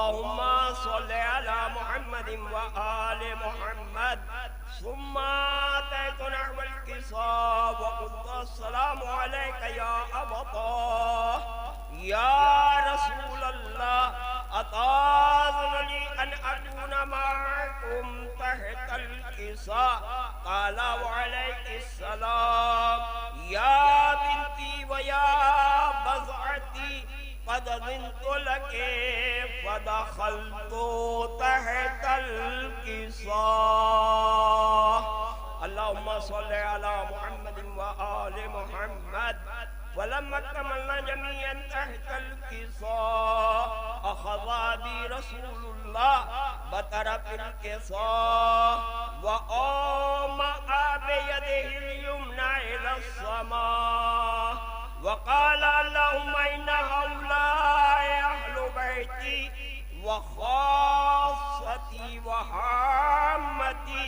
अल्लाहुम्मा सल्लि अला मुहम्मदिन व आले मुहम्मद सुम्मा तैतु नहवल किसाब व कुद्दस्सलामु अलैका या अबता या रसूलल्लाह अताज़ुनी अन अकूना मअकुम तहतल किसा क़ाला व अलैकिस्सलाम या बिन्ती व या बज़अती क़द ज़िनतु लके फ़दख़लतु तहतल किसा। अल्लाहुम्मा सल्लि अला मुहम्मदिन व आले मुहम्मद फलम्मा कमलना जमीअन तहतल किसा अख़ज़ा बी रसूलुल्लाह बतरफ़िल किसा व औमअ बियदिहिल युमना इलस समा व क़ाला अल्लाहुम्मा इन्ना हाउलाए अहलु बैती व ख़ास्सती व हाम्मती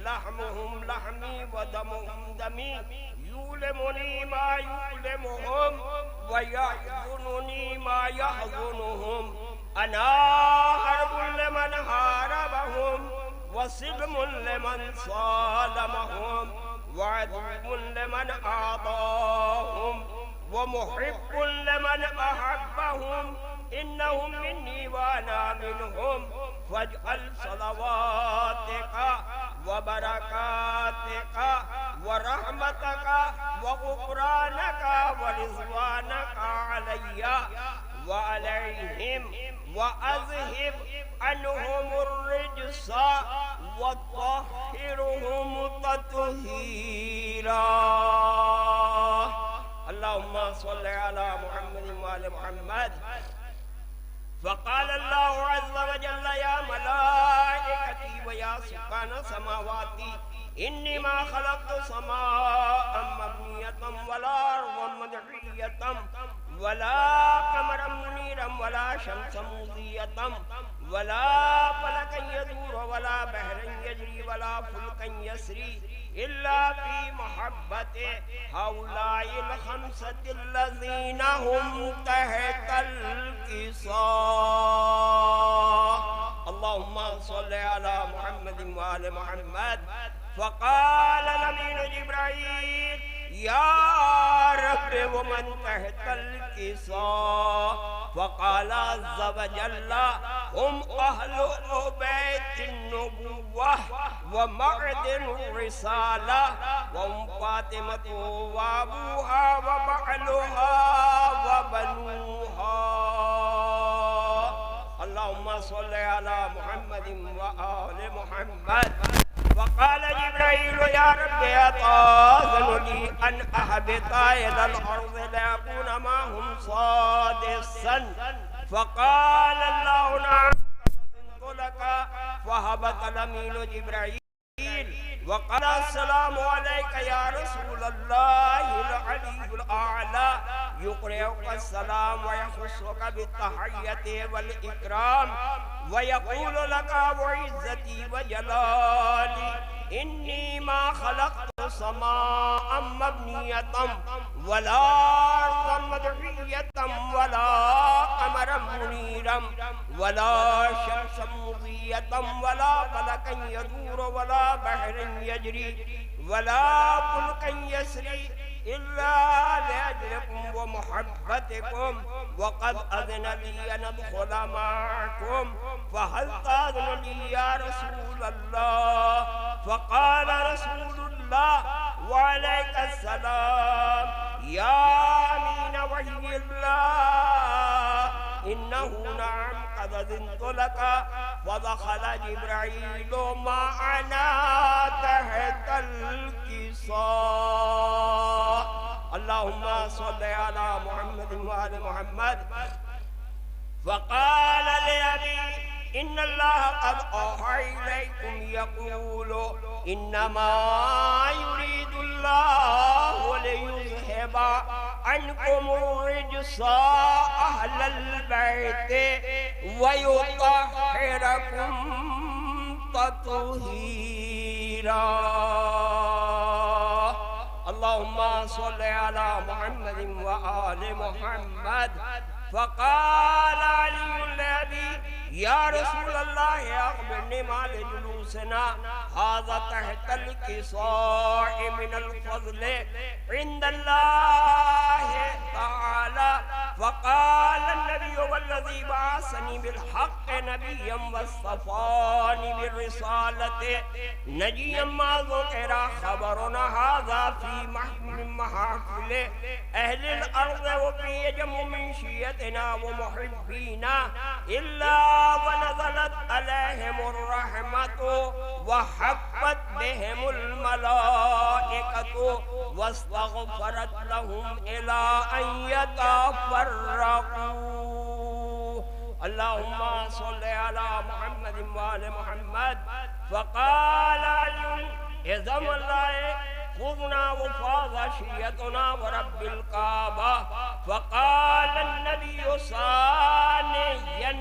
लहमुहुम लहमी व दमुहुम दमी युलमुनी मा युलमुहुम व यहज़ुनुनी मा यहज़ुनुहुम अना हर्बुल लिमन हारबहुम व सिलमुन लिमन सालमहुम व अदुव्वुन लिमन आदाहुम व मुहिब्बुन लिमन अहब्बहुम इन्नहुम मिन्नी व अना मिनहुम फज्अल सलवातिका व बरकातिका व रहमतका व गुफ़रानका व रिज़वानका अलैया व अलैहिम व अज़हिब अन्हुमुर रिज्सा व तत्हिरहुम तत्हीरा। अल्लाहुम्मा सल्लि अला मुहम्मदिन व आले मुहम्मद। फ़क़ाल अल्लाहु अज़्ज़ व जल्ल या मलाइकती व या सुकान समावाती इन्नी मा खलक़्तु समाअन मबनियतन वला अर्ज़न मदहियतन वला क़मरन मुनीरन वला शम्सन मुज़ीयतन वला फलकन यदूर वला बहरन यजरी वला फुल्कन यसरी इल्ला फी मुहब्बति हाउलाइल खम्सतिल लज़ीना हुम तहतल किसा। अल्लाहुम्मा सल्लि अला मुहम्मदिन व आले मुहम्मद। फ़क़ाल अमीन जिब्राईल या रब्ब व मन तहतल किसा फ़क़ाल अज़्ज़ व जल्ल हुम अहलु बैतिन नबुव्वह व मअदिनुर रिसाला व हुम फ़ातिमतु व अबूहा व बअलुहा व बनूहा। अल्लाहुम्मा सल्लि अला मुहम्मदिन व आले मुहम्मद। फ़क़ाल जिब्राईल या रब्ब अताज़ुनी अन अहबित इलल अर्ज़ लियकून मअहुम सादिसन फ़क़ाल अल्लाहु नअम फ़हबत अमीन जिब्राईल वक़ाल अस्सलामु अलैका या रसूलल्लाहिल अलीयुल आला युक़रिउका अस्सलाम व यख़ुस्सुका बित्तहिय्यति वल इकराम व यक़ूलु लका व इज़्ज़ती व जलाली इन्नी मा खलक़्तु समाअन मबनियतन वला अर्ज़न मदहियतन वला क़मरन मुनीरन वला शम्सन मुज़ीयतन वला फलकन यदूर वला बहरन यजरी वला फुल्कन यसरी इल्ला लिअजलिकुम व मुहब्बतिकुम व क़द अज़िन ली अन अदख़ुल मअकुम फ़हल ताज़िनु ली या रसूलल्लाह। फ़क़ाल रसूलुल्लाह व अलैकस्सलाम या अमीन वहियल्लाह इन्नहु नअम क़द अज़िनतु लका फ़दख़ल जिब्राईलु मअना तहतल किसा। अल्लाहुम्मा सल्लि अला मुहम्मदिन व आले मुहम्मद। फ़क़ाल लिअबी इन्नल्लाह क़द औहा इलैकुम यक़ूलु इन्नमा युरीदुल्लाहु लियुज़हिबा अन्कुमुर रिज्सा अहलल बैति व युत्तहिरकुम तत्हीरा। अल्लाहुम्मा सल्लि अला मुहम्मदिन व आले मुहम्मद। फ़क़ाल अली माल जुलूसना हाज़ा तहतल किसाए मिनल फ़ज़ल इंदल्लाहि तआला फ़क़ाल नबी वल्लज़ी बअसनी बिल हक़्क़ नबिय्यन वस्तफ़ानी बिर्रिसालति नजिय्यन मा ज़ुकिरा ख़बरुना हाज़ा फ़ी महफ़िल अहलिल अर्ज़ व फ़ी जम्उ मिन शिय्यतिना व मुहिब्बीना इल्ला व नज़लत अलैहिमुर रहमतु व हफ़्फ़त बिहिमुल मलाइकतु वस्तग़फ़रत लहुम इला अन यतफ़र्रक़ू। अल्लाहुम्मा सल्लि अला मुहम्मदिन व आलि मुहम्मद। फ़क़ाल अली इज़म खुज़ना व फ़ाज़ शिय्यतुना व रब्बिल काबा। फ़क़ाल अन्नबिय्यु सानियन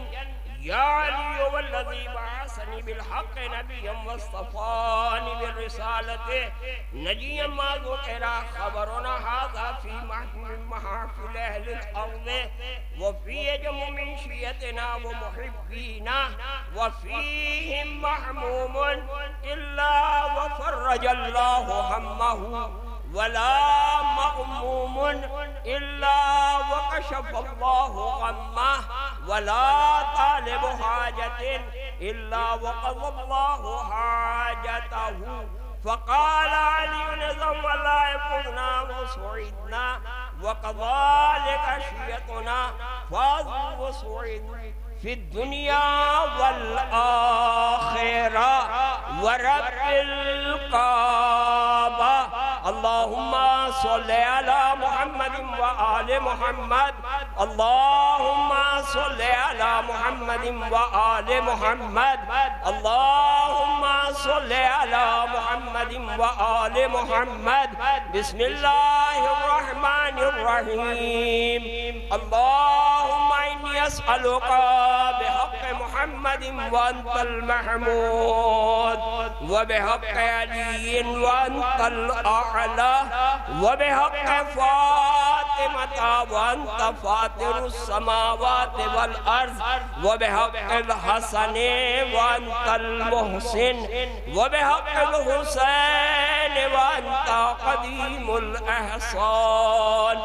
या अली वल्लज़ी बअसनी बिल हक़्क़ नबिय्यन वस्तफ़ानी बिर्रिसालति नजिय्यन मा ज़ुकिरा ख़बरुना हाज़ा फ़ी महफ़िल अहलिल अर्ज़ व फ़ी जम्उ मिन शिय्यतिना व मुहिब्बीना व फ़ीहिम महमूमुन इल्ला व फ़र्रजल्लाहु हम्महु वला मग़मूमुन इल्ला व कशफ़ल्लाहु गम्मह वला तालिबु हाजतिन इल्ला व क़ज़ल्लाहु हाजतहु। फ़क़ाल अली ज़मल्लाहि फ़ुज़ना व सुइदना व कज़ालिक शिय्यतुना फ़ाज़ू व सुइद फ़ी दुनिया वल आखिरा व रब्बिल काबा। अल्लाहुम्मा सल्लि अला मुहम्मदिन व आलि मुहम्मद। अल्लाहुम्मा सल्लि अला मुहम्मदिन व आलि मुहम्मद। अल्लाहुम्मा सल्लि अला मुहम्मदिन व आलि मुहम्मद। बिस्मिल्लाहिर रहमानिर रहीम। अल्लाहुम्मा इन्नी अस्अलुका बिहक़्क़ि मुहम्मदिन व अंतल महमूद व बिहक़्क़ि अलीय्यिन व अंतल आला व बिहक़्क़ि फ़ातिमता व अंत फ़ातिरुस समावाति वल अर्ज़ व बिहक़्क़िल हसनि व अंतल मुहसिन व बिहक़्क़िल हुसैन व अंत क़दीमुल अहसान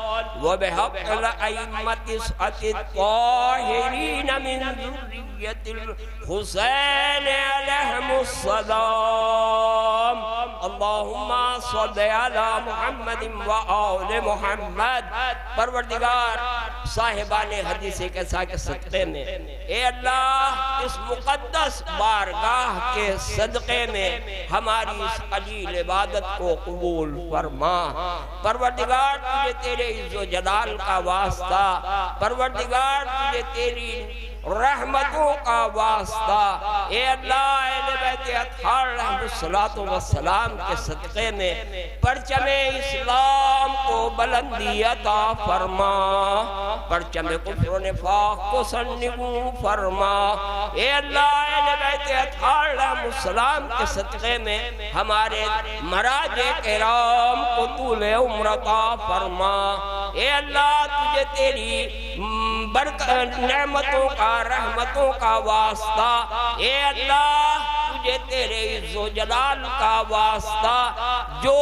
व बिहक़्क़िल अइम्मतिस अत्ताहिरीन मिन ज़ुर्रिय्यतिल हुसैन अलैहिमुस्सलाम। अल्लाहुम्मा सल्लि अला मुहम्मदिन व आलि मुहम्मद। परवरदिगार साहिबाने हदीस के सदक़े में ए अल्लाह इस मुक़द्दस बारगाह के सदक़े में हमारी इस कलील इबादत को कबूल फरमा। परवरदिगार तुझे तेरे इज़्ज़ो जलाल का वास्ता, परवरदिगार तुझे तेरी रहमतों का वास्ता, ए अल्लाह अहले बैत अत्हार अलैहिस्सलातु वस्सलाम के सदक़े में परचमे इस्लाम को बुलंदी अता फरमा, परचमे कुफ्र व निफाक को सन्निगू फरमा। ए अल्लाह अहले बैत अत्हार अलैहिस्सलाम के सदक़े में हमारे मराजे किराम को तूले उम्र अता फरमा। ए अल्लाह तुझे तेरी बरकत नेमतों का रहमतों का वास्ता, ए अल्लाह तुझे तेरे इज़्ज़ो जलाल का वास्ता, जो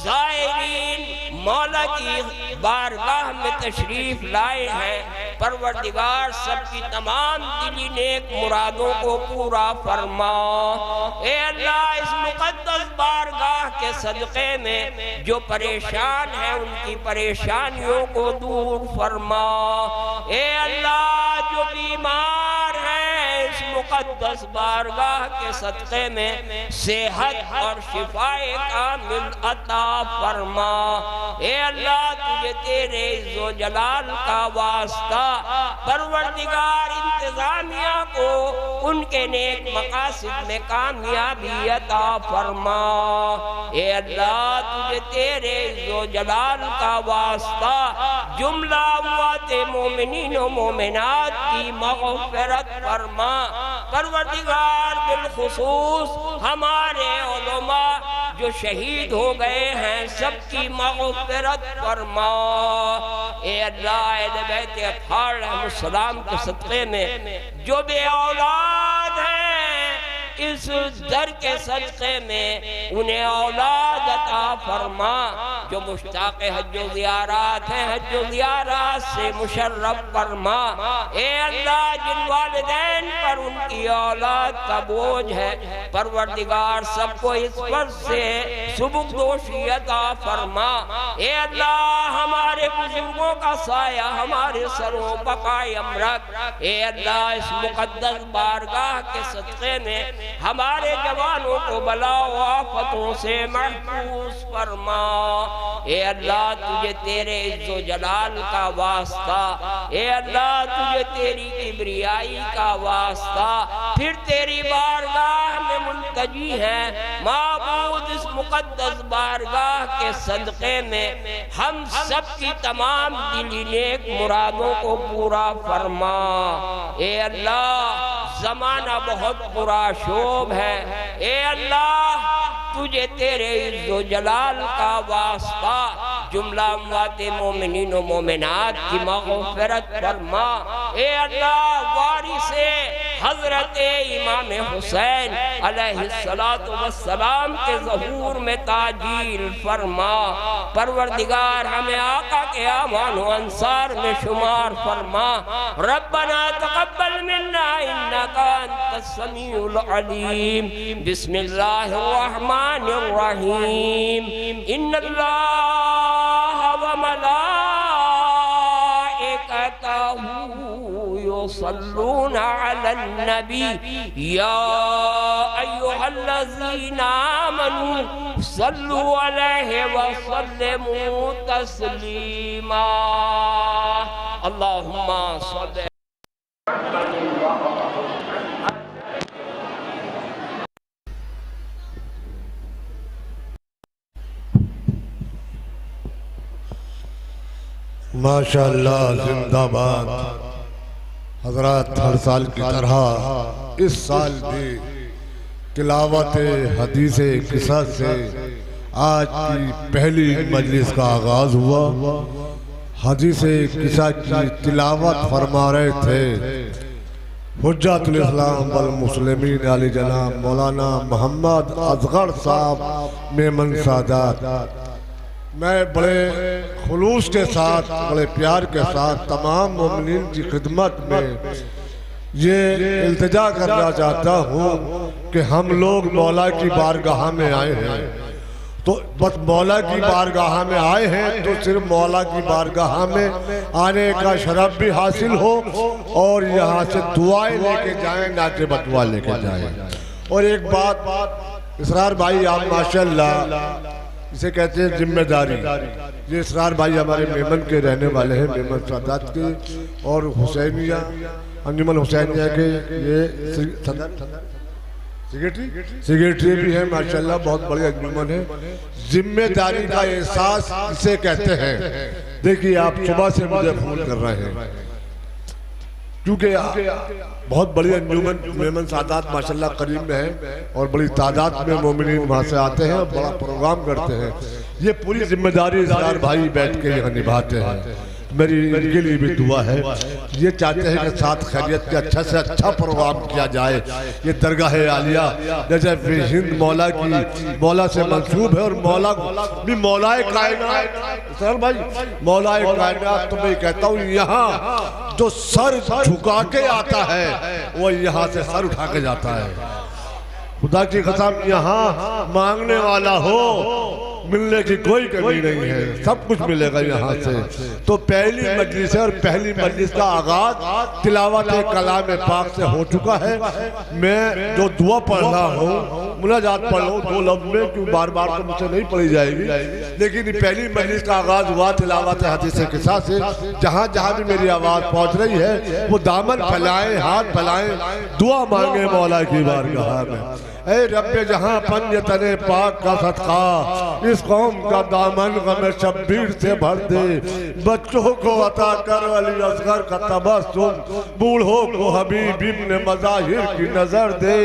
ज़ायरीन मौला की बारगाह में तशरीफ लाए हैं, परवरदिगार सबकी तमाम दिली नेक मुरादों को पूरा फरमा। ए अल्लाह इस मुक़द्दस बारगाह के सदक़े में जो परेशान है उनकी परेशानियों को दूर फरमा। ए अल्लाह जो बीमार है इस मुक़द्दस बारगाह के सदक़े में सेहत और शिफाए कामिल अता फरमा। ए अल्लाह तुझे तेरे इज़्ज़ो जलाल का वास्ता, परवरदिगार इंतज़ामिया को उनके नेक मकासिद में कामयाबी अता फरमा। ए अल्लाह तुझे तेरे इज़्ज़ो जलाल का वास्ता जुमला उम्मते मोमिनीन व मोमिनात की मग़फ़िरत फरमा। परवरदिगार बिलखुसूस हमारे उलमा जो शहीद हो गए हैं सबकी मग़फ़िरत फरमा। ए अल्लाह अहले बैत अत्हार अलैहिस्सलाम के सदक़े में जो बे औलाद हैं इस दर के सदक़े में उन्हें औलाद अता फरमा जो मुश्ताक़ हज व ज़ियारत है, हज व ज़ियारत से मुशर्रफ फरमा। ए अल्लाह, जिन वालिदैन पर उनकी औलाद का बोझ है, परवरदिगार सबको इस पर से सुबुकदोशी अता फरमा। ए अल्लाह, हमारे बुजुर्गों का साया हमारे सरों पर कायम रख। ए अल्लाह, इस मुकद्दस बारगाह के सदक़े में हमारे जवानों को बला व आफतों से महफूज फरमा। ए अल्लाह, तुझे तेरे इज्जो जलाल का वास्ता, ए अल्लाह, तुझे तेरी किबरियाई का वास्ता, फिर तेरी बारगाह में मुल्तजी है माबूद। इस मुकद्दस बारगाह के सदक़े में हम सब की तमाम दिली नेक मुरादों को पूरा फरमा। ए अल्लाह, ज़माना बहुत बुरा शोभ है। ए अल्लाह, तुझे तेरे इज़्ज़ो जलाल का वास्ता जुमला अमवाते मोमिनीन व मोमिनात की मग़फ़िरत फरमा। ए अल्लाह, वारिसे हज़रत इमाम हुसैन अलैहिस्सलातु वस्सलाम के ज़हूर में ताजील फरमा। परवरदिगार, हमें आका के आमान व अंसार में शुमार फरमा। रब्बना तक़ब्बल मिन्ना इन्नका अंतस समीउल अलीम। बिस्मिल्लाहिर रहमानिर रहीम। इन्नल्लाह व मलाइकतहू युसल्लूना अलन नबी या अय्युहल्लज़ीना आमनू सल्लु अलैहि व सल्लिमू तस्लीमा। अल्लाहुम्मा सल्लि। माशाअल्लाह, जिंदाबाद। हजरत हर साल की तरह इस साल भी तिलावत हदीस किस्सा से आज की पहली मजलिस का आगाज हुआ। हदीस किस्सा की तिलावत फरमा रहे थे हुज्जतुल इस्लाम वल मुस्लिमीन अली जनाब मौलाना मोहम्मद असगर साहब मेमन सादात। मैं बड़े खुलूस के साथ, बड़े प्यार के साथ तमाम मोमिनीन की खिदमत में ये इल्तिजा करना चाहता हूँ कि हम लोग मौला की बारगाह में आए हैं, तो बस मौला की बारगाह में आए हैं तो सिर्फ मौला की बारगाह में आने का शरफ भी हासिल हो और यहाँ से दुआएं लेके जाएं, ना कि बदुआ लेके जाएं। और एक बात इसरार भाई, आप माशाल्लाह इसे कहते हैं जिम्मेदारी। ये इसरार भाई हमारे मेमन के रहने वाले हैं, मेमन सादात के, और हुसैनिया अंजुमन हुसैनिया के ये सेक्रेटरी भी है माशाल्लाह। बहुत बड़ी अंजुमन है। जिम्मेदारी का एहसास इसे कहते हैं। देखिए, आप सुबह से मुझे फोन कर रहे हैं क्योंकि बहुत बड़ी अंजुमन मेमन सादात माशाल्लाह करीब में है और बड़ी तादाद में मोमिनीन वहाँ से आते हैं और बड़ा प्रोग्राम करते हैं। ये पूरी जिम्मेदारी इसरार भाई बैठ के यहाँ निभाते हैं। मेरी इनके लिए भी दुआ है। ये चाहते हैं कि साथ खैरियत के अच्छा से अच्छा प्रोग्राम किया जाए। ये दरगाह आलिया जैसे हिंद मौला की मौला से मंसूब है और मौला भी मौलाए कायनात भाई, मौलाए कायनात। तो मैं कहता हूँ यहाँ जो सर झुका के आता है वो यहाँ से सर उठा के जाता है। खुदा की कसम, यहाँ मांगने वाला हो मिलने की कोई कमी नहीं है, सब कुछ मिलेगा यहाँ से। तो पहली मजलिस है और पहली मजलिस का आगाज तिलावत कलाम पाक से हो चुका है। मैं जो दुआ पढ़ रहा हूँ, मुनाजात पढ़ रहा हूँ 2 लफ्ज़ में, क्यों बार बार तो मुझसे नहीं पढ़ी जाएगी, लेकिन पहली मजलिस का आगाज हुआ तिलावत हदीस किस्सा से। जहाँ जहाँ भी मेरी आवाज़ पहुँच रही है वो दामन फैलाएं, हाथ फैलाएं, दुआ मांगे मौला की बारगाह में। ऐ रब्बे जहां पंज तने पाक का सदका इस कौम का दामन गम शब्बीर से भर दे। बच्चों को अता कर अली असगर का तबस्सुम, बूढ़ों को हबीब इब्न मज़ाहिर की नजर दे।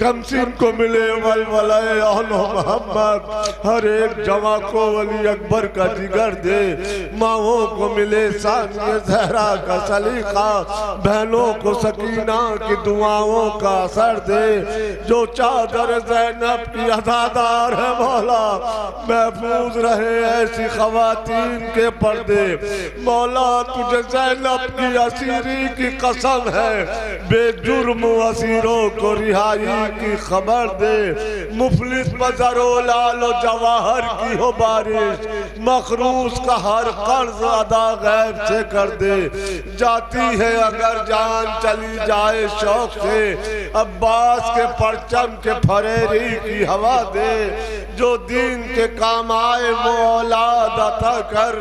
कमसिन को मिले वलवलाए अहलो मोहम्मद, हर एक जवां को अली अकबर का जिगर दे। माओं को मिले सानिया ज़हरा का सलीका, बहनों को सकीना की दुआओं का असर दे। जो चादर ज़ैनब की अज़ादार है मौला, महफूज रहे ऐसी ख़वातीन के पर्दे। मौला तुझे ज़ैनब की असीरी की कसम है, बेजुर्म असीरों को रिहाई की खबर दे। मुफलिस बज़रो लालो जवाहर की हो बारिश, मखरूस का हर कर्ज अदा गैब से कर दे। जाती है अगर जान चली जाए शौक से, अब्बास के परचम के फरेरी की हवा दे। जो दीन के काम आए वो औलाद अता कर,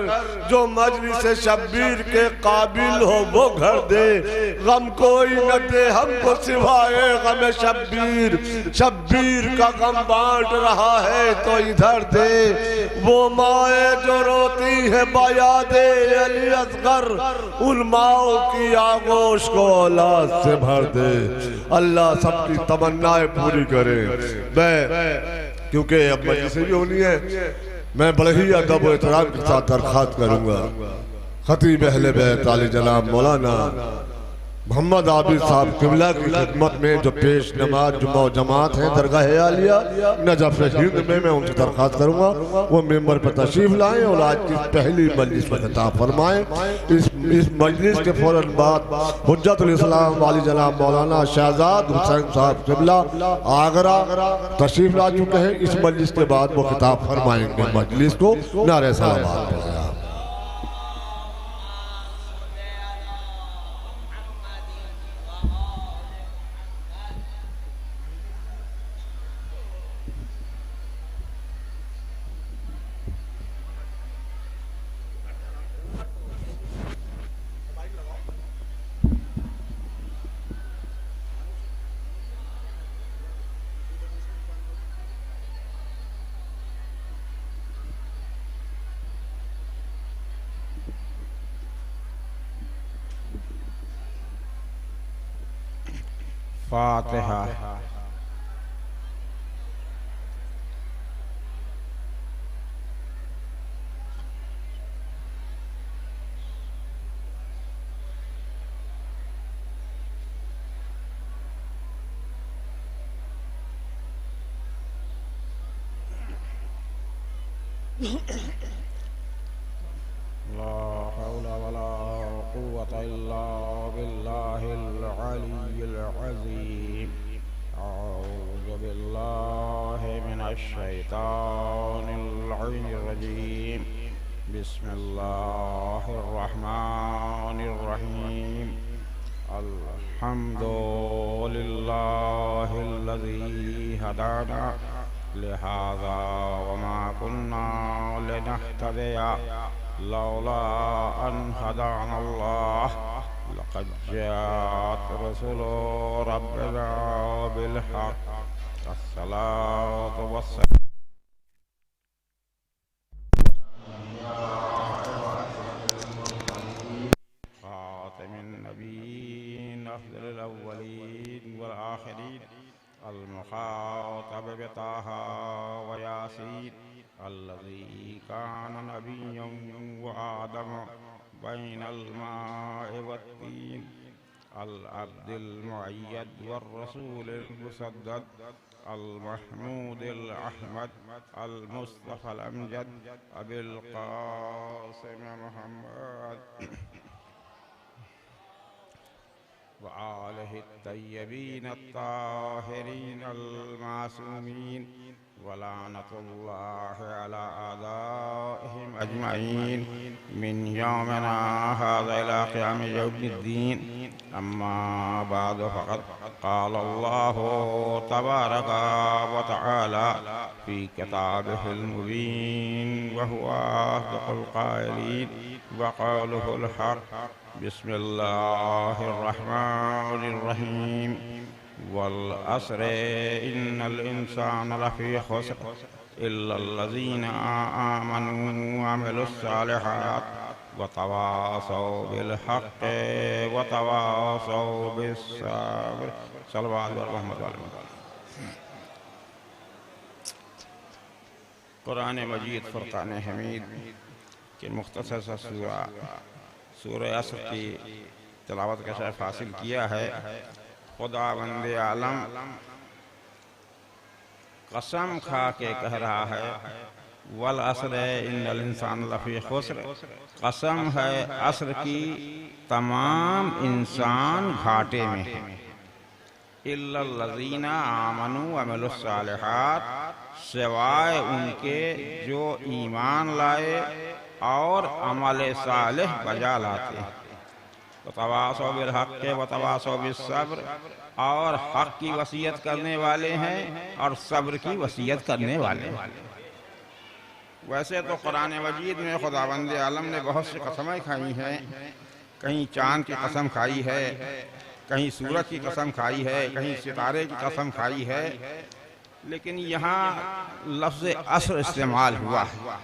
जो मजलिस शब्बीर के काबिल हो वो घर दे। गम कोई न दे हमको सिवाए गम शब्बीर, शब्बीर का गम बांट रहा है तो इधर दे। वो माए जो रोती है बयादे अली असगर, उन माओ की आगोश को औलाद से भर दे। अल्लाह सबकी तमन्नाएं पूरी करे। मैं क्योंकि अब मजलिसें भी होनी है, मैं बड़े ही अदब और एहतराम के साथ दरख्वास्त करूंगा खतीब अहले बैत आले जनाब मौलाना मोहम्मद आबिद साहब किबला की खिदमत में जो पेश नमाज जुम्मा जमात है दरगाह आलिया नजफ हिंद में, मैं उनसे दरख्वास्त करूंगा वो मेंबर पर तशरीफ लाएं और आज की पहली मजलिस में खिताब फरमाएं। इस मजलिस के फौरन बाद हुज्जतुल इस्लाम वाली जनाब मौलाना शहजाद हुसैन साहब किबला आगरा तशरीफ ला चुके हैं। इस मजलिस के बाद वो खिताब फरमाएंगे मजलिस को। नारे सलावत पढ़ें। फातिहा। ला हौला वला कुव्वता इल्ला बिल्लाहिल अलिय्यिल अज़ीम। अऊज़ु बिल्लाहि मिनश शैतानिर रजीम। बिस्मिल्लाहिर रहमानिर रहीम। अल्हम्दुलिल्लाहिल्लज़ी हदाना लिहाज़ा वमा कुन्ना लिनहतदिया लौला अन हदानल्लाह। लक़द जाअत रसूलु रब्बिना बिलहक़्क़। अस्सलातु वस्सलाम खातिमिन नबिय्यीन अफ़ज़लिल अव्वलीन वल आख़िरीन। अल-मुख़ातब बिताहा व यासीन अल्लज़ी कान नबिय्यन व आदम बैनल माइ वत्तीन। अल-अब्दिल मुअय्यद वर्रसूलिल मुसद्दद अल-महमूदिल अहमद अल-मुस्तफ़ल अमजद अबिल क़ासिम मुहम्मद व आलिहि तय्यबीन अत्ताहिरीन अल-मासूमीन व लानतुल्लाहि अला आदाइहिम अजमईन मिन यौमिना हाज़ा इला क़ियाम यौमिद्दीन। अम्मा बअद फ़क़द क़ाल अल्लाहु तबारक व तआला फ़ी किताबिहिल मुबीन व हुवा अस्दक़ुल क़ाइलीन व क़ौलुहुल हक़्क़। बिस्मिल्लाहिर्रहमानिर्रहीम। व वल अस्र इन्नल इंसान लफी खुस्र इल्लल्लज़ीना आमनू व अमिलुस्सालिहात व तवासौ बिल हक़्क़ि व तवासौ बिस्सब्र। सल्लल्लाहु अलैहि वसल्लम। कुरान मजीद फुरक़ान हमीद के मुख्तसर सा सूरह असर की तिलावत का शरफ़ हासिल किया है। खुदावंद आलम कसम खा के कह रहा है वल अस्र इन्नल इंसान लफी खुस्र, कसम है असर की तमाम इंसान घाटे में है। इल्लल्लज़ीना आमनू व अमिलुस्सालिहात, सिवाय उनके जो ईमान लाए और अमल सालिह बजा लाते हैं। व तवासौ बिल हक़्क़ि व तवासौ बिस्सब्र, और हक़ की वसीयत करने वाले हैं और सब्र की वसीयत करने वाले हैं। वैसे तो कुरान मजीद में खुदावंद आलम ने बहुत सी कसमें खाई हैं। कहीं चाँद की कसम खाई है, कहीं सूरज की कसम खाई है, कहीं सितारे की कसम खाई है, लेकिन यहाँ लफ्ज़ अस्र इस्तेमाल हुआ है।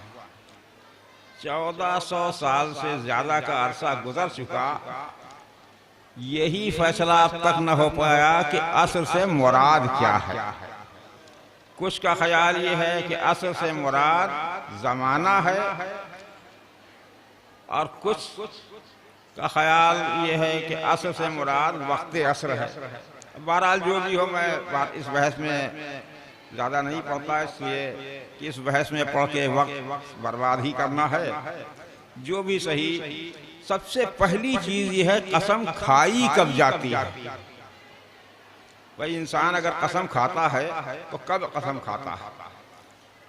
1400 साल से ज़्यादा का अरसा गुजर चुका, यही फैसला अब तक न हो पाया कि असर से मुराद क्या है। कुछ का ख्याल ये है कि असर से मुराद ज़माना है, और कुछ का ख्याल ये है कि असर से मुराद वक्त असर है। बहरहाल जो भी हो, मैं इस बहस में ज़्यादा नहीं पढ़ता, इसलिए कि इस बहस में पढ़ के वक्त बर्बाद ही करना है। जो भी सही, सबसे पहली चीज़ ये है कसम खाई कब जाती है। भाई इंसान अगर कसम खाता है तो कब कसम खाता है?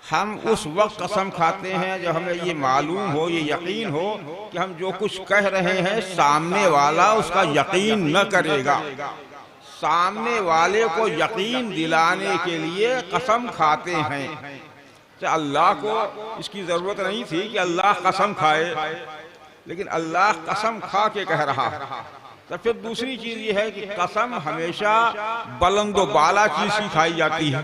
हम उस वक्त कसम खाते हैं जब हमें ये मालूम हो, ये यकीन हो कि हम जो कुछ कह रहे हैं सामने वाला उसका यकीन न करेगा। सामने वाले को यकीन दिलाने के लिए कसम खाते हैं। अल्लाह को इसकी ज़रूरत नहीं थी कि अल्लाह कसम खाए, लेकिन अल्लाह कसम खा के कह रहा है। तो फिर दूसरी चीज़ ये है कि कसम हमेशा बुलंद बाला चीज़ की खाई जाती है।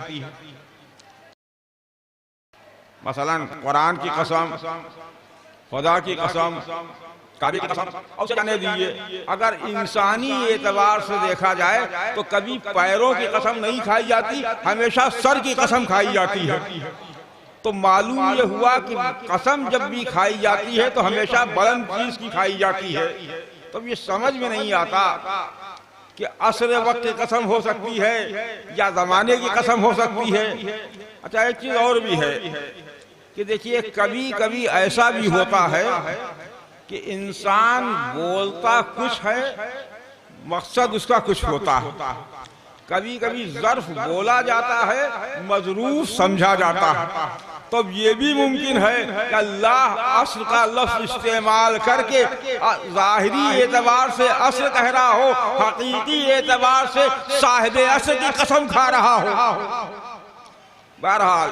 मसलन कुरान की कसम, खुदा की कसम, काबे की कसम, और जाने दीजिए। अगर इंसानी एतबार से देखा जाए तो कभी पैरों की कसम नहीं खाई जाती, हमेशा सर की कसम खाई जाती है। तो मालूम ये हुआ कि कसम जब भी खाई जाती है तो हमेशा बुलंद चीज की खाई जाती है। तो ये समझ में नहीं आता कि असर वक्त की कसम हो सकती है या जमाने की कसम हो सकती है। अच्छा, एक चीज और भी है कि देखिए, कभी कभी ऐसा भी होता है कि इंसान बोलता कुछ है, मकसद उसका कुछ होता है। कभी कभी ज़र्फ बोला जाता है, मजरूफ समझा जाता है। तो ये भी मुमकिन है कि अल्लाह अस्र का लफ्ज़ इस्तेमाल करके ज़ाहिरी एतबार से अस्र कह रहा हो, हकीकी एतबार से साहिब अस्र की कसम खा रहा हो। बहरहाल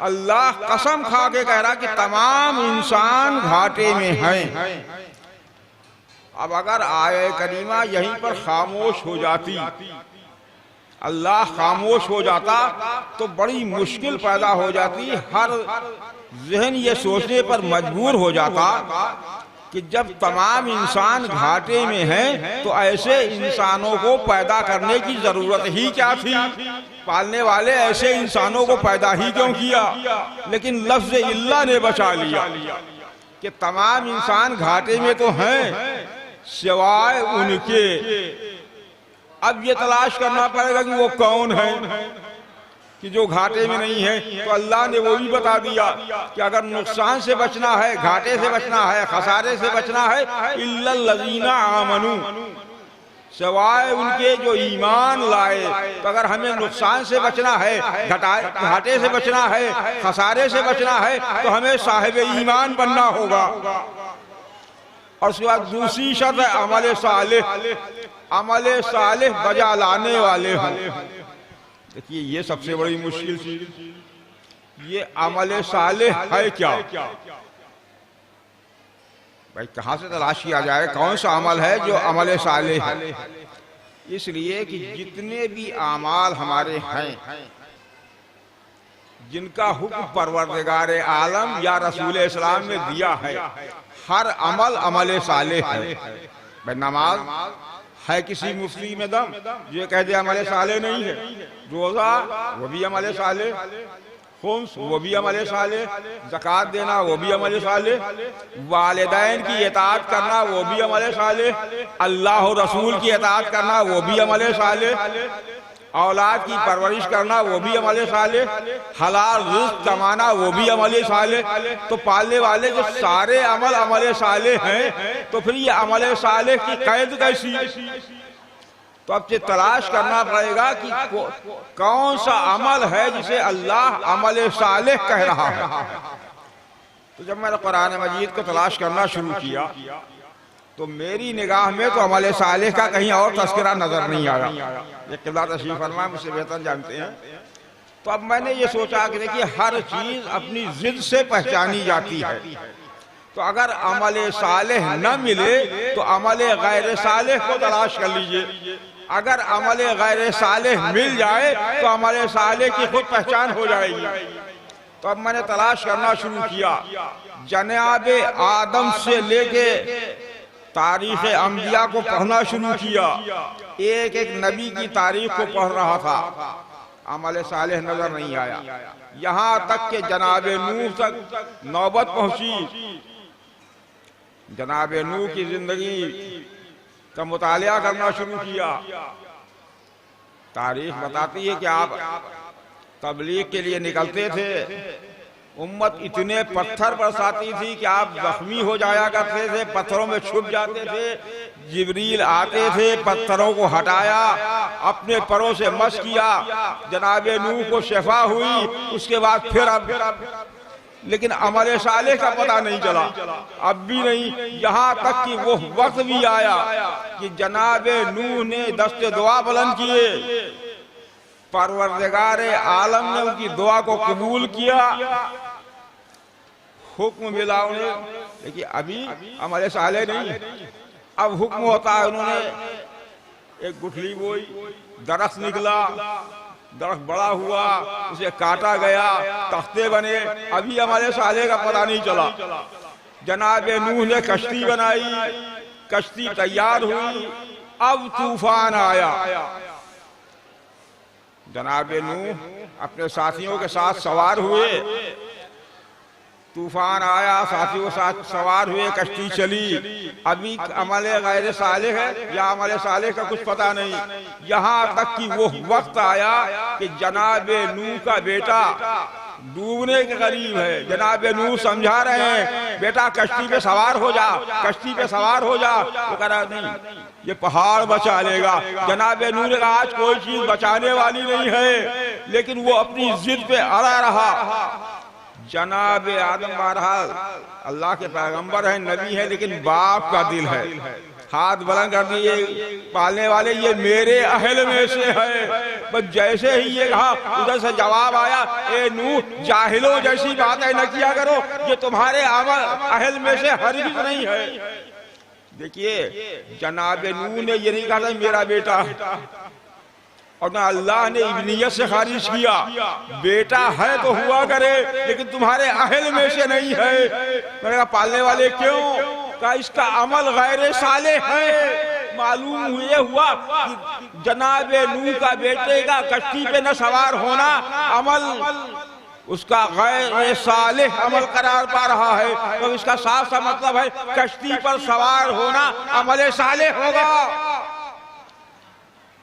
अल्लाह कसम खा के कह रहा कि तमाम इंसान घाटे में हैं। अब अगर आये करीमा यहीं पर खामोश हो जाती, अल्लाह खामोश हो जाता, तो बड़ी मुश्किल पैदा हो जाती। हर ज़हन ये सोचने पर मजबूर हो जाता कि जब तमाम इंसान घाटे में हैं तो ऐसे इंसानों को पैदा करने की जरूरत ही क्या थी? पालने वाले ऐसे इंसानों को पैदा ही क्यों किया? लेकिन लफ्ज़ इल्ला ने बचा लिया कि तमाम इंसान घाटे में तो हैं सिवाय उनके। अब ये तलाश करना पड़ेगा कि वो कौन है कि जो घाटे में नहीं है। तो अल्लाह ने वो भी बता दिया कि अगर नुकसान से बचना है, घाटे से बचना है, खसारे से बचना है, इल्लल्लज़ीना आमनू, सिवाय उनके जो ईमान लाए। तो अगर हमें नुकसान से बचना है, घाटे से बचना है, खसारे से बचना है, तो हमें साहिब ईमान बनना होगा। और उसके बाद दूसरी शर्त है अमल सालिह, अमल सालिह बजा लाने वाले हों। देखिए, ये सबसे बड़ी मुश्किल चीज, ये अमल सालिह है क्या? भाई कहाँ से तलाश किया जाए कौन सा अमल है जो अमल सालिह है? इसलिए कि जितने भी आमाल हमारे हैं जिनका हुक्म परवरदिगार आलम या रसूल इस्लाम ने दिया है, हर अमल अमल सालेह है। भाई नमाज है किसी मुफ्ती में दम ये कह दे अमल सालेह नहीं है, रोजा वो भी अमल सालेह, खुम्स वो भी अमल सालेह, ज़कात देना वो भी अमल सालेह, वालिदैन की इताअत करना वो भी अमल सालेह, अल्लाह और रसूल की इताअत करना वो भी अमल सालेह, औलाद की परवरिश करना वो भी अमल सालेह, हलाल रिज़्क़ कमाना वो भी अमल सालेह। तो पालने वाले जो सारे अमल अमल सालेह हैं, तो फिर ये अमल सालेह की कैद कैसी? तो अब से तलाश करना पड़ेगा कि कौन सा अमल है जिसे अल्लाह अमल सालेह कह रहा है। तो जब मैंने कुरान मजीद को तलाश करना शुरू किया तो मेरी निगाह में तो अमल सालेह का कहीं और तस्करा नजर नहीं आया। ये किबला तशरीफ फरमा मुझसे बेहतर जानते हैं। तो अब मैंने ये सोचा कि देखिए हर चीज अपनी जिद से पहचानी जाती है, तो अगर अमल सालेह न मिले तो अमल गैर सालेह को तलाश कर लीजिए। अगर अमल गैर सालेह मिल जाए तो अमल सालेह की खुद पहचान हो जाएगी। तो अब मैंने तलाश करना शुरू किया, जनाब आदम से लेके तारीख अंबिया को पढ़ना शुरू किया, एक एक नबी की तारीख को पढ़ रहा था, अमल सालेह नजर नहीं आया। यहां तक कि जनाब नूह तक नौबत पहुंची। जनाब नूह की जिंदगी का मुतालिया करना शुरू किया। तारीख बताती है कि आप तबलीग के लिए निकलते थे, उम्मत इतने पत्थर बरसाती थी कि आप जख्मी हो जाया करते थे, पत्थरों में छुप जाते थे। जिब्रील आते थे, पत्थरों को हटाया, अपने परों से मस किया, जनाब नूह को शिफा हुई। उसके बाद फिर अब लेकिन अमल सालेह का पता नहीं चला, अब भी नहीं। यहाँ तक कि वो वक्त भी आया कि जनाब नूह ने दस्ते दुआ बुलंद किए, परवरदिगार आलम ने उनकी दुआ को कबूल किया, हुक्म मिला उन्हें, लेकिन अभी अमल सालेह नहीं। अब हुक्म होता है, उन्होंने एक गुठली बोई, दरख्त निकला, दरख्त बड़ा हुआ, उसे काटा गया, तख्ते बने, अभी अमल सालेह का पता नहीं चला। जनाब नूह ने कश्ती बनाई, कश्ती तैयार हुई, अब तूफान आया। जनाब नूह अपने साथियों के साथ सवार हुए, तूफान आया, साथियों के साथ सवार हुए, कश्ती चली। अभी अमल गैर सालेह है या अमल सालेह का कुछ पता नहीं। यहाँ तक कि वो वक्त आया कि जनाब नूह का बेटा डूबने के करीब है। जनाब नूह समझा रहे हैं, बेटा कश्ती पे सवार हो जा, कश्ती पे सवार हो जा। तो कह रहा नहीं, ये पहाड़ बचा लेगा। जनाब नूह ने कहा आज कोई चीज बचाने वाली नहीं है, लेकिन वो अपनी जिद पे अड़ा रहा। जनाब आदम बहरहाल अल्लाह के पैगंबर है, नबी है, लेकिन बाप का दिल है। हाथ बुलंद कर दिए, पालने वाले ये मेरे अहल में से है। बस जैसे ही ये कहा, उधर से जवाब आया, ए नूह जाहिलो जैसी बातें न किया करो, ये तुम्हारे अहल में से हरगिज़ नहीं है। देखिए जनाब नूह ने ये नहीं कहा था मेरा बेटा, और ना अल्लाह ने इब्नियत से खारिज किया, बेटा है तो हुआ करे लेकिन तुम्हारे अहल में से नहीं है। मैंने कहा पालने वाले क्यों? कहा इसका अमल गैर सालेह है। मालूम हुआ कि जनाब नूह का बेटे का कश्ती पे न सवार होना अमल उसका गैर सालेह अमल करार पा रहा है। तो इसका साफ सा मतलब है कश्ती पर सवार होना अमल सालेह होगा।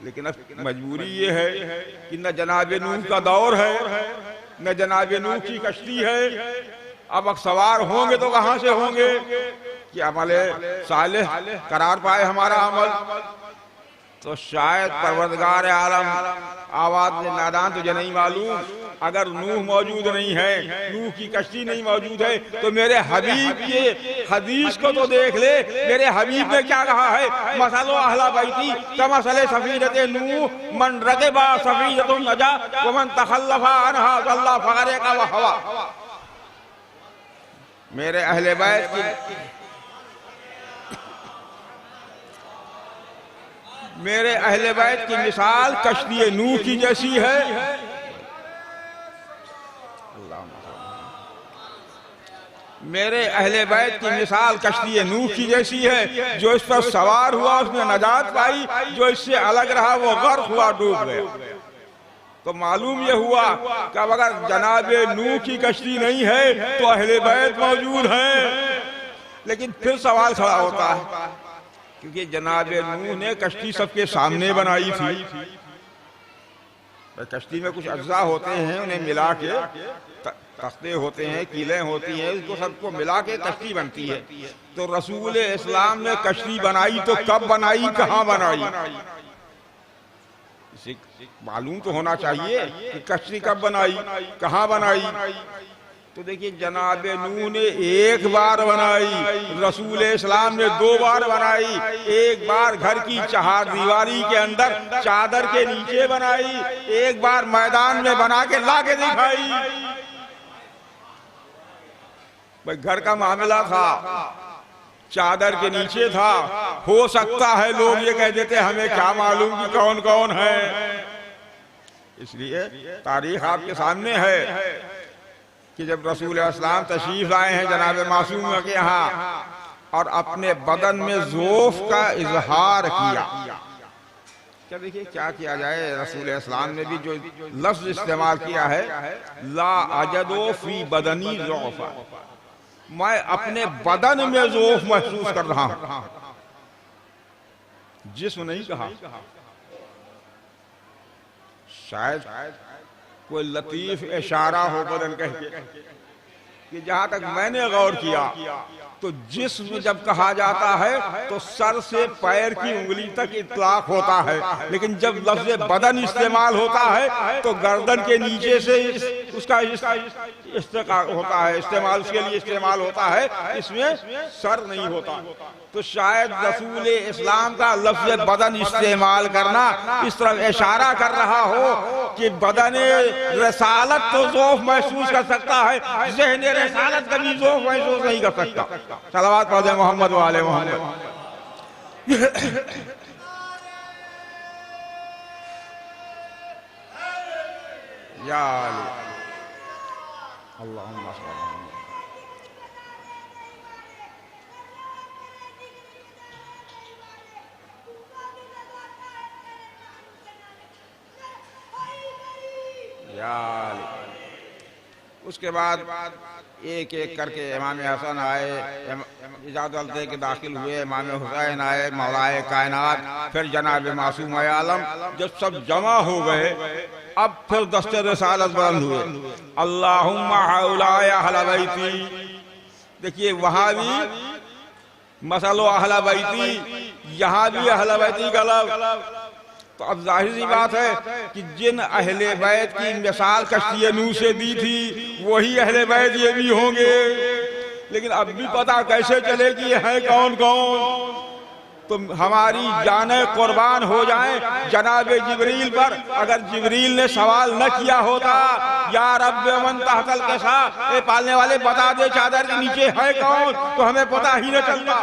लेकिन अब मजबूरी ये है कि न जनाब नूह का दौर है, न जनाब नूह की कश्ती है। अब सवार होंगे तो कहां से होंगे कि अमल सालेह करार पाए हमारा अमल। तो शायद परवरदिगार आलम आवाज नादान तुझे नहीं मालूम, अगर नूह मौजूद नहीं है, नूह की कश्ती नहीं मौजूद है, तो मेरे हबीब के हदीस को तो देख ले। मेरे हबीब ने क्या कहा है, मसलो अहला बैती कमसले सफीरते नूह मन रगबा सफीरतुन नजा व मन तखल्लफा अनहा अल्लाह फगरे का व हवा। मेरे अहले बैत की मेरे अहले बैत की मिसाल कश्ती नूह की जैसी है। मेरे अहले बैत की मिसाल कश्ती नूह की जैसी है। जो इस पर सवार हुआ उसने नजात पाई, जो इससे अलग रहा वो गर्क हुआ, डूब गया। तो मालूम ये हुआ कि अब अगर जनाबे नूह की कश्ती नहीं है तो अहले बैत मौजूद हैं। लेकिन फिर सवाल खड़ा होता है, क्योंकि जनाबे नूह ने कश्ती सबके सामने बनाई थी। कश्ती में कुछ अज्जा होते हैं, उन्हें मिला के तख्ते होते हैं, कीलें होती हैं, इसको सबको मिला के कश्ती बनती है। तो रसूल इस्लाम ने कश्ती बनाई तो कब बनाई, कहाँ बनाई, इसे मालूम तो होना चाहिए कि कश्ती कब बनाई, कहाँ बनाई। तो देखिए जनाबे नूह ने एक बार बनाई, रसूल इस्लाम ने 2 बार बनाई। एक बार घर की चार दीवारी के अंदर चादर के नीचे बनाई, एक बार मैदान में बना के ला के दिखाई। भाई घर का मामला था, चादर के नीचे था। हो सकता है लोग ये कह देते हमें क्या मालूम कि कौन कौन है। इसलिए तारीख आपके सामने है कि जब रसूल इस्लाम तशरीफ लाए हैं जनाब मासूम के यहाँ और अपने बदन में ज़ोफ का इजहार किया। क्या देखिए क्या किया जाए, रसूल इस्लाम ने भी जो लफ्ज इस्तेमाल किया है, ला अजदो फी बदनी ज़ौफ़ा, मैं अपने बदन में ज़ौफ़ महसूस कर रहा हूं। जिस्म नहीं कहा, शायद कोई लतीफ इशारा हो बदन कह के, कि जहां तक मैंने गौर किया तो जिस्म जब कहा जाता है तो सर से पैर की उंगली तक इतलाक होता है, लेकिन जब लफ्ज़ बदन इस्तेमाल होता है तो गर्दन के नीचे से उसका इस्तेमाल होता है, इस्तेमाल उसके लिए इस्तेमाल होता है, इसमें सर नहीं होता। तो शायद रसूल इस्लाम का लफ्ज़ बदन इस्तेमाल करना इस तरह इशारा कर रहा हो कि बदन रसालत तो ज़ौफ़ महसूस कर सकता है, ज़हन रसालत कभी ज़ौफ़ महसूस नहीं कर सकता। सलावत पढ़े मोहम्मद वाले मोहम्मद। या अल्लाहुम्मा सल्ली या। उसके बाद एक एक करके इमाम हसन आए, इजाज़त दे के दाखिल हुए, इमाम हुसैन आए, मौलाए कायनात, फिर जनाब मासूम आलम। जब सब जमा हो गए अब फिर दस्ते रिसालत बुलंद हुए, अल्लाहुम्मा हौलाए अहले बैती। देखिए वहाँ भी मसलो अहले बैती, यहाँ भी अहले बैती का लफ्ज़। तो अब जाहिर सी बात है कि जिन अहले बैत की मिसाल कश्ती नूह से दी थी वही अहले बैत ये भी होंगे। लेकिन अब भी पता कैसे चले कि ये है कौन कौन। तो हमारी जाने कुर्बान हो जाए जनाबे जिब्रील पर। अगर जिब्रील ने सवाल न किया होता या रब मन तहतल के साथ, ए पालने वाले बता दे चादर के नीचे है कौन, तो हमें पता ही न चलता।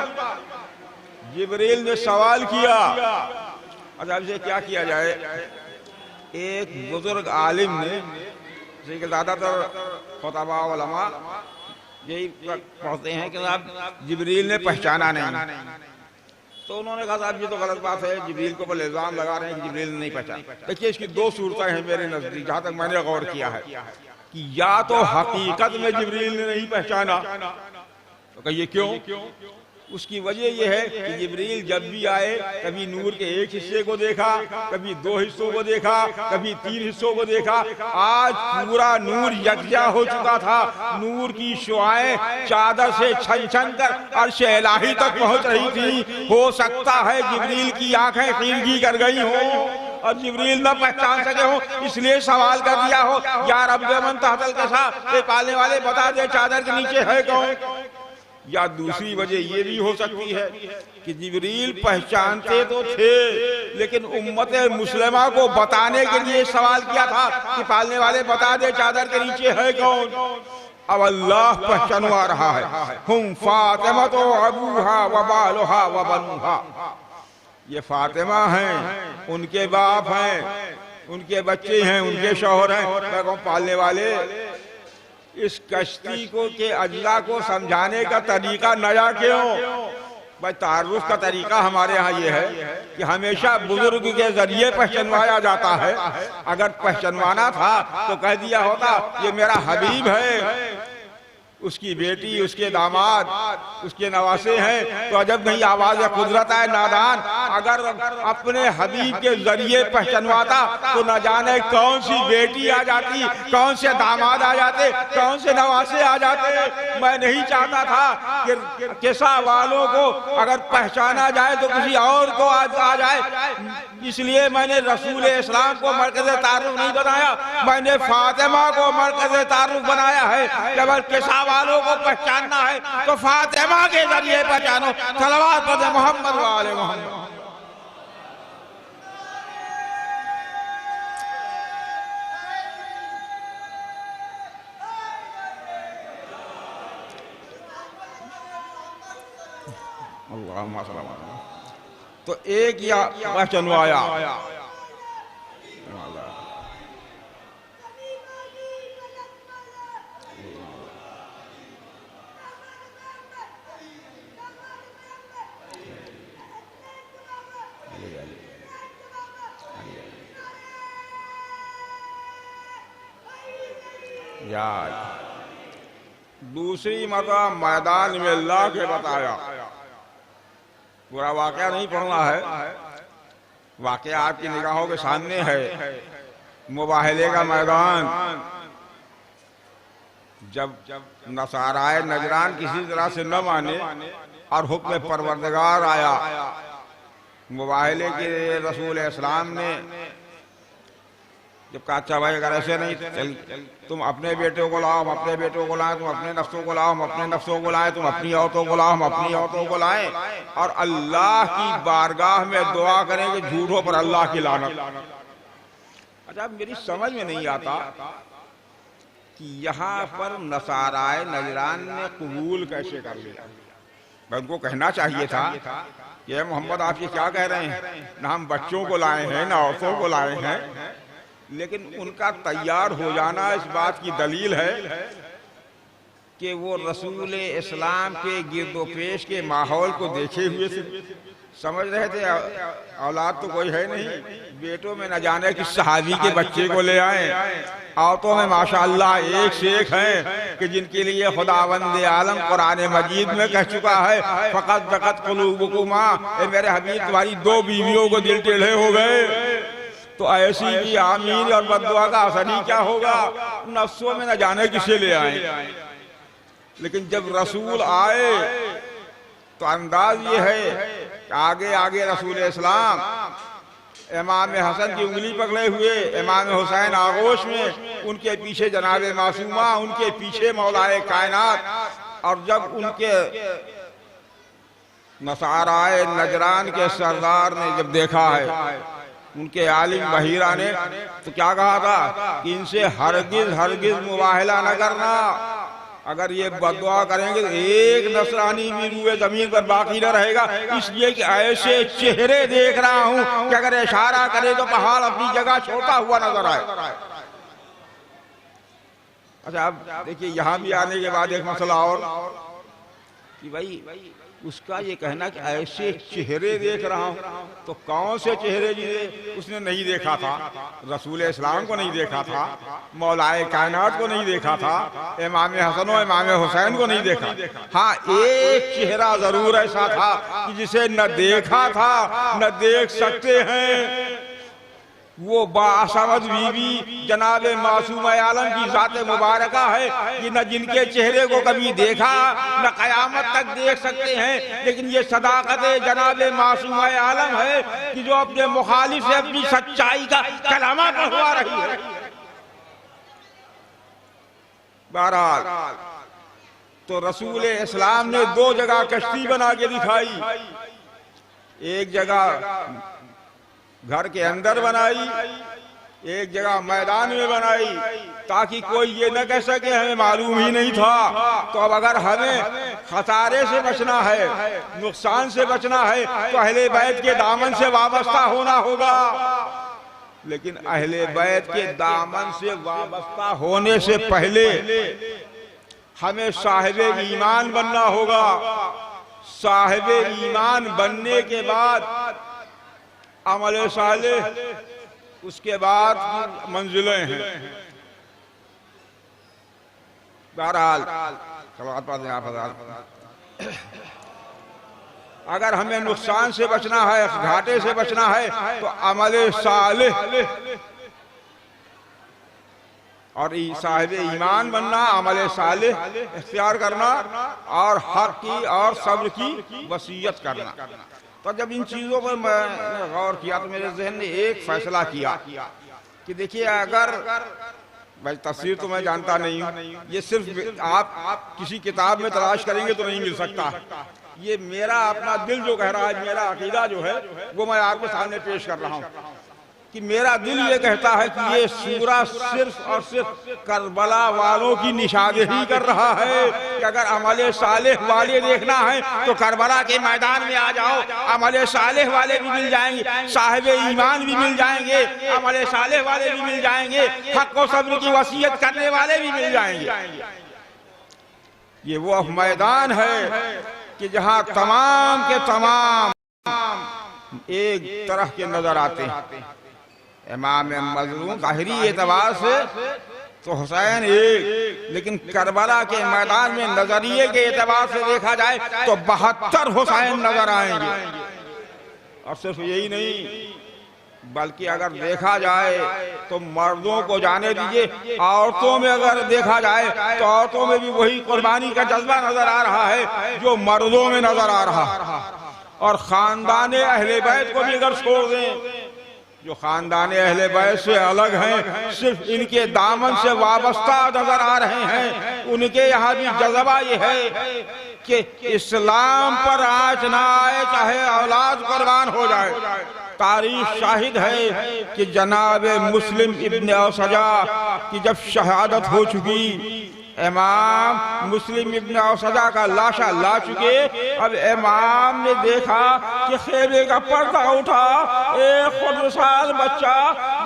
जिब्रील ने सवाल किया। अच्छा से क्या किया जाए, एक बुजुर्ग आलिम ने, ज्यादातर खुतबा उलमा यही पढ़ते हैं कि साहब जिब्रील ने पहचाना नहीं, तो उन्होंने कहा साहब ये तो गलत बात है, जिब्रील को पर इल्जाम लगा रहे हैं कि जिब्रील ने नहीं पहचाना। देखिए इसकी 2 सूरतें हैं मेरे नजदीक, जहां तक मैंने गौर किया है, कि या तो हकीकत में जिब्रील ने नहीं पहचाना। तो कहिए क्यों? उसकी वजह यह है कि जिब्रील जब भी आए कभी नूर के एक हिस्से को देखा, कभी 2 हिस्सों को देखा, कभी 3 हिस्सों को देखा। आज पूरा नूर यकजा हो चुका था, नूर की शुआएं चादर से छन छन कर अर्श इलाही तक पहुंच रही थी। हो सकता है जिब्रील की आंखें खींची कर गई हो और जिब्रील न पहचान सके हो, इसलिए सवाल कर दिया हो, या रब मन तहतल के साथ, पालने वाले बता दे चादर के नीचे है कौन। या दूसरी वजह ये भी हो सकती है कि जिब्रील पहचानते तो थे लेकिन उम्मत मुस्लिमा को बताने के लिए सवाल किया था कि पालने वाले बता दे चादर के नीचे है कौन। अब अल्लाह पहचानवा रहा है, हुम फातिमा तो अबूहा व बालुहा व बनुहा। ये फातिमा हैं, उनके बाप हैं, उनके बच्चे हैं, उनके शौहर हैं, मैं कहूँ पालने वाले। इस कश्ती को के अज्जा को समझाने का तरीका नया क्यों? भाई तारुफ का तरीका हमारे यहाँ ये है कि हमेशा बुजुर्ग के जरिए पहचानवाया जाता है। अगर पहचानवाना था तो कह दिया होता ये मेरा हबीब है, उसकी बेटी, उसके दामाद, उसके नवासे हैं, तो अजब नहीं आवाज कुदरत है नादान। अगर अपने हबीब के जरिए पहचानवाता तो न जाने कौन सी बेटी आ जाती, कौन से दामाद आ जाते, कौन से नवासे आ जाते। मैं नहीं चाहता था कि किसा वालों को अगर पहचाना जाए तो किसी और को आ जाए, इसलिए मैंने रसूल इस्लाम को मरकज़ तारुफ नहीं बनाया, मैंने फातिमा को मरकज़ तारुफ बनाया है। केवल किसा वालों को पहचानना है तो फातिमा के जरिए पहचानो। सलवात पढ़े मोहम्मद वाले मोहम्मद। अल्लाहुम्मा सल्ली अला। तो एक या पहचानवाया, याद दूसरी मरतबा मैदान में अल्लाह के बताया। पूरा वाकया नहीं पढ़ना है, वाकया आपकी निगाहों के सामने है। मुबाहले का मैदान, जब नसाराए नजरान किसी तरह से न माने और हुक्म परवरदिगार आया, मुबाहले के रसूल इस्लाम ने जब कहा अच्छा भाई अगर ऐसे नहीं चल, तुम अपने बेटों को लाओ, हम अपने बेटों को लाएं, तुम अपने नफ्सों को लाओ, हम अपने नफ्सों को लाएं, तुम अपनी औरतों को लाओ, हम अपनी औरतों को लाएं, और अल्लाह की बारगाह में दुआ करें कि झूठों पर अल्लाह की लानत। अच्छा मेरी समझ में नहीं आता कि यहाँ पर नसाराए नजरान ने कबूल कैसे कर लिया। मैं उनको कहना चाहिए था कि मोहम्मद आप ये क्या कह रहे हैं, ना हम बच्चों को लाए हैं ना औरतों को लाए हैं। लेकिन उनका तैयार हो जाना इस बात की दलील है कि वो रसूल इस्लाम के गिरदोपेश के माहौल को देखे हुए थे, समझ रहे थे औलाद तो कोई है नहीं, बेटों में न जाने किस सहाबी के बच्चे को ले आए, औरतों में माशाअल्लाह एक से एक हैं कि जिनके लिए खुदावंद आलम कुरान मजीद में कह चुका है फकत ज़कत क़ुलूबुकुमा, मेरे हबीब तुम्हारी दो बीवियों को दिल टेढ़े हो गए। तो ऐसी भी आमीन और बद्दुआ का असर ही क्या होगा, नफ्सों में न जाने किसे ले आए। लेकिन जब रसूल आए तो अंदाज ये है कि आगे आगे रसूल इस्लाम इमाम हसन की उंगली पकड़े हुए, इमाम हुसैन आगोश में, उनके पीछे जनाब मासूमा, उनके पीछे मौलाए कायनात। और जब उनके नसाराए नजरान के सरदार ने जब देखा है, उनके आलिम बहीरा ने तो क्या कहा था कि इनसे हरगिज हरगिज मुबाहला न करना, अगर ये बददुआ करेंगे तो एक नसरानी भी रूए जमीन पर बाकी न रहेगा। इसलिए कि ऐसे चेहरे देख रहा हूं कि अगर इशारा करे तो पहाड़ अपनी जगह छोटा हुआ नजर आए। अच्छा अब देखिए यहाँ भी आने के बाद एक मसला और कि भाई उसका ये कहना कि ऐसे चेहरे देख रहा हूं, तो कौन से चेहरे जिसे उसने नहीं देखा था, रसूल इस्लाम को नहीं देखा था, मौलाए कायनात को नहीं देखा था, इमाम हसन और इमाम हुसैन को नहीं देखा। हाँ एक चेहरा जरूर ऐसा था कि जिसे न देखा था न देख सकते हैं, वो बासमद बीवी जनाब मासूम आलम की जात मुबारका है कि न जिनके चेहरे को कभी देखा न कयामत तक देख सकते हैं। लेकिन ये सदाकत जनाब मासूम आलम है कि जो अपने मुखालिफ से अपनी सच्चाई का कलमा पढ़वा रही है। बहरहाल तो रसूल इस्लाम ने दो जगह कश्ती बना के दिखाई, एक जगह घर के अंदर बनाई, एक जगह मैदान में बनाई ताकि कोई ये न कह सके हमें मालूम ही नहीं था। तो अब अगर हमें खसारे से बचना है, नुकसान से बचना है, तो अहले बैत के दामन से वाबस्ता होना होगा। लेकिन अहले बैत के दामन से वाबस्ता होने से पहले हमें साहिबे ईमान बनना होगा। साहिबे ईमान बनने के बाद अमल सालेह, उसके बाद मंजिलें हैं। बहरहाल अगर हमें नुकसान से बचना है, घाटे से बचना है, तो अमल सालेह और साहिब ईमान बनना, अमल सालेह इख्तियार करना और हक की और सब्र की वसीयत करना। तो जब इन चीजों पर मैंने गौर किया तो मेरे जहन ने एक फैसला किया कि देखिए, अगर भाई तफसीर तो मैं जानता नहीं हूँ, ये सिर्फ आप किसी किताब में तलाश करेंगे तो नहीं मिल सकता। ये मेरा अपना दिल जो कह रहा है, मेरा अकीदा जो है वो मैं आपके सामने पेश कर रहा हूँ कि मेरा दिल ये कहता है कि ये सूरा सिर्फ और सिर्फ करबला वालों की निशानदेही कर रहा है कि अगर अमल सालेह वाले देखना है तो करबला के मैदान में आ जाओ, अमल सालेह वाले भी मिल जाएंगे, साहिब ईमान भी मिल जाएंगे, अमल सालेह वाले भी मिल जाएंगे, हक और सब्र की वसीयत करने वाले भी मिल जाएंगे। ये वो मैदान है कि जहाँ तमाम के तमाम एक तरह के नजर आते हैं। इमाम मजलूम ज़ाहिरी एतबार से तो हुसैन एक, लेकिन करबला के मैदान में नजरिए के एतबार से देखा जाए तो 72 हुसैन नजर आएंगे। और सिर्फ यही नहीं, बल्कि अगर देखा जाए तो मर्दों को जाने दीजिए, औरतों में अगर देखा जाए तो औरतों में भी वही कुर्बानी का जज्बा नजर आ रहा है जो मर्दों में नजर आ रहा है। और खानदान अहले बैत को भी अगर छोड़ दें, जो खानदान अहले बैत से अलग हैं, सिर्फ इनके दामन से वाबस्ता नजर आ रहे हैं, उनके यहाँ भी जज्बा ये है कि इस्लाम पर आँच ना आए चाहे औलाद कुर्बान हो जाए। तारीख शाहिद है कि जनाब मुस्लिम इब्न औसजा की जब शहादत हो चुकी, इमाम मुस्लिम इब्न औसजा का लाशा ला चुके, अब इमाम ने देखा कि खेमे का पर्दा उठा, एक खुदसाल बच्चा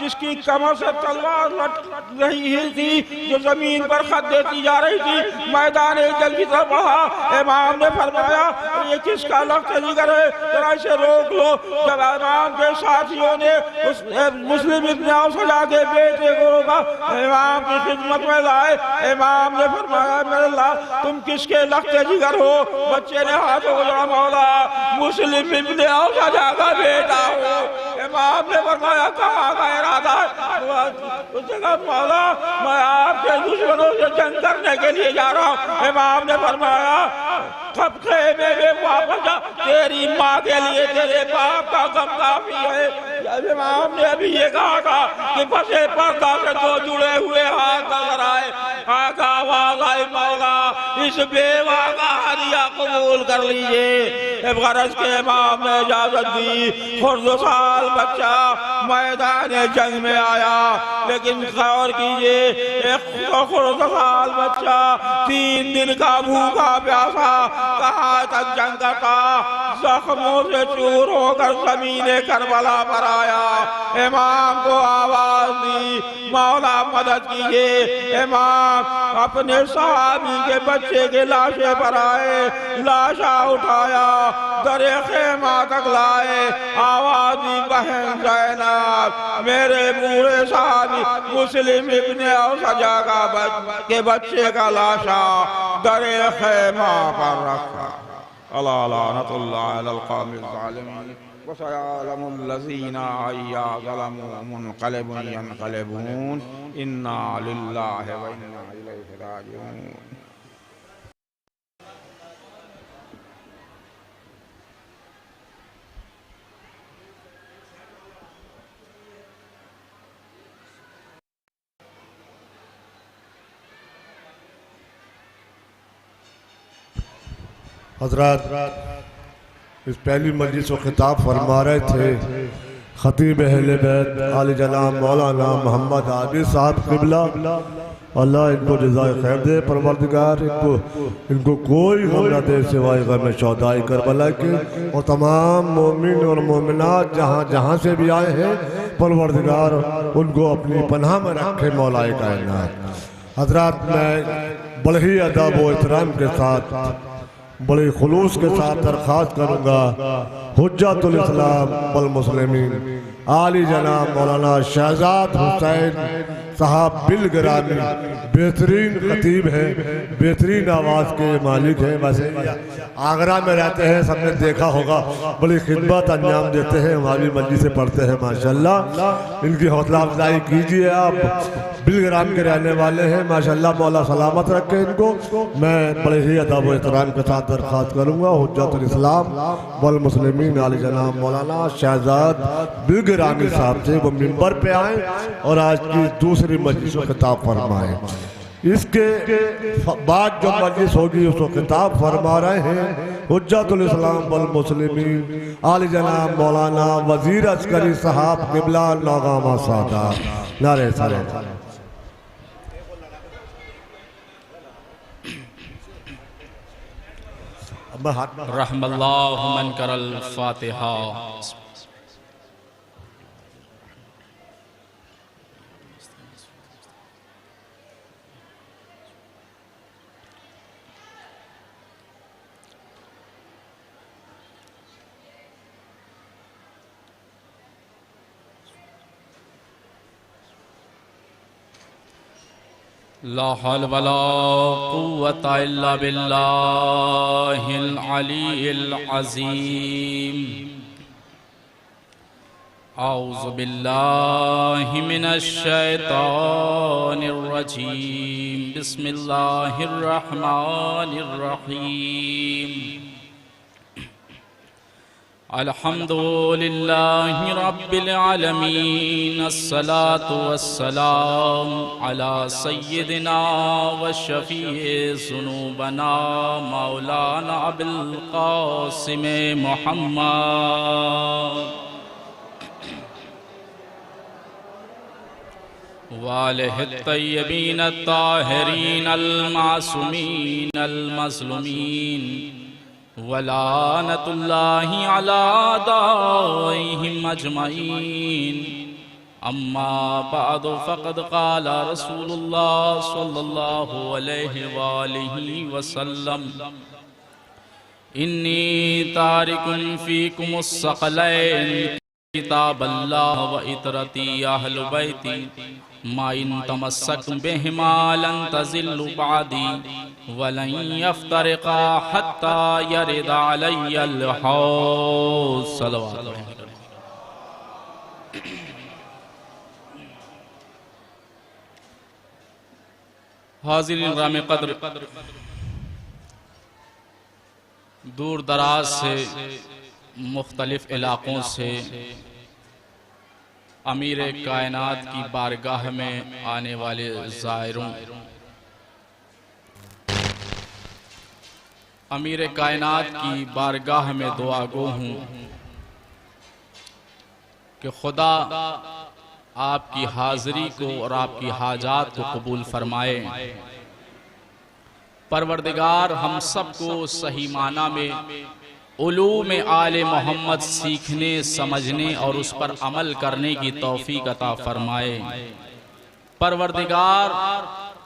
जिसकी कमर से तलवार लट रही थी, जो जमीन पर खत देती जा रही थी, मैदान जंग की तरफ बढ़ा। इमाम ने फरमाया ये किसका लफ्ज़ जिगर है, जरा इसे रोक लो। जब इमाम के साथियों ने उस मुस्लिम इब्न औसजा के बेटे को रोका, इमाम की खिदमत में लाए। इमाम ने फरमाया मेरे अल्लाह तुम किसके लफ्ज़ जिगर हो? बच्चे ने हाथों को जोड़ा, मौला मुस्लिम इब्न औसजा का बेटा हो। इमाम ने फरमाया कहाँ का इरादा है? उस जगह मौला मैं आपके दुश्मनों से जंग करने के लिए जा रहा हूँ। इमाम ने फरमाया कब खेमे में वापस जा, तेरी माँ के लिए तेरे बाप का गम काफी है। इमाम ने अभी ये कहा था कि फसे पर्दा से दो जुड़े हुए हाथ नजर आए, आका आवाज आई मौला इस बेवा का हदिया कबूल कर लीजिए। गरज के इमाम ने इजाजत दी। खुर्दसाल बच्चा मैदान जंग में आया, लेकिन गौर कीजिए एक खुर्दसाल बच्चा 3 दिन का भूखा प्यासा कहाँ तक जंग करता, जख्मों से चूर होकर ज़मीने करबला पर आया। इमाम को आवाज दी मौला मदद कीजिए। इमाम अपने सहाबी के बच्चे के लाशे पर आए, लाशा उठाया, दरे खेमा तक लाए, आवाज दी बहन ज़ैनब मेरे बूढ़े साहबी मुस्लिम इब्न औसजा के बच्चे का लाशा दरे खेमा पर रखा। अला लानतुल्लाह अलल कौमिल ज़ालिमीन व सयअलमुल लज़ीना अय्या ज़लमू मुनक़लिबुन यनक़लिबून इन्ना लिल्लाहि व इन्ना इलैहि राजिऊन। हज़रात इस पहली मजलिस को खिताब फरमा रहे थे खतीब अहले बैत आली जनाब मौलाना मोहम्मद आबिद साहब क़िबला, अल्लाह इनको जज़ाए खैर दे। परवरदिगार इनको कोई गम न दे सिवाय गम शौदाई करबला के। और तमाम मोमिन और मोमिनात जहाँ जहाँ से भी आए हैं, परवरदिगार उनको अपनी पनाह में रखे मौलाए कायनात। हज़रात, मैं बड़े ही अदब व एहतराम के साथ, बड़े खुलूस के साथ दरख्वास्त करूँगा हुज्जतुल इस्लाम वल मुस्लिमीन आली जनाब मौलाना शहजाद हुसैन साहब बिलग्रामी, बेहतरीन खतीब है, बेहतरीन आवाज़ के मालिक हैं। वैसे आगरा में रहते हैं, सबने देखा होगा, बड़ी खिदमत अंजाम देते हैं, हमारी मर्जी से पढ़ते हैं माशाल्लाह। इनकी हौसला अफजाई कीजिए। आप बिलग्राम के रहने वाले हैं माशाल्लाह, मौला सलामत रखे इनको। मैं बड़े ही अदब व एहतराम के साथ दरख्वास्त करूँगा हुज्जतुल इस्लाम वल मुस्लिमीन आली जनाब मौलाना शहजाद बिलग्रामी साहब से वो मिंबर पे आए और आज की दूसरी मजलिस को खिताब फरमाए। इसके बाद जो मजलिस होगी उसको खिताब फरमा रहे हैं हुज्जतुल इस्लाम वल मुस्लिमीन आली जनाब मौलाना वजीर अस्करी साहब क़िबला नागामा साहब। नारे सलाम। रहमल्लाहु मन करल फातिहा। ला हौल वला कुव्वता इल्ला बिल्लाहिल अलीय्यिल अज़ीम। औज़ु बिल्लाहि मिनश शैतानिर रजीम। बिस्मिल्लाहिर रहमानिर रहीम। अल्हम्दुलिल्लाहि रब्बिल आलमीन। अस्सलातु वस्सलाम अला सय्यिदिना व शफीए ज़ुनूबना मौलाना अबुल क़ासिम मुहम्मद वालिहि तय्यबीन अत्ताहिरीन अल-मासूमीन अल-मज़लूमीन वलानतुल्लाहि अला दाइहिम अजमईन। अम्मा बअदु फ़क़द क़ाला रसूलुल्लाह सल्लल्लाहु अलैहि वालिहि वसल्लम इन्नी तारिकुन फ़ीकुमुस सक़लैन किताबल्लाह व इतरती अहलु बैती मा इन तमस्सक बिहिमा लन तज़िल्लु बअदी वलन यफ्तरिक़ा हत्ता यरिदा अलैयल हौज़। सल्लल्लाहु हाज़िरीन राम क़द्र, दूर दराज से मुख्तलिफ इलाक़ों से अमीर कायनात की बारगाह में आने वाले ज़ायरों, अमीर कायनात की बारगाह में दुआ गो हूँ कि खुदा आपकी हाज़िरी को और आपकी हाजात को कबूल फरमाए। परवरदिगार हम सबको सही माना में उलूम आले मोहम्मद सीखने, समझने और उस पर अमल करने की तौफीक अता फरमाए। परवरदिगार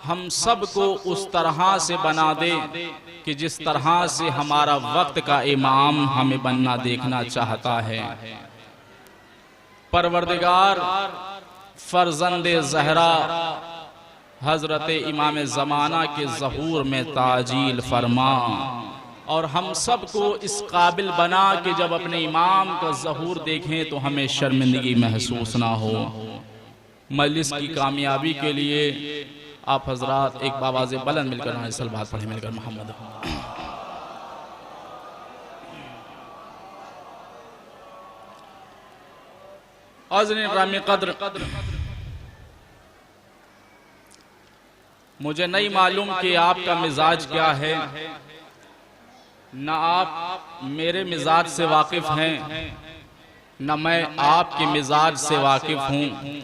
हम सबको उस तरह से बना दे कि जिस तरह से हमारा वक्त का इमाम हमें बनना देखना चाहता है। परवरदिगार फर्जंदे ज़हरा हज़रत इमाम ज़माना के ज़हूर में ताजील फरमा और हम सबको इस काबिल बना कि जब अपने इमाम का ज़हूर देखें तो हमें शर्मिंदगी महसूस ना हो। मजलिस की कामयाबी के लिए आप हजरात एक बावाज़े बुलंद मिलकर सलवात पढ़े मिलकर मोहम्मद। आज़रीन रामी क़द्र, मुझे नहीं मालूम कि आपका मिजाज क्या है, न आप मेरे मिजाज से वाकिफ हैं, न मैं आपके मिजाज से वाकिफ हूं,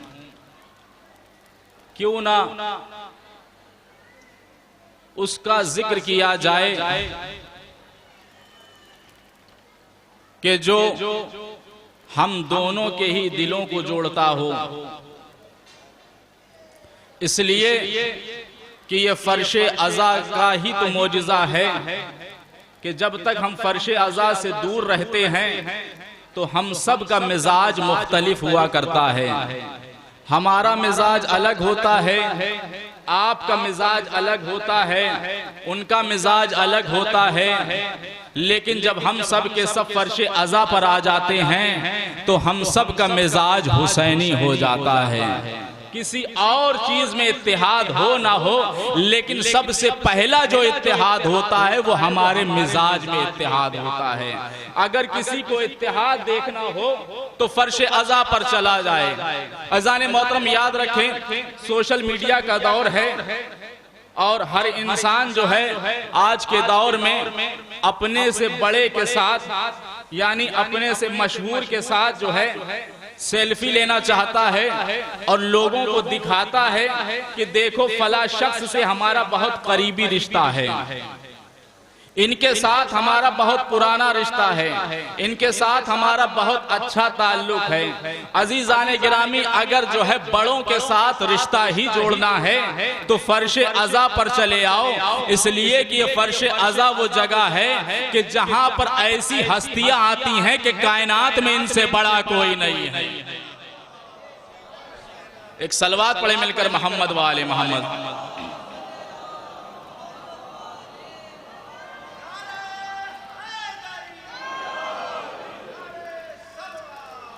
क्यों ना उसका जिक्र किया जाए कि जो हम दोनों के ही दिलों को जोड़ता हो। इसलिए कि ये फर्शे अज़ा का ही तो मोजिज़ा है कि जब तक हम फर्शे अज़ा से दूर रहते हैं तो हम सब का मिजाज मुख्तलिफ हुआ करता है। हमारा मिजाज अलग होता है, आपका मिजाज अलग होता है, उनका मिजाज अलग होता है। लेकिन जब हम सब के सब फर्शे अज़ा पर आ जाते हैं तो हम सब का मिजाज हुसैनी हो जाता है। किसी और चीज में इत्तेहाद हो ना हो, लेकिन सबसे पहला जो इत्तेहाद होता है वो हमारे मिजाज में इत्तेहाद होता है। अगर किसी को इत्तेहाद देखना हो तो फर्शे अज़ा पर चला जाए। अज़ान मोहतरम याद रखें, सोशल मीडिया का दौर है और हर इंसान जो है आज के दौर में अपने से बड़े के साथ यानी अपने से मशहूर के साथ जो है सेल्फी लेना चाहता है और लोगों को दिखाता है कि देखो फला शख्स से हमारा बहुत करीबी रिश्ता है, इनके साथ हमारा बहुत पुराना रिश्ता है, इनके साथ हमारा बहुत अच्छा ताल्लुक है। अजीजान गिरामी, अगर जो है बड़ों के साथ रिश्ता ही जोड़ना है तो फर्शे अज़ा पर चले आओ। इसलिए कि ये फर्शे अज़ा वो जगह है कि जहां पर ऐसी हस्तियां आती हैं कि कायनात में इनसे बड़ा कोई नहीं है। एक सलवात पढ़े मिलकर मोहम्मद वाले मोहम्मद।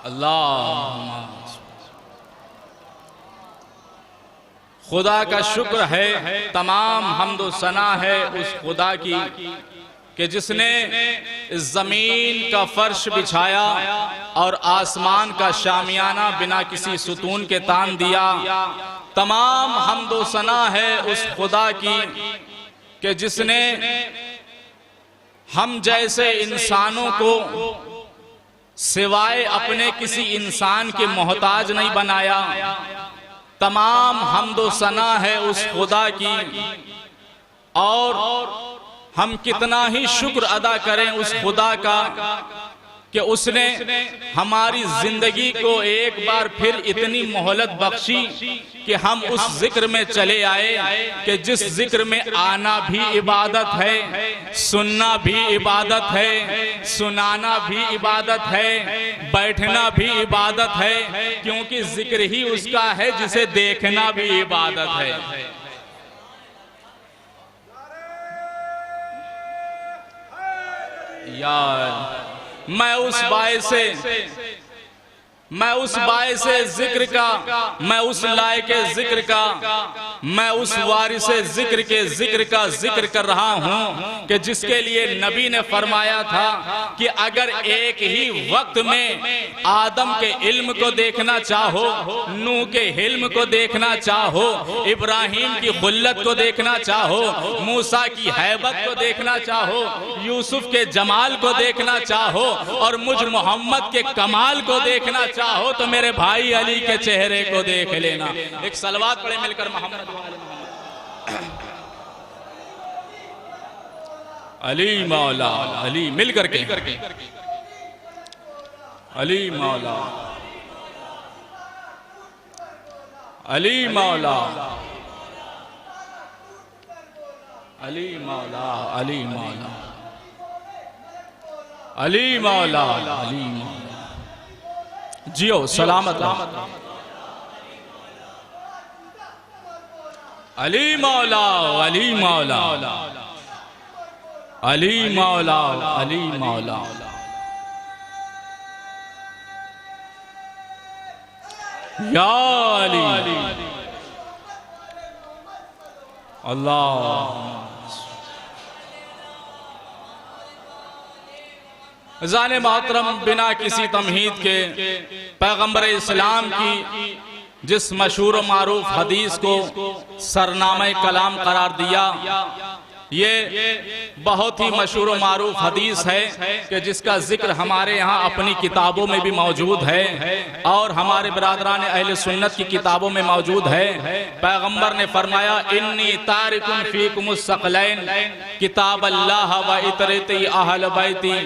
अल्लाह, खुदा का शुक्र है, तमाम हम्दो सना है उस खुदा की कि जिसने इस जमीन का फर्श बिछाया और आसमान का शामियाना बिना किसी सुतून के तान दिया। तमाम हम्दो सना है उस खुदा की कि जिसने हम जैसे इंसानों को सिवाय अपने किसी इंसान के मोहताज नहीं बनाया। तमाम हम्दो सना है उस खुदा की और हम कितना ही शुक्र अदा करें उस खुदा का कि उसने हमारी जिंदगी को एक बार फिर इतनी मोहलत बख्शी कि हम उस जिक्र में चले आए कि जिस जिक्र में आना भी इबादत है, सुनना भी इबादत है, सुनाना भी इबादत है, बैठना भी इबादत है, क्योंकि जिक्र ही उसका है जिसे देखना भी इबादत है। यार मैं उस बाय से जिक्र का, मैं उस लाए के जिक्र का, मैं उस वारिसे जिक्र के जिक्र का जिक्र कर रहा हूं कि जिसके लिए नबी ने फरमाया था कि अगर एक ही वक्त में आदम के इल्म को देखना चाहो, नूह के हिल्म को देखना चाहो, इब्राहिम की खुल्लत को देखना चाहो, मूसा की हैबत को देखना चाहो, यूसुफ के जमाल को देखना चाहो और मुझ मोहम्मद के कमाल को देखना चाहो तो मेरे भाई अली के चेहरे को देख लेना। एक सलवात पढ़े मिलकर मोहम्मद अली मौला अली मिल करके अली मौला अली मौला अली मौला अली मौला अली मौला अली मौला। जियो सलामत अली मौला अली मौला अली मौला अली मौला। या अली अल्लाह। जाने मोहतरम, बिना किसी तमहीद के पैगंबर इस्लाम की जिस मशहूर मारूफ हदीस को सरनामे कलाम करार दिया ये बहुत ही मशहूर व मारूफ हदीस है कि जिसका जिक्र हमारे यहाँ अपनी किताबों में भी मौजूद है और हमारे बिरादरान अहले सुन्नत की किताबों में मौजूद है। पैगंबर ने फरमाया, इन्नी तारिकुन फीकुमुस सकलैन किताब अल्लाह व इतरती अहल बैती।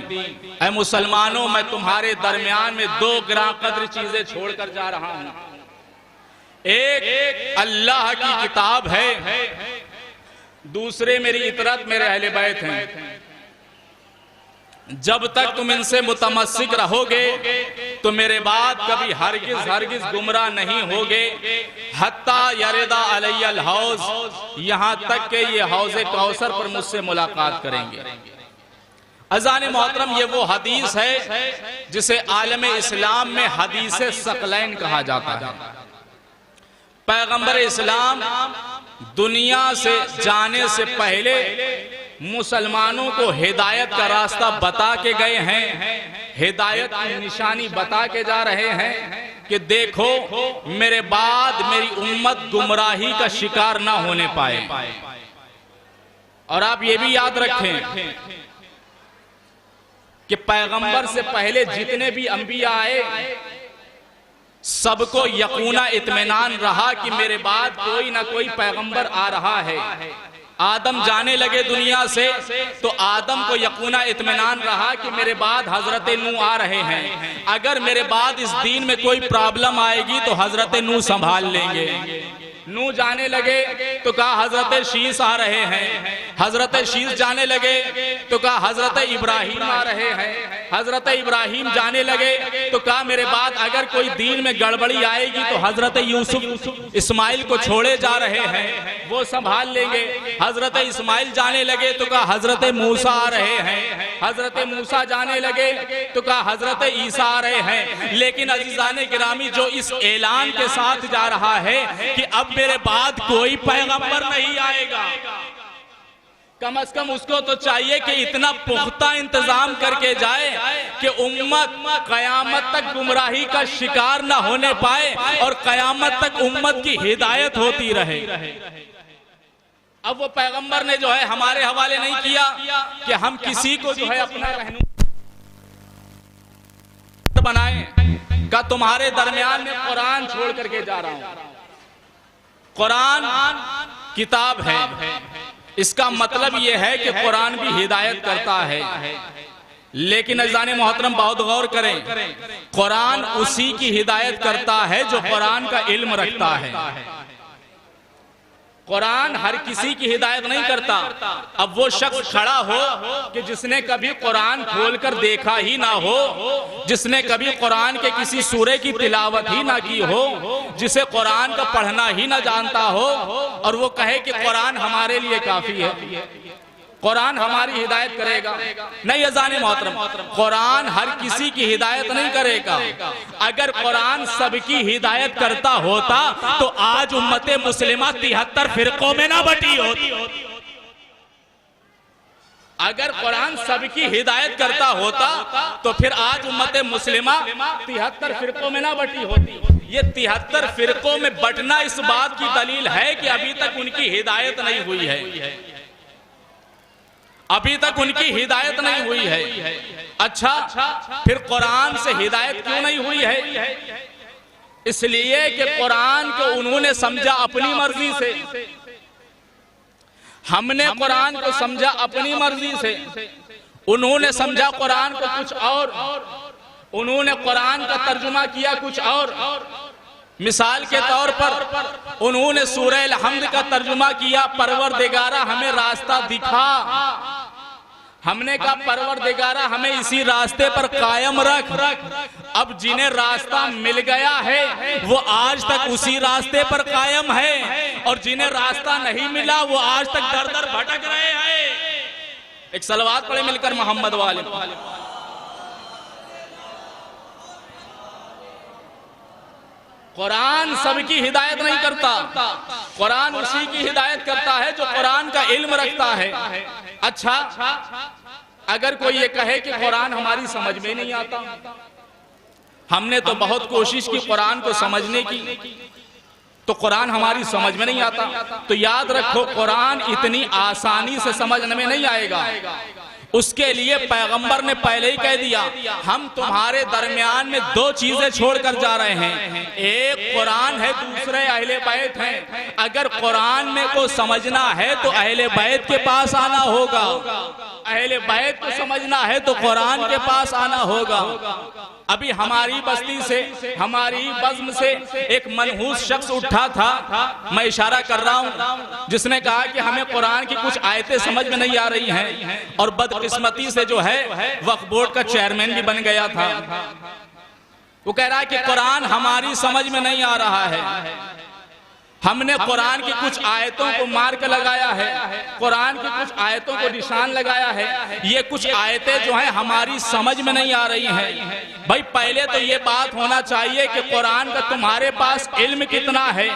ऐ मुसलमानों, मैं तुम्हारे दरमियान में दो गिरां कद्र चीजें छोड़कर जा रहा हूँ। एक अल्लाह की किताब है, दूसरे मेरी इतरत, मेरे अहले बैत हैं। जब तक तुम इनसे मुतमस्सिक रहोगे तो मेरे बाद कभी हरगिज गुमराह नहीं होगे। हत्ता यरदा अलैयल हौज, यहां तक कि ये हौज़े कौसर पर मुझसे मुलाकात करेंगे। अज़ान मोहतरम, ये वो हदीस है जिसे आलम इस्लाम में हदीसे सकलैन कहा जाता है। पैगंबर इस्लाम दुनिया से जाने से पहले मुसलमानों को हिदायत का रास्ता बता के गए हैं, हिदायत की निशानी बता के जा रहे हैं कि देखो मेरे बाद मेरी उम्मत गुमराही का शिकार ना होने पाए। और आप ये भी याद रखें कि पैगंबर से पहले जितने भी अंबिया आए सबको यकीना इत्मीनान रहा कि मेरे बाद कोई ना कोई पैगंबर आ रहा है। आदम जाने लगे दुनिया से तो आदम को यकीना इत्मीनान रहा कि मेरे बाद हजरत नूह आ रहे हैं। अगर मेरे बाद इस दीन में कोई प्रॉब्लम आएगी तो हजरत नूह संभाल लेंगे। नूह जाने लगे तो कहा हजरत शीस आ रहे हैं। हजरत शीस जाने लगे तो कहा हजरत इब्राहिम आ रहे हैं। हजरत इब्राहिम जाने लगे तो कहा मेरे बाद अगर कोई दीन में गड़बड़ी आएगी तो हजरत यूसुफ इस्माइल को छोड़े जा रहे हैं, वो संभाल लेंगे। हजरत इस्माइल जाने लगे तो कहा हजरत मूसा आ रहे हैं। हजरत मूसा जाने लगे तो कहा हजरत ईसा आ रहे हैं। लेकिन अजीजाने गिरामी, जो इस ऐलान के साथ जा रहा है कि अब मेरे बाद कोई पैगंबर नहीं आएगा, कम से कम उसको तो चाहिए कि इतना पुख्ता इंतजाम करके जाए कि उम्मत कयामत तक गुमराही का शिकार ना होने पाए और कयामत तक उम्मत की हिदायत होती रहे। अब वो पैगंबर ने जो है हमारे हवाले नहीं किया कि हम किसी को जो है अपना रहनुमा बनाए, का तुम्हारे दरमियान में कुरान छोड़ करके जा रहा हूं। कुरान किताब है, इसका मतलब यह है कि कुरान भी हिदायत करता है। लेकिन अज़ान मोहतरम बहुत गौर करें, कुरान उसी की हिदायत करता है जो कुरान का इल्म रखता है। कुरान हर किसी की हिदायत नहीं करता। अब वो शख्स खड़ा हो कि जिसने कभी कुरान खोलकर देखा ही ना हो, जिसने कभी कुरान के किसी सूरे की तिलावत ही ना की हो, जिसे कुरान का पढ़ना ही ना जानता हो, और वो कहे कि कुरान हमारे लिए काफी है, कुरान हमारी हिदायत करेगा। नहीं अज़ान मोहतरम, कुरान हर किसी की हिदायत नहीं करेगा। अगर कुरान सबकी हिदायत करता होता तो आज उम्मत मुस्लिमा 73 फिरकों में ना बटी होती। अगर कुरान सबकी हिदायत करता होता तो फिर आज उम्मत मुस्लिमा 73 फिरकों में ना बटी होती। ये 73 फिरकों में बटना इस बात की दलील है कि अभी तक उनकी हिदायत नहीं हुई है, अभी तक उनकी हिदायत नहीं हुई है। अच्छा, फिर कुरान से हिदायत क्यों नहीं हुई है? इसलिए कि कुरान को उन्होंने समझा अपनी मर्जी से, हमने कुरान को समझा अपनी मर्जी से। उन्होंने समझा कुरान को कुछ और, उन्होंने कुरान का तर्जुमा किया कुछ और। मिसाल के तौर पर उन्होंने सूरह अल-हम्द का तर्जुमा किया, परवरदिगारा हमें रास्ता दिखा। हमने कहा परवरदिगारा हमें इसी रास्ते पर कायम रख। अब जिन्हें रास्ता मिल गया है वो आज तक उसी रास्ते पर कायम है, और जिन्हें रास्ता नहीं मिला वो आज तक दर दर भटक रहे हैं। एक सलवात पढ़े मिलकर मोहम्मद वाले। कुरान सबकी हिदायत नहीं करता, कुरान उसी की हिदायत करता है जो कुरान का इल्म रखता है। अच्छा, अगर कोई ये कहे कि कुरान हमारी समझ में नहीं आता, हमने तो बहुत कोशिश की कुरान को समझने की, तो कुरान हमारी समझ में नहीं आता। तो याद रखो, कुरान इतनी आसानी से समझने में नहीं आएगा। उसके लिए पैगंबर ने पहले ही कह दिया, हम तुम्हारे दरमियान में दो चीजें छोड़कर जा रहे हैं, एक कुरान है, दूसरे अहले बैत हैं। अगर कुरान में को समझना है तो अहले बैत के पास आना होगा, अहले बैत को समझना है तो कुरान के पास आना होगा। अभी हमारी बस्ती से, हमारी बज़्म से एक मनहूस शख्स उठा था, मैं इशारा कर रहा हूं, जिसने कहा कि हमें कुरान की कुछ आयतें समझ में नहीं आ रही हैं, और बदकिस्मती से जो है वक्फ बोर्ड का चेयरमैन भी बन गया था। वो कह रहा है कि कुरान हमारी समझ में नहीं आ रहा है, हमने कुरान की कुछ आयतों को मार्क लगाया है, कुरान की कुछ आयतों को निशान लगाया है, ये कुछ आयतें जो हैं हमारी समझ में नहीं आ रही हैं। भाई पहले तो ये बात होना चाहिए कि कुरान का तुम्हारे पास इल्म कितना है।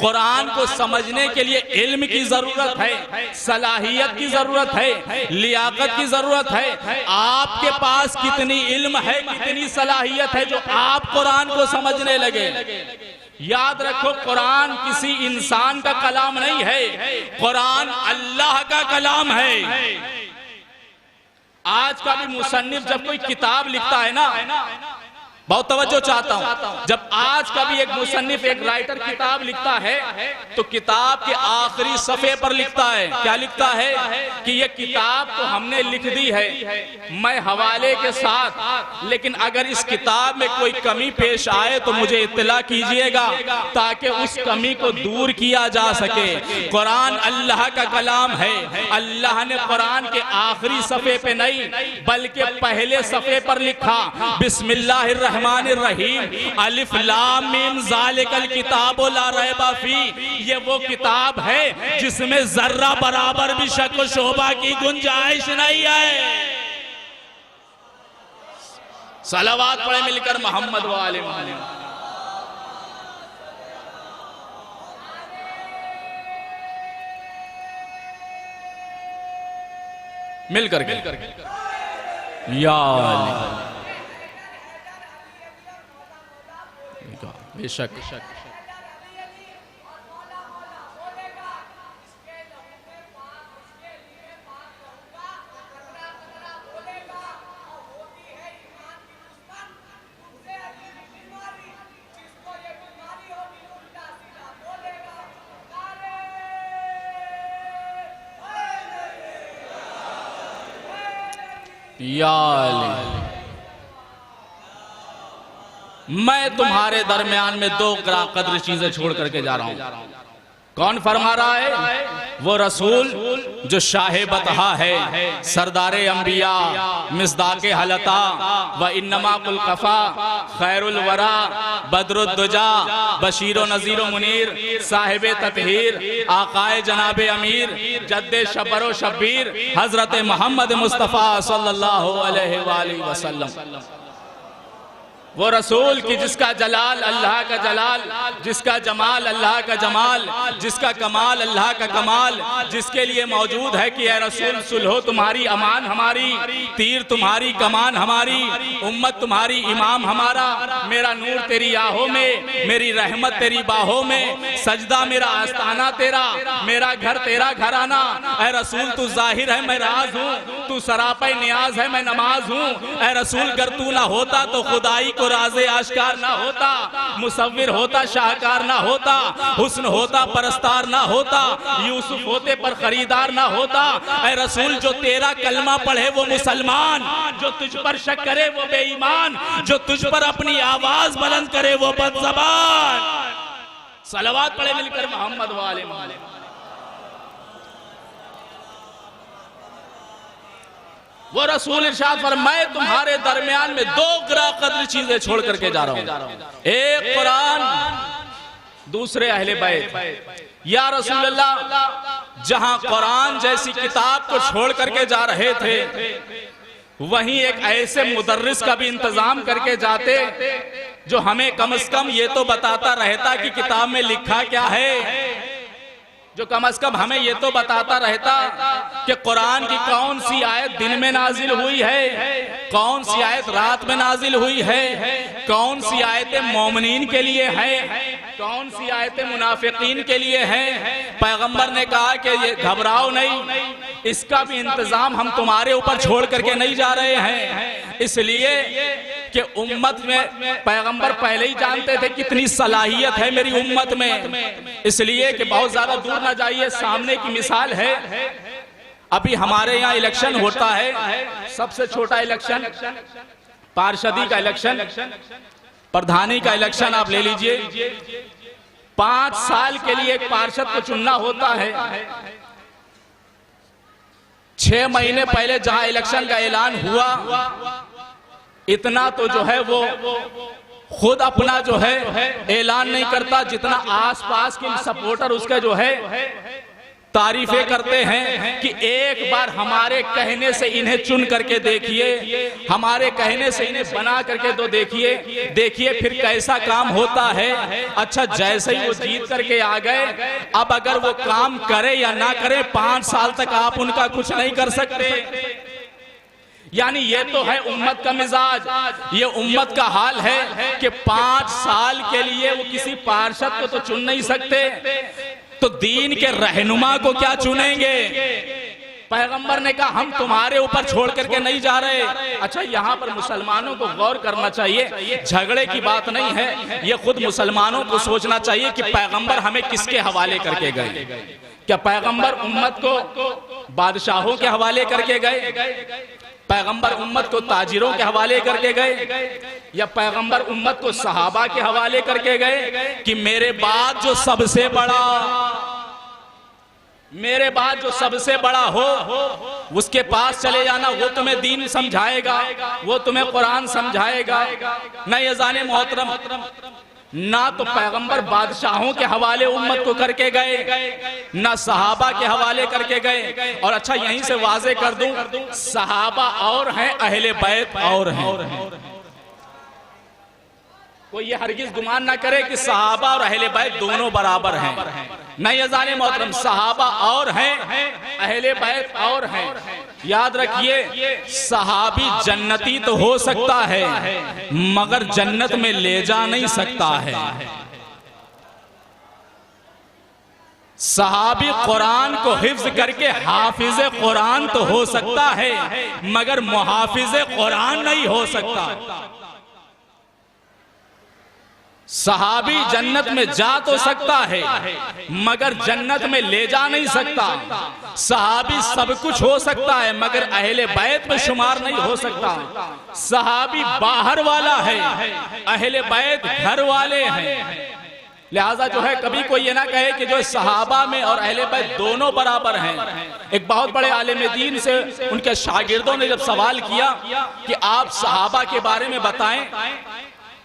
कुरान को समझने के लिए इल्म की जरूरत है, सलाहियत की जरूरत है, लियाकत की जरूरत है। आपके पास कितनी इल्म है, कितनी सलाहियत है जो आप कुरान को समझने लगे। याद रखो, कुरान किसी इंसान का कलाम नहीं है, कुरान अल्लाह का कलाम है। आज का भी मुसन्निफ जब कोई किताब लिखता है ना, बहुत तवज्जो चाहता हूं, जब आज का भी एक मुसन्निफ, एक राइटर किताब लिखता है तो किताब के आखिरी सफ़े पर लिखता है, क्या लिखता है कि ये किताब तो हमने लिख दी है मैं हवाले के साथ, लेकिन अगर इस किताब में कोई कमी पेश आए तो मुझे इत्तला कीजिएगा ताकि उस कमी को दूर किया जा सके। कुरान अल्लाह का कलाम है। अल्लाह ने कुरान के आखिरी सफ़े पे नहीं बल्कि पहले सफ़े पर लिखा, बिस्मिल्लाहिर्रहमानिर्रहीम अलिफ लाम मीम ज़ालिकल किताबु ला रैबा फी। ये वो किताब है जिसमें जर्रा बराबर भी शक व शोभा की गुंजाइश नहीं है। सलावात पढ़े मिलकर मोहम्मद वाले मिलकर या बेशक। मैं तुम्हारे दरमियान में दो कद्र चीजें छोड़ करके जा रहा हूं। कौन फरमा रहा है? वो रसूल जो शाहे बतहा है, सरदारे अंबिया, मिस्दाके हलता, व इन्नमा कुल कफा, खैरुल वरा, बदरुद्दुजा, बशीरो नजीरो मुनीर, साहिबे ततहीर, आकाए जनाबे अमीर, जद्दे शबरो शब्बीर, हजरत मोहम्मद मुस्तफ़ा सल्लल्लाहु अलैहि वसल्लम। वो रसूल की जिसका जलाल अल्लाह का जलाल, जिसका जमाल अल्लाह का जमाल, जिसका कमाल अल्लाह का कमाल, जिसके लिए मौजूद है कि ऐ रसूल सुलहो तुम्हारी अमान हमारी, तीर तुम्हारी कमान हमारी, उम्मत तुम्हारी इमाम हमारा, मेरा नूर तेरी आहों में, मेरी रहमत तेरी बाहों में, सजदा मेरा आस्ताना तेरा, मेरा घर तेरा घराना। ऐ रसूल तू जाहिर है मैं राज हूँ, तू सरापे नियाज है मैं नमाज हूँ। ऐ रसूल गर तू ना होता तो खुदाई को राज़े आश्कार ना होता, मुसव्विर होता शाहकार ना होता, हुस्न होता परस्तार ना होता, यूसुफ होते पर खरीदार ना होता। ऐ रसूल जो तेरा कलमा पढ़े वो मुसलमान, जो तुझ पर शक करे वो बेईमान, जो तुझ पर अपनी आवाज बुलंद करे वो बदज़बान। सलावत पढ़े मिलकर मोहम्मद वाले वाले। वो रसूल इरशाद फरमाए मैं तुम्हारे दरमियान में दो कद्र चीजें छोड़ करके जा रहा हूं, एक कुरान, दूसरे अहले बैत। या रसूल अल्लाह, जहां कुरान जैसी किताब को छोड़ करके जा रहे थे वहीं एक ऐसे मुदर्रिस का भी इंतजाम करके जाते जो हमें कम से कम ये तो बताता रहता कि किताब में लिखा क्या है। जो कम से कम हमें ये तो बताता रहता कि कुरान की कौन सी आयत दिन में नाजिल हुई है, कौन सी आयत रात में नाजिल हुई है, कौन सी आयतें मोमिनीन के लिए है, कौन सी आयतें मुनाफिकीन के लिए हैं। पैगंबर ने कहा कि ये घबराओ नहीं, इसका भी इंतजाम हम तुम्हारे ऊपर छोड़ करके नहीं जा रहे हैं। इसलिए कि उम्मत में पैगंबर पहले ही जानते थे कितनी सलाहियत है मेरी उम्मत में, इसलिए कि बहुत ज्यादा दूर ना जाइए, सामने की मिसाल है। अभी हमारे यहाँ इलेक्शन होता है, सबसे छोटा इलेक्शन पार्षदी का इलेक्शन, प्रधानी का इलेक्शन आप ले लीजिए। 5 साल के लिए एक पार्षद को चुनना होता है। 6 महीने पहले जहां इलेक्शन का ऐलान हुआ, इतना तो जो है वो खुद अपना जो है ऐलान नहीं करता, जितना आसपास के सपोर्टर उसके जो है तारीफें करते हैं कि एक बार हमारे कहने से इन्हें चुन करके देखिए, हमारे कहने से इन्हें बना करके तो देखिए फिर कैसा काम होता है। अच्छा, जैसे ही वो जीत करके आ गए, अब अगर वो काम करे या ना करे, 5 साल तक आप उनका कुछ नहीं कर सकते। यानी ये तो है उम्मत का मिजाज, ये उम्मत का हाल है कि 5 साल के लिए वो किसी पार्षद को तो चुन नहीं सकते, तो दीन के रहनुमा को क्या चुनेंगे। पैगंबर ने कहा हम तुम्हारे ऊपर छोड़ करके नहीं जा रहे। अच्छा, यहाँ पर मुसलमानों को गौर करना चाहिए, झगड़े की बात नहीं है, ये खुद मुसलमानों को सोचना चाहिए कि पैगंबर हमें किसके हवाले करके गए। क्या पैगंबर उम्मत को बादशाहों के हवाले करके गए, पैगंबर उम्मत को ताजिरों के हवाले करके गए, या पैगंबर उम्मत को सहाबा के हवाले करके गए कि मेरे बाद जो सबसे बड़ा हो उसके पास चले जाना, वो तुम्हें दीन समझाएगा, वो तुम्हें कुरान समझाएगा। न ये जाने मोहतरम, ना तो पैगंबर बादशाहों के हवाले उम्मत को करके गए, ना सहाबा के हवाले करके गए। और अच्छा, यहीं से वाजे कर दूं, सहाबा और हैं, अहले बैत और हैं। कोई ये हरगिज गुमान ना करे कि सहाबा और अहले बैत दोनों बराबर हैं। नहीं ये जाने मोहतरम, सहाबा और हैं, अहले बैत और हैं। याद रखिए, सहाबी जन्नती तो हो सकता है मगर जन्नत में ले जा नहीं सकता है। सहाबी कुरान को हिफ्ज करके हाफिज कुरान तो हो सकता है मगर मुहाफिज कुरान नहीं हो सकता। सहाबी जन्नत में जा तो सकता है मगर जन्नत में ले जा नहीं सकता। सहाबी सब कुछ हो सकता है मगर अहले बैत में शुमार नहीं हो सकता। सहाबी बाहर वाला है, अहले बैत घर वाले हैं। लिहाजा जो है, कभी कोई ये ना कहे कि जो सहाबा में और अहले बैत दोनों बराबर हैं। एक बहुत बड़े आलिम दीन से उनके शागिर्दों ने जब सवाल किया कि आप सहाबा के बारे में बताएं,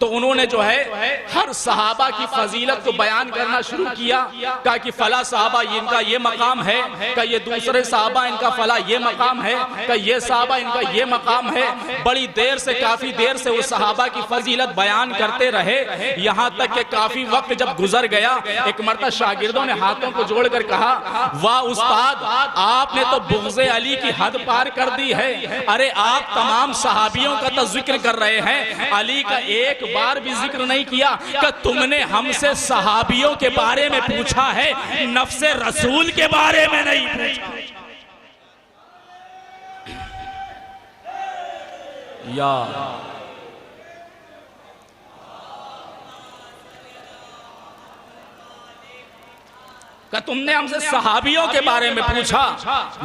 तो उन्होंने जो है हर सहाबा की फजीलत को बयान करना शुरू किया। कहा कि फला सहाबा इनका ये मकाम है, का ये दूसरे सहाबा इनका फला ये मकाम है, का ये सहाबा इनका ये मकाम है। बड़ी देर से, काफी देर से वो सहाबा की फजीलत बयान करते रहे, यहाँ तक कि काफी वक्त जब गुजर गया, एक मरतबा शागिर्दों ने हाथों को जोड़कर कहा, वाह उस्ताद, आपने तो बुग़्ज़े अली की हद पार कर दी है। अरे आप तमाम सहाबियों का तो जिक्र कर रहे हैं, अली का एक बार भी जिक्र नहीं किया। कि तुमने हमसे सहाबियों के बारे में पूछा है, नफ्से रसूल के बारे में नहीं पूछा। या कि तुमने हमसे सहाबियों के बारे में पूछा,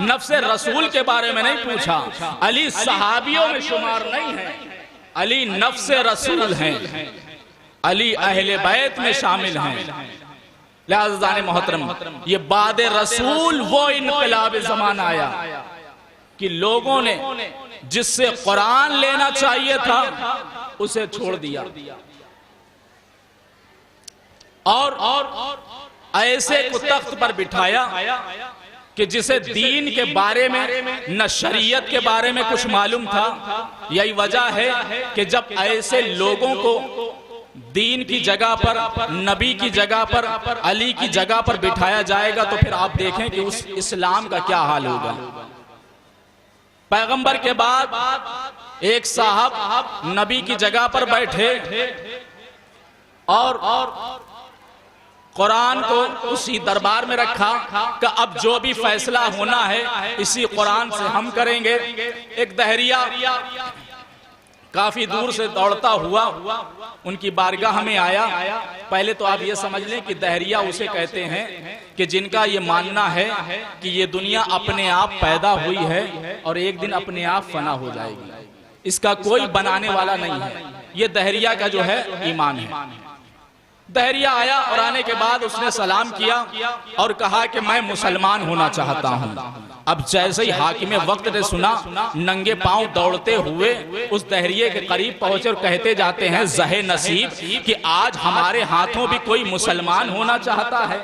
नफ्से रसूल के बारे में नहीं पूछा। अली सहाबियों में शुमार नहीं है, अली नफ्से रसूल हैं, अली अहले बैत में शामिल हैं। लिहाजा मोहतरम, ये बाद रसूल वो इनकलाब ज़माना आया कि लोगों ने जिससे कुरान लेना चाहिए था उसे छोड़ दिया और ऐसे को तख्त पर बिठाया कि जिसे दीन के बारे में न शरीयत के बारे में कुछ मालूम था। यही वजह है कि जब ऐसे लोगों को दीन की जगह पर, नबी की जगह पर, अली की जगह पर बिठाया जाएगा तो फिर आप देखें कि उस इस्लाम का क्या हाल होगा। पैगंबर के बाद एक साहब नबी की जगह पर बैठे और कुरान को उसी दरबार में रखा कि अब जो भी फैसला होना है इसी कुरान से हम करेंगे। एक दहरिया काफी दूर से दौड़ता हुआ उनकी बारगाह में आया। पहले तो आप ये समझ लें कि दहरिया उसे कहते हैं कि जिनका ये मानना है कि ये दुनिया अपने आप पैदा हुई है और एक दिन अपने आप फना हो जाएगी, इसका कोई बनाने वाला नहीं है। ये दहरिया का जो है ईमान है। दहरिया आया और आने के बाद उसने सलाम किया और कहा कि मैं मुसलमान होना चाहता हूँ। अब जैसे ही हाकिम वक्त ने सुना, नंगे पांव दौड़ते हुए उस दहरिये के करीब पहुंचे और कहते जाते हैं, ज़हे नसीब कि आज हमारे हाथों भी कोई मुसलमान होना चाहता है।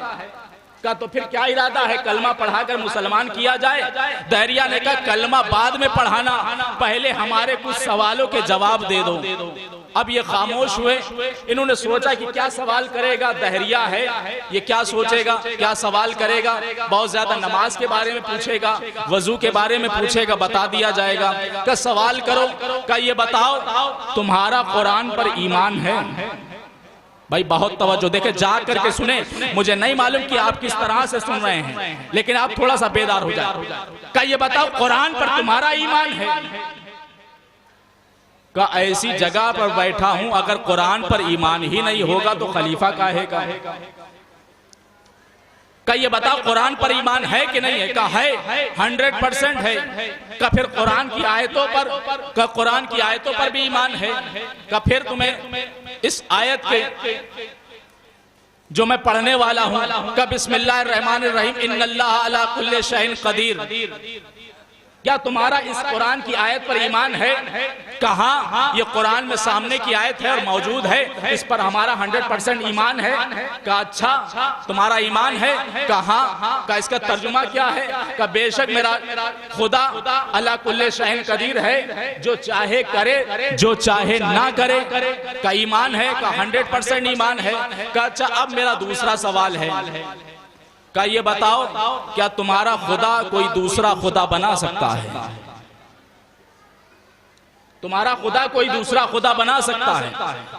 का तो फिर क्या इरादा है, कलमा पढ़ाकर मुसलमान किया जाए? दहरिया ने कहा कलमा बाद में पढ़ाना, पहले हमारे कुछ सवालों के जवाब दे दो। अब ये खामोश हुए। इन्होंने सोचा कि क्या सवाल करेगा, दहरिया है ये क्या सोचेगा, क्या सवाल करेगा। बहुत ज्यादा नमाज के बारे में पूछेगा, वजू के बारे में पूछेगा, बता दिया जाएगा। का सवाल करो, का ये बताओ तुम्हारा कुरान पर ईमान है? भाई बहुत तवज्जो देखे, जा करके सुने। मुझे नहीं मालूम कि आप किस तरह से सुन रहे हैं, लेकिन आप थोड़ा सा बेदार हो जाए। का ये बताओ कुरान पर तुम्हारा ईमान है? का ऐसी जगह पर बैठा हूं, अगर कुरान पर ईमान ही नहीं होगा तो खलीफा काहे का? का ये बताओ कुरान पर ईमान है कि नहीं है? का है, 100% है। का फिर कुरान की आयतों पर, का कुरान की आयतों पर भी ईमान है? का फिर तुम्हें इस आयत के जो मैं पढ़ने वाला हूं, का बिस्मिल्लाहिर्रहमानिर्रहीम इन्नल्लाह अला कुल्ली शैइन कदीर, क्या तुम्हारा इस कुरान की आयत पर ईमान है? कहाँ ये कुरान में सामने की आयत है और मौजूद है, इस पर हमारा 100% ईमान है। का अच्छा तुम्हारा ईमान है? कहाँ का इसका तर्जुमा क्या है? का बेशक मेरा खुदा अला कुल्ले शैइन कदीर है, जो चाहे करे जो चाहे ना करे। का ईमान है? का 100% ईमान है। का अच्छा अब मेरा दूसरा सवाल है, का ये बताओ क्या तुम्हारा खुदा कोई दूसरा खुदा बना सकता है? तुम्हारा खुदा कोई दूसरा खुदा बना सकता है?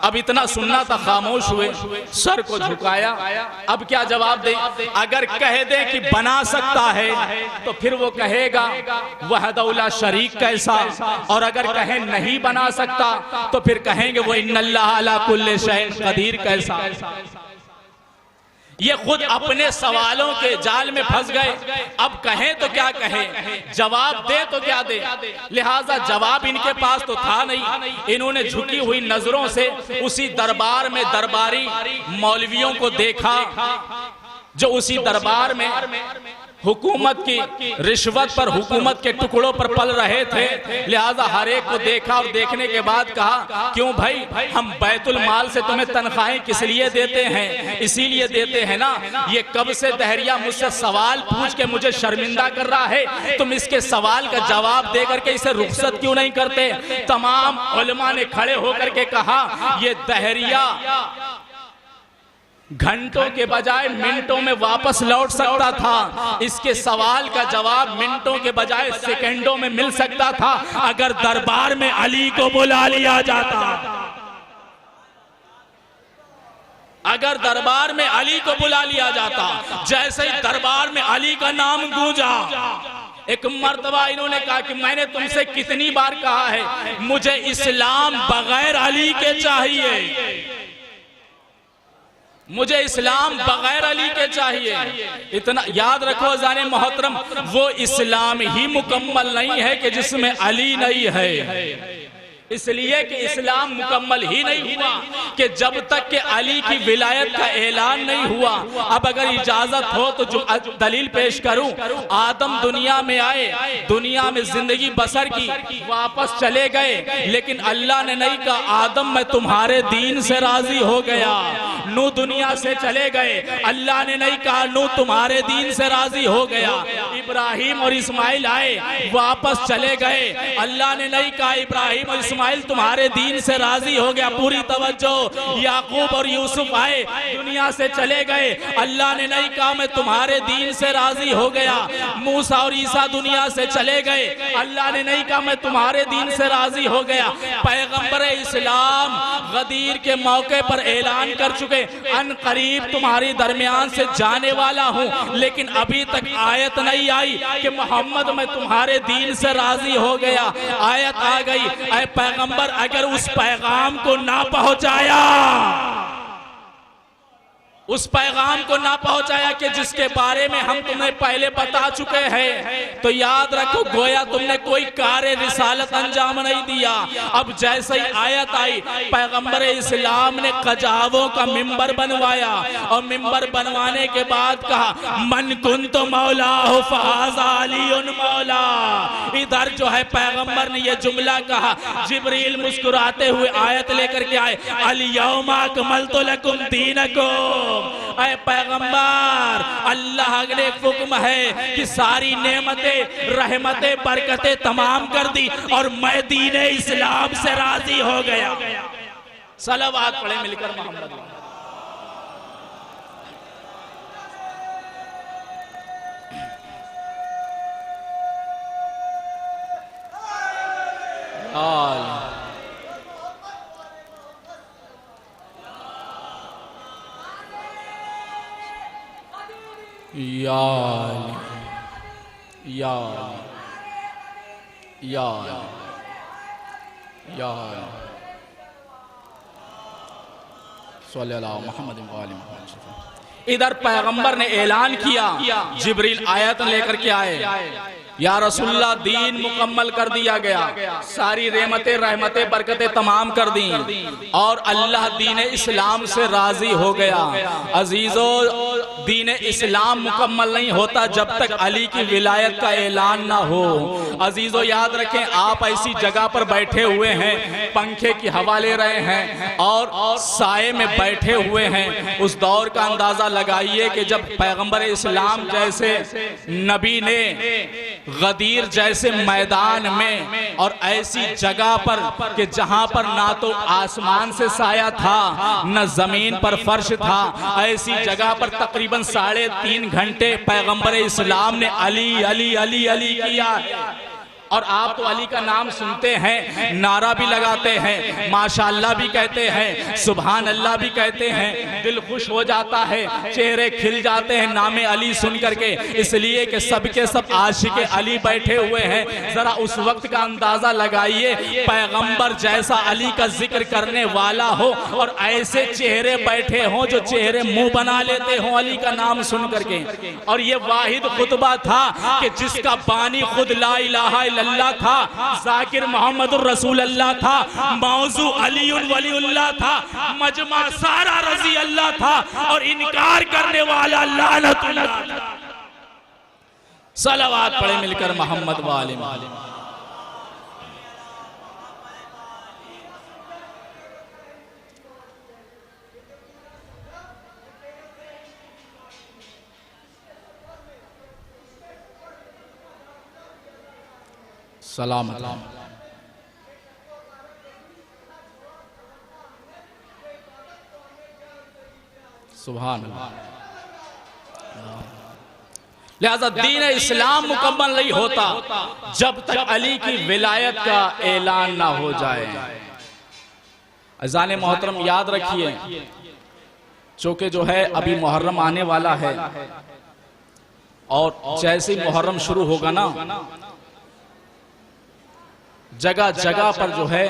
अब इतना सुनना था, खामोश हुए, सर को झुकाया। अब क्या जवाब दे? अगर कह दे कि बना सकता है तो फिर वो कहेगा वहदहुला शरीक कैसा, और अगर कहे नहीं बना सकता तो फिर कहेंगे वो इन्नल्लाह अला कुल्ली शैइन कदीर कैसा। ये खुद अपने सवालों के जाल में फंस गए। अब कहें तो क्या कहें, जवाब दे तो क्या दे। लिहाजा जवाब इनके पास तो था नहीं। इन्होंने झुकी हुई नजरों से उसी दरबार में दरबारी मौलवियों को देखा जो उसी दरबार में हुकूमत की रिश्वत पर, हुकूमत के टुकड़ों पर पल रहे थे। लिहाजा हर एक को देखा और देखने के बाद कहा, क्यों भाई, हम बैतुल माल से तुम्हें तनख्वाहें किस लिए देते हैं? इसीलिए देते हैं ना। ये कब से दहरिया मुझसे सवाल पूछ के मुझे शर्मिंदा कर रहा है, तुम इसके सवाल का जवाब दे करके इसे रुखसत क्यों नहीं करते? तमाम उलमा ने खड़े होकर के कहा, ये दहरिया घंटों के बजाय मिनटों में वापस लौट सकता था। इसके सवाल का जवाब मिनटों के बजाय सेकंडों में मिल सकता था अगर दरबार में अली को बुला लिया जाता। अगर दरबार में अली को बुला लिया जाता। जैसे ही दरबार में अली का नाम गूंजा, एक मर्तबा इन्होंने कहा कि मैंने तुमसे कितनी बार कहा है, मुझे इस्लाम बगैर अली के चाहिए, मुझे इस्लाम बगैर अली के चाहिए। इतना याद रखो जाने मोहतरम, वो इस्लाम ही मुकम्मल नहीं है कि जिसमें अली नहीं है। इसलिए कि इस्लाम मुकम्मल ही नहीं हुआ कि जब तक कि अली की विलायत का ऐलान नहीं हुआ। अब अगर इजाजत हो तो जो दलील पेश करूं, आदम दुनिया में आए, दुनिया में जिंदगी बसर की, वापस चले गए, लेकिन अल्लाह ने नहीं कहा आदम मैं तुम्हारे दीन से राजी हो गया। नूह दुनिया से चले गए, अल्लाह ने नहीं कहा नूह तुम्हारे दीन से राजी हो गया। इब्राहिम और इस्माइल आए, वापस चले गए। अल्लाह ने नहीं कहा इब्राहिम और इस्माइल तुम्हारे दीन से राजी हो गया, पूरी तवज्जो। याकूब और यूसुफ आए, दुनिया से चले गए। अल्लाह ने नहीं कहा मैं तुम्हारे दीन से राजी हो गया। मूसा और ईसा दुनिया से चले गए, अल्लाह ने नहीं कहा मैं तुम्हारे दीन से राजी हो गया। पैगंबर इस्लाम गदीर के मौके पर ऐलान कर चुके अन करीब तुम्हारी दरमियान से जाने वाला हूं, लेकिन अभी तक आयत नहीं आई कि मोहम्मद मैं तुम्हारे दीन से राजी हो गया। आयत आ गई, ऐ पैगंबर अगर उस पैगाम को ना पहुंचाया, उस पैगाम को ना पहुंचाया कि जिसके बारे में हम तुम्हें पहले बता चुके हैं, तो याद रखो गोया तुमने कोई कार्य रिसालत अंजाम नहीं दिया। अब जैसे ही आयत आई, पैगंबर इस्लाम ने कजावों का मिंबर बनवाया और मिंबर बनवाने के बाद कहा मन कुंतु मौला हो फहाज़ा अलीउन मौला। इधर जो है पैगंबर ने ये जुमला कहा, जिब्रील मुस्कुराते हुए आयत लेकर के आए, अल-यौमा अकमलतु लकुम दीनकुम। ऐ पैगंबर, अल्लाह ने हुक्म है कि सारी नेमतें, रहमतें, बरकतें तमाम कर दी और मैं दीन इस्लाम से राजी हो गया। सलावत पढ़े मिलकर मोहम्मद। इधर पैगंबर ने ऐलान किया, जिब्रील आयत लेकर के आए, या रसूलुल्लाह दीन मुकम्मल कर दिया गया, सारी रहमतें, रहमतें, बरकतें तमाम कर दी और अल्लाह दीन इस्लाम से राजी हो गया। अजीजो, दीन इस्लाम मुकम्मल नहीं होता जब तक अली की विलायत का ऐलान ना हो। अजीजो याद रखें, आप ऐसी जगह पर बैठे हुए हैं, पंखे की हवा ले रहे हैं और साए में बैठे हुए हैं। उस दौर का अंदाजा लगाइए कि जब पैगंबर इस्लाम जैसे नबी ने गदीर जैसे मैदान में और ऐसी जगह पर कि जहां पर ना तो आसमान से साया था न जमीन पर फर्श था, ऐसी जगह पर तकरीबन 3.5 घंटे पैगंबर इस्लाम ने अली अली अली अली किया है। और आप तो अली का नाम सुनते हैं, नारा भी लगाते हैं, माशाअल्लाह भी कहते हैं, सुभान अल्लाह भी कहते हैं, दिल खुश हो जाता है, चेहरे खिल जाते हैं नामे अली सुन करके, इसलिए कि सबके सब आशिक अली बैठे हुए हैं। जरा उस वक्त का अंदाजा लगाइए, पैगंबर जैसा अली का जिक्र करने वाला हो और ऐसे चेहरे बैठे हों जो चेहरे मुंह बना लेते हों अली का नाम सुन करके। और ये वाहिद खुतबा था कि जिसका बानी खुद ला इलाहा इल्लल्लाह था, जाकिर मोहम्मदुर रसूलुल्लाह था, मौजू अलीउल वलीउल्लाह था, मजमा सारा रजी अल्लाह था और इनकार करने वाला लानतुल्लाह था। सलावत पढ़े मिलकर मोहम्मद वाले सलाम। सुभान अल्लाह। लिहाजा दीन इस्लाम मुकम्मल नहीं होता जब तक अली की विलायत का ऐलान ना हो जाए। अज़ान मोहतरम याद रखिए, चूंकि जो है अभी मुहर्रम आने वाला है और जैसे ही मुहर्रम शुरू होगा ना, जगह जगह पर जो है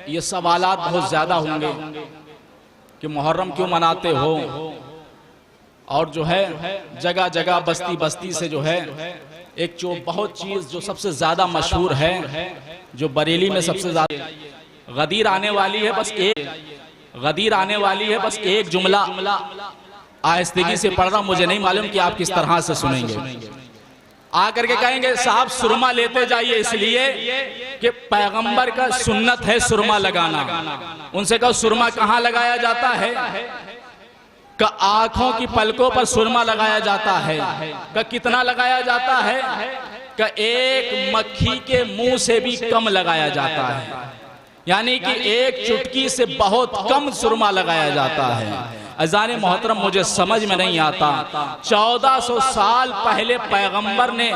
ये सवालात बहुत ज्यादा होंगे कि मुहर्रम क्यों मनाते हो, और जो है जगह जगह बस्ती बस्ती से जो है एक जो बहुत चीज जो सबसे ज्यादा मशहूर है, जो बरेली में सबसे ज्यादा गदीर आने वाली है, बस एक गदीर आने वाली है, बस एक जुमला आहिस्तगी से पढ़ रहा, मुझे नहीं मालूम कि आप किस तरह से सुनेंगे। आकर के कहेंगे साहब सुरमा लेते जाइए, इसलिए कि पैगंबर का सुन्नत है सुरमा लगाना। उनसे कहो सुरमा कहाँ लगाया जाता है? का आंखों की पलकों पर सुरमा लगाया जाता है, का कितना लगाया जाता है, का एक मक्खी के मुंह से भी कम लगाया जाता है, यानी कि एक चुटकी से बहुत कम सुरमा लगाया जाता है। अज़ान मोहतरम, मुझे समझ में नहीं आता 1400 साल पहले पैगंबर ने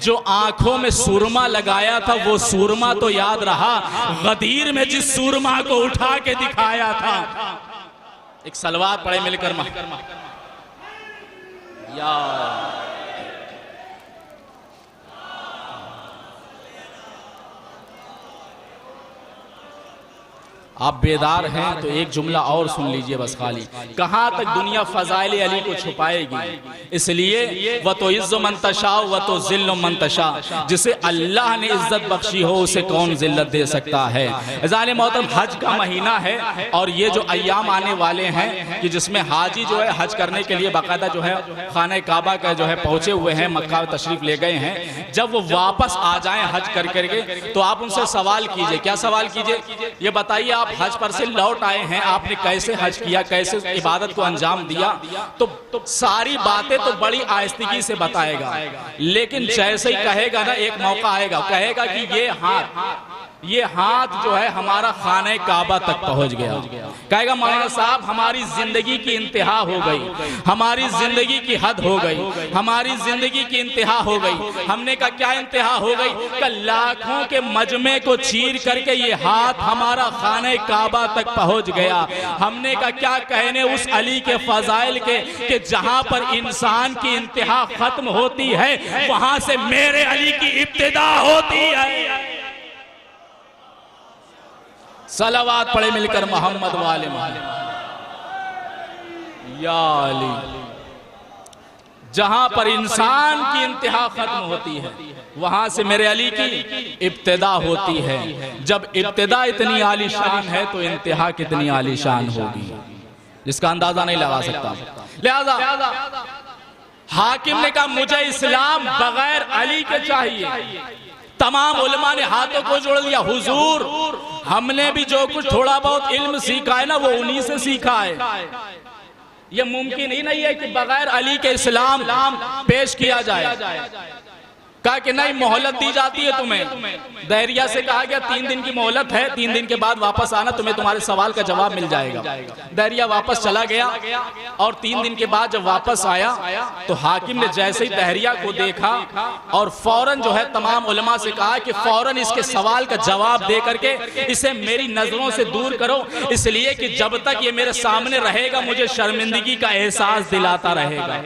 जो आंखों में सुरमा लगाया था वो सुरमा तो याद रहा, गदीर में जिस सुरमा को उठा के दिखाया था। एक सलवात पढ़े मिलकर या आप बेदार हैं तो एक जुमला और सुन लीजिए बस खाली। कहां तक दुनिया फजाइल अली को छुपाएगी, इसलिए वह तो इज्जत मंतशा व तो जिल्ल मंतशा, जिसे अल्लाह ने इज्जत बख्शी हो उसे कौन जिल्लत दे सकता है। अज़ान मोहतरम, हज का महीना है और ये जो अय्याम आने वाले हैं कि जिसमें हाजी जो है हज करने के लिए बाकायदा जो है खाने काबा का जो है पहुंचे हुए हैं, मक्का तशरीफ ले गए हैं, जब वो वापस आ जाएं हज कर करके तो आप उनसे सवाल कीजिए। क्या सवाल कीजिए? ये बताइए आप हज पर से लौट आए हैं, आपने कैसे हज किया, कैसे इबादत को अंजाम दिया, तो सारी बातें तो बड़ी आहिस्तगी से बताएगा, लेकिन जैसे ही कहेगा ना एक मौका आएगा, कहेगा कि ये हाथ जो है हमारा खाने काबा तक पहुंच गया, कहेगा मौलाना साहब हमारी जिंदगी की इंतहा हो गई, हमारी जिंदगी की हद हो गई, हमारी जिंदगी की इंतहा हो गई। हमने कहा क्या इंतहा हो गई? कि लाखों के मजमे को चीर करके ये हाथ हमारा खाने काबा तक पहुंच गया। हमने कहा क्या कहने उस अली के फजाइल के कि जहां पर इंसान की इंतहा खत्म होती है वहां से मेरे अली की इब्तिदा होती है। सलावात पढ़े मिलकर मोहम्मद वाले या अली। जहां पर इंसान की इंतहा खत्म होती है वहां से मेरे अली की इब्तिदा होती है। जब इब्तिदा इतनी आलीशान है तो इंतहा कितनी आलीशान होगी जिसका अंदाजा नहीं लगा सकता। लिहाजा हाकिम ने कहा मुझे इस्लाम बगैर अली के चाहिए। तमाम उलमा ने हाथों को जोड़ लिया, हुजूर हमने भी जो कुछ थोड़ा बहुत इल्म सीखा है ना वो उन्हीं से सीखा है। ये मुमकिन ही नहीं है कि बगैर अली के इस्लाम पेश किया जाए। कहा कि नहीं मोहलत दी जाती है तुम्हें। दहरिया से कहा गया 3 दिन की मोहलत है, 3 दिन के बाद वापस आना, तुम्हें तुम्हारे सवाल का जवाब मिल जाएगा। दहरिया वापस चला गया और 3 दिन के बाद जब वापस आया तो हाकिम ने जैसे ही दहरिया को देखा और फौरन जो है तमाम उलमा से कहा कि फौरन इसके सवाल का जवाब दे करके इसे मेरी नजरों से दूर करो, इसलिए कि जब तक ये मेरे सामने रहेगा मुझे शर्मिंदगी का एहसास दिलाता रहेगा।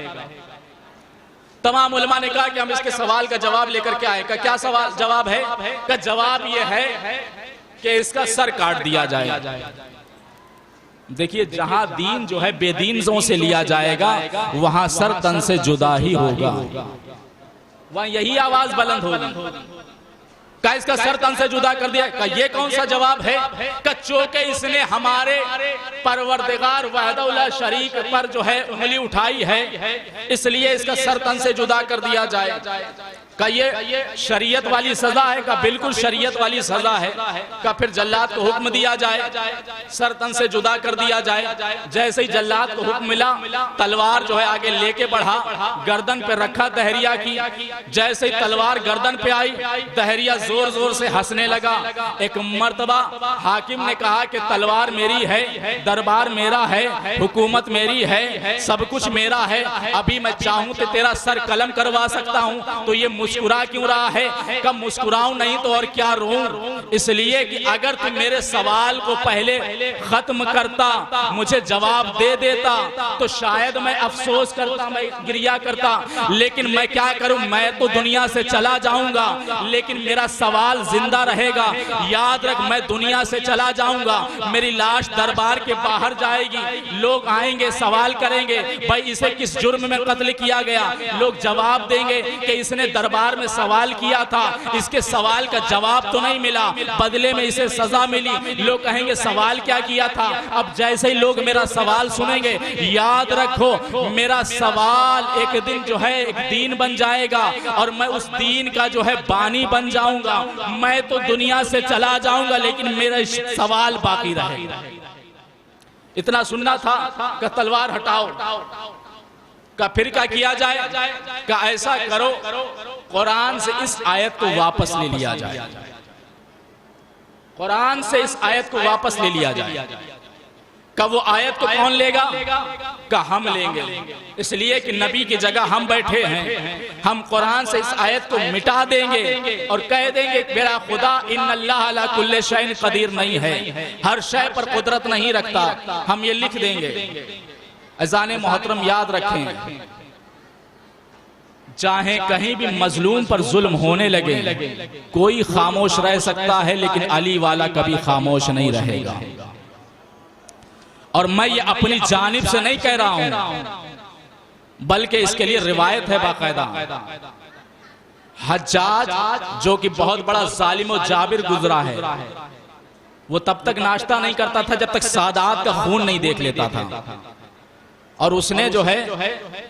तमाम उलमा ने कहा कि हम इसके सवाल का जवाब लेकर के आए। का क्या सवाल जवाब है? का जवाब ये है कि इसका सर काट दिया जाए। देखिए जहां दीन जो है बेदीनों से लिया जाएगा वहां सर तन से जुदा ही होगा, वहां यही आवाज बुलंद होगी। का इसका सर तन से जुदा कर दिया। का ये कौन सा जवाब है? कच्चों के इसने हमारे परवरदिगार वहदहुल्ला शरीक पर जो है उंगली उठाई है इसलिए इसका सर तन से जुदा कर दिया जाए। का ये शरीयत वाली सजा है? का बिल्कुल शरीयत वाली सजा है। का फिर जल्लाद को हुक्म दिया जाए सर तन से जुदा कर दिया जाए। जैसे ही जल्लाद को हुक्म मिला तलवार जो है आगे लेके बढ़ा, गर्दन पे रखा दहरिया की। जैसे ही तलवार गर्दन पे आई दहरिया जोर जोर से हंसने लगा। एक मर्तबा हाकिम ने कहा कि तलवार मेरी है, दरबार मेरा है, हुकूमत मेरी है, सब कुछ मेरा है, अभी मैं चाहूं तो तेरा सर कलम करवा सकता हूं। तो ये मुस्कुरा क्यों रहा है? कब मुस्कुराऊं नहीं तो और क्या रोऊं? इसलिए कि अगर तुम मेरे सवाल को पहले खत्म करता, मुझे जवाब दे देता तो शायद मैं अफसोस करता, मैं गिरिया करता, लेकिन मैं क्या करूं, मैं तो दुनिया से चला जाऊंगा लेकिन मेरा सवाल जिंदा रहेगा। याद रख मैं दुनिया से चला जाऊंगा, मेरी लाश दरबार के बाहर जाएगी, लोग आएंगे सवाल करेंगे भाई इसे किस जुर्म में कत्ल किया गया। लोग जवाब देंगे कि इसने दरबार में सवाल किया था, इसके सवाल का जवाब तो नहीं मिला, बदले में इसे सजा मिली। लोग कहेंगे सवाल क्या किया था। अब जैसे ही लोग मेरा सवाल सुनेंगे याद रखो मेरा सवाल एक दिन जो है एक दीन बन जाएगा और मैं उस दीन का जो है बानी बन जाऊंगा। मैं तो दुनिया से चला जाऊंगा लेकिन मेरा सवाल बाकी रहेगा। इतना सुनना था कि तलवार हटाओ, का फिर क्या किया जाए, का ऐसा करो कुरान से इस आयत को वापस ले लिया जाए, कुरान से इस आयत को वापस ले लिया जाए। का वो आयत को कौन लेगा, का हम लेंगे, इसलिए कि नबी की जगह हम बैठे हैं। हम कुरान से इस आयत को मिटा देंगे और कह देंगे मेरा खुदा इन्नल्लाह अला कुल्ले शैइन कदीर नहीं है, हर शय पर कुदरत नहीं रखता। हम ये लिख देंगे। अज़ान मोहतरम याद रखें, चाहे कहीं भी मजलूम पर जुल्म होने लगे, कोई खामोश रह सकता है, लेकिन अली वाला कभी खामोश नहीं रहेगा। और मैं ये अपनी जानिब से नहीं कह रहा हूं, बल्कि इसके लिए रिवायत है बाकायदा। हज्जाज जो कि बहुत बड़ा जालिम और जाबिर गुजरा है, वो तब तक नाश्ता नहीं करता था जब तक सादात का खून नहीं देख लेता था। और उसने जो है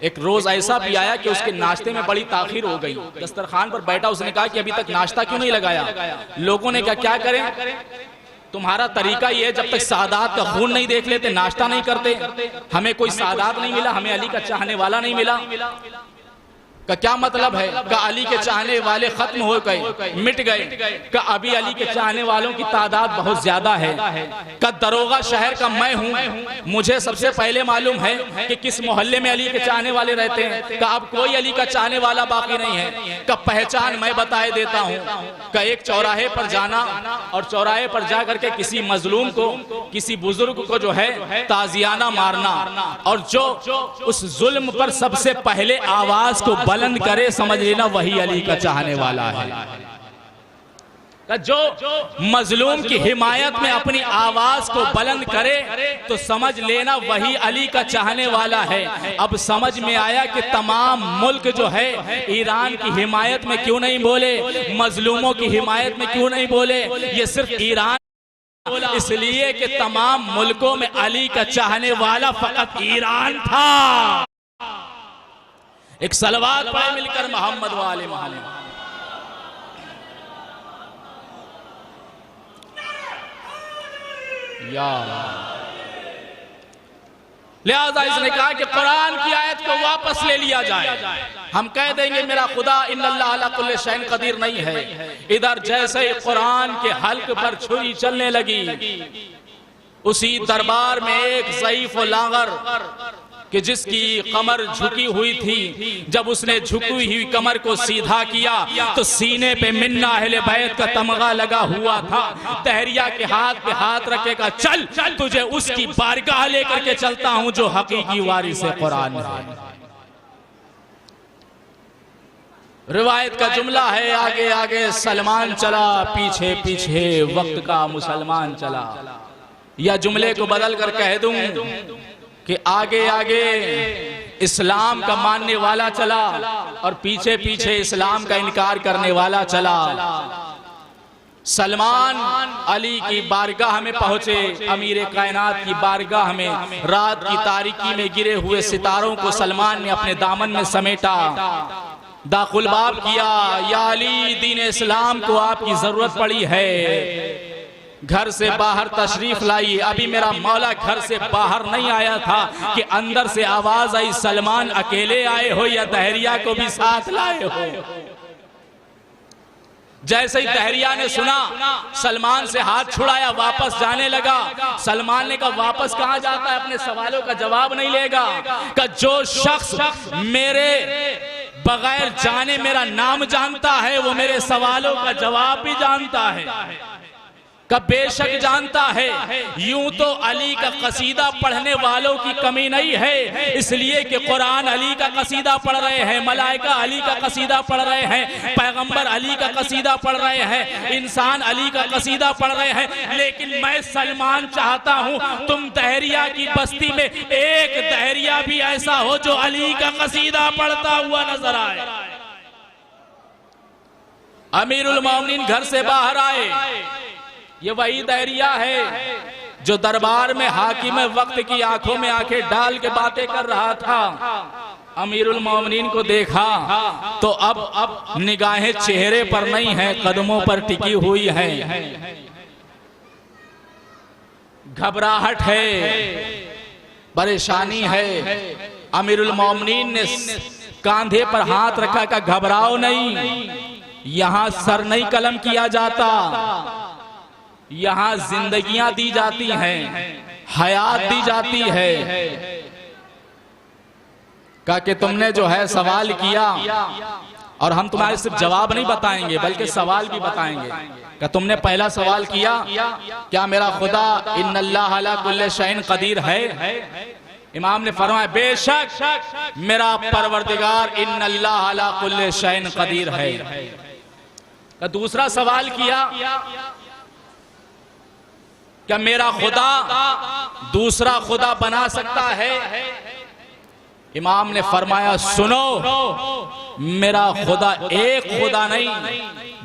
एक रोज ऐसा भी आया कि उसके नाश्ते में बड़ी ताखीर हो गई। दस्तरखान पर बैठा, उसने कहा कि अभी तक नाश्ता क्यों नहीं लगाया। लोगों ने कहा क्या करें, तुम्हारा तरीका ये है, जब तक सादात का खून नहीं देख लेते नाश्ता नहीं करते। हमें कोई सादात नहीं मिला, हमें अली का चाहने वाला नहीं मिला। का क्या मतलब है, का अली के चाहने वाले खत्म हो गए, मिट गए। का अभी अली के चाहने वालों की तादाद बहुत ज्यादा है। का दरोगा शहर का मैं हूँ, मुझे सबसे पहले मालूम है कि किस मोहल्ले में अली के चाहने वाले रहते हैं। का अब कोई अली का चाहने वाला बाकी नहीं है। का पहचान मैं बताए देता हूँ। का एक चौराहे पर जाना और चौराहे पर जा करके किसी मजलूम को, किसी बुजुर्ग को जो है ताजियाना मारना, और जो उस जुल्म पर सबसे पहले आवाज को बुलंद करे, समझ लेना वही अली का चाहने वाला है। जो मजलूम की हिमायत में अपनी आवाज को बुलंद करे तो समझ लेना वही अली का चाहने वाला है। अब समझ में आया कि तमाम मुल्क जो है ईरान की हिमायत में क्यों नहीं बोले, मजलूमों की हिमायत में क्यों नहीं बोले। ये सिर्फ ईरान इसलिए कि तमाम मुल्कों में अली का चाहने वाला फकत ईरान था। एक सलवात पढ़े मिलकर मोहम्मद वाले मोहम्मद। या लिहाजा इसने कहा कि कुरान की आयत को वापस ले लिया जाए। हम कह देंगे मेरा खुदा इन्नल्लाह अला कुल्ले शैइन कदीर नहीं है। इधर जैसे कुरान के हल्क पर छुरी चलने लगी, उसी दरबार में एक ज़ईफ व लांगर कि जिसकी कमर झुकी हुई थी, जब उसने झुकी हुई कमर को सीधा किया तो सीने पे मिन्ना अहले बैत का तमगा लगा हुआ था। तहरिया के हाथ पे हाथ रखेगा, चल तुझे उसकी बारगाह लेकर के चलता हूं जो हकीकी वारिस कुरान है। रिवायत का जुमला है, आगे आगे सलमान चला, पीछे पीछे वक्त का मुसलमान चला। या जुमले को बदल कर कह दूं कि आगे आगे इस्लाम का मानने वाला चला और पीछे पीछे इस्लाम का इनकार करने वाला चला। सलमान अली की बारगाह में पहुंचे, अमीर कायनात की बारगाह में। रात की तारीकी में गिरे हुए सितारों को सलमान ने अपने दामन में समेटा, दाखुलबाब किया, या अली दीन इस्लाम को आपकी जरूरत पड़ी है, घर से बाहर तशरीफ लाई। अभी मेरा मौला घर से बाहर नहीं आया था कि अंदर से आवाज आई, सलमान अकेले आए हो या तहरिया को भी साथ लाए हो। जैसे ही तहरिया ने सुना, सलमान से हाथ छुड़ाया, वापस जाने लगा। सलमान ने कहा वापस कहां जाता है, अपने सवालों का जवाब नहीं लेगा। कि जो शख्स मेरे बगैर जाने मेरा नाम जानता है वो मेरे सवालों का जवाब भी जानता है। का बेशक जानता है, यूं तो अली का कसीदा पढ़ने वालों की कमी नहीं है, इसलिए कि कुरान अली का कसीदा पढ़ रहे हैं, मलाइका अली का कसीदा पढ़ रहे हैं, पैगंबर अली का कसीदा पढ़ रहे हैं, इंसान अली का कसीदा पढ़ रहे हैं। लेकिन मैं सलमान चाहता हूं तुम तहरिया की बस्ती में एक तहरिया भी ऐसा हो जो अली का कसीदा पढ़ता हुआ नजर आए। अमीरुल मोमिनीन घर से बाहर आए। ये वही तहरिया है जो दरबार में हाकिम वक्त की आंखों में आंखें डाल के बातें कर रहा था। अमीरुल मोमिनीन को देखा तो अब निगाहें चेहरे पर नहीं है, कदमों पर टिकी हुई है। घबराहट है, परेशानी है। अमीरुल मोमिनीन ने कांधे पर हाथ रखा का घबराओ नहीं, यहां सर नहीं कलम किया जाता, यहां जिंदगियां दी जाती हैं, हयात दी जाती है। कहा कि तुमने जो है सवाल किया और हम तुम्हारे सिर्फ जवाब नहीं बताएंगे बल्कि सवाल भी बताएंगे। क्या तुमने पहला सवाल किया, क्या मेरा खुदा इन्नल्लाह अला कुल्ले शैइन कदीर है? इमाम ने फरमाया बेशक मेरा परवरदिगार इन्नल्लाह अला कुल्ले शैइन कदीर है। क्या दूसरा सवाल किया, क्या मेरा खुदा दूसरा खुदा बना सकता है? इमाम ने फरमाया सुनो, मेरा खुदा एक खुदा नहीं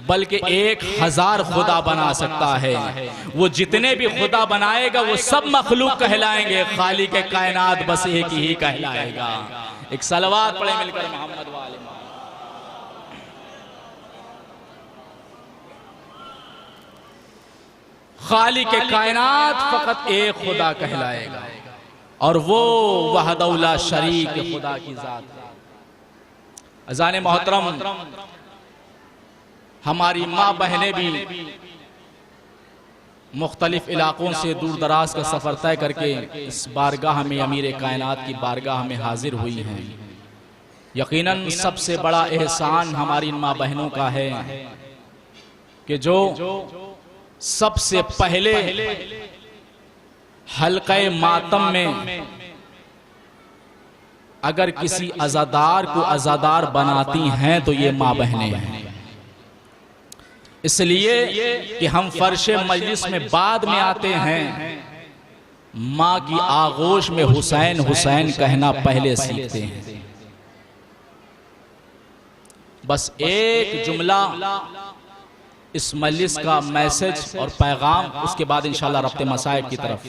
बल्कि 1000 खुदा बना सकता है। वो जितने भी खुदा बनाएगा वो सब मखलूक कहलाएंगे, खालिक के कायनात बस एक ही कहलाएगा। एक सलवात पढ़े मिलकर मोहम्मद वाले। खालिक के कायनात फकत एक खुदा कहलाएगा और वो वहदहुल्ला शरीक खुदा की जात है। अज़ान मोहतरम, हमारी माँ बहनें भी मुख्तलिफ इलाकों से दूर दराज का सफ़र तय करके इस बारगाह में, अमीर कायनात की बारगाह में हाजिर हुई हैं। यकीनन सबसे बड़ा एहसान हमारी माँ बहनों का है कि जो सबसे पहले हल्क़े मातम में अगर किसी अज़ादार को अज़ादार बनाती हैं तो ये माँ बहनें हैं। इसलिए कि हम फर्शे मजलिस में बाद में आते हैं, माँ की आगोश में हुसैन हुसैन कहना पहले सीखते हैं। बस एक जुमला इस मजलिस का मैसेज और पैगाम, उसके बाद इंशाअल्लाह रब्ते मसाइब की तरफ।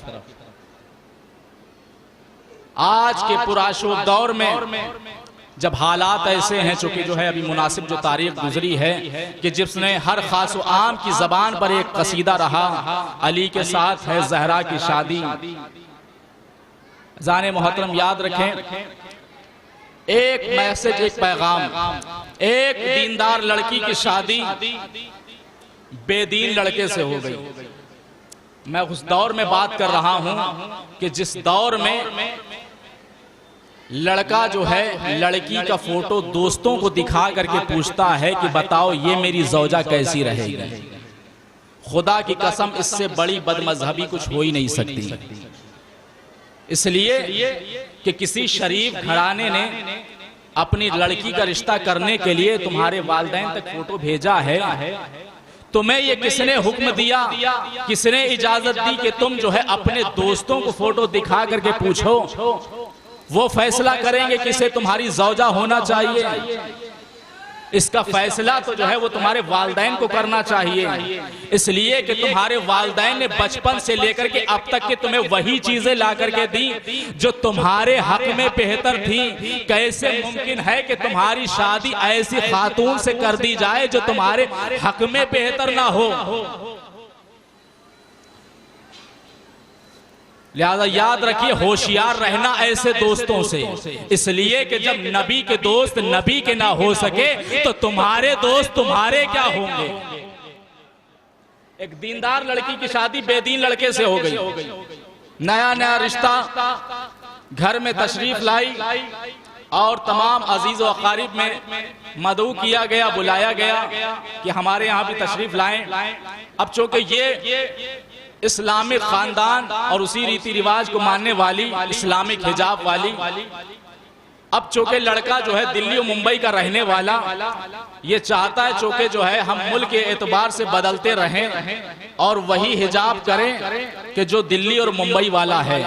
आज के पुराशोक दौर में जब हालात ऐसे हैं, चूंकि जो है अभी मुनासिब जो तारीख गुजरी है कि जिसने हर खास व आम की जबान पर एक कसीदा रहा, अली के साथ है जहरा की शादी। जाने मोहतरम याद रखें, एक मैसेज, एक पैगाम, एक दीनदार लड़की की शादी बेदीन लड़के से हो गई। मैं उस दौर में बात कर रहा हूं कि जिस दौर में लड़का जो है लड़की का फोटो दोस्तों को दिखा करके पूछता है कि बताओ ये मेरी जौजा कैसी रहेगी। खुदा की कसम, इससे बड़ी बदमजहबी कुछ हो ही नहीं सकती। इसलिए कि किसी शरीफ घराने ने अपनी लड़की का रिश्ता करने के लिए तुम्हारे वालिदैन तक फोटो भेजा है, तुम्हें ये किसने हुक्म दिया, किसने इजाजत दी कि तुम जो है अपने दोस्तों को फोटो दिखा करके पूछो? वो फैसला करेंगे किसे तुम्हारी जौजा होना चाहिए। इसका फैसला तो जो है वो तुम्हारे वालिदैन को करना चाहिए। इसलिए कि तुम्हारे वालिदैन ने बचपन से लेकर के अब तक के तुम्हें वही चीजें ला करके दी जो तुम्हारे हक में बेहतर थी। कैसे मुमकिन है कि तुम्हारी शादी ऐसी खातून से कर दी जाए जो तुम्हारे हक में बेहतर ना हो? लिहाजा याद रखिए, होशियार रहना ऐसे दोस्तों से। इसलिए कि जब नबी के दोस्त नबी के ना हो सके तो तुम्हारे दोस्त तुम्हारे क्या होंगे। एक दीनदार लड़की की शादी बेदीन लड़के से हो गई। नया नया रिश्ता घर में तशरीफ लाई और तमाम अजीज व अकारिब में मदऊ किया गया, बुलाया गया कि हमारे यहाँ भी तशरीफ लाएं। अब चूंकि ये इस्लामिक खानदान और उसी रीति रिवाज को मानने वाली, इस्लामिक हिजाब वाली, अब चूंकि लड़का जो है दिल्ली और मुंबई का रहने वाला, ये चाहता है चूंकि जो है हम मुल्क के एतबार से बदलते रहें और वही हिजाब करें कि जो दिल्ली और मुंबई वाला है।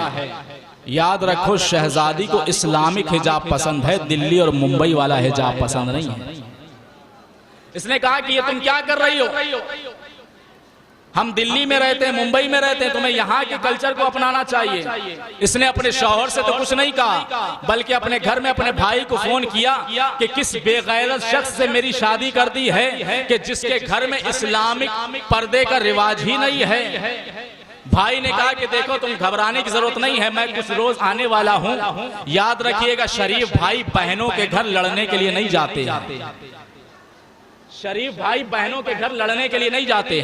याद रखो, शहजादी को इस्लामिक हिजाब पसंद है, दिल्ली और मुंबई वाला हिजाब पसंद नहीं है। इसने कहा कि ये तुम क्या कर रही हो, हम दिल्ली में रहते हैं, मुंबई में रहते हैं, तुम्हें यहाँ के कल्चर को अपनाना चाहिए। इसने अपने शौहर से तो कुछ नहीं कहा, बल्कि अपने घर में अपने भाई को फोन किया कि किस बेगैरत शख्स से मेरी शादी कर दी है कि जिसके घर में इस्लामिक पर्दे का रिवाज ही नहीं है। भाई ने कहा कि देखो तुम घबराने की जरूरत नहीं है, मैं कुछ रोज आने वाला हूँ। याद रखिएगा शरीफ भाई बहनों के घर लड़ने के लिए नहीं जाते। शरीफ भाई बहनों के घर लड़ने के लिए नहीं जाते।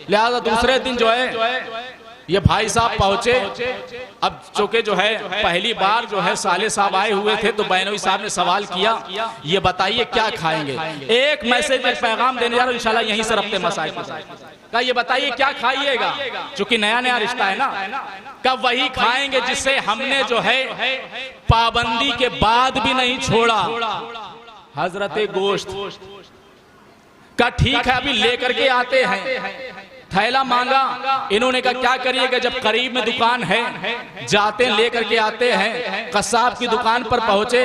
लिहाजा दूसरे दिन जो है ये भाई साहब पहुंचे। अब चूंकि जो है पहली बार जो है साले साहब आए हुए थे तो बहनोई साहब ने सवाल किया, ये बताइए क्या खाएंगे। एक मैसेज एक पैगाम देने जा रहा हूं, इंशाल्लाह यहीं से रखते मसाइल का। ये बताइए क्या खाइएगा, चूंकि नया नया रिश्ता है ना। कब वही खाएंगे जिससे हमने जो है पाबंदी के बाद भी नहीं छोड़ा, हजरते गोश्त का। ठीक है अभी लेकर के आते हैं, थैला मांगा, इन्होंने कहा क्या करिएगा, जब करीब में दुकान है जाते हैं लेकर के आते हैं। कसाब की दुकान पर पहुंचे,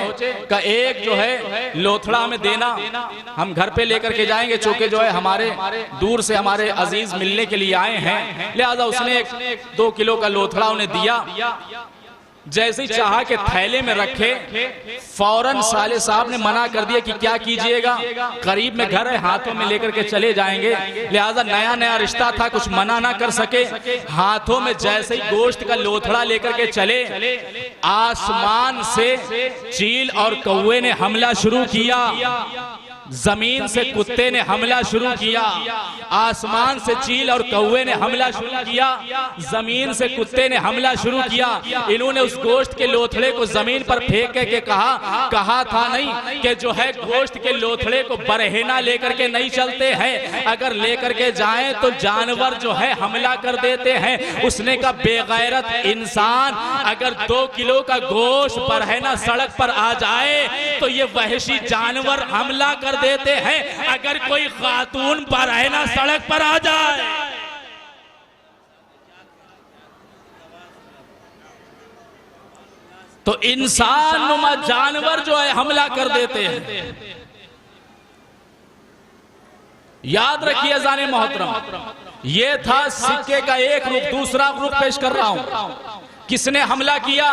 का एक जो है लोथड़ा में देना, हम घर पे लेकर के जाएंगे, चूंकि जो है हमारे दूर से हमारे अजीज मिलने के लिए आए हैं। लिहाजा उसने 2 किलो का लोथड़ा उन्हें दिया। जैसे ही चाहा के थैले में रखे, फौरन साले साहब ने मना कर दिया कि क्या कीजिएगा, करीब में घर है, हाथों में लेकर के चले जाएंगे। लिहाजा नया नया रिश्ता था, कुछ मना ना कर सके। हाथों में जैसे ही गोश्त का लोथड़ा लेकर के चले, आसमान से चील और कौवे ने हमला शुरू किया, जमीन से कुत्ते ने हमला शुरू किया, आसमान से चील और कौवे ने हमला शुरू किया, जमीन से कुत्ते ने हमला शुरू किया। इन्होंने उस गोश्त के लोथड़े को जमीन पर फेंक के कहा था नहीं कि जो है गोश्त के लोथड़े को बरहेना लेकर के नहीं चलते हैं, अगर लेकर के जाएं तो जानवर जो है हमला कर देते हैं। उसने कहा बेगैरत इंसान, अगर 2 किलो का गोश्त बरहेना सड़क पर आ जाए तो ये वहशी जानवर हमला कर देते हैं, अगर कोई खातून बरहेना सड़क पर आ जाए तो इंसान नुमा जानवर जो है हमला कर देते हैं। याद रखिए जाने मोहतरम, ये था सिक्के का एक रुख। दूसरा रुख पेश कर रहा हूं, किसने हमला किया?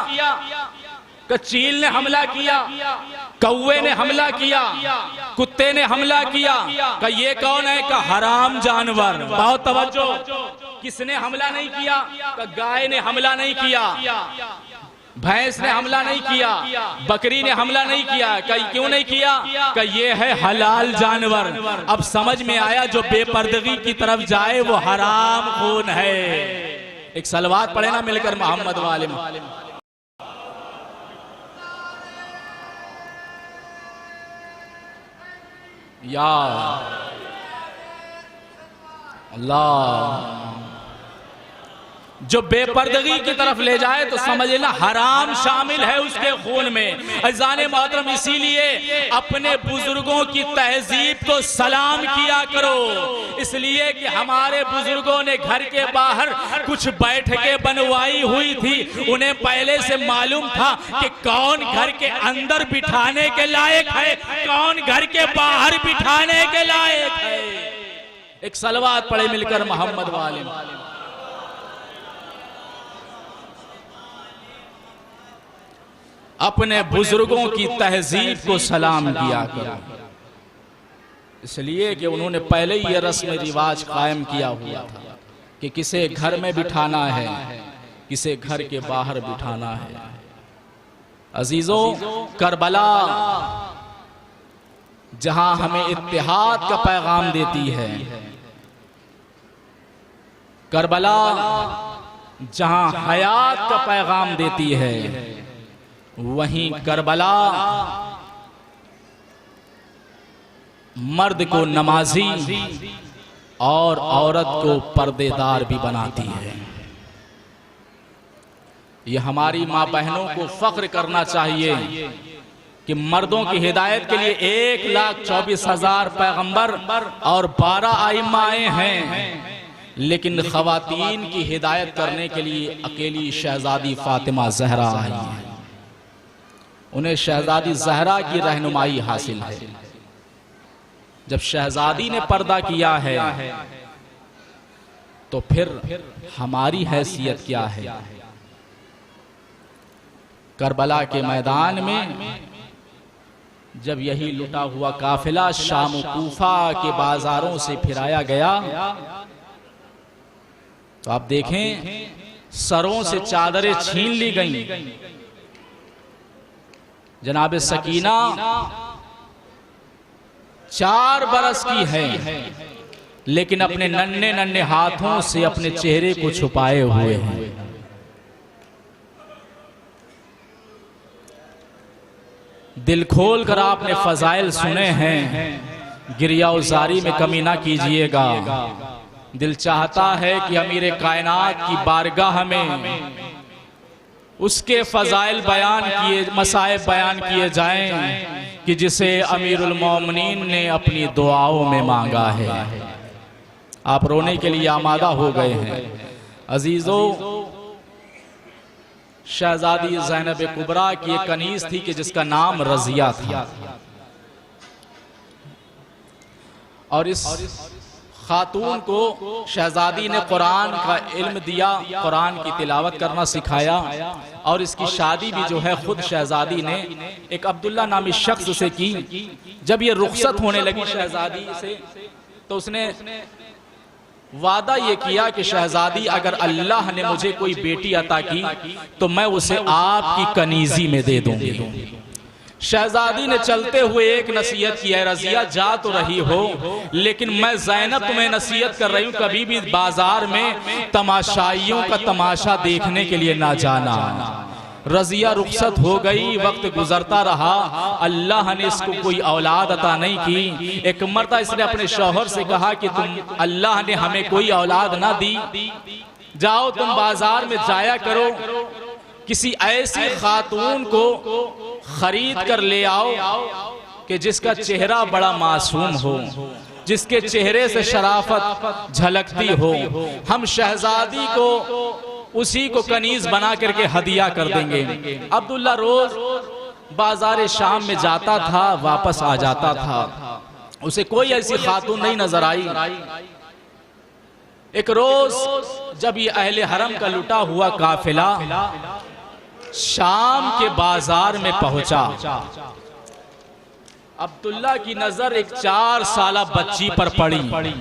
चील ने हमला किया, कौवे ने हमला किया, कुत्ते ने हमला किया। का ये कौन है? का हराम जानवर। बहुत तवज्जो, किसने हमला नहीं किया? का गाय ने हमला नहीं किया, भैंस ने हमला नहीं किया, बकरी ने हमला नहीं किया। क्यों नहीं किया? का ये है हलाल जानवर। अब समझ में आया, जो बेपर्दगी की तरफ जाए वो हराम खून है। एक सलवात पढ़े ना मिलकर मोहम्मद वाले में। या अल्लाह, जो बेपर्दगी की तरफ ले जाए तो समझ लेना हराम शामिल है उसके खून में। अज़ाने मोहतरम, इसीलिए अपने बुजुर्गों की तहजीब को सलाम किया करो, इसलिए कि हमारे बुजुर्गों ने घर के बाहर कुछ बैठकें बनवाई हुई थी। उन्हें पहले से मालूम था कि कौन घर के अंदर बिठाने के लायक है, कौन घर के बाहर बिठाने के लायक है। एक सलवात पढ़े मिलकर मोहम्मद वाले। अपने बुजुर्गों की तहजीब को सलाम किया करो, इसलिए कि उन्होंने पहले ही यह रस्म रिवाज कायम किया हुआ था कि किसे घर में बिठाना है, किसे घर के बाहर बिठाना है। अजीजों, करबला जहां हमें इत्तेहाद का पैगाम देती है, करबला जहां हयात का पैगाम देती है, वहीं करबला मर्द को नमाजी और औरत को पर्देदार भी बनाती है। ये हमारी माँ बहनों को फख्र करना चाहिए कि मर्दों की हिदायत के लिए 1,24,000 पैगंबर और 12 आइम्मा आए हैं, लेकिन खवातीन की हिदायत करने के लिए अकेली शहजादी फातिमा ज़हरा आई है। उन्हें शहजादी ज़हरा की रहनुमाई हासिल है। जब शहजादी ने पर्दा किया है तो फिर हमारी हैसियत क्या है? करबला के मैदान में जब यही लुटा हुआ काफिला शाम कूफा के बाजारों से फिराया गया तो आप देखें सरों से चादरें छीन ली गईं। जनाब सकीना 4 बरस की है, लेकिन अपने नन्हे नन्हे हाथों से अपने चेहरे को छुपाए हुए हैं। दिल खोल कर आपने फजाइल सुने हैं, गिरिया उजारी में कमी ना कीजिएगा। दिल चाहता है कि अमीर कायनात की बारगाह में उसके फजाइल बयान किए, मसाइब बयान किए जाएं कि जिसे अमीरुल मोमिनीन ने अपनी दुआओं में मांगा है। आप रोने के लिए आमादा हो गए हैं। अजीजों, शहजादी ज़ैनब कुबरा की एक कनीज थी कि जिसका नाम रजिया था, और इस खातून को शहजादी ने कुरान का इल्म दिया, कुरान की तिलावत करना सिखाया, और इसकी शादी भी जो है खुद शहजादी ने एक अब्दुल्ला नामी शख्स से की। जब ये रुखसत होने लगी शहजादी से, तो उसने वादा ये किया कि शहजादी अगर अल्लाह ने मुझे कोई बेटी अता की तो मैं उसे आपकी कनीजी में दे दूंगी। शहजादी ने चलते हुए एक नसीहत की, है रजिया जा तो रही हो, लेकिन मैं ज़ैनब तुम्हें नसीहत कर रही हूँ, कभी भी बाजार में तमाशाइयों का तमाशा देखने के लिए ना जाना। रजिया रुखसत हो गई, वक्त गुजरता रहा, अल्लाह ने इसको कोई औलाद अता नहीं की। एक मर्तबा इसने अपने शौहर से कहा कि तुम, अल्लाह ने हमें कोई औलाद ना दी, जाओ तुम बाजार में जाया करो, किसी ऐसी खातून को खरीद कर ले आओ कि जिसका चेहरा बड़ा मासूम हो, जिसके चेहरे से शराफत झलकती हो। हम शहजादी को उसी को कनीज बना करके हदिया कर देंगे। अब्दुल्ला रोज बाजार शाम में जाता था, वापस आ जाता था, उसे कोई ऐसी खातून नहीं नजर आई। एक रोज जब ये अहले हरम का लुटा हुआ काफिला शाम के बाजार में पहुंचा, अब्दुल्ला की नजर एक 4 साला बच्ची पर पड़ी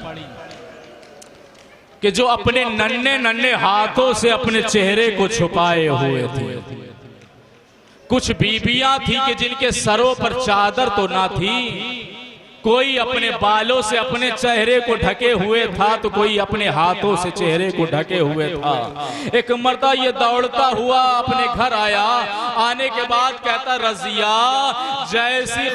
कि जो अपने नन्हे नन्हे हाथों से अपने चेहरे को छुपाए हुए थे। कुछ बीबियां थी कि जिनके सरों पर चादर तो ना थी, कोई अपने बालों से अपने चेहरे को ढके हुए था, तो कोई अपने हाथों से चेहरे को ढके हुए था। एक मर्दा ये दौड़ता हुआ अपने घर आया, आने के बाद कहता, रजिया जैसी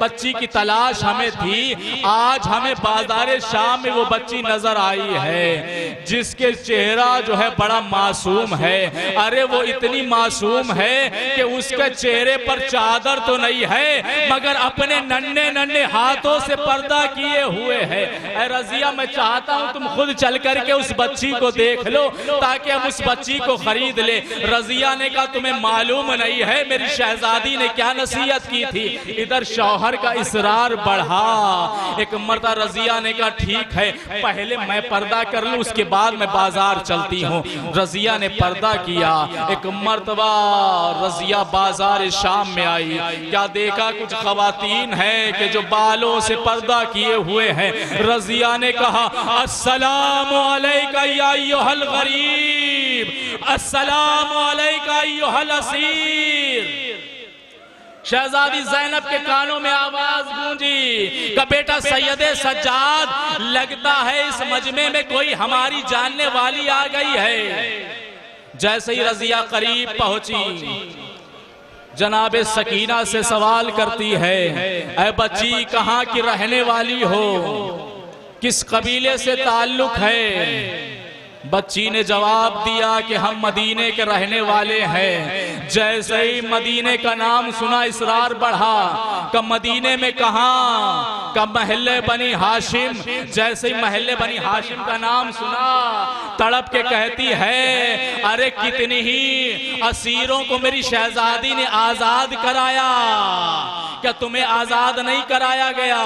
बच्ची की तलाश हमें थी, आज हमें बाजार शाम में वो बच्ची नजर आई है जिसके चेहरा जो है बड़ा मासूम है। अरे वो इतनी मासूम है कि उसके चेहरे पर चादर तो नहीं है, मगर अपने नन्हे नन्हे हाथों से पर्दा किए हुए है। ऐ रजिया, मैं चाहता हूं तुम खुद चल करके उस बच्ची को देख लो ताकि हम उस बच्ची को खरीद ले। रजिया ने कहा, तुम्हें मालूम नहीं है मेरी शहजादी ने क्या नसीहत की थी। इधर शौहर का इसरार बढ़ा। एक मर्दा रजिया ने कहा, ठीक है पहले मैं पर्दा कर लूं, उसके बाद मैं बाजार चलती हूँ। रजिया ने पर्दा किया। एक मर्तबा रजिया बाजार शाम में आई, क्या देखा कुछ खवातीन है कि जो बालों से पर्दा किए हुए हैं। रजिया ने कहा, अस्सलामु अलैका या अय्युहल गरीब, अस्सलामु अलैका अय्युहल असीर। शहजादी ज़ैनब के कानों में आवाज गूंजी का बेटा सैयदे सज्जाद, लगता है इस मजमे में कोई हमारी जानने वाली आ गई है। जैसे ही रजिया करीब पहुंची, जनाबे सकीना से सवाल करती है, ऐ बच्ची कहाँ की रहने वाली हो, किस कबीले से ताल्लुक है। बच्ची ने जवाब दिया कि हम मदीने के रहने वाले हैं। जैसे ही मदीने का नाम सुना इसरार बढ़ा कि मदीने में कहाँ, का महल्ले बनी हाशिम। जैसे ही महल्ले बनी हाशिम का नाम सुना, तड़प के कहती है, अरे कितनी ही असीरों को मेरी शहजादी ने आजाद कराया, क्या तुम्हें आजाद नहीं कराया गया,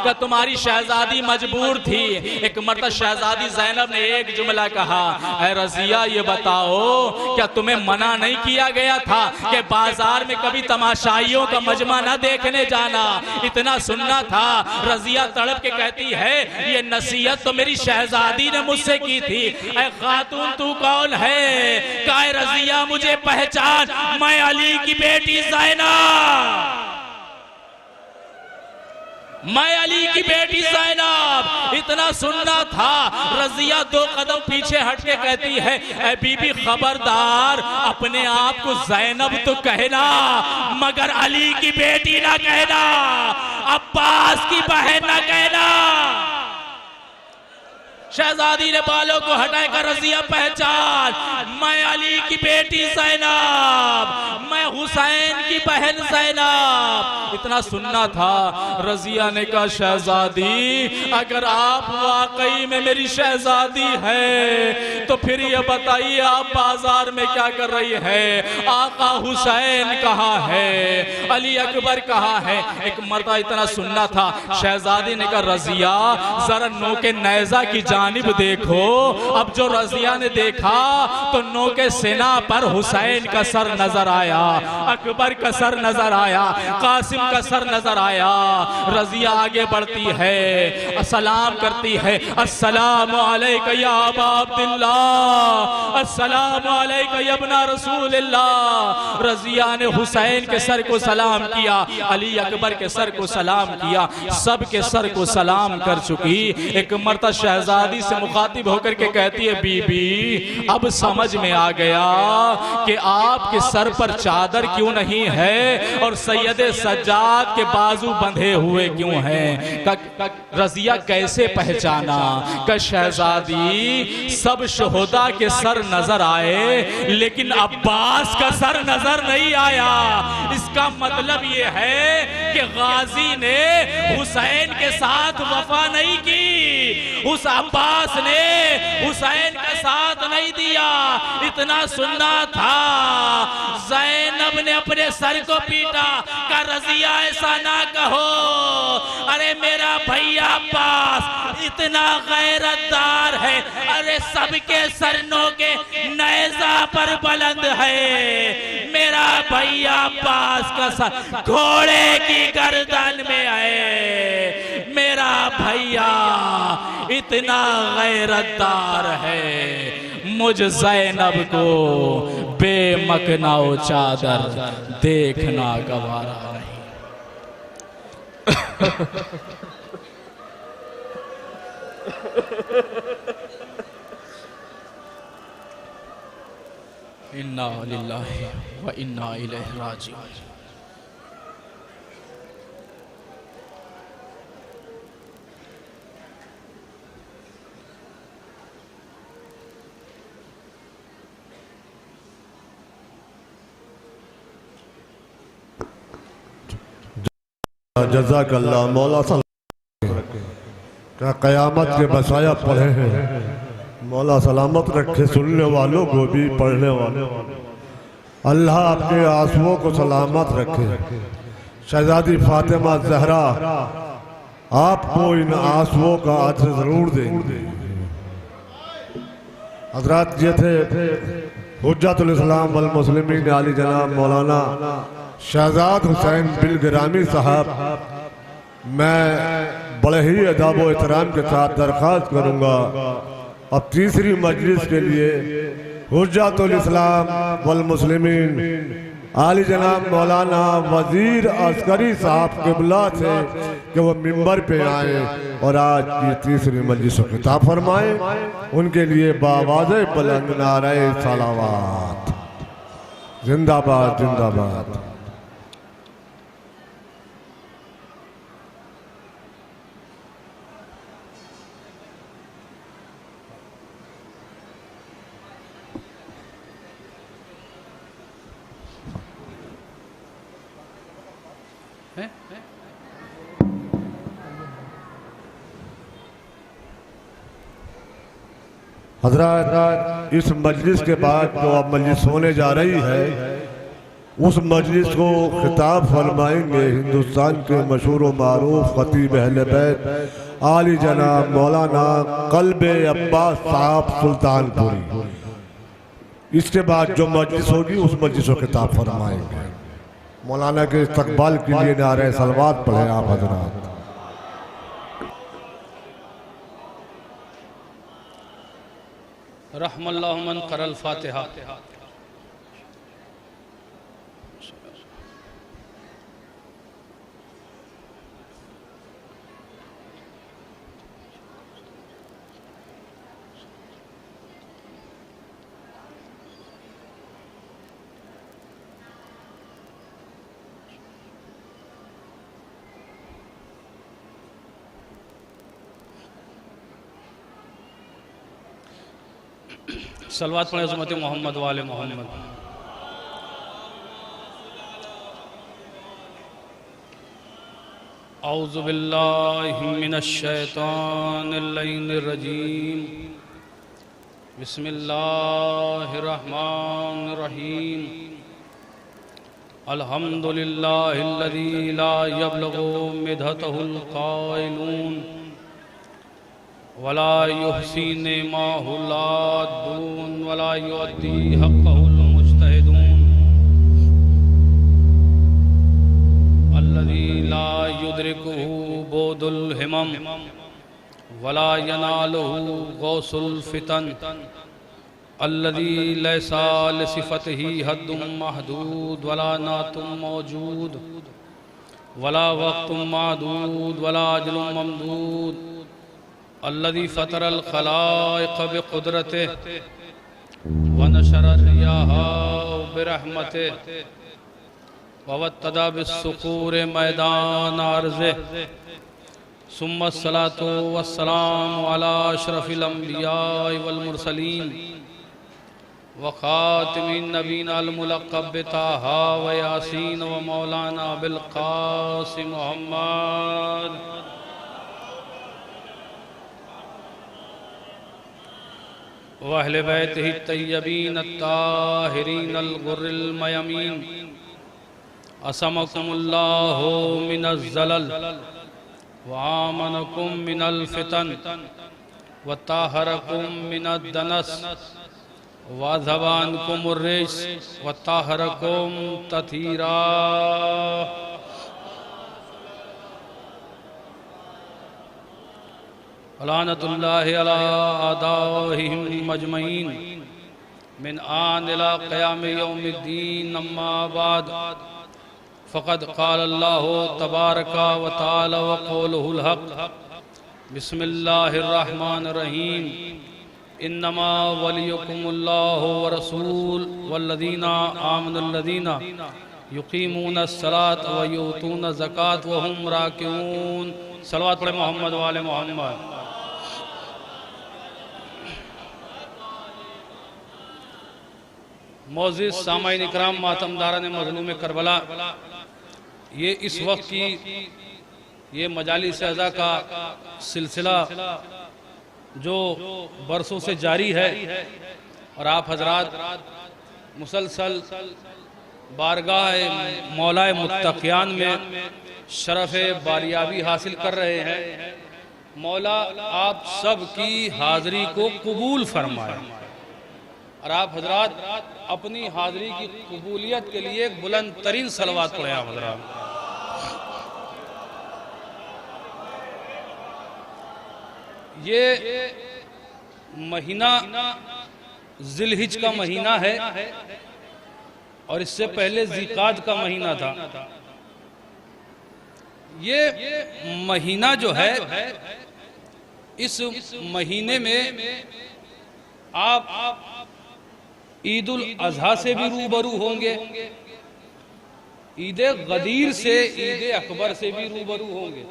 क्या तुम्हारी शहजादी मजबूर थी। एक मर्तबा शहजादी ज़ैनब ने एक जुमला कहा, ऐ रजिया ये बताओ क्या तुम्हें मना नहीं किया गया था कि बाजार में कभी तमाशाइयों का मजमा न देखने जाना, इतना सुनना था। रजिया तड़प के कहती है ये नसीहत तो मेरी शहजादी ने मुझसे की थी। ऐ खातून तू कौन है? काय रजिया मुझे पहचान, मैं अली की बेटी ज़ैनब, मैं अली की बेटी ज़ैनब। इतना सुनना था। रजिया 2 कदम पीछे हट के कहती है ऐ बीबी खबरदार, अपने आप को ज़ैनब तो कहना मगर अली की बेटी ना कहना, अब्बास की बहन ना कहना। शहजादी ने बालों को हटाकर रजिया पहचान, मैं अली की बेटी ज़ैनब, मैं हुसैन की बहन ज़ैनब। इतना सुनना था। रजिया ने कहा शहजादी अगर आप वाकई में मेरी शहजादी है तो फिर ये बताइए आप बाजार में क्या कर रही है? आका हुसैन कहाँ है? अली अकबर कहाँ है? एक मर्दा इतना सुनना था। शहजादी ने कहा रजिया जरा नोके नैजा की जानिब देखो। अब जो रजिया ने देखा तो नोके सेना पर हुसैन का सर नजर आया, अकबर का सर नजर आया, कासिम का सर नजर आया। रजिया आगे बढ़ती है, सलाम करती है, अस्सलाम अलैका या अबा अब्दुल्लाह, अस्सलाम अलैका या इब्ना रसूलिल्लाह। रजिया ने हुसैन के सर को सलाम किया, अली अकबर के सर को सलाम किया, सब के सर को सलाम कर चुकी। एक मर्तबा शहजादी से मुखातिब होकर के कहती है बीबी अब समझ में आ गया कि आपके सर पर चादर क्यों नहीं है और सैयद सज्जाद के बाजू बंधे हुए क्यों हैं? रजिया कैसे पहचाना? का शहजादी सब शोहदा के सर नजर आए लेकिन अब्बास का सर नजर नहीं आया। इसका मतलब ये है कि गाजी ने हुसैन के साथ वफा नहीं की, उस अब्बास ने हुसैन का साथ नहीं दिया। इतना सुनना था। ज़ैनब ने अपने सर को पीटा, का रजिया ऐसा ना कहो, अरे मेरा भैया अब्बास इतना गैरतदार है, अरे सबके सरनों के नेज़ा पर बुलंद है। मेरा भैया अब्बास का सर घोड़े की गर्दन में है। मेरा भैया इतना गैरतदार है। मुझ ज़ैनब को बेमकनाओ चादर देखना गवारा नहीं। इन्ना लिल्लाहि व इन्ना इलैहि राजिऊन। जज़ाकल्लाह मौला क्या क़यामत के बसाया पढ़े हैं। मौला सलामत रखे सुनने वालों को भी पढ़ने वालों। अल्लाह आपके आंसुओं को सलामत रखे। शहजादी फातिमा ज़हरा आपको इन आंसुओं का अजर जरूर देंगे। हज़रात ये थे हुज्जतुल इस्लाम वल मुस्लिमीन आली जनाब मौलाना शहजाद हुसैन बिल गिरामी साहब। मैं बड़े ही अदब व एहतराम के साथ दरख्वास्त करूँगा अब तीसरी मजलिस के लिए हुज्जतुल इस्लाम वल मुस्लिमीन आली जनाब मौलाना वजीर अस्करी साहब क़िबला से कि वो मिंबर पे आए और आज की तीसरी मजलिस को खिताब फरमाएं। उनके लिए बावाज़े बुलंद नारे सलावत। जिंदाबाद जिंदाबाद। हज़रात इस मजलिस के बाद जो अब मजलिस होने जा रही है उस मजलिस को खिताब फरमाएंगे हिंदुस्तान के मशहूर व मारूफ खतीब अहले बैत आली जनाब मौलाना क़ल्बे अब्बास साहब सुल्तानपुरी। इसके बाद जो मजलिस होगी उस मजलिस को खिताब फरमाएंगे। मौलाना के इस्तकबाल के लिए नारे सलवात पढ़े आप हजरात। रहमल्लाहु मन क़रअल फ़ातिहा। सलवात पढ़े उम्मत मोहम्मद वाले मोहम्मद। औज़ु बिल्लाहि मिनश शैतानिर रजीम। बिस्मिल्लाहिर रहमानिर रहीम। अल्हम्दुलिल्लाहिल्लज़ी ला यब्लुगु मिदहतहुल क़ाइलून वला युहसी नेमाहुल आदून वला युअद्दी हक़्क़हुल मुज्तहिदून अल्लज़ी ला युद्रिकुहु बुदुल हिमम वला यनालुहु गौसुल फितन अल्लज़ी लैसा लिसिफ़तिही हद्दुम महदूद वला नातुम मौजूद वला वक़्तुम मादूद वला अजलुम ममदूद अल्लज़ी फ़तरल ख़लाइक़ बिक़ुदरतिही व नशरर रियाहा बिरहमतिही व वत्तदा बिस्सुक़ूर मैदान अर्ज़िही सुम्मा अस्सलातु वस्सलामु अला अशरफिल अंबिया'i वल मुरसलीन व ख़ातिमिन नबीन अल मुलक़्क़ब बिताहा व यासीन व मौलाना बिल क़ासिम मुहम्मद व अहले बैतिही तय्यबीन अत्ताहिरीन अल गुर्रिल मयमीन असमकुमुल्लाहु मिनज़ ज़लल व आमनकुम मिनल फितन व ताहरकुम मिनद दनस व ज़बानकुमुर रिज्स व ताहरकुम तथीरा। लानतुल्लाहि अला आदाहिम मजमईन मिन आन इला क़याम यौमिद्दीन अम्मा बाद फ़क़द क़ाल अल्लाहु तबारका व तआला व क़ौलुहुल हक़। बिस्मिल्लाहिर रहमानिर रहीम। इन्नमा वलियुकुमुल्लाहु व रसूलुहु वल्लज़ीना आमनुल्लज़ीना युक़ीमूनस सलात व युतूनज़ ज़कात व हुम राकिऊन। सलवात पढ़े मोहम्मद वाले मोहम्मद। मोअज़्ज़िज़ सामाईन इकराम, मातमदारान मज़लूम करबला, ये इस वक्त की ये मजालिस अज़ा का सिलसिला जो बरसों से जारी है और आप हजरात मुसलसल बारगाह मौलाए मुत्तक़ियान में शरफ़ बारियाबी हासिल कर रहे हैं। मौला आप सब की हाज़री को कबूल फरमाए और आप हजरात अपनी हाज़री की कबूलियत के लिए एक बुलंद तरीन सलवात पढ़े। आप हजरात ये महीना ज़िलहिज का महीना है और इससे पहले ज़िकाद का महीना था। ये महीना जो है, इस महीने में आप ईदुल अज़हा से भी रूबरू होंगे, ईद गदीर से, ईद अकबर से भी रूबरू होंगे।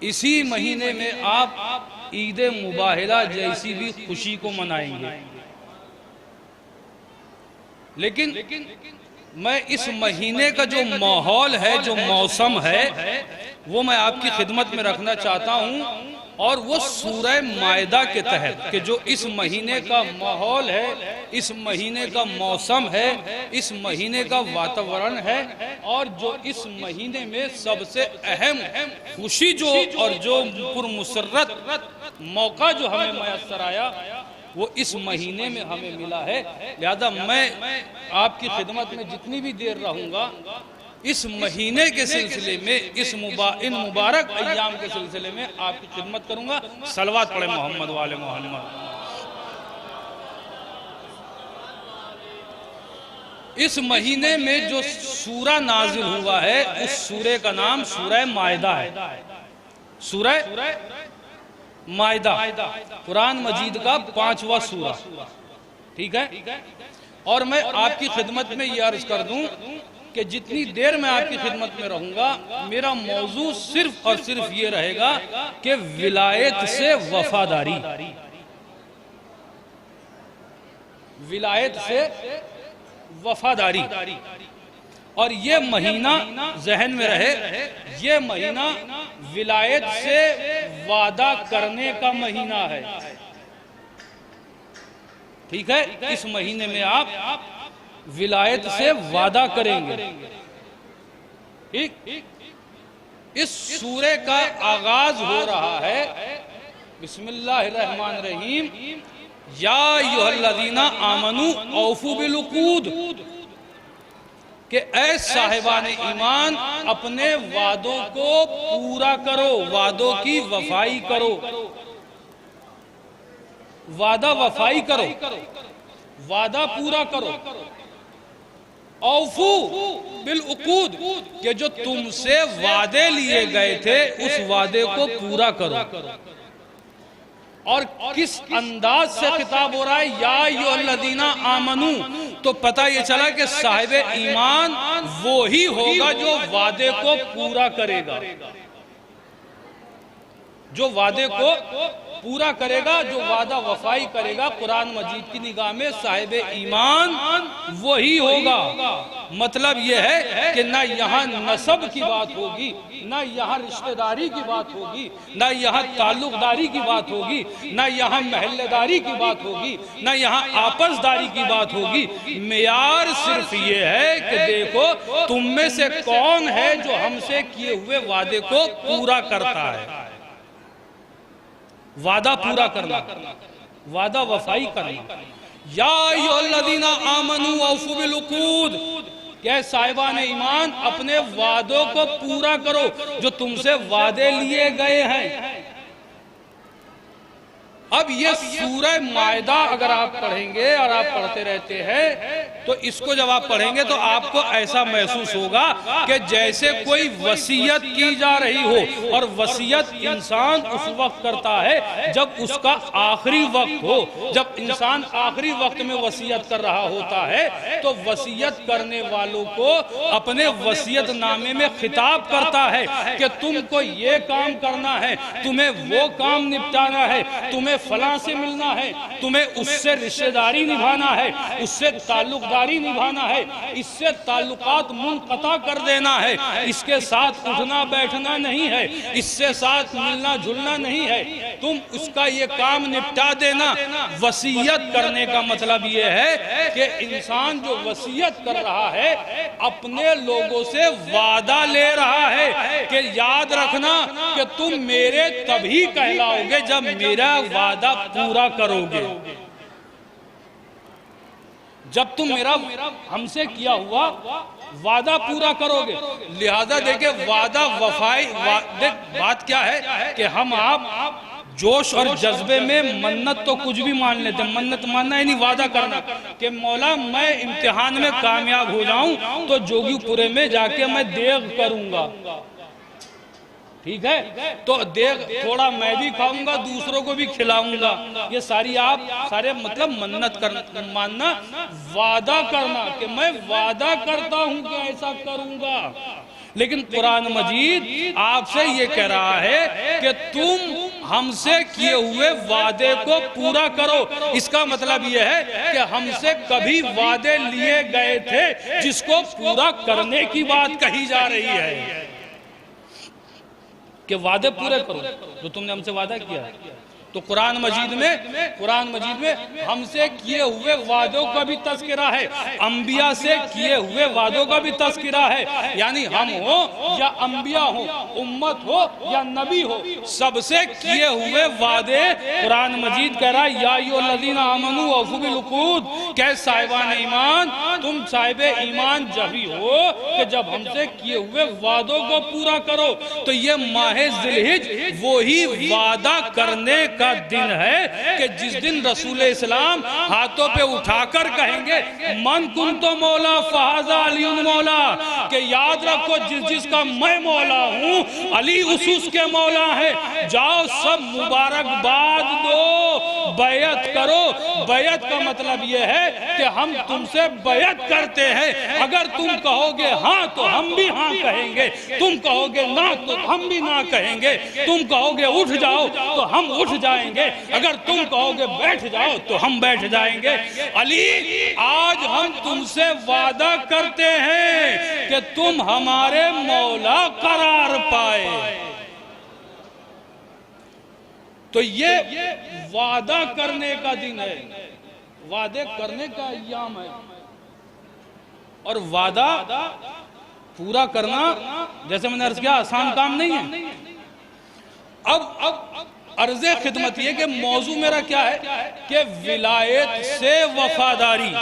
इसी महीने में आप ईद मुबाहिला जैसी भी खुशी को मनाएंगे। लेकिन मैं इस महीने का जो माहौल है, जो मौसम है, वो मैं आपकी खिदमत में रखना चाहता हूँ और वो सूरह मायदा के तहत कि जो इस महीने का माहौल है, इस महीने का मौसम है, इस महीने का वातावरण है और जो इस महीने में सबसे अहम खुशी जो और जो पुरमुसर्रत मौका जो हमें मैसर आया वो इस महीने में हमें मिला है। लिहाजा मैं आपकी खिदमत में जितनी भी देर रहूँगा इस महीने के सिलसिले में, इन मुबारक अय्याम के सिलसिले में आपकी खिदमत करूँगा। सलवात पढ़े मोहम्मद वाले मोहम्मद। इस महीने में जो सूरा नाजिल हुआ है उस सूरे का नाम सूरह मायदा है। सूरह मायदा कुरान मजीद का 5वां सूरा, ठीक है। और मैं आपकी खिदमत में ये अर्ज कर दूं कि जितनी देर मैं आपकी खिदमत में रहूंगा मेरा मौजू सिर्फ और सिर्फ ये रहेगा कि विलायत से वफादारी, विलायत से वफादारी। और ये महीना जहन में रहे, ये महीना विलायत से वादा करने का महीना है, ठीक है। इस महीने में आप विलायत से वादा करेंगे, ठीक। इस सूरे का आगाज हो रहा है बिस्मिल्लाहिर्रहमानिर्रहीम, या अय्युहल्लज़ीना आमनू औफू बिलउक़ूद, कि ऐ साहिबान ईमान अपने वादों को पूरा करो, वादों की वफाई करो, वादा वफाई करो, वादा पूरा करो। औफू बिलउक़ूद, कि जो तुमसे वादे लिए गए थे उस वादे को पूरा करो। और किस अंदाज से खिताब हो रहा है, या अय्युहल्लज़ीना आमनू, तो पता ये चला कि साहिब ईमान वो ही होगा जो वादे को पूरा करेगा, जो वादे को पूरा करेगा, जो वादा वफाई करेगा। कुरान मजीद की निगाह में साहिब ईमान वही होगा। मतलब यह है कि ना यहाँ नसब की बात होगी, ना यहाँ रिश्तेदारी की बात होगी, ना यहाँ ताल्लुकदारी की बात होगी, ना यहाँ महल्लेदारी की बात होगी, ना यहाँ आपसदारी की बात होगी। मेयार सिर्फ ये है कि देखो तुम में से कौन है जो हमसे किए हुए वादे को पूरा करता है। वादा पूरा करना, वादा वफाई करना। या अय्युहल्लज़ीना आमनू औफू बिलउक़ूद, क्या साहिबान ईमान अपने वादों को पूरा करो जो तुमसे वादे लिए गए हैं। अब ये सूरह मायदा अगर आप पढ़ेंगे और आप पढ़ते रहते हैं तो इसको जब आप पढ़ेंगे तो आपको ऐसा महसूस होगा कि जैसे कोई वसीयत की जा रही हो। और वसीयत इंसान उस वक्त करता है जब उसका आखिरी वक्त हो। जब इंसान आखिरी वक्त में वसीयत कर रहा होता है तो वसीयत करने वालों को अपने वसीयत नामे में खिताब करता है कि तुमको ये काम करना है, तुम्हें वो काम निपटाना है, तुम्हें फलां से मिलना है, तुम्हें उससे रिश्तेदारी निभाना है, उससे ताल्लुकदारी निभाना है, इससे ताल्लुकात मुनक़ता कर देना है, इसके साथ उठना बैठना नहीं है, इससे साथ मिलना जुलना नहीं है, तुम उसका ये काम निपटा देना। वसीयत करने का मतलब ये है कि इंसान जो वसीयत कर रहा है अपने लोगों से वादा ले रहा है कि याद रखना कि तुम मेरे तभी कहलाओगे जब मेरा वादा पूरा करोगे, जब तुम मेरा हमसे किया हुआ वादा पूरा करोगे। लिहाजा देखे वादा वफाई बात क्या है कि हम आप जोश और जज्बे में मन्नत तो कुछ भी मान लेते हैं। मन्नत मानना है नहीं, वादा करना कि मौला मैं इम्तिहान में कामयाब हो जाऊं तो जोगीपुरे में जाके मैं देग करूंगा, ठीक है, तो देग थोड़ा मैं भी खाऊंगा दूसरों को भी खिलाऊंगा। ये सारी आप सारे मतलब मन्नत कर मानना, वादा करना कि मैं वादा करता हूं कि ऐसा करूंगा। लेकिन कुरान मजीद आपसे ये कह रहा है कि तुम हमसे किए हुए वादे को पूरा करो। इसका मतलब ये है कि हमसे कभी वादे लिए गए थे जिसको पूरा करने की बात कही जा रही है कि वादे पूरे करो जो तुमने हमसे वादा किया है। तो कुरान मजीद में हमसे किए हुए वादों का भी तज़किरा है, अंबिया से किए हुए वादों का भी तज़किरा है। यानी हम हो या अंबिया हो, उम्मत हो या नबी हो, सबसे किए हुए वादे कुरान मजीद कह रहा है या अय्युहल्लज़ीना आमनू औफू बिल उक़ूद, कह साहिबान ईमान तुम साहिब ईमान जभी हो कि जब हमसे किए हुए वादों को पूरा करो। तो ये माहे ज़िलहिज वही वादा करने का दिन है कि जिस दिन रसूल इस्लाम हाथों पे उठाकर कहेंगे मन कुन तो मौला फहाजा अली मौला, कि याद रखो जिस जिसका मैं मौला हूँ अली उसके मौला है। जाओ सब मुबारकबाद दो, बैयत करो। बैयत का मतलब यह है कि हम तुमसे बैयत करते हैं। अगर तुम कहोगे हाँ तो हम भी हाँ कहेंगे, तुम कहोगे ना तो हम भी ना कहेंगे, तुम कहोगे उठ जाओ तो हम उठ जाएंगे, अगर तुम कहोगे बैठ जाओ तो हम बैठ जाएंगे। अली आज हम तुमसे वादा करते हैं कि तुम हमारे मौला करार पाए। तो ये वादा करने का दिन है, वादे करने का अय्याम है। और वादा पूरा करना जैसे मैंने अर्ज किया आसान काम नहीं है। अब अर्ज़े खिदमत ये कि मौजू मेरा क्या है कि विलायत से वफादारी।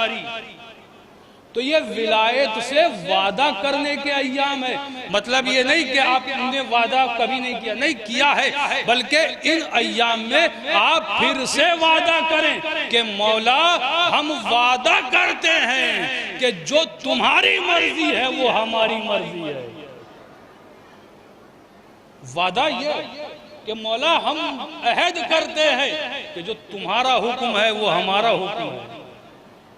तो ये विलायत से वादा करने के अय्याम है। मतलब ये नहीं कि आपने वादा कभी नहीं किया, नहीं किया है, बल्कि इन अय्याम में आप फिर से वादा करें कि मौला हम वादा करते हैं कि जो तुम्हारी मर्जी है वो हमारी मर्जी है। वादा ये कि मौला हम अहद करते हैं कि जो तुम्हारा हुक्म है वो हमारा हुक्म है।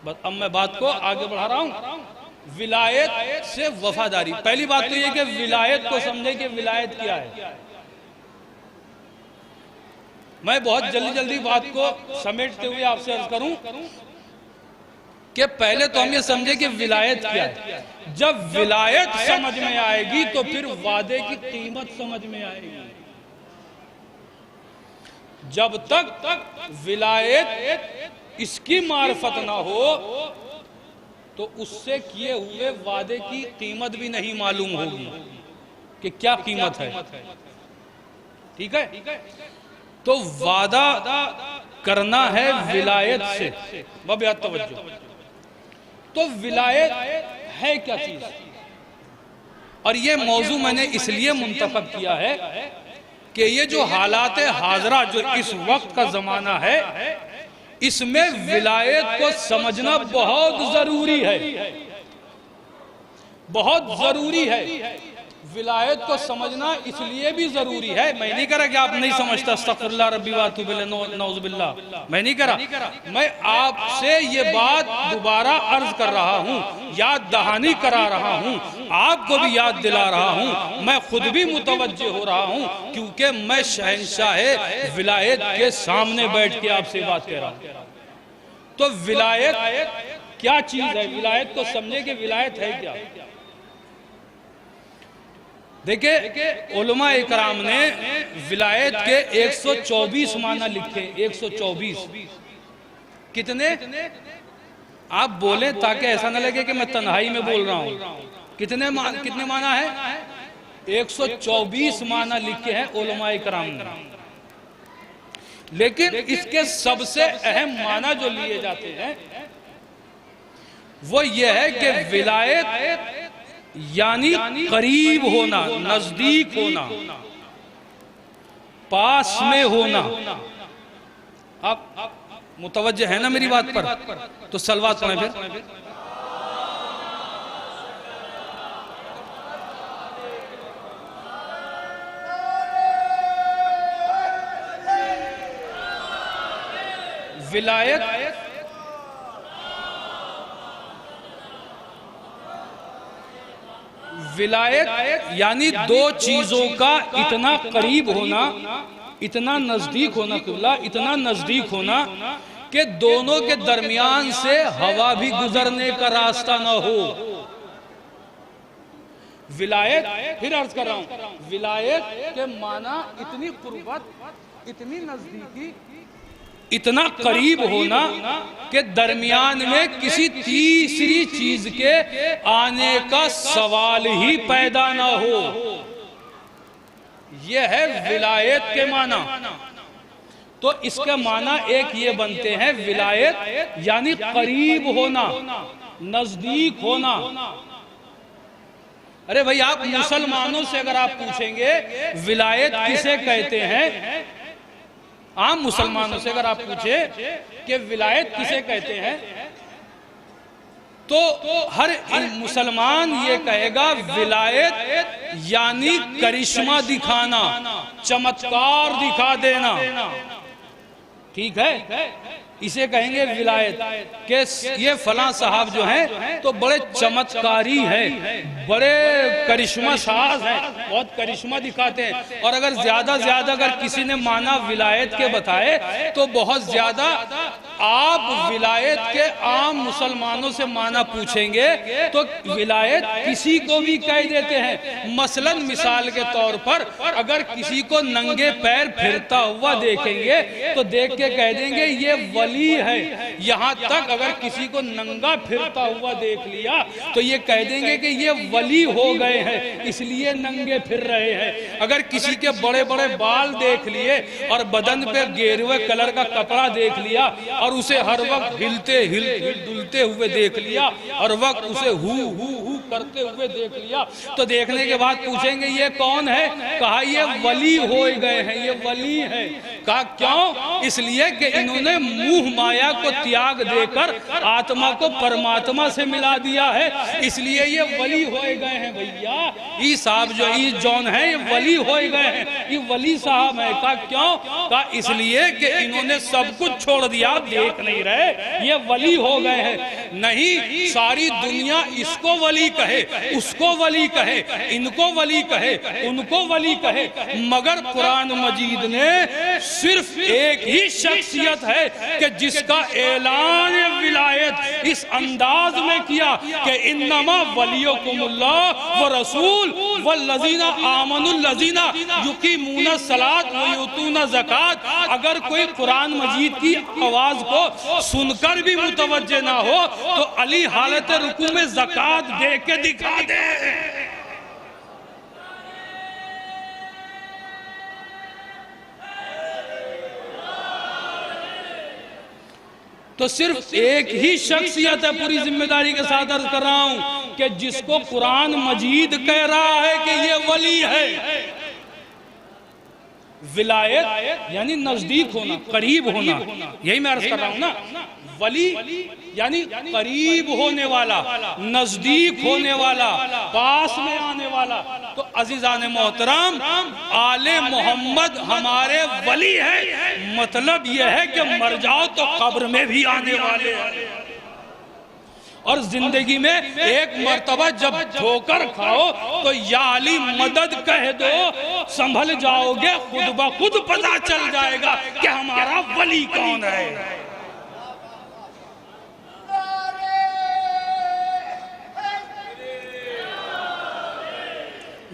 बस अब मैं बात को आगे बढ़ा रहा हूं। विलायत से वफादारी, पहली बात तो ये कि विलायत को समझे कि विलायत क्या है। मैं बहुत जल्दी जल्दी बात को समेटते हुए आपसे अर्ज करूं कि पहले तो हम ये समझे कि विलायत क्या है। जब विलायत समझ में आएगी तो फिर वादे की कीमत समझ में आएगी। जब तक विलायत इसकी मार्फत ना हो तो उससे किए हुए वादे की कीमत भी नहीं मालूम होगी कि क्या कीमत है। ठीक है, तो वादा करना है विलायत से। बेहद तवज्जो। तो विलायत है क्या चीज, और ये मौजू मैंने इसलिए मुंतखब किया है कि ये जो हालात हाजरा जो इस वक्त का जमाना है इसमें विलायत को समझना बहुत जरूरी है, बहुत जरूरी है। विलायत को समझना इसलिए भी जरूरी है, मैं नहीं कह रहा कि आप नहीं समझता, अस्तगफिरुल्लाह रब्बी व अतूबु इलैहि नऊज़ुबिल्लाह, मैं नहीं कह रहा। मैं आपसे ये बात दोबारा अर्ज कर रहा हूँ, याद दहानी करा रहा हूँ, आपको भी याद दिला रहा हूँ, मैं खुद भी मुतवज्जे हो रहा हूँ, क्योंकि मैं शहंशाह विलायत के सामने बैठ के आपसे बात कह रहा हूँ। तो विलायत क्या चीज है, विलायत को समझे कि विलायत है क्या। देखिए उलमा इकराम ने विलायत के 124 माना लिखे। 124 कितने आप बोले ताकि ऐसा ना लगे कि मैं तन्हाई में बोल रहा हूं। कितने माना है? 124 माना लिखे हैं उलमा इकराम ने। लेकिन इसके सबसे अहम माना जो लिए जाते हैं वो ये है कि विलायत यानी करीब होना, नजदीक होना, पास में होना। आप मुतवज्जे है ना मेरी बात पर? तो सलवात पढ़ें फिर। विलायत यानी दो चीजों का इतना करीब होना, इतना नजदीक होना, किबला इतना नजदीक होना कि दोनों के दरमियान से हवा भी गुजरने का रास्ता न हो। विलायत, फिर अर्ज कर रहा हूं, विलायत के माना इतनी कुर्बत, इतनी नजदीकी, इतना करीब होना कि दरमियान में किसी तीसरी चीज के आने का सवाल ही पैदा ना हो। ये है विलायत के माना। तो इसके माना एक ये बनते हैं विलायत यानी करीब होना, नजदीक होना। अरे भाई आप मुसलमानों से अगर आप पूछेंगे विलायत किसे कहते हैं, आम मुसलमानों से अगर आप पूछे कि विलायत किसे कहते हैं, तो हर मुसलमान ये कहेगा विलायत यानी करिश्मा दिखाना, चमत्कार दिखा देना। ठीक है, इसे कहेंगे विलायत के ये फलां साहब जो हैं तो बड़े चमत्कारी हैं, बड़े करिश्मा साज हैं, बहुत करिश्मा दिखाते हैं। और अगर ज्यादा अगर किसी ने माना विलायत के बताए तो बहुत ज्यादा आप विलायत के आम मुसलमानों से माना पूछेंगे तो विलायत किसी को भी कह देते हैं। मसलन मिसाल के तौर पर अगर किसी को नंगे पैर फिरता हुआ देखेंगे तो देख के कह देंगे ये वली है। यहाँ तक अगर किसी को नंगा फिरता हुआ देख लिया तो ये कह देंगे कि ये वली हो गए हैं, इसलिए नंगे फिर रहे हैं। अगर किसी के बड़े बड़े बाल देख लिए और बदन पे गेरुए कलर का कपड़ा देख लिया और उसे हर वक्त डुलते हुए देख लिया और वक्त उसे हु करते हुए देख लिया तो देखने के बाद पूछेंगे ये कौन है? कहा ये वली हो गए हैं, ये वली है। कहा क्यों? इसलिए कि इन्होंने मुंह माया को त्याग देकर आत्मा को परमात्मा से मिला दिया है, इसलिए ये वली हो गए हैं। भैया ये साहब जो ये जौन है ये वली हो गए हैं, ये वली साहब है। कहा क्यों? कहा इसलिए कि इन्होंने सब कुछ छोड़ दिया, देख नहीं रहे, ये वली हो गए हैं। नहीं, सारी दुनिया इसको वली कहे, उसको वली कहे, इनको वली कहे, उनको वली कहे, मगर कुरान मजीद ने सिर्फ एक ही शख्सियत है कि जिसका ऐलान विलायत इस अंदाज में किया कि इन्नमा वलियुकुमुल्लाह व रसूल वल्लज़ीना आमनुल्लज़ीना युकीमूना सलात व यूतूना ज़कात। अगर कोई कुरान मजीद की आवाज को सुनकर भी मुतवज्जे ना हो तो अली हालत रुकू में ज़कात दे के दिखा दे। तो सिर्फ एक ही शख्सियत है, पूरी जिम्मेदारी के साथ अर्ज कर रहा हूं कि जिसको कुरान मजीद कह रहा है कि ये वली है। विलायत यानी नजदीक होना, करीब होना, यही मैं अर्ज कर रहा हूं ना। वली यानी करीब होने वाला, नजदीक होने वाला, पास में आने वाला। तो अजीजान मोहतरम आले मोहम्मद हमारे वली है, मतलब यह है कि मर जाओ तो कब्र में भी आने वाले हैं और जिंदगी में एक मर्तबा जब ठोकर खाओ तो या अली मदद कह दो, संभल जाओगे, खुद ब खुद पता चल जाएगा कि हमारा वली कौन है।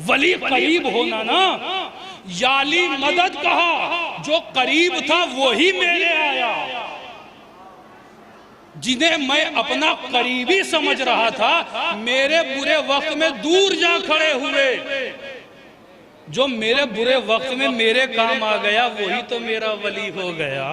वली करीब होना ना, याली मदद कहा, जो करीब था वही मेरे आया। जिन्हें मैं अपना करीबी समझ रहा था मेरे बुरे वक्त में दूर जा खड़े हुए, जो मेरे बुरे वक्त में मेरे काम आ गया वही तो मेरा वली हो गया।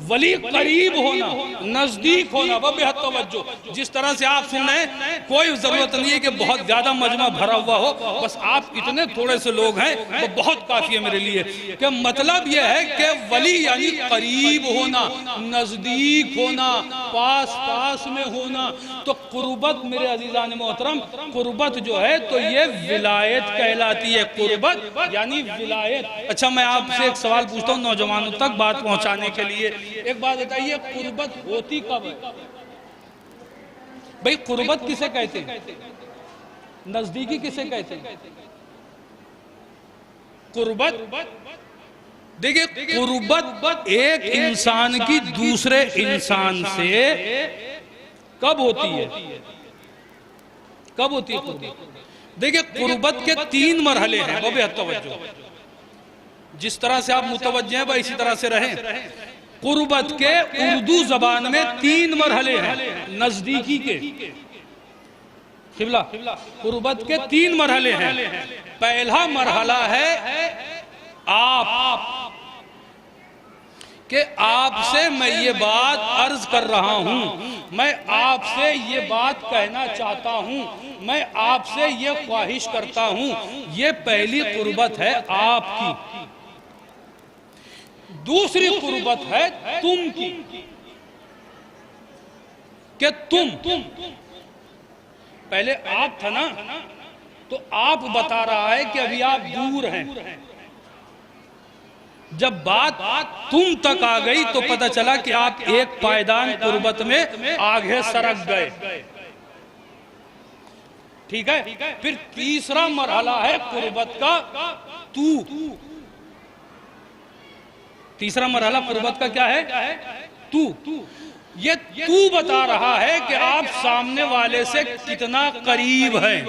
वली करीब होना, नजदीक होना, बेहद तवज्जो। जिस तरह से आप सुन रहे हैं कोई जरूरत नहीं है कि बहुत ज्यादा मजमा भरा हुआ हो, बस आप इतने थोड़े से लोग हैं तो बहुत काफी है मेरे लिए। कि मतलब यह है कि वली यानी करीब होना, नजदीक होना, पास पास में होना। तो कुर्बत मेरे अजीजान मोहतरम, कुर्बत जो है तो ये विलायत कहलाती है। कुर्बत यानी विलायत। अच्छा मैं आपसे एक सवाल पूछता हूँ नौजवानों तक बात पहुंचाने के लिए, एक बात बताइए कुर्बत होती कब है? भाई कुर्बत किसे कहते हैं? नजदीकी किसे कहते हैं? कुर्बत, देखिए कुर्बत एक इंसान की दूसरे इंसान से कब होती है? कब होती है कुर्बत? देखिए कुर्बत के 3 मरहले हैं, वो भी तवज्जो। जिस तरह से आप मुतवज्जे हैं इसी तरह से रहें। कुर्बत के उर्दू जबान में 3 मरहले हैं नजदीकी के। क़िबला, कुर्बत के 3 मरहले हैं। पहला मरहला है आप, कि आपसे मैं ये बात अर्ज कर रहा हूं, मैं आपसे ये बात कहना चाहता हूं, मैं आपसे ये ख्वाहिश करता हूं। ये पहली कुर्बत है आपकी। दूसरी कुर्बत है तुम की, कि तुम पहले आप था ना, तो आप बता रहा है कि अभी आप दूर हैं। जब बात तुम तक आ गई तो पता चला कि आप एक पायदान कुर्बत में आगे सरक गए। ठीक है। फिर तीसरा मरहला है कुर्बत का तू। तीसरा मरहला कुर्बत का क्या है? तू। ये तू बता रहा है कि आप सामने वाले से कितना करीब हैं।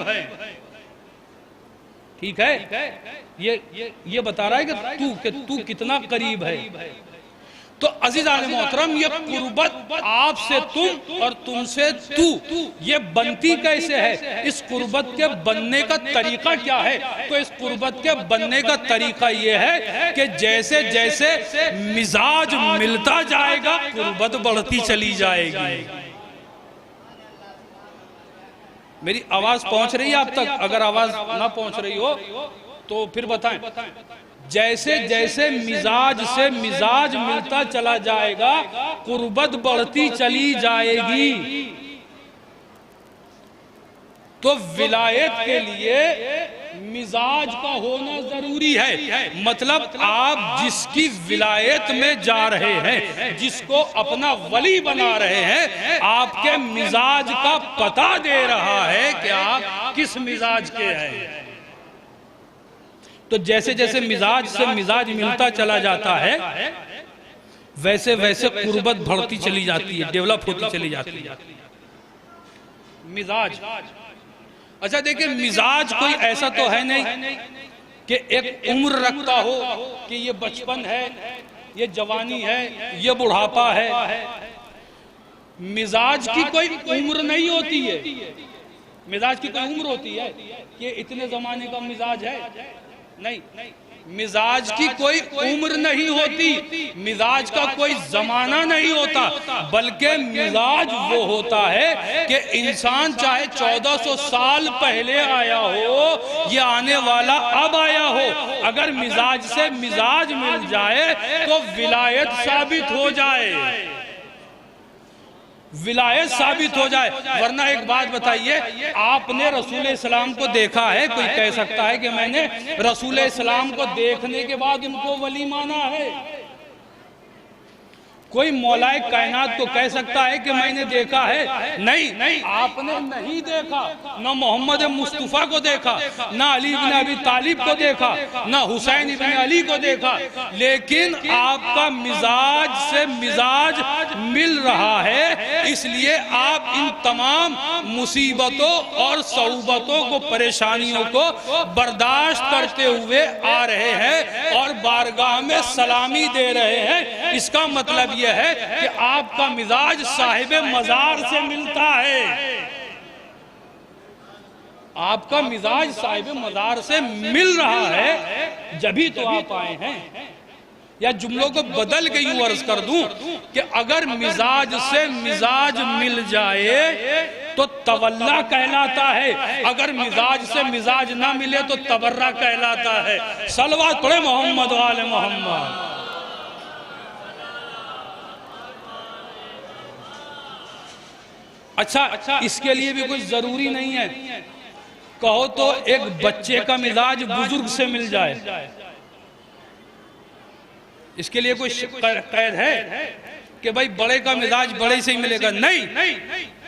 ठीक है। ये बता रहा है कि तू कितना करीब है। तो अज़ीज़ान मोहतरम, ये कुर्बत आपसे तुम और तुमसे तू, ये बनती कैसे है? इस कुर्बत के बनने का तरीका क्या है? तो इस कुर्बत के बनने का तरीका ये है कि जैसे जैसे मिजाज मिलता जाएगा कुर्बत बढ़ती चली जाएगी। मेरी आवाज पहुंच रही है आप तक? अगर आवाज ना पहुंच रही हो तो फिर बताएं। जैसे जैसे मिजाज से मिजाज मिलता चला जाएगा कुर्बत बढ़ती चली जाएगी। तो विलायत के लिए मिजाज का होना जरूरी है। मतलब आप जिसकी विलायत में जा रहे हैं, जिसको अपना वली बना रहे हैं, आपके मिजाज का पता दे रहा है कि आप किस मिजाज के हैं। तो जैसे जैसे मिजाज से मिजाज मिलता चला जाता है, वैसे वैसे कुर्बत बढ़ती चली जाती है, डेवलप होती चली जाती है। मिजाज, अच्छा देखिए, मिजाज कोई ऐसा तो है नहीं कि एक उम्र रखता हो कि ये बचपन है, ये जवानी है, ये बुढ़ापा है। मिजाज की कोई उम्र नहीं होती है। मिजाज की कोई उम्र होती है कि इतने जमाने का मिजाज है? नहीं, मिजाज की कोई उम्र नहीं होती, मिजाज का कोई जमाना नहीं होता, बल्कि मिजाज वो होता है कि इंसान चाहे 1400 साल पहले आया हो, ये आने वाला अब आया हो, अगर मिजाज से मिजाज मिल जाए तो विलायत साबित हो जाए, विलायत साबित हो जाए। वरना एक बात बताइए, आपने रसूल इस्लाम को देखा है? कोई कह सकता है कि मैंने रसूल इस्लाम को देखने के बाद उनको वली माना है? कोई मौलाए कायनात को कह सकता है कि मैंने देखा है? नहीं, आपने नहीं देखा। ना मोहम्मद मुस्तफा को देखा, ना अली इब्न अबी तालिब को देखा, ना हुसैन इब्न अली को देखा, लेकिन आपका मिजाज से मिजाज मिल रहा है। इसलिए आप इन तमाम मुसीबतों और सऊबतों को, परेशानियों को बर्दाश्त करते हुए आ रहे हैं और बारगाह में सलामी दे रहे हैं। इसका मतलब यह है कि आपका मिजाज साहिबे मजार से मिलता है। आपका मिजाज साहिबे मजार से मिल रहा है, जभी तो आप आए हैं। या जुमलों को बदल के यूं अर्ज कर दूं कि अगर मिजाज से मिजाज मिल जाए तो तवल्ला कहलाता है, अगर मिजाज से मिजाज ना मिले तो तबर्रा कहलाता है। सलवात पढ़े मोहम्मद वाले मोहम्मद। अच्छा, इसके लिए भी कोई जरूरी नहीं है, कहो तो एक बच्चे का मिजाज बुजुर्ग से मिल जाए, इसके लिए कोई कैद है कि भाई बड़े का मिजाज बड़े से ही मिलेगा? नहीं,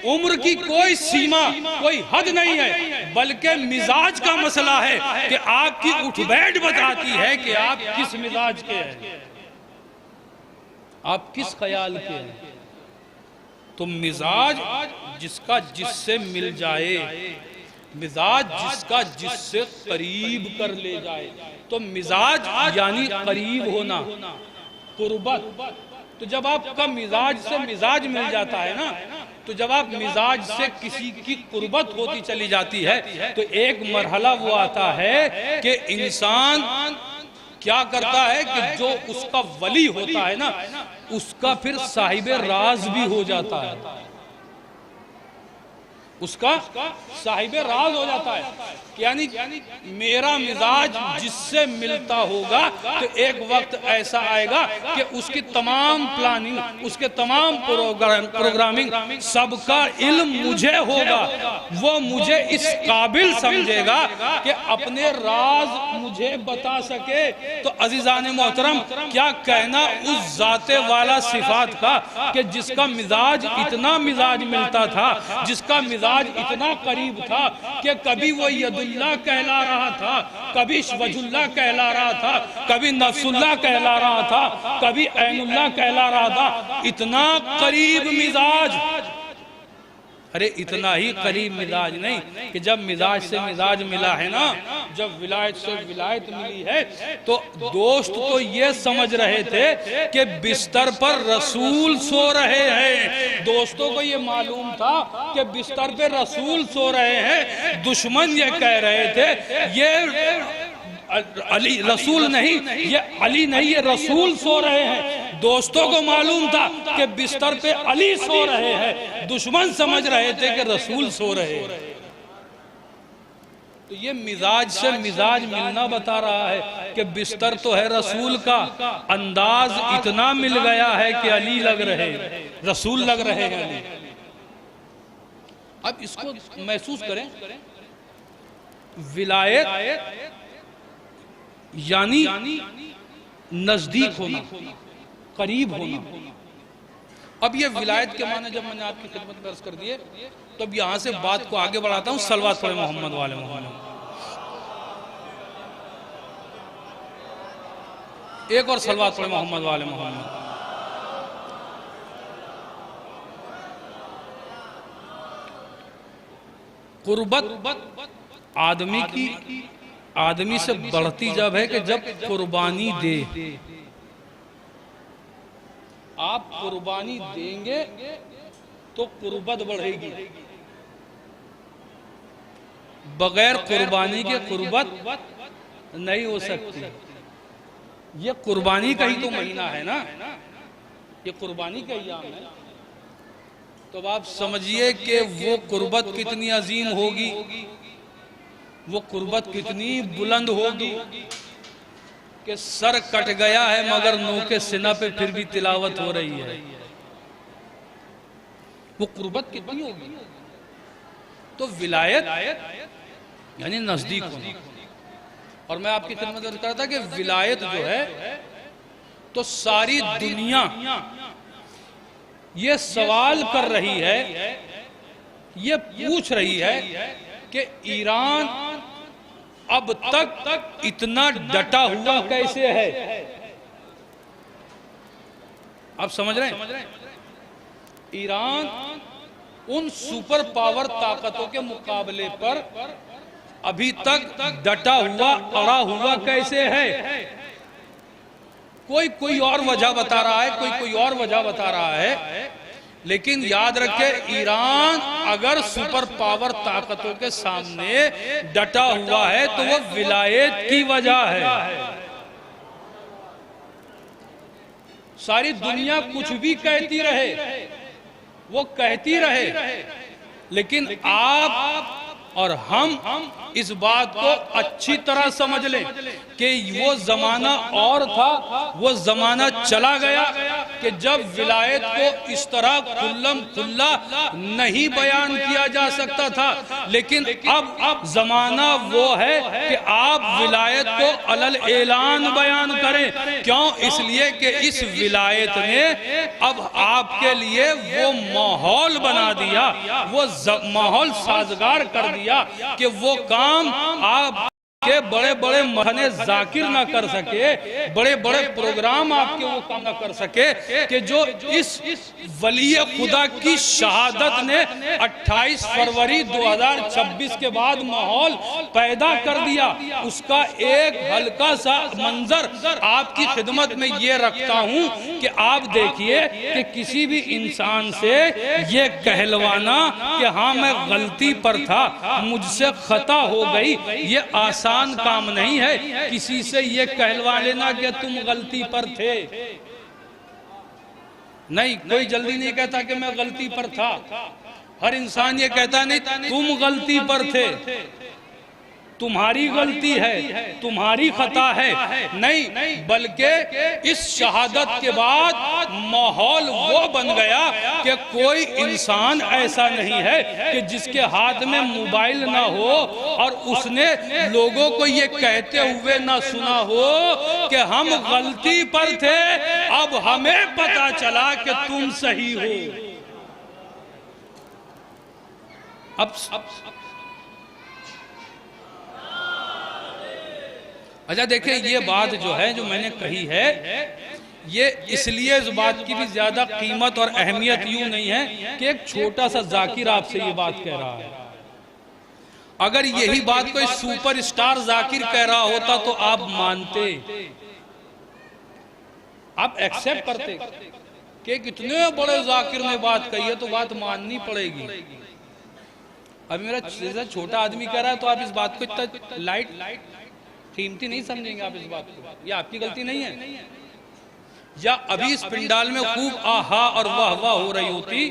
उम्र की कोई सीमा, कोई हद नहीं है, बल्कि मिजाज का मसला है कि आपकी उठ बैठ बताती है कि आप किस मिजाज के हैं, आप किस ख्याल के हैं। तो मिजाज जिसका जिससे मिल जाए, मिजाज जिसका जिससे करीब कर ले जाए, तो मिजाज यानी करीब होना, कुर्बत। तो जब आपका मिजाज से मिजाज मिल जाता है ना, तो जब आप मिजाज से किसी की कुर्बत होती चली जाती है तो एक मरहला वो आता है कि इंसान क्या करता है कि जो उसका वली होता है ना, उसका फिर साहिब राज भी हो जाता है, उसका साहिब राज हो जाता है। यानी मेरा मिजाज जिससे मिलता होगा तो एक वक्त ऐसा आएगा कि उसकी तमाम प्लानिंग, उसके तमाम प्रोग्रामिंग, सबका इल्म मुझे होगा। वो मुझे इस काबिल समझेगा कि अपने राज मुझे बता सके। तो अजीजान मोहतरम, क्या कहना उस जाते वाला सिफात का कि जिसका मिजाज इतना मिजाज मिलता था, जिसका मिजाज इतना करीब था कि कभी वो यदुल्लाह कहला रहा था, कभी वजुल्लाह कहला रहा था, कभी नफ्सुल्लाह कहला रहा था, कभी ऐनुल्लाह कहला रहा था। इतना करीब मिजाज, अरे इतना ही करीब मिजाज नहीं कि जब मिजाज से मिजाज मिला है ना, जब विलायत से विलायत मिली है, तो दोस्त तो ये समझ रहे थे कि बिस्तर पर रसूल सो रहे हैं। दोस्तों को ये मालूम था कि बिस्तर पे रसूल सो रहे हैं। दुश्मन ये कह रहे थे ये अली रसूल नहीं, ये अली नहीं, ये रसूल सो रहे हैं। दोस्तों को मालूम था कि बिस्तर पे अली सो रहे हैं, दुश्मन समझ रहे थे कि रसूल सो रहे हैं। तो ये मिजाज से मिजाज मिलना बता रहा है कि बिस्तर तो है रसूल का, अंदाज इतना मिल गया है कि अली लग रहे, रसूल लग रहे हैं। अब इसको महसूस करें, विलायत यानी नजदीक होना, करीब होना। अब ये विलायत के माने जब मैंने आपकी खिदमत में अर्ज कर दिए, तो अब यहां से बात को आगे बढ़ाता हूं। सलवात पढ़े मोहम्मद वाले मोहम्मद। एक और सलवात पढ़े मोहम्मद वाले मोहम्मद। कुर्बत आदमी की, आदमी से बढ़ती जब है कि जब कुर्बानी दे। आप कुर्बानी देंगे तो कुर्बत बढ़ेगी, बगैर कुर्बानी के कुर्बत नहीं हो सकती। ये कुर्बानी का ही तो महीना है ना, ये कुर्बानी का ही आम है। तो आप समझिए कि वो कुर्बत कितनी अजीम होगी, वो कुर्बत कितनी बुलंद होगी कि सर कट गया है मगर नोके सिना पे फिर भी तिलावत हो रही है। वो कुर्बत कितनी होगी। तो विलायत यानी नजदीक होना। और मैं आपकी खिदमत में कह रहा था कि विलायत जो है, तो सारी दुनिया ये सवाल कर रही है, ये पूछ रही है कि ईरान अब तक इतना डटा हुआ कैसे है। आप समझ रहे हैं, ईरान उन सुपर पावर ताकतों के मुकाबले पर अभी तक डटा हुआ, अड़ा हुआ कैसे है। कोई और वजह बता रहा है, कोई और वजह बता रहा है, लेकिन याद रखे ईरान अगर सुपर पावर ताकतों के सामने डटा हुआ है तो वो विलायत की वजह है। सारी दुनिया कुछ भी कहती रहे, वो कहती रहे, लेकिन आप और हम इस बात को अच्छी तरह समझ लें कि वो जमाना और था, वो जमाना चला गया कि जब विलायत को इस तरह खुल्लम खुल्ला नहीं बयान किया जा सकता था। लेकिन अब जमाना वो है कि आप विलायत को अलल ऐलान बयान करें। क्यों? इसलिए कि इस विलायत ने अब आपके लिए वो माहौल बना दिया, वो माहौल साजगार कर दिया कि वो काम आपके बड़े बड़े महने जाकिर ना कर सके, बड़े बड़े प्रोग्राम आपके वो काम ना कर सके कि जो इस वली खुदा की शहादत ने 28 फरवरी 2026 के बाद माहौल पैदा कर दिया, उसका एक हल्का सा मंजर आपकी खिदमत में ये रखता हूं कि आप देखिए कि किसी भी इंसान से ये कहलवाना कि हाँ मैं गलती पर था, मुझसे खता हो गई, ये आसान काम नहीं है। किसी से ये कहलवा लेना कि तुम गलती पर थे, नहीं, कोई जल्दी नहीं कहता कि मैं गलती पर था। हर इंसान ये कहता नहीं तुम गलती पर थे, तुम्हारी गलती है, तुम्हारी खता है, नहीं, बल्कि इस शहादत के बाद माहौल वो बन गया कि कोई इंसान ऐसा नहीं है कि जिसके हाथ में मोबाइल ना हो और उसने लोगों को ये कहते हुए ना सुना हो कि हम गलती पर थे, अब हमें पता चला कि तुम सही हो। अब अच्छा देखिए, ये बात जो है जो मैंने कही है, ये इसलिए इस बात की भी ज्यादा कीमत और अहमियत यूं नहीं है कि एक छोटा सा जाकिर आपसे ये बात कह रहा है। अगर यही बात कोई सुपरस्टार जाकिर कह रहा होता तो आप मानते, आप एक्सेप्ट करते कि कितने बड़े जाकिर ने बात कही है तो बात माननी पड़ेगी। अब मेरा जैसा छोटा आदमी कह रहा है तो आप इस बात को इतना लाइट कीमती नहीं समझेंगे आप इस बात को, ये आपकी गलती नहीं है। या अभी इस पिंडाल में खूब आहा और वाह वाह हो रही होती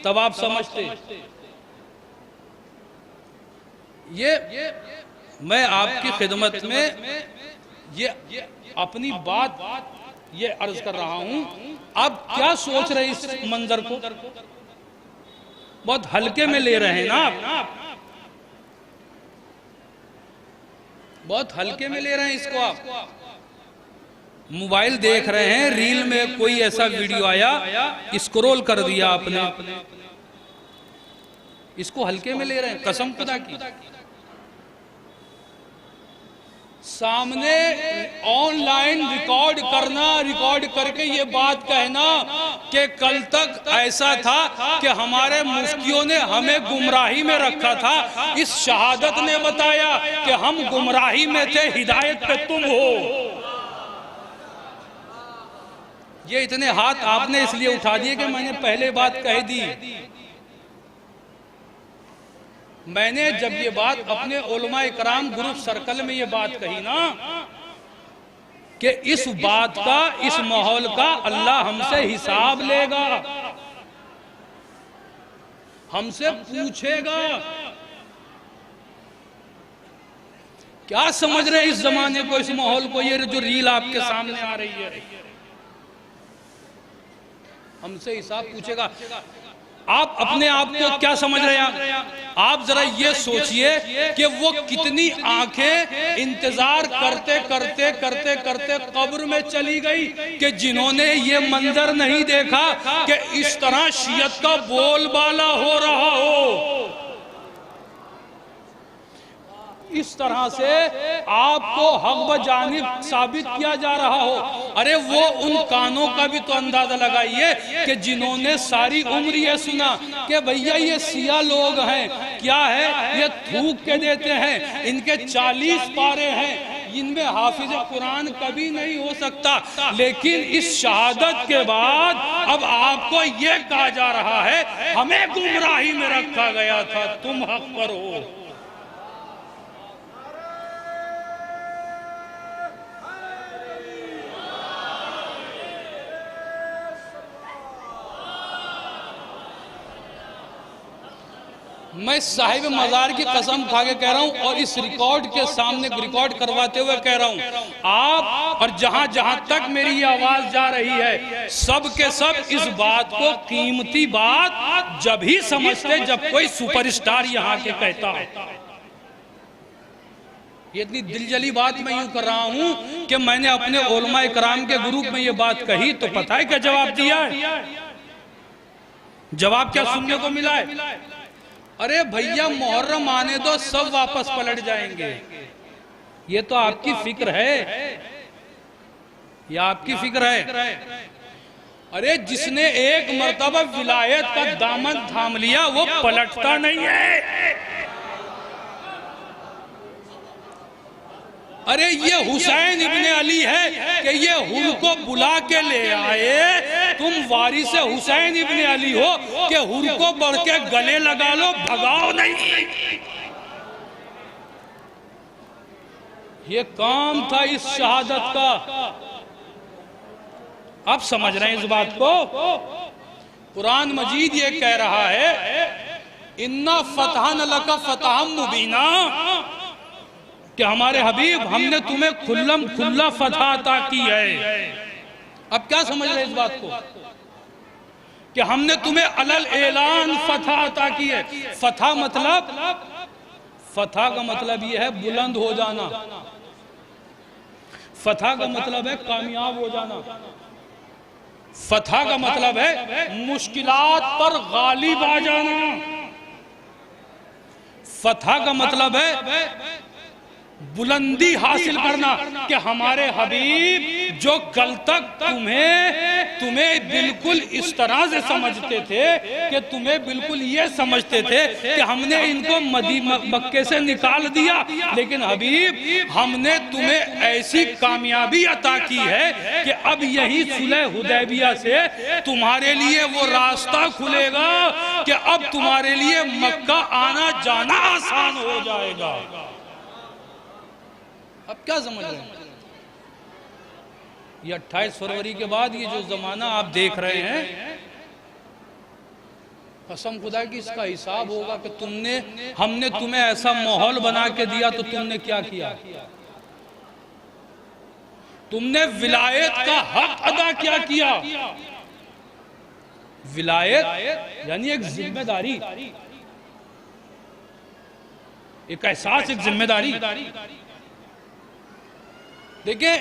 तब आप समझते। ये मैं आपकी खिदमत में ये अपनी बात ये अर्ज कर रहा हूं। आप क्या सोच रहे इस मंजर को, बहुत हल्के में ले रहे हैं ना आप, बहुत हल्के में ले रहे हैं इसको। आप मोबाइल देख रहे हैं, रील में कोई ऐसा वीडियो आया, स्क्रॉल कर दिया आपने, इसको हल्के में ले रहे हैं। कसम खुदा की, सामने ऑनलाइन रिकॉर्ड करना, रिकॉर्ड करके ये बात कहना कि कल तक ऐसा था कि हमारे मुफ्तियों ने हमें गुमराही में रखा था, इस शहादत ने बताया कि हम गुमराही में थे, हिदायत पे तुम हो। ये इतने हाथ आपने इसलिए उठा दिए कि मैंने पहले बात कह दी। मैंने जब ये बात अपने उलमा इकराम ग्रुप सर्कल में ये बात कही ना कि इस बात का, इस माहौल का अल्लाह हमसे हिसाब लेगा, हमसे पूछेगा। क्या समझ रहे हैं इस जमाने को, इस माहौल को, ये जो रील आपके सामने आ रही है, हमसे हिसाब पूछेगा। आप अपने आप को क्या समझ रहे हैं? आप जरा ये सोचिए कि वो कितनी आंखें इंतजार करते करते करते करते कब्र में चली गई कि जिन्होंने ये मंजर नहीं देखा कि इस तरह शियत का बोलबाला हो रहा हो, इस तरह से आपको हक व जानिब साबित किया जा रहा हो। अरे वो उन कानों का भी तो अंदाजा लगाइए कि जिन्होंने सारी उम्र ये सुना कि भैया ये सिया लोग हैं, क्या है ये थूक के देते हैं, इनके 40 पारे हैं, इनमें हाफिज कुरान कभी नहीं हो सकता। लेकिन इस शहादत के बाद अब आपको ये कहा जा रहा है हमें गुमराही में रखा गया था, तुम हक पर हो। मैं साहिब मज़ार की कसम खा के कह रहा हूं और इस रिकॉर्ड के सामने रिकॉर्ड करवाते हुए कह रहा हूं, आप और जहां जहां तक मेरी ये आवाज जा रही है, सब के सब इस बात को कीमती बात जब ही समझते जब कोई सुपरस्टार यहां के कहता है। ये इतनी दिलजली बात मैं यूं कर रहा हूं कि मैंने अपने उलमा इकराम के ग्रुप में ये बात कही तो पता है क्या जवाब दिया है? जवाब क्या सुनने को मिला है? अरे भैया मुहर्रम आने दो, सब वापस पलट जाएंगे। ये तो आपकी फिक्र है, ये आपकी फिक्र है। अरे जिसने एक मर्तबा विलायत का दामन थाम लिया वो पलटता नहीं है। अरे ये हुसैन इब्ने अली है कि ये हुल को बुला के ले आए। तुम वारिस हुसैन इब्ने अली हो कि हुल को बढ़ के गले लगा लो, भगाओ नहीं। ये काम था इस शहादत का। आप समझ रहे हैं इस बात को? कुरान मजीद ये कह रहा है इन्ना फतहन लका फतहम मुबीना, कि हमारे हबीब हमने तुम्हें खुल्लम खुल्ला फतह अता की है। अब क्या समझ रहे हैं इस बात को कि हमने तुम्हें अलल ऐलान फतह अता की है। फतह मतलब, फतह का मतलब यह है बुलंद हो जाना, फतह का मतलब है कामयाब हो जाना, फतह का मतलब है मुश्किलात पर गालिब आ जाना, फतह का मतलब है बुलंदी हासिल करना। कि हमारे हबीब जो कल तक तुम्हें बिल्कुल इस तरह से समझते थे कि तुम्हें बिल्कुल ये समझते थे कि हमने इनको मक्के से निकाल दिया, लेकिन हबीब हमने तुम्हें ऐसी कामयाबी अता की है कि अब यही सुलह हुदैबिया से तुम्हारे लिए वो रास्ता खुलेगा कि अब तुम्हारे लिए मक्का आना जाना आसान हो जाएगा। अब क्या समझ रहे हैं? ये 28 फरवरी के बाद ये जो जमाना आप देख रहे हैं, कसम खुदा की इसका हिसाब होगा कि हमने तुम्हें ऐसा माहौल बना के दिया तो तुमने क्या किया? तुमने विलायत का हक अदा क्या किया? विलायत यानी एक जिम्मेदारी, एक एहसास, एक जिम्मेदारी। देखिए,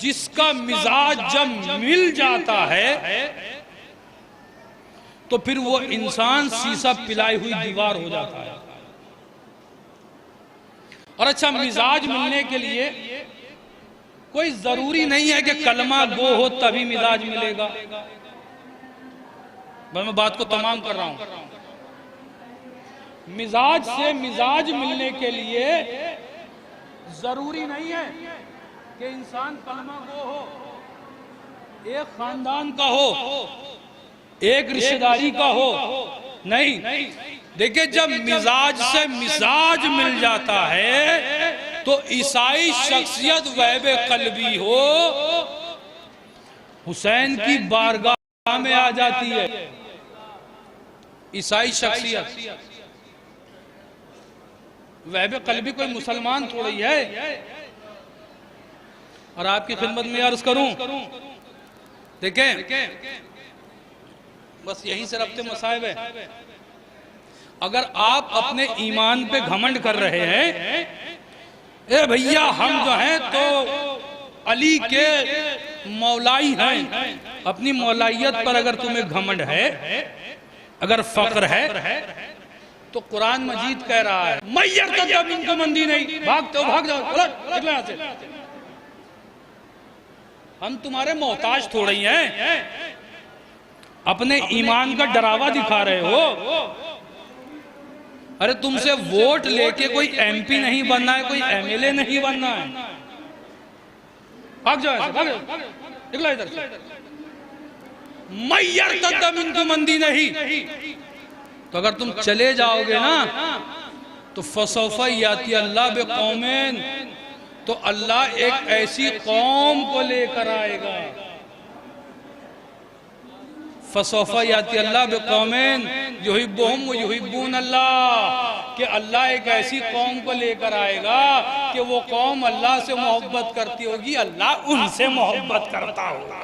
जिसका मिजाज जब मिल जाता है तो फिर वो इंसान शीशा पिलाई हुई दीवार हो जाता है। और अच्छा, मिजाज मिलने के लिए कोई जरूरी नहीं है कि कलमा गो हो तभी मिजाज मिलेगा। मैं बात को तमाम कर रहा हूं। मिजाज से मिजाज मिलने के लिए जरूरी नहीं है कि इंसान कलमा गो हो, एक खानदान का हो, एक रिश्तेदारी का हो। नहीं, देखिए, जब मिजाज से मिजाज मिल जाता है तो ईसाई शख्सियत वहबे कल्बी हो हुसैन की बारगाह में आ जाती है। ईसाई शख्सियत वहबे कल्बी कोई मुसलमान थोड़ी है। और आपकी खिदमत में अर्ज करूं, देखें, बस यहीं से रब्ते मसाइब है। अगर आप अपने ईमान पे घमंड कर रहे हैं, ए भैया हम जो हैं तो अली के मौलाई हैं, अपनी मौलाइयत पर अगर तुम्हें घमंड है, अगर फख्र है, तो कुरान मजीद कह रहा है मैयर तक इनको मंदी नहीं, भागते हो भाग जाओ, निकलो यहां से। हम तुम्हारे मोहताज थोड़ी हैं, अपने ईमान का डरावा दिखा रहे हो। अरे तुमसे वोट लेके कोई एमपी नहीं बनना है, कोई एमएलए नहीं बनना है। भाग जाओ, निकलो इधर से। मैयर तक इनको मंदी नहीं, तो अगर तुम चले जाओगे ना तो फसौफा याती अल्लाह बे कौमेन, तो अल्लाह एक ऐसी कौम को लेकर आएगा। फसौफा याती अल्लाह बे कौमेन युहिब्बुहुम व युहिब्बून अल्लाह, कि अल्लाह एक ऐसी कौम को लेकर आएगा कि वो कौम अल्लाह से मोहब्बत करती होगी, अल्लाह उनसे मोहब्बत करता होगा।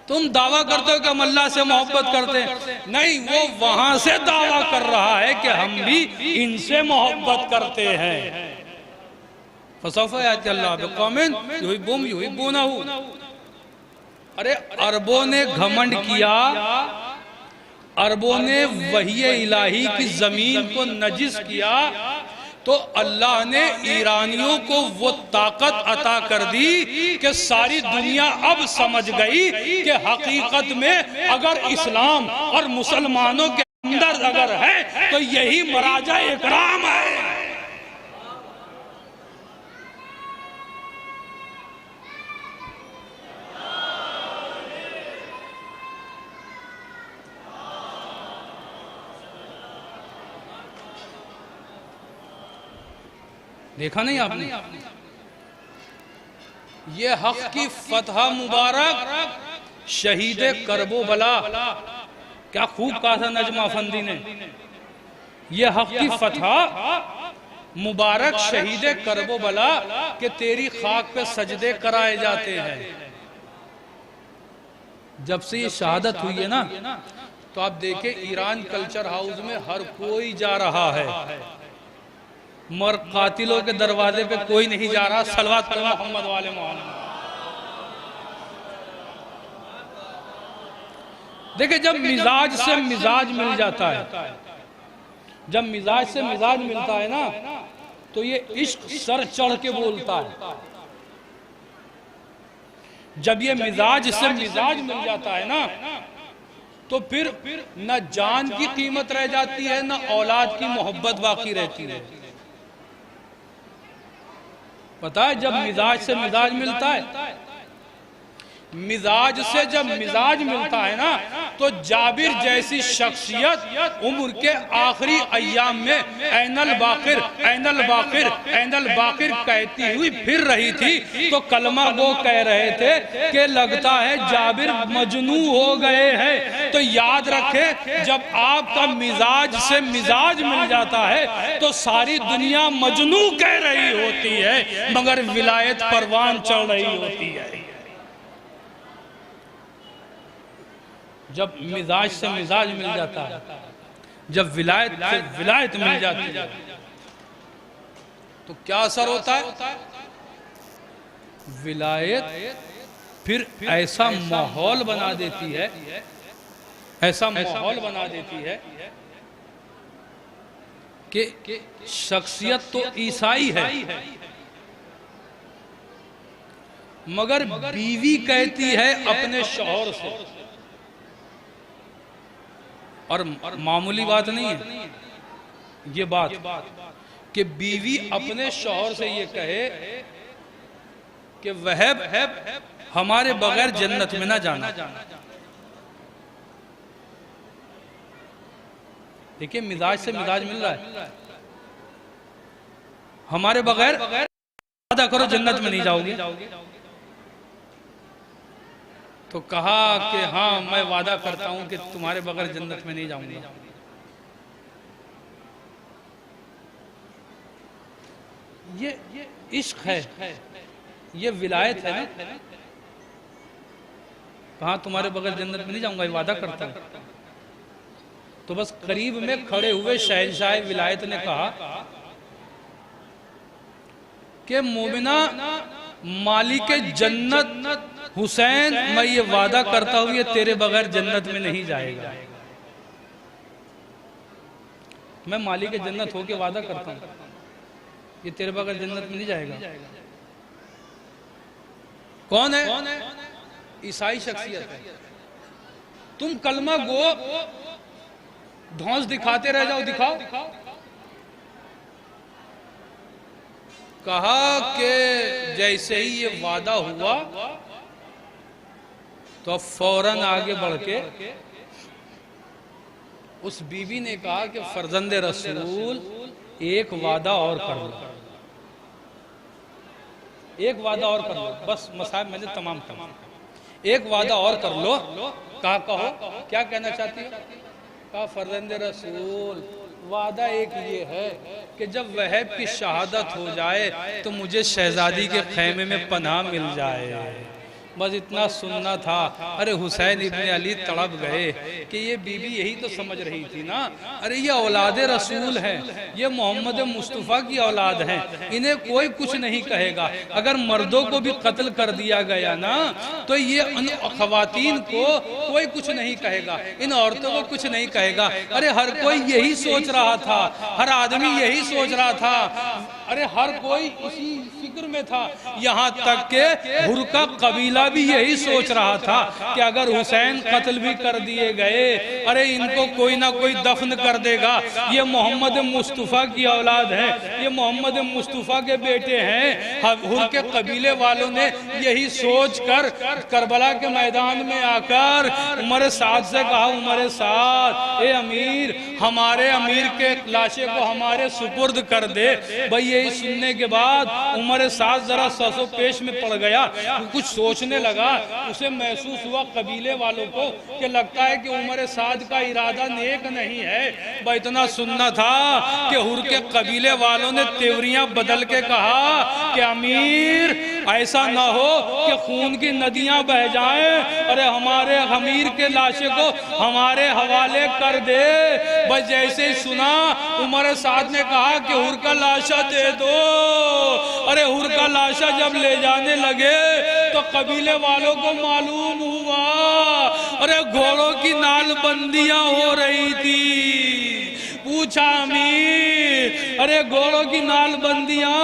तुम दावा करते हो कि हम अल्लाह से मोहब्बत करते हैं, नहीं, वो वहां से दावा कर रहा है कि हम भी इनसे मोहब्बत करते हैं। फसौफा याती अल्लाह बे कौमेन युहिब्बुहुम युहिब्बूनहु। अरे अरबों ने घमंड किया, अरबों ने वही इलाही की जमीन को नजिस किया, तो अल्लाह ने ईरानियों को वो ताकत अता कर दी कि सारी दुनिया अब समझ गई कि हकीकत में अगर इस्लाम और मुसलमानों के अंदर अगर है तो यही मराजा इकराम है। देखा नहीं आपने? ये हक की फतह मुबारक शहीद करबला, क्या खूब कहा था नजमा अफंदी ने। ये हक की फतह मुबारक शहीद करबला कि तेरी खाक पे सजदे कराए जाते हैं। जब से ये शहादत हुई है ना, तो आप देखें ईरान कल्चर हाउस में हर कोई जा रहा है, मगर कातिलों के दरवाजे पे कोई नहीं जा रहा। सलवात पढ़ो मोहम्मद वाले मोहम्मद। देखिए, जब मिजाज से मिजाज मिल जाता है, जब मिजाज से मिजाज मिलता है ना, तो ये इश्क सर चढ़ के बोलता है। जब ये मिजाज से मिजाज मिल जाता है ना, तो फिर न जान की कीमत रह जाती है, न औलाद की मोहब्बत बाकी रहती है। पता है, जब मिजाज से मिजाज मिलता है, मिजाज से जब मिजाज मिलता है ना, तो जाबिर जैसी शख्सियत उम्र के आखिरी अय्याम में ऐनल बाकिर ऐनल बाकिर ऐनल बाकिर कहती हुई फिर रही थी, तो कलमा वो कह रहे थे कि लगता है जाबिर मजनू हो गए हैं। तो याद रखें, जब आपका मिजाज से मिजाज मिल जाता है तो सारी दुनिया मजनू कह रही होती है, मगर विलायत परवान चढ़ रही होती है। जब मिजाज से मिजाज मिल जाता है, जब विलायत से विलायत मिल जाती है, तो क्या असर होता है? विलायत फिर ऐसा माहौल बना देती है, ऐसा माहौल बना देती है कि शख्सियत तो ईसाई है, मगर बीवी कहती है अपने शौहर से, और मामूली बात नहीं है ये बात कि बीवी अपने शौहर से ये कहे कि वह हमारे बगैर जन्नत में ना जाना। देखिए, मिजाज से मिजाज मिल रहा है, हमारे बगैर वादा करो जन्नत में नहीं जाओगे। तो कहा कि हाँ, मैं वादा करता हूं कि तुम्हारे बगैर जन्नत में नहीं जाऊंगा। ये इश्क है, ये विलायत है ना। कहा तुम्हारे बगैर जन्नत में नहीं जाऊंगा, ये वादा करता हूं। तो बस करीब में खड़े हुए शहंशाह विलायत ने कहा कि मोमिना मालिक जन्नत हुसैन, मैं ये वादा करता हूं ये तेरे बगैर जन्नत में नहीं जाएगा। मैं मालिक जन्नत होके वादा करता हूं ये तेरे बगैर जन्नत में नहीं जाएगा। कौन है? ईसाई शख्सियत है। तुम कलमा गो धौंस दिखाते रह जाओ, दिखाओ। कहा कि जैसे ही ये वादा हुआ तो अब फौरन आगे बढ़ के उस बीवी ने कहा कि फर्जंदे रसूल, एक वादा और कर लो, एक वादा और कर लो, बस मसाइब मैंने तमाम कर, एक वादा और कर लो। कहा कहो, क्या कहना चाहती हो? कहा फर्जंदे रसूल, वादा एक ये है कि जब वहब की शहादत हो जाए तो मुझे शहजादी के खैमे में पनाह मिल जाए। बस इतना सुनना था। अरे हुसैन इब्ने अली तड़प गए कि ये बीबी यही तो समझ रही थी ना, अरे ये औलाद रसूल है, ये मोहम्मद मुस्तफ़ा की औलाद है, इन्हें कोई कुछ नहीं कहेगा। अगर मर्दों को भी कत्ल कर दिया गया ना तो ये इन खवातीन को कोई कुछ नहीं कहेगा, इन औरतों को कुछ नहीं कहेगा। अरे हर कोई यही सोच रहा था, हर आदमी यही सोच रहा था, अरे हर कोई इसी फिक्र में था। यहाँ तक के हुर का कबीला भी यही सोच रहा था कि अगर हुसैन कत्ल भी कर दिए गए, अरे इनको कोई ना कोई दफन कर देगा, ये मोहम्मद मुस्तफ़ा की औलाद है, ये मोहम्मद मुस्तफ़ा के बेटे हैं। हुर के कबीले वालों ने यही सोच कर करबला के मैदान में आकर उमर साद से कहा, उमर साद ए अमीर, हमारे अमीर के लाशे को हमारे सुपुर्द कर दे। भाई यही सुनने के बाद उमर साद जरा ससो पेश में पड़ गया, कुछ सोचने लगा। उसे महसूस हुआ कबीले वालों को कि लगता है कि उमर साद का इरादा नेक नहीं है। भाई इतना सुनना था कि हुर के कबीले वालों ने तेवरियां बदल के कहा कि अमीर ऐसा ना हो कि खून की नदियां बह जाएं, अरे हमारे अमीर के लाशे को हमारे हवाले कर दे। बस जैसे ही सुना उमर साद ने कहा कि हुर का लाशा दे दो। अरे हुर का लाशा जब ले जाने लगे तो कबीले वालों को मालूम हुआ, अरे घोड़ों की नालबंदियां हो रही थी। पूछा अमीर, अरे घोड़ों की नालबंदियां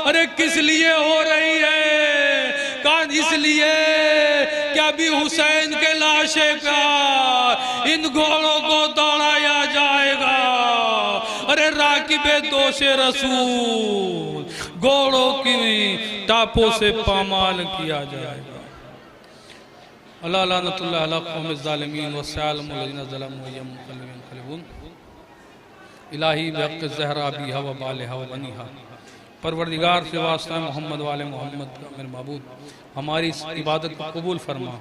अरे किस लिए हो रही है? कहा इसलिए कि अभी हुसैन के लाशे का इन घोड़ों को दौड़ाया जाएगा। अरे राकिबे दोषे रसूल, घोड़ों की टापों से पामाल किया जाएगा। अल्लाह लानतुल्लाह अला कौम ज़ालिमीन व सलामुन अलैहिम ज़लमू व यमुक़ल्लिबून। इलाही बहक़ ज़हरा बिहा व बालिहा व बनीहा। परवरदिगार से वास्ता मोहम्मद वाले मोहम्मद का मेरे महबूब हमारी इस इबादत को कबूल फरमा।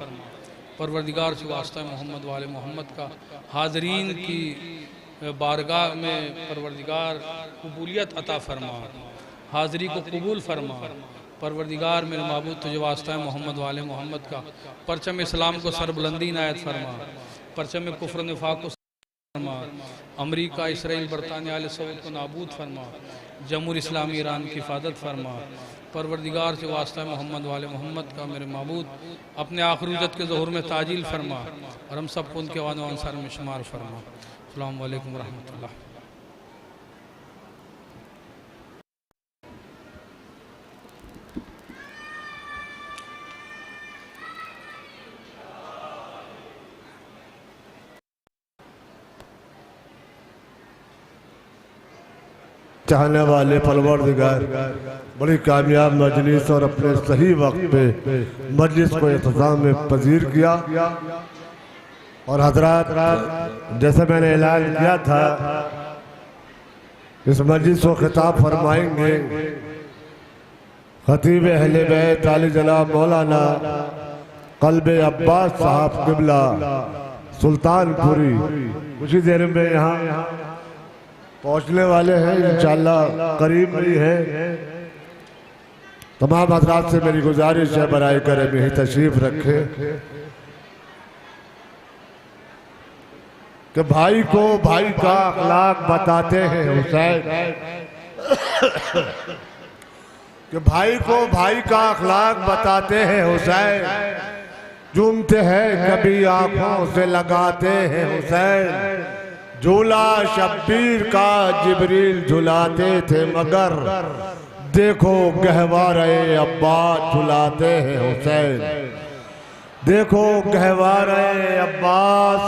परवरदिगार से वास्ता मोहम्मद वाले मोहम्मद का हाज़रीन की बारगाह में परवरदिगार कबूलियत अता फरमा, हाज़री को कबूल फरमा। परवरदिगार मेरे महबूब तुझे वास्ता मोहम्मद वाले मोहम्मद का परचम इस्लाम को सरबुलंदी नायत फरमा, परचम कुफ्र निफाक को फरमा, अमरीका इसराइल बरतानिया आले सऊद को नाबूद फरमा, जमहूर इस्लामी ईरान की हिफाजत फरमा। परवरदिगार से वास्ता मोहम्मद वाले मोहम्मद का मेरे महबूब अपने आखिरत के ज़हूर में ताजील फरमा और हम सबको उनके वान अंसार में शुमार फरमा। अस्सलामु अलैकुम रहमतुल्लाह। चाहने वाले परवरदिगार बड़ी कामयाब मजलिस और अपने सही वक्त पे मजलिस को इख्तिताम में पजीर किया। और हजरात जैसे मैंने ऐलान किया था इस मजलिस को खिताब फरमाएंगे खतीब अहले बैत आली जनाब मौलाना क़ल्बे अब्बास साहब क़िबला सुल्तानपुरी। कुछ ही देर में यहाँ पहुँचने वाले हैं, इंशाअल्लाह करीब ही है। तमाम हजरात से मेरी गुजारिश है बराए करे में ही तशरीफ रखे कि भाई को भाई का अखलाक बताते हैं हुसैन, कि भाई को भाई का अखलाक बताते हैं हुसैन, झूमते हैं कभी आंखों से लगाते हैं हुसैन, झूला शब्बीर का जिब्रील झुलाते थे मगर देखो गहवारे अब्बास झुलाते हैं हुसैन, देखो गहवारे अब्बास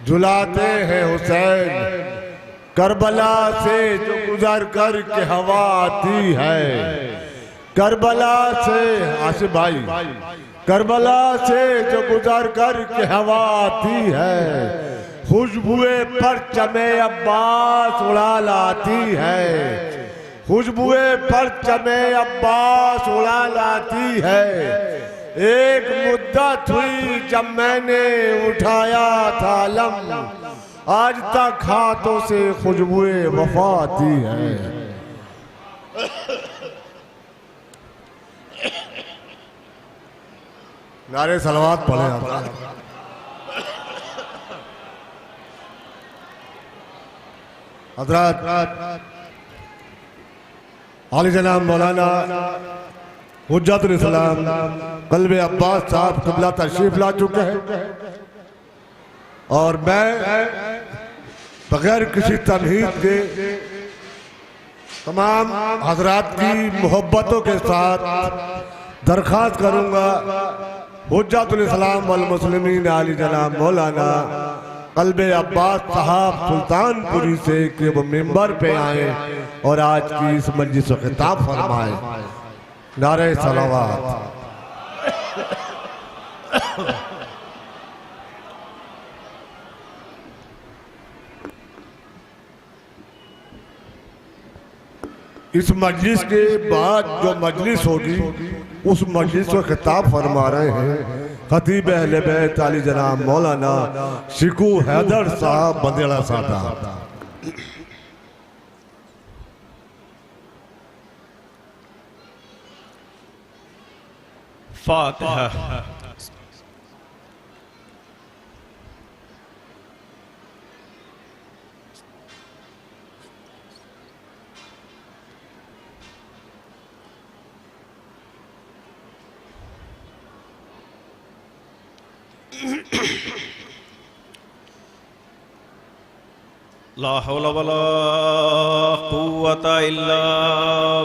झुलाते हैं हुसैन। करबला से जो गुजर कर के हवा आती है, करबला से आसिफ भाई, करबला से जो गुजर कर के हवा आती है, खुशबुए पर चमे अब्बास उड़ा लाती है, खुशबुए पर चमे अब्बास उड़ा लाती है। एक मुद्दत हुई जब मैंने उठाया था अलम, आज तक हाथों से खुशबुए वफा आती है। नारे सलवात पढ़े हजरत। हजरत आली जनाब मौलाना हुज्जतुल इस्लाम कल्बे अब्बास साहब क़िबला तशरीफ ला चुके हैं और मैं बगैर किसी तमहीद के तमाम हजरात की मोहब्बतों के साथ दरख्वास्त करूंगा हुज्जतुल इस्लाम वल मुस्लिमीन आली जनाब मौलाना कल्बे अब्बास साहब सुल्तानपुरी से कि वो मिंबर पे आए और आज की इस मजलिस को खिताब फरमाए। नारे सलावत। इस मजलिस के बाद जो मजलिस होगी उस मजलिस को खिताब फरमा रहे हैं खतीब अहले बैत आली जनाब मौलाना शिकू हैदर साहब बंदेला साहब। फातिहा। ला हौला वला कुव्वता इल्ला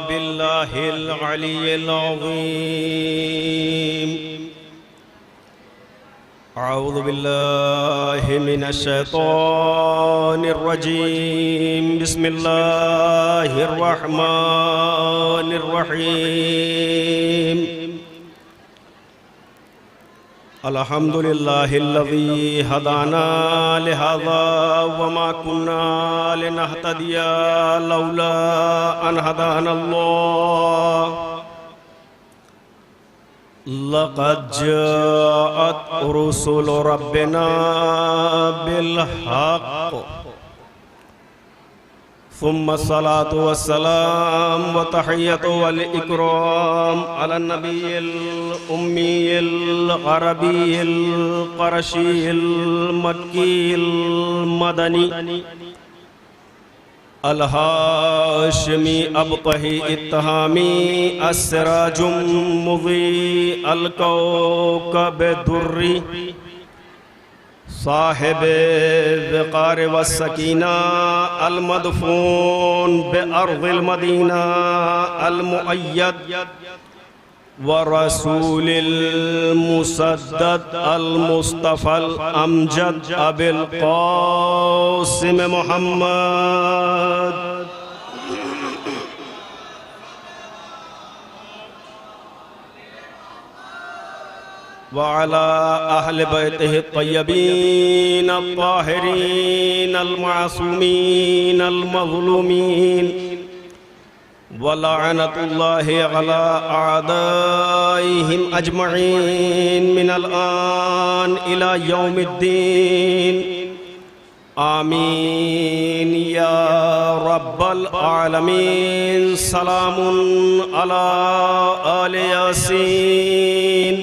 बिल्लाहिल अलिय्यिल अज़ीम। अऊज़ु बिल्लाहि मिनश शैतानिर रजीम। बिस्मिल्लाहिर रहमानिर रहीम। अल्हम्दुलिल्लाहिल्लज़ी हदाना लिहाज़ा वमा कुन्ना लिनहतदिया लौला अन हदानल्लाह। लक़द जाअत रुसुलु रब्बिना बिलहक़। सुम्मा सलातु वस्सलाम व तहियतु वल इकराम अला नबिय्यिल उम्मिय्यिल अरबिय्यिल क़रशिय्यिल मक्कीयिल मदनी अल हाशिमी अबतही इत्तहामी अस्सिराजुम मुज़ी अल कौकब दुर्री साहिबे वक़ार व सकीना अल मदफून बिअर्ज़िल मदीना अल मुअय्यद व रसूलिल मुसद्दद अल मुस्तफ़ल अमजद अबिल क़ासिम मुहम्मद वअला अहले बैतिहि तय्यबीन अत्ताहिरीन अल-मासूमीन अल-मज़लूमीन व लअनतुल्लाहि अला अअदाइहिम अजमईन मिनल आन इला यौमिद्दीन। आमीन या रब्बल आलमीन। सलामुन अला आले यासीन।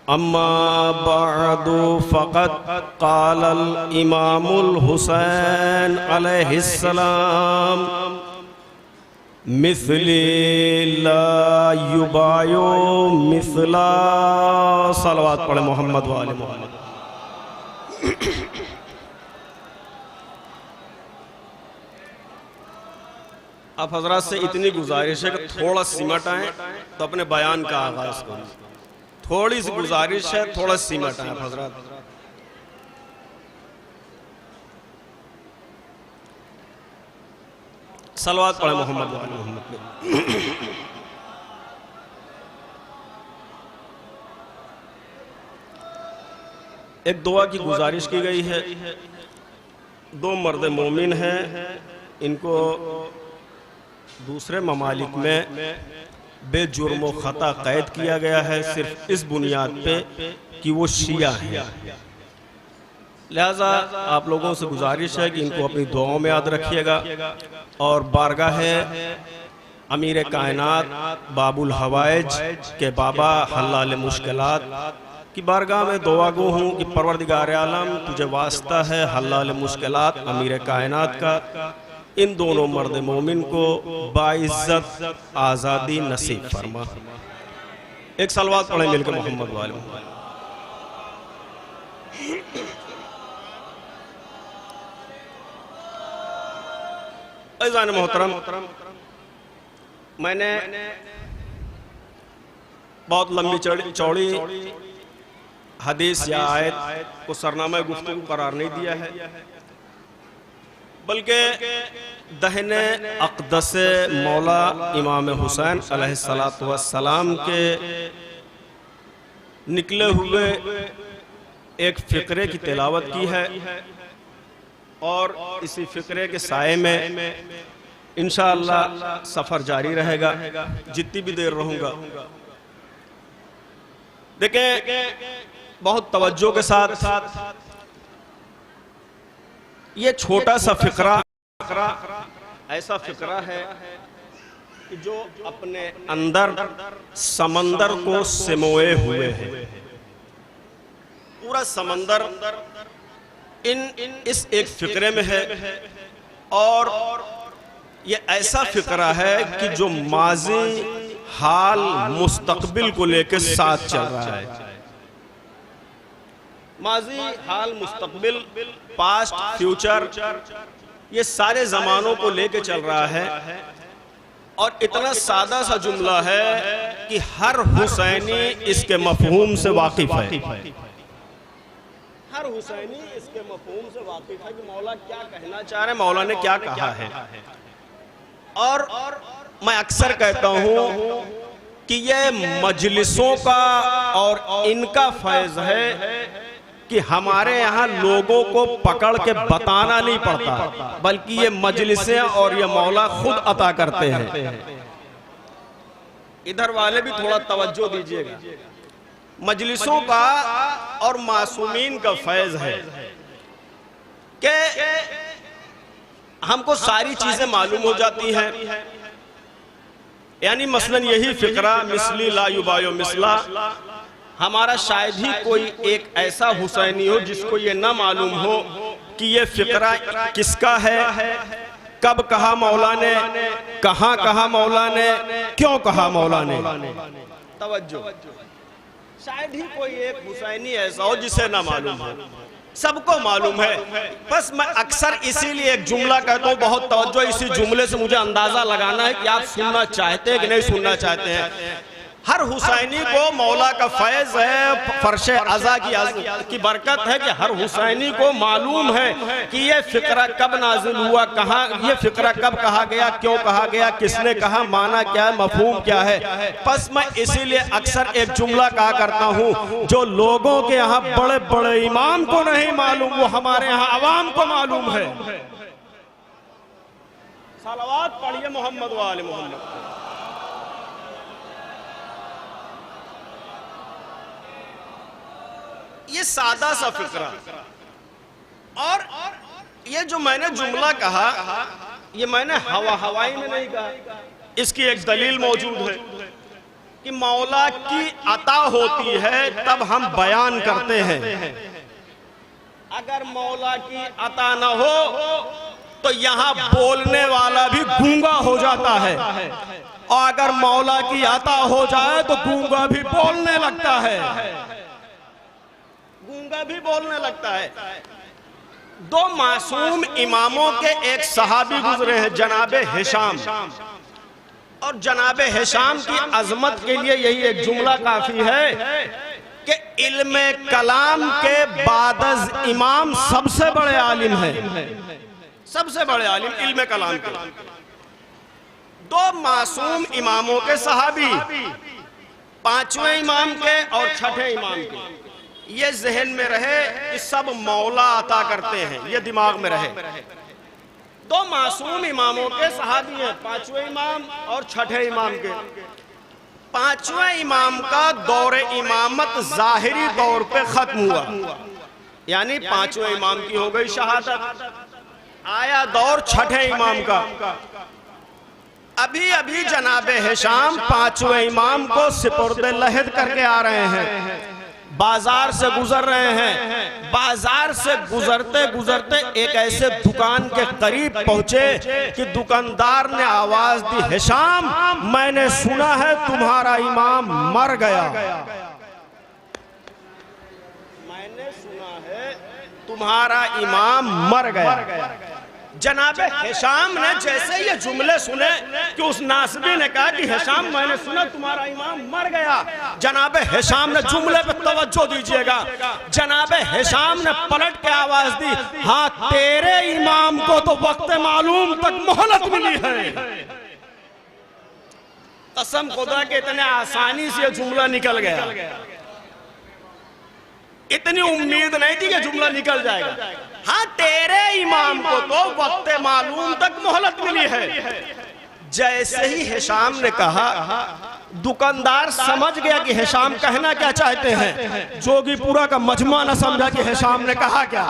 अम्मा बअदु फ़क़द क़ालल इमामुल हुसैन अलैहिस्सलाम मिस्ली ला युबायो मिस्ला। सलवात पढ़े मोहम्मद व आले मोहम्मद। आप हजरात से इतनी गुजारिश है कि थोड़ा सिमट आए तो अपने बयान का आगाज करें। थोड़ी सी गुजारिश है, थोड़ा सिमट आए हजरात। सलवात पढ़े मोहम्मद व आले मोहम्मद। एक दुआ की गुजारिश की गई है। दो मर्द मोमिन हैं, इनको दूसरे ममालिक में बेजुर्म खता कैद किया गया है सिर्फ इस बुनियाद पे कि वो शिया है। लिहाजा आप लोगों से गुजारिश है कि इनको अपनी दुआओं में याद रखिएगा और बारगाह अमीर कायनात बाबुल हवाइज के बाबा हल्लाल मुश्किलात की बारगाह में दुआ गो हूँ कि परवरदिगार आलम तुझे वास्ता है हल्लाल मुश्किलात अमीर कायनात का, इन दोनों मर्द मोमिन को बाइज्जत आज़ादी नसीब फरमा। एक सलवात पढ़े मिलकर मोहम्मद वाले। अज़ान मोहतरम, मैंने बहुत लंबी चौड़ी हदीस या आयत को सरनामा गुफ्तगू करार नहीं दिया है, बल्कि दहने अक़दस मौला इमाम हुसैन अलैहिस्सलातु वस्सलाम के निकले हुए एक फ़िक्रे की तिलावत की है और इसी फ़िक्रे के साए में इंशाअल्लाह सफ़र जारी रहेगा जितनी भी देर रहूँगा। देखें बहुत तवज्जो के साथ ये छोटा सा फ़िक्रा ऐसा फ़िक्रा है कि जो अपने अंदर समंदर को सिमोए हुए है। पूरा समंदर इस एक फ़िक्रे में है और ये ऐसा फ़िक्रा है कि जो माजी हाल मुस्तकबिल को लेकर साथ चल रहा है। माजी हाल मुस्तकबिल पास्ट फ्यूचर ये सारे ज़मानों को लेके चल रहा है और इतना सादा सा जुमला है कि हर हुसैनी इसके मफहूम से वाकिफ है। हर हुसैनी इसके मफहूम से वाकिफ है कि मौला क्या कहना चाह रहे, मौला ने क्या कहा है। और मैं अक्सर कहता हूँ कि ये मजलिसों का और इनका फैज़ है कि हमारे यहाँ लोगों को पकड़ के बताना नहीं पड़ता, बल्कि ये मजलिसें और ये मौला खुद अता करते हैं। इधर वाले भी थोड़ा तवज्जो दीजिएगा। मजलिसों का और मासूमीन का फैज़ है कि हमको सारी चीजें मालूम हो जाती हैं। यानी मसलन यही फ़िक्रा मिसली ला युबायो मिसला, हमारा शायद ही कोई एक ऐसा हुसैनी हो जिसको ये ना मालूम हो कि ये फ़िक्रा किसका है, कब कहा मौला ने, कहाँ कहा मौला ने, क्यों कहा मौला ने। तवज्जो, शायद ही कोई एक हुसैनी ऐसा हो जिसे ना मालूम हो। सबको मालूम है, बस मैं अक्सर इसीलिए एक जुमला कहता हूँ, बहुत तवज्जो। इसी जुमले से मुझे अंदाजा लगाना है कि आप सुनना चाहते हैं कि नहीं सुनना चाहते हैं। हर हुसैनी को मौला का फैज़ है, फर्श अज़ा की बरकत है कि हर हुसैनी को मालूम है कि ये फ़िक्रा कब नाजिल हुआ, कहाँ ये फ़िक्रा कब कहा गया, क्यों कहा गया, किसने कहा, माना क्या है, मफहूम क्या है। बस मैं इसीलिए अक्सर एक जुमला कहा करता हूँ, जो लोगों के यहाँ बड़े बड़े इमाम को नहीं मालूम वो हमारे यहाँ अवाम को मालूम है। सलावत पढ़िए मोहम्मद वाले मोहम्मद। ये सादा सा फ़िक्रा और ये जो मैंने जुमला कहा ये मैंने हवाई में नहीं कहा, इसकी एक दलील मौजूद है कि मौला की अता होती है तब हम बयान करते हैं। अगर मौला की अता न हो तो यहाँ बोलने वाला भी गूंगा हो जाता है, और अगर मौला की अता हो जाए तो गूंगा भी बोलने लगता है, गूंगा भी बोलने लगता है। दो मासूम इमामों के एक सहाबी गुजरे हैं, जनाबे हिशाम, और जनाबे हिशाम की अजमत के लिए यही एक जुमला काफी है कि इल्मे कलाम के बादज इमाम सबसे बड़े आलिम हैं, सबसे बड़े आलिम इल्मे कलाम के। दो मासूम इमामों के सहाबी, पांचवें इमाम के और छठे इमाम के, ये जहन में रहे कि सब मौला अता करते हैं, ये दिमाग में रहे। दो मासूम इमामों के सहाबी हैं, पांचवें इमाम और छठे इमाम के। पांचवें इमाम का दौर इमामत जाहिरी तौर पे खत्म हुआ, यानी पांचवें इमाम की हो गई शहादत, आया दौर छठे इमाम का। अभी अभी जनाब हिशाम पांचवें इमाम को सिपुर्द लहद करके आ रहे हैं, बाजार से गुजर रहे हैं। बाजार से गुजरते गुजरते एक ऐसे दुकान के करीब पहुंचे कि दुकानदार ने आवाज दी, हिशाम मैंने सुना है तुम्हारा इमाम मर गया। मैंने सुना है तुम्हारा इमाम मर गया। जनाब हिशाम ने जैसे ये जुमले सुने कि उस नासबी ने कहा कि हिशाम मैंने सुना तुम्हारा इमाम मर गया, जनाब हिशाम ने जुमले पे तवज्जो दीजिएगा, जनाब हिशाम ने पलट के आवाज दी, हाँ तेरे इमाम को तो वक्त मालूम तक मोहलत मिली है। कसम खुदा के इतने आसानी से जुमला निकल गया, इतनी उम्मीद नहीं थी कि जुमला निकल जाएगा। हाँ तेरे इमाम को तो वक्त मालूम तक मोहलत मिली है। जैसे ही हिशाम ने कहा, दुकानदार समझ गया कि हिशाम कहना क्या चाहते हैं। जोगीपुरा का मजमा न समझा कि हिशाम ने कहा क्या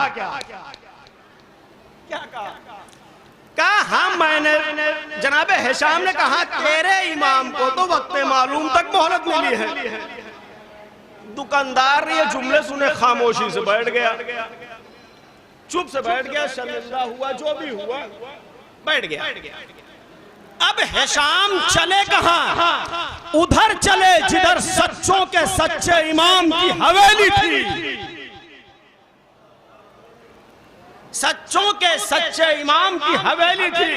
कहा। हाँ मैंने, जनाब हिशाम ने कहा तेरे इमाम को तो वक्त मालूम तक मोहलत मिली है। दुकानदार ये जुमले सुने खामोशी से बैठ गया, चुप से बैठ गया, शर्मिंदा हुआ, जो भी हुआ बैठ गया। अब हिशाम चले कहां? उधर चले जिधर सच्चों के सच्चे इमाम की हवेली थी। सच्चों के सच्चे इमाम की हवेली थी,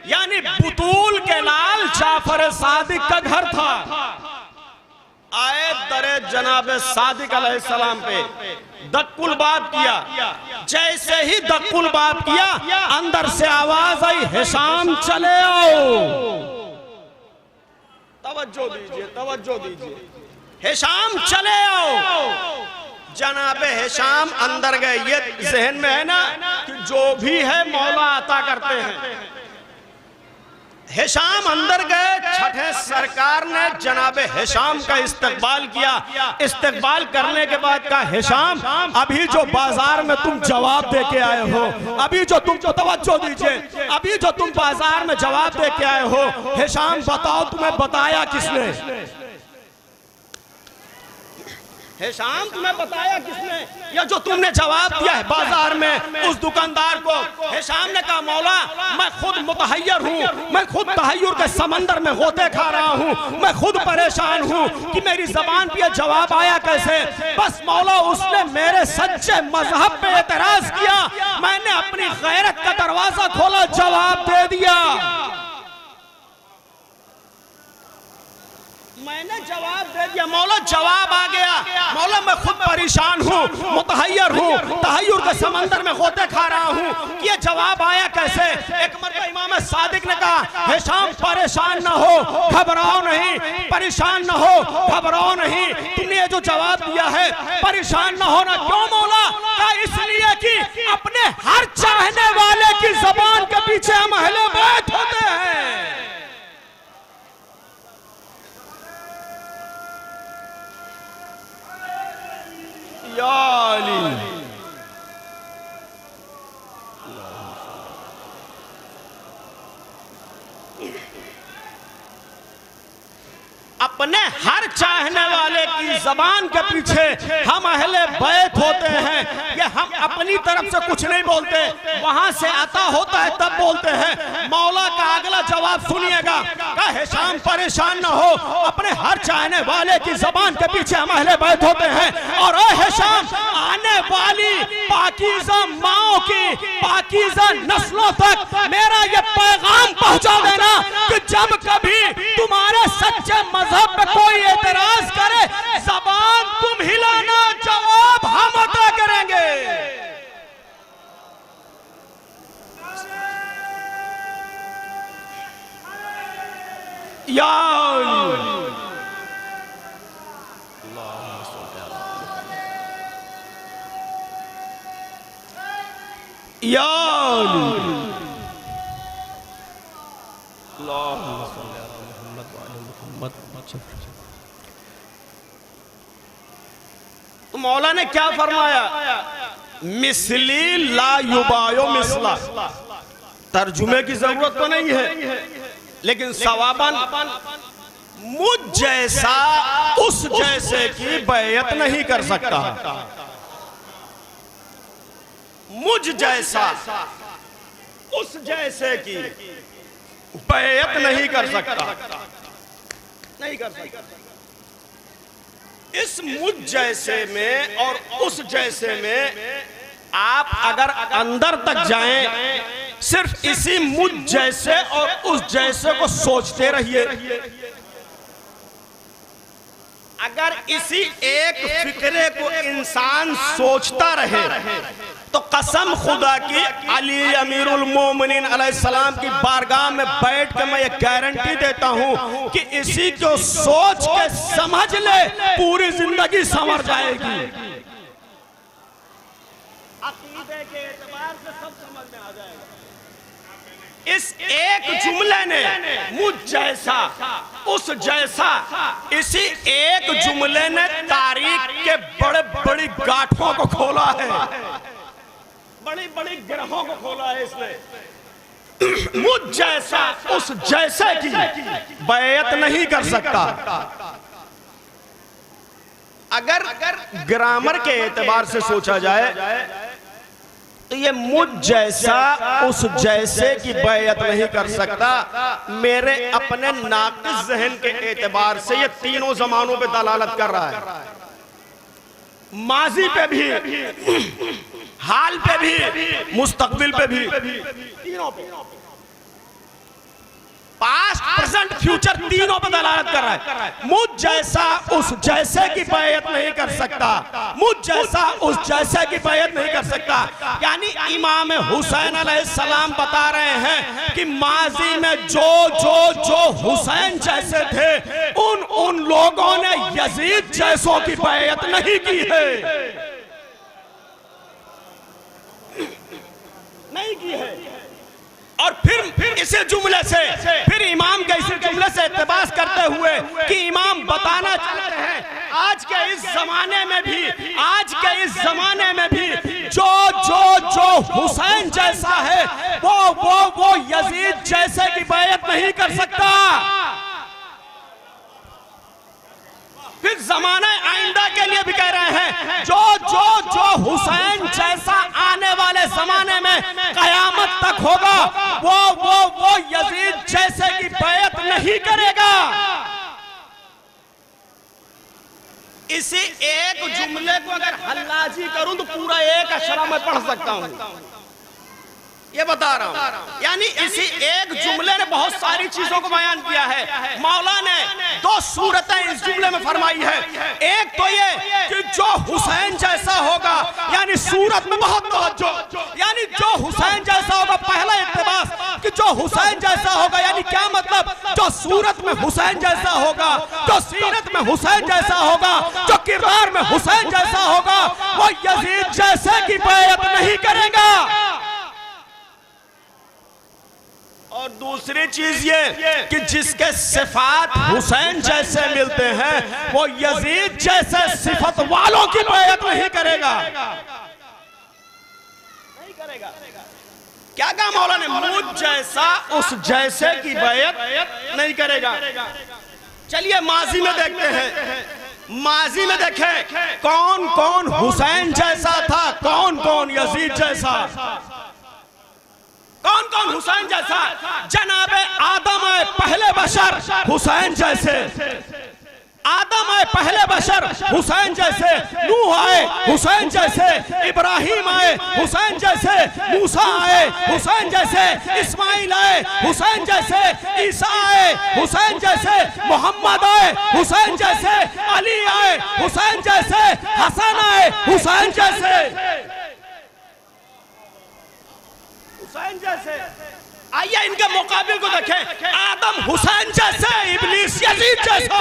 यानी बुतूल के लाल जाफर सादिक का घर था। आए दरे जनाब सादिक अलैहिस्सलाम पे दक्कुल बात किया। जैसे ही दक्कुल बात किया, अंदर से आवाज आई, हिशाम चले आओ। तवज्जो दीजिए, तवज्जो दीजिए, हिशाम चले आओ। जनाब हिशाम अंदर गए। ये जहन में है ना कि जो भी है मौला अता करते हैं। हिशाम अंदर गए, छठे सरकार ने जनाब हिशाम का इस्तकबाल किया। इस्तकबाल करने के बाद कहा, हिशाम अभी जो बाजार में तुम जवाब दे के आए हो, अभी जो तुम, तवज्जो दीजिए, अभी जो तुम बाजार में जवाब दे के आए हो, हिशाम बताओ तुम्हें बताया किसने? हिशाम तुम्हें बताया किसने? या जो तुमने जवाब दिया है बाजार में उस दुकानदार को? हिशाम ने कहा, मौला मैं खुद मुतहय्यर हूँ, मैं खुद तहय्युर के समंदर में होते खा रहा हूँ, मैं खुद परेशान हूँ कि मेरी जबान पे जवाब आया कैसे। बस मौला उसने मेरे सच्चे मजहब पे एतराज किया, मैंने अपनी गैरत का दरवाजा खोला, जवाब दे दिया। मैंने जवाब दे दिया, मौला जवाब आ गया। मौला मैं खुद परेशान हूँ, मुतहय्यर हूँ, तहय्युर के समंदर में होते खा रहा हूँ, ये जवाब आया कैसे? एक मरतबा इमाम सादिक ने कहा, हिशाम परेशान न हो, घबराओ नहीं, परेशान न हो, घबराओ नहीं, तुमने ये जो जवाब दिया है परेशान न होना। क्यों मौला? क्या इसलिए कि अपने हर चाहने वाले की जबान के पीछे हम अहले बैत होते हैं। या अली, अपने हर चाहने वाले की जबान के पीछे हम अहले बैत होते हैं। ये हम अपनी तरफ से कुछ नहीं बोलते, वहां से आता होता है तब बोलते हैं। मौला का अगला जवाब सुनिएगा, का हिशाम परेशान ना हो, अपने हर चाहने वाले की जबान के पीछे हम अहले बैत होते हैं। और ओ हिशाम, आने वाली पाकीज़ा माओ की पाकीज़ा नस्लों तक मेरा ये पैगाम पहुंचा देना कि जब कभी तुम्हारे सच्चे मजहब पे कोई एतराज करे, ज़बान तुम हिलाना, जवाब हम अता करेंगे। या तो मौला ने क्या फरमाया? मिसली ला युबायो मिसला। तर्जुमे की जरूरत तो नहीं है, लेकिन सवाबन मुझ जैसा उस जैसे की बैयत नहीं कर सकता। मुझ जैसा उस जैसे की बैयत नहीं कर सकता, नहीं कर सकता। इस मुझ जैसे में और उस जैसे में आप अगर अंदर तक जाएं, सिर्फ इसी मुझ जैसे और उस जैसे को सोचते रहिए। अगर इसी एक फिक्रे को इंसान सोचता रहे तो कसम खुदा की अली अमीरुल मोमिनीन अलैहिस्सलाम की बारगाह में बैठ के मैं ये गारंटी देता हूं कि इसी को सोच के समझ ले, पूरी जिंदगी संवर जाएगी। अकीदे के एतबार से सब समझ में आ जाएगा। इस एक जुमले ने मुझ जैसा उस जैसा, इसी एक जुमले ने तारीख के बड़े बड़ी गांठों को खोला है, बड़ी बड़ी ग्रहों को खोला है इसने। मुझ जैसा उस जैसे की बैयत नहीं कर सकता। अगर ग्रामर के एतबार से सोचा जाए तो ये मुझ जैसा उस जैसे की बैयत नहीं कर सकता। मेरे अपने नाक़िस ज़हन के एतबार से ये तीनों ज़मानों पे दलालत कर रहा है, माजी पे भी, हाल पे भी, मुस्तकबिल पे भी, तीनों पे, पास्ट प्रेजेंट फ्यूचर तीनों पे दलालत कर रहा है। मुझ जैसा उस जैसे की बैयत नहीं कर सकता, मुझ जैसा उस जैसे की बैयत नहीं कर सकता। यानी इमाम हुसैन अलैहिस्सलाम बता रहे हैं कि माजी में जो हुसैन जैसे थे उन लोगों ने यजीद जैसों की बैयत नहीं की है, नहीं की है। और फिर इसी जुमले से, फिर इमाम के इसी जुमले से इत्तिबास करते हुए कि इमाम बताना चाहते हैं आज के इस जमाने में भी, आज के इस जमाने में भी जो हुसैन जैसा है वो यजीद जैसे की बैयत नहीं कर सकता। फिर जमाना आइंदा के लिए भी कह रहे हैं जो हुसैन जैसा आने वाले जमाने में कयामत तक होगा वो यजीद जैसे की बैयत नहीं करेगा। इसी एक जुमले को अगर हल्लाजी करूं तो पूरा एक अशरा में पढ़ सकता हूं, ये बता रहा हूं। यानी इसी एक जुमले ने बहुत सारी चीजों को बयान किया है। मौला ने दो सूरतें इस जुमले में फरमाई है। एक तो ये कि जो हुसैन जैसा होगा, यानी सूरत में बहुत तवज्जो, यानी जो हुसैन जैसा होगा, पहला इत्तिबास कि जो हुसैन जैसा होगा, यानी क्या मतलब, जो सूरत में हुसैन जैसा होगा, जो सीरत में हुसैन जैसा होगा, जो किरदार में हुसैन जैसा होगा, वो यजीद जैसे की बैयत नहीं करेगा। और दूसरी चीज ये कि जिसके सिफात हुसैन जैसे मिलते हैं वो यजीद जैसे सिफत वालों की बैयत नहीं करेगा, नहीं करेगा। क्या कहा मौला ने, मुझ जैसा उस जैसे की बैयत नहीं करेगा। चलिए माजी में देखते हैं, माजी में देखें कौन कौन हुसैन जैसा था, कौन कौन यजीद जैसा, कौन कौन हुसैन जैसा। जनाबे आदम आए पहले बशर हुसैन जैसे, आदम आए पहले बशर हुसैन जैसे, नूह आए हुसैन जैसे, इब्राहिम आए हुसैन जैसे, मूसा आए हुसैन जैसे, इस्माइल आए हुसैन जैसे, ईसा आए हुसैन जैसे, मोहम्मद आए हुसैन जैसे, अली आए हुसैन जैसे, हसन आए हुसैन जैसे, हुसैन जैसे। आइए इनके मुकाबिल को देखें, आदम हुसैन जैसे, इब्लीस यजीद जैसा।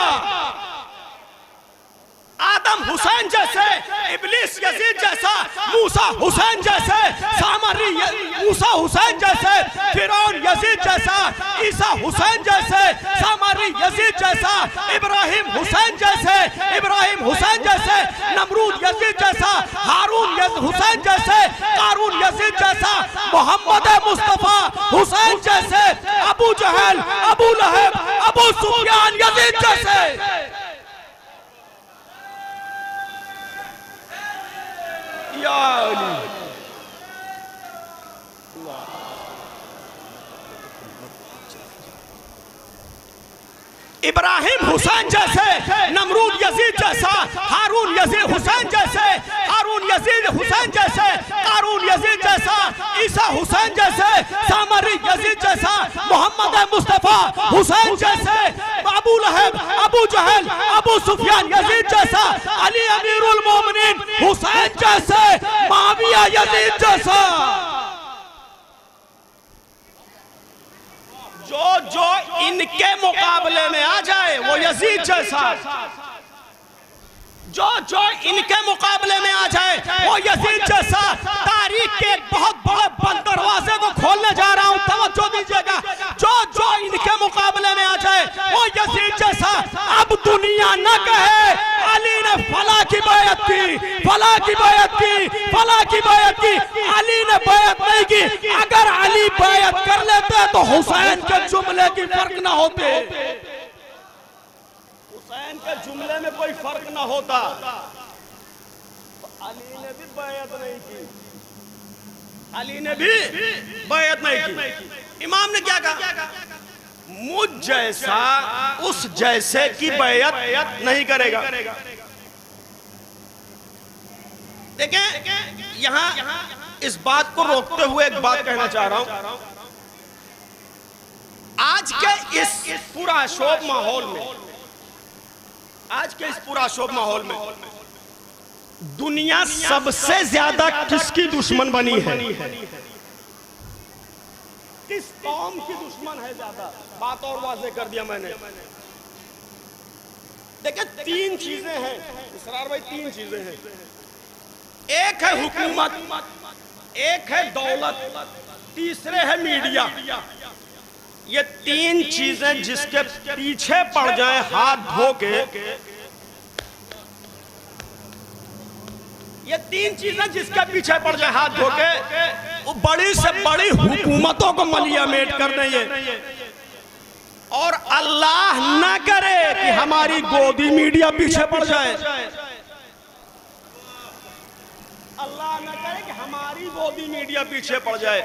आदम हुसैन जैसे, इब्लीस यजीद जैसा, मूसा हुसैन जैसे, सामरी मूसा हुसैन जैसे, फिरौन यजीद जैसा, ईसा हुसैन जैसे, सामरी यजीद जैसा, इब्राहिम हुसैन जैसे, इब्राहिम हुसैन जैसे, नमरूद यजीद जैसा, हारून हुसैन जैसे, कारून यजीद जैसा, मोहम्मद मुस्तफा हुसैन जैसे, अबू जहल, अबू लहब, अबू सुफियान यजीद जैसे। या अली इब्राहिम हुसैन जैसे, नमरूद यजीद जैसा, हारून यजीद हुसैन जैसे, हारून यजीद हुसैन जैसे, कारून यजीद जैसा, ईसा हुसैन जैसे, सामरी यजीद जैसा, मोहम्मद मुस्तफा हुसैन जैसे, अबू लहब, अबू जहल, अबू सुफियान यजीद जैसा, अली अमीरुल मोमिनीन हुसैन जैसे, मुआविया यजीद जैसा। जो जो इनके मुकाबले में आ जाए वो यजीद जैसा, जो जो इनके मुकाबले में आ जाए वो यजीद जैसा। तारीख के बहुत बड़े बंद दरवाजे को खोलने जा रहा हूं, तवज्जो दीजिएगा। जो जो इनके मुकाबले में आ जाए वो यजीद जैसा। अब दुनिया न कहे अली ने फला की बैअत की, फला की बैअत की, फला की बैअत की, अली ने बैअत नहीं की। अगर अली बैअत कर लेते तो हुसैन के जुमले की फर्क ना होते, हुसैन के जुमले में कोई फर्क ना होता। तो अली ने भी बैअत नहीं की, अली ने भी बैअत नहीं की। इमाम ने क्या कहा? मुझ जैसा उस जैसे की बैअत नहीं करेगा। देखें यहां इस बात को रोकते हुए एक बात कहना चाह रहा हूं। आज के इस पूरा शोभ माहौल में, आज के इस पूरा शोभ माहौल में दुनिया सबसे ज्यादा किसकी दुश्मन बनी है? किस कौम की दुश्मन है ज्यादा? बात और वाज़ेह कर दिया मैंने। देखिए तीन चीजें हैं इसरार भाई, तीन चीजें हैं। एक है हुकूमत, एक है दौलत, तीसरे है मीडिया। ये तीन चीजें जिसके पीछे पड़ जाए हाथ धो के, ये तीन चीजें जिसके पीछे पड़ जाए हाथ धो के, वो बड़ी से बड़ी हुकूमतों को मलियामेट कर देंगे। और अल्लाह ना करे कि हमारी गोदी मीडिया पीछे पड़ जाए, अल्लाह ना करे कि हमारी गोदी मीडिया पीछे पड़ जाए।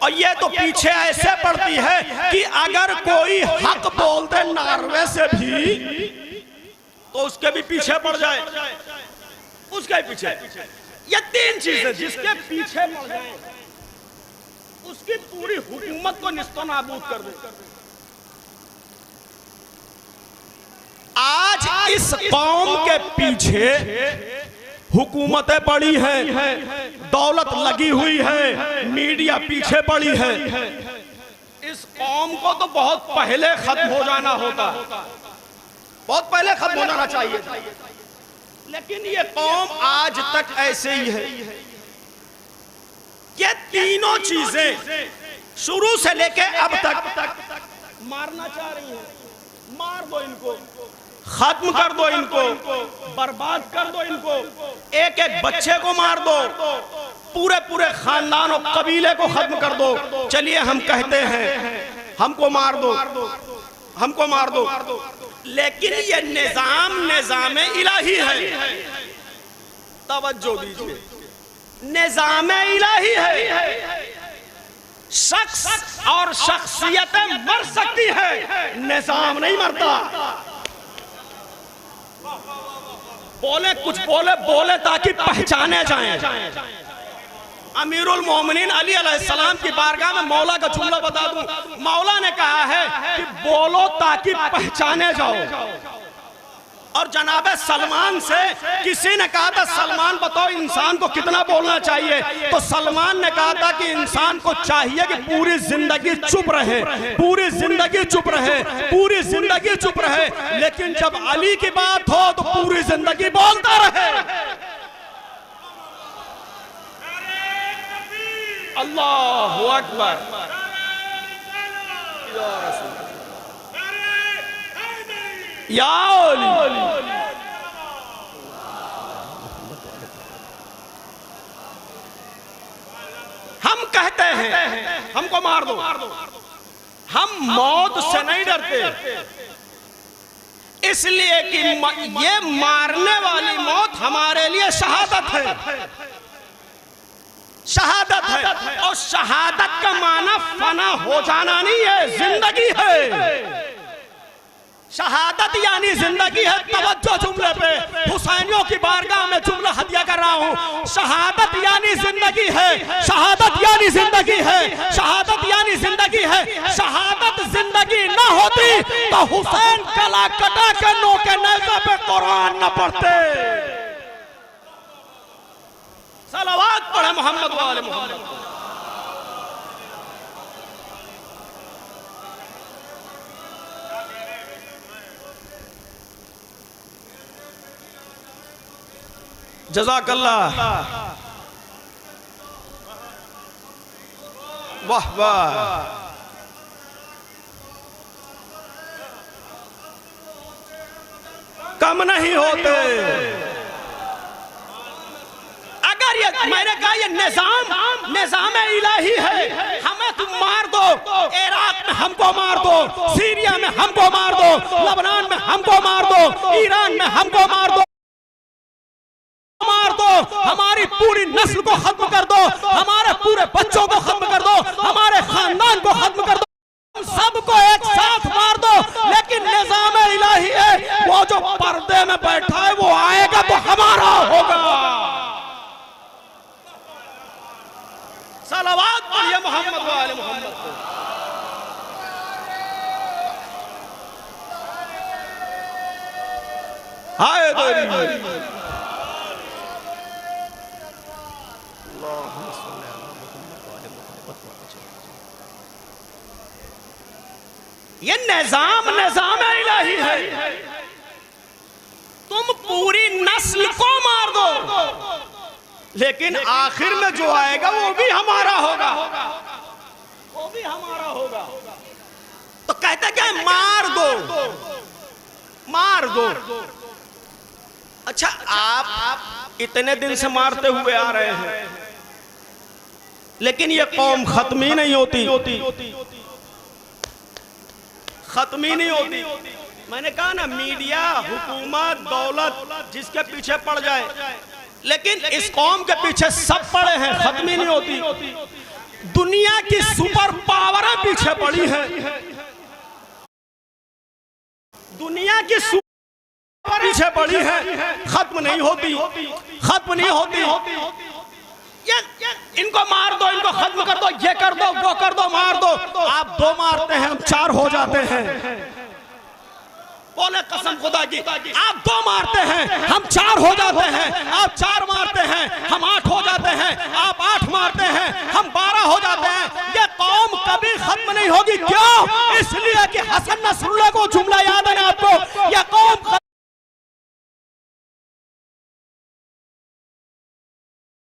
और ये तो पीछे ऐसे पड़ती है कि अगर कोई हक बोलते नॉर्वे से भी तो उसके भी पीछे पड़ जाए, उसके पीछे। ये तीन चीजें जिसके पीछे पड़ जाए उसकी पूरी हुकूमत को निस्तो नाबूद कर दे। आज इस कौम के पीछे हुकूमतें पड़ी हैं, दौलत लगी हुई है, मीडिया पीछे पड़ी है। इस कौम को तो बहुत पहले खत्म हो जाना होता, बहुत पहले खत्म हो जाना चाहिए, लेकिन ये कौम आज तक ऐसे ही है। ये तीनों चीजें शुरू से लेके अब तक मारना चाह रही हैं। मार दो इनको, खत्म कर दो इनको, बर्बाद कर दो इनको, एक एक बच्चे को मार दो, पूरे पूरे खानदान और कबीले को खत्म कर दो। चलिए हम कहते हैं हमको मार दो, हमको मार दो, लेकिन ये निजाम इलाही है। तवज्जो दीजिए, निजाम इलाही है। शख्स और शख्सियतें मर सकती है, निजाम नहीं मरता। बोले कुछ बोले ताकि पहचाने जाएं। अमीरुल मोमिनीन अली अलैहिस्सलाम की बारगाह में मौला का जुमला बता दूं। मौला ने कहा है कि बोलो ताकि पहचाने जाओ। और जनाबे सलमान से किसी ने कहा था, सलमान बताओ इंसान को कितना बोलना चाहिए? तो सलमान ने कहा था कि इंसान को चाहिए कि पूरी जिंदगी चुप रहे, पूरी जिंदगी चुप रहे, पूरी जिंदगी चुप रहे। लेकिन जब अली की बात हो तो पूरी जिंदगी बोलता रहे। अल्लाहु अकबर। या औली। हम कहते हैं हमको मार दो, हम मौत से नहीं डरते, इसलिए कि ये मारने वाली मौत हमारे लिए शहादत है, शहादत है। और शहादत का माना फना हो जाना नहीं है, जिंदगी है। शहादत यानी जिंदगी है। तवज्जो जुमले पे, हुसैनियों की बारगाह में जुमला हदिया कर रहा हूँ। शहादत यानी जिंदगी है, शहादत यानी जिंदगी है, शहादत यानी जिंदगी है। शहादत जिंदगी ना होती तो हुसैन गला कटा के नोके नेज़ा पे कुरान न पढ़ते। सलावत पढ़े मोहम्मद वाले मोहम्मद। जज़ाकल्लाह। वाह वाह। कम नहीं होते। अगर ये मैंने कहा ये निजाम इलाही है, हमें तुम मार दो, इराक में हमको मार दो, सीरिया में हमको मार दो, लबनान में हमको मार दो, ईरान में हमको मार दो, हमारी पूरी नस्ल को खत्म कर दो, हमारे पूरे बच्चों को खत्म कर दो, हमारे खानदान को खत्म कर दो, सबको एक साथ मार दो, लेकिन निजाम इलाही है, वो जो पर्दे में बैठा है वो आएगा तो हमारा होगा। सलावत पढ़िए मोहम्मद वाले मोहम्मद को। हाय तेरी। ये निजाम इलाही है। तुम पूरी नस्ल को मार दो, लेकिन आखिर में जो आएगा वो भी हमारा होगा, वो भी हमारा होगा। तो कहते क्या, मार दो, मार दो। अच्छा, आप इतने दिन से मारते हुए आ रहे हैं, लेकिन ये कौम खत्म ही नहीं होती, खत्म ही नहीं होती। मैंने कहा ना, मीडिया, हुकूमत, दौलत जिसके पीछे पड़ जाए, लेकिन इस कौम के पीछे सब पड़े हैं, खत्म ही नहीं होती। दुनिया की सुपर पावरें पीछे पड़ी हैं, दुनिया की सुपर पीछे पड़ी है, खत्म नहीं होती, खत्म नहीं होती। ये इनको मार दो, इनको खत्म कर दो, ये कर दो, वो कर दो, मार दो। आप दो मारते हैं, हम चार हो जाते हैं। बोले कसम खुदा की, आप दो मारते हैं, हम चार हो जाते हैं। आप चार मारते हैं, हम 8 हो जाते हैं। आप 8 मारते हैं, हम 12 हो जाते हैं। ये कौम कभी खत्म नहीं होगी। क्यों? इसलिए कि हसन नसरुल्लाह को जुमला याद है ना आपको, यह कौम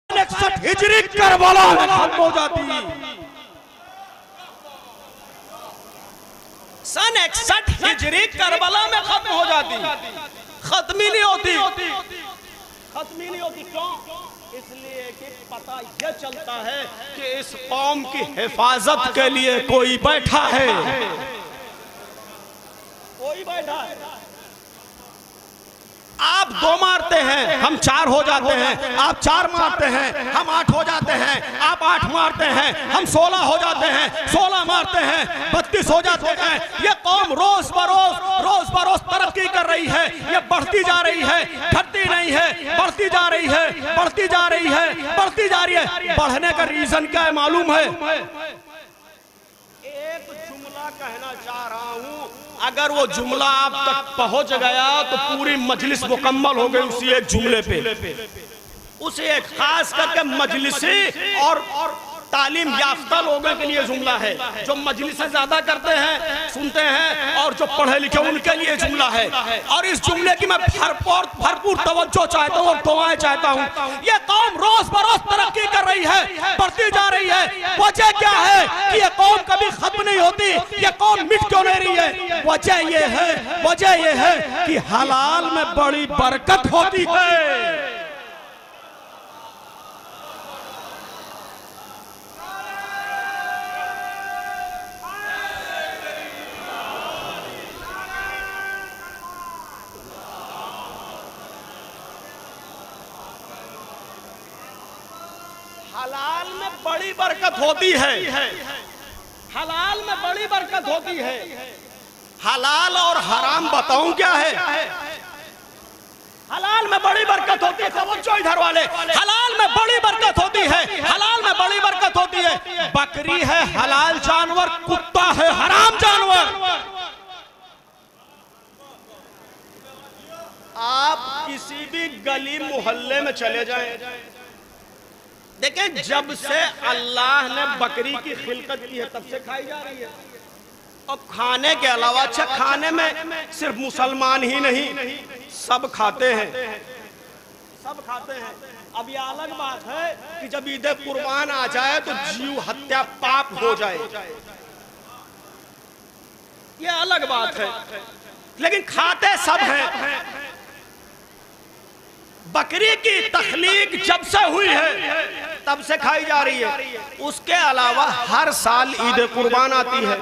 61 हिजरी करबला में खत्म हो जाती। सन 61 हिजरी करबला में खत्म हो जाती, खत्म ही नहीं होती, खत्म ही नहीं होती। क्यों? इसलिए कि पता यह चलता है कि इस कौम की हिफाजत के लिए कोई बैठा है, कोई बैठा है। आप दो मारते हैं, हम 4 हो जाते हैं। आप 4 मारते हैं, हम 8 हो जाते हैं। आप 8 मारते हैं, हम 16 हो जाते हैं। 16 मारते हैं, 32 हो जाते हैं। ये कौम रोज बरोज तरक्की कर रही है। ये बढ़ती जा रही है, घटती नहीं है, बढ़ती जा रही है, बढ़ती जा रही है, बढ़ती जा रही है। बढ़ने का रीजन क्या है मालूम है? एक जुमला कहना चाह रहा हूं, अगर वो जुमला आप तक पहुंच गया तो पूरी मजलिस मुकम्मल हो गई उसी एक जुमले पे। उसे एक खास करके मजलिसी और तालीम याफ्ता लोगों के लिए जुमला है, जो मजलिसें ज्यादा करते हैं, सुनते हैं और और जो पढ़े लिखे उनके लिए जुमला है, और इस जुमले की मैं भरपूर तवज्जो चाहता हूँ और दुआएं चाहता हूँ। ये कौम रोज बरोज तरक्की कर रही है, बढ़ती जा रही है। वजह क्या है कि ये कौम कभी खत्म नहीं होती, ये कौम मिट क्यों नहीं रही है? वजह ये है कि हलाल में बड़ी बरकत होती है। हलाल में बड़ी बरकत होती है, हलाल में बड़ी बरकत होती है। हलाल और हराम बताऊं क्या है? हलाल में बड़ी बरकत होती है, समझो इधर वाले, हलाल में बड़ी बरकत होती है, हलाल में बड़ी बरकत होती है। बकरी है हलाल जानवर, कुत्ता है हराम जानवर। आप किसी भी गली मोहल्ले में चले जाएं, देखें जब से अल्लाह ने बकरी की खिलकत की है तब से खाई जा रही है। और खाने के अलावा, अच्छा खाने में सिर्फ मुसलमान ही नहीं सब खाते हैं, सब खाते हैं। अब ये अलग बात है कि जब ईद कुर्बान आ जाए तो जीव हत्या पाप हो जाए, ये अलग बात है, लेकिन खाते सब हैं। बकरी की तखलीक जब से हुई है तब से खाई जा रही है। उसके अलावा हर साल ईद कुर्बान आती है।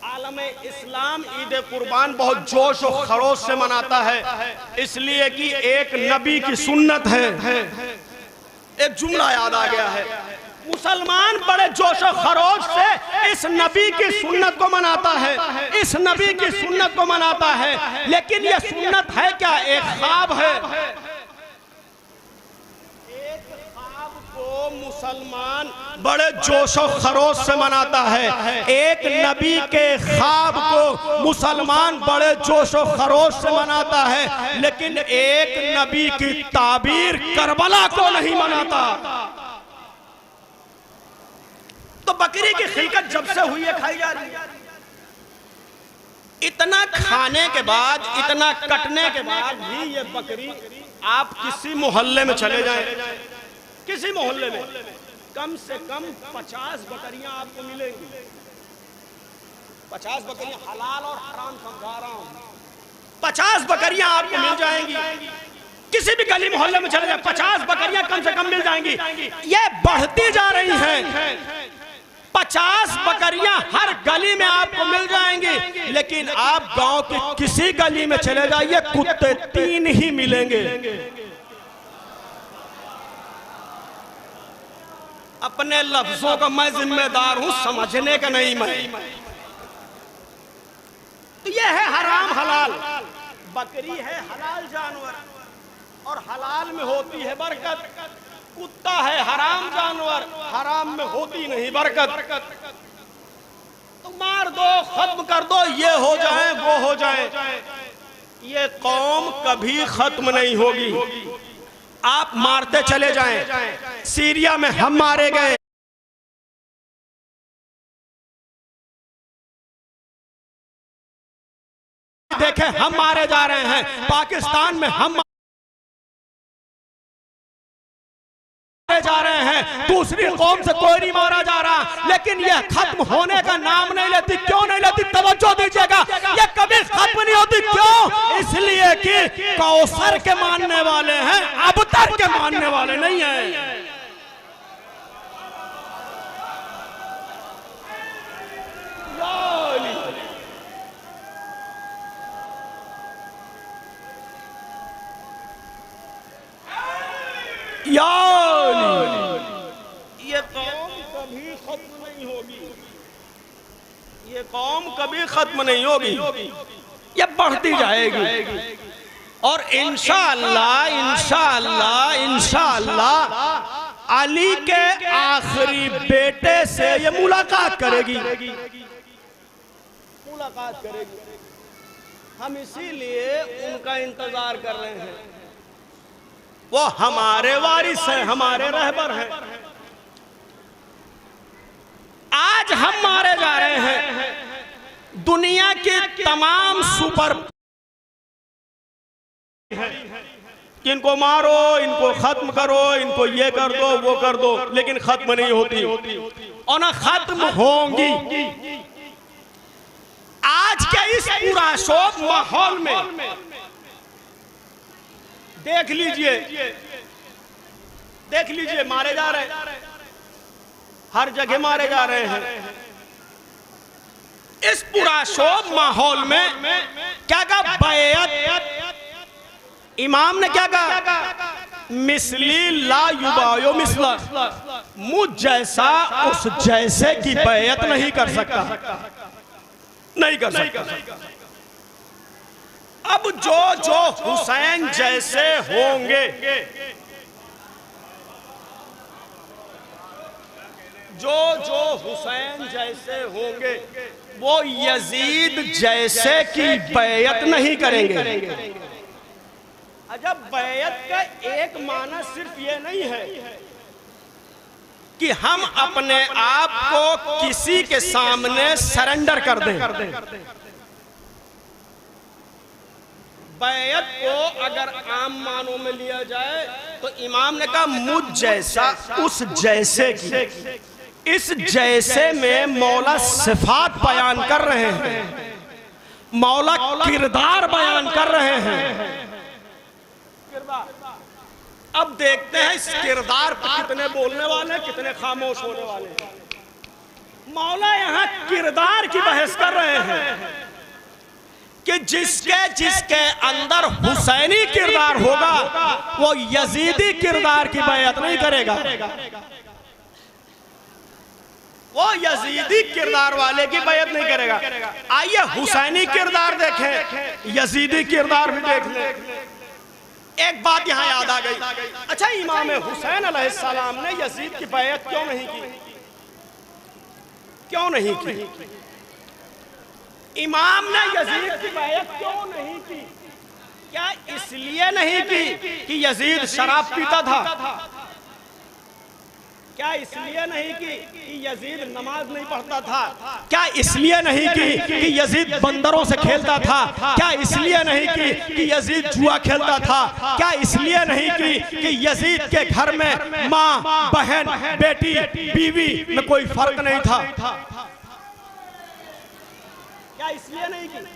आलमे इस्लाम ईद कुर्बान बहुत जोश और खरोश से मनाता है, इसलिए कि एक नबी की सुन्नत है। एक जुमला याद आ गया है, मुसलमान बड़े जोश और खरोश से इस नबी की सुन्नत को मनाता है, इस नबी की सुन्नत को मनाता है। लेकिन यह सुन्नत है क्या? एक ख्वाब है। एक ख्वाब को मुसलमान बड़े जोश और खरोश से मनाता है। एक नबी के ख्वाब को मुसलमान बड़े जोश और खरोश से मनाता है, लेकिन एक नबी की ताबीर करबला को नहीं मनाता। तो बकरी की खिलकत जब से हुई है खाई जा रही है। इतना खाने के बाद, इतना कटने के बाद भी ये बकरी, आप किसी मोहल्ले में चले जाएं, किसी मोहल्ले में कम से कम 50 बकरियां आपको मिलेंगी। 50 बकरियां, हलाल और हराम समझा रहा हूं, 50 बकरियां आपको मिल जाएंगी। किसी भी गली मोहल्ले में चले जाएं, 50 बकरियां कम से कम मिल जाएंगी। ये बढ़ती जा रही हैं। 50 बकरियां हर गली में आपको मिल जाएंगी, लेकिन आप गांव की किसी गली में चले जाइए, कुत्ते 3 ही मिलेंगे। अपने लफ्जों का मैं जिम्मेदार हूं, समझने का नहीं मैं। तो यह है हराम हलाल। बकरी है हलाल जानवर और हलाल में होती है बरकत। कुत्ता है हराम जानवर, हराम में होती नहीं बरकत। तो मार दो, खत्म कर दो, ये हो जाए वो हो जाए, ये कौम कभी खत्म नहीं होगी। आप मारते चले जाएं। सीरिया में हम मारे गए, देखें हम मारे जा रहे हैं। पाकिस्तान में हम जा रहे हैं, दूसरी कौम से कोई नहीं मारा जा रहा, लेकिन यह खत्म होने का नाम नहीं लेती। क्यों नहीं लेती? तवज्जो दीजिएगा, यह कभी खत्म नहीं होती। क्यों? इसलिए कि कौसर के मानने वाले हैं, अबतर के मानने वाले नहीं हैं। ये कौम कभी खत्म नहीं होगी, ये कौम कभी खत्म नहीं होगी, ये बढ़ती जाएगी। और इंशाअल्लाह इंशाअल्लाह इंशाअल्लाह अली के आखिरी बेटे से ये मुलाकात करेगी, मुलाकात करेगी। हम इसीलिए उनका इंतजार कर रहे हैं। वो हमारे वारिस हैं, हमारे रहबर हैं। आज हम मारे जा रहे हैं, के तमाम सुपर इनको मारो, इनको खत्म करो, इनको ये कर दो, वो कर दो, लेकिन खत्म नहीं होती और ना खत्म होंगी। आज के इस पुरशोर माहौल में देख लीजिए मारे जा रहे, हर जगह मारे जा रहे हैं। इस पुरशोर माहौल में क्या कहा बैयत, इमाम ने क्या कहा, मिसली ला युबायो मिसला, मुझ जैसा उस जैसे की बैयत नहीं कर सकता, नहीं कर सकता। अब जो हुसैन जैसे होंगे, जो हुसैन जैसे होंगे, वो यजीद जैसे की बैयत नहीं करेंगे। जब बैयत का एक माना सिर्फ ये नहीं है कि हम अपने आप को किसी के सामने सरेंडर कर दें। बैयत को अगर आम मानों में लिया जाए तो इमाम ने कहा मुझ जैसा उस जैसे की, इस जैसे में मौला सिफात बयान कर रहे हैं, मौला किरदार बयान कर रहे हैं। अब देखते हैं इस किरदार पर कितने बोलने वाले, कितने खामोश होने वाले। मौला यहाँ किरदार की बहस कर रहे हैं कि जिसके अंदर हुसैनी किरदार होगा वो यजीदी किरदार की बैयत नहीं करेगा, वो यजीदी किरदार वाले की बैयत नहीं करेगा। आइए हुसैनी किरदार देखें, यजीदी किरदार भी देख लें। एक बात यहां याद आ गई, अच्छा इमाम हुसैन अलैहिस्सलाम ने यजीद की बैयत क्यों नहीं की? क्यों नहीं की? इमाम ने यजीद की बैयत क्यों नहीं की? क्या इसलिए नहीं की कि यजीद शराब पीता था? क्या इसलिए नहीं कि यजीद नमाज नहीं पढ़ता था? क्या इसलिए नहीं कि यजीद बंदरों से खेलता था? क्या इसलिए नहीं कि यजीद जुआ खेलता था? क्या इसलिए नहीं कि यजीद के घर में माँ, बहन, बेटी, बीवी में कोई फर्क नहीं था? क्या इसलिए नहीं की?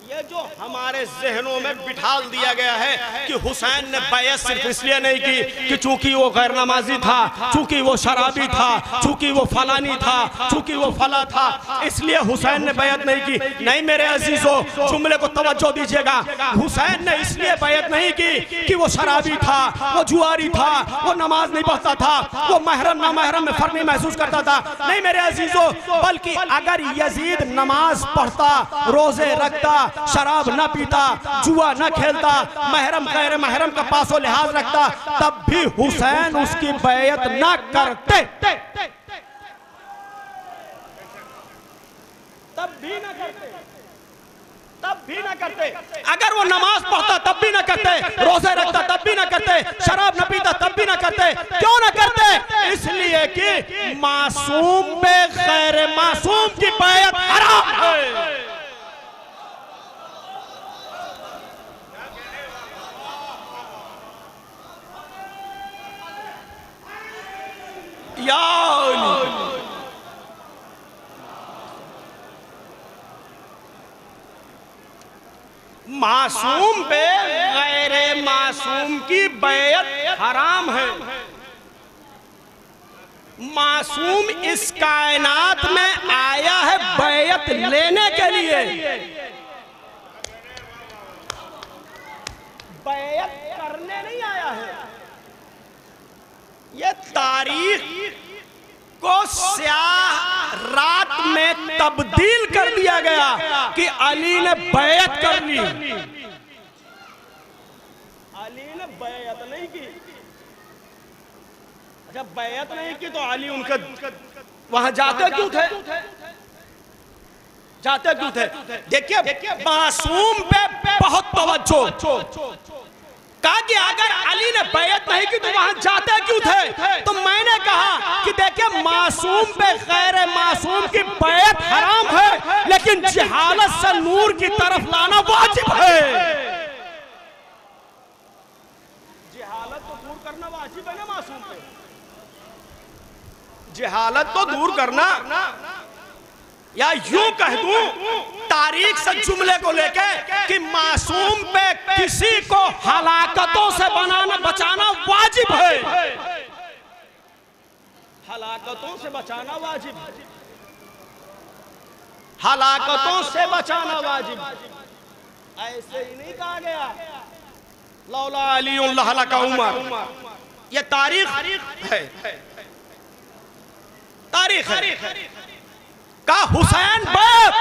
ये जो हमारे जहनों में बिठाल दिया गया है कि हुसैन ने बैयत सिर्फ इसलिए नहीं की कि चूंकि वो गैर नमाजी था, चूंकि वो शराबी था, चूंकि वो फलानी था, चूंकि वो फला था, इसलिए हुसैन ने बैयत नहीं की। नहीं मेरे अजीजों, जुमले को तवज्जो दीजिएगा। हुसैन ने इसलिए बैयत नहीं की कि वो शराबी था, वो जुआरी था, वो नमाज नहीं पढ़ता था, वो महरम ना महरम में फर्क नहीं महसूस करता था। नहीं मेरे अजीजों, बल्कि अगर यजीद नमाज पढ़ता, रोजे रखता, शराब न पीता, जुआ न खेलता, महरम गैर महरम का पासो लिहाज रखता, तब भी हुसैन उसकी बैयत न करते, तब भी न करते, तब भी न करते। अगर वो नमाज पढ़ता तब भी न करते, रोजे रखता तब भी न करते, शराब न पीता तब भी न करते। क्यों न करते? इसलिए कि मासूम पे गैर मासूम की बैयत हराम है। मासूम पे गैरे मासूम की बैयत हराम है। मासूम इस कायनात में आया है बैयत लेने के लिए, बैयत करने नहीं आया है। ये तारीख को स्याह रात में तब्दील कर दिया गया कि अली ने बैयत कर ली। अली ने बैयत नहीं की। जब बैयत नहीं की तो अली उनके वहां जाते क्यों थे? जाते क्यों थे? देखिए मासूम पे बहुत तवज्जो। कहा कि अगर अली ने बैयत नहीं की तो वहां जाते क्यों थे? तो मैंने कहा कि देखिए मासूम पे गैर मासूम की बैयत हराम है, लेकिन लेकिन जहालत से नूर की तरफ लाना वाजिब है। जहालत तो दूर करना वाजिब है ना मासूम पे, जहालत तो दूर करना, या यूं कह दूं तारीख से जुमले को लेके कि मासूम पे किसी को हलाकतों से बचाना वाजिब है, हलाकतों से बचाना वाजिब है, हलाकतों से बचाना वाजिब। ऐसे ही नहीं कहा गया लौला अली लहलका उमर, ये तारीख है, तारीख है। का हुसैन बाप,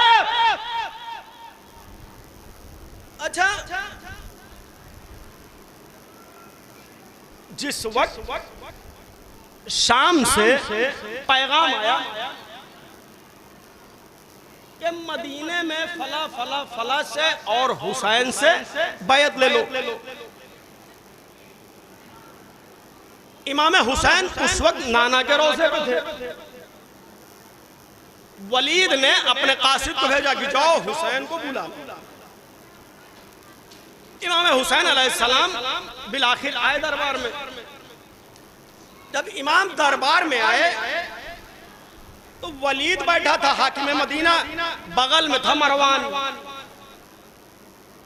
अच्छा जिस वक्त शाम से पैगाम आया कि मदीने में फला फला फला से और हुसैन से बैत ले लो, इमाम हुसैन उस वक्त नाना के रोज़े पे थे। वलीद ने अपने कासिद को भेजा कि जाओ हुसैन को बुला। इमाम हुसैन अलैहिस्सलाम बिलाखिर आए दरबार में। जब इमाम दरबार में आए तो वलीद बैठा था हाकिम मदीना, बगल में था मरवान।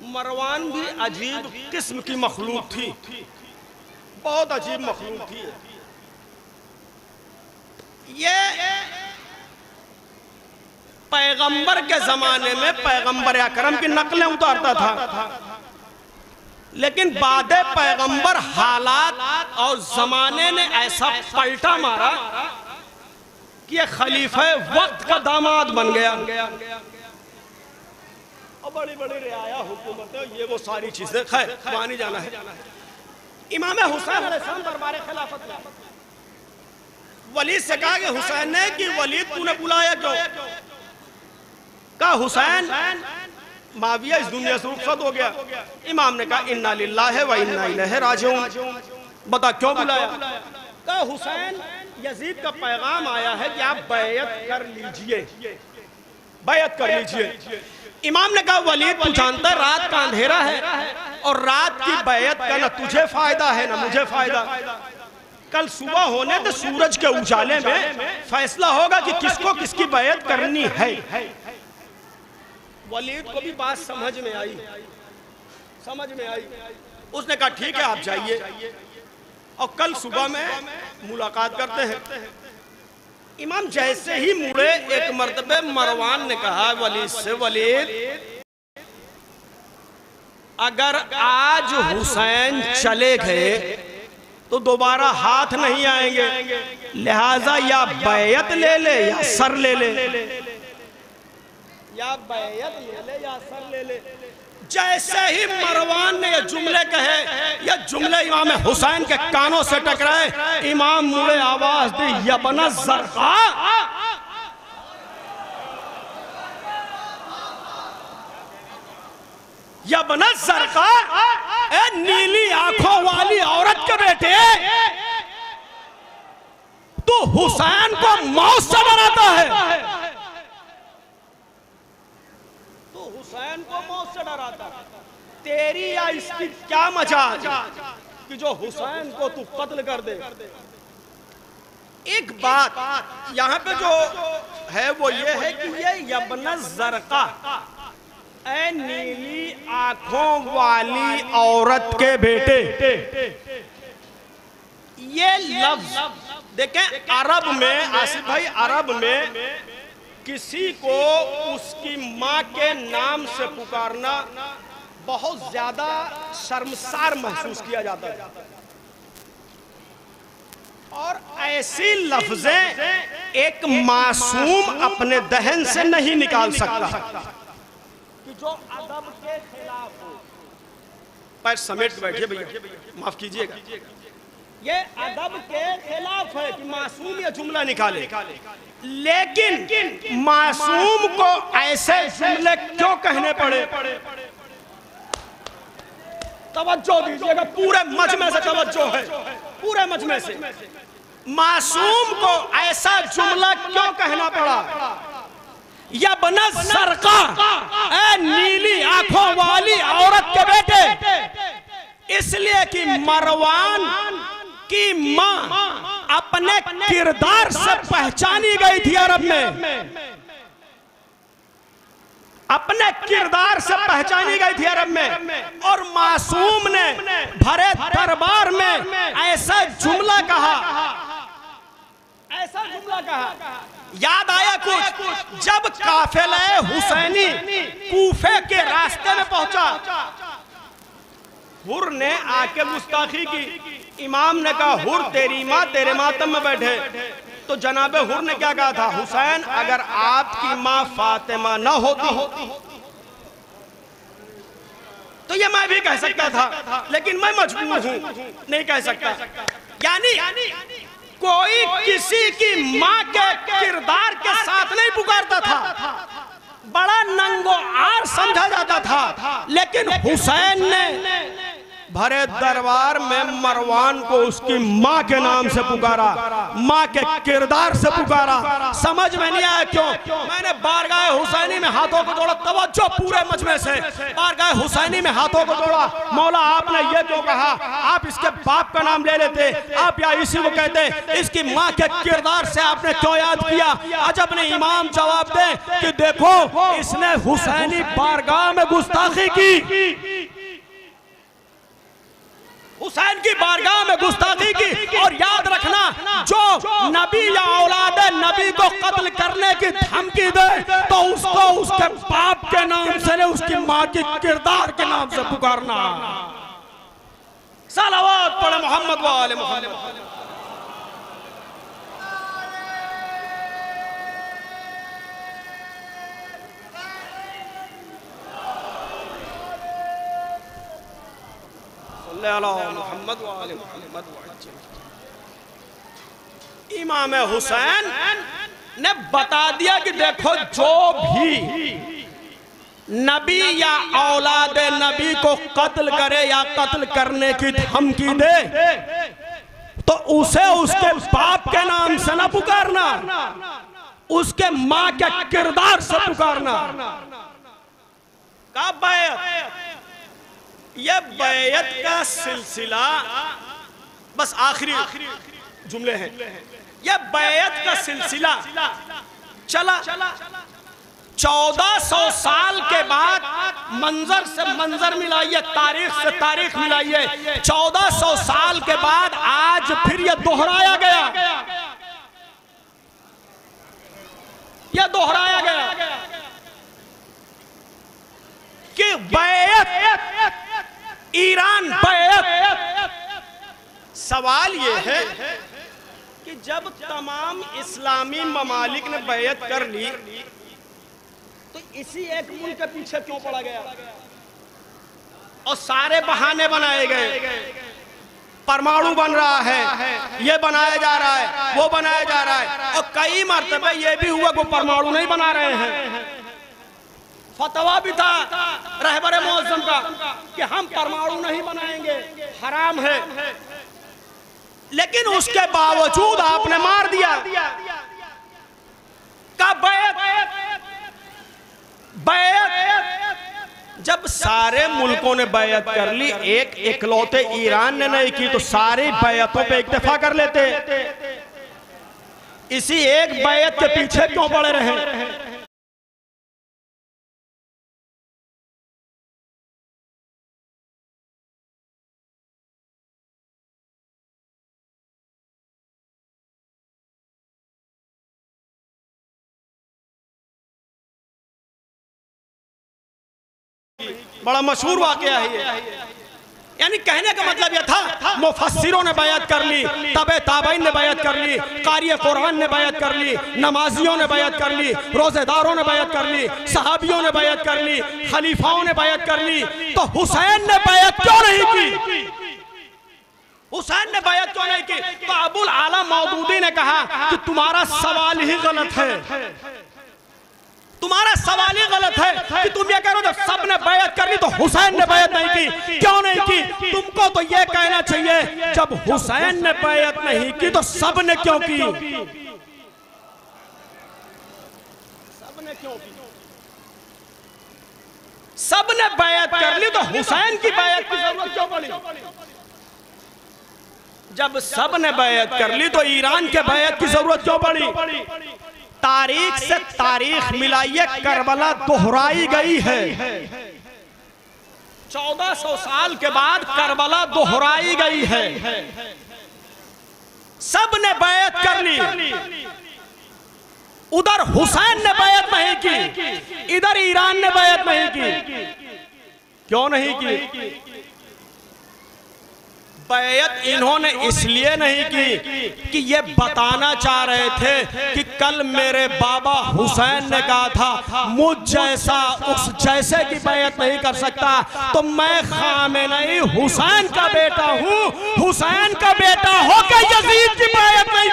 मरवान भी अजीब किस्म की मखलूक थी, बहुत अजीब मखलूक थी। ये पैगंबर के जमाने में पैगंबर अकरम की नकलें उतारता था, लेकिन बाद पैगंबर हालात और जमाने ने ऐसा पलटा मारा कि ये खलीफा वक्त का दामाद बन गया। और बड़ी बड़ी रियाया हुकूमतें, ये वो सारी चीजें, खैर वहां नहीं जाना है। इमाम हुसैन अलैहिस्सलाम दरबार खिलाफत में वलीद से कहा कि हुसैन ने कि वलीद तूने बुलाया क्यों? कहा हुसैन माविया इस दुनिया से रुखसत हो गया। इमाम ने कहा इन्ना लिल्लाहि व इन्ना इलैहि राजिऊन। बता क्यों बुलाया? कहा हुसैन यजीद का पैगाम आया है कि आप बैयत कर लीजिए, बैयत कर लीजिए। इमाम ने कहा वलीद तू जानता है रात का अंधेरा है और रात की बैयत का ना तुझे फायदा है ना मुझे फायदा। कल सुबह होने तो सूरज के उजाले में फैसला होगा कि किसको किसकी बैयत करनी है। वलीद को भी बात समझ में आई, समझ में आई। उसने कहा ठीक है आप जाइए और कल सुबह में मुलाकात करते हैं। इमाम जैसे ही मुड़े एक मर्तबे मरवान ने कहा वलीद से, वलीद अगर आज हुसैन चले गए तो दोबारा हाथ नहीं आएंगे, लिहाजा या बैयत ले ले या सर ले ले, या बैयत ले ले या सर ले ले। जैसे ही मरवान ने ये जुमले कहे, ये जुमले इमाम हुसैन के कानों से टकराए, इमाम मुड़े आवाज दी यबना ज़रक़ा, यबना ज़रक़ा, ए नीली आंखों वाली औरत के बेटे, तू हुसैन को मौत से डराता है, हुसैन को मौत से डराता। तेरी या इसकी क्या मजाल कि जो हुसैन को तू कत्ल कर दे। एक बात यहाँ पे जो है वो ये है कि ये यबना ज़रक़ा, ए नीली आंखों वाली औरत के बेटे, ये लफ्ज देखें अरब में, आसिफ भाई अरब में किसी को उसकी माँ के नाम से पुकारना बहुत ज्यादा शर्मसार महसूस किया जाता है, और ऐसी लफ्जें एक मासूम अपने दहन से नहीं निकाल सकता कि जो अदब के खिलाफ हो। पैर समेट बैठिए भैया, माफ कीजिएगा, ये अदब के खिलाफ है कि मासूम ये जुमला निकाले। लेकिन मासूम को ऐसे जुमले क्यों कहने पड़े? तवज्जो दीजिएगा, पूरे मजमे से तवज्जो है, पूरे मजमे से। मासूम को ऐसा जुमला क्यों कहना पड़ा? या बना सरका, ए नीली आंखों वाली औरत के बेटे, इसलिए कि मरवान की मां अपने किरदार से पहचानी गई थी अरब में, अपने किरदार से पहचानी गई थी अरब में। और मासूम ने भरे दरबार में ऐसा जुमला कहा, ऐसा जुमला कहा, याद आया कुछ जब काफिला हुसैनी कूफे के रास्ते में पहुंचा, हुर ने आके गुस्ताखी की। इमाम ने कहा हुर तेरी माँ तेरे मातम में बैठे, तो जनाबे हुर ने क्या कहा था, हुसैन अगर आपकी माँ फातिमा न होती तो ये मैं भी कह सकता था, लेकिन मैं मजबूर हूं, नहीं कह सकता। यानी कोई किसी की माँ के किरदार के साथ नहीं पुकारता था, बड़ा नंगो आर समझा जाता था। लेकिन हुसैन ने भरे दरबार में मरवान को उसकी माँ के नाम से पुकारा, माँ के किरदार से पुकारा। समझ में नहीं आया क्यों? मैंने बारगाह हुसैनी में हाथों को जोड़ा, तवज्जो पूरे मजमे से, बारगाह हुसैनी में हाथों को जोड़ा। मौला आपने ये क्यों कहा? आप इसके बाप का नाम ले लेते, आप या इसी को कहते, इसकी माँ के किरदार से आपने क्यों याद किया? अजब ने इमाम जवाब दे कि देखो इसने हुसैनी बारगाह में गुस्ताखी की, हुसैन की बारगाह में गुस्ताखी की। और याद रखना, जो नबी या औलाद नबी को कत्ल करने की धमकी दे तो उसको उसके बाप के नाम से नहीं, उसकी माँ के किरदार के नाम से पुकारना। सलावत पढ़े मोहम्मद वाले मोहम्मद। इमाम हुसैन ने बता दिया कि देखो जो भी नबी या औलाद नबी को कत्ल करे या कत्ल करने की धमकी दे तो उसे उसके बाप के नाम से न पुकारना, उसके माँ के किरदार से पुकारना। का बैत, यह बैत का सिलसिला, बस आखिरी जुमले हैं, यह बैत का सिलसिला चला 1400 साल के बाद। मंजर से मंजर मिलाइए, तारीख से तारीख मिलाइए, 1400 साल के बाद आज फिर यह दोहराया गया, यह दोहराया गया कि बैत ईरान बैत। सवाल यह है कि जब तमाम इस्लामी ममालिक ने बैत कर ली तो इसी एक मुल्क के पीछे क्यों पड़ा गया? और सारे बहाने बनाए गए, परमाणु बन रहा है, ये बनाया जा रहा है, वो बनाया जा रहा है। और कई मर्तबे ये भी हुआ कि परमाणु नहीं बना रहे हैं, फतवा भी था रहबरे मौसम का कि हम परमाणु नहीं बनाएंगे, हराम है। लेकिन उसके बावजूद आपने मार दिया। का बैत जब सारे मुल्कों ने बैत कर ली, एक इकलौते ईरान ने नहीं की, तो सारी बैतों पे इत्तेफाक कर लेते। इसी एक बैत के पीछे क्यों पड़े रहे? बड़ा मशहूर वाकया है ये। यानी कहने का मतलब यह था, मुफस्सिरों ने बैत कर ली, तबे ताबईन ने बैत कर ली, कारिए कुरान ने बैत कर ली, नमाजियों ने बैत कर ली, रोजेदारों ने बैत कर ली, सहाबियों ने बैत कर ली, खलीफाओं ने बैत कर ली। तो हुसैन ने बैत क्यों नहीं की? हुसैन ने बैत क्यों नहीं की? तो अबुल आला मौदूदी ने कहा कि तुम्हारा सवाल ही गलत है, तुम्हारा सवाल ही गलत है कि तुम ये कह रहे हो सबने बैत कर ली तो हुसैन ने बैत नहीं की। क्यों नहीं की? तुमको तो ये कहना चाहिए जब हुसैन ने बैत नहीं की तो सबने क्यों की? सबने सब ने बैयत कर ली तो हुसैन की बैयत की जरूरत क्यों पड़ी? जब सब ने बैयत कर ली तो ईरान के बैयत की जरूरत क्यों पड़ी? तारीख से तारीख मिलाइए, करबला दोहराई गई है। 1400 साल के बाद करबला दोहराई गई है। सब ने बैयत कर ली, उधर हुसैन ने बैयत नहीं की, इधर ईरान ने बैयत नहीं की। क्यों नहीं की? बैयत इन्होंने इसलिए नहीं की कि ये बताना चाह रहे थे कि कल मेरे बाबा हुसैन ने कहा था मुझ जैसा उस जैसे की बैयत नहीं कर सकता, तो मैं खामेनेई हुसैन का बेटा हूं, हुसैन का बेटा होकर यजीद की बैयत नहीं।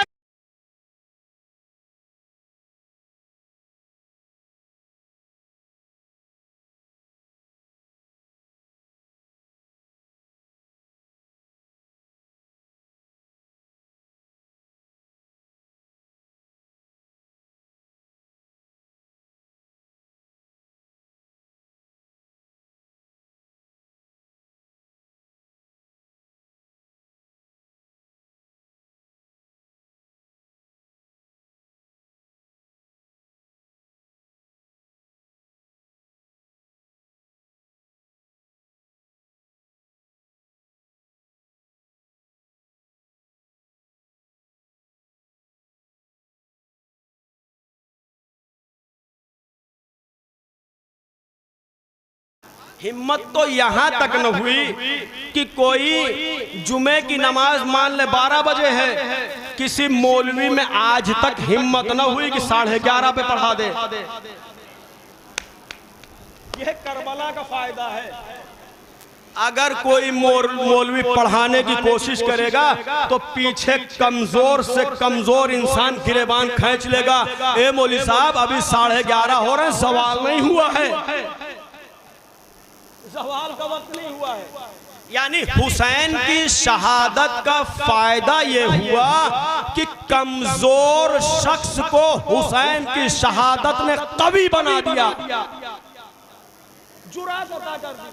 हिम्मत तो यहां तक न हुई कि कोई जुमे की नमाज मान ले 12 बजे है, किसी मौलवी में आज तक हिम्मत न हुई कि 11:30 पे पढ़ा दे। यह करबला का फायदा है। अगर कोई मौलवी पढ़ाने की कोशिश करेगा तो पीछे कमजोर से कमजोर इंसान गिरेबान खींच लेगा। ए मौलवी साहब अभी 11:30 हो रहे हैं, सवाल नहीं हुआ है, सवाल का वक्त नहीं हुआ है। यानी हुसैन की शहादत का फायदा ये हुआ कि कमजोर शख्स को हुसैन की शहादत ने कवि बना दिया, जुरात अता कर दी,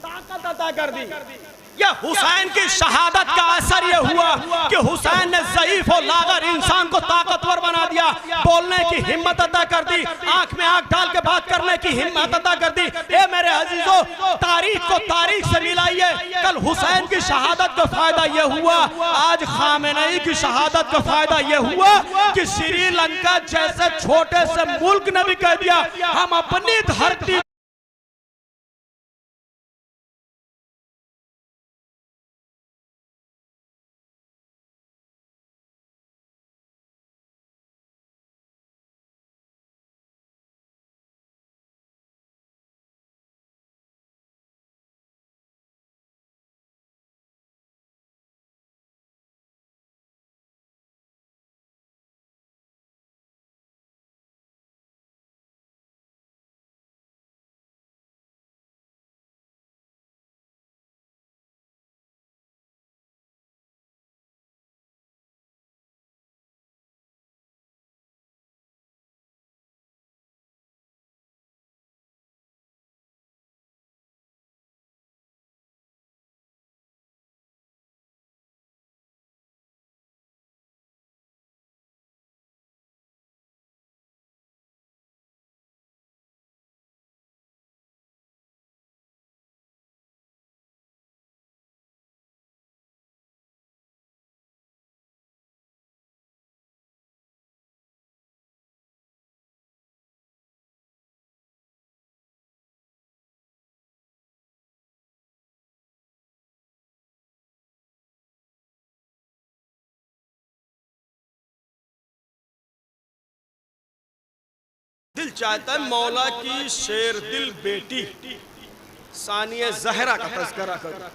ताकत अता कर दी। यह हुसैन की शहादत का असर यह हुआ कि हुसैन ने ज़ईफ और लागर इंसान को ताकतवर बना दिया, बोलने की हिम्मत अता कर दी, आंख में आंख डाल के बात करने की हिम्मत अता कर दी। ए मेरे अजीजों, तारीख को तारीख से मिलाइए। कल हुसैन की शहादत का फायदा यह हुआ, आज खामेनेई की शहादत का फायदा यह हुआ कि श्रीलंका जैसे छोटे से मुल्क ने भी कह दिया हम अपनी धरती दिल चाहता है मौला की शेर दिल बेटी सानिया ज़हरा का तज़किरा करूं,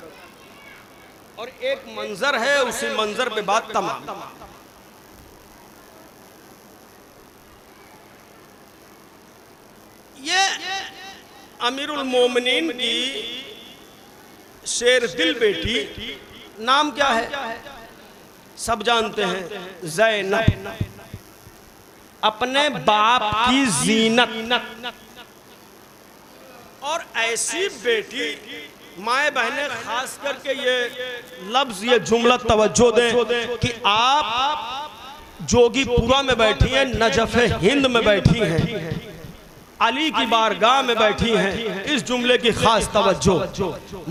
और एक मंजर है, उसी मंजर पे बात तमाम। ये अमीरुल मोमिनीन की शेर दिल बेटी, नाम क्या है सब जानते हैं, ज़ैनब। अपने बाप की जीनत। और ऐसी बेटी, माए बहनें खास करके ये लफ्ज, ये जुमला तवज्जो दें कि आप जोगीपुरा में बैठी हैं, नजफ़े हिंद में बैठी हैं, अली की बारगाह में बैठी हैं, इस जुमले की खास तवज्जो।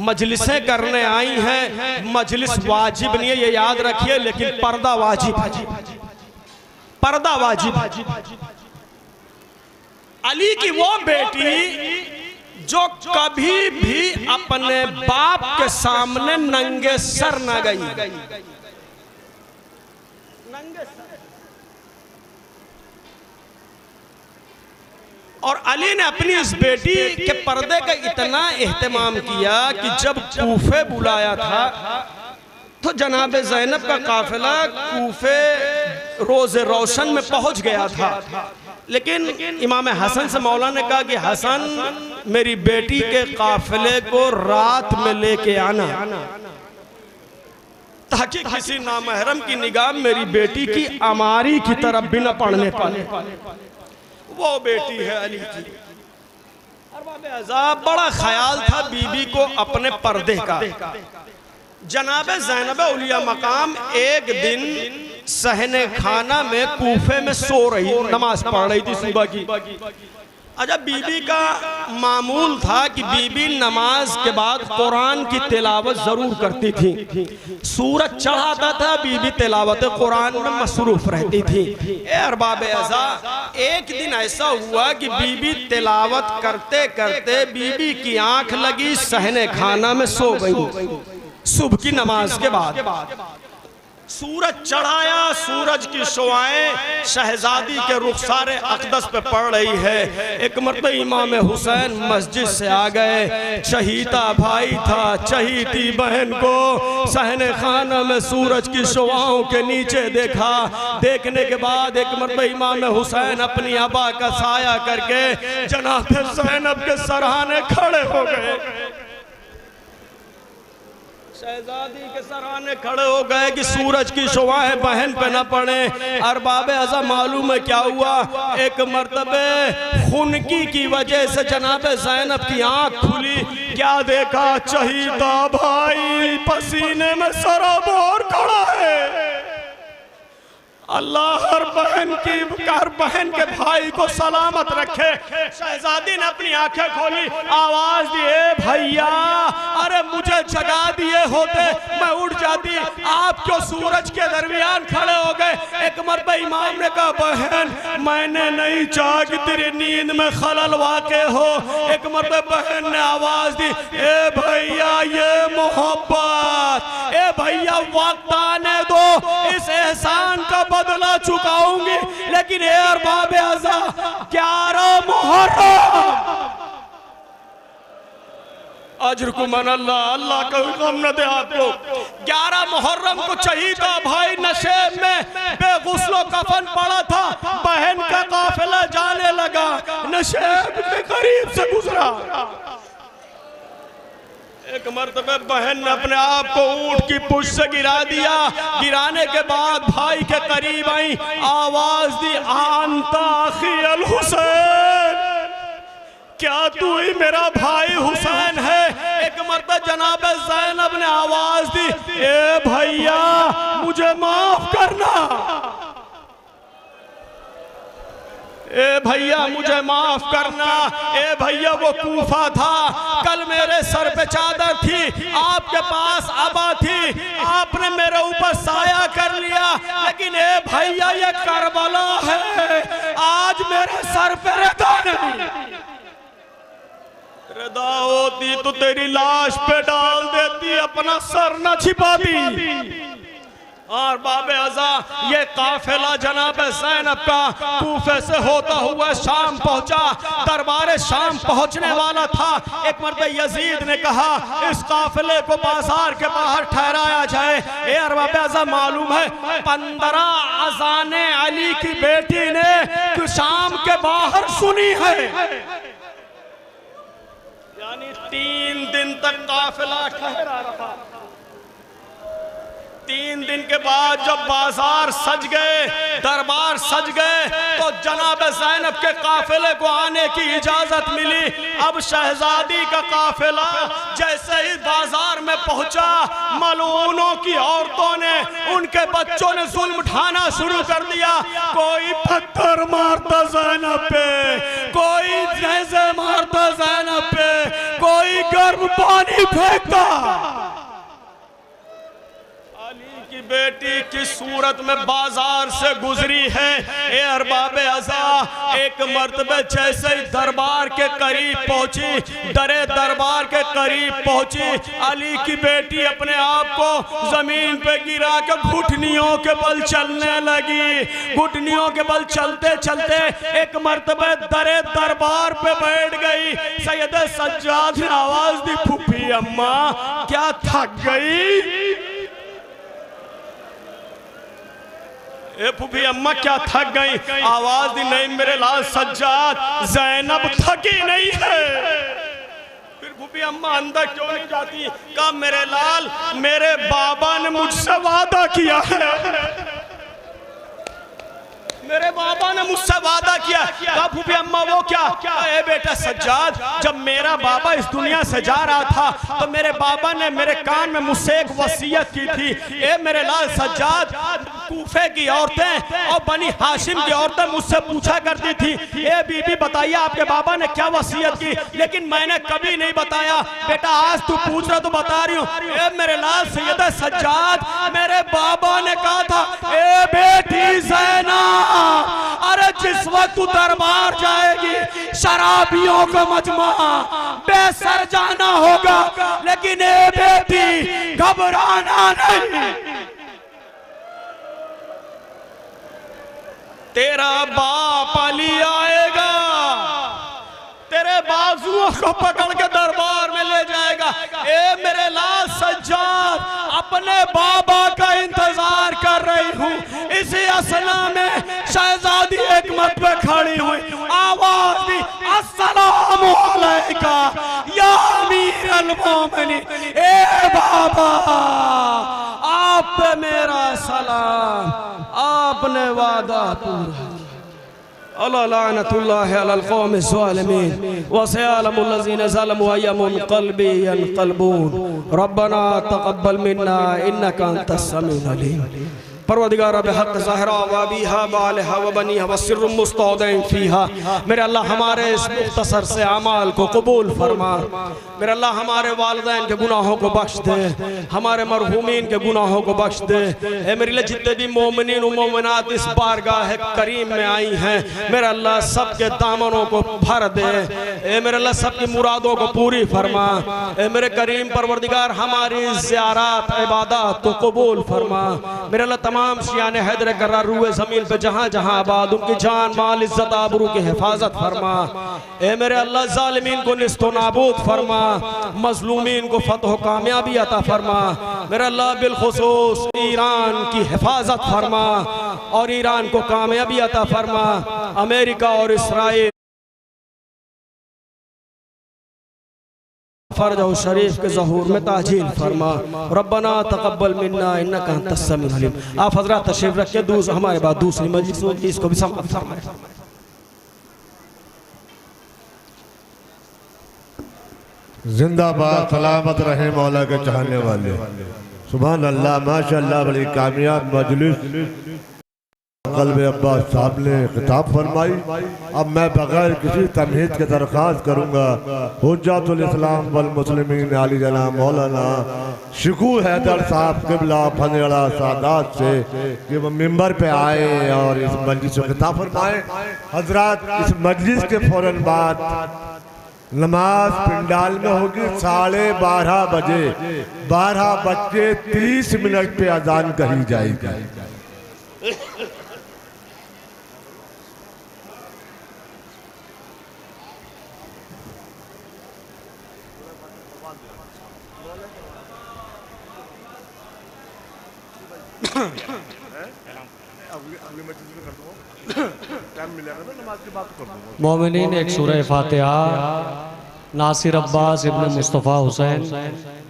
मजलिसें करने आई हैं, मजलिस वाजिब नहीं है ये याद रखिए, लेकिन पर्दा वाजिब है, पर्दा वाजिब है। अली की वो बेटी जो कभी भी अपने बाप के सामने नंगे सर न गई, और अली ने अपनी इस बेटी के पर्दे का इतना एहतमाम किया कि जब कूफे बुलाया था तो जनाब ज़ैनब का काफिला कूफे रोज़े रोशन में पहुंच गया था। लेकिन इमाम हसन से मौला ने कहा कि हसन, मेरी बेटी के काफिले को रात में लेके आना, ताकि किसी नामहरम की निगाह मेरी बेटी की अमारी की तरफ भी न पड़ने पाए। वो बेटी है अली की। अरबाब अज़ाब बड़ा ख्याल था बीबी को अपने पर्दे का। जनाब ज़ैनब औलिया मकाम एक दिन सहने खाना में कूफे में सो रही, नमाज पढ़ रही थी सुबह की। अच्छा, बीबी का मामूल था कि बीबी नमाज के बाद कुरान की तिलावत जरूर करती थी। सूरज चढ़ाता था, बीबी तिलावत कुरान में मसरूफ रहती थी। अरबाब अज़ा, एक दिन ऐसा हुआ कि बीबी तिलावत करते करते बीबी की आंख लगी, सहने खाना में सो गई। सुबह की नमाज के बाद सूरज चढ़ाया, सूरज की शुआएं शहजादी के रुखसारे अक़दस पे पड़ रही है। एक मरतबा इमाम हुसैन मस्जिद से आ गए। चहीता भाई था, चहीती बहन को सहने खाना में सूरज की शुआओं के नीचे देखा। देखने के बाद एक मरतबा इमाम हुसैन अपनी अबा का साया करके जनाब ज़ैनब के सराहने खड़े हो गए। शहजादी के सराहने खड़े हो गए कि सूरज की शुआएं बहन पे न पड़े। अरबाब अज़ा, मालूम है क्या हुआ? एक मर्तबे खुनकी की वजह से जनाब ज़ैनब की आंख खुली। क्या देखा? चहीता भाई पसीने में सराबोर खड़ा है। अल्लाह हर बहन के भाई को सलामत रखे। शहजादी ने अपनी आंखें खोली, आवाज दी, भैया, अरे मुझे जगा दिए होते मैं उठ जाती, आप क्यों सूरज के दरमियान खड़े हो गए? एक मरतबा इमाम ने कहा, बहन मैंने नहीं चाहा कि तेरी नींद में खलल वाक़े हो। एक मरतबा बहन ने आवाज दी, ए भैया ये मोहब्बत, ए भैया वक्त आने दो, इस एहसान का बदला चुकाऊंगी। लेकिन अरबाब अज़ा, 11 मुहर्रम अजर को मन अल्लाह का हुक्म न दे आपको। 11 मुहर्रम को चहीता भाई नशेब में बेगुस्लो कफन पड़ा था। बहन का काफिला जाने लगा, नशेब के करीब से गुजरा। एक मर्तबे बहन ने अपने आप को ऊंट की पुश से गिरा दिया। गिराने के बाद भाई के करीब आई, आवाज दी, आंता अखी अल हुसैन, क्या तू ही मेरा भाई हुसैन है? एक मर्तबा जनाब ज़ैनब ने आवाज दी, ए भैया मुझे माफ करना, ए भैया मुझे माफ करना। ए भैया वो कूफा था, कल मेरे सर पे चादर थी, आपके पास अबा थी, आपने मेरे ऊपर साया कर लिया। लेकिन ए भैया ये करबला है, आज मेरे सर पे रदा नहीं। रदा होती तो तेरी लाश पे डाल देती, अपना सर न छिपाती। और बाबे अज़ा, ये काफिला जनाब ज़ैनब का कूफे से होता हुआ शाम पहुंचा। दरबार शाम पहुंचने वाला था। एक मर्तबा यजीद ने कहा, इस काफिले को बाजार के बाहर ठहराया जाए। ए अरबाब अज़ा, मालूम है 15 अज़ाने अली की बेटी ने शाम के बाहर सुनी है। यानी 3 दिन तक काफिला ठहरा रहा। 3 दिन के बाद जब बाजार सज गए, दरबार सज गए, तो जनाब ज़ैनब के काफिले को आने की इजाजत मिली। अब शहजादी का काफिला जैसे ही बाजार में पहुंचा, मलूनों की औरतों ने, उनके बच्चों ने जुल्म उठाना शुरू कर दिया। कोई पत्थर मारता ज़ैनब पे, कोई जैसे मारता ज़ैनब पे, कोई गर्म पानी फेंकता। की बेटी किस सूरत में बाजार से गुजरी है। ए अरबाब अज़ा, एक मर्तबे जैसे ही दरबार के करीब पहुंची, दरे दरबार के करीब पहुंची, अली की बेटी अपने आप को जमीन पे गिरा के घुटनियों के बल चलने लगी। घुटनियों के बल चलते चलते एक मर्तबे दरे दरबार पे बैठ गई। सैयद सज्जाद ने आवाज दी, फूफी अम्मा क्या थक गई? ए फूफी अम्मा क्या थक गई? आवाज दी, नहीं मेरे लाल सज्जाद, ज़ैनब थकी नहीं है। फिर फूफी अम्मा अंदर क्यों नहीं जाती? कहा मेरे लाल, मेरे बाबा ने मुझसे वादा किया है, मेरे बाबा ने मुझसे वादा किया। कहा फूफी अम्मा वो क्या? ए बेटा सज्जाद, जब मेरा बाबा इस दुनिया से जा रहा था तो मेरे बाबा ने मेरे कान में मुझसे एक वसीयत की थी। ए मेरे लाल सज्जाद, कूफे की औरतें और बनी हाशिम की औरतें मुझसे पूछा करती थी, ए बीबी बताइए आपके बाबा ने क्या वसीयत की, लेकिन मैंने कभी नहीं बताया। बेटा आज तू पूछ रहा तो बता रही हूँ। ए मेरे लाल सैयद सज्जाद, मेरे बाबा ने कहा था, ए बेटी ज़ैनब, अरे जिस वक्त तू दरबार जाएगी शराबियों का मजमा बेसर जाना होगा, लेकिन ए बेटी घबराना नहीं। तेरा बाप अली आएगा, तेरे बाजुओं को पकड़ के दरबार में ले जाएगा। ए मेरे लाल सज्जाद, अपने बाबा का इंतजार कर रही हूँ। इसी असला में शहजादी एक मत पे खड़ी हुई, आवाज दी, अस्सलामु अलैका या अमीर अल-मोमिनीन। ए बाबा, आप पे मेरा सलाम, आपने वादा पूरा। अल्लाह लानतुल्लाह अलल कौम ज़ालिमीन व सयअलमुल लज़ीना ज़लमू अय्या मुनक़लबि यनक़लबून रब्बना तक़ब्बल मिन्ना इन्नका अंतस समीउल अलीम। परवरदिगार रब हक़ ज़हरा व अबीहा व आलिहा व बनीहा व सिर्रुम मुस्तौदिन फ़ीहा। मेरे अल्लाह हमारे इस मुख्तसर से अमाल को कबूल फरमा। मेरे अल्लाह हमारे वालिदैन के गुनाहों को बख्श दे, हमारे मरहूमीन के गुनाहों को बख्श दे। ए मेरे लिए जितने भी मोमिनीन व मोमिनात इस बारगाह करीम में आई हैं, मेरे अल्लाह सबके दामनों को भर दे। ए मेरे अल्लाह सबकी मुरादों को पूरी फरमा। ए मेरे करीम परवरदिगार हमारी ज़ियारत इबादत तो कबूल फरमा। मेरे अल्लाह तमाम शियाने हैदर कर्रा रूए ज़मीन पे जहाँ जहाँ आबाद, उनकी जान माल इज्जत आबरू की हिफाजत फरमा। ए मेरे अल्लाह ज़ालिमीन को निस्तो नाबूद फरमा, मजलूमीन को फतह कामयाबी अता फरमा। मेरे अल्लाह बिलखुसूस ईरान की हिफाजत फरमा और ईरान को कामयाबी अता फरमा। अमेरिका और इसराइल फर्ज और शरीफ के ज़हूर में ताजील फरमा। रब्बना तक़ब्बल मिन्ना इन्नका अंतस समीउल अलीम। आप हज़रात तशरीफ़ रख के हमारे बाद दूसरी मजलिस होगी, इसको भी समाप्त फरमाएं। जिंदाबाद, सलामत रहे मौला के चाहने वाले। सुभान अल्लाह, माशाअल्लाह, बड़ी कामयाब मजलिस क़ल्ब अब्बास साहब ने खिताब फरमाई। अब मैं बगैर किसी तमहीद के दरख्वास्त करूँगा हुज्जतुल इस्लाम वल मुस्लिमीन आली जनाब मौलाना शिकू हैदर साहब क़िबला फनेड़ा सादात से कि वो मिंबर पे आए और इस मजलिस को खिताब फरमाए। हजरात, इस मजलिस के फ़ौरन बाद नमाज पिंडाल में होगी 12:30 बजे, 12:30 पे अजान कही जाएगी। मोमिनीन एक सूरह फातिहा नासिर अब्बास इब्न मुस्तफ़ा हुसैन,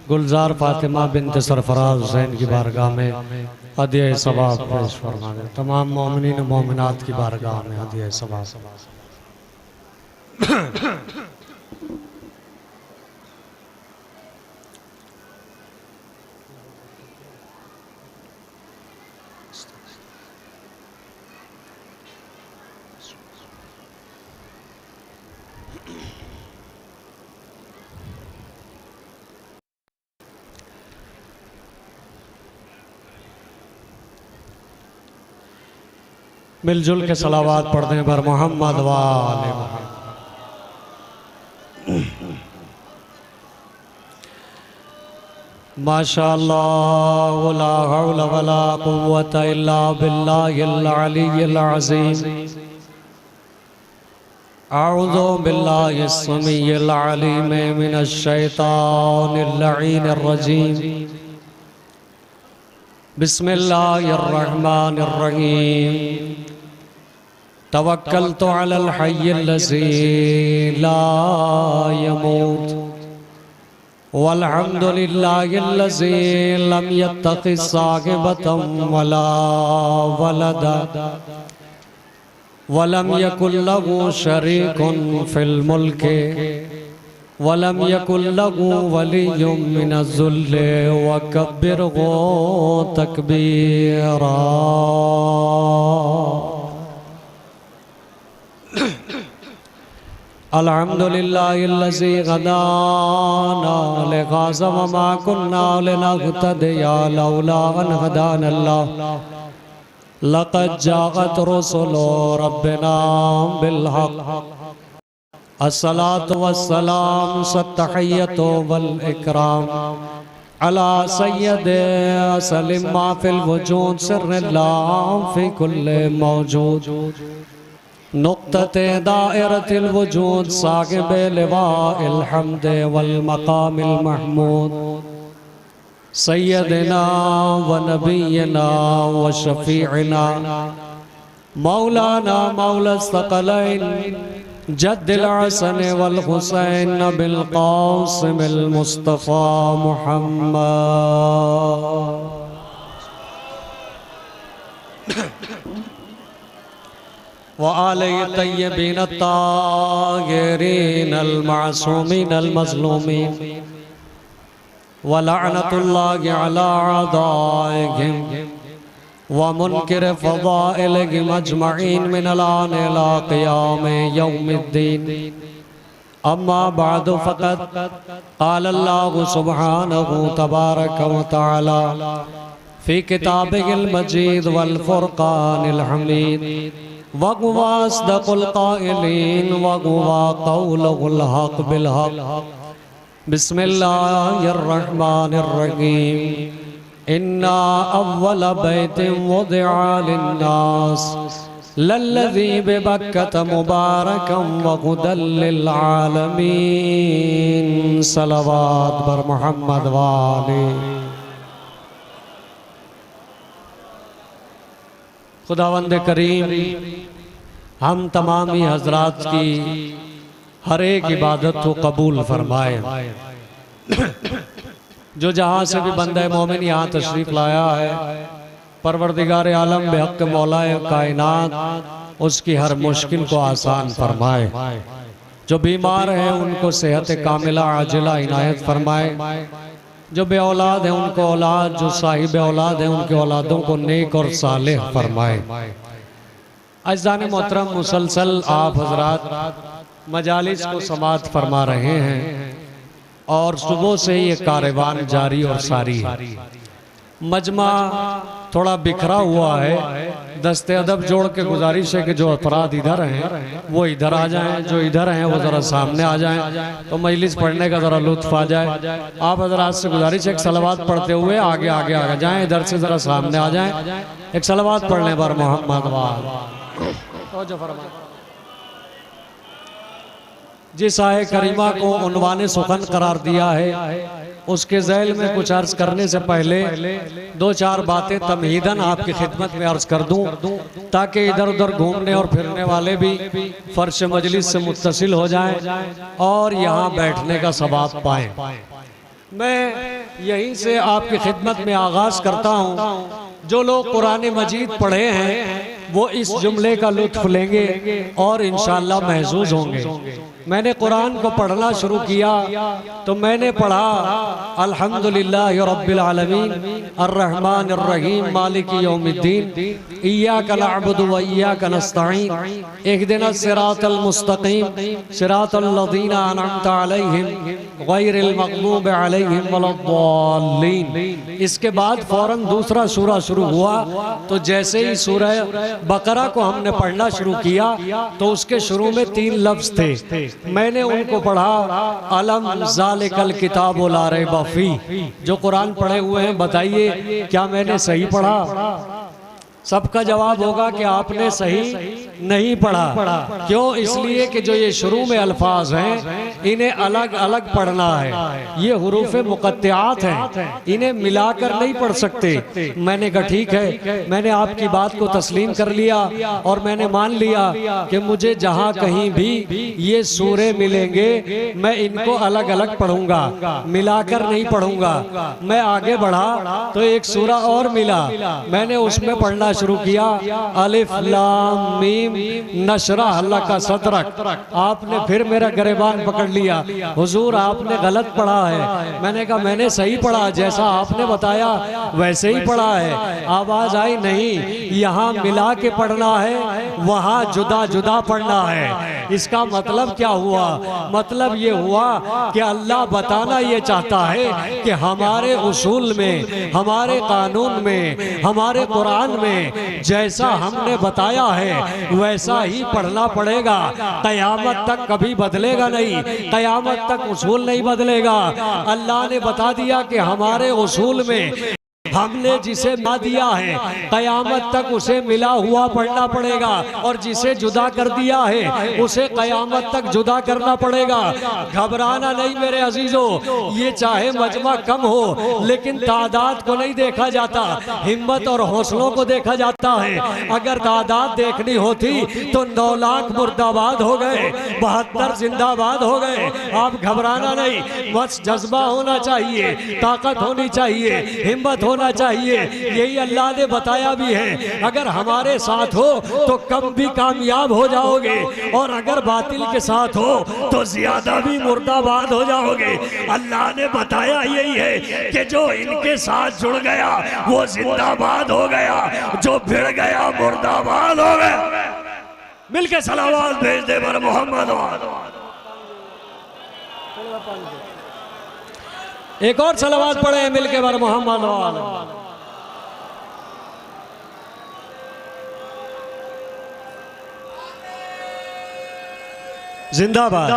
गुलजार फातिमा बिनत सरफराज हुसैन की बारगाह में हदिया सवाब पेश फरमा दें। तमाम मोमिनीन मोमिनात की बारगाह में हदिया सवाब। मिलजुल के सलावात पढ़ने पर मोहम्मद वाले माशाअल्लाह ला हौला वला कुव्वता इल्ला बिल्लाहिल अलिय्यिल अज़ीम। अऊज़ु बिल्लाहिस समीइल अलीम मिनश शैतानिर लईनिर रजीम। बिस्मिल्लाहिर्रहमानिर्रहीम। तवक्कलतु अलल हय्यिल्लज़ी ला यमूत वल्हम्दुलिल्लाहिल्लज़ी लम यत्तखिज़ साहिबतन वला वलदा वलम यकुल लहू शरीकुन फिल मुल्क वलम यकुल लहू वलिय्युम मिनज़्ज़ुल्ल वकब्बिरहु तकबीरा। अल्हम्दुलिल्लाहिल्लज़ी हदाना लिहाज़ा वमा कुन्ना लिनहतदिया लौला अन हदानल्लाह लक़द जाअत रुसुलु रब्बिना बिलहक़। अस्सलातु वस्सलाम सत्तहिय्यतु वल इकराम अला सय्यदे सलिम मा फिल वजूद सिर्रिल्लाह फी कुल्li मौजूद नुक़्तते दायरतिल वजूद साहिबे लिवाइल हम्द वल मक़ामिल महमूद सय्यदना व नबियना व शफ़ीअना मौलाना मौला सकलैन जद्दिल हसन वल हुसैन बिल क़ासिमिल मुस्तफ़ा मुहम्मद व आलिहि तय्यबीन अत्ताहिरीन अल मासूमीन अल मज़लूमीन व लअनतुल्लाहि अला अअदाइहिम व मुनकिर फ़ज़ाइलिहिम अजमईन मिनल आन इला क़ियाम यौमिद्दीन। अम्मा बअद फ़क़द क़ाल अल्लाहु सुब्हानहु तबारक व तआला फ़ी किताबिहिल मजीद वल फ़ुरक़ानिल हमीद व हुवा अस्दक़ुल क़ाइलीन व हुवा क़ौलुल हक़ बिल हक़। बिस्मिल्लाहिर्रहमानिर्रहीम। इन्ना अव्वल बैतिन वुदिअ लिन्नास लल्लज़ी बिबक्कत मुबारकम व हुदल लिल आलमीन। सलवात बर मोहम्मद वाले। खुदावंद करीम हम तमामी हजरात की हर एक इबादत को कबूल फरमाए। जो जहाँ से भी बंदे मोमिन यहाँ तशरीफ लाया है, परवरदिगार आलम बेहक मौलाए कायनात उसकी हर मुश्किल को आसान फरमाए। जो बीमार हैं उनको सेहत कामिला आजिला इनायत फरमाए। जो बे औलाद हैं उनको औलाद, जो साहिब औलाद हैं उनके औलादों को नेक और सालेह फरमाए। अज़ान मोहतरम मुसलसल आप हजरात मजालिस को समात फरमा रहे हैं और सुबह से ये कारवान जारी और सारी है। मजमा थोड़ा बिखरा हुआ है। दस्ते अदब जोड़ के गुजारिश है कि जो अफराद इधर हैं वो इधर आ जाएं, जो इधर हैं वो ज़रा सामने आ जाएं तो मजलिस पढ़ने का ज़रा लुत्फ आ जाए। आप हजरात से गुजारिश है एक सलावात पढ़ते हुए आगे आगे आगे जाएं, इधर से ज़रा सामने आ जाएं। एक सलावात पढ़ने पर मोहम्मद वाल जिस आए करीमा को उन्वाने सुखन करार दिया है उसके ज़ैल में कुछ अर्ज करने से पहले दो चार बातें तमहीदन आपकी खिदमत में अर्ज कर दूं, ताकि इधर उधर घूमने और फिरने वाले भी फर्श मजलिस से मुत्तसिल हो जाएं और यहाँ बैठने का सवाब पाएं। मैं यहीं से आपकी खिदमत में आगाज़ करता हूँ। जो लोग कुरान मजीद पढ़े हैं वो इस जुमले का लुत्फ लेंगे और इंशाअल्लाह महसूस होंगे। मैंने कुरान को पढ़ना शुरू किया तो मैंने पढ़ा अल्हम्दुलिल्लाहि रब्बिल आलमीन अर्रहमानिर रहीम मालिकी यौमिद्दीन इय्याका नअबुदु व इय्याका नस्तईन इहदिनस सिरातल मुस्तकीम सिरातल लज़ीना अनअमता अलैहिम गैरिल मग़लूबि अलैहिम वलद्दाल्लीन। इसके बाद फौरन दूसरा सूरा शुरू हुआ। तो जैसे ही सूरह बकरा को हमने पढ़ना शुरू किया तो उसके शुरू में 3 लफ्ज थे। मैंने उनको पढ़ा अलम ज़ालिकल किताबु ला रैब फी। जो कुरान पढ़े हुए हैं बताइए क्या मैंने सही पढ़ा? सबका जवाब होगा कि आपने सही नहीं पढ़ा। क्यों? इसलिए कि जो ये शुरू में अल्फाज हैं इन्हें अलग अलग पढ़ना है। ये हुरूफ मुक़त्तिआत हैं, इन्हें मिलाकर नहीं पढ़ सकते। मैंने कहा ठीक है, मैंने आपकी बात को तस्लीम कर लिया और मैंने मान लिया कि मुझे जहाँ कहीं भी ये सूरे मिलेंगे मैं इनको अलग अलग पढ़ूंगा, मिलाकर नहीं पढ़ूंगा। मैं आगे बढ़ा तो एक सूरा और मिला, मैंने उसमें पढ़ना शुरू किया अलिफ लाम मीम नशरह लका सदरक। आपने फिर मेरा गिरबान पकड़ लिया, हुजूर आपने गलत पढ़ा है। मैंने कहा मैंने सही पढ़ा, जैसा आपने बताया वैसे ही पढ़ा है। आवाज आई नहीं, यहाँ मिला के पढ़ना है, वहाँ जुदा जुदा पढ़ना है। इसका मतलब क्या हुआ? मतलब ये हुआ कि अल्लाह बताना ये चाहता है कि हमारे उसूल में, हमारे कानून में, हमारे कुरान में जैसा हमने बताया है वैसा ही पढ़ना पड़ेगा। कयामत तक कभी बदलेगा नहीं, कयामत तक उसूल नहीं बदलेगा। अल्लाह ने बता दिया कि हमारे उसूल में हमने जिसे ना दिया है कयामत तक उसे मिला हुआ पढ़ना पड़ेगा, और जिसे जुदा कर दिया है उसे कयामत तक जुदा करना पड़ेगा। घबराना नहीं मेरे अजीजों, ये चाहे मजमा कम हो लेकिन तादाद को नहीं देखा जाता, हिम्मत और हौसलों को देखा जाता है। अगर तादाद देखनी होती तो 9 लाख मुर्दाबाद हो गए, 72 जिंदाबाद हो गए। आप घबराना नहीं, बस जज्बा होना चाहिए, ताकत होनी चाहिए, हिम्मत होना चाहिए। यही अल्लाह ने बताया भी है, अगर हमारे साथ हो तो कम भी कामयाब हो जाओगे, और अगर बातिल के साथ हो तो ज्यादा भी मुर्दाबाद हो जाओगे। अल्लाह ने बताया यही है कि जो इनके साथ जुड़ गया वो जिंदाबाद हो गया, जो भिड़ गया मुर्दाबाद हो गया। मिलके सलावत भेज दे बर मोहम्मद। एक और सलावत पढ़े मिलके बर मोहम्मद। जिंदाबाद।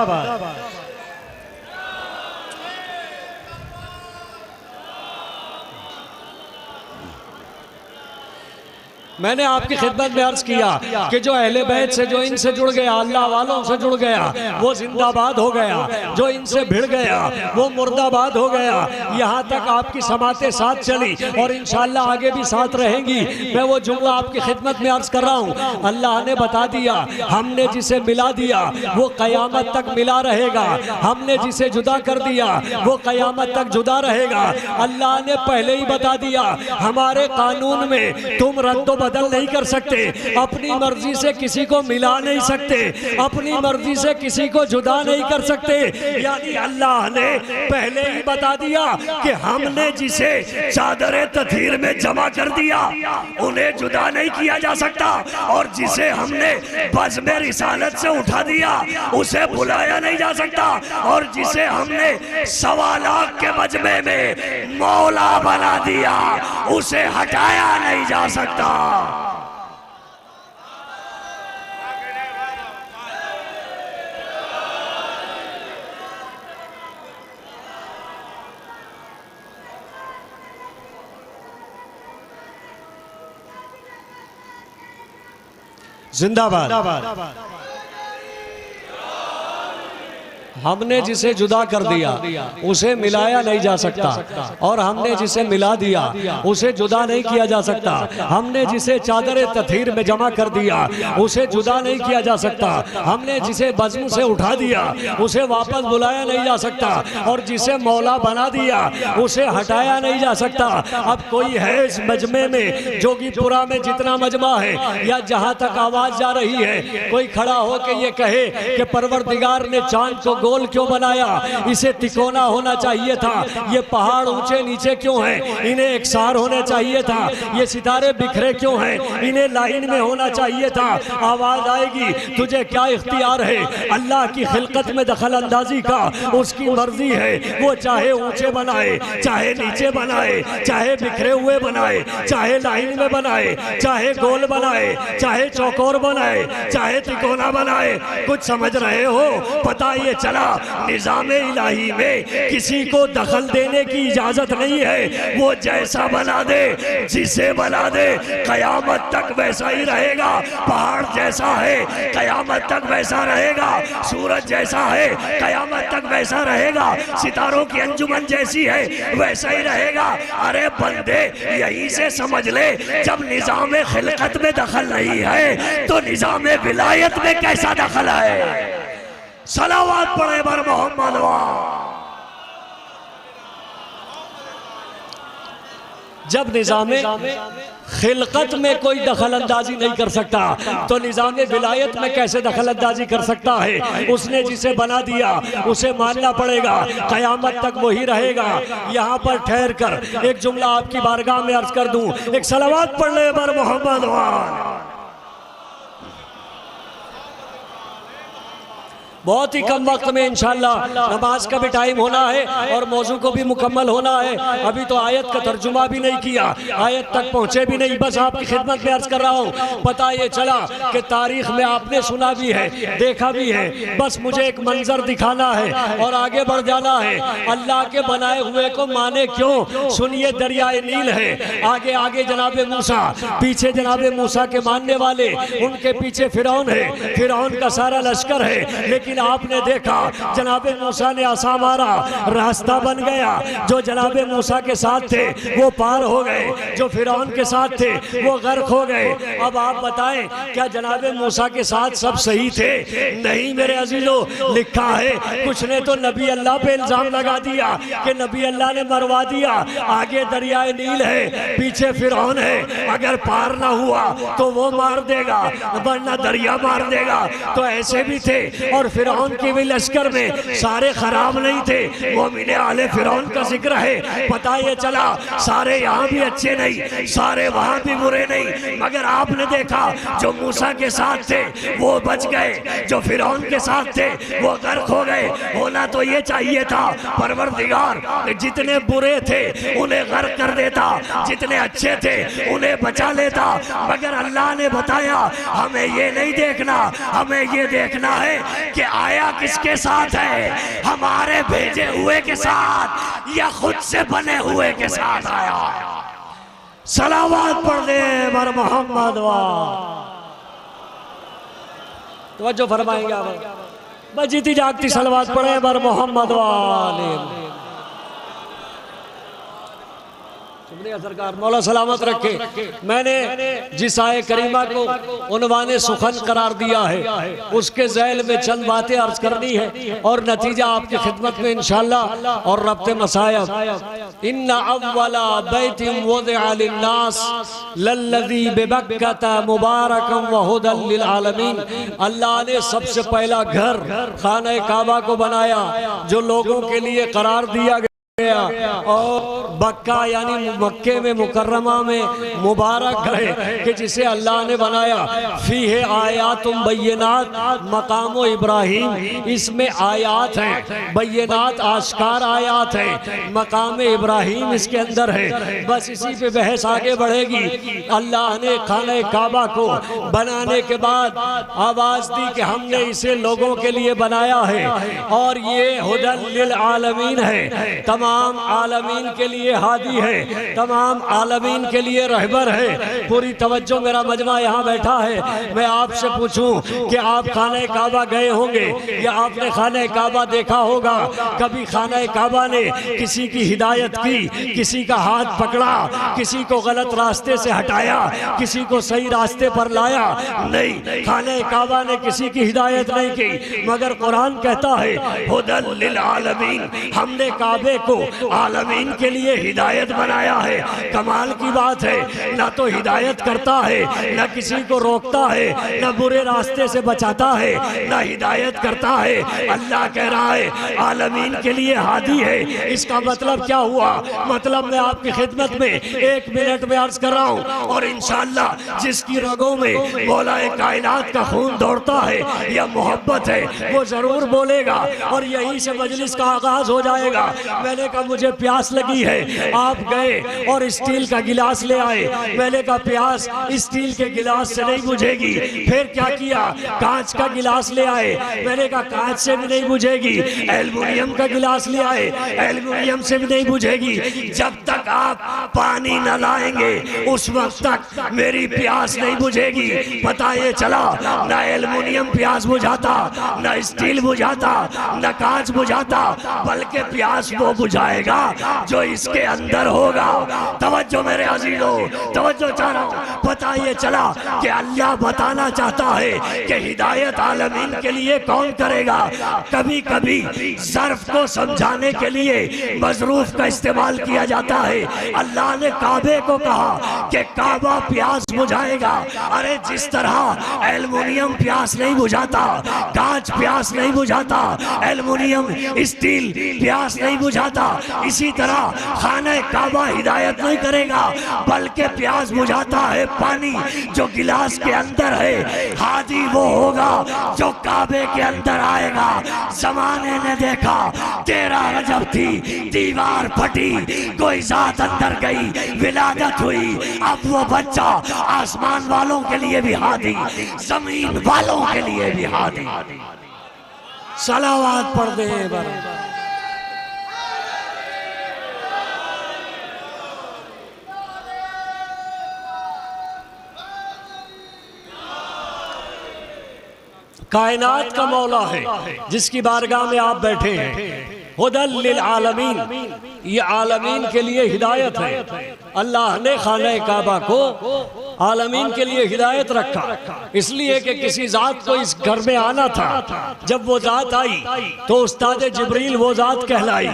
मैंने आपकी खिदमत में अर्ज किया कि जो अहले बैत से, जो इनसे जुड़ गया, अल्लाह वालों से जुड़ गया वो जिंदाबाद हो गया, जो इनसे भिड़ गया वो मुर्दाबाद हो गया। यहाँ तक आपकी समातें साथ चली और इंशाअल्लाह आगे भी साथ रहेंगी। मैं वो जुमला आपकी खिदमत में अर्ज कर रहा हूँ। अल्लाह ने बता दिया हमने जिसे मिला दिया वो कयामत तक मिला रहेगा, हमने जिसे जुदा कर दिया वो कयामत तक जुदा रहेगा। अल्लाह ने पहले ही बता दिया हमारे कानून में तुम रद्दो बदल नहीं कर सकते, अपनी मर्जी से किसी को मिला नहीं सकते, अपनी मर्जी से किसी को जुदा नहीं कर सकते। यानी अल्लाह ने पहले ही बता दिया कि हमने जिसे चादरे तथीर में जमा कर दिया उन्हें जुदा नहीं किया जा सकता, और जिसे हमने बज़्म रिसालत से उठा दिया उसे बुलाया नहीं जा सकता, और जिसे हमने 1.25 लाख के मजमे में मौला बना दिया उसे हटाया नहीं जा सकता। जिंदाबाद। हमने जिसे जुदा कर दिया उसे मिलाया नहीं जा सकता, और हमने जिसे मिला दिया उसे जुदा नहीं किया जा सकता। हमने जिसे चादर तथीर में जमा कर दिया उसे जुदा नहीं किया जा सकता। हमने जिसे बज़्म से उठा दिया उसे वापस बुलाया नहीं जा सकता, और जिसे मौला बना दिया उसे हटाया नहीं जा सकता। अब कोई है इस मजमे में, जोगीपुरा में जितना मजमा है या जहाँ तक आवाज़ जा रही है, कोई खड़ा हो के ये कहे कि परवरदिगार ने चांद को गोल क्यों बनाया, इसे तिकोना होना चाहिए था, ये पहाड़ ऊंचे नीचे क्यों हैं, इन्हें एकसार होना चाहिए था, ये सितारे बिखरे क्यों हैं, इन्हें लाइन में होना चाहिए था। आवाज आएगी, तुझे क्या इख्तियार है अल्लाह की खिलकत में दखल अंदाजी का, उसकी मर्जी है, वो चाहे ऊंचे बनाए, चाहे नीचे बनाए, चाहे बिखरे हुए बनाए, चाहे लाइन में बनाए, चाहे गोल बनाए, चाहे चौकोर बनाए, चाहे तिकोना बनाए। कुछ समझ रहे हो? पता ये चला निजाम इलाही में किसी को दखल देने की इजाजत नहीं है, वो जैसा बना दे, जिसे बना दे, कयामत तक वैसा ही रहेगा। पहाड़ जैसा है कयामत तक वैसा रहेगा, सूरज जैसा है कयामत तक वैसा रहेगा, सितारों की अंजुमन जैसी है वैसा ही रहेगा। अरे बंदे यहीं से समझ ले, जब निजाम खिलकत में दखल नहीं है तो निजाम विलायत में कैसा दखल है। सलावत पढ़े बर मोहम्मद वाह। जब निजाम खिलकत में कोई दखल अंदाजी नहीं कर सकता तो निजाम विलायत में कैसे दखल अंदाजी कर सकता है। उसने जिसे बना दिया उसे मानना पड़ेगा, कयामत तक वही रहेगा। यहाँ पर ठहर कर एक जुमला आपकी बारगाह में अर्ज कर दूं, एक सलावत पढ़ ले बर मोहम्मद वाह। बहुत ही कम वक्त में इंशाअल्लाह नमाज का भी टाइम होना है और मौजू को भी मुकम्मल होना है। अभी तो आयत का तर्जुमा भी नहीं किया, आयत तक पहुंचे भी नहीं, बस आपकी खिदमत में अर्ज कर रहा हूँ। पता ये चला कि तारीख में आपने सुना भी है, देखा भी है, बस मुझे एक मंजर दिखाना है और आगे बढ़ जाना है। अल्लाह के बनाए हुए को माने क्यों? सुनिए, दरियाए नील है, आगे आगे जनाबे मूसा, पीछे जनाबे मूसा के मानने वाले, उनके पीछे फिरौन है, फिरौन का सारा लश्कर है। लेकिन आपने देखा जनाबे मूसा ने आसा मारा, रास्ता बन गया। जो जनाबे मूसा के साथ थे वो पार हो गए, जो फिरौन के साथ थे वो गर्क हो गए। अब आप बताएं, क्या जनाबे मूसा के साथ सब सही थे? नहीं मेरे अजीजों, लिखा है कुछ ने तो नबी अल्लाह पे इल्जाम लगा दिया कि नबी अल्लाह ने मरवा दिया। आगे दरियाए नील है, पीछे फिरौन है, अगर पार ना हुआ तो वो मार देगा वरना दरिया मार देगा। तो ऐसे भी थे, और फिरौन के भी लश्कर में सारे खराब नहीं थे। मोमिने आले फिरौन का जिक्र है। पता ये चला सारे यहाँ भी अच्छे नहीं, सारे वहाँ भी बुरे नहीं, मगर आपने देखा जो मूसा के साथ थे वो बच गए, जो फिरौन के साथ थे वो गर्क हो गए। होना तो ये चाहिए था परवरदिगार जितने बुरे थे उन्हें गर्क कर देता, जितने अच्छे थे उन्हें बचा लेता। मगर अल्लाह ने बताया हमें ये नहीं देखना, हमें ये देखना है कि आया किसके साथ है, हमारे भेजे हुए के साथ या खुद से बने हुए के साथ आया। सलावत पढ़ दे बर मोहम्मद वाह। तवज्जो फरमाएंगे आप, बस जीती जागती सलावत पढ़े बर मोहम्मद वाह। सरकार मौला सलामत रखे। मैंने जिस आए करीमा को उन्वाने सुखन करार दिया है उसके ज़ैल में चंद बातें अर्ज करनी है और नतीजा आपकी खिदमत में इंशाअल्लाह। और रब्ते मसायब, इन्ना अव्वला बैतिन वुदिअ लिन्नास लल्लज़ी बिबक्कता मुबारकम व हुदल लिल आलमीन। अल्लाह ने सबसे पहला घर खाना काबा को बनाया जो लोगों के लिए करार दिया गया, और बक्का यानी मक्के में मुकर्रमा में मुबारक है कि जिसे अल्लाह ने बनाया। फीहे आयातुम बय्यिनात मकामो इब्राहिम, इसमें आयात हैं, बय्यिनात आश्कार आयात हैं, मकाम इब्राहिम इसके अंदर है। बस इसी पे बहस आगे बढ़ेगी। अल्लाह ने खाने काबा को बनाने के बाद आवाज़ दी कि हमने इसे लोगों के लिए बनाया है और ये हुदल लिल आलमीन है, तमाम तमाम आलमीन के लिए हादी है, तमाम आलमीन के लिए रहबर है। पूरी तवज्जो, मेरा मजमा यहाँ बैठा है। मैं आपसे पूछूं कि आप खाने काबा गए होंगे या आपने खाने काबा देखा होगा। कभी खाने काबा ने किसी की हिदायत की, किसी का हाथ पकड़ा, किसी को गलत रास्ते से हटाया, किसी को सही रास्ते पर लाया? नहीं, खाने काबा ने किसी की हिदायत नहीं की। मगर कुरान कहता है हुदल लिल आलमीन, हमने काबे को आलमीन के लिए हिदायत बनाया है। कमाल की बात है, ना तो हिदायत करता है, ना किसी को रोकता है, ना बुरे रास्ते से बचाता है, ना हिदायत करता है। अल्लाह कह रहा है आलमीन के लिए हादी है। इसका मतलब क्या हुआ? मतलब मैं आपकी खिदमत में 1 मिनट में अर्ज कर रहा हूँ, और इंशाअल्लाह जिसकी रगों में मौलाए कायनात का खून दौड़ता है या मोहब्बत है, वो जरूर बोलेगा और यहीं से मजलिस का आगाज हो जाएगा। मैंने कहा मुझे प्यास लगी है, आप गए और स्टील का गिलास ले आए। मैंने कहा प्यास स्टील के गिलास से नहीं बुझेगी। फिर क्या किया? कांच का गिलास ले आए। मैंने कहा कांच से भी नहीं बुझेगी। एल्युमिनियम का गिलास ले आए, एल्युमिनियम से भी नहीं बुझेगी। जब तक आप पानी न लाएंगे उस वक्त तक मेरी प्यास नहीं बुझेगी। पता ये चला, न एल्युमिनियम प्यास बुझाता, न स्टील बुझाता, न कांच बुझाता, बल्कि प्यास वो बुझाएगा जो इसके अंदर होगा। तवज्जो मेरे अजीजों, तवज्जो चाह रहा हूं। पता ये चला कि अल्लाह बताना चाहता है कि हिदायत आलमीन के लिए कौन करेगा। कभी कभी ज़र्फ को समझाने के लिए मज़रूफ का इस्तेमाल किया जाता है। अल्लाह ने काबे को कहा कि काबा प्यास बुझाएगा। अरे जिस तरह एल्युमिनियम प्यास नहीं बुझाता, कांच प्यास नहीं बुझाता, एल्युमिनियम स्टील प्यास नहीं बुझाता, इसी तरह खाना काबा हिदायत नहीं करेगा, बल्कि प्यास बुझाता है पानी जो गिलास के अंदर है। हादी वो होगा जो काबे के अंदर आएगा। जमाने ने देखा 13 रजब थी, दीवार फटी, कोई जात अंदर गई, विलादत हुई। अब वो बच्चा आसमान वालों के लिए भी हादी, जमीन वालों के लिए भी हादी। सलावात पढ़ दे बराबर। कायनात का मौला है जिसकी बारगाह में आप बैठे हैं। हुदल लिल आलमीन, ये आलमीन के लिए हिदायत है। अल्लाह ने खाने काबा को आलमीन के लिए हिदायत रखा, इसलिए कि किसी जात को इस घर में आना था। जब वो जात आई तो उस्ताद जिब्रील वो जात कहलाई।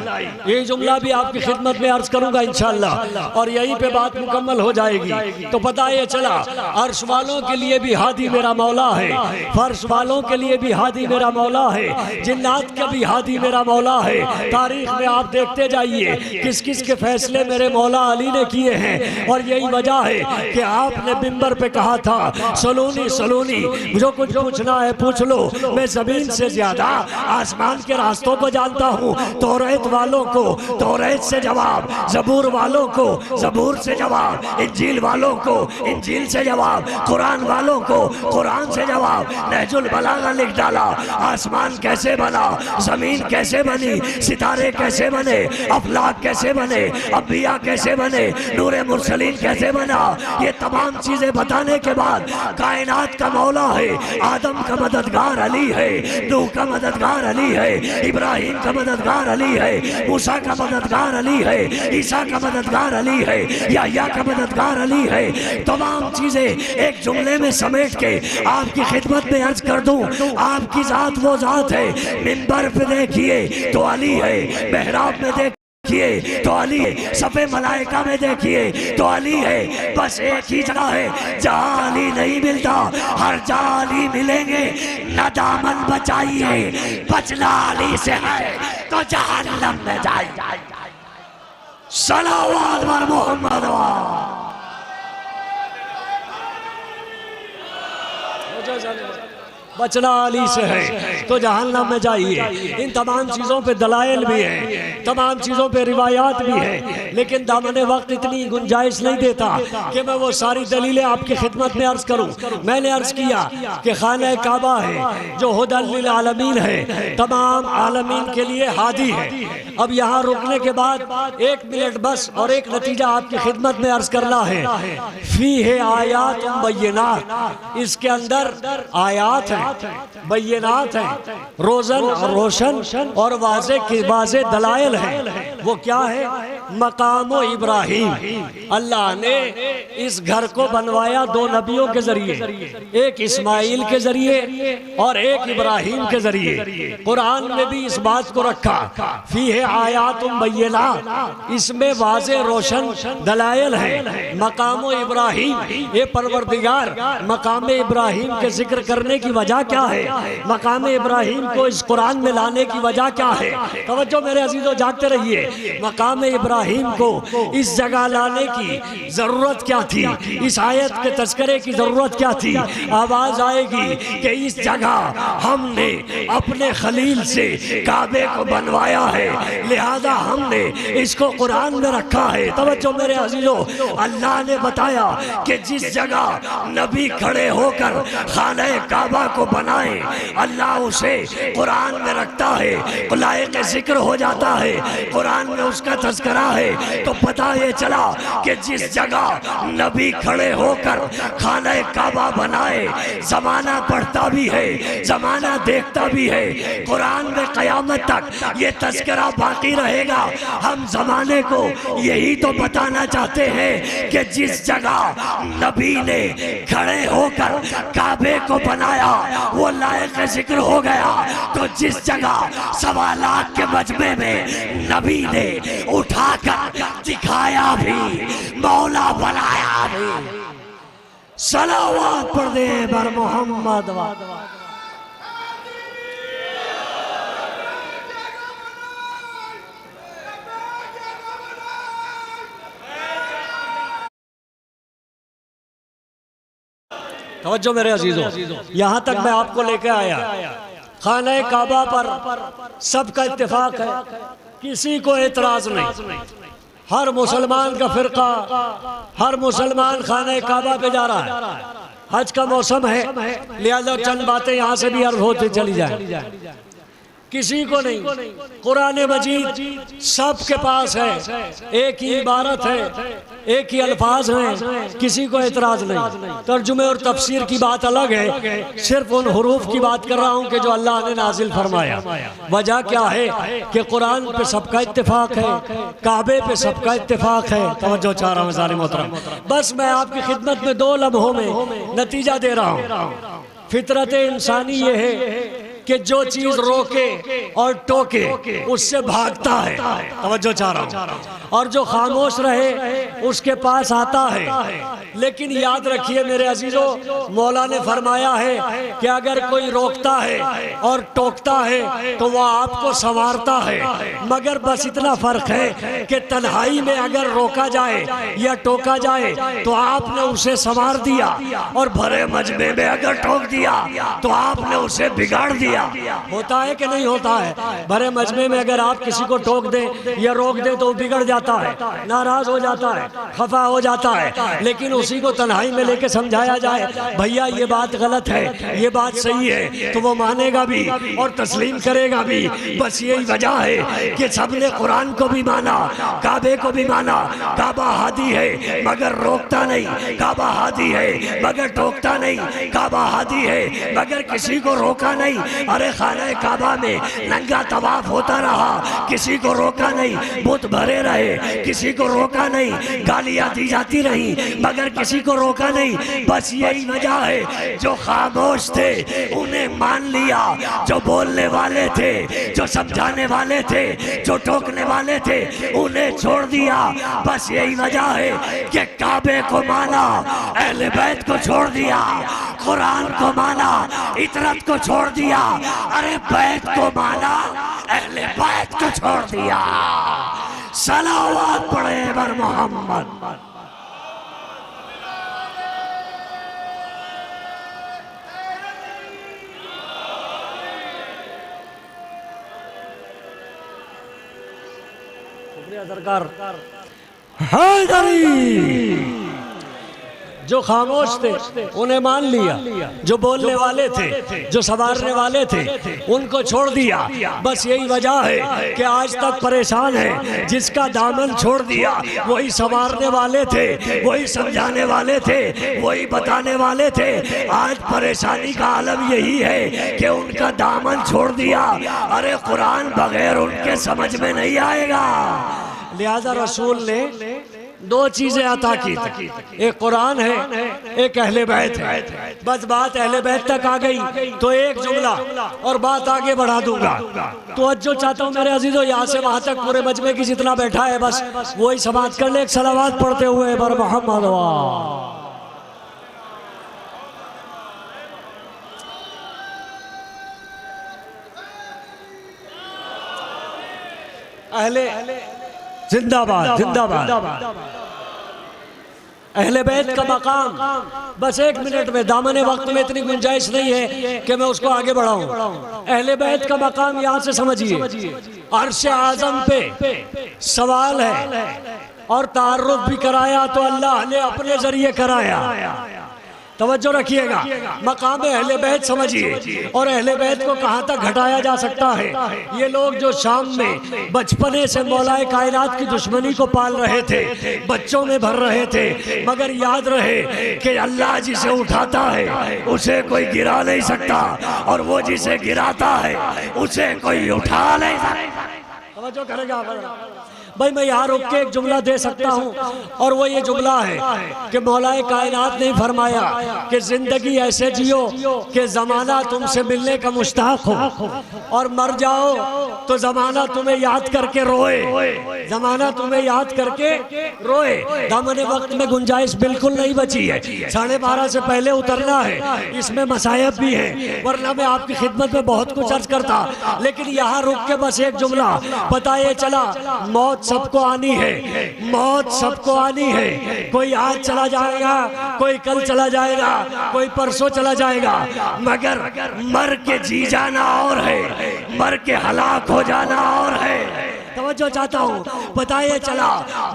ये जुमला भी आपकी खिदमत में अर्ज करूंगा इंशाअल्लाह, और यहीं पे बात मुकम्मल हो जाएगी। तो पता ये चला अर्श वालों के लिए भी हादी मेरा मौला है, फर्श वालों के लिए भी हादी मेरा मौला है, जिन्नात का भी हादी मेरा मौला है। तारीख में आप देखते जाइए किस किस के फैसले मेरे मौला अली ने किए हैं। और यही वजह है कि आपने मिंबर पे कहा था सलोनी सलोनी, जो कुछ पूछना है पूछ लो, मैं जमीन से ज्यादा आसमान के रास्तों को जानता हूँ। तौरात वालों को तौरात से जवाब, जबूर वालों को जबूर से जवाब, इंजील वालों को इंजील से जवाब, कुरान वालों को कुरान से जवाब। नहजुल बलागा लिख डाला। आसमान कैसे बना, जमीन कैसे बनी, सितारे कैसे बने, अफलाक कैसे बने, अंबिया कैसे बने, नूरे मुरसलीन कैसे बना, ये तमाम चीजें बताने के बाद कायनात का मौला है। आदम का मददगार अली है, नूह का मददगार अली है, इब्राहिम का मददगार अली है, मूसा का मददगार अली है, ईसा का मददगार अली है, याह्या का मददगार अली है। तमाम चीजें एक जुमले में समेट के आपकी खिदमत में अर्ज कर दूं। आपकी जात वो जात है, मिंबर पे देखिए तो अली है, मेहराब में देखिए तो अली है, सफे मलाइका में देखिए तो अली है। बस एक ही जगह है जहाँ अली नहीं मिलता, हर जहाँ अली मिलेंगे न दामन बचाइए, बचना अली से है तो जहन्नम में जाइए। सलावत वर मोहम्मद। बचना अली से है तो जहन्नम में जाइए। इन तमाम चीज़ों पे दलाइल भी हैं, तमाम चीज़ों पे रिवायात भी हैं, लेकिन दामन वक्त इतनी गुंजाइश नहीं देता कि मैं वो सारी दलीलें आपकी खिदमत में अर्ज करूं। मैंने अर्ज किया कि खाना काबा है जो हुदल लिल आलमीन है, तमाम आलमीन के लिए हादी है। अब यहाँ रुकने के बाद 1 मिनट बस और एक नतीजा आपकी खिदमत में अर्ज करना है। फी है आयात बय्यनात, इसके अंदर आयात है, बय्यनात है, रोशन और वाज़े दलाइल है। वो क्या है? मकामो इब्राहिम, अल्लाह ने इस घर को बनवाया 2 नबियों के जरिए, एक इस्माइल के जरिए और एक इब्राहिम के जरिए। कुरान में भी इस बात को रखा, फी है आयातुम बय्यनात, इसमें वाज़े रोशन दलाइल है। मकामो इब्राहिम, ये परवरदिगार मकाम इब्राहिम के जिक्र करने की वजह क्या है? मकाम इब्राहिम को इस कुरान में लाने की वजह क्या है? तवज्जो मेरे अजीजों, जागते रहिए। मकाम इब्राहिम को इस जगह लाने की जरूरत क्या थी? इस आयत के तज़किरे की जरूरत क्या थी? आवाज आएगी कि इस जगह हमने अपने खलील से काबे को बनवाया है, लिहाजा हमने इसको कुरान में रखा है। तवज्जो मेरे अजीजों, अल्लाह ने बताया कि जिस जगह नबी खड़े होकर खाने काबा को बनाए, अल्लाह उसे कुरान में रखता है, लायक जिक्र हो जाता है, कुरान में उसका तज़किरा है। तो पता ये चला कि जिस जगह नबी खड़े होकर खाने काबा बनाए, जमाना पढ़ता भी है, जमाना देखता भी है, कुरान में क़यामत तक ये तज़किरा बाकी रहेगा। हम जमाने को यही तो बताना चाहते हैं कि जिस जगह नबी ने खड़े होकर काबे को बनाया वो लायक जिक्र हो गया। तो जिस जगह 1.25 लाख के मजमे में नबी ने उठाकर दिखाया भी, मौला बनाया भी। सलावत पढ़ दे बर मोहम्मद। तवज्जो मेरे अजीजों, यहाँ तक मैं आपको लेके आया। खाने काबा पर सबका इत्तेफाक है, किसी को एतराज नहीं। हर मुसलमान का फिरका, हर मुसलमान खाने काबा पे जा रहा है। हज का मौसम है, लिहाजा चंद बातें यहाँ से भी अर्ज होती चली जाए। किसी को नहीं, कुरान मजीद सबके पास है, एक ही इबारत है, एक ही अल्फाज हैं, किसी को एतराज नहीं। तर्जुमे और तफसीर की बात अलग है, सिर्फ उन हुरूफ की बात कर रहा हूँ कि जो अल्लाह ने नाजिल फरमाया। वजह क्या है कि कुरान पे सबका इत्तेफाक है, काबे पे सबका इत्तेफाक है। तवज्जो चाह रहा हूँ ज़ालिम मोहतरम, बस मैं आपकी खिदमत में 2 लम्हों में नतीजा दे रहा हूँ। फितरत इंसानी ये है कि जो चीज रोके और टोके उससे भागता है। तवज्जो चाह रहा हूं। और जो खामोश रहे उसके पास आता है। लेकिन याद रखिए मेरे अजीजों, मौला ने फरमाया है कि अगर कोई रोकता है और टोकता है तो वह आपको संवारता है, मगर बस इतना फर्क है कि तन्हाई में अगर रोका जाए या टोका जाए तो आपने उसे संवार दिया, और भरे मजमे में अगर टोक दिया तो आपने उसे बिगाड़ दिया। होता है कि नहीं होता है? भरे मजमे में अगर आप किसी को टोक दें या रोक दें तो बिगड़ जाता है, नाराज हो जाता है, खफा हो जाता है। लेकिन उसी को तन्हाई में लेके समझाया जाए, भैया ये बात गलत है, ये बात सही है, तो वो मानेगा भी और तस्लीम करेगा भी। बस यही वजह है कि सबने कुरान को भी माना, काबे को भी माना। काबा हादी है मगर रोकता नहीं, काबा हादी है मगर टोकता नहीं, काबा हादी है मगर किसी को रोका नहीं। अरे खाना काबा में नंगा तवाफ होता रहा, किसी को रोका नहीं, बुत भरे रहे, किसी को रोका नहीं, गालियां दी जाती रही मगर किसी को रोका नहीं। बस यही वजह है, जो खामोश थे उन्हें मान लिया, जो बोलने वाले थे, जो समझाने वाले थे, जो टोकने वाले थे, उन्हें छोड़ दिया। बस यही वजह है कि काबे को माना, अहले बैत को छोड़ दिया, कुरान को माना, इतरत को छोड़ दिया, अरे बैत को माना, अहले बैत को छोड़ दिया। सलावत पढ़े बर मोहम्मद। शुक्रिया सरकार। हैदरी जो खामोश थे उन्हें मान लिया, जो बोलने वाले थे, जो संवारने वाले थे, उनको छोड़ दिया। बस यही वजह है कि आज तक परेशान है। जिसका दामन छोड़ दिया वही संवारने वाले थे, वही समझाने वाले थे, वही बताने वाले थे। आज परेशानी का आलम यही है कि उनका दामन छोड़ दिया। अरे कुरान बगैर उनके समझ में नहीं आएगा। लिहाजा रसूल ने दो चीजें अता की थी, एक कुरान है, एक अहले बैत है। बस बात अहले बैत तक आ गई तो एक जुमला और बात आगे बढ़ा दूंगा। तो जो चाहता हूँ मेरे अजीजों, यहाँ से वहां तक पूरे मजमे की जितना बैठा है बस वही समाप्त कर ले, एक सलावात पढ़ते हुए बर मोहम्मद अहले जिंदाबाद जिंदाबाद। अहले बैत का मकाम बस 1 मिनट में, दामने वक्त में इतनी गुंजाइश नहीं है कि मैं उसको आगे बढ़ाऊं। अहले बैत का मकाम यहाँ से समझिए, अर्श आजम पे सवाल है और तारुफ भी कराया तो अल्लाह ने अपने जरिए कराया। तवज्जो रखिएगा, मकाम अहले बैत समझिए। और अहले बैत को कहाँ तक घटाया जा सकता है? ये लोग जो शाम में बचपने से मौलाए कायनात की दुश्मनी को पाल रहे थे, बच्चों में भर रहे थे, मगर याद रहे कि अल्लाह जिसे उठाता है उसे कोई गिरा नहीं सकता, और वो जिसे गिराता है उसे कोई उठा नहीं सकता। तवज्जो करेगा भाई, मैं यहाँ रुक के एक जुमला दे सकता हूँ, और वो ये जुमला है कि मौलाए कायनात ने फरमाया कि जिंदगी ऐसे जियो कि जमाना तुमसे मिलने का मुश्ताक हो, और मर जाओ तो जमाना तुम्हें याद करके रोए, जमाना तुम्हें याद करके रोए। दामने वक्त में गुंजाइश बिल्कुल नहीं बची है, 12:30 से पहले उतरना है, इसमें मसायब भी है, वरना मैं आपकी खिदमत में बहुत कुछ अर्ज करता। लेकिन यहाँ रुक के बस एक जुमला, पता ये चला मौत सबको आनी है, मौत सबको आनी है। कोई आज चला जाएगा, कोई कल चला जाएगा, कोई परसों चला जाएगा, मगर मर के जी जाना और है, मर के हलाक हो जाना और है। तवज्जो चाहता हूँ, पता ये चला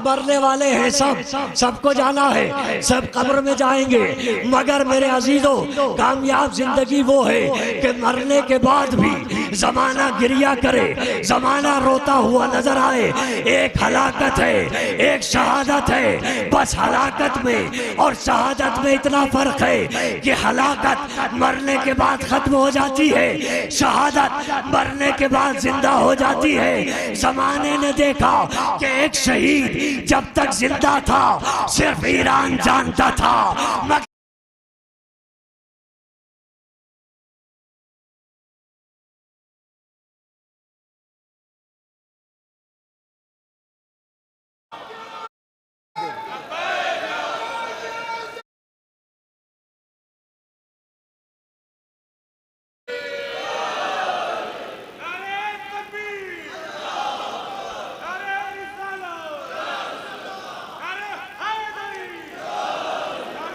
मरने वाले हैं सब, सबको जाना है, सब कब्र में जाएंगे, मगर मेरे अजीजों कामयाब जिंदगी वो है कि मरने के बाद भी जमाना गिरिया करे, जमाना रोता हुआ नजर आए। एक हलाकत है, एक शहादत है। बस हलाकत में और शहादत में इतना फर्क है कि हलाकत मरने के बाद खत्म हो जाती है, शहादत मरने के बाद जिंदा हो जाती है। जमाने ने देखा कि एक शहीद जब तक जिंदा था सिर्फ ईरान जानता था, मगर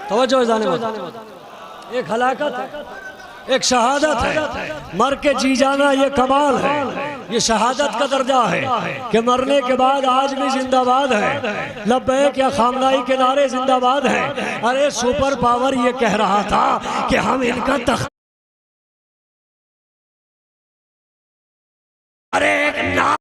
तवज्जो जाने एक हलाकत है, एक शहादत है। मर के जी जाना ये कमाल है, ये शहादत का दर्जा है कि मरने के बाद आज भी जिंदाबाद है। लब्बैक या खामनाई के नारे जिंदाबाद है। अरे सुपर पावर ये कह रहा था कि हम इनका तख्त, अरे एक नाम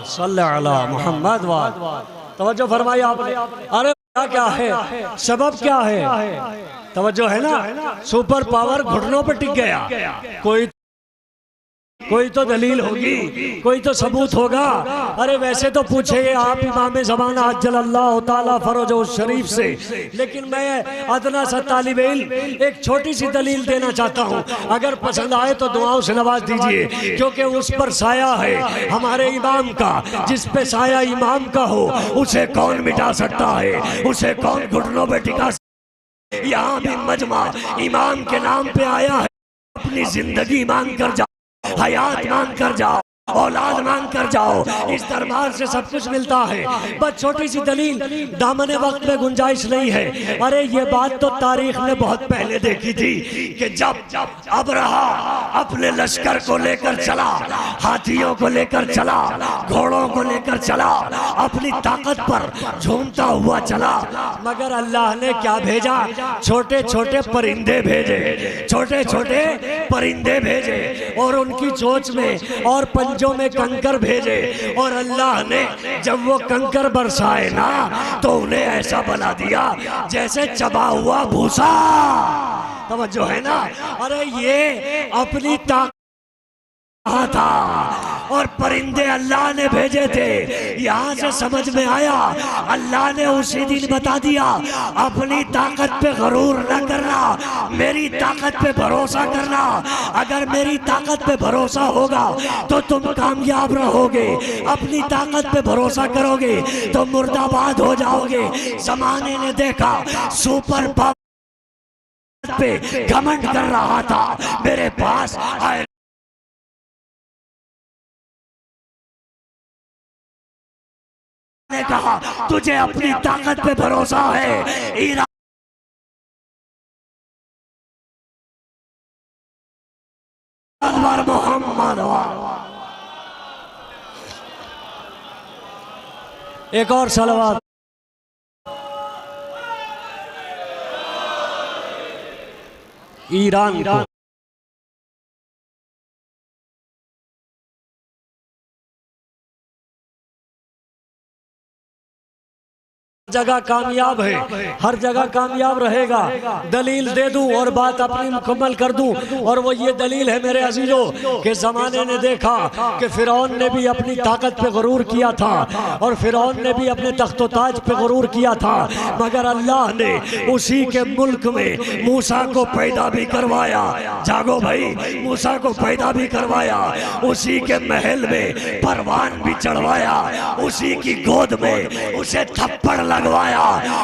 सल्लल्लाहु अला मोहम्मद व तवज्जो फरमाई आपने। अरे क्या है, सबब क्या है? तवज्जो है ना, सुपर पावर घुटनों पर टिक गया, कोई कोई तो दलील होगी, कोई तो सबूत होगा। अरे वैसे तो पूछे आप इमाम ज़माना अज्जलल्लाहु ताला फरजहु शरीफ से, लेकिन मैं अदना सा तालिब इल्म एक छोटी सी दलील देना चाहता हूँ। अगर पसंद आए तो दुआओं से नवाज दीजिए, क्योंकि उस पर साया है हमारे इमाम का। जिस पे साया इमाम का हो उसे कौन मिटा सकता है, उसे कौन घुटनों पे टिका। यहाँ भी मजमा इमाम के नाम पे आया है। अपनी जिंदगी मांग कर जाओ, हयात मांग कर जाओ, औलाद मांग कर जाओ, इस दरबार से सब कुछ मिलता है। बस छोटी सी दलील, दामने वक्त में गुंजाइश नहीं है। अरे ये बात तो तारीख ने बहुत पहले देखी थी कि जब अबरहा अपने लश्कर को लेकर चला, हाथियों को लेकर चला, घोड़ों को लेकर चला, अपनी ताकत पर झूमता हुआ चला, मगर अल्लाह ने क्या भेजा? छोटे छोटे परिंदे भेजे, छोटे छोटे परिंदे भेजे, और उनकी चोंच में और पंजों में कंकर भेजे। और अल्लाह ने जब वो कंकर बरसाए ना, तो उन्हें ऐसा बना दिया जैसे चबा हुआ भूसा। तवज्जो है ना? अरे ये अपनी ताकत था, और परिंदे अल्लाह ने भेजे थे। यहाँ से समझ में आया, अल्लाह ने उसी दिन बता दिया अपनी ताकत पे गरूर न करना, मेरी ताकत पे भरोसा करना। अगर मेरी ताकत पे भरोसा होगा तो तुम कामयाब रहोगे, अपनी ताकत पे भरोसा करोगे तो मुर्दाबाद हो जाओगे। जमाने ने देखा सुपर पावर पे घमंड कर रहा था, मेरे पास आए ने कहा तुझे अपनी ताकत पे भरोसा है। ईरान मोहम्मद, एक और सलवात। ईरान को जगह कामयाब है, हर जगह कामयाब रहेगा। दलील दे दूं और बात अपनी मुकम्मल कर दूं, और वो ये दलील है मेरे अजीजों कि ज़माने ने देखा कि फिरौन ने भी अपनी ताकत पे गरूर किया था, और फिरौन ने भी अपने तख्तो ताज पे गरूर किया था, मगर अल्लाह ने उसी के मुल्क में मूसा को पैदा भी करवाया। जागो भाई, मूसा को पैदा भी करवाया, उसी के महल में परवान भी चढ़वाया, उसी की गोद में उसे थप्पड़ लगवाया,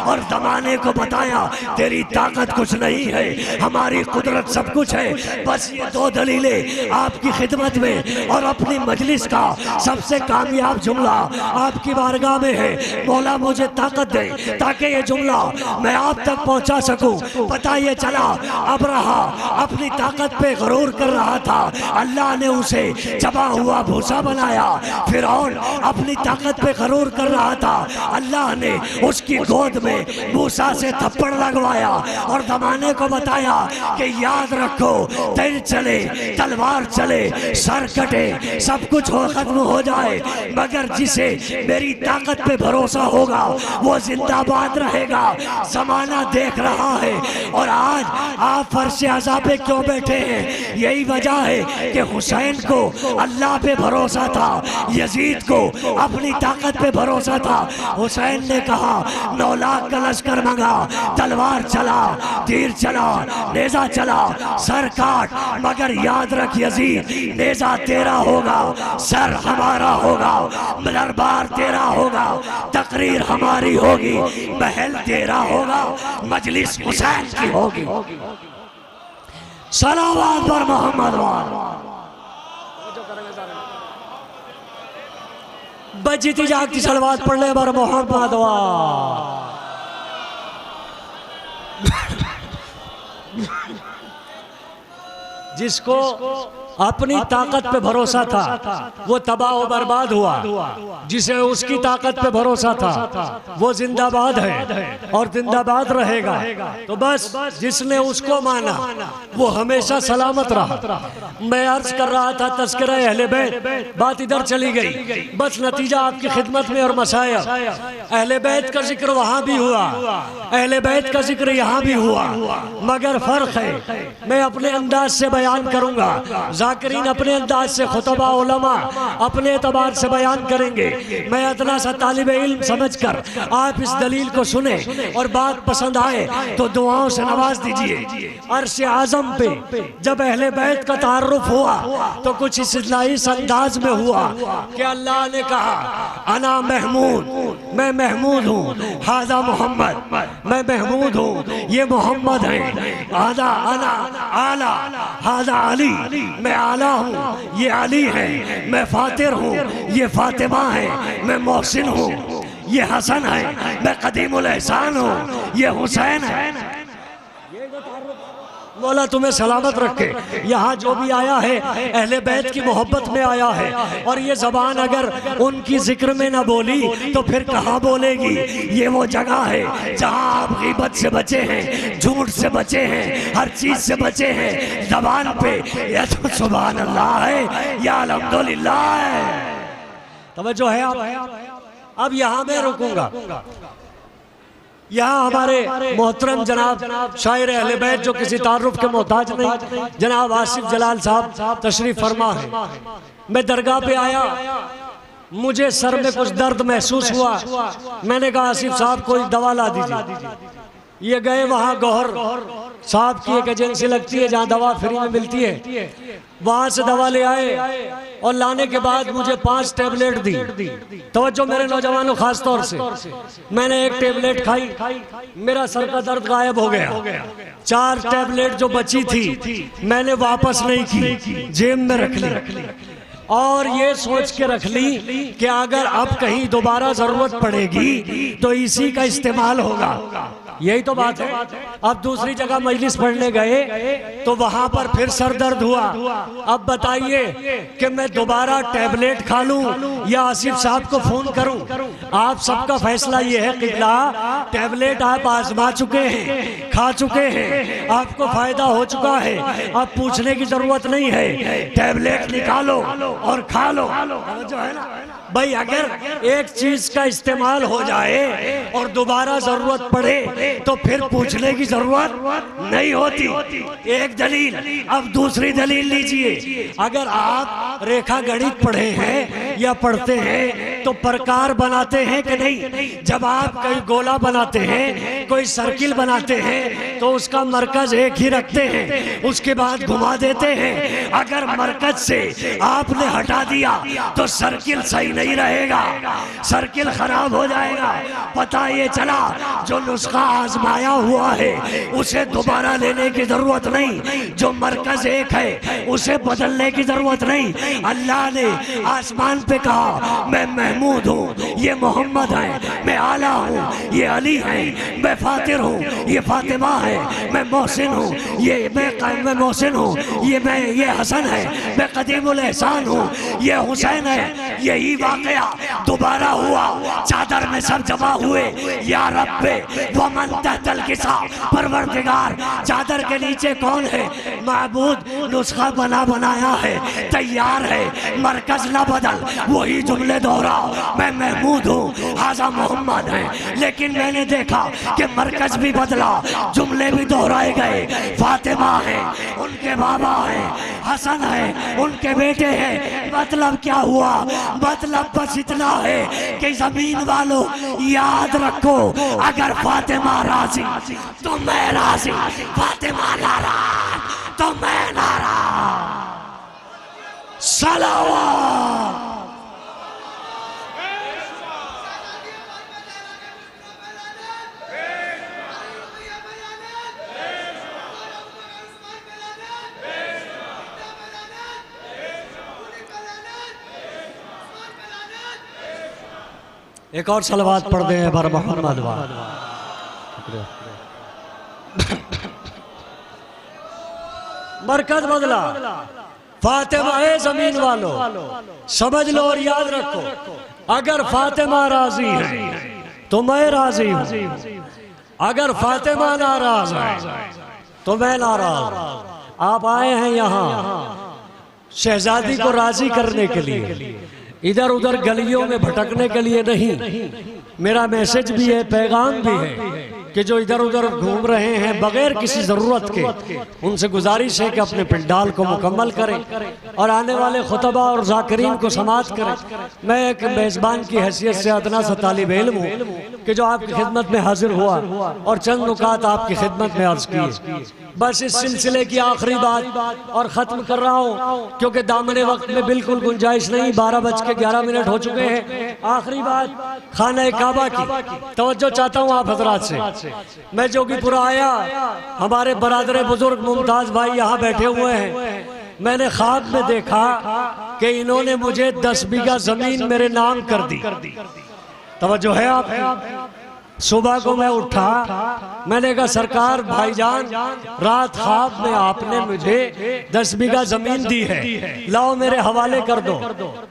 और जमाने को बताया तेरी ताकत कुछ नहीं है, हमारी कुदरत सब कुछ है। बस ये दो दलीलें आपकी खिदमत में और अपनी मजलिस का सबसे कामयाब जुमला आपकी बारगाह में है। मौला मुझे ताकत दे ताकि ये जुमला मैं आप तक पहुंचा सकूं। पता ये चला अबरहा अपनी ताकत पे गरूर कर रहा था, अल्लाह ने उसे चबा हुआ भूसा बनाया। फिरौन अपनी ताकत पे गरूर कर रहा था, अल्लाह ने उसकी गोद में मूसा से थप्पड़ लगवाया, और जमाने को बताया कि याद रखो तीर चले, तलवार चले, सर कटे, सब कुछ हो खत्म हो जाए, मगर जिसे मेरी ताकत पे भरोसा होगा वो जिंदाबाद रहेगा। जमाना देख रहा है, और आज आप फर्श अज़ा पे क्यों बैठे हैं? यही वजह है कि हुसैन को अल्लाह पे भरोसा था, यजीद को अपनी ताकत पे भरोसा था। हुसैन ने कहा 9 लाख का लश्कर मंगा, तलवार चला, तीर चला, नेजा चला, सर काट, मगर याद रख यजीद, नेजा तेरा होगा, सर हमारा होगा, दरबार तेरा होगा, तकरीर हमारी होगी, महल तेरा होगा, मजलिस हुसैन की होगी। सलावत पर मोहम्मद बजीती जागती सलवात पढ़ने पर मोहम्मद जिसको अपनी ताकत पे भरोसा था वो तबाह और बर्बाद हुआ, जिसे उसकी ताकत पे भरोसा था वो जिंदाबाद है और जिंदाबाद रहेगा। तो बस जिसने उसको माना वो हमेशा सलामत रहा। मैं अर्ज कर रहा था तज़किरा अहले बैत, बात इधर चली गई, बस नतीजा आपकी खिदमत में और मसाया। अहले बैत का जिक्र वहाँ भी हुआ, अहले बैत का जिक्र यहाँ भी हुआ, मगर फर्क है। मैं अपने अंदाज से बयान करूँगा, जाकिरीन अपने अंदाज से, खुतबा उलमा अपने एतबार से बयान करेंगे। मैं अदना सा तालिब इल्म समझकर आप इस दलील को सुने और बात पसंद आए तो दुआओं से नवाज दीजिए। अर्श आज़म पे जब अहले बैत का तारुफ हुआ तो कुछ इस अंदाज में हुआ कि अल्लाह ने कहा अना महमूद, मैं महमूद हूँ, हाजा मोहम्मद, मैं महमूद हूँ, ये मोहम्मद है। हाजा अना आला, हाजा अली, मैं आला हूँ, ये अली है। मैं फातिर हूँ, ये फातिमा है। मैं मोहसिन हूँ, ये हसन है। मैं कदीमुल एहसान हूँ, ये हुसैन है। मौला तुम्हें सलामत रखे। यहाँ जो भी आया है अहले बैत की मोहब्बत में आया है, और ये जबान अगर उनकी जिक्र में ना बोली तो फिर कहाँ बोलेगी। ये वो जगह है जहाँ आप गीबत से बचे हैं, झूठ से बचे हैं, हर चीज से बचे हैं। जबान पे या तो सुभान अल्लाह है या अल्हम्दुलिल्लाह है। तवज्जो है आप। अब यहाँ मैं रुकूंगा। यहाँ हमारे मोहतरम जनाब शायर अहले बैत जो किसी तारुफ के मोहताज नहीं, जनाब आसिफ जलाल साहब तशरीफ फरमा है। मैं दरगाह पे आया, मुझे सर में कुछ दर्द महसूस हुआ। मैंने कहा आसिफ साहब कोई दवा ला दीजिए। ये गए वहाँ गौहर साहब की एक एजेंसी लगती है जहाँ दवा फ्री में मिलती है, वहाँ से दवा ले आए और लाने के बाद मुझे 5 टैबलेट दी। तवज्जो मेरे नौजवानों खास तौर से, मैंने एक टैबलेट खाई, मेरा सर का दर्द गायब हो गया। 4 टैबलेट जो बची थी मैंने वापस नहीं की, जेब में रख ली और ये सोच के रख ली कि अगर अब कहीं दोबारा जरूरत पड़ेगी तो इसी का इस्तेमाल होगा। यही तो बात है। अब दूसरी जगह मजलिस पढ़ने गए तो वहां पर फिर सर दर्द हुआ। अब बताइए कि मैं दोबारा टैबलेट खा लूं या आसिफ साहब को फोन करूं? आप सबका फैसला ये है किबला, टैबलेट आप आजमा चुके हैं, खा चुके हैं, आपको फायदा हो चुका है, अब पूछने की जरूरत नहीं है। टैबलेट निकालो और खा लो। जो है ना भाई, अगर एक चीज का इस्तेमाल हो जाए और दोबारा जरूरत पड़े तो फिर पूछने की जरूरत नहीं होती। एक दलील, अब दूसरी दलील लीजिए। अगर आप रेखा गणित पढ़े हैं या पढ़ते हैं तो प्रकार बनाते हैं कि नहीं? जब आप कोई गोला बनाते हैं, कोई सर्किल बनाते हैं तो उसका मरकज एक ही रखते हैं, उसके बाद घुमा देते हैं। अगर मरकज से आपने हटा दिया तो सर्किल सही नहीं रहेगा, सर्किल खराब हो जाएगा। पता ये चला जो नुस्खा आजमाया हुआ है उसे दोबारा लेने की जरूरत नहीं, जो मरकज एक है उसे बदलने की जरूरत नहीं। अल्लाह ने आसमान पे कहा मैं महमूद हूँ, ये मोहम्मद है। मैं आला हूँ, ये अली है। मैं फातिर हूँ, ये फातिमा है। मैं मोहसिन हूँ, मैं मोहसिन हूँ, ये हसन है। मैं कदीमुल एहसान हूँ, ये हुसैन है। यही वाकया दोबारा हुआ, चादर में सब जमा हुए। या रब्बे वमन तहतल किसा, परवरदिगार चादर के नीचे कौन है? माबूद नुस्खा बनाया है, तैयार है, मरकज ना बदल, वही जुमले दोहराओ। मैं महमूद हूँ, हाजा मोहम्मद है। लेकिन मैंने देखा कि मरकज भी बदला, जुमले भी दोहराए गए। फातिमा है, उनके बाबा है, हसन है, उनके बेटे हैं। मतलब क्या हुआ? मतलब बस इतना है कि जमीन वालों याद रखो, अगर फातिमा राजी तो मैं राजी, फातिमा नाराज तो मैं नाराज। सलावत। एक और सलवात पढ़ दें बर मोहम्मद वाल। मरकज बदला, फातिमा है जमीन वालों, समझ लो और याद रखो, अगर फातिमा राजी है तो मैं राजी हूँ, अगर फातिमा नाराज है तो मैं नाराज। आप आए हैं यहाँ शहजादी को राजी करने के लिए, इधर उधर गलियों में भटकने के लिए नहीं। मेरा मैसेज भी है, पैगाम भी है कि जो इधर उधर घूम रहे हैं बगैर किसी ज़रूरत के, उनसे गुजारिश है कि अपने पिंडाल को मुकम्मल करें और आने वाले खुतबा और ज़ाकिरीन को समाअत करें। मैं एक मेज़बान की हैसियत से अदना सा तालिब इल्म हूँ कि जो आपकी खिदमत में हाजिर हुआ और चंद नुकात आपकी खिदमत में अर्ज़ किए। बस इस सिलसिले की आखिरी बात और ख़त्म कर रहा हूँ क्योंकि दामने वक्त में बिल्कुल गुंजाइश नहीं, 12:11 हो चुके हैं। आखिरी बात खाना काबा की तवज्जो चाहता हूँ आप हजरात से। मैं जोगीपुरा आया, हमारे बरादर बुजुर्ग मुमताज भाई यहाँ बैठे हुए हैं। मैंने ख्वाब में देखा कि इन्होंने मुझे 10 बीघा जमीन मेरे नाम कर दी। तवज्जो है आप? सुबह को मैं उठा, मैंने कहा सरकार भाईजान रात ख्वाब में आपने मुझे 10 बीघा जमीन दी है, लाओ मेरे हवाले कर दो।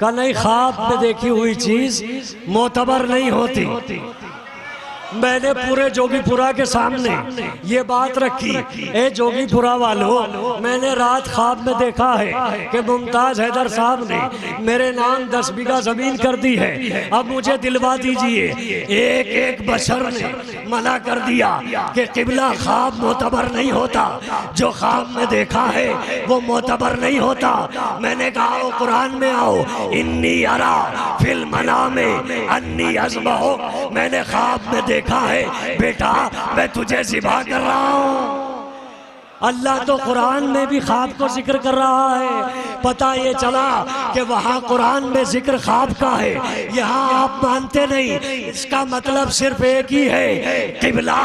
कहा नहीं, ख्वाब में देखी हुई चीज मोतबर नहीं होती। मैंने पूरे जोगीपुरा के सामने ये बात रखी, ए जोगीपुरा वालों, मैंने रात ख्वाब में देखा है कि मुमताज हैदर साहब ने मेरे नाम 10 बीघा जमीन कर दी है, अब मुझे दिलवा दीजिए। एक एक बशर ने मना कर दिया कि किबला ख्वाब मोतबर नहीं होता, जो ख्वाब में देखा है वो मोतबर नहीं होता। मैंने कहा आओ कुरान में आओ, इन्नी अरा फिल मनामे अन्नी अज़बहु, मैंने ख्वाब में देखा है बेटा मैं तुझे ज़िबा कर रहा हूँ। अल्लाह तो कुरान में भी ख्वाब को जिक्र कर रहा है। पता ये चला कि वहाँ कुरान में जिक्र ख्वाब का है, यहाँ आप मानते नहीं। इसका मतलब सिर्फ एक ही है, किबला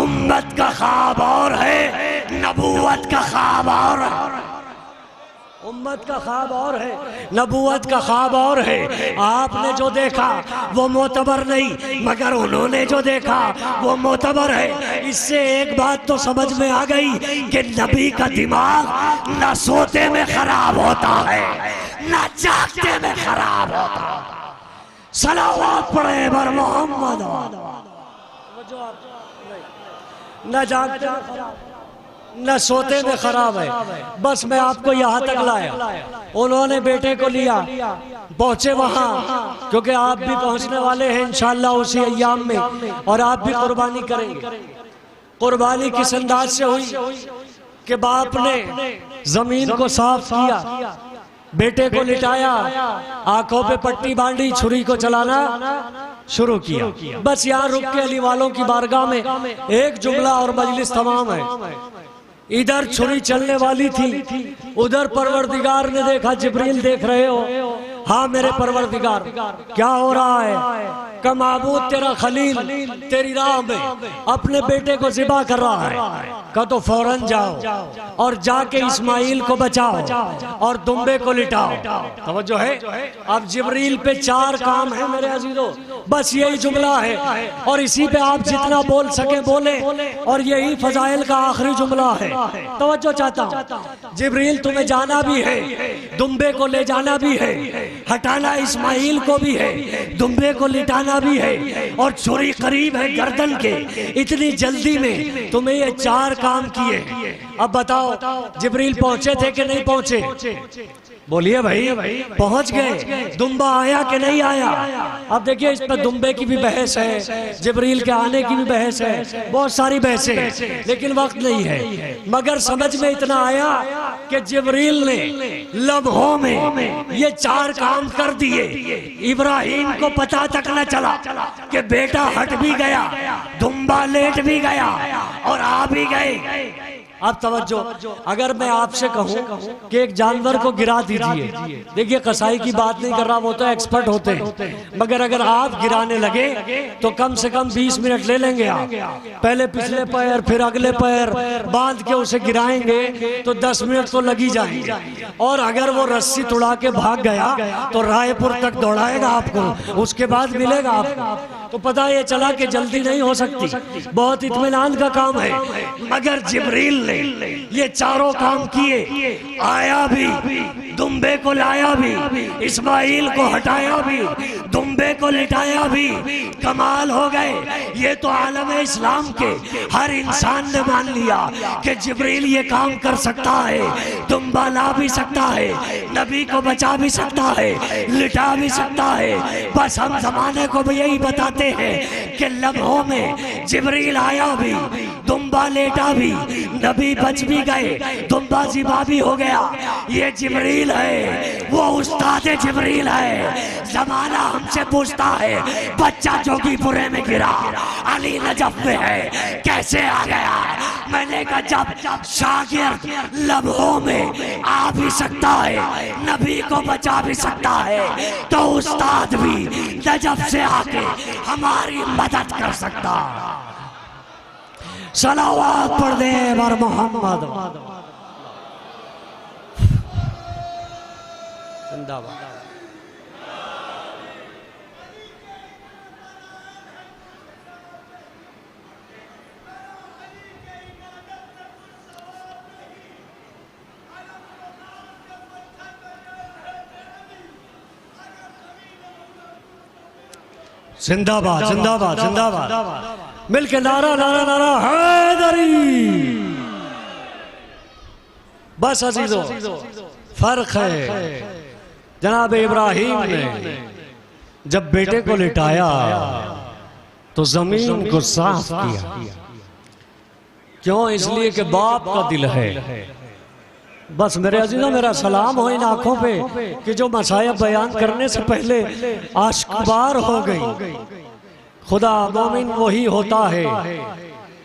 उम्मत का ख्वाब और है, नबूवत का ख्वाब और है। उम्मत का ख्वाब और है, नबूवत का ख्वाब और है। आपने जो देखा वो मोतबर नहीं, मगर उन्होंने जो देखा वो मोतबर है। इससे एक बात तो समझ में आ गई कि नबी का दिमाग न सोते में खराब होता है न जागते में खराब होता है। सलावत पढ़े बर मोहम्मद, न जागते में खराब न सोते में खराब है। बस मैं आपको यहाँ तक लाया। उन्होंने बेटे को लिया, पहुंचे वहाँ, क्योंकि आप भी पहुंचने वाले हैं इंशाअल्लाह उसी अय्याम में, और आप भी कुर्बानी करेंगे। कुर्बानी किस अंदाज से हुई कि बाप ने जमीन को साफ किया, बेटे को लिटाया, आंखों पे पट्टी बांधी, छुरी को चलाना शुरू किया। बस यहाँ रुक के अली वालों की बारगाह में एक जुमला और मजलिस तमाम है। इधर छुरी चलने वाली थी, उधर परवरदिगार ने देखा, जिब्रील देख रहे हो? हाँ मेरे परवरदिगार, क्या हो रहा है? का माबूद तेरा खलील तेरी राह में अपने बेटे को ज़िबा कर रहा है। का तो फौरन जाओ और जाके इस्माइल को बचाओ और दुम्बे को लिटाओ। तवज्जो है? अब जिब्रील पे 4 काम है मेरे अजीजों, बस यही जुमला है और इसी पे आप जितना बोल सके बोले, और यही फजाइल का आखिरी जुमला है। तवज्जो चाहता हूँ, जिब्रील तुम्हें जाना भी है, दुम्बे को ले जाना भी है, हटाना इस्माइल को भी है, दुम्बे को लिटाना भी है, और छुरी करीब है गर्दन के। इतनी जल्दी में तुम्हें ये 4 काम किए। अब बताओ जिब्रील पहुंचे थे कि नहीं पहुंचे? बोलिए भाई, पहुंच गए। दुम्बा आया कि नहीं आया? अब देखिए इस पर दुम्बे की भी बहस है, जिब्रील के आने की भी बहस है, बहुत सारी बहसें, लेकिन वक्त नहीं है। मगर समझ में इतना आया कि जिब्रील ने लम्हों में ये 4 काम कर दिए। इब्राहिम को पता तक न चला कि बेटा हट भी गया, दुम्बा लेट भी गया और आ भी गए। अब तवज्जो, अगर मैं आपसे कहूं कि एक जानवर को गिरा दीजिए, देखिए कसाई की बात नहीं कर रहा, वो तो एक्सपर्ट होते हैं, मगर अगर आप गिराने लगे तो कम से कम 20 मिनट ले लेंगे आप। पहले पिछले पैर फिर अगले पैर बांध के उसे गिराएंगे तो 10 मिनट तो लगी जाएंगे, और अगर वो रस्सी तुड़ा के भाग गया तो रायपुर तक दौड़ाएगा आपको, उसके बाद मिलेगा आपको। तो पता ये चला कि जल्दी नहीं हो सकती, बहुत इत्मीनान का काम है। मगर जिब्रील ने ये 4 काम किए, आया भी, दुम्बे को लाया भी, इस्माइल को हटाया भी, दुम्बे को लिटाया भी। कमाल हो गए। ये तो आलम इस्लाम के हर इंसान ने मान लिया कि जिब्रील ये काम कर सकता है, दुम्बा ला भी सकता है, नबी को बचा भी सकता है, लिटा भी सकता है। बस हम जमाने को भी यही बताते बताते हैं कि लम्हों में जिब्रील आया भी, दुम्बा लेटा भी, नबी बच भी गए, दुम्बा जिबा भी हो गया। ये जिब्रील है, वो उस्ताद जिब्रील है। जमाना हमसे पूछता है बच्चा जोगीपुरे में गिरा, अली नजफ में है, कैसे आ गया? मैंने कहा जब शागिर्द लम्हों में आ भी सकता है, नबी को बचा भी सकता है, तो उस्ताद भी नजफ से आके हमारी मदद कर सकता। सलावत पढ़ दे वर मोहम्मद जिंदाबाद। जिंदाबाद जिंदाबाद जिंदाबाद, मिलके नारा नारा नारा हैदरी। बस अजीजों, फर्क है, जनाब इब्राहिम ने जब बेटे को लिटाया तो जमीन को साफ किया। क्यों? इसलिए कि बाप का दिल है। बस मेरे अजीजों, मेरा सलाम हो इन आंखों पे कि जो मसायब बयान करने से पहले आश्कबार हो गई। खुदा मोमिन वही होता है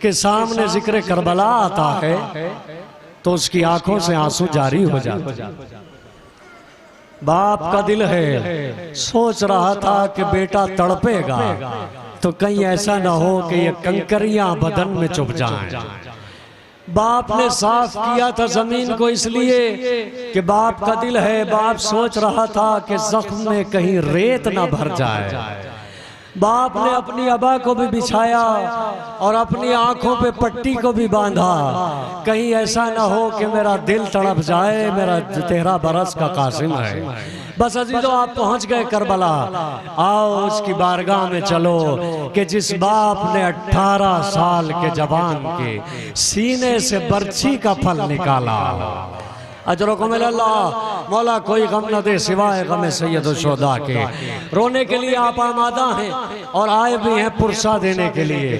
कि सामने जिक्र करबला आता है तो उसकी आंखों से आंसू जारी हो जाते। बाप का दिल है, सोच रहा था कि बेटा तड़पेगा तो कहीं ऐसा ना हो कि ये कंकरियां बदन में चुभ जाएं। बाप ने साफ किया था जमीन को इसलिए कि बाप का दिल है। बाप सोच रहा था कि जख्म में कहीं रेत ना भर जाए। बाप ने अपनी अबा को भी बिछाया और अपनी आंखों पे पट्टी को भी बांधा, कहीं ऐसा ना हो कि मेरा दिल तड़प जाए, मेरा 13 बरस का कासिम है। बस अजीजों, आप पहुंच गए करबला। आओ उसकी बारगाह में चलो कि जिस बाप ने 18 साल के जवान के सीने से बर्छी का फल निकाला। अजरों को मिला अल्लाह मौला, कोई गम न दे सिवाय गम सैयद शुहदा के। रोने के लिए आप आमादा हैं और आए भी हैं पुरसा देने के लिए,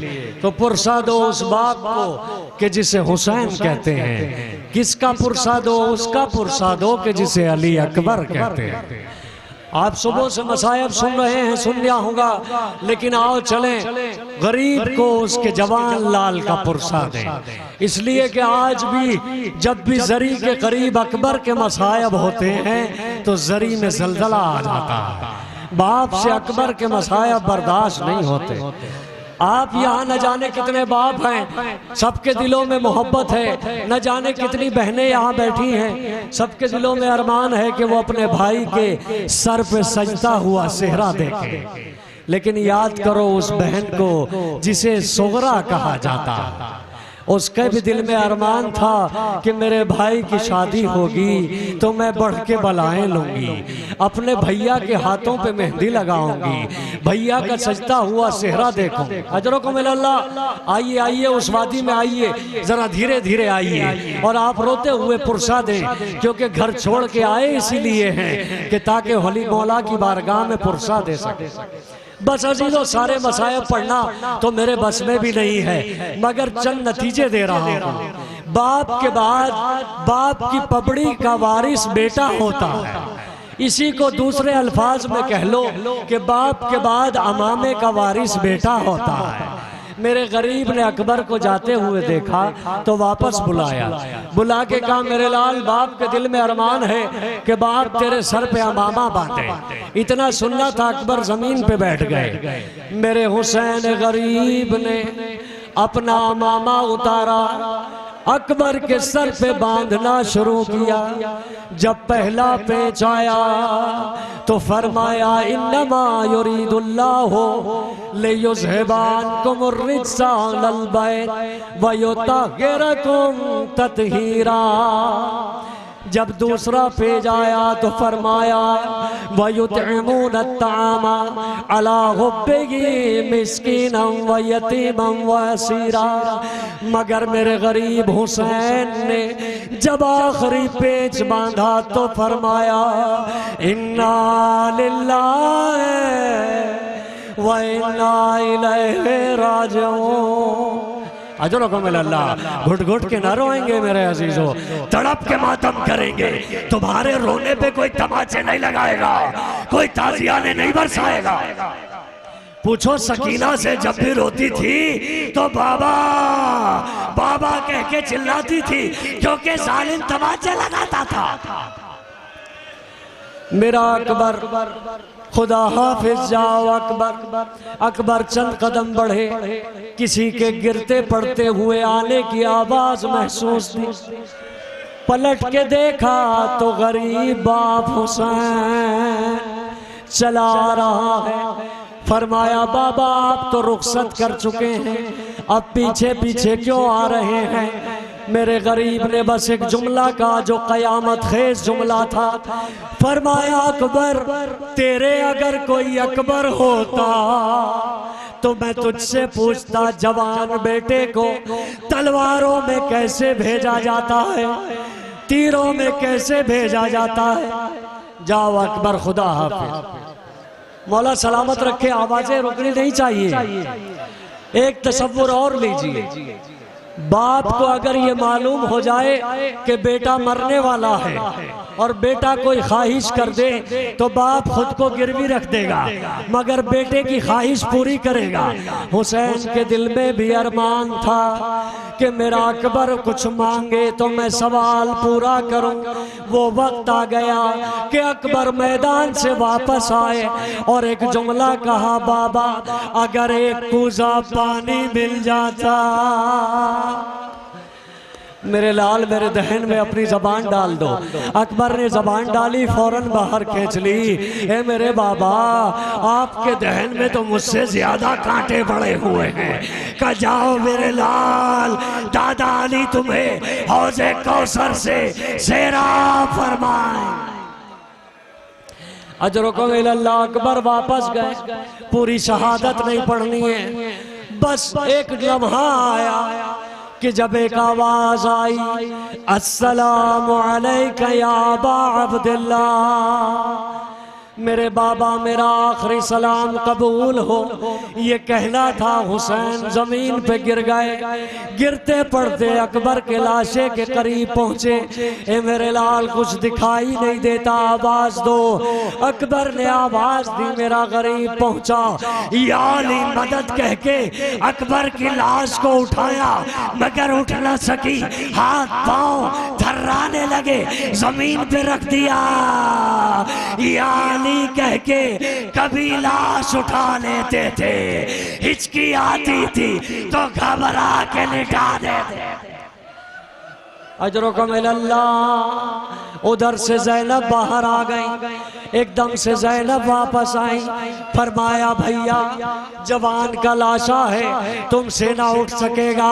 तो पुरसा दो उस बाप को कि जिसे हुसैन कहते हैं। किसका पुरसा दो? उसका पुरसा दो कि जिसे अली अकबर कहते हैं। आप सुबह से मसायब सुन रहे हैं, सुन लिया होगा, लेकिन आओ चलें गरीब को उसके जवान लाल का पुरसा दें। इसलिए कि आज भी जब भी जरी के करीब अकबर के मसायब होते हैं तो जरी में जलजला आ जाता है। बाप से अकबर के मसायब बर्दाश्त नहीं होते। आप यहाँ न जाने कितने बाप हैं, सबके दिलों में मोहब्बत है। न जाने कितनी बहनें यहाँ बैठी हैं, सबके दिलों में अरमान है कि वो अपने भाई के सर पे सजता हुआ सेहरा देखें। लेकिन याद करो उस बहन को जिसे सोगरा कहा जाता, उसके भी दिल में अरमान था कि मेरे भाई की शादी होगी तो मैं बढ़ के बलाएं लूंगी, अपने भैया के हाथों पे मेहंदी लगाऊंगी, भैया का सजता हुआ सेहरा देखूं। अजरों को मिला अल्लाह। आइए आइए उस वादी में आइए, जरा धीरे धीरे आइए और आप रोते हुए पुरसा दें, क्योंकि घर छोड़ के आए इसीलिए हैं कि ताकि वली मौला की बारगाह में पुरसा दे सके। बस अजीजों, सारे मसायब पढ़ना तो मेरे बस में भी नहीं है, मगर चंद नतीजे दे रहा हूँ। बाप के बाद बाप की पबड़ी का वारिस बेटा होता है। इसी को दूसरे अल्फाज में कह लो कि बाप के बाद अमामे का वारिस बेटा होता है। मेरे गरीब ने अकबर को जाते हुए देखा तो वापस बुलाया, बुला के कहा मेरे लाल, बाप के दिल में अरमान है कि बाप तेरे सर पे अमामा बांधे। इतना सुनना था, अकबर जमीन पे बैठ गए। मेरे हुसैन गरीब ने अपना अमामा उतारा, अकबर के सर पे बांधना शुरू किया। जब पहला पेच आया तो फरमाया इन्नमा युरीदुल्लाहु लियुज़हिबानकुम अर्रिज्सा अहलल बैत व युतहिरकुम तत्हीरा। जब दूसरा पेज आया तो फरमाया वयुतइमून अत्तामा अला हुब्बिही मिस्कीनम व यतीमम व असीरा। मगर मेरे गरीब हुसैन ने जब आखिरी पेज बांधा तो फरमाया इन्ना लिल्लाहि व इन्ना इलैहि राजिऊन। अजरकुम अल्लाह। घुट घुट के ना रोएंगे मेरे अजीजों, तड़प के मातम करेंगे। तुम्हारे रोने पे कोई तमाचे नहीं लगाएगा, कोई ताजियाने नहीं बरसाएगा। पूछो सकीना से, जब भी रोती थी तो बाबा बाबा कह के चिल्लाती थी, क्योंकि जालिम तमाचे लगाता था। मेरा अकबर खुदा हाफिज जाओ अकबर। अकबर चंद कदम बढ़े, किसी के गिरते पड़ते हुए आने की आवाज महसूस थी। पलट के देखा तो गरीब बाप हुसैन चला रहा है। फरमाया बाबा आप तो रुखसत कर चुके हैं, अब पीछे पीछे क्यों आ रहे हैं? मेरे गरीब ने बस एक जुमला कहा जो कयामत खेज जुमला था। फरमाया अकबर तेरे अगर कोई अकबर होता तो मैं तुझसे पूछता, जवान बेटे को तलवारों में कैसे भेजा जाता है, तीरों में कैसे भेजा जाता है? जाओ अकबर खुदा हाफिज। मौला सलामत रखे, आवाजें रुकनी नहीं चाहिए। एक तसव्वुर और लीजिए, बाप को अगर ये मालूम हो जाए कि बेटा मरने वाला है और बेटा कोई ख्वाहिश कर दे तो बाप खुद को गिरवी रख देगा, मगर बेटे की ख्वाहिश पूरी करेगा। हुसैन के दिल में भी अरमान था कि मेरा अकबर कुछ मांगे तो मैं सवाल पूरा करूं। वो वक्त आ गया कि अकबर मैदान से वापस आए और एक जुमला कहा, बाबा अगर एक कूजा पानी मिल जाता। मेरे लाल मेरे दहन में अपनी जबान डाल दो। अकबर ने जबान डाली, फौरन बाहर खींच ली। ए मेरे बाबा आपके दहन में तो मुझसे ज्यादा कांटे पड़े हुए हैं। का जाओ मेरे लाल, दादा अली तुम्हें हौज़े कौसर से सेरा फरमाए। अजरुकुम इलल्लाह। अकबर वापस गए, पूरी शहादत नहीं पढ़नी है, बस एक लम्हा आया कि जब एक आवाज आई, अस्सलामु अलैका या अबा अब्दुल्लाह, मेरे बाबा मेरा आखिरी सलाम कबूल हो। ये कहना था, हुसैन जमीन पे गिर गए। गिरते पड़ते अकबर के लाशे के करीब पहुंचे। ए मेरे लाल कुछ दिखाई नहीं देता, आवाज दो। अकबर ने आवाज दी, मेरा गरीब पहुंचा। या अली मदद कह के अकबर की लाश को उठाया, मगर उठ न सकी। हाथ पांव थर्राने लगे, जमीन पे रख दिया। या कह के कभी लाश उठा लेते थे, हिचकी आती थी तो घबरा के लिटा देते थे। अजरुकुम इलल्लाह। उधर से जैनब बाहर आ गई, एकदम से जैनब वापस आई। फरमाया भैया जवान का लाशा है, तुमसे ना उठ सकेगा।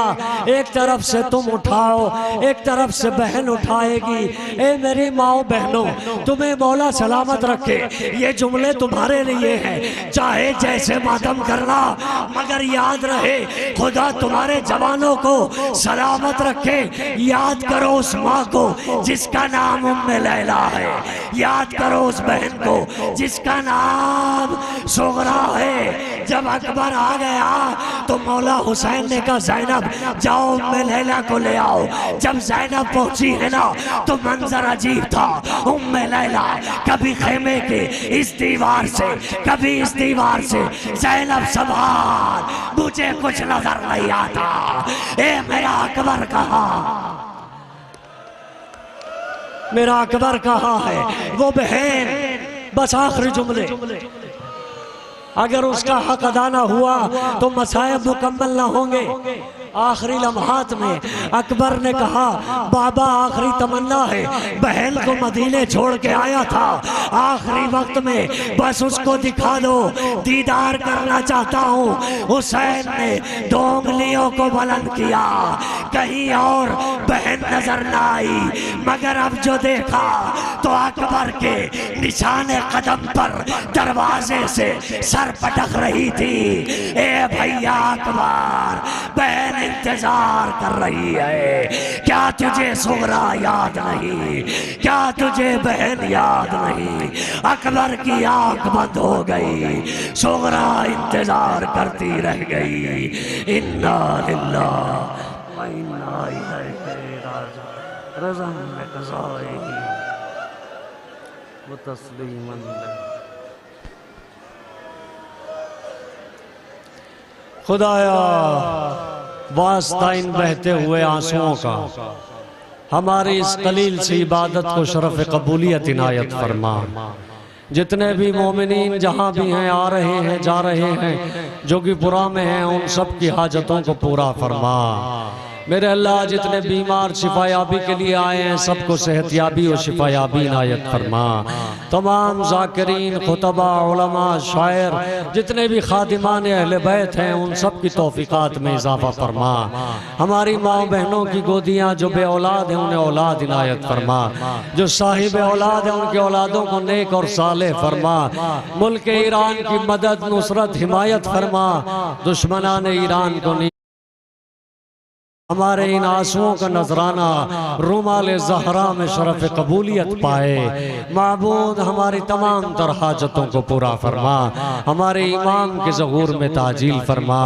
एक तरफ से तुम उठाओ, एक तरफ से बहन उठाएगी। ए मेरी माओ बहनों, तुम्हें मौला सलामत रखे। ये जुमले तुम्हारे लिए हैं, चाहे जैसे मातम करना, मगर याद रहे खुदा तुम्हारे जवानों को सलामत रखे। याद करो उस माँ को जिसका नाम उम्मे लैला है, याद करो उस बहन को जिसका नाम सुगरा है। जब अकबर आ गया तो मौला हुसैन ने कहा, जैनब जाओ उम्मे लैला को ले आओ। जब जैनब पहुंची है ना तो मंजर अजीब था। उम्मे लैला कभी खेमे के इस दीवार से, कभी इस दीवार से। जैनब संभाल, मुझे कुछ नजर नहीं आता। ए मेरा अकबर कहा, मेरा अकबर कहाँ है? वो बहन, बस आखिरी जुमले। अगर उसका हक अदा ना हुआ तो मसायब मुकम्मल ना होंगे। आखिरी लम्हात में अकबर ने कहा, बाबा आखिरी तमन्ना है, बहन को मदीने छोड़ के आया था, आखिरी वक्त में बस उसको दिखा दो, दीदार करना चाहता हूँ। हुसैन ने 2 उंगलियों को बुलंद किया, कहीं और बहन नजर ना आई, मगर अब जो देखा तो अकबर के निशाने कदम पर दरवाजे से सर पटक रही थी। ए भैया अकबर, बहन इंतजार कर रही है। क्या तुझे सुगरा याद नहीं, क्या तुझे बहन याद नहीं। अकबर की आंख बंद हो गई, सुगरा इंतजार करती रह गई। इन्ना लिल्लाह व इन्ना इलैहि राजिऊन। रज़म में क़ज़ाए व तस्लीमन। खुदाया वास्ता इन बहते हुए आंसुओं का हमारी इस कलील सी इबादत को शरफ कबूलियत इनायत फरमा। जितने भी मोमिनीन जहाँ भी हैं, आ रहे हैं, जा रहे हैं, जो कि पुरा में हैं, उन सब की हाजतों को पूरा फरमा। मेरे अल्लाह जितने बीमार शिफायाबी के लिए आए हैं, सबको सेहतयाबी और शिफायाबी इनायत फरमा। तमाम जाकिरीन, खुतबा, उलमा, शायर, जितने भी खादिमान अहले बैत हैं, उन सब की तौफीकात में इजाफा फरमा। हमारी माँ बहनों की गोदियाँ जो बे औलाद हैं, उन्हें औलाद इनायत फरमा। जो साहिब औलाद हैं, उनके औलादों को नेक और सालेह फरमा। मुल्क ईरान की मदद, नुसरत, हिमायत फरमा। दुश्मनान ईरान को हमारे इन आंसुओं का नजराना रुमाल ज़हरा में शरफ कबूलियत पाए। माबूद हमारी तमाम तर हाजतों को पूरा फरमा। हमारे इमाम के ज़हूर में ताजील फरमा।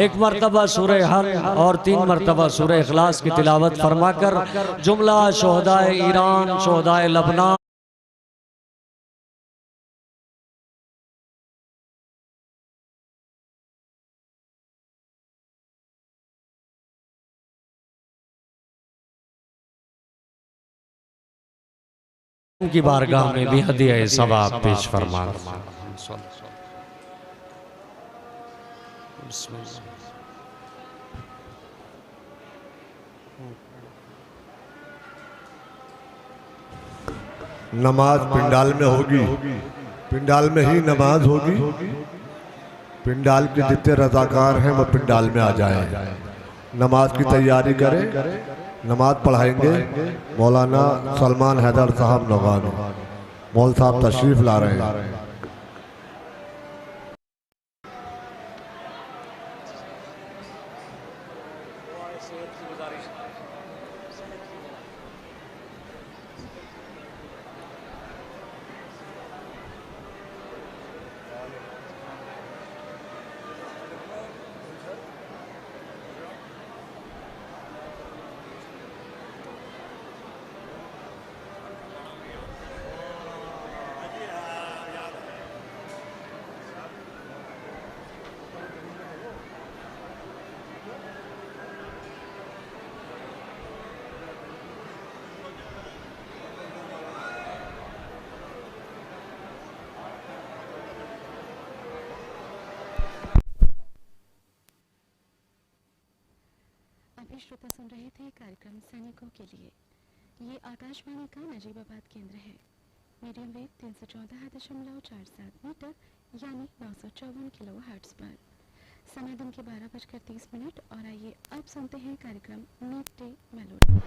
एक मरतबा सूरह हल और 3 मरतबा सूरह इखलास की तिलावत फरमा कर जुमला शोहदाए ईरान, शोहदाए लबनान की बारगाह में भी हदिया सवाब पेश फरमा। नमाज पिंडाल में होगी, पिंडाल में ही नमाज होगी। पिंडाल के जितने रजाकार हैं वो पिंडाल में आ जाएं, नमाज की तैयारी करें। नमाज पढ़ाएंगे मौलाना सलमान हैदर साहब नौगानी। मौल साहब तशरीफ ला रहे हैं। अभी श्रोता सुन रहे थे कार्यक्रम सैनिकों के लिए। ये आकाशवाणी का नजीबाबाद केंद्र है। मीडियम वेव 314.47 मीटर यानी 954 किलो हर्ट्ज पर। समय दिन के 12:30 और आइए अब सुनते हैं कार्यक्रम मीट डे मेलोडी।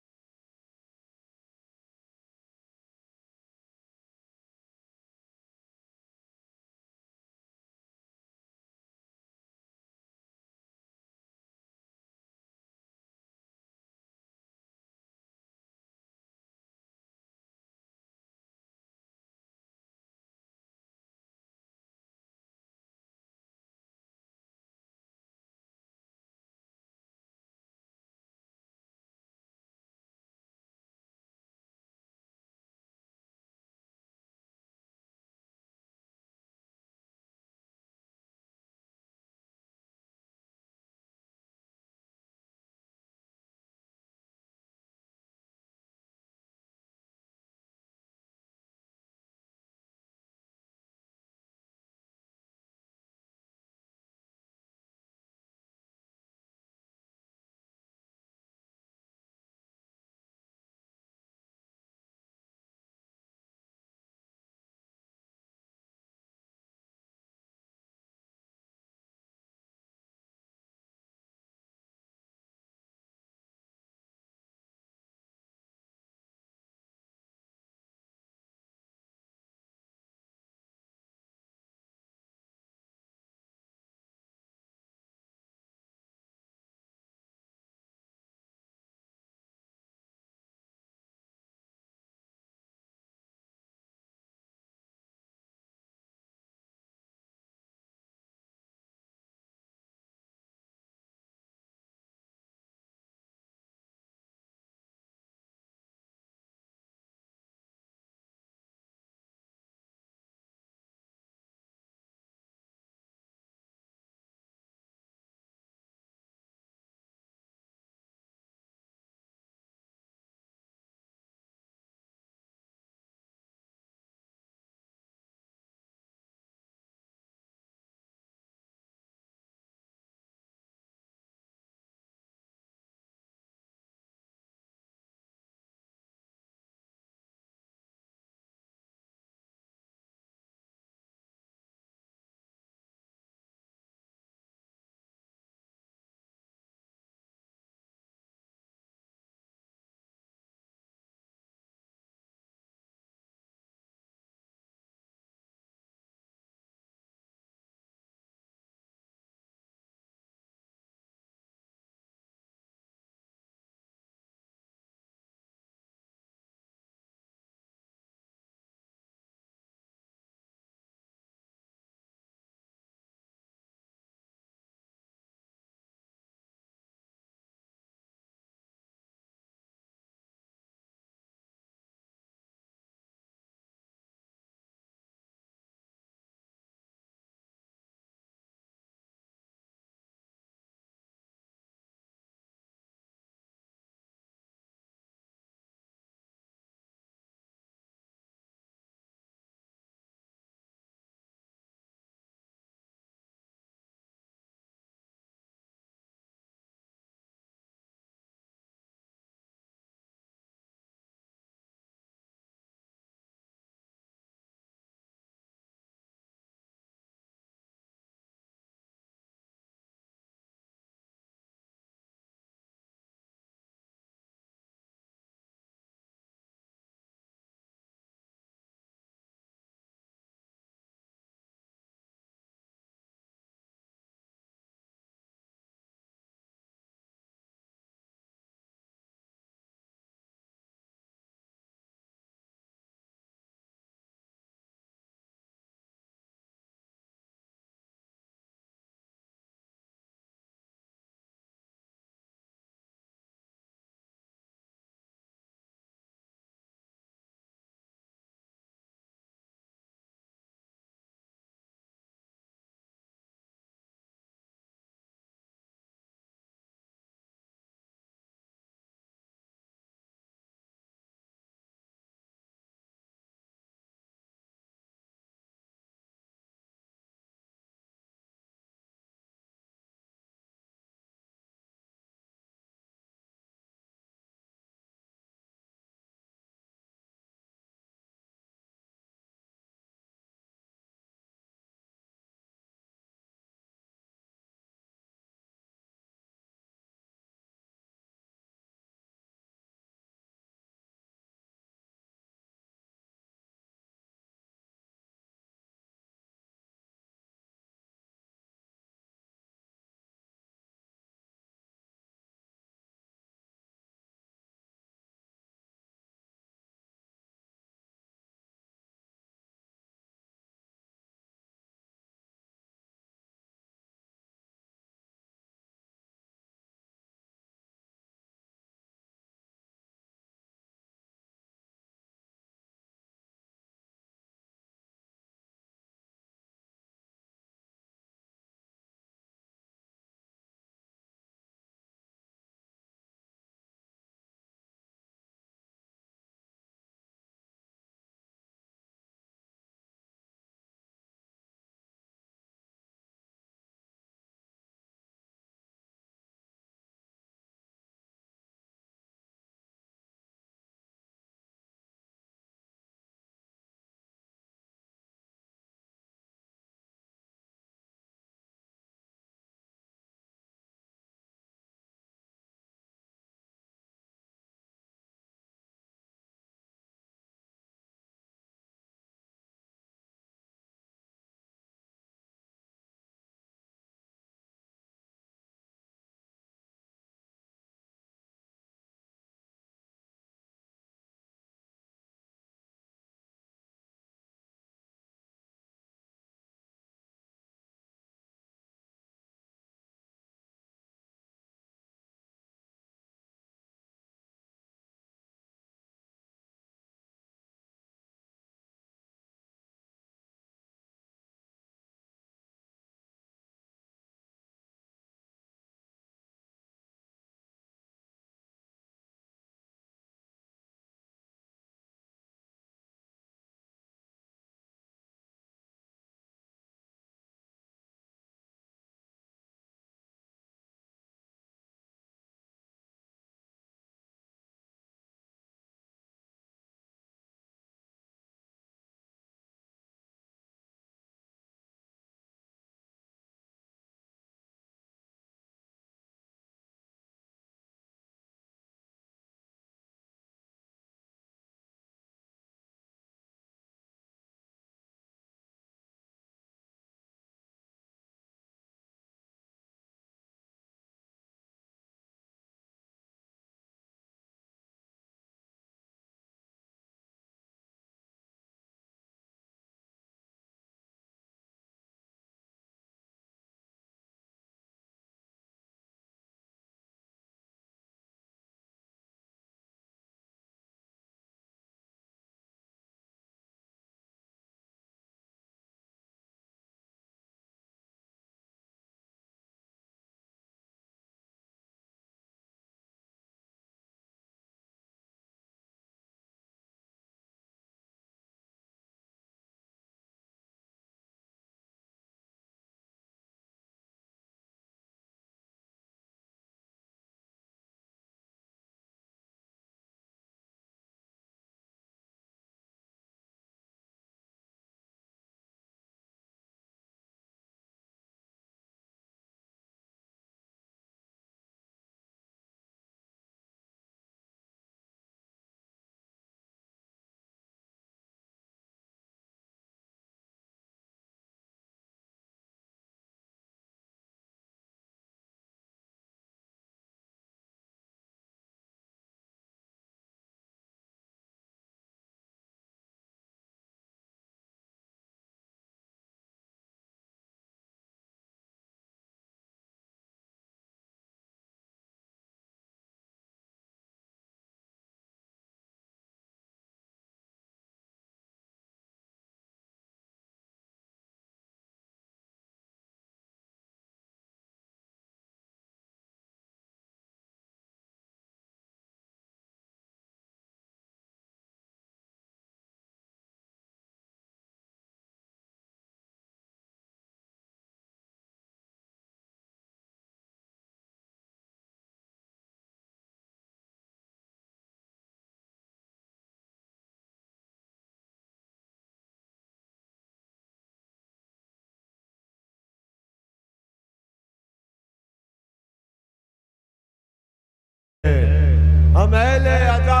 हम अहले अदा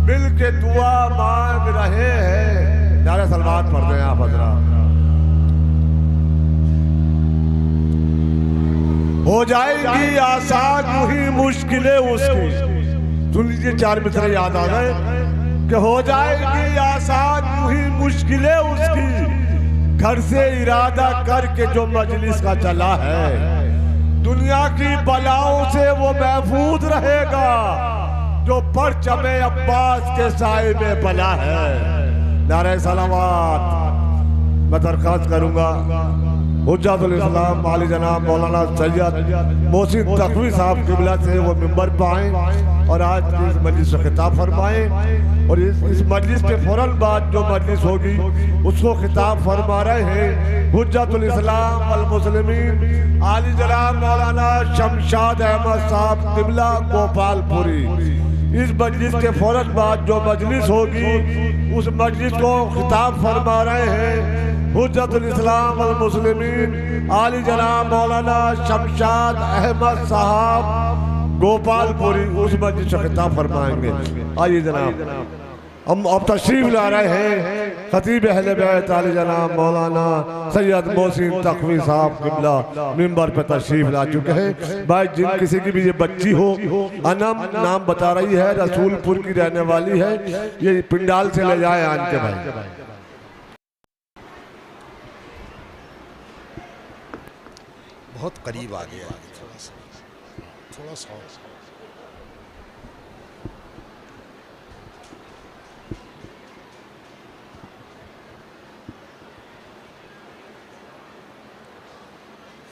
मिल के दुआ मांग रहे हैं। नारे सलवात पढ़ दें आप हजरात। हो जाएंगी आसान वही मुश्किलें उसकी। सुन लीजिए, चार मित्र याद आ गए कि हो जाएगी आसान वही मुश्किलें उसकी। घर से इरादा करके जो मजलिस का चला है, दुनिया की बलाओं से वो महफूज रहेगा जो परचमे अब्बास के साए में बला है। नारे सलावत। मैं दरखास्त करूंगा हुज्जतुल इस्लाम माली जनाब मौलाना सैयद मोहसिन तकवी साहब किबला से वो मिंबर पर आए और आज की इस मजलिस से खिताब फरमाएं। और इस मजलिस के फौरन बाद जो मजलिस होगी उसको खिताब फरमा रहे हैं हुज्जतुल इस्लाम वल मुस्लिमीन आली जनाब मौलाना शमशाद अहमद साहब किबला गोपालपुरी। इस मजलिस के फौरन बाद जो मजलिस होगी उस मजलिस को खिताब फरमा रहे हैं हुज्जतुल इस्लाम वल मुस्लिमीन आली जनाब मौलाना शमशाद अहमद साहब गोपालपुरी। उस मजलिस से खिताब फरमाएंगे। आइए जनाब, हम अब तशरीफ ला रहे हैं खतीब अहले बैत आली जनाब मौलाना सैयद मोहसिन तकवी साहब किबला मिंबर पर तशरीफ ला चुके हैं। भाई जिन किसी की भी ये बच्ची हो, अनम नाम बता रही है, रसूलपुर की रहने वाली है, ये पिंडाल से ले जाए आन के भाई। बहुत करीब आ गया, थोड़ा सा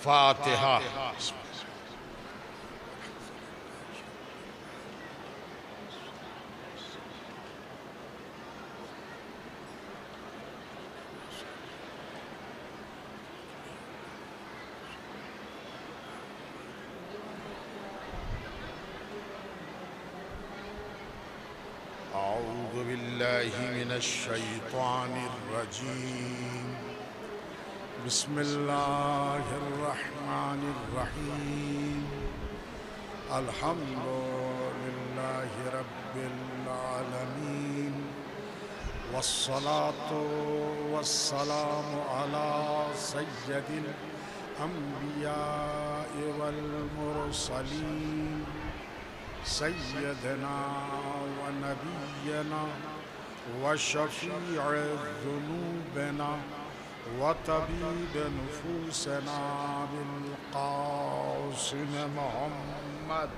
फातिहा। औज़ु बिल्लाहि मिनश शैतानिर रजीम। बिस्मिल्लाहिर्रहमानिर्रहीम। अल्हम्दुलिल्लाहि रब्बिल आलमीन वस्सलातु वस्सलामु अला सय्यदिल अंबिया'i वल मुरसलीन सय्यदना व नबियना व शफीअ ज़ुनूबना व तबीब नुफूसना बिल क़ासिम मुहम्मद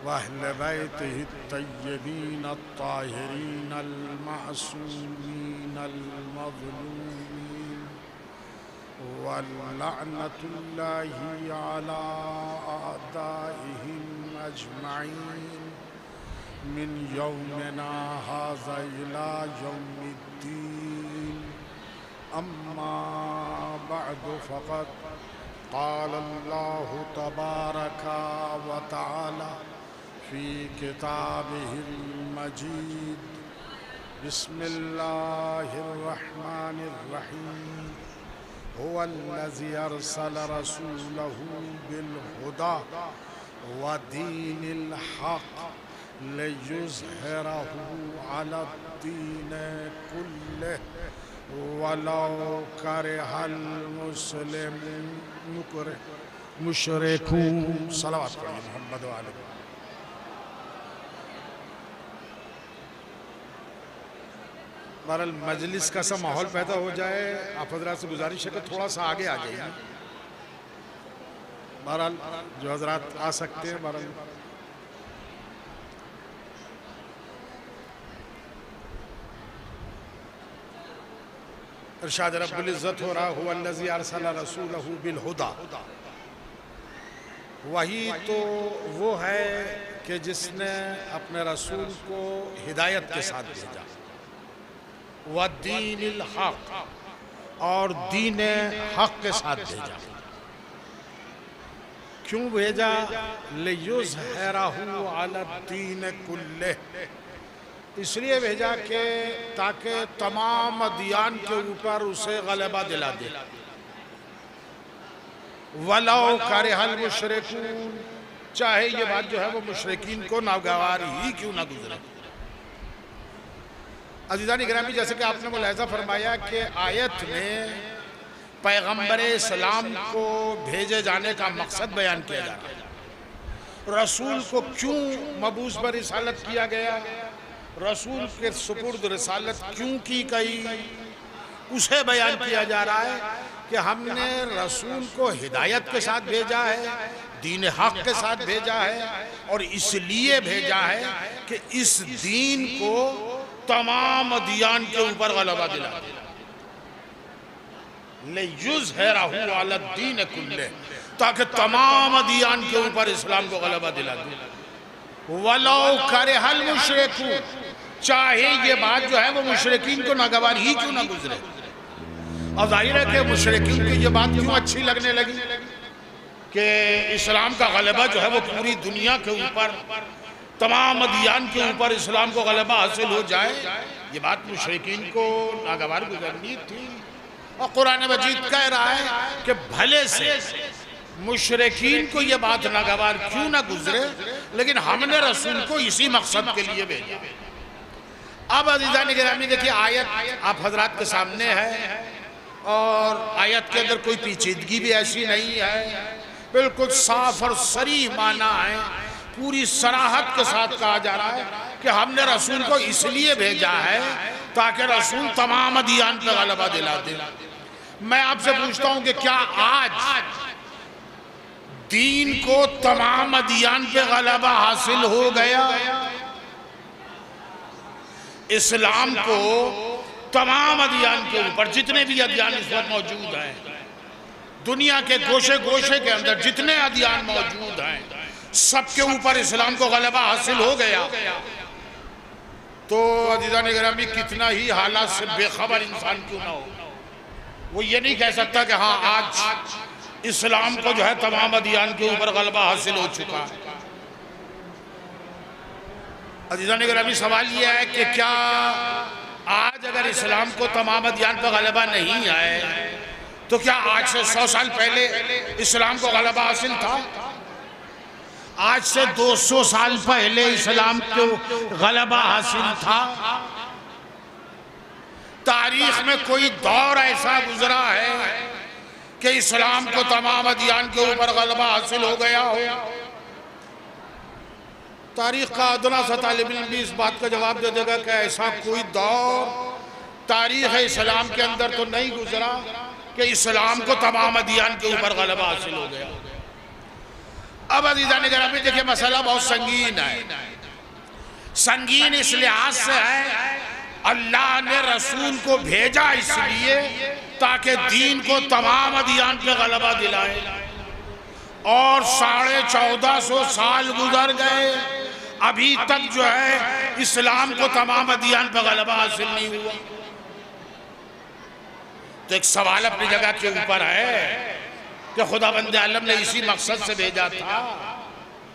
व अहले बैतिहि अत्तय्यबीन अत्ताहिरीन अल-मासूमीन अल-मज़लूमीन व लअनतुल्लाहि अला अअदाइहिम अजमईन मिन यौमिना हाज़ा इला यौमिद्दीन। अम्मा बअदु फ़क़द क़ाल अल्लाहु तबारका व तआला फ़ी किताबिहिल मजीद। बिस्मिल्लाहिर्रहमानिर्रहीम। हुवल्लज़ी अरसल रसूलहु बिल हुदा व दीनिल हक़ लियुज़हिरहु अलद्दीन कुल्लिहि वलौ करिहल मुशरिकून। सलावत पढ़िए मोहम्मद व आले। बहरहाल मजलिस का सा माहौल पैदा हो जाए, आप हजरात से गुजारिश है कि थोड़ा सा आगे आ जाइए। बहरहाल जो हजरात आ सकते हैं, बहरहाल इरशाद रब्बुल इज़्ज़त हो रहा हुवल्लज़ी अरसल रसूलहु बिल हुदा। वही तो वो है कि जिसने अपने रसूल को हिदायत के साथ भेजा, व दीनिल हक़ और दीन हक़ के साथ भेजा। क्यों भेजा? लियुज़हिरहु अलद्दीन कुल्लिहि, इसलिए भेजा कि ताकि तमाम अदियान के ऊपर उसे गलबा दिला दे। वलो करहल मुशरिकून, चाहे ये बात जो है वो मुशरिकीन को नागवार ही क्यों ना गुजरे। अज़ीज़ान गिरामी, जैसे कि आपने मुलाहिज़ा फरमाया कि आयत में पैगम्बर इस्लाम को भेजे जाने का मकसद बयान किया जा रहा है। रसूल को क्यों मबूस पर रिसालत किया गया, रसूल के सुपुर्द रिसालत क्यों की गई, उसे बयान किया जा रहा है कि हमने रसूल को हिदायत के साथ भेजा है, दीन हक के साथ भेजा है, और इसलिए भेजा है कि इस दीन को तमाम अदियान के ऊपर गलबा दिला ले युज़हिरहु अला दीन कुल्ले, ताकि तमाम अदियान के ऊपर इस्लाम को गलबा दिला दे। वलो करहल मुशरिकून, चाहे ये बात जो है वो मुशरिकीन को नागवार ही क्यों ना गुजरे। और जाहिर है कि मुशरिकीन को ये बात क्यों अच्छी लगने लगी कि इस्लाम का गलबा जो है वो पूरी दुनिया के ऊपर, तमाम अदियान के ऊपर इस्लाम को गलबा हासिल हो जाए, ये बात मुशरिकीन को नागवार गुजरनी थी। और कुरान मजीद कह रहा है कि भले से मुशरिकीन को ये बात नागवार क्यों ना गुजरे, लेकिन हमने रसूल को इसी मकसद के लिए भेजा। अब अज़ीज़ान गिरामी देखिए, आयत आप हजरात के सामने है और आयत के अंदर कोई पेचीदगी भी ऐसी नहीं है, बिल्कुल साफ और सरी माना है, पूरी सराहत के साथ कहा जा रहा है कि हमने रसूल को इसलिए भेजा है ताकि रसूल तमाम अदियान पर गलबा दिला दे। मैं आपसे पूछता हूं कि क्या आज दीन को तमाम अदियान पे गलबा हासिल हो गया? इस्लाम को तमाम अदियान के ऊपर, जितने भी अदियान इस वक्त मौजूद हैं, दुनिया के गोशे गोशे के अंदर जितने अदियान मौजूद हैं, सबके ऊपर इस्लाम को गलबा हासिल हो गया। तो अज़ीज़ान गिरामी, कितना ही हालात से बेखबर इंसान क्यों ना हो, वो ये नहीं कह सकता कि हाँ आज इस्लाम को जो है तमाम अदियान के ऊपर गलबा हासिल हो चुका है। अज़ीज़ान गिरामी, सवाल ये है कि क्या आज अगर इस्लाम को तमाम अदियान पर गलबा नहीं आए तो क्या आज से 100 साल पहले इस्लाम को गलबा हासिल था? आज से 200 साल पहले इस्लाम को गलबा हासिल था? तारीख में कोई दौर ऐसा गुजरा है कि इस्लाम को तमाम अदियान के ऊपर गलबा हासिल हो गया हो? तारीख का अदना सा तालिब इल्म भी इस बात का जवाब दे देगा कि ऐसा कोई दौर तारीख इस्लाम के अंदर तो नहीं गुजरा कि इस्लाम को तमाम अदियान के ऊपर गलबा हासिल हो गया। अब अज़ीज़ान गिरामी देखिए, मसला बहुत संगीन है। संगीन इस लिहाज से है, अल्लाह ने रसूल को भेजा इसलिए ताकि दीन को तमाम अदियान पे गलबा दिलाए, और 1450 साल गुजर गए, अभी तक जो है इस्लाम को तमाम अदियान पे गलबा हासिल नहीं हुआ। तो एक सवाल अपनी जगह के ऊपर है कि खुदाबंद आलम ने इसी मकसद से भेजा था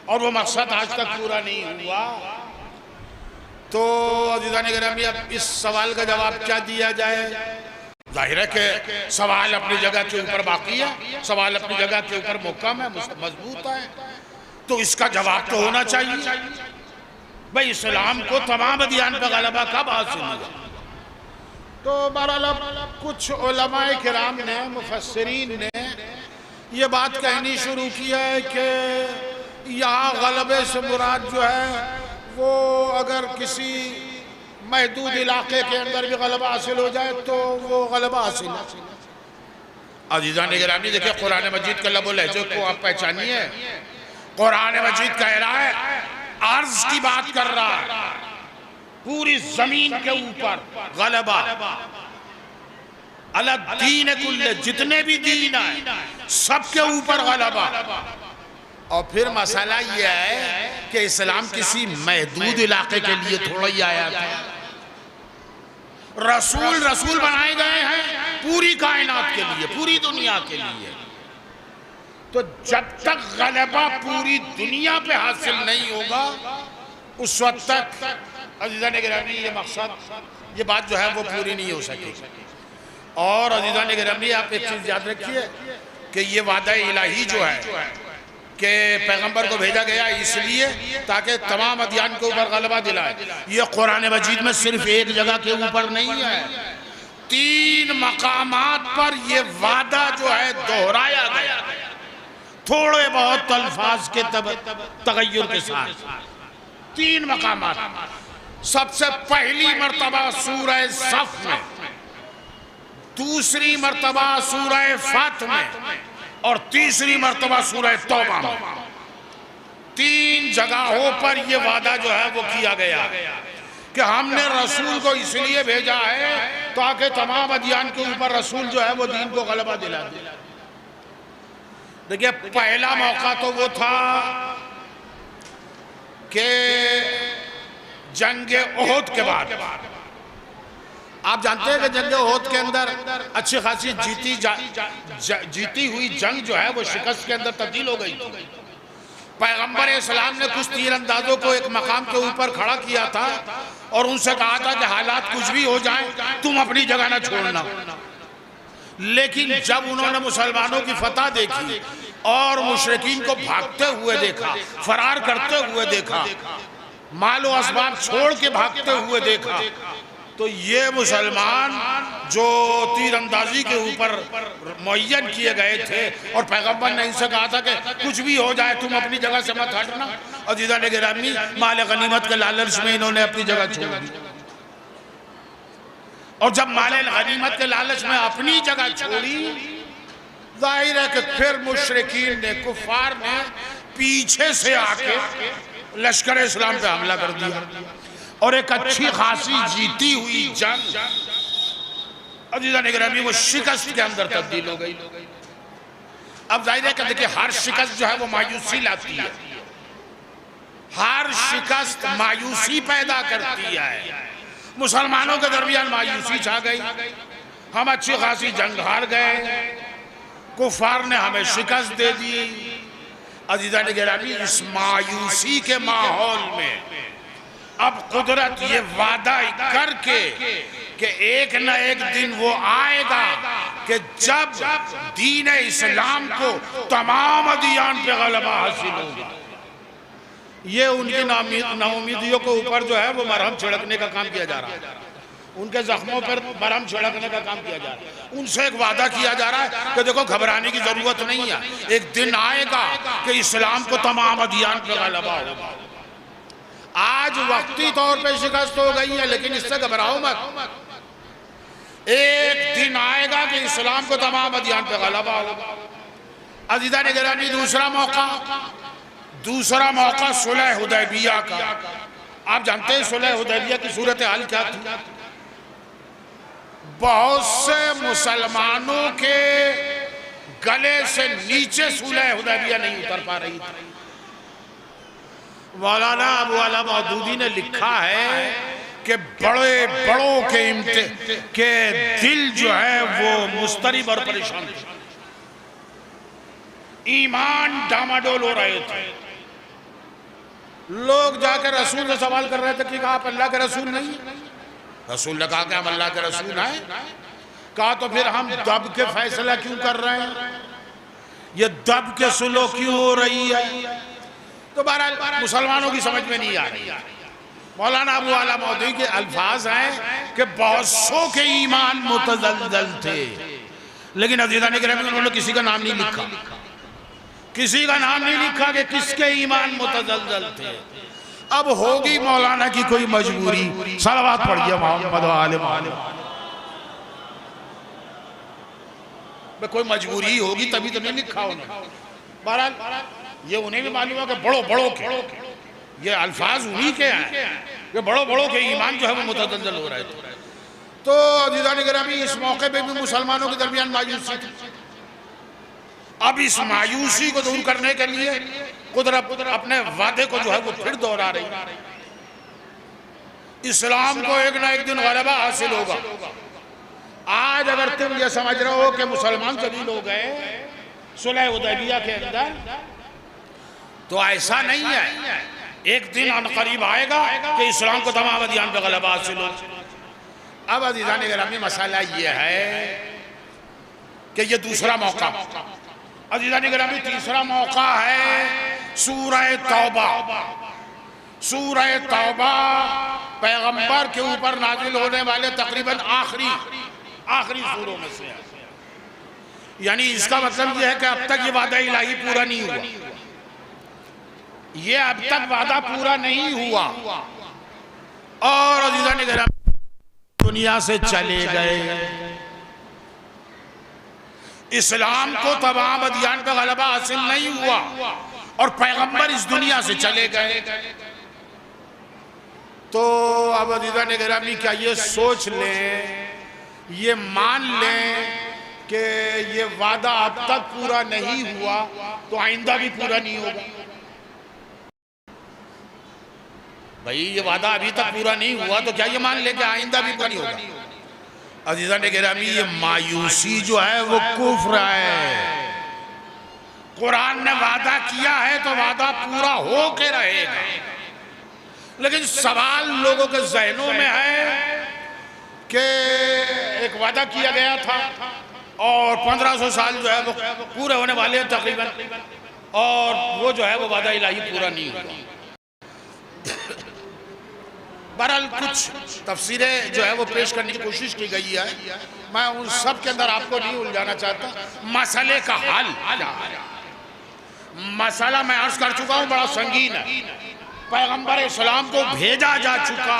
और वो मकसद आज तक पूरा नहीं हुआ। तो अज़ीज़ान गिरामी, अब इस सवाल का जवाब क्या दिया जाए? जाहिर है कि सवाल अपनी जगह के ऊपर बाकी है, सवाल अपनी जगह के ऊपर मुहकम है, मजबूत है, तो इसका जवाब तो होना चाहिए भाई, इस्लाम को तमाम अदियान पर गलबा कब हासिल हुआ? तो बहरहाल कुछ उलमाए किराम ने, मुफस्सिरीन ने ये बात कहनी शुरू की है कि यहाँ गलबे से मुराद जो है वो अगर किसी महदूद इलाके के अंदर भी गलबा हासिल हो जाए तो वो गलबा हासिल है। अज़ीज़ान गिरामी देखिए, कुरान मजीद का लबो लहजे को आप पहचानिए। कुरान मजीद कह रहा है, अर्ज की बात कर रहा है, पूरी जमीन के ऊपर गलबा अला दीन कुल्ले, जितने भी दीन है सबके ऊपर गलबा। और फिर मसला यह है कि इस्लाम किसी महदूद इलाके के लिए थोड़ा ही आया था। रसूल बनाए गए हैं पूरी कायनात के लिए, पूरी दुनिया के लिए। तो जब तक गलबा पूरी दुनिया पे हासिल नहीं होगा उस वक्त तक अज़ीज़ान गिरामी ये मकसद, ये बात जो है वो पूरी नहीं हो सकेगी। और अज़ीज़ान गिरामी, आप एक चीज़ याद रखिए कि ये वादा इलाही जो है कि पैगंबर को भेजा गया इसलिए ताकि तमाम अदियान के ऊपर गलबा दिलाए। ये कुरान मजीद में सिर्फ एक जगह के ऊपर नहीं है, 3 मकामात पर ये वादा जो है दोहराया गया, थोड़े बहुत अल्फाज के तगय्युर के साथ। 3 मकामात। सबसे पहली मर्तबा सूरह सफ में, दूसरी मर्तबा सूरह फत में और तीसरी मर्तबा सूरह तौबा में। 3 जगहों पर यह वादा जो है वो किया गया कि हमने रसूल को इसलिए भेजा है ताकि तमाम अदियान के ऊपर रसूल जो है वो दीन को गलबा दिला दे। देखिए, पहला मौका तो वो था कि जंग ओहद के बाद, आप जानते हैं कि जंग ओहद के अंदर अच्छी खासी जीती हुई जंग जो है वो शिकस्त के अंदर तब्दील हो गई। पैगंबर इस्लाम ने कुछ तीरंदाजों को एक मकाम के ऊपर खड़ा किया था और उनसे कहा था कि हालात कुछ भी हो जाए तुम अपनी जगह ना छोड़ना। लेकिन जब उन्होंने मुसलमानों की फतह देखी और मुशरिकीन को भागते हुए देखा, फरार करते हुए देखा, मालो असबाब छोड़ के भागते हुए देखा, तो ये मुसलमान जो तीरंदाजी के ऊपर मुअय्यन किए गए थे और पैगंबर ने इनसे कहा था कि कुछ भी हो जाए तुम अपनी जगह से मत हटना, और जिदान गिरामी माल गनीमत के लालच में इन्होंने अपनी जगह छोड़ दी। और जब माल गनीमत के लालच में अपनी जगह छोड़ी, जाहिर है कि फिर मुशरिकीन ने, कुफार ने पीछे से आके लश्कर इस्लाम पे हमला कर दिया और एक अच्छी खासी जीती हुई जंग अजीज़ान गिरामी वो शिकस्त के अंदर तब्दील हो गई। अब जाहिर है कि देखिए, हर शिकस्त जो है वो मायूसी लाती है, हर शिकस्त मायूसी पैदा करती है। मुसलमानों के दरमियान मायूसी छा गई, हम अच्छी खासी जंग हार गए, कुफार ने हमें शिकस्त दे दी। अजीज़ान गिरामी, इस मायूसी के माहौल में अब कुदरत ये वादा करके कि एक न एक दिन वो आएगा कि जब दीन इस्लाम को तमाम अदियान पे गलबा हासिल होगा। ये उनकी नाउमीदियों के ऊपर जो है वो मरहम छिड़कने का काम किया जा रहा है, उनके जख्मों पर मरहम छिड़कने का काम किया जा रहा है। उनसे एक वादा किया जा रहा है कि देखो, घबराने की जरूरत नहीं है, एक दिन आएगा कि इस्लाम को तमाम अदियान पे गलबा होगा। आज वक्ती तौर पे शिकस्त हो गई है, लेकिन इससे घबराओ मत, एक दिन आएगा कि इस्लाम को तमाम अदियान पे गलबा होगा। अज़ीज़ान गिरामी, दूसरा मौका सुलह हुदैबिया का। आप जानते हैं सुलह हुदैबिया की सूरत हाल क्या थी? बहुत से मुसलमानों के गले से नीचे सुलह हुदैबिया नहीं उतर पा रही थी। मौलाना अबू आला मौदूदी ने लिखा है कि बड़ों के दिल जो है वो मुस्तरिब और परेशान थे, ईमान डामाडोल हो रहे थे। लोग जाकर रसूल से सवाल कर रहे थे कि आप अल्लाह के रसूल नहीं? रसूल ने कहा कि हम अल्लाह के रसूल हैं। कहा तो फिर हम दब के फैसला क्यों कर रहे हैं, ये दब के सुलह क्यों हो रही है? तो बहरहाल मुसलमानों की समझ में नहीं आ रही। मौलाना अबू आला मौदूदी के अल्फाज हैं कि बहुत सौ के ईमान मुतज़ल्ज़ल थे, लेकिन अज़ीज़ान गिरामी उन्होंने किसी का नाम नहीं लिखा, किसी का नाम नहीं लिखा कि किसके ईमान मुतज़ल्ज़ल थे। अब होगी मौलाना की कोई मजबूरी, सलावत पढ़िए मोहम्मद वाले मोहम्मद, कोई मजबूरी होगी तभी तो नहीं लिखा उन्होंने। बहरहाल ये उन्हें भी मालूम है कि बड़ों के ये अल्फाज उन्हीं के हैं कि बड़ों के ईमान जो है वो मुतज़ल्ज़ल हो रहे थे। तो अज़ीज़ान गिरामी, इस मौके पे भी मुसलमानों के दरमियान मायूसी थी। अब इस मायूसी को दूर करने के लिए कुदरत अपने वादे को जो है वो फिर दोहरा रही। इस्लाम को एक ना एक दिन गलबा हासिल होगा। आज अगर तुम ये समझ रहे हो कि मुसलमान जलील हो गए सुलह हुदैबिया के अंदर, तो ऐसा नहीं है। एक दिन अनकरीब आएगा कि इस्लाम को तमाम अदियान पे गलबा हासिल हो। अब अज़ीज़ान गिरामी, मसाला ये है कि ये दूसरा मौका अज़ीज़ान गिरामी तीसरा मौका है सूरह तौबा। सूरह तौबा पैगंबर के ऊपर नाजिल होने वाले तकरीबन आखिरी सूरों में से है। यानी इसका मतलब यह है कि अब तक ये वादा इलाही पूरा नहीं हुआ, ये अब तक वादा पूरा नहीं हुआ और अज़ीज़ान गिरामी दुनिया से चले गए। इस्लाम को तमाम अदियान पर गलबा हासिल नहीं हुआ और पैगंबर इस दुनिया से चले गए। तो अब अज़ीज़ान गिरामी क्या ये सोच लें, ये मान लें कि ये वादा अब तक पूरा नहीं हुआ तो आइंदा भी पूरा नहीं होगा? भाई ये वादा अभी तक पूरा नहीं हुआ तो क्या ये मान लें कि आइंदा भी पूरा नहीं होगा? अज़ीज़ान गिरामी ये मायूसी जो है वो कुफ्र है। कुरान ने वादा किया है तो वादा पूरा हो के रहेगा, लेकिन सवाल लोगों के जहनों में है कि एक वादा किया गया था और 1500 साल जो है वो पूरे होने वाले हैं तकरीबन, और वो जो है वो वादा इलाही पूरा नहीं हुआ। बहरहाल कुछ तफसीरें जो है वो पेश करने की कोशिश की गई है, मैं उन सब के अंदर आपको नहीं उलझाना चाहता। मसले का हल क्या है? मसला मैं अर्ज कर चुका हूँ बड़ा संगीन है। पैगंबर इस्लाम को भेजा जा चुका,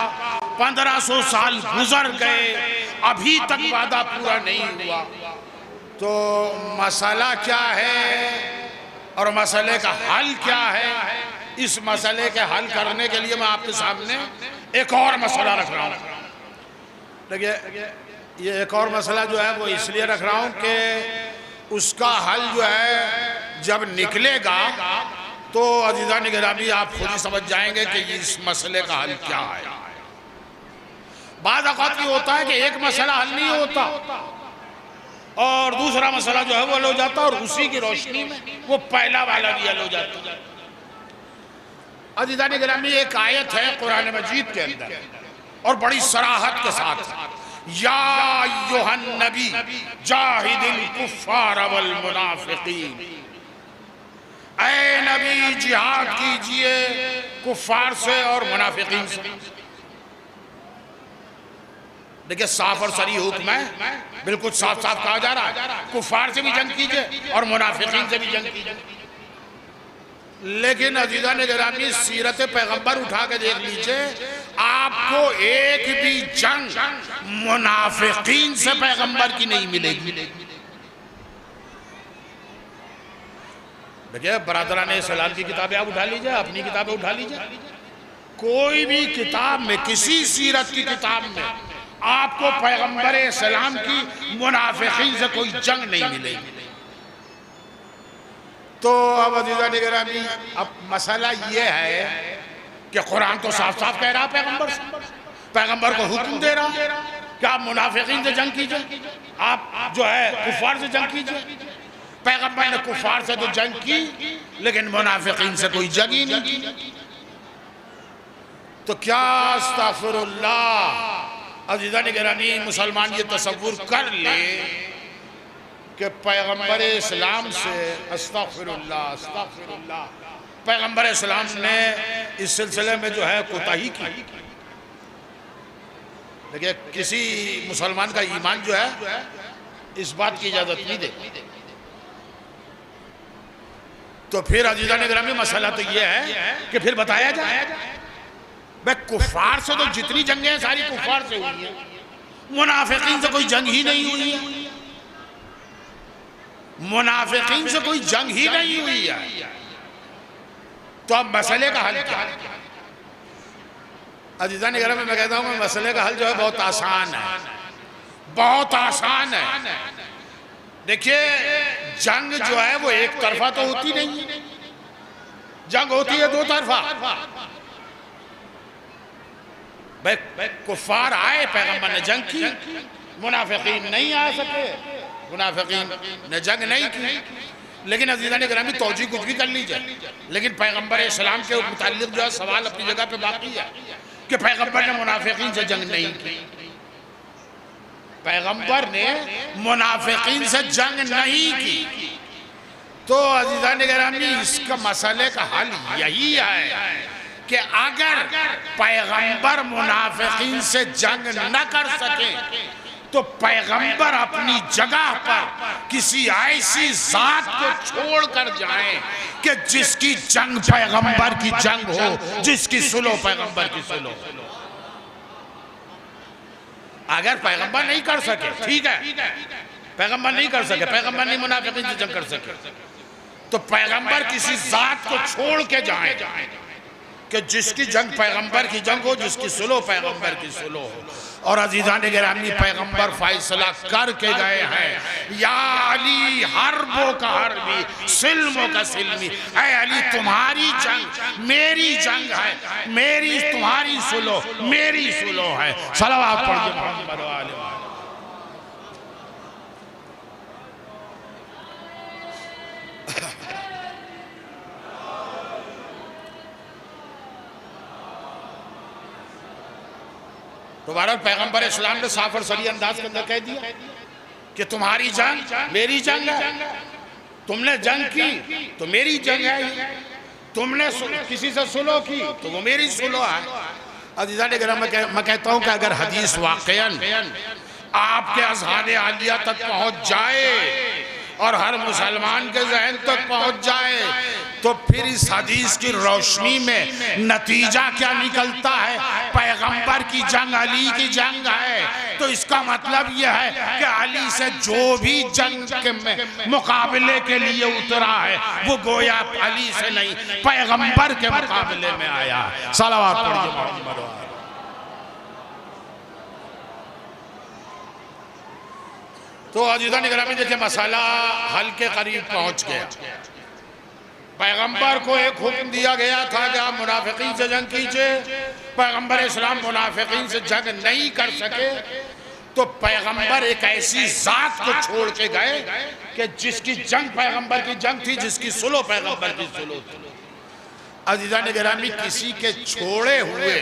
1500 साल गुजर गए, अभी तक वादा पूरा नहीं हुआ। तो मसला क्या है और मसले का हल क्या है? इस मसले के हल करने के लिए मैं आपके सामने एक और मसला रख रहा हूँ। देखिए ये एक और मसला जो है वो इसलिए रख रहा हूँ कि उसका हल जो है जब निकलेगा तो अज़ीज़ान गिरामी आप खुद ही समझ जाएंगे कि इस मसले का हल क्या है। बाज़ औक़ात ये होता है कि एक मसला हल नहीं होता और दूसरा मसला जो है वो हल हो जाता और उसी की रोशनी में वो पहला वाला भी हल हो जाता। अज़ीज़ान गिरामी एक आयत है कुरान मजीद के अंदर और बड़ी सराहत के साथ, या अय्युहन नबी जाहिदिल कुफ्फार वल मुनाफिकीन, ऐ नबी जिहाद कीजिए कुफ्फार से और मुनाफिकीन से। देखिए साफ और सरी हुक्म है, बिल्कुल साफ साफ कहा जा रहा है कुफ्फार से भी जंग कीजिए और मुनाफिकीन से भी जंग कीजिए। लेकिन अज़ीज़ान गिरामी सीरत पैगंबर उठा के देख लीजिए, आपको एक भी जंग मुनाफिकीन से पैगंबर की नहीं मिलेगी। देखिए बरादरान इस्लाम की किताबें आप उठा लीजिए, अपनी किताबें उठा लीजिए, कोई भी किताब में, किसी सीरत की किताब में आपको पैगंबर इस्लाम की मुनाफिकीन से कोई जंग नहीं मिलेगी। तो अब अज़ीज़ान गिरामी अब मसला ये है कि कुरान तो साफ साफ कह रहा है पैगंबर को हुक्म दे रहा कि आप मुनाफिकीन से जंग कीजिए, आप जो है कुफ्फार से जंग कीजिए। पैगंबर ने कुफ्फार से तो जंग की लेकिन मुनाफिकीन से कोई जंग ही नहीं की। तो क्या अस्तग़फिरुल्लाह, अज़ीज़ान गिरामी मुसलमान ये तसव्वुर कर ले कि पैगंबर इस्लाम से अस्तग़फिरुल्लाह अस्तग़फिरुल्लाह पैगंबर इस्लाम ने इस सिलसिले में जो है कोताही की। देखिए किसी मुसलमान का ईमान जो है इस बात की इजाज़त नहीं देता। तो फिर अज़ीज़ान गिरामी मसला तो ये है कि फिर बताया जाए भाई कुफ्फार से तो जितनी जंगें हैं सारी कुफ्फार से हुई है, मुनाफिकीन से कोई जंग ही नहीं हुई है। मुनाफिकीन से कोई जंग ही नहीं हुई है। तो अब मसले का हल क्या है? अज़ीज़ान गिरामी मैं कहता हूँ मसले का हल जो है बहुत आसान है, बहुत आसान है। देखिए जंग जो है वो एक तरफा तो होती नहीं, जंग होती है दो तरफा। भाई कुफ्फार आए, पैगंबर ने जंग की, मुनाफिकीन नहीं आ सके, मुनाफिकीन ने जंग नहीं की। लेकिन अज़ीज़ान गिरामी तौजीह कुछ भी कर लीजिए, लेकिन पैगंबर इस्लाम के मुताल्लिक़ जो है सवाल अपनी जगह पे बाकी है कि पैगंबर ने मुनाफिकीन से जंग नहीं की। पैगंबर ने मुनाफिकीन से जंग नहीं की, तो अजीज़ान गिरामी, इसका मसले का हल यही है कि अगर पैगंबर मुनाफिकीन से जंग न कर सके तो पैगंबर अपनी जगह पर किसी ऐसी जात को छोड़ कर जाए कि जिसकी जंग पैगंबर की जंग हो, जिसकी सुलो पैगंबर की सुलो। अगर पैगंबर नहीं कर सके, ठीक है, पैगंबर नहीं कर सके, पैगंबर नहीं मुनाफिकीन से जंग कर सके, तो पैगंबर किसी जात को छोड़ के जाए कि जिसकी जंग पैगंबर की जंग हो, जिसकी सुलो पैगंबर की सुलो हो। और अजीज़ान गिरामी, पैगंबर फैसला करके गए हैं, या अली हर्बो का हर्बी सिल्मो का सिल्मी, ऐ अली तुम्हारी जंग मेरी जंग है, मेरी तुम्हारी सुलो मेरी सुलो है। सलावत पढ़िए मोहम्मद व आले मोहम्मद। तो बहरहाल पैगंबर इस्लाम ने साफ और सही अंदाज के अंदर कह दिया कि तुम्हारी जंग मेरी जंग है, तुमने जंग की तो मेरी जंग है, तुमने किसी से सुलो की तो वो मेरी सुलो है। अजीज़ान गिरामी, मैं कहता हूँ कि अगर हदीस वाक़ईन आपके अज़हान आलिया तक पहुँच जाए और हर मुसलमान के जहन तक पहुँच जाए तो फिर इस हदीस की रोशनी में नतीजा क्या निकलता है? पैगंबर की जंग अली की जंग है। तो इसका मतलब यह है कि अली से जो भी जंग के मुकाबले के लिए उतरा है वो गोया अली से नहीं, पैगंबर के मुकाबले में आया है। सलावत पढ़िए मोहम्मद। तो अजीज़ान गिरामी, देखिए मसला हल के करीब पहुंच गया। पैगंबर को एक हुक्म दिया गया था कि आप मुनाफिकीन से जंग कीजिए। पैगंबर इस्लाम मुनाफिकीन से जंग नहीं कर सके तो पैगंबर एक ऐसी जात को छोड़ के गए कि जिसकी जंग पैगंबर की जंग थी, जिसकी सुलो पैगंबर की सुलो थी। अजीज़ान गिरामी, किसी के छोड़े हुए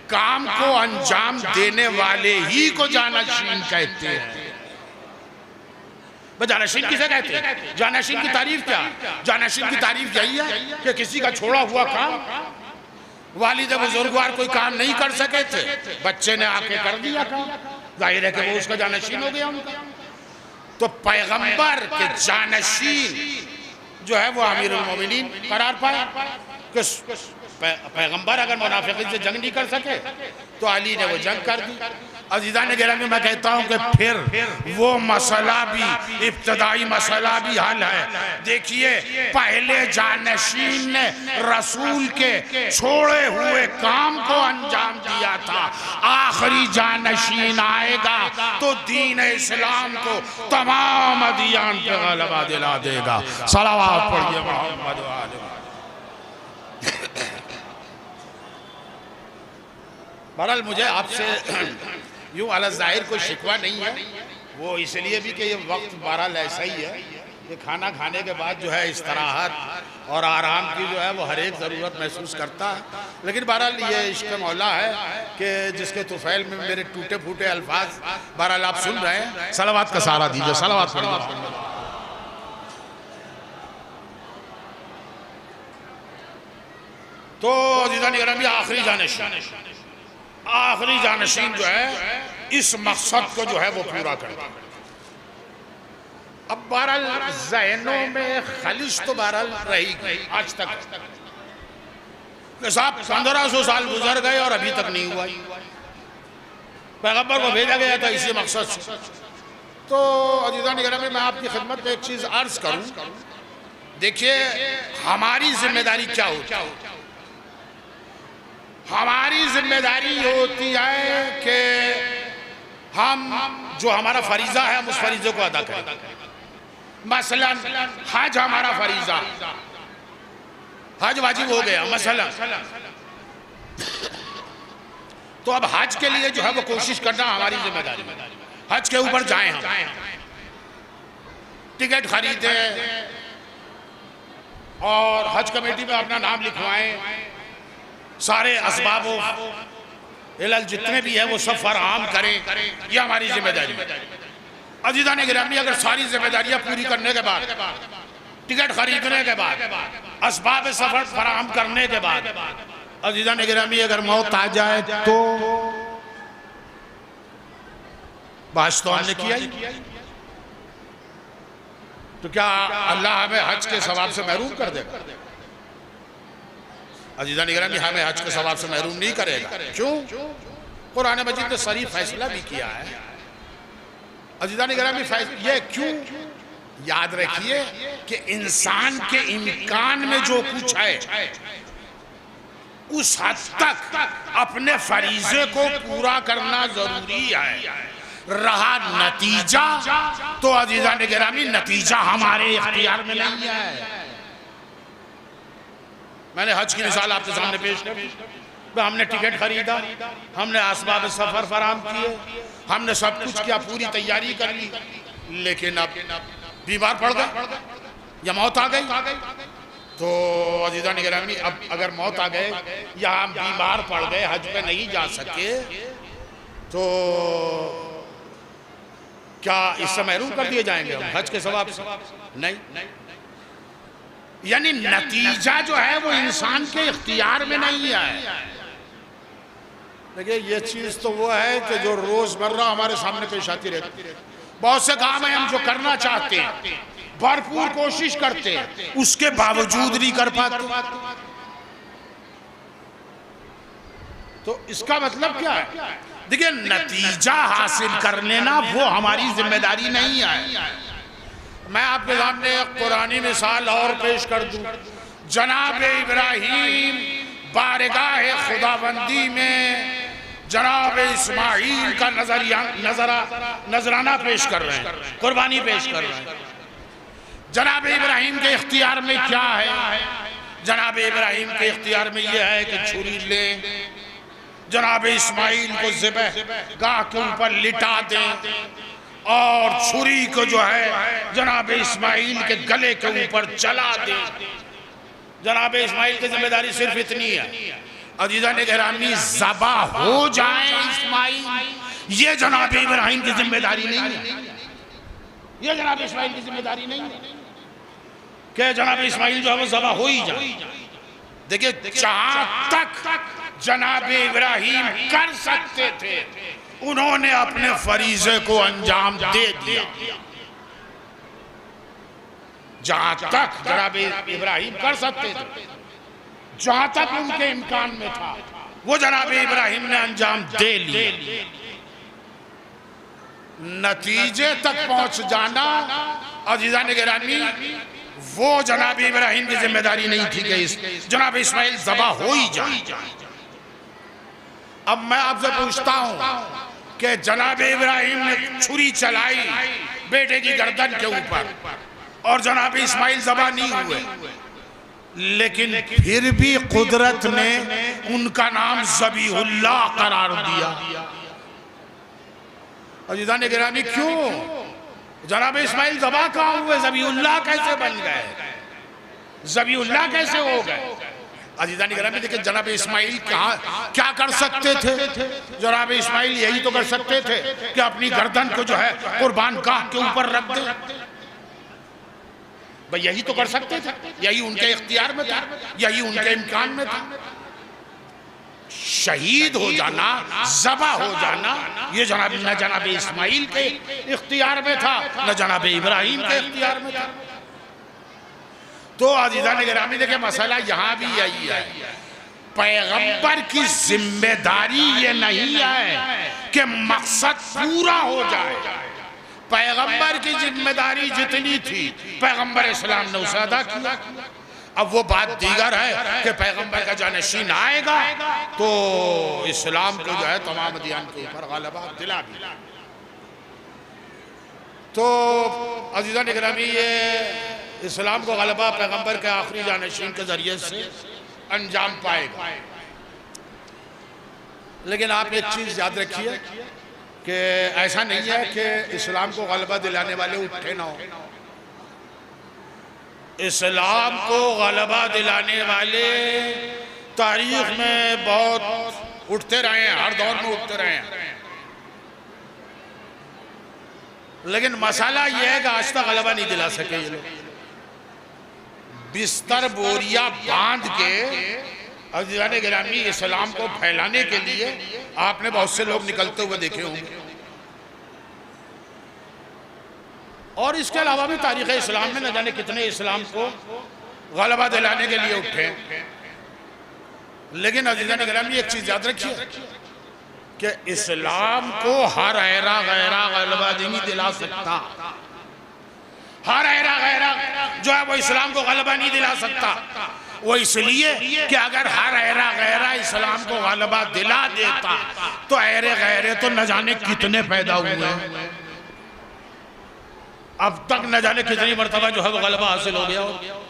काम को अंजाम देने वाले ही को जानशीन कहते हैं। जानशीन किसे कहते हैं? जानशीन की तारीफ क्या? जानशीन की तारीफ यही है कि किसी का छोड़ा हुआ काम, वालिद बुजुर्गवार कोई काम नहीं कर सके थे, बच्चे ने आके कर दिया काम, जाहिर है कि वो उसका जानशीन हो गया उनका। तो पैगंबर के जानशीन जो है वो अमीरुल मोमिनीन करार पाया कि पैगंबर अगर मुनाफिकीन से जंग नहीं कर सके तो अली ने वो जंग कर दी। अजीज़ान गिरामी, मैं कहता हूँ कि फिर वो मसला भी, इब्तदाई मसला भी हल है। देखिए, पहले जानशीन ने रसूल के छोड़े हुए काम को अंजाम दिया था, आखिरी जानशीन आएगा तो दीन इस्लाम को तमाम अदियान पे गलबा दिला देगा। सलावत पढ़िए मोहम्मद व आले मोहम्मद। बहरहाल मुझे आपसे यूँ अला ज़ाहिर कोई शिकवा नहीं है, वो इसलिए भी कि ये वक्त बहरहाल ऐसा ही है कि खाना खाने के बाद जो है इस्तराहत और आराम की जो है वो हर एक ज़रूरत महसूस करता है। लेकिन बहरहाल ये इश्क़ मौला है कि जिसके तुफ़ैल में मेरे टूटे फूटे अल्फाज बहरहाल आप सुन रहे हैं। सलावत का सहारा दीजिए, सलावत पढ़िए। तो अज़ीज़ान गिरामी, आखिरी जानशीन जो है इस मकसद को जो है वो पूरा कर दिया। अब बहरहाल ज़हनों में खलिश तो बहरहाल रही आज तक कि साहब 1500 साल गुजर गए और अभी तक नहीं हुआ। पैगंबर को भेजा गया था इसी मकसद से। तो अज़ीज़ान गिरामी, मैं आपकी खिदमत में एक चीज़ अर्ज करूं। देखिए, हमारी जिम्मेदारी क्या होती है? हमारी जिम्मेदारी होती है कि हम जो हमारा फरीज़ा है हम उस फरीज़े को अदा करें। मसलन हज हमारा फरीज़ा, हज वाजिब हो गया मसलन, तो अब हज के लिए जो है वो कोशिश करना हमारी जिम्मेदारी है। हज के ऊपर जाएं, हम टिकट खरीदें और हज कमेटी में अपना नाम लिखवाएं, सारे असबाब इलाज जितने भी है वो सब फराहम करें, ये हमारी जिम्मेदारी है। अज़ीज़ान गिरामी, अगर सारी जिम्मेदारियां पूरी करने के बाद टिकट खरीदने के बाद, असबाब सफर फराहम करने के बाद, अजीज़ान गिरामी अगर मौत आ जाए तो बात तो हमने किया ही, तो क्या अल्लाह हमें हज के सवाब से महरूम कर देगा? अजीज़ान गिरामी हमें हज के सवाब से महरूम नहीं करेगा। क्यों? कुरान मजीद ने सही फैसला भी किया है। अजीज़ान गिरामी ये क्यों? याद रखिए कि इंसान के इम्कान में जो कुछ है उस हद तक अपने फरीजे को पूरा करना जरूरी है। रहा नतीजा तो अजीज़ान गिरामी नतीजा हमारे इख्तियार में नहीं है। मैंने हज की मिसाल आपके सामने पेश की। हमने टिकट खरीदा, हमने असबाब सफर फराम किए, हमने सब कुछ किया, पूरी तैयारी कर ली, लेकिन अब बीमार पड़ गए या मौत आ गई, तो अजीज़ान गिरामी अब अगर मौत आ गए या हम बीमार पड़ गए, हज पे नहीं जा सके, तो क्या इससे महरूम कर दिए जाएंगे हम हज के सवाब से? नहीं। यानी नतीजा जो है वो इंसान के इख्तियार में नहीं है। देखिए ये चीज तो वो है कि जो रोजमर्रा हमारे सामने पेश आती रहती है। बहुत से काम है हम जो करना चाहते हैं, भरपूर कोशिश करते हैं, उसके बावजूद नहीं कर पाते। तो इसका मतलब क्या है? देखिए नतीजा हासिल करने ना वो हमारी जिम्मेदारी नहीं है। मैं आपके सामने एक कुरानी मिसाल और पेश कर दूं। जनाब इब्राहीम बारगाह खुदाबंदी में जनाब इस्माइल का नजराना पेश कर रहे हैं, कुर्बानी पेश कर रहे हैं। जनाब इब्राहीम के इख्तियार में क्या है? जनाब इब्राहीम के इख्तियार में यह है कि छुरी लें, जनाब इस्माइल को ज़िबह गाह के ऊपर लिटा दें और छुरी को जो है जनाब इस्माइल के गले के ऊपर चला दें। जनाब इस्माइल की जिम्मेदारी सिर्फ इतनी है, अजीज़ान गिरामी ज़बा हो जाए इस्माइल, ये जनाब इब्राहीम की जिम्मेदारी नहीं है। ये जनाब इस्माइल की जिम्मेदारी नहीं है कि जनाब इस्माइल जो है वो ज़बा हो ही जाए। देखिए जहां तक जनाब इब्राहीम कर सकते थे उन्होंने अपने फरीजे को अंजाम दे दिया। जहां तक जनाब इब्राहीम कर सकते थे, जहां तक उनके इम्कान में था, वो जनाब इब्राहीम ने अंजाम दे लिए। नतीजे तक पहुंच जाना अजीज़ान गिरामी वो जनाब इब्राहीम की जिम्मेदारी नहीं थी कि जनाब इस्माइल ज़बा हो ही जाए। अब मैं आपसे पूछता हूं कि जनाब इब्राहीम ने छुरी चलाई बेटे की गर्दन के ऊपर और जनाब इस्माइल ज़बा नहीं हुए, लेकिन फिर भी कुदरत ने उनका नाम ज़बीहुल्लाह करार दिया। अजीज़ान गिरामी क्यों? जनाब इस्माइल ज़बा कहाँ हुए, ज़बीहुल्लाह कैसे बन गए, ज़बीहुल्लाह कैसे हो गए? अजीज़ान गिरामी देखिए जनाब इस्माइल क्या कर सकते थे? जनाब इस्माइल यही तो कर सकते थे कि अपनी गर्दन को जो है कुर्बान गाह के ऊपर रख दे। भाई यही तो कर सकते थे, यही उनके इख्तियार में था, यही उनके इम्कान में था। शहीद हो जाना, ज़बा हो जाना, ये न जनाब इस्माइल के इख्तियार में था, न जनाब इब्राहीम के इख्तियार में था। तो अज़ीज़ान गिरामी देखिए मसला यहाँ भी यही है, पैगंबर की जिम्मेदारी ये नहीं है कि मकसद पूरा हो जाए। पैगंबर की जिम्मेदारी जितनी थी पैगंबर इस्लाम ने उसे अदा किया। अब वो बात दीगर है कि पैगंबर का जानशीन आएगा तो इस्लाम को जो है तमाम अदियान के ऊपर ग़लबा दिला भी। तो अज़ीज़ान गिरामी ये इस्लाम को ग़लबा पैगंबर के आखिरी जानशीन के ज़रिए से अंजाम पाएगा। लेकिन आप एक चीज़ याद रखिए कि ऐसा नहीं है कि इस्लाम को ग़लबा दिलाने वाले उठे ना हो। इस्लाम को ग़लबा दिलाने वाले तारीख में बहुत उठते रहे हैं, हर दौर में उठते रहे हैं, लेकिन मसाला यह है कि आज तक ग़लबा नहीं दिला सके ये लोग। बिस्तर बोरिया बांध के अज़ीज़ान गिरामी इस्लाम को फैलाने के लिए आपने बहुत से लोग निकलते हुए देखे होंगे। और इसके अलावा भी तारीख़ इस्लाम में न जाने कितने इस्लाम को गलबा दिलाने के लिए उठे। लेकिन अज़ीज़ान गिरामी एक चीज़ याद रखिए कि इस्लाम को हर ऐरा गैरा गलबा नहीं दिला सकता। हर ऐरा गैरा जो है वो इस्लाम को गलबा नहीं दिला सकता। वो इसलिए कि अगर हर ऐरा गैरा इस्लाम को गलबा दिला देता तो ऐरे गैरे तो न जाने कितने पैदा हुए हैं। अब तक न जाने कितनी मर्तबा जो है वो गलबा हासिल हो गया हो।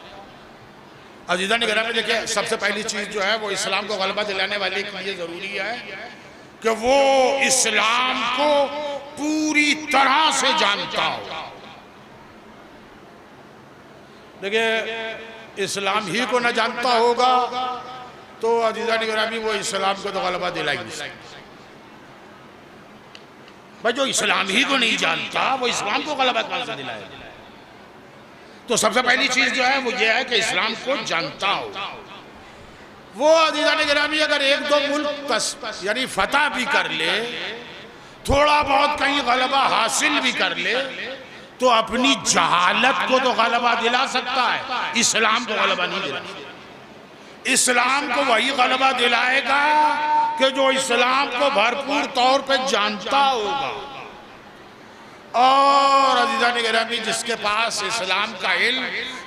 अज़ीज़ान गिरामी देखिए, सबसे पहली चीज जो है वो इस्लाम को गलबा दिलाने वाले के लिए जरूरी है कि वो इस्लाम को पूरी तरह से जानता हो। देखिए, इस्लाम ही को न जानता होगा तो अज़ीज़ान गिरामी वो इस्लाम को तो गलबा दिला ही नहीं सकता। भाई जो इस्लाम ही को नहीं जानता वो इस्लाम को गलबा कहां से दिलाएगा? तो सबसे पहली चीज जो है वो ये है कि इस्लाम को जानता हो। वो अज़ीज़ान गिरामी अगर एक दो मुल्क यानी फतह भी कर ले, थोड़ा बहुत कहीं गलबा हासिल भी कर ले, तो अपनी जहालत को तो गलबा दिला सकता है, इस्लाम को गलबा नहीं दिला। इस्लाम को वही गलबा दिलाएगा कि जो इस्लाम को भरपूर तौर पे जानता होगा। और अज़ीज़ान गिरामी जिसके पास इस्लाम का इल्म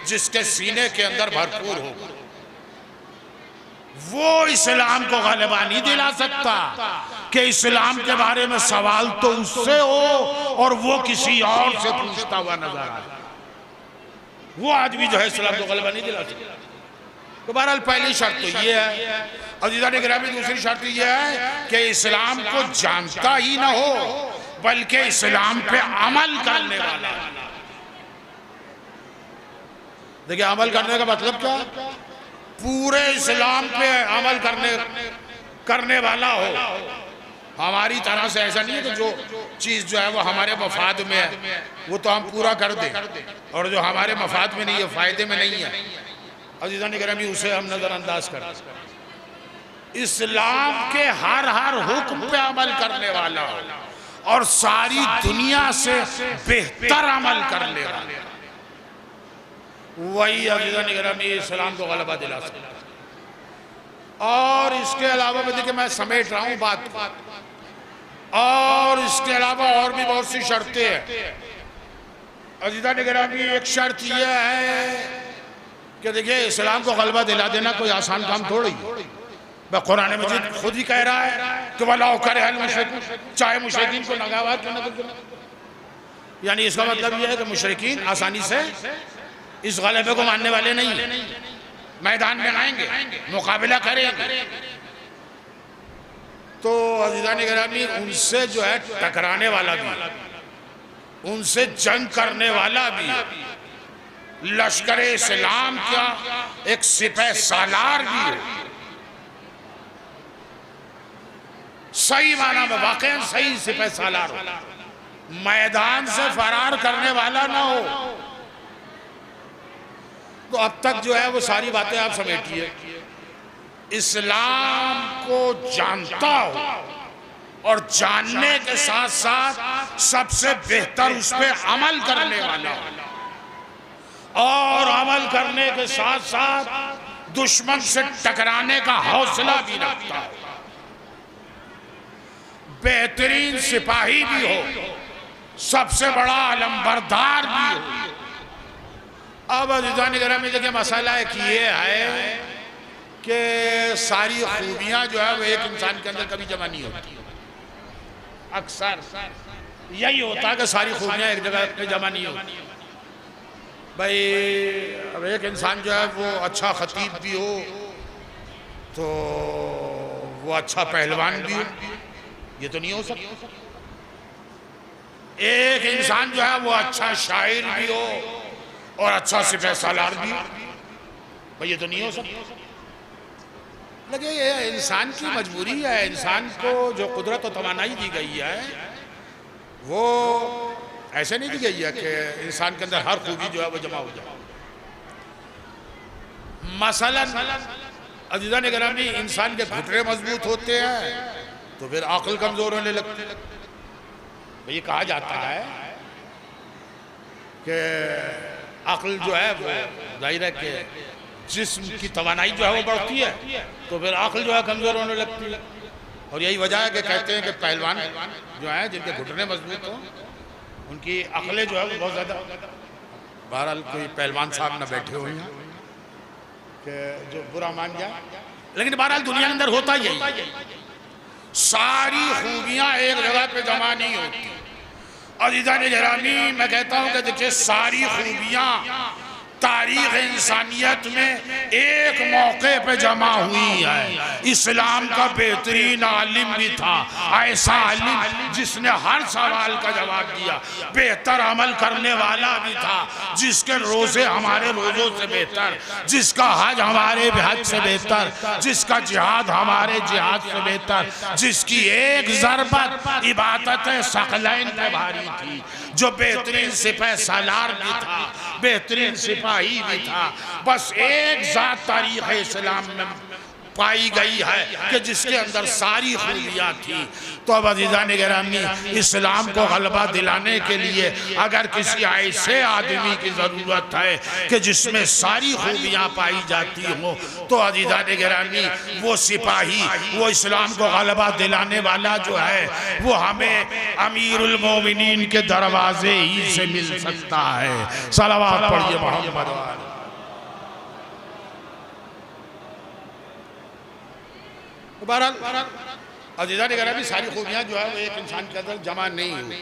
जिसके सीने के अंदर भरपूर होगा वो इस्लाम को गलबा नहीं दिला सकता कि इस्लाम के बारे में सवाल तो उससे हो और वो किसी और से पूछता हुआ नजर आए। वो आदमी जो है इस्लाम को गलबा नहीं दिला सकता। तो बहरहाल पहली शर्त तो ये है। अज़ीज़ान गिरामी दूसरी शर्त ये है कि इस्लाम को जानता ही ना हो बल्कि इस्लाम पे अमल करने वाला। देखिए, अमल करने का मतलब क्या? पूरे इस्लाम पे अमल करने वाला हो। हमारी तरह से ऐसा नहीं है कि जो चीज जो है वो हमारे मफाद में है वो तो हम पूरा कर दें, और जो हमारे मफाद में नहीं है, फायदे में नहीं है, अज़ीज़ान गिरामी उसे हम नजरअंदाज कर। इस्लाम के हर हुक्म पे अमल करने वाला हो और सारी दुनिया से बेहतर अमल करने वाला, वही अज़ीज़ान गिरामी इस्लाम को गलबा दिला सकता। और इसके अलावा मैं देखिए, मैं समेट रहा हूँ बात, और इसके अलावा और भी बहुत सी शर्तें हैं। अज़ीज़ान गिरामी एक शर्त यह है कि देखिए, इस्लाम को गलबा दिला देना कोई आसान काम थोड़ी है। कुरान मजीद खुद ही कह रहा है कि वलाउ करहल मुशरिकून, चाहे मुशरिकीन को नागवार क्यों न करें। यानी इसका मतलब यह है कि मुशरिकीन आसानी से इस गलबे को मानने वाले नहीं, मैदान में आएंगे, मुकाबला करेंगे। तो अज़ीज़ान गिरामी उनसे जो है टकराने वाला भी, उनसे जंग करने वाला भी, लश्कर इस्लाम का एक सिपह सालार भी हो, सही माना में वाकई सही सिपह सालार हो, मैदान से फरार करने वाला ना हो। तो अब तक जो है वो सारी बातें आप समेटिए। इस्लाम को जानता हो और जानने के साथ साथ सबसे बेहतर उस पर अमल करने वाला हो, और अमल करने के साथ साथ दुश्मन से टकराने का हौसला भी रखता हो, बेहतरीन सिपाही भी हो, सबसे बड़ा अलंबरदार भी हो। अब अज़ीज़ान गिरामी देखिए, मसला एक ये है कि सारी खूबियां जो है वो एक इंसान के अंदर कभी जमा नहीं होती। अक्सर यही होता है कि सारी खूबियां एक जगह पे जमा नहीं होती। भाई, अब एक इंसान जो है वो अच्छा खतीब भी हो तो वो अच्छा पहलवान भी हो, ये तो नहीं हो सकता। एक इंसान जो है वो अच्छा शायर भी हो और अच्छा सिपह सालार भी हो, भाई ये तो नहीं हो सकता। लगे ये इंसान की मजबूरी है। इंसान को जो कुदरत और तवानाई दी गई है वो ऐसे नहीं दी गई है कि इंसान के अंदर हर खूबी जो है वो जमा हो जाए। मसलन अज़ीज़ान गिरामी, इंसान के घुटने मजबूत होते हैं तो फिर अक्ल कमजोर होने लगती है। ये कहा जाता है कि अक्ल जो है वो जाहिर है कि जिस्म की तवानाई जो है वो बढ़ती है तो फिर अक्ल जो है कमजोर होने लगती है। और यही वजह है कि कहते हैं कि पहलवान जो है जिनके घुटने मजबूत हों उनकी अक्लें जो है वो बहुत ज़्यादा। बहरहाल कोई पहलवान साहब न बैठे हुए हैं कि जो बुरा मान जाए, लेकिन बहरहाल दुनिया के अंदर होता यही, सारी खूबियां एक जगह पे जमा नहीं होती। अज़ीज़ान गिरामी, मैं कहता हूं कि देखिए सारी खूबियां तारीख इंसानियत में एक मौके पे जमा हुई है। इस्लाम का बेहतरीन आलिम भी था, ऐसा आलिम जिसने हर सवाल का जवाब दिया। बेहतर अमल करने वाला भी था, जिसके रोजे हमारे रोजों से बेहतर, जिसका हज हमारे हज से बेहतर, जिसका जिहाद हमारे जिहाद से बेहतर, जिसकी एक ज़रबत इबादत सकलैन पे भारी थी, जो बेहतरीन सिपह सालार भी था, बेहतरीन सिपाही भी था। बस एक ज़ात तारीख़ इस्लाम में पाई गई है कि जिसके अंदर सारी खूबियाँ थी। तो अब अज़ीज़ान गिरामी, इस्लाम को गलबा दिलाने के लिए अगर किसी ऐसे आदमी की ज़रूरत है कि जिसमें सारी खूबियाँ पाई जाती हों, तो अज़ीज़ान गिरामी वो सिपाही, वो इस्लाम को गलबा दिलाने वाला जो है वो हमें अमीरुल मोमिनीन के दरवाजे ही से मिल सकता है। सलावत पढ़िए मोहम्मद। बहरहाल अज़ीज़ान गिरामी, सारी खूबियाँ जो है वो एक इंसान के अंदर जमा नहीं हुई।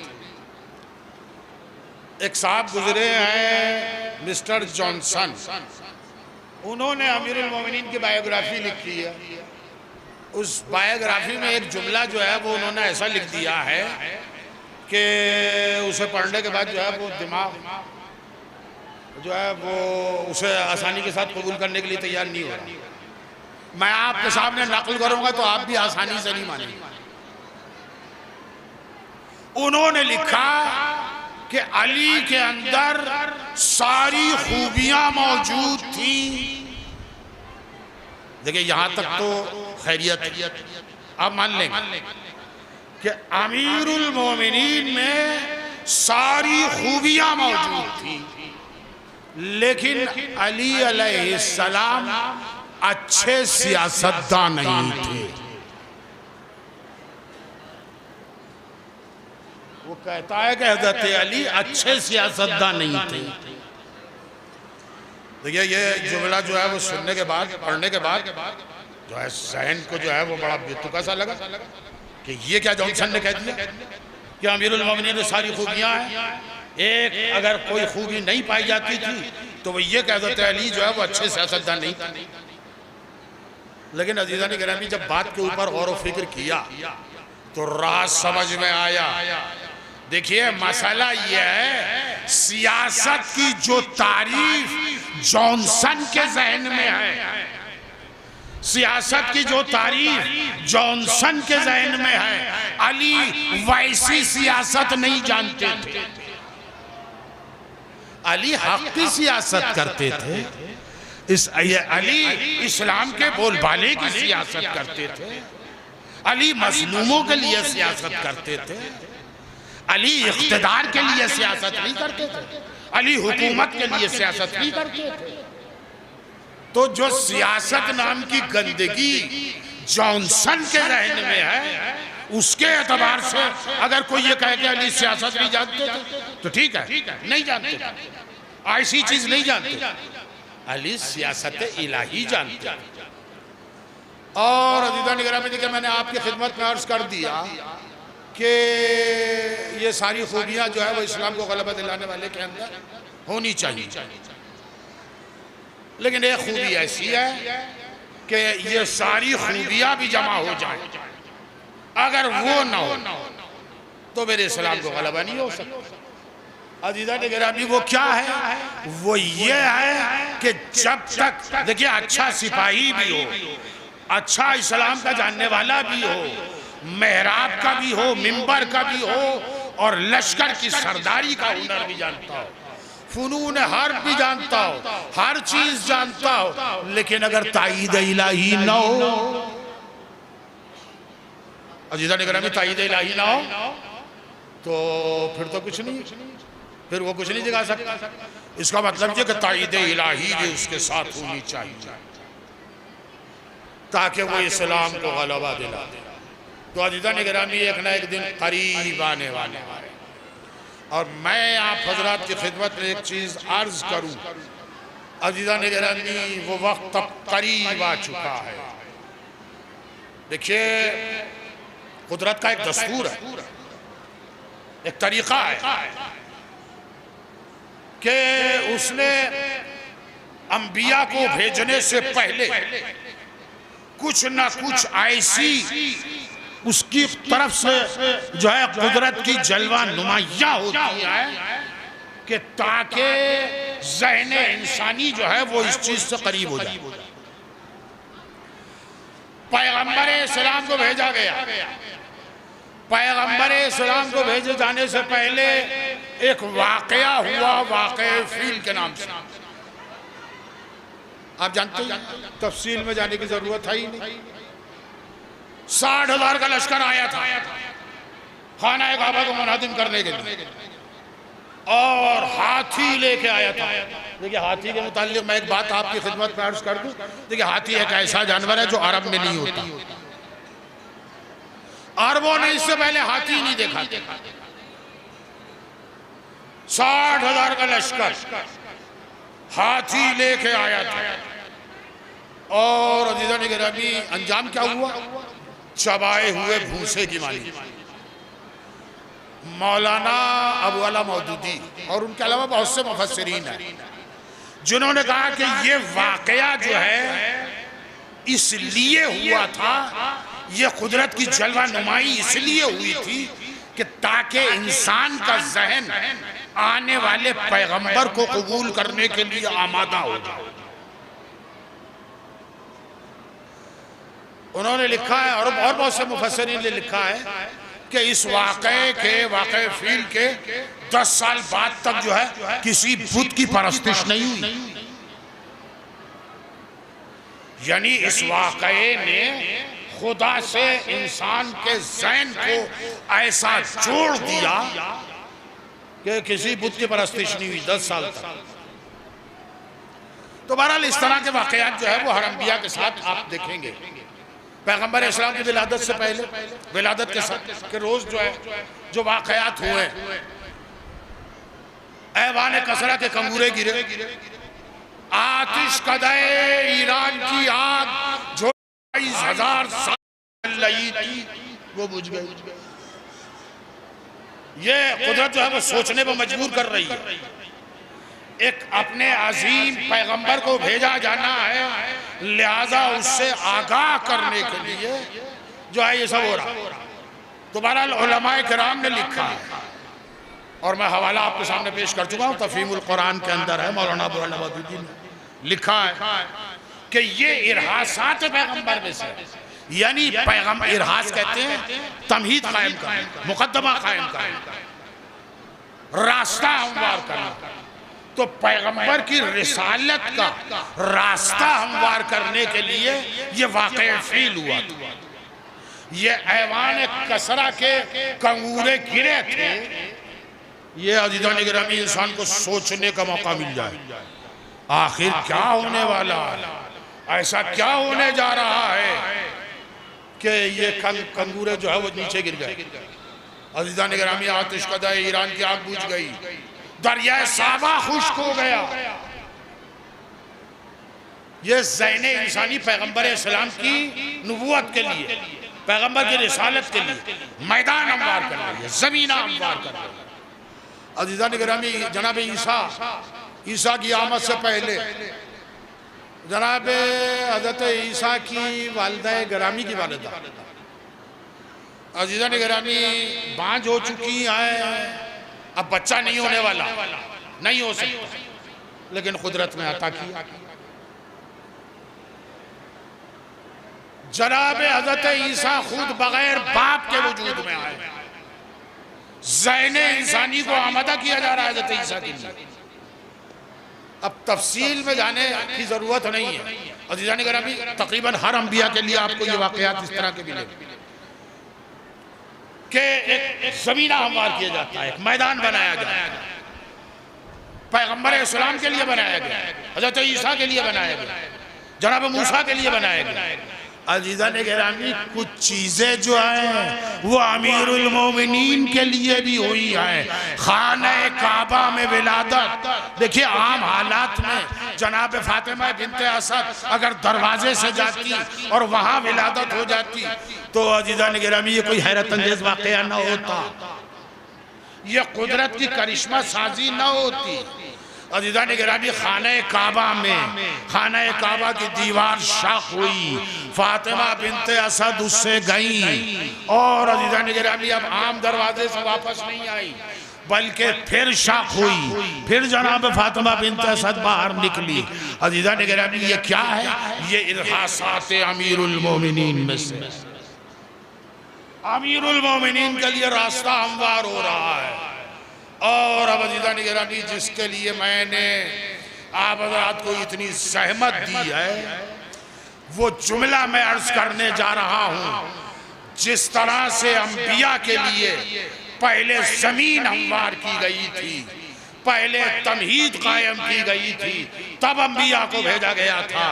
एक साहब गुजरे हैं मिस्टर जॉनसन, उन्होंने अमीरुल मोमिनीन की बायोग्राफी लिखी है। उस बायोग्राफी में एक जुमला जो है वो उन्होंने ऐसा लिख दिया है कि उसे पढ़ने के बाद जो है वो दिमाग जो है वो उसे आसानी के साथ कबूल करने के लिए तैयार नहीं हो रहा। मैं आपके सामने नकल करूंगा तो आप भी आसानी से नहीं मानेंगे। उन्होंने लिखा कि अली के अंदर सारी खूबियां मौजूद थी। देखिए यहां तक तो खैरियत है। अब मान लेंगे कि अमीरुल मोमिनीन में सारी खूबियां मौजूद थी, लेकिन अली अलैहिस्सलाम अच्छे सियासतदान नहीं थे। वो कहता है कि हज़रत अली अच्छे सियासतदान नहीं थे। देखिए ये जुमला जो है वो सुनने के बाद, पढ़ने के बाद जो है ज़हन को जो है वो बड़ा बेतुका सा लगा कि ये क्या जॉनसन ने कह दिया कि अमीरुल मोमिनीन में सारी खूबियां हैं। एक अगर कोई खूबी नहीं पाई जाती थी तो वो ये कह देते अली जो है वो अच्छे सियासतदान नहीं था। लेकिन अज़ीज़ान गिरामी, जब बात के ऊपर गौर व फिक्र किया तो राज समझ में आया। देखिए मसला यह है, सियासत की जो तारीफ जॉनसन के जहन में है, सियासत की जो तारीफ जॉनसन के जहन में है, अली वैसी सियासत नहीं जानते थे। अली हक की सियासत करते थे। अली इस्लाम के बोलबाले की सियासत करते थे। अली मजलूमों के लिए सियासत करते थे। अली इख्तिदार के लिए सियासत नहीं करते थे। अली हुकूमत के लिए सियासत नहीं करते थे। तो जो सियासत नाम की गंदगी जॉनसन के जहन में है, उसके एतबार से अगर कोई ये कहे कि अली सियासत नहीं जानते थे तो ठीक है, नहीं जानते, ऐसी चीज नहीं जानते। अली सियासत इलाही जानते। और अज़ीज़ान गिरामी, देखिए मैंने आपकी खिदमत में अर्ज कर दिया कि ये सारी खूबियां जो है वो इस्लाम को गलबा दिलाने वाले के अंदर होनी चाहिए। लेकिन एक खूबी ऐसी है कि ये सारी खूबियां भी जमा हो जाए, अगर वो ना हो तो मेरे इस्लाम को गलबा नहीं हो सकता। अज़ीज़ान गिरामी, वो क्या है? वो ये है कि जब तक, देखिए अच्छा सिपाही भी हो, अच्छा इस्लाम का जानने वाला भी हो, मेहराब का भी हो, मिंबर का भी हो, और लश्कर की सरदारी का हुनर भी जानता हो, फुनून हर भी जानता हो, हर चीज जानता हो, लेकिन अगर ताईद इलाही ना हो, अजीजा ने ग्रामी ताईद इलाही ना हो तो फिर तो कुछ नहीं, फिर वो कुछ नहीं जगा सकता। इसका मतलब ये कि ताईद इलाही भी उसके साथ होनी चाहिए ताकि वो इस्लाम को गलबा दिला दे। तो अजीजा ने ग्रामी एक ना एक दिन करीब आने वाले हैं और मैं आप हजरात की खिदमत में एक चीज अर्ज करूं, अजीजा ने ग्रामी वो वक्त अब करीब आ चुका है। देखिए कुदरत का एक दस्तूर है, एक तरीका है कि उसने अंबिया को भेजने से पहले कुछ ना कुछ ऐसी उसकी तरफ से जो है कुदरत की जलवा नुमाइयां होती है कि ताकि ज़हन इंसानी जो है वो इस चीज से करीब हो जाए। पैगंबर इस्लाम को भेजा गया, पैगंबर इस्लाम को भेजे जाने से पहले एक वाकया हुआ, वाक़े फील के नाम से। आप जानते हैं, तफसील में जाने की जरूरत है ही नहीं। 60,000 का लश्कर आया था खाना काबा को मुनादिम करने के लिए और हाथी लेके आया था। देखिए हाथी के मुताल्लिक मैं एक बात आपकी खिदमत में अर्ज कर दूं। देखिए हाथी एक ऐसा जानवर है जो अरब में नहीं होता, अरबों ने इससे पहले हाथी नहीं देखा। 60,000 का लश्कर हाथी लेके आया था और अजीजा ने गिरामी अंजाम क्या हुआ? चबाए हुए भूसे की मानी। मौलाना अबू अला मौदूदी और उनके अलावा बहुत से मुफस्सिरीन हैं जिन्होंने कहा कि ये वाकया जो है इसलिए हुआ था, ये कुदरत की जलवा नुमाई इसलिए हुई थी कि ताकि इंसान का जहन आने वाले पैगंबर को कबूल करने के लिए आमादा हो जाए। उन्होंने लिखा है और बहुत से मुफस्सिरीन ने लिखा है कि इस वाक़े फील के 10 साल बाद तक जो है किसी बुत की परस्तिश नहीं हुई। यानी इस वाक़े ने खुदा से इंसान के ज़हन को ऐसा जोड़ दिया कि किसी बुत की परस्तिश नहीं हुई 10 साल तक। तो बहरहाल इस तरह के वाक़यात जो है वो हर अंबिया के साथ आप देखेंगे। पैगंबर इस्लाम की विलादत से पहले, विलादत के साथ के रोज जो है जो वाक़यात हुए, ऐवान कसरा के कंगूरे गिरे, आतिश कदे ईरान की आग जो 22,000 साल लगी थी वो बुझ गई। ये कुदरत जो है वो सोचने पर मजबूर कर रही है। एक अपने अजीम पैगंबर को भेजा जाना है, लिहाजा उससे आगाह करने के लिए जो है ये सब हो रहा। तो बहरहाल उलमाए किराम ने लिखा है और मैं हवाला आपके सामने पेश कर चुका हूँ, तफहीमुल कुरान के अंदर है, मौलाना अबू अला मौदूदी ने लिखा है कि ये इरहासात पैगंबर में से, यानी पैगंबर इरहास कहते हैं तमहीद कायम करना, मुकद्दमा कायम करना, रास्ता हमवार करना। तो पैगंबर की रिसालत का रास्ता हमवार करने के लिए ये वाक़या फील हुआ था। ये ऐवान कसरा के कंगूरे गिरे थे। ये अज़ीज़ान गिरामी इंसान को सोचने का मौका मिल जाए, आखिर क्या होने वाला है, ऐसा क्या होने जा रहा है कि ये कंगूरे जो है वो नीचे गिर गए। अज़ीज़ान गिरामी आतिश कदा ईरान की आग बुझ गई, दरिया साबा खुश्क हो गया। ये ज़हन इंसानी पैगंबर इस्लाम की नबूवत के लिए, पैगंबर की रिसालत के लिए मैदान हमवार कर रही है, ज़मीन हमवार कर रही है। अज़ीज़ान गिरामी जनाब ईसा की आमद से पहले जनाब हज़रत ईसा की वालिदा गिरामी की वालिदा अज़ीज़ान गिरामी बांझ हो चुकी हैं, अब बच्चा नहीं होने वाला, नहीं हो सकता, लेकिन कुदरत में अता किया। जनाब हज़रत ईसा खुद बगैर बाप के वजूद में आए, ज़हन इंसानी को आमादा किया जा रहा है हज़रत ईसा के लिए। अब तफसील में जाने की जरूरत नहीं है। अज़ीज़ान गिरामी, तकरीबन हर अंबिया के लिए आपको ये वाक़यात इस तरह के मिलेंगे कि एक ज़मीना हमवार किया जाता है, एक मैदान बनाया गया है, पैगम्बर इस्लाम के लिए बनाया गया, हज़रत ईसा के लिए बनाया गया, जनाब मूसा के लिए बनाया गया। अज़ीज़ान गिरामी, कुछ चीज़ें जो हैं वो अमीरुल मोमिनीन के लिए भी हुई हैं। खाने काबा में विलादत, देखिए आम हालात में जनाब फातिमा बिनते असद अगर दरवाजे से जाती और वहाँ विलादत हो जाती तो अज़ीज़ान गिरामी ये कोई हैरत अंगेज वाक़या न होता, ये कुदरत की करिश्मा साजी न होती। अज़ीज़ान गिरामी, खाने काबा में खाने काबा की दीवार शाख हुई, फातिमा बिनते असद उससे गई और अज़ीज़ान गिरामी अब आम दरवाजे से वापस नहीं आई बल्कि फिर शाख हुई, फिर जनाब फातिमा बिनते असद बाहर निकली। अज़ीज़ान गिरामी, ये क्या है? ये इरहासात अमीरुल मोमिनीन में से अमीरुल मोमिनीन के लिए रास्ता हमवार हो रहा है। और अब अज़ीज़ान गिरामी, जिसके लिए मैंने आप हज़रात को इतनी सहमत दी है वो जुमला मैं अर्ज करने जा रहा हूँ। जिस तरह से अंबिया के लिए पहले जमीन हमवार की गई थी, पहले तमहीद कायम की गई थी, तब अंबिया को भेजा गया था,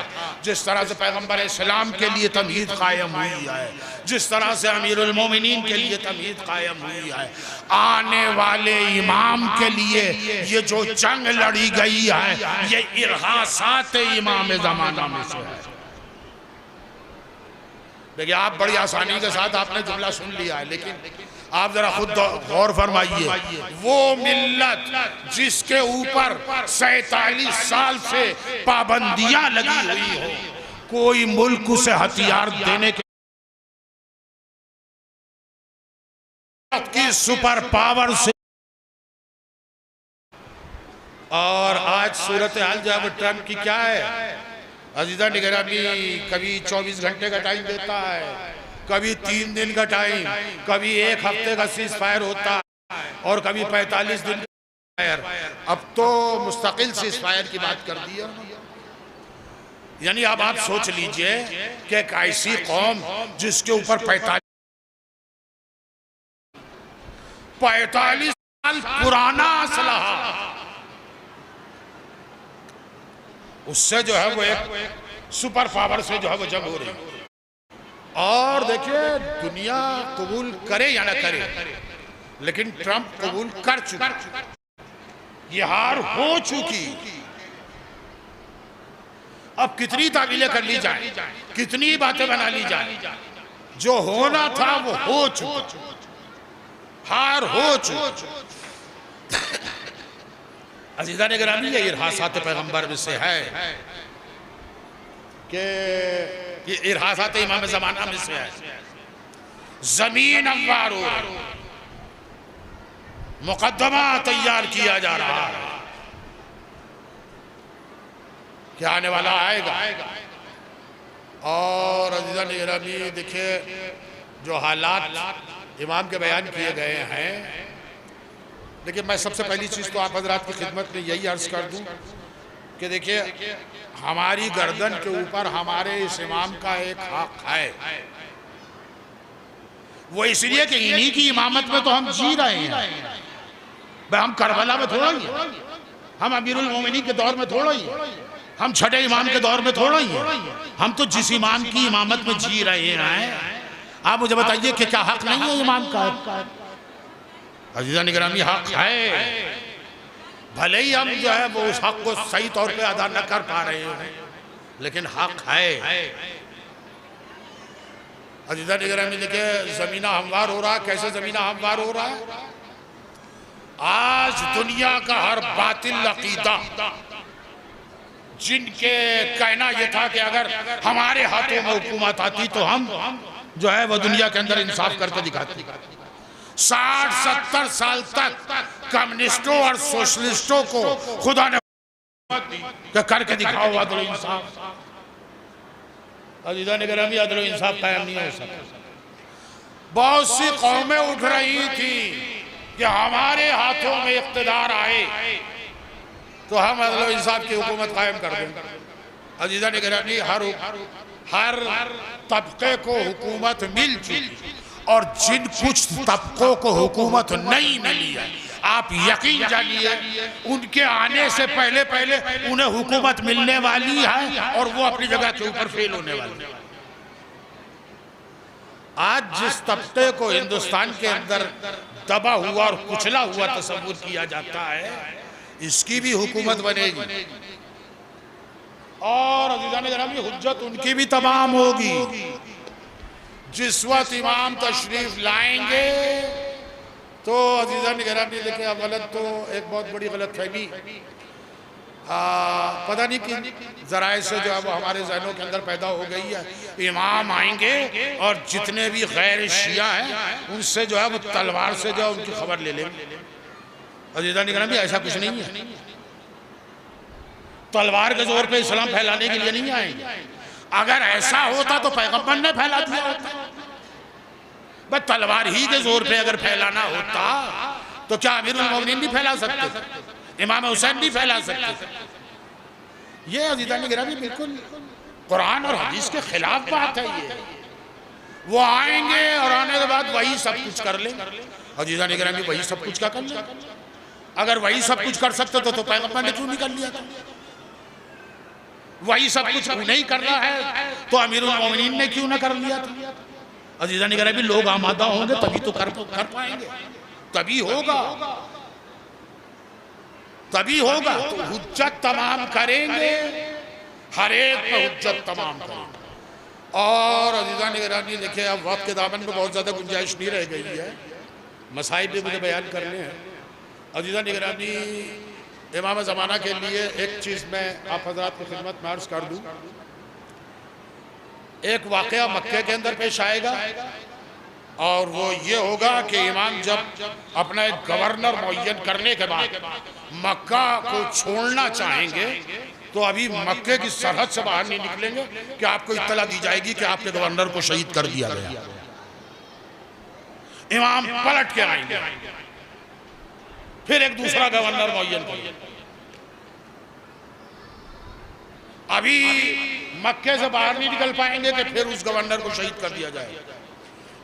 जिस तरह से पैगंबर इस्लाम के लिए तमहीद कायम हुई है, जिस तरह से अमीरुल मोमिनीन के लिए तमहीद कायम हुई है, आने वाले इमाम के लिए ये जो जंग लड़ी गई है ये इरहासात इमाम ज़माना में से है। देखिए, आप बड़ी आसानी के साथ आपने जुमला सुन लिया है, लेकिन आप जरा खुद गौर फरमाइए, वो मिल्लत जिसके ऊपर 47 साल से पाबंदियां लगी हुई हो, कोई मुल्क उसे हथियार देने की सुपर पावर से, और आज सूरत हाल जो है ट्रम्प की क्या है? अज़ीज़ान गिरामी, कभी 24 घंटे का टाइम देता है, कभी 3 दिन का टाइम, कभी 1 हफ्ते का सीज फायर होता है और कभी 45 दिन का फायर। अब तो मुस्तकिल सीज फायर की बात कर दी है। यानी अब आप सोच लीजिए कि एक ऐसी कौम जिसके ऊपर 45 साल पुराना असलहा, उससे जो है वो एक सुपर पावर से जो है वो जंग हो रही है। और देखिए, दुनिया कबूल करे या ना करे, लेकिन ट्रंप कबूल कर चुका, ये हार हो चुकी। अब कितनी तावीलें कर ली जाए, कितनी बातें बना ली जाए, जो होना था वो हो चुका, हार हो चुका। अज़ीज़ान गिरामी, ये इरहासात पैगंबर में से है कि ये इरहासात इमाम ज़माना में से है। जमीन हमवार हो, मुकद्दमा तैयार किया जा रहा है कि आने वाला आएगा। और अज़ीज़ान गिरामी, देखिए जो हालात इमाम के बयान किए गए हैं, देखिए मैं सबसे पहली चीज़ तो आप हज़रात की खिदमत में यही अर्ज़ कर दूं कि देखिए, हमारी गर्दन के ऊपर हमारे इस इमाम का एक हक है। वो इसलिए कि इन्हीं की इमामत में तो हम जी रहे हैं। भाई, हम करबला में थोड़ा ही, हम अमीरुल मोमिनीन के दौर में थोड़ा ही, हम छठे इमाम के दौर में थोड़ा ही, हम तो जिस इमाम की इमामत में जी रहे हैं। आप मुझे बताइए कि क्या हक नहीं है इमाम का? अज़ीज़ान गिरामी, हक है, भले ही हम जो है वो उस हक को सही तौर पे अदा न कर पा रहे हो, लेकिन हक है। अज़ीज़ान गिरामी, देखिए ज़मीना हमवार हो रहा है। कैसे ज़मीना हमवार हो रहा है? आज दुनिया का हर बातिल अकीदा, जिनके कहना यह था कि अगर हमारे हाथों में हुकूमत आती तो हम जो है वो दुनिया के अंदर इंसाफ करके दिखाते। 60-70 साल तक कम्युनिस्टों और सोशलिस्टों को खुदा ने करके दिखाओ अदल इंसाफ। अज़ीज़ान गिरामी, अदल इंसाफ कायम नहीं हो सकता। बहुत सी कौमें उठ रही थी कि हमारे हाथों में इक़्तिदार आए तो हम अदल इंसाफ की हुकूमत कायम कर दें। अजीजा ने गिरामी हर तबके को हुकूमत मिल चुकी और जिन कुछ तबकों को हुकूमत नहीं मिली है, आप यकीन जानिए उनके आने से पहले पहले उन्हें हुकूमत मिलने वाली है और वो अपनी जगह के ऊपर फेल होने वाली है। आज जिस तबके को हिंदुस्तान के अंदर दबा हुआ और कुचला हुआ तस्वुर किया जाता है, इसकी भी हुकूमत बनेगी और अज़ीज़ान गिरामी हुज्जत उनकी भी तमाम होगी। जिस वक्त इमाम तशरीफ लाएंगे तो अज़ीज़ान गिरामी देखिए, अब गलत तो एक बहुत बड़ी गलत फहमी पता नहीं किन जराए से जो है वो हमारे जहनों के अंदर पैदा हो गई है। इमाम आएंगे और जितने भी गैर शिया हैं उनसे जो है वो तलवार से जो है उनकी खबर ले लेंगे। अज़ीज़ान गिरामी ऐसा कुछ नहीं है, तलवार के जोर पे इस्लाम फैलाने के लिए नहीं आएंगे। अगर ऐसा होता तो पैगंबर ने फैला दिया होता। बस तलवार ही के जोर पे अगर फैलाना होता तो क्या अमीरुल मोमिनीन नहीं फैला सकते, इमाम हुसैन नहीं फैला सकते? ये अज़ीज़ान गिरामी बिल्कुल कुरान और हदीस के खिलाफ बात है। ये वो आएंगे और आने के बाद वही सब कुछ कर लेंगे। अज़ीज़ान गिरामी वही सब कुछ क्या कर लेंगे? अगर वही सब कुछ कर सकते तो पैगंबर ने क्यों नहीं कर लिया था? वही सब कुछ नहीं करना है तो अमीरुल मोमिनीन ने क्यों ना कर लिया था? अज़ीज़ान गिरामी लोग आमादा होंगे तभी तो कर पाएंगे, तभी होगा तो हुज्जत तमाम करेंगे, हर एक पर हुज्जत तमाम करेंगे। और अज़ीज़ान गिरामी देखिए, अब वक्त के दामन में बहुत ज़्यादा गुंजाइश नहीं रह गई है, मसाइब भी मुझे बयान करने हैं। अज़ीज़ान गिरामी इमाम ज़माना के लिए एक चीज़ मैं आप हज़रात की खिदमत में अर्ज़ कर दूँ। एक वाक़या मक्के के अंदर पेश आएगा और वो ये होगा कि इमाम जब अपना एक गवर्नर मुअय्यन करने के बाद मक्का को छोड़ना चाहेंगे तो अभी मक्के की सरहद से बाहर नहीं निकलेंगे कि आपको इत्तला दी जाएगी कि आपके गवर्नर को शहीद कर दिया गया। इमाम पलट के आएंगे, फिर एक दूसरा गवर्नर मुअय्यन करेंगे। अभी मक्के से बाहर नहीं निकल पाएंगे कि फिर उस गवर्नर को शहीद कर दिया जाए।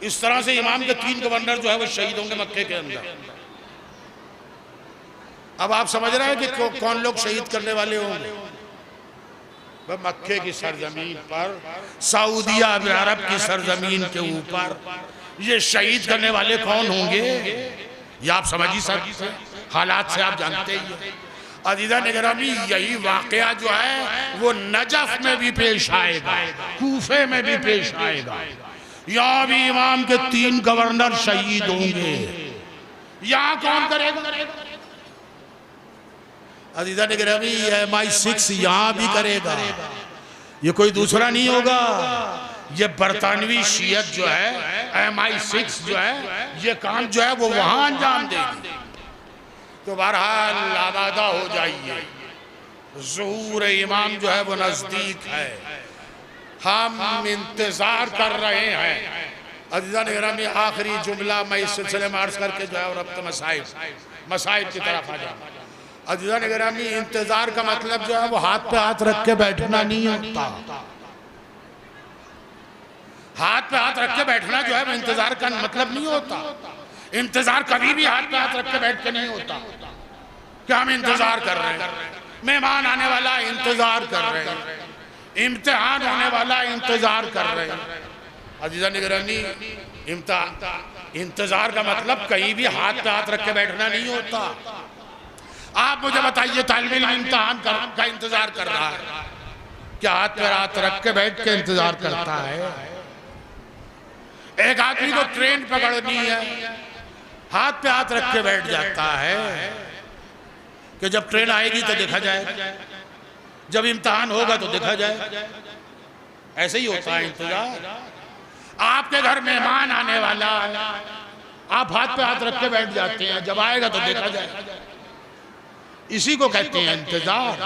इस तरह से इमाम के 3 गवर्नर जो है वो शहीद होंगे मक्के के अंदर। अब आप समझ रहे हैं कि कौन लोग शहीद करने वाले होंगे? मक्के की सरजमीन पर, सऊदिया अरब की सरजमीन के ऊपर ये शहीद करने वाले कौन होंगे? ये आप समझ ही सकते हैं, हालात से आप जानते ही हैं। अज़ीज़ान गिरामी यही वाक़या जो है वो नजफ में भी पेश आएगा, कूफे में भी पेश आएगा। यहाँ भी इमाम के 3 गवर्नर शहीद होंगे। यहाँ कौन करेगा? अज़ीज़ान गिरामी MI6 यहाँ भी करेगा, ये कोई दूसरा नहीं होगा। ये बरतानवी शियत जो है, MI6 जो है, ये काम जो है वो वहाँ अंजाम देगी। तो बहरहाल आमादा हो जाइए, ज़ुहूर इमाम जो है वो नज़दीक है, हम इंतज़ार कर रहे हैं। अज़ीज़ान गिरामी आखिरी जुमला मैं इस सिलसिले में अर्ज़ करके जो है और अब तो मसाइब की तरफ आ जाए। अज़ीज़ान गिरामी इंतज़ार का मतलब जो है वो हाथ पे हाथ रख के बैठना नहीं होता। हाथ पे हाथ रख के बैठना जो है वो इंतज़ार का मतलब नहीं होता। इंतज़ार कभी भी हाथ पे हाथ रख के बैठ के नहीं होता कि हम इंतज़ार कर रहे हैं, मेहमान आने वाला इंतज़ार कर रहे हैं, इम्तिहान होने वाला इंतज़ार कर रहे हैं। अज़ीज़ान गिरामी इंतज़ार का मतलब कहीं भी हाथ पे हाथ रख के बैठना नहीं होता। आप मुझे बताइए, तालिब इल्म इम्तिहान का इंतज़ार कर रहा है, क्या हाथ पे हाथ रख के बैठ के इंतज़ार करता है? एक आदमी को ट्रेन पकड़नी है, हाथ पे हाथ रख के बैठ जाता है कि जब ट्रेन आएगी तो देखा जाएगा, जब इम्तिहान होगा तो देखा जाएगा। ऐसे ही होता है इंतजार। आपके घर मेहमान आने वाला है, आप हाथ पे हाथ रख के बैठ जाते हैं, जब आएगा तो देखा जाएगा। इसी को कहते हैं इंतजार।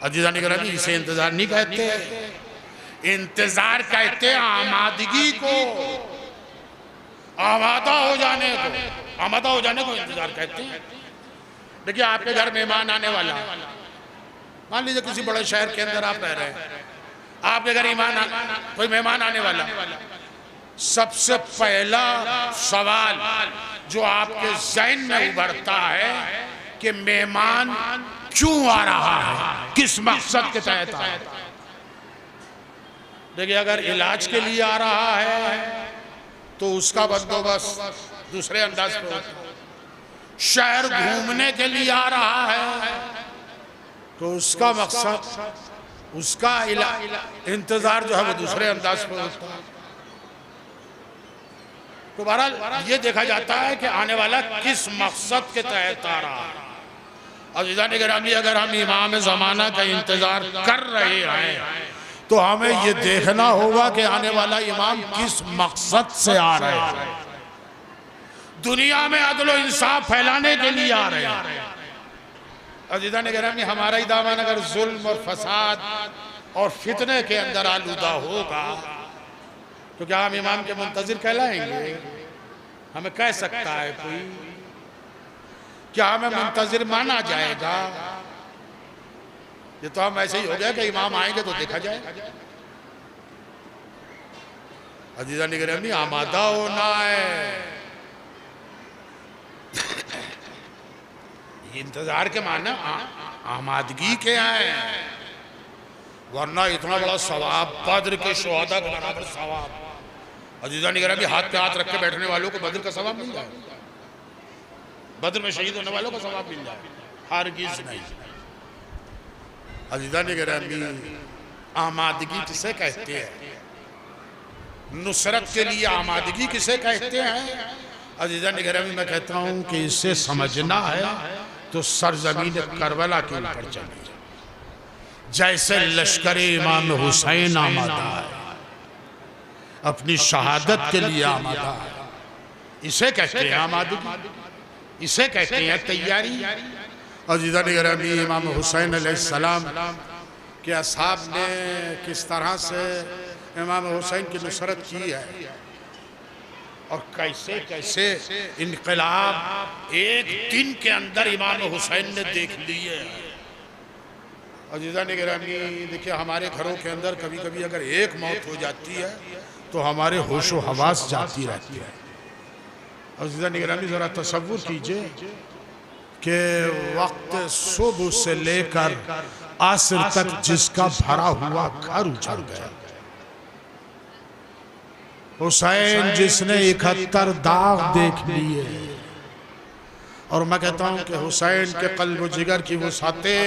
अज़ीज़ान गिरामी इसे इंतजार नहीं कहते, इंतजार कहते हैं आमादगी को, आमादा हो जाने को, आमादा हो जाने को इंतजार कहते हैं। देखिए आपके घर मेहमान आने वाला, मान लीजिए किसी बड़े शहर के अंदर आप रह रहे हैं, आपके घर कोई मेहमान आने वाला, सबसे पहला सवाल जो आपके ज़हन में उभरता है कि मेहमान क्यों आ रहा है, किस मकसद के तहत आया। देखिए अगर इलाज के लिए आ रहा है तो उसका बंदोबस्त दूसरे अंदाज पे होता है। शहर घूमने के लिए आ रहा है तो उसका मकसद, उसका इंतजार जो है वो दूसरे अंदाज पे होता है। तो बहरहाल ये देखा जाता है कि आने वाला किस मकसद के तहत आ रहा है। अज़ीज़ान गिरामी, अगर हम इमाम ज़माना का इंतजार कर रहे हैं तो हमें ये देखना होगा कि आने वाला इमाम किस मकसद से आ रहे हैं। दुनिया में अदल व इंसाफ फैलाने के लिए आ रहे हैं। अज़ीज़ान गिरामी, हमारा ही दामन अगर जुल्म और फसाद और फितने के अंदर आलूदा होगा तो क्या हम इमाम के मुंतज़िर कहलाएंगे? हमें कह सकता है कोई? क्या हमें मुंतज़िर माना जाएगा? ये तो हम ऐसे ही हो गया कि इमाम आएंगे तो देखा जाए। अज़ीज़ान गिरामी, आमादा होना है। इंतजार के माने आमादगी के हैं, वरना इतना बड़ा सवाब, बद्र के शुहदा के बराबर सवाब। अज़ीज़ान गिरामी, हाथ पे हाथ रख के बैठने वालों को बद्र का सवाब मिल जाए, बद्र में शहीद होने वालों को सवाब मिल जाए, हरगिज़ नहीं। अज़ीज़ान गिरामी, आमादगी किसे कहते हैं? नुसरत के लिए आमादगी किसे कहते हैं? अज़ीज़ान गिरामी, मैं कहता हूँ कि इसे समझना है तो सरजमीन करबला के ऊपर चलिए। जैसे लश्कर इमाम हुसैन आमादा है, अपनी शहादत के लिए आमादा है, इसे कहते हैं आमादगी, इसे कहते हैं तैयारी। अज़ीज़ान गिरामी, इमाम हुसैन अलैहिस्सलाम के असहाब ने किस तरह से इमाम हुसैन की नुसरत की है और कैसे कैसे इनकलाब एक दिन के अंदर इमाम हुसैन ने देख लिए। अज़ीज़ान गिरामी, देखिए हमारे घरों के अंदर कभी कभी अगर एक मौत हो जाती है तो हमारे होश व हवास जाती रहती है। अज़ीज़ान गिरामी, ज़रा तसव्वुर कीजिए कि वक्त सुबह से लेकर आसर तक जिसका भरा हुआ घर उजड़ गया, हुसैन जिसने 71 दाग देख लिए, और मैं कहता हूं कि हुसैन के कल्ब व जिगर की वसातें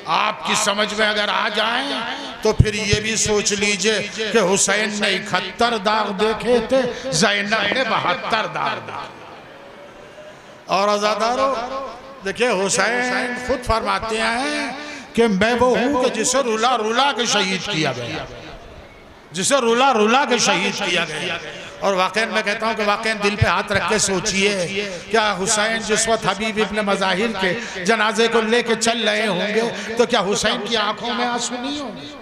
आपकी समझ में अगर आ जाएं तो फिर ये भी सोच लीजिए कि हुसैन ने 71 दाग देखे थे, ज़ैनब ने 72 दाग देखे। और आज़ादारों, देखिए हुसैन खुद फरमाते हैं कि मैं वो हूं कि जिसे रुला रुला के शहीद किया गया, जिसे रुला रुला के शहीद किया गया। और वाकई मैं कहता हूं कि वाकई दिल पे हाथ रख के सोचिए, क्या हुसैन जिस वक्त हबीब इब्न मज़ाहिर के जनाजे को लेके चल रहे होंगे तो क्या हुसैन की आंखों में आंसू नहीं होंगे?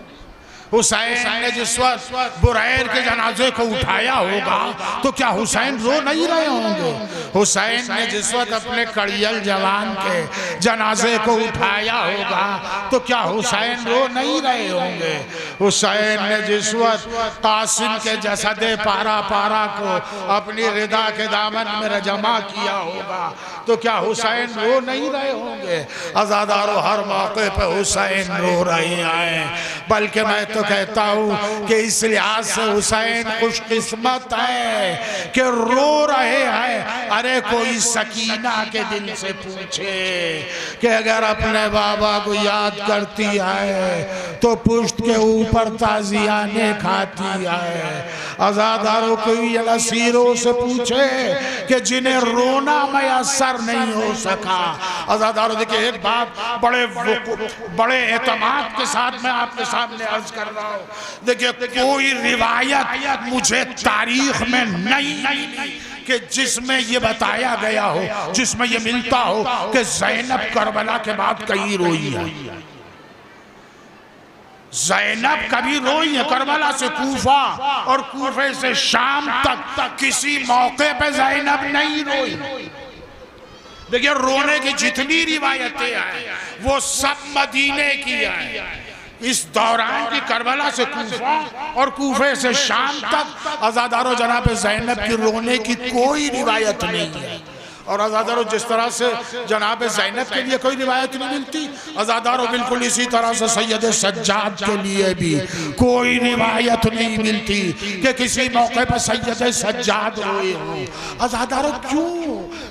हुसैन ने जिस वक्त बुरैर के जनाजे को उठाया होगा तो क्या हुसैन रो नहीं रहे होंगे? हुसैन ने जिस वक्त अपने कड़ियल जवान के जनाजे को उठाया होगा तो क्या हुसैन रो नहीं रहे होंगे? हुसैन ने जिस वक्त कासिम के जसदे पारा पारा को अपनी रिदा के दामन में जमा किया होगा तो क्या हुसैन रो नहीं रहे होंगे? आज़ादारों, हर मौके पर हुसैन रो रहे हैं। बल्कि मैं तो कहता हूँ कि इस लिहाज से हुसैन खुशकिस्मत है कि रो रहे हैं। अरे कोई सकीना के दिल से पूछे कि अगर अपने बाबा को याद करती है तो पुश्त के ऊपर ताजियाने खाती है। आज़ादारों, कोई असीरों से पूछे कि जिन्हें रोना मयसर नहीं हो सका। आज़ादारों, देखिए एक बात बड़े एतमाद के साथ मैं आपके सामने अर्ज कर रहा हूँ। देखिए कोई रिवायत मुझे तारीख में नहीं मिली कि जिसमें ये बताया गया हो, जिसमें ये मिलता हो कि ज़ैनब करबला के बाद कहीं रोई है। ज़ैनब कभी रोई है करबला से कूफा और कूफे से शाम तक किसी मौके पे ज़ैनब नहीं रोई। देखिए रोने की जितनी रिवायतें हैं वो सब मदीने की हैं। इस दौरान की करबला से कूफा और कूफे से शाम तक अज़ादारों जनाब ज़ैनब की रोने की कोई रिवायत नहीं है। और अज़ादारों जिस तरह से जनाब ज़ैनब के लिए कोई रिवायत नहीं मिलती, अज़ादारों बिल्कुल इसी तरह से सैयद सज्जाद के लिए भी कोई रिवायत नहीं मिलती कि किसी मौके पर सैयद सज्जाद रोए हों। अज़ादारों क्यों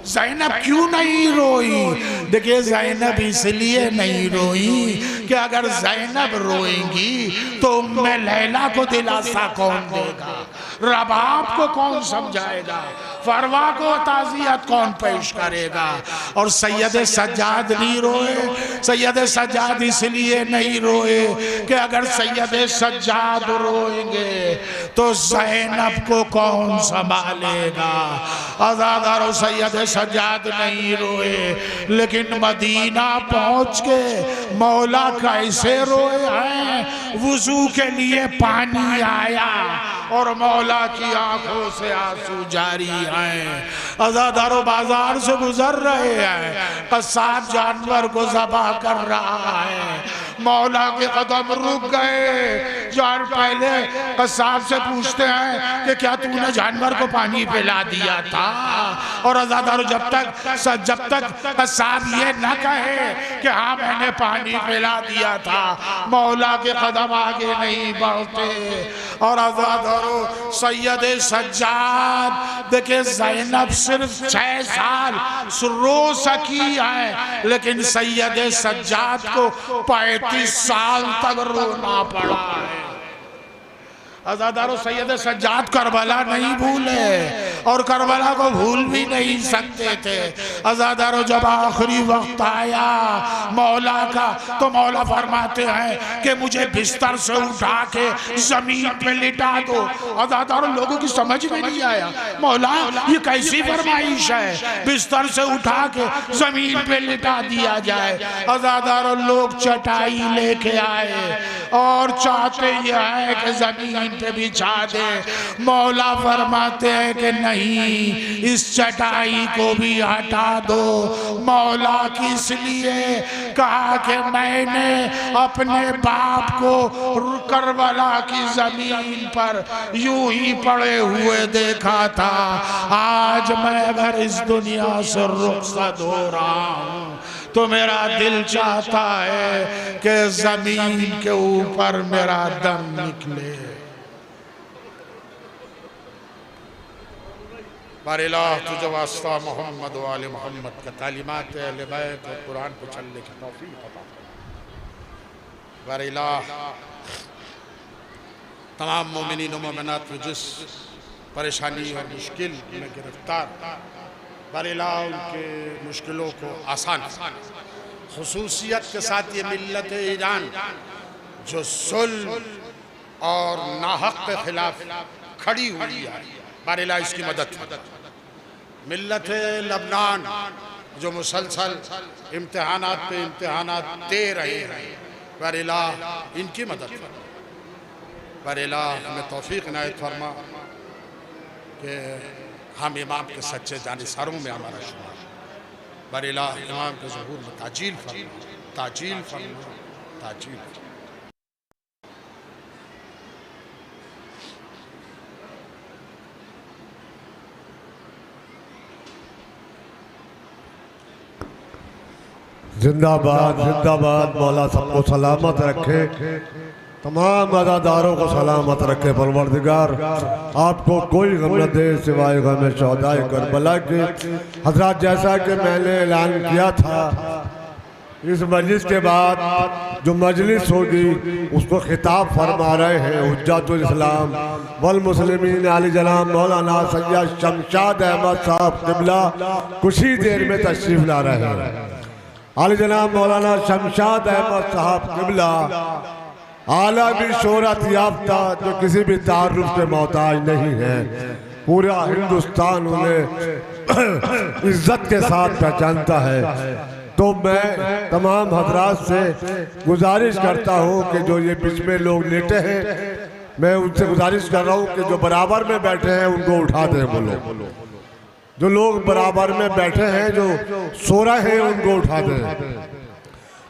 ज़ैनब क्यों नहीं रोई? देखिए ज़ैनब इसलिए नहीं रोई कि अगर ज़ैनब रोएंगी तो उम्मे लैला को दिलासा कौन देगा, रबाब को कौन समझाएगा, फरवा को ताज़ियत कौन पेश करेगा। और सैयद सज्जाद नहीं रोए। सैयद सज्जाद इसलिए नहीं रोए कि अगर सैयद सज्जाद रोएंगे तो ज़ैनब को कौन संभालेगा। अज़ादारों सैयद सज्जाद नहीं रोए, लेकिन मदीना पहुंच के मौला कैसे रोए हैं। वुज़ू के लिए पानी आया और मौला की आंखों से आंसू जारी हैं। अज़ादारों बाजार से गुजर रहे हैं, कसाब जानवर को ज़बह कर रहा है, मौला के कदम रुक गए। जान पहले कसाब से पूछते हैं कि क्या तूने जानवर को पानी पिला दिया था। और अज़ादारों जब तक कसाब ये न कहे कि हाँ मैंने पानी पिला दिया था, मौला के कदम आगे नहीं बढ़ते। और अज़ादारों सैयद सज्जाद देखिए ज़ैनब सिर्फ 6 साल रो सकी है, लेकिन सैयद सज्जाद को 35 साल तक रोना पड़ा है। अज़ादारों सैयद सज्जाद करबला नहीं भूले और करबला को भूल भी नहीं सकते थे। अज़ादारों जब आखिरी वक्त आया मौला का तो मौला फरमाते हैं कि मुझे बिस्तर से उठा के जमीन पे लिटा दो। अज़ादारों लोगों की समझ में नहीं आया, मौला ये कैसी फरमाइश है, बिस्तर से उठा के जमीन पे लिटा दिया जाए। अज़ादारों लोग चटाई लेके आए और चाहते ये है कि जमीन पे बिछा दे। मौला फरमाते हैं कि नहीं, इस चटाई को भी हटा दो। मौला किस लिए कहा कि मैंने अपने बाप को करबला की जमीन पर यूं ही पड़े हुए देखा था। आज मैं अगर इस दुनिया से रुखसत हो रहा हूं तो मेरा दिल चाहता है कि जमीन के ऊपर मेरा दम निकले। बारिला तुझे वास्ता मोहम्मद वाले मोहम्मद का तालीमात अहले बैत और कुरान को चलने की तौफीक अता फरमा। बारिला तमाम मोमिनीन और मोमिनात को जिस परेशानी और मुश्किल में गिरफ्तार, बारिला उनके मुश्किलों को आसान, खुसूसियत के साथ ये मिल्लत ईरान जो जुल्म और नाहक के खिलाफ खड़ी हुई है, बारिला इसकी मदद। मिल्लत लबनान जो मुसलसल इम्तिहानात पे इम्तिहानात दे रहे हैं, बारिला इनकी मदद। बारिला हमें तौफीक इनायत फरमा कि हम इमाम के सच्चे जानिसारों में हमारा शुमार। बारिला इमाम के ज़हूर में ताजील फरमा, ताजील फरमा, ताजील फरमा। जिंदाबाद जिंदाबाद। मौला सबको सलामत रखे, तमाम अज़ादारों को सलामत रखे। परवरदिगार आपको कोई गम न दे सिवाय गम शौदाए करबला के। हज़रात जैसा कि मैंने ऐलान किया था, इस मजलिस के बाद जो मजलिस होगी उसको खिताब फरमा रहे हैं हुज्जतुल इस्लाम वल मुस्लिमीन आली जनाब मौलाना सैयद शमशाद अहमद साहब क़िबला कुछ ही देर में तशरीफ़ ला रहे हैं। आली जनाब मौलाना शमशाद अहमद साहब क़िबला आलमी शोहरत याफ्ता जो किसी भी तारुफ के मोहताज नहीं है, पूरा हिंदुस्तान उन्हें इज्जत के साथ पहचानता है। तो मैं तमाम हजरात से गुजारिश करता हूँ कि जो ये बीच में लोग लेटे हैं, मैं उनसे गुजारिश कर रहा हूँ कि जो बराबर में बैठे हैं उनको उठा दें। बोलो जो लोग बराबर में बैठे हैं, जो सो रहे हैं, उनको उठा दें।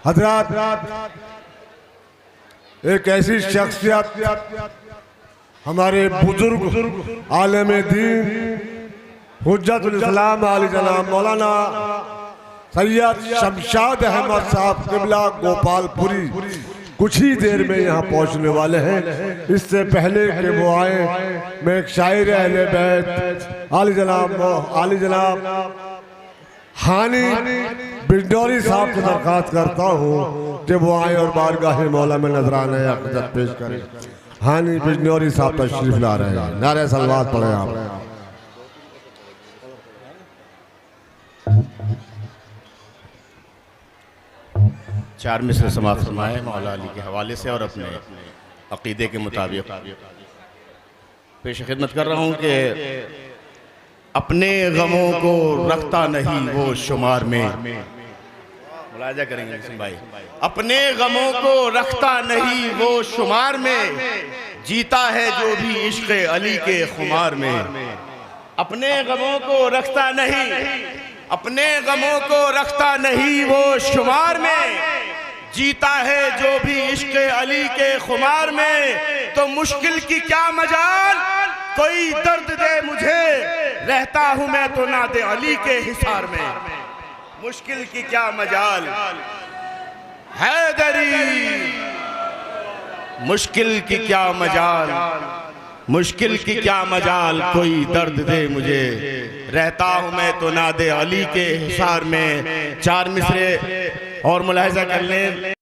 हजरात, एक ऐसी शख्सियत हमारे बुजुर्ग आलम दीन हुज्जतुल इस्लाम आली जनाब मौलाना सैयद शमशाद अहमद साहब क़िबला गोपालपुरी कुछ ही देर में यहाँ पहुँचने वाले हैं। इससे पहले कि वो आए, मैं एक शायर अहले बैत आली जनाब हानी बिजनौरी साहब को दरख्वास्त करता हूँ कि वो आए और बारगाह मौला में नजराना अक़ीदत पेश करें। हानी बिजनौरी साहब तशरीफ ला रहे हैं। नारे सलवात पढ़े आप। चार मिसरे समाप्त फरमाए मौला अली के हवाले से और अपने अकीदे के मुताबिक पेश खिदमत कर रहा हूँ कि अपने गमों को रखता नहीं वो शुमार में, मुलाजा करेंगे भाई, अपने गमों को रखता नहीं वो शुमार में, जीता है जो भी इश्क़ अली के खुमार में। अपने गमों को रखता नहीं, अपने गमों को रखता नहीं वो शुमार में, जीता है जो भी इश्क़ अली के खुमार में। तो मुश्किल की क्या मजाल, कोई दर्द दे मुझे, रहता हूं मैं तो नादे अली के हिसार में। मुश्किल की क्या मजाल हैदरी, मुश्किल की क्या मजाल, मुश्किल की क्या मजाल, कोई दर्द दे मुझे, रहता हूं मैं तो नादे अली के हिसार में। चार मिसरे और मुलाहिजा कर लें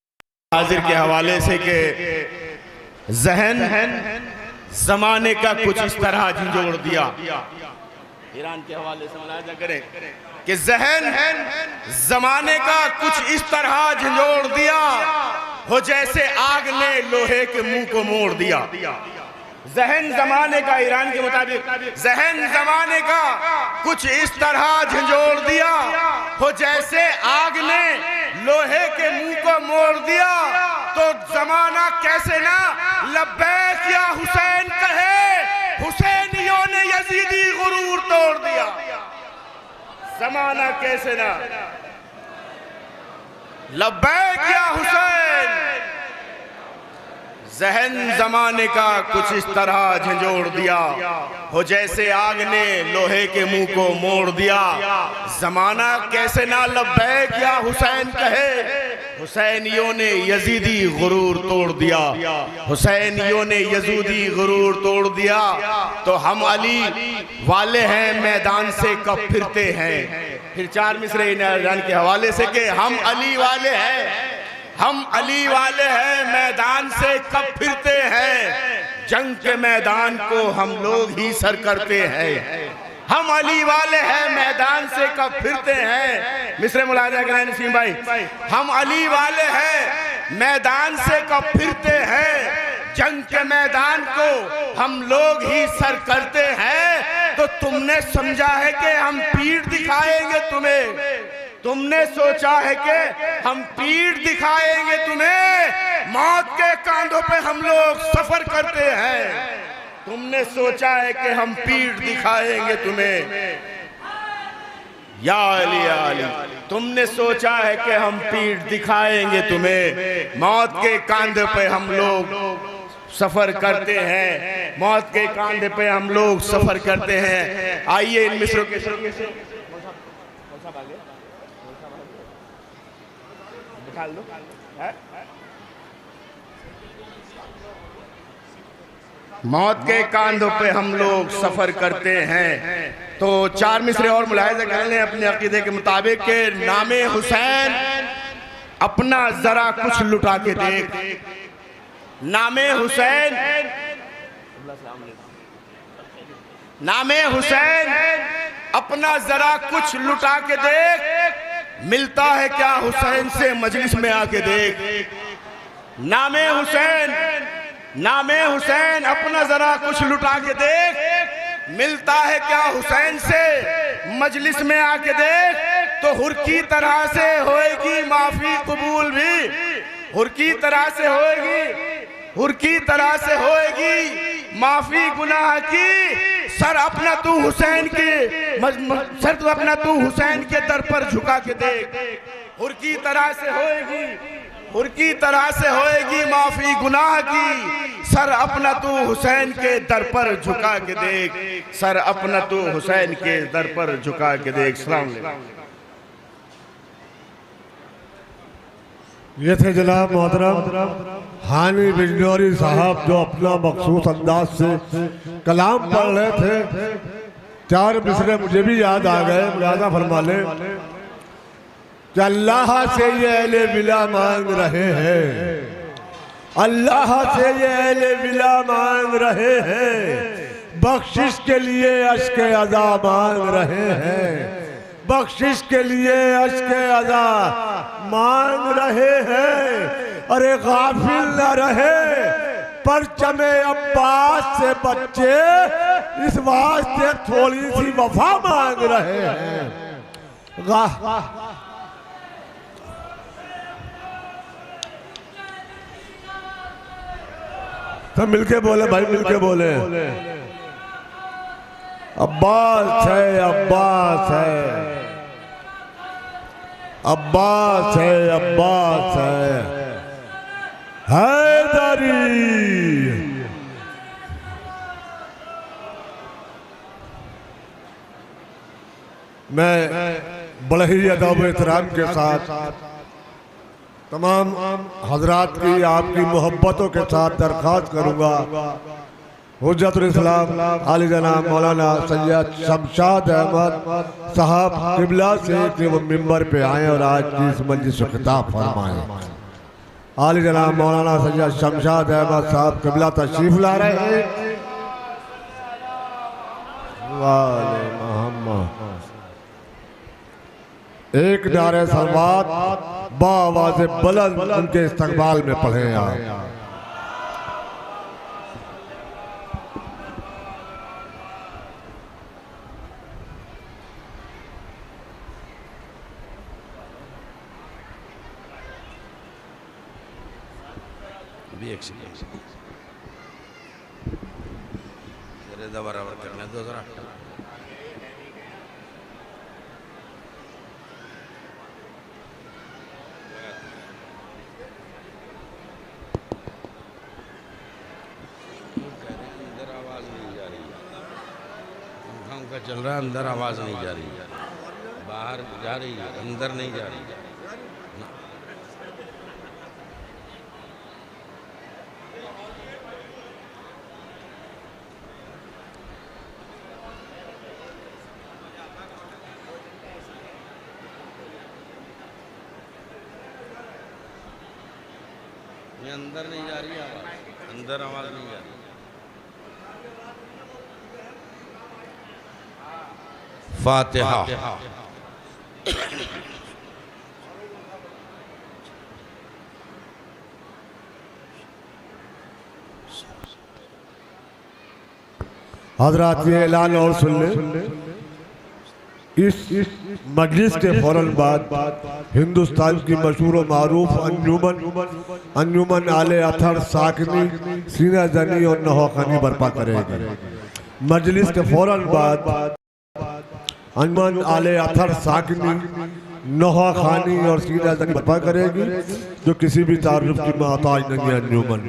हाजिर के हवाले से कि जहन जमाने का कुछ इस तरह झंझोड़ दिया। ईरान के हवाले से मुलाहिजा करें कि जहन जमाने का कुछ इस तरह झंझोड़ दिया, हो जैसे आग ने लोहे के मुंह को मोड़ दिया। जहन जमाने का, ईरान के मुताबिक, जहन जमाने का कुछ इस तरह झंझोड़ दिया, हो जैसे आग ने लोहे के मुंह को मोड़ दिया। तो जमाना कैसे ना लब्बैक या हुसैन कहे, हुसैनियों ने यजीदी गुरूर तोड़ दिया। जमाना कैसे ना लब्बैक या हुसैन, जहन जमाने का कुछ इस तरह झंझोड़ दिया, हो जैसे आग ने लोहे के मुंह को मोड़ दिया। जमाना कैसे ना लब्बैक या हुसैन कहे, हुसैनियों ने यजीदी गुरूर तोड़ दिया, हुसैनियों ने यजीदी गुरूर तोड़ दिया। तो हम अली वाले हैं, मैदान से कब फिरते हैं। फिर चार मिसरे ईरान के हवाले से कि हम अली वाले हैं, हम अली वाले हैं, मैदान से कब फिरते हैं, जंग के मैदान को हम लोग ही सर करते हैं। हम अली वाले हैं, मैदान से कब फिरते हैं। मिसरे मुलाहिजा करें नसीम भाई, हम अली वाले हैं, मैदान से कब फिरते हैं, जंग के मैदान को हम लोग ही सर करते हैं। तो तुमने समझा है कि हम पीठ दिखाएंगे तुम्हें, तुमने सोचा है कि हम पीठ दिखाएंगे तुम्हें, मौत के कांधों पे हम लोग सफर करते हैं। तुमने सोचा है कि हम पीठ दिखाएंगे तुम्हें, या अली या अली, तुमने सोचा है कि हम पीठ दिखाएंगे तुम्हें, मौत के कांधे पे हम लोग सफर करते हैं, मौत के कांधे पे हम लोग सफर करते हैं। आइए इन मिसरों के मौत के कांधों पे हम लोग सफर करते हैं। तो चार मिसरे और मुलाहिजा कर लें अपने अकीदे के मुताबिक के नामे हुसैन अपना जरा कुछ लुटा के देख, नामे हुसैन, नामे हुसैन अपना जरा कुछ लुटा के देख, मिलता है क्या हुसैन से मजलिस में आके देख। नामे हुसैन, नामे हुसैन अपना जरा कुछ लुटा के देख, मिलता है क्या हुसैन से मजलिस में आके देख। तो हुर की तरह से होएगी माफी कबूल भी, हुर की तरह से होएगी, हुर की तरह से होएगी माफी गुनाह की, सर अपना तू हुसैन के सर तू अपना तू हुसैन के दर पर झुका के देख, हुर की तरह से होएगी, हुर की तरह से होएगी माफी गुनाह की। सर अपना तू हुसैन के दर पर झुका के देख, सर अपना तू हुसैन के दर पर झुका के देख। सलाम अलैकुम। ये थे जनाब मोहतरम हानी बिजनौरी साहब जो अपना मखसूस अंदाज से कलाम पढ़ रहे थे। 4 मिसरे मुझे भी याद आ गए, मुलाजा फरमा ले कि अल्लाह से ये अहले विला मांग रहे हैं, अल्लाह से ये अहले विला मांग रहे हैं, बख्शिश के लिए अश्क अज़ा मांग रहे हैं, बख्शिश के लिए अश्क अज़ा मांग रहे हैं। अरे गाफिल न रहे परचमे अब्बास से बच्चे, इस वास्ते थोड़ी सी वफा मांग रहे हैं। सब मिलके बोले भाई, मिलके बोले। अब्बास है, अब्बास है, अब्बास है, अब्बास है, हैदरी। मैं बड़े ही अदब एहतराम के साथ तमाम हजरात की आपकी मोहब्बतों के साथ दरख्वास्त करूंगा हुज्जतुल इस्लाम आली जनाब मौलाना सैयद शमशाद अहमद साहब किबला से कि वो मिंबर पे आए और आज की इस मजलिस से खिताब फरमाएं। आली जनाब मौलाना सैयद शमशाद अहमद साहब किबला तशरीफ ला रहे हैं। वाले मोहम्मद एक नारे सलवात बावाज़ बुलंद उनके इस्तकबाल में पढ़े आप। बराबर करने दो जरा। चल रहा है, अंदर आवाज नहीं जा रही, बाहर जा रही है, अंदर नहीं जा रही। ये अंदर नहीं जा रही आवाज, अंदर आवाज नहीं जा रही। फातिहा। हजरात ये ऐलान और सुन ले, इस मजलिस के फौरन बाद हिंदुस्तान की मशहूर और मारूफ अंजुमन आले अथर साकनी सीना जनी और नौखानी बर्पा करेगी। मजलिस के फौरन बाद अंजुमन आले अथर साकनी नोहा खानी और सीना जनी बर्पा करेगी, जो किसी भी तारुफ की मोहताज नहीं है अंजुमन।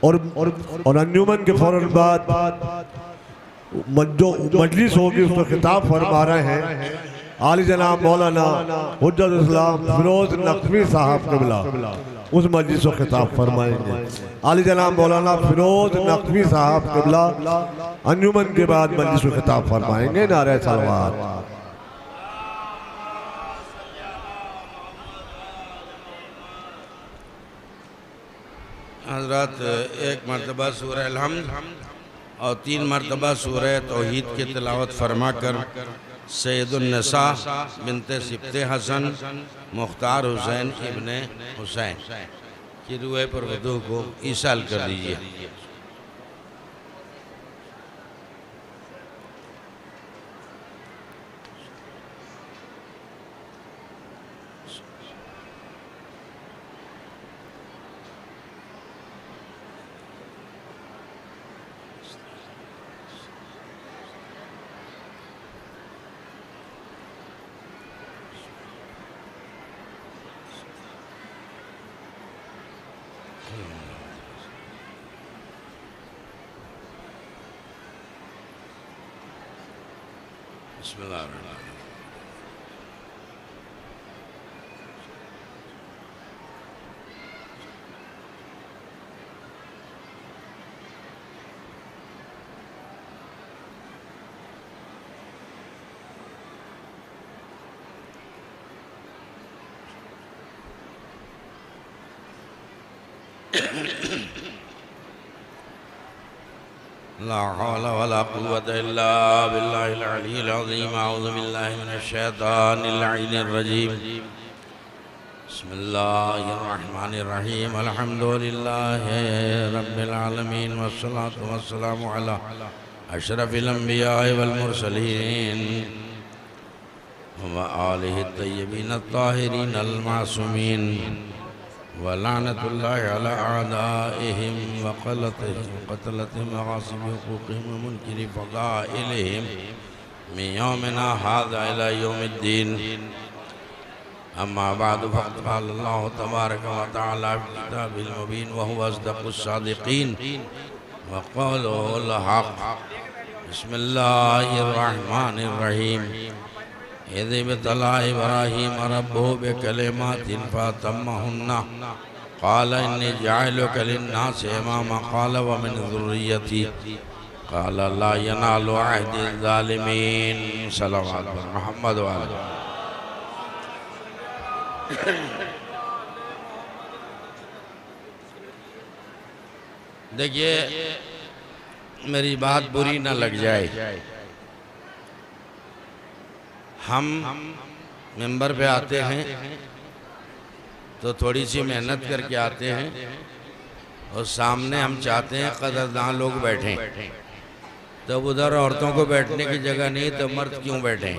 और अंजुमन के फौरन बाद जो मजलिस होगी उसको खिताब फरमा रहे हैं आली जनाब मौलाना हुज्जतुल इस्लाम फिरोज नकवी साहब किबला, उस मजलिस को खिताब फरमाएंगे। आली जनाब मौलाना फिरोज नकवी साहब किबला अंजुमन के बाद मजलिस को खिताब फरमाएंगे। नारे सलवात। हजरत एक मरतबा सूरह अल-हम्द और 3 मरतबा सूरह तौहीद की तिलावत फरमा कर सैयदुन्नसा बिनते सिब्ते हसन मुख्तार हुसैन इब्ने हुसैन की रूह पर वदू को ईसाल कर दीजिए। बिस्मिल्लाह। ला हौला वला कुव्वता इल्ला बिल्लाहिल अलिय्यिल अज़ीम। अऊज़ु बिल्लाहि मिनश शैतानिर रजीम। बिस्मिल्लाहिर रहमानिर रहीम। अल्हम्दुलिल्लाहि रब्बिल आलमीन वस्सलातु वस्सलामु अला अशरफिल अंबिया'i वल मुरसलीन व आलिहि तय्यबीन अत्ताहिरीन अल मासूमीन वलानतुल्लाहि अला आदाइहिम व क़तलतिहिम मग़ासिब हुक़ूक़िहिम व मुनकिरि फ़ज़ाइलिहिम मिन यौमिना हाज़ा इला यौमिद्दीन। अम्मा बअद फ़क़द क़ाल अल्लाहु तबारक व तआला फ़ी किताबिल मुबीन व हुवा अस्दक़ुस सादिक़ीन व क़ौलुहुल हक़। बिस्मिल्लाहिर रहमानिर रहीम। इज़ इब्तला इब्राहीम रब्बुहु बिकलिमातिन फ़अतम्महुन्ना क़ाल इन्नी जाइलुका लिन्नासि इमामा क़ाल व मिन ज़ुर्रिय्यती क़ाल ला यनालु अहदिज़ ज़ालिमीन। सल्लल्लाहु अलैहि मुहम्मद व आलिहि। देखिए, मेरी बात बुरी न लग जाए, हम मेंबर पे आते हैं तो थोड़ी सी मेहनत करके आते हैं और सामने हम चाहते हैं कदरदान लोग बैठें। तो उधर औरतों को बैठने की जगह नहीं तो मर्द क्यों बैठें?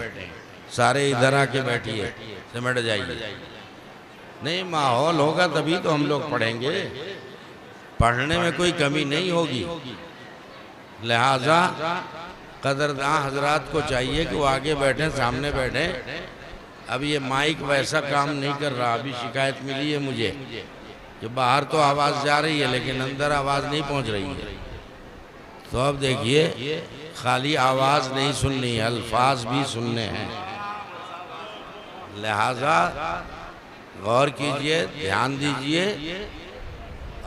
सारे इधर आके बैठिए, सिमट जाइए। नहीं, माहौल होगा तभी तो हम लोग पढ़ेंगे। पढ़ने में कोई कमी नहीं होगी। लिहाजा कदरदान हजरात को चाहिए कि वो आगे बैठे, सामने बैठे। अब ये माइक वैसा काम नहीं कर रहा। अभी शिकायत मिली है मुझे कि बाहर तो आवाज़ जा रही है लेकिन अंदर आवाज़ नहीं पहुंच रही है। तो अब देखिए, खाली आवाज़ नहीं सुननी है, अल्फाज भी सुनने हैं। लिहाजा गौर कीजिए, ध्यान दीजिए,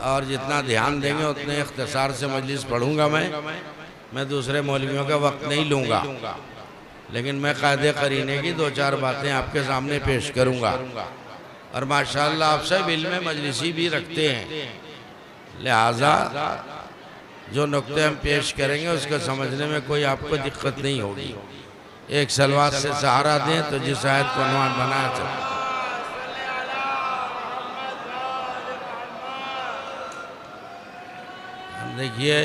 और जितना ध्यान देंगे उतने इख्तिसार से मजलिस पढ़ूंगा। मैं दूसरे मौलवियों का वक्त नहीं लूँगा, लेकिन मैं कायदे करीने की दो चार बातें आपके सामने पेश करूँगा। और माशाअल्लाह आप सब इल्म मजलिसी भी रखते हैं, लिहाजा जो नुक्ते हम पेश करेंगे उसको समझने में कोई आपको दिक्कत नहीं होगी। एक सलवात से सहारा दें तो जिस आयत को उन्वान बनाया चले। देखिए,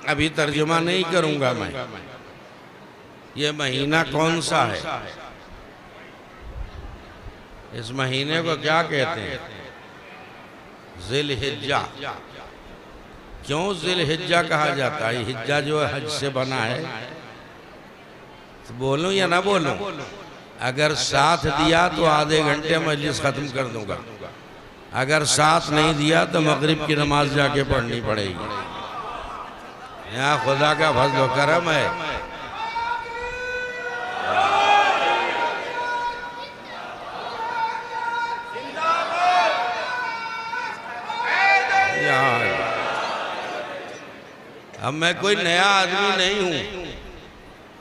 अभी तर्जुमा नहीं करूंगा मैं। ये महीना कौन सा है? इस महीने को क्या कहते हैं? ज़िलहिज्जा। क्यों ज़िलहिज्जा कहा जाता है? हिज्जा जो है हज से बना है। तो बोलूं या ना बोलूं? अगर साथ दिया तो आधे घंटे मजलिस खत्म कर दूंगा। अगर साथ नहीं दिया तो मगरिब की नमाज जाके पढ़नी पड़ेगी। यहाँ खुदा का फज़्ल करम है। अब मैं कोई नया आदमी नहीं हूँ।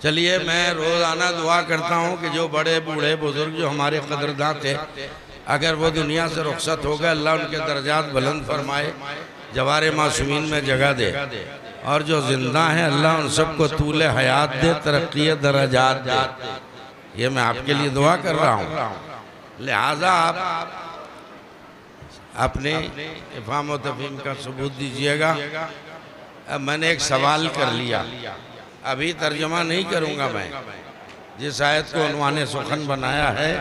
चलिए, मैं रोज़ाना दुआ करता हूँ कि जो बड़े बूढ़े बुजुर्ग जो हमारे कदरदान थे, अगर वो दुनिया से रुखसत हो गए, अल्लाह उनके दर्जात बुलंद फरमाए, जवारे मासूमीन में जगह दे। और जो जिंदा हैं अल्लाह उन सबको तूले हयात दे, तरक्की दर्जात दे। ये मैं आपके लिए दुआ कर रहा हूँ। लिहाजा आप अपने इफ़ाम व तफ़हीम का सबूत दीजिएगा। अब मैंने एक सवाल कर लिया, अभी तर्जुमा नहीं करूँगा मैं। जिस आयत को उन्वाने सुखन बनाया है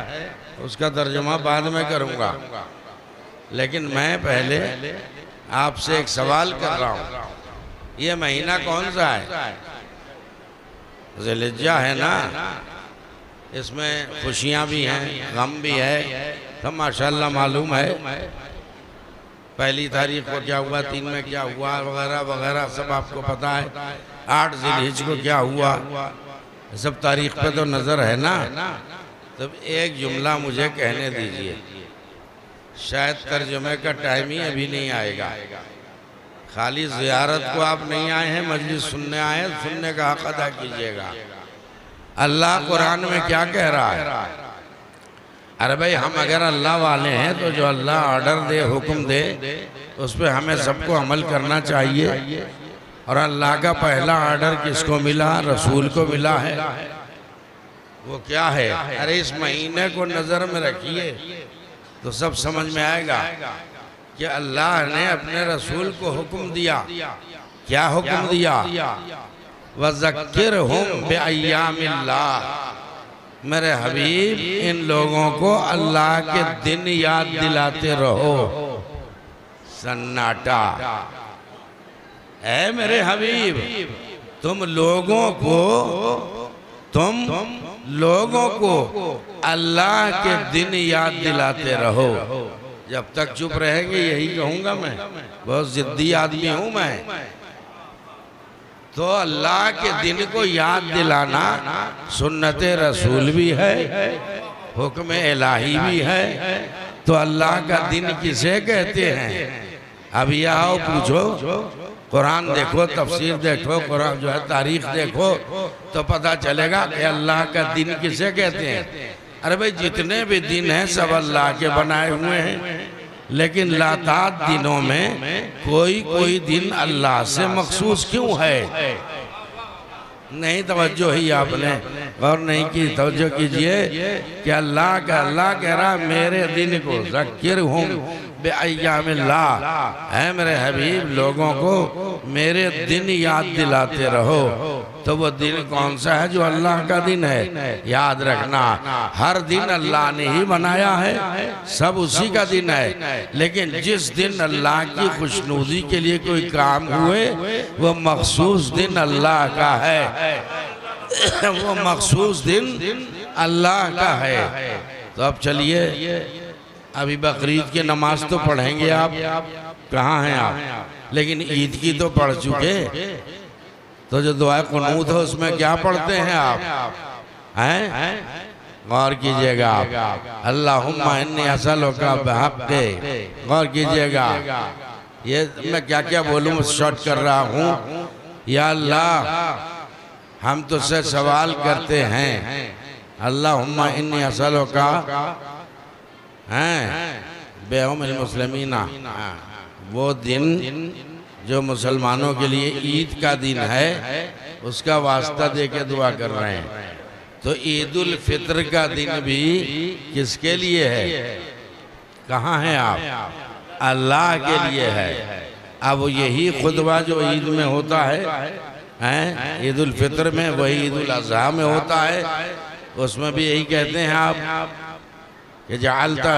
उसका तर्जुमा बाद में करूँगा, लेकिन मैं पहले आपसे एक सवाल कर रहा हूँ। ये महीना कौन सा है? ज़िलहिज्जा है ना? इसमें खुशियाँ भी हैं, गम भी है, सब माशाल्लाह मालूम है। पहली तारीख को क्या हुआ, 3 में क्या हुआ, वगैरह वगैरह सब आपको पता है। 8 ज़िलहिज को क्या हुआ, सब तारीख पे तो नज़र है ना। तब एक जुमला मुझे कहने दीजिए, शायद तर्जुमे का टाइम ही अभी नहीं आएगा। खाली ज़ियारत को आप नहीं आए हैं, मजलिस सुनने आए हैं, सुनने का हक अदा कीजिएगा। अल्लाह कुरान में क्या कह रहा है? अरे भाई, हम अगर अल्लाह वाले हैं तो जो अल्लाह ऑर्डर दे, हुक्म दे, उस पर हमें सबको अमल करना चाहिए। और अल्लाह का पहला ऑर्डर किसको मिला? रसूल को मिला है। वो क्या है? अरे इस महीने को नज़र में रखिए तो सब समझ में आएगा कि अल्लाह ने अपने रसूल को हुक्म दिया। क्या हुक्म दिया? वज़क्किरहुम बिअय्यामिल्लाह, मेरे हबीब इन लोगों को अल्लाह के दिन याद दिलाते रहो। सन्नाटा है मेरे हबीब, तुम लोगों को अल्लाह के दिन याद दिलाते रहो। जब तक चुप रहेंगे यही कहूँगा मैं, बहुत जिद्दी आदमी हूँ मैं। तो अल्लाह के दिन को याद दिलाना सुन्नत रसूल भी है, हुक्म इलाही भी है। तो अल्लाह का दिन किसे कहते हैं? अभी आओ पूछो, कुरान देखो, तफसीर देखो, कुरान जो है तारीख देखो, तो पता चलेगा कि अल्लाह का दिन किसे कहते हैं। अरे भाई, जितने भी दिन हैं सब अल्लाह के बनाए हुए हैं, लेकिन लातात दिनों में कोई दिन अल्लाह से मखसूस क्यों है? नहीं तवज्जो ही आपने गौर नहीं की। तवज्जो कीजिए कि अल्लाह कह रहा मेरे दिन को ज़क्किरहुम बिअय्यामिल्लाह, है मेरे हबीब लोगों को मेरे दिन याद दिलाते रहो। तो वो दिन कौन सा है? जो अल्लाह का दिन है। याद रखना, हर दिन अल्लाह ने ही बनाया है, सब उसी का दिन है। लेकिन जिस दिन अल्लाह की खुशनुदी के लिए कोई काम हुए, वो मखसूस दिन अल्लाह का है। वो मखसूस दिन अल्लाह का है। तो अब चलिए, अभी बकरीद की नमाज तो पढ़ेंगे आप, कहाँ हैं आप? लेकिन ईद की तो पढ़ चुके। तो जो दुआ कुनूत है उसमें क्या पढ़ते हैं आप? हैं? गौर कीजिएगा आप। अल्लाहुम्मा इन्नी असअलुका बिहक़्क़ि, गौर कीजिएगा। ये मैं क्या क्या बोलूँ, शॉर्ट कर रहा हूँ। या अल्लाह, हम तुझसे सवाल करते हैं, अल्लाहुम्मा इन्नी असअलुका बेयौमिल मुस्लिमीना, वो दिन जो मुसलमानों के लिए ईद का दिन है, उसका वास्ता दे के दुआ कर रहे हैं। तो ईद उल फित्र का दिन भी किसके लिए है? कहाँ हैं आप? अल्लाह के लिए है। अब यही खुतबा जो ईद में होता है, ईद उल फित्र में, वही ईद उल अज़हा में होता है। उसमें भी यही कहते हैं आप कि जअलता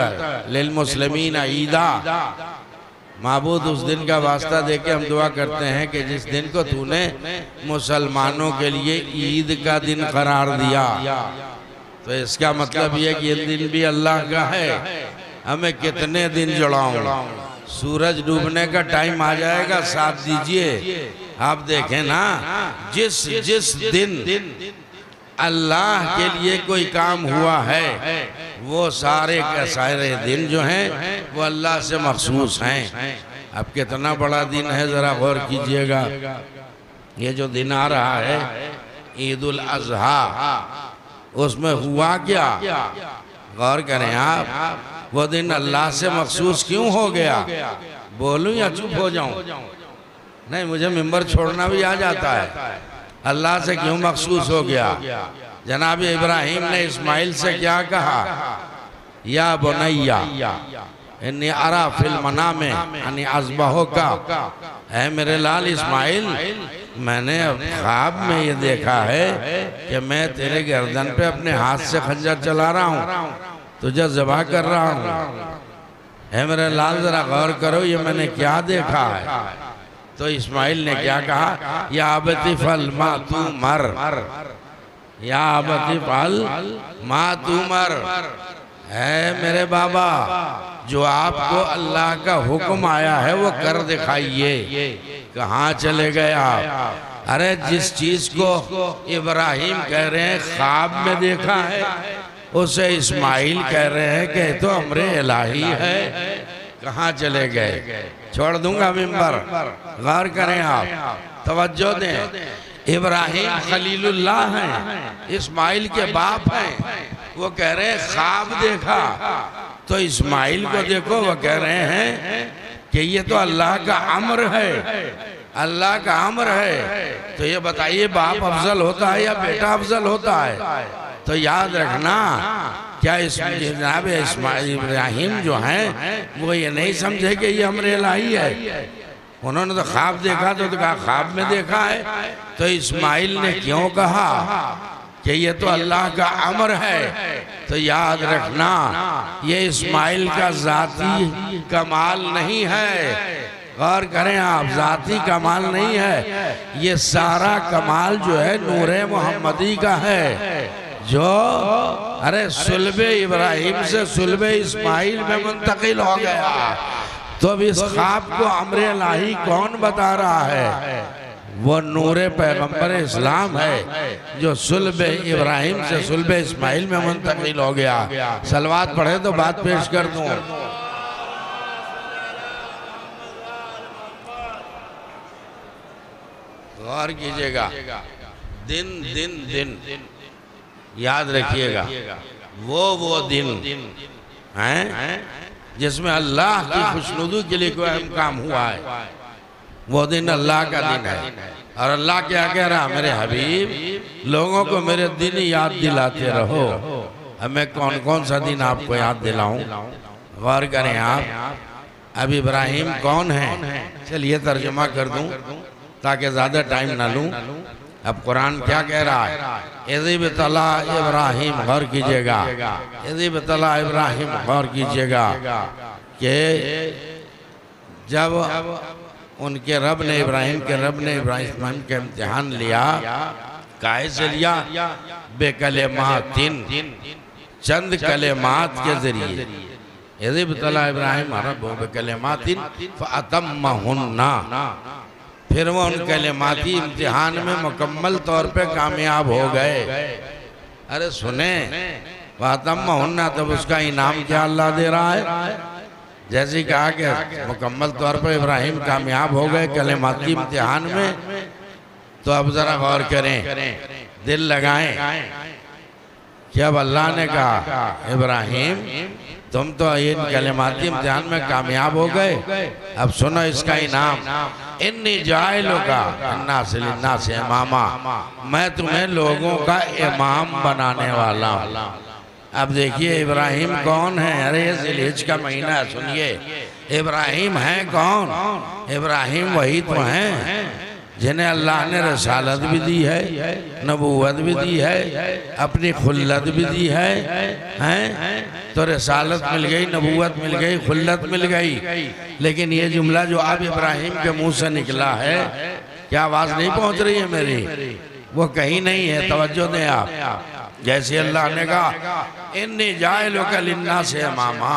लिल मुस्लिमीना ईदा, माबूद उस दिन का वास्ता देके हम दुआ करते हैं कि जिस दिन को तूने मुसलमानों के लिए ईद का दिन करार दिया। तो इसका मतलब ये कि ये दिन भी अल्लाह का है। हमें कितने दिन जुड़ाऊं? सूरज डूबने का टाइम आ जाएगा, साथ दीजिए। आप देखें ना, जिस दिन अल्लाह के लिए कोई काम हुआ है, वो सारे के सारे दिन जो हैं वो अल्लाह से मखसूस हैं। अब कितना बड़ा दिन है, ज़रा गौर कीजिएगा। ये जो दिन आ रहा है ईद उल अज़हा, उसमें हुआ क्या? गौर करें आप। वो दिन अल्लाह से मखसूस क्यों हो गया? बोलूं या चुप हो जाऊं? नहीं, मुझे मिंबर छोड़ना भी आ जाता है। अल्लाह से क्यों मखसूस हो गया? जनाब इब्राहिम ने इस्माइल से क्या कहा? या बुनैया इन्नी अरा फिल मनामे अन्नी अज़बहुका, है मेरे लाल इस्माइल, मैंने ख्वाब में ये देखा है कि मैं तेरे गर्दन पे अपने हाथ से खंजर चला रहा हूँ, तुझे ज़बह कर रहा हूँ। है मेरे लाल, जरा गौर करो, ये मैंने क्या देखा है? तो इस्माइल ने क्या कहा? या अबती फल मा तू मर, या अबती फल मा तुमर, है मेरे बाबा जो आपको अल्लाह का हुक्म आया है वो कर दिखाइए। कहाँ चले गए आप? अरे जिस चीज को इब्राहिम कह रहे हैं ख्वाब में देखा है, उसे इस्माइल कह रहे हैं कि तो अमरे इलाही है। कहाँ चले गए? छोड़ दूंगा मिंबर, गौर करें आप, तवज्जो दें। इब्राहिम खलीलुल्लाह हैं, इस्माइल के बाप हैं। वो कह रहे हैं ख्वाब देखा, तो इस्माइल को देखो वो कह रहे हैं कि ये तो अल्लाह का अम्र है, अल्लाह का अम्र है। तो ये बताइए बाप अफजल होता है या बेटा अफजल होता है? तो याद रखना, क्या जनाब इब्राहिम जो हैं वो ये नहीं समझे कि ये अम्र इलाही है? उन्होंने तो ख्वाब देखा तो कहा ख्वाब में देखा है। तो इस्माइल ने क्यों कहा कि ये तो अल्लाह का अम्र है? तो याद रखना, ये इस्माइल का जाती कमाल नहीं है। गौर करें आप, जाती कमाल नहीं है, ये सारा कमाल जो है नूरे मोहम्मदी का है, जो अरे सुल्बे इब्राहिम से सुल्बे इस्माइल में मुंतकिल हो गया। तो अब इस ख्वाब को अम्र इलाही कौन बता रहा है? वो नूरे पैगंबर इस्लाम है जो सुल्बे इब्राहिम से सुल्बे इस्माइल में मुंतकिल हो गया। सलवात पढ़े तो बात पेश कर दूं। गौर कीजिएगा, दिन दिन दिन याद रखिएगा, वो दिन हैं जिसमें अल्लाह की खुशनुदी के लिए कोई अहम काम हुआ है। वो दिन अल्लाह का दिन है। और अल्लाह क्या कह रहा? मेरे हबीब, लोगों को मेरे दिन याद दिलाते रहो। अब मैं कौन कौन सा दिन आपको याद दिलाऊं? गौर करें आप। अब इब्राहिम कौन है? चलिए तर्जुमा कर दूं ताकि ज्यादा टाइम ना लूं। अब कुरान क्या कह रहा है? इज़ तला इब्राहिम, गौर कीजिएगा, इज़ तला इब्राहिम, गौर कीजिएगा कि जब उनके रब ने इब्राहिम के इम्तिहान लिया, काहे से लिया? बेकलेमातिन, चंद कलेमात के जरिए। इज़ तला इब्राहिम रब्बुहु बेकलेमातिन फअतम्महुन्ना, फिर वो उन कलेमाती इम्तिहान में मुकम्मल तौर पे कामयाब हो गए। अरे सुने, फअतम्महुन्ना, तब उसका इनाम क्या अल्लाह दे रहा है? जैसे ही कहा कि मुकम्मल तौर पर इब्राहिम कामयाब हो गए कलेमाती इम्तिहान में, तो अब जरा गौर करें, दिल लगाएं कि अब अल्लाह ने कहा इब्राहिम तुम तो इन कलेमाती इम्तिहान में कामयाब हो गए, अब सुनो इसका इनाम। इन्नी जाइलों का अन्ना से इमामा, मैं तुम्हें लोगों का इमाम बनाने वाला हूँ। अब देखिए इब्राहिम कौन है? अरे ये ज़िलहिज का महीना है, सुनिए इब्राहिम हैं कौन? इब्राहिम वही तो हैं जिन्हें अल्लाह ने रसालत भी दी है, नबूवत भी दी है, अपनी खुल्लत भी दी है, हैं? तो रसालत मिल गई, नबूवत मिल गई, खुल्लत मिल गई। लेकिन ये जुमला जो अब इब्राहिम के मुंह से निकला है, क्या आवाज़ नहीं पहुंच रही है मेरी? वो कहीं नहीं है, तवज्जो दें आप। जैसे अल्लाह ने कहा इन्नी जाइलुका का लिन्ना से इमामा,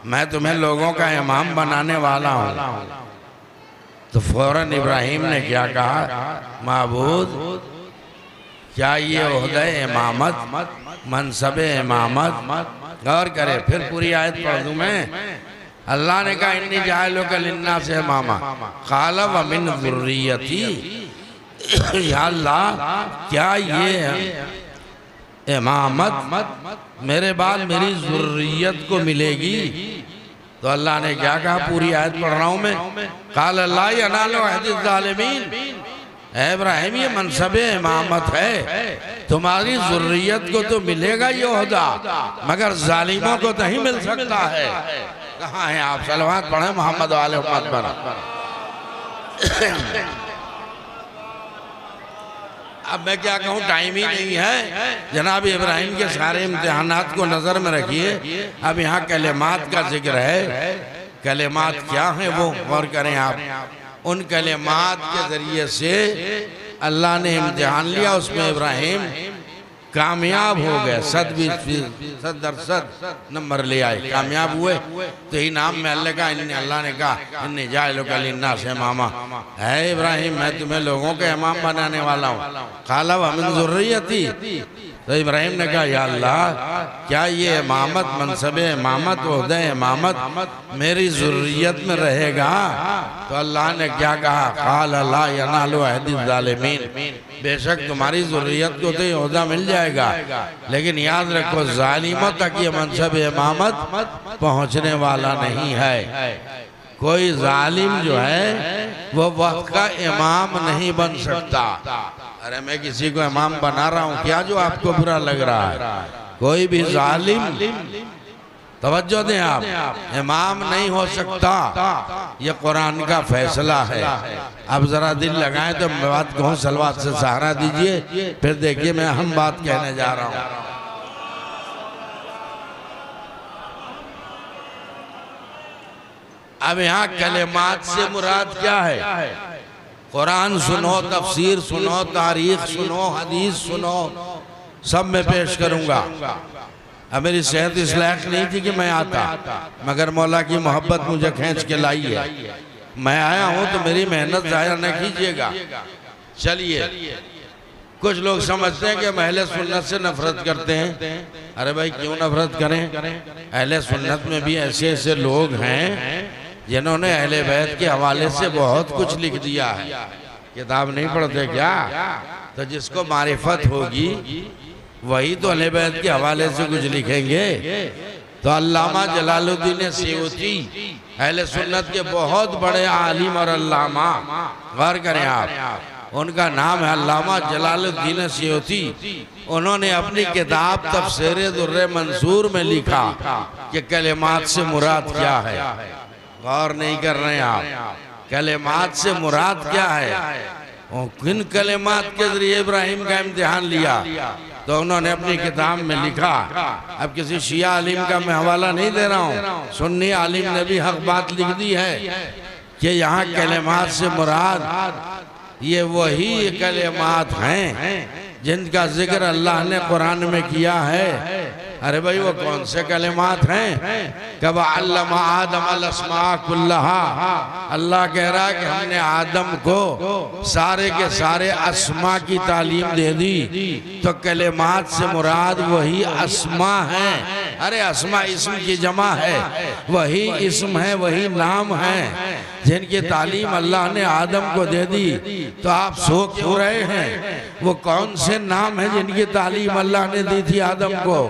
मैं तुम्हें लोगों का इमाम बनाने वाला हूँ। तो फौरन इब्राहिम ने क्या कहा? माबूद, क्या ये ओहदा इमामत, मनसब इमामत? गौर करे, फिर पूरी आयत पढ़ दूं मैं। अल्लाह ने कहा इन्नी जाइलुका लिन्ना से इमामा, क़ाला व मिन ज़ुर्रियती, या अल्लाह क्या ये इमामत मेरे बाद मेरी ज़ुर्रियत को मिलेगी? तो अल्लाह ने क्या कहा? पूरी आयत पढ़ रहा हूँ मैं। क़ाल ला यनालु अहदिज़ ज़ालिमीन, इब्राहिम ये मनसब इमामत है, तुम्हारी ज़ुर्रियत को तो मिलेगा ये ओहदा, मगर जालिमों को नहीं मिल सकता है। कहाँ हैं आप? सलवात पढ़े मोहम्मद वाले उम्मत पर। अब मैं क्या कहूँ, टाइम ही नहीं है। जनाब इब्राहिम के सारे इम्तिहानात को नज़र में रखिए। अब यहाँ कलेमात का जिक्र है। कलेमात क्या है वो गौर करें आप। उन कलेमात के ज़रिए से अल्लाह ने इम्तिहान लिया, उसमें इब्राहिम कामयाब हो गए, 100% नंबर ले आए, कामयाब हुए। तो इनाम में अल्लाह ने कहा इन्नी जाइलुका लिन्नास इमामा, है इब्राहिम मैं तुम्हें लोगों के इमाम बनाने वाला हूँ। काला व मिन ज़ुर्रियती, तो इब्राहिम ने कहा या अल्लाह क्या ये इमामत, मनसब इमामत, ओहदे इमामत मेरी ज़ुर्रियत में रहेगा? तो अल्लाह ने क्या कहा, क़ाल ला यनालु अहदी ज़ालिमीन, बेशक तुम्हारी ज़ुर्रियत को तो ये ओहदा मिल जाएगा, लेकिन याद रखो जालिमों तक ये मनसब इमामत पहुँचने वाला नहीं है। कोई जालिम जो है वो वक्त का इमाम नहीं बन सकता। अरे मैं किसी को इमाम बना रहा हूँ क्या जो आपको बुरा लग रहा है? कोई भी जालिम, तवज्जो दें आप, इमाम नहीं हो सकता। ये कुरान का फैसला है। अब जरा दिल लगाएं तो मैं बात कहूँ, सलवात से सहारा दीजिए, फिर देखिए मैं अहम बात कहने जा रहा हूँ। अब यहाँ कलेमात से मुराद क्या है? कुरान सुनो, तफसीर सुनो, तारीख सुनो, हदीस सुनो, सब मैं पेश करूंगा। अब मेरी सेहत इस लायक नहीं थी कि मैं आता, मगर मौला की मोहब्बत मुझे खींच के लाई है। मैं आया हूँ तो मेरी मेहनत ज़ाया न कीजिएगा। चलिए, कुछ लोग समझते हैं कि हम अहले सुन्नत से नफरत करते हैं। अरे भाई क्यों नफरत करें? अहले सुन्नत में भी ऐसे ऐसे लोग हैं जिन्होंने अहले बैत के हवाले से बहुत कुछ लिख दिया है। किताब नहीं पढ़ते क्या? तो जिसको मारिफत होगी वही तो अहले बैत के हवाले से कुछ लिखेंगे। तो अल्लामा जलालुद्दीन सयूती अहले सुन्नत के बहुत बड़े आलिम और अल्लामा, गौर करें आप, उनका नाम है अल्लामा जलालुद्दीन सयूती। उन्होंने अपनी किताब तफसीर दुर्र मंसूर में लिखा कि कलेमात से मुराद क्या है। गौर नहीं कर रहे हैं आप, कलेमात से मुराद क्या है? किन कलेमात के जरिए इब्राहिम का इम्तिहान लिया? तो उन्होंने अपनी किताब में लिखा। अब किसी शिया आलिम का मैं हवाला नहीं दे रहा हूँ, सुन्नी आलिम ने भी हक बात लिख दी है कि यहाँ कलेमात से मुराद ये वही कलेमात हैं जिनका जिक्र अल्लाह ने कुरान में किया है। अरे भाई वो कौन से कलेमात हैं? कब अल्लमा आदम अल-अस्मा कुल्लहा, अल्लाह कह रहा है कि हमने आदम को सारे के सारे अस्मा की तालीम दे दी। तो कलेमात से मुराद वही अस्मा है। अरे अस्मा इस्म की जमा है, वही इस्म है, वही नाम है जिनकी तालीम अल्लाह ने आदम को दे दी। तो आप सोच क्यों रहे हैं? वो कौन से नाम है जिनकी तालीम अल्लाह ने दी थी आदम को?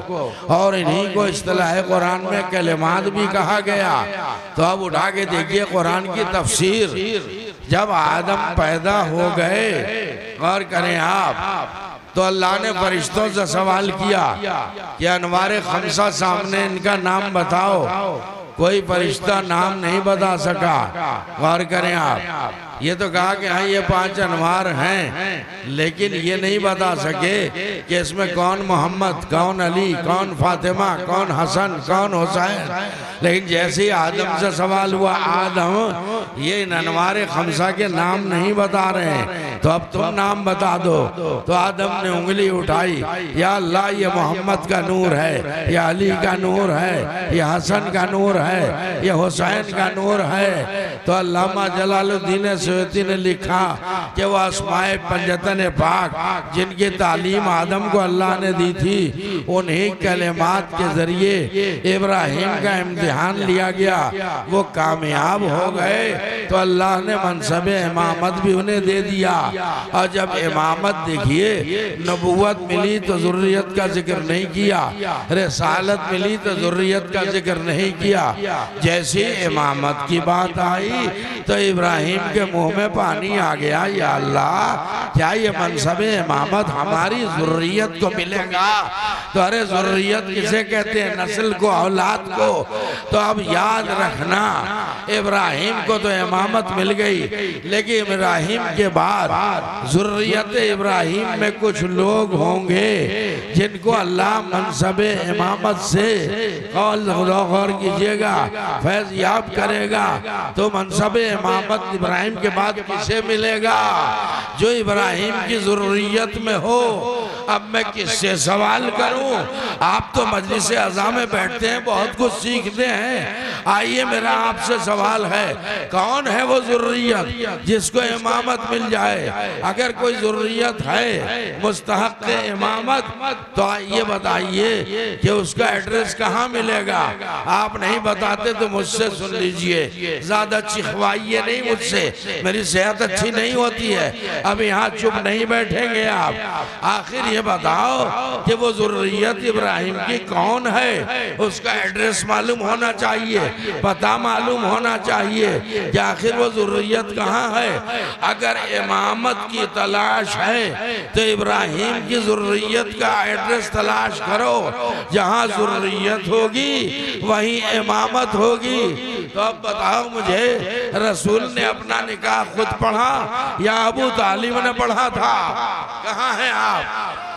और इन्हीं को इस्तिलाह कुरान में कलेमात भी कहा गया। तो अब उठा के देखिए कुरान की तफसीर। जब आदम पैदा हो गए, गौर करें आप, तो अल्लाह ने फरिश्तों से सवाल किया कि अनवारे खमसा सामने इनका नाम बताओ। कोई फरिश्ता नाम नहीं बता सका। गौर करें आप, ये तो कहा कि हाँ ये 5 अनवार हैं, लेकिन ये नहीं बता सके कि इसमें कौन मोहम्मद, कौन अली, कौन फातिमा, कौन हसन, कौन हुसैन। लेकिन जैसे ही आदम से सवाल हुआ, आदम ये इन अनवार खमसा के नाम नहीं बता रहे हैं, तो अब तुम नाम बता दो। तो आदम ने उंगली उठाई, या अल्लाह ये मोहम्मद का नूर है, या अली का नूर है, या हसन का नूर है, या हुसैन का नूर है। तो अल्लामा जलालुद्दीन सयूती ने लिखा कि वह अस्माए पंजतन पाक जिनकी तालीम आदम को अल्लाह ने दी थी, उन्हीं कलेमात के जरिए इब्राहिम का इम्तिहान लिया गया। वो कामयाब हो गए तो अल्लाह ने मनसब इमामत भी उन्हें दे दिया। और जब इमामत देखिए, नबूवत मिली तो ज़ुर्रियत का जिक्र नहीं किया, रिसालत मिली तो ज़ुर्रियत का जिक्र नहीं किया। जैसे इमामत की बात आई तो इब्राहिम के मुंह में पानी आ गया। या अल्लाह क्या ये मनसब इमामत हमारी ज़ुर्रियत को मिलेगा? तो अरे ज़ुर्रियत किसे कहते हैं? नस्ल को, औलाद को। तो अब याद रखना, इब्राहिम को तो इमामत मिल गई, लेकिन इब्राहिम के बाद बाद ज़ुर्रियत इब्राहिम में कुछ लोग होंगे जिनको अल्लाह मनसब इमामत से गौर कीजिएगा फैज़ याब करेगा। तो मनसब इमामत इब्राहिम के बाद किसे मिलेगा? जो इब्राहिम की ज़ुर्रियत में हो। अब मैं किससे सवाल करूं? आप तो मजलिस अज़ा में बैठते हैं, बहुत कुछ सीखते हैं। आइए मेरा आपसे सवाल है, कौन है वो ज़ुर्रियत जिसको इमामत मिल जाए? अगर कोई ज़ुर्रियत है मुस्तहक़ इमामत तो ये बताइए कि उसका एड्रेस कहाँ मिलेगा? आप नहीं बताते तो मुझसे सुन लीजिए, ज़्यादा चिखवाइए नहीं मुझसे, मेरी सेहत अच्छी नहीं होती है। अब यहाँ चुप नहीं बैठेंगे आप। आखिर ये बताओ कि वो ज़ुर्रियत इब्राहिम की कौन है? उसका एड्रेस मालूम होना चाहिए, पता मालूम होना चाहिए कि आखिर वो ज़ुर्रियत कहाँ है। अगर इमामत की तलाश है तो इब्राहिम की ज़ुर्रियत का एड्रेस तलाश करो। जहाँ ज़ुर्रियत होगी वहीं इमामत होगी। तो अब बताओ मुझे, रसूल ने अपना निकाह खुद पढ़ा या अबू तालिब ने पढ़ा था? कहाँ हैं आप?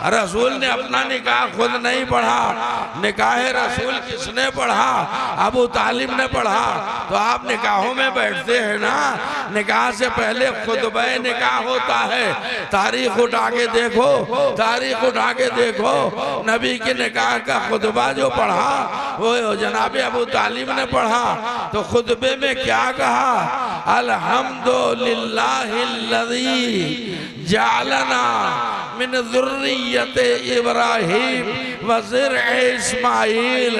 रसूल ने अपना निकाह खुद नहीं पढ़ा। निकाह रसूल किसने पढ़ा? अबू तालिब ने पढ़ा। तो आप निकाहों में बैठते हैं ना, निकाह से पहले खुतबा निकाह होता है। तारीख उठा के देखो, तारीख उठा के देखो, नबी के निकाह का खुतबा जो पढ़ा वो जनाब अबू तालिब ने पढ़ा। तो खुतबे में क्या कहा? अल्हम्दुलिल्लाहिल्लज़ी जालना मिन ज़ुर्रियत इब्राहिम व ज़िर्अ इस्माइल।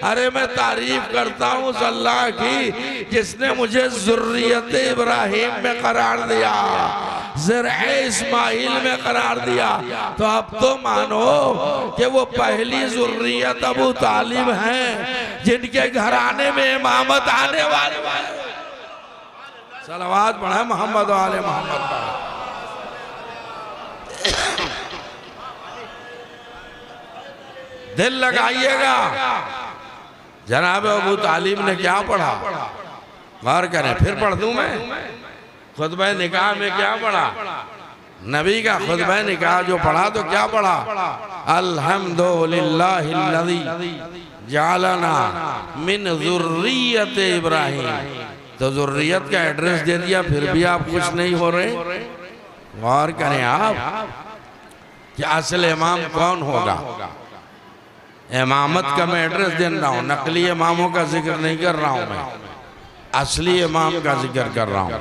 अरे मैं तारीफ करता हूँ उस अल्लाह की जिसने मुझे ज़ुर्रियत इब्राहिम में करार दिया, ज़िर्अ इस्माइल में करार दिया। तो अब तो मानो कि वो पहली ज़ुर्रियत अबू तालिब हैं जिनके घराने में इमामत आने वाले। सलावत पढ़े मोहम्मद वाले मोहम्मद। दिल लगाइएगा, जनाब अबू तालिब ने क्या पढ़ा? गौर करें, फिर पढ़ दूं मैं। खुतबा निकाह में क्या पढ़ा? नबी का खुतबा निकाह जो पढ़ा तो क्या पढ़ा? अल्हम्दुलिल्लाहिल्लज़ी जालना मिन ज़ुर्रियत इब्राहिम। तो ज़ुर्रियत का एड्रेस दे दिया, फिर भी आप खुश नहीं हो रहे। गौर करें आप कि असल इमाम कौन होगा। इमामत का मैं एड्रेस दे रहा हूँ, नकली इमामों का जिक्र नहीं कर रहा हूँ मैं, असली इमाम का जिक्र कर रहा हूँ।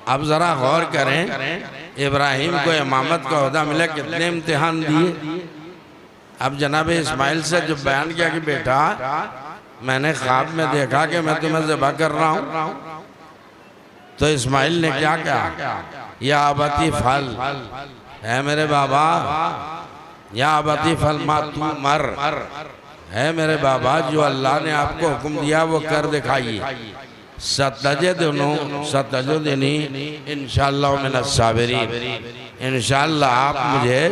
अब जरा गौर करें, इब्राहिम को इमामत का ओहदा मिला, कितने इम्तिहान दिए। अब जनाब इस्माइल से जो बयान किया कि बेटा मैंने ख्वाब में देखा कि मैं तुम्हें ज़िबा कर रहा हूँ, तो इस्माइल ने क्या कहा? या अबती फल, है मेरे बाबा, या अबती फल मा तू मर, है मेरे बाबा जो अल्लाह ने आपको हुक्म दिया वो कर दिखाइए। सतजदनी इंशाअल्लाह मिनस साबिरीन। इंशाअल्लाह आप मुझे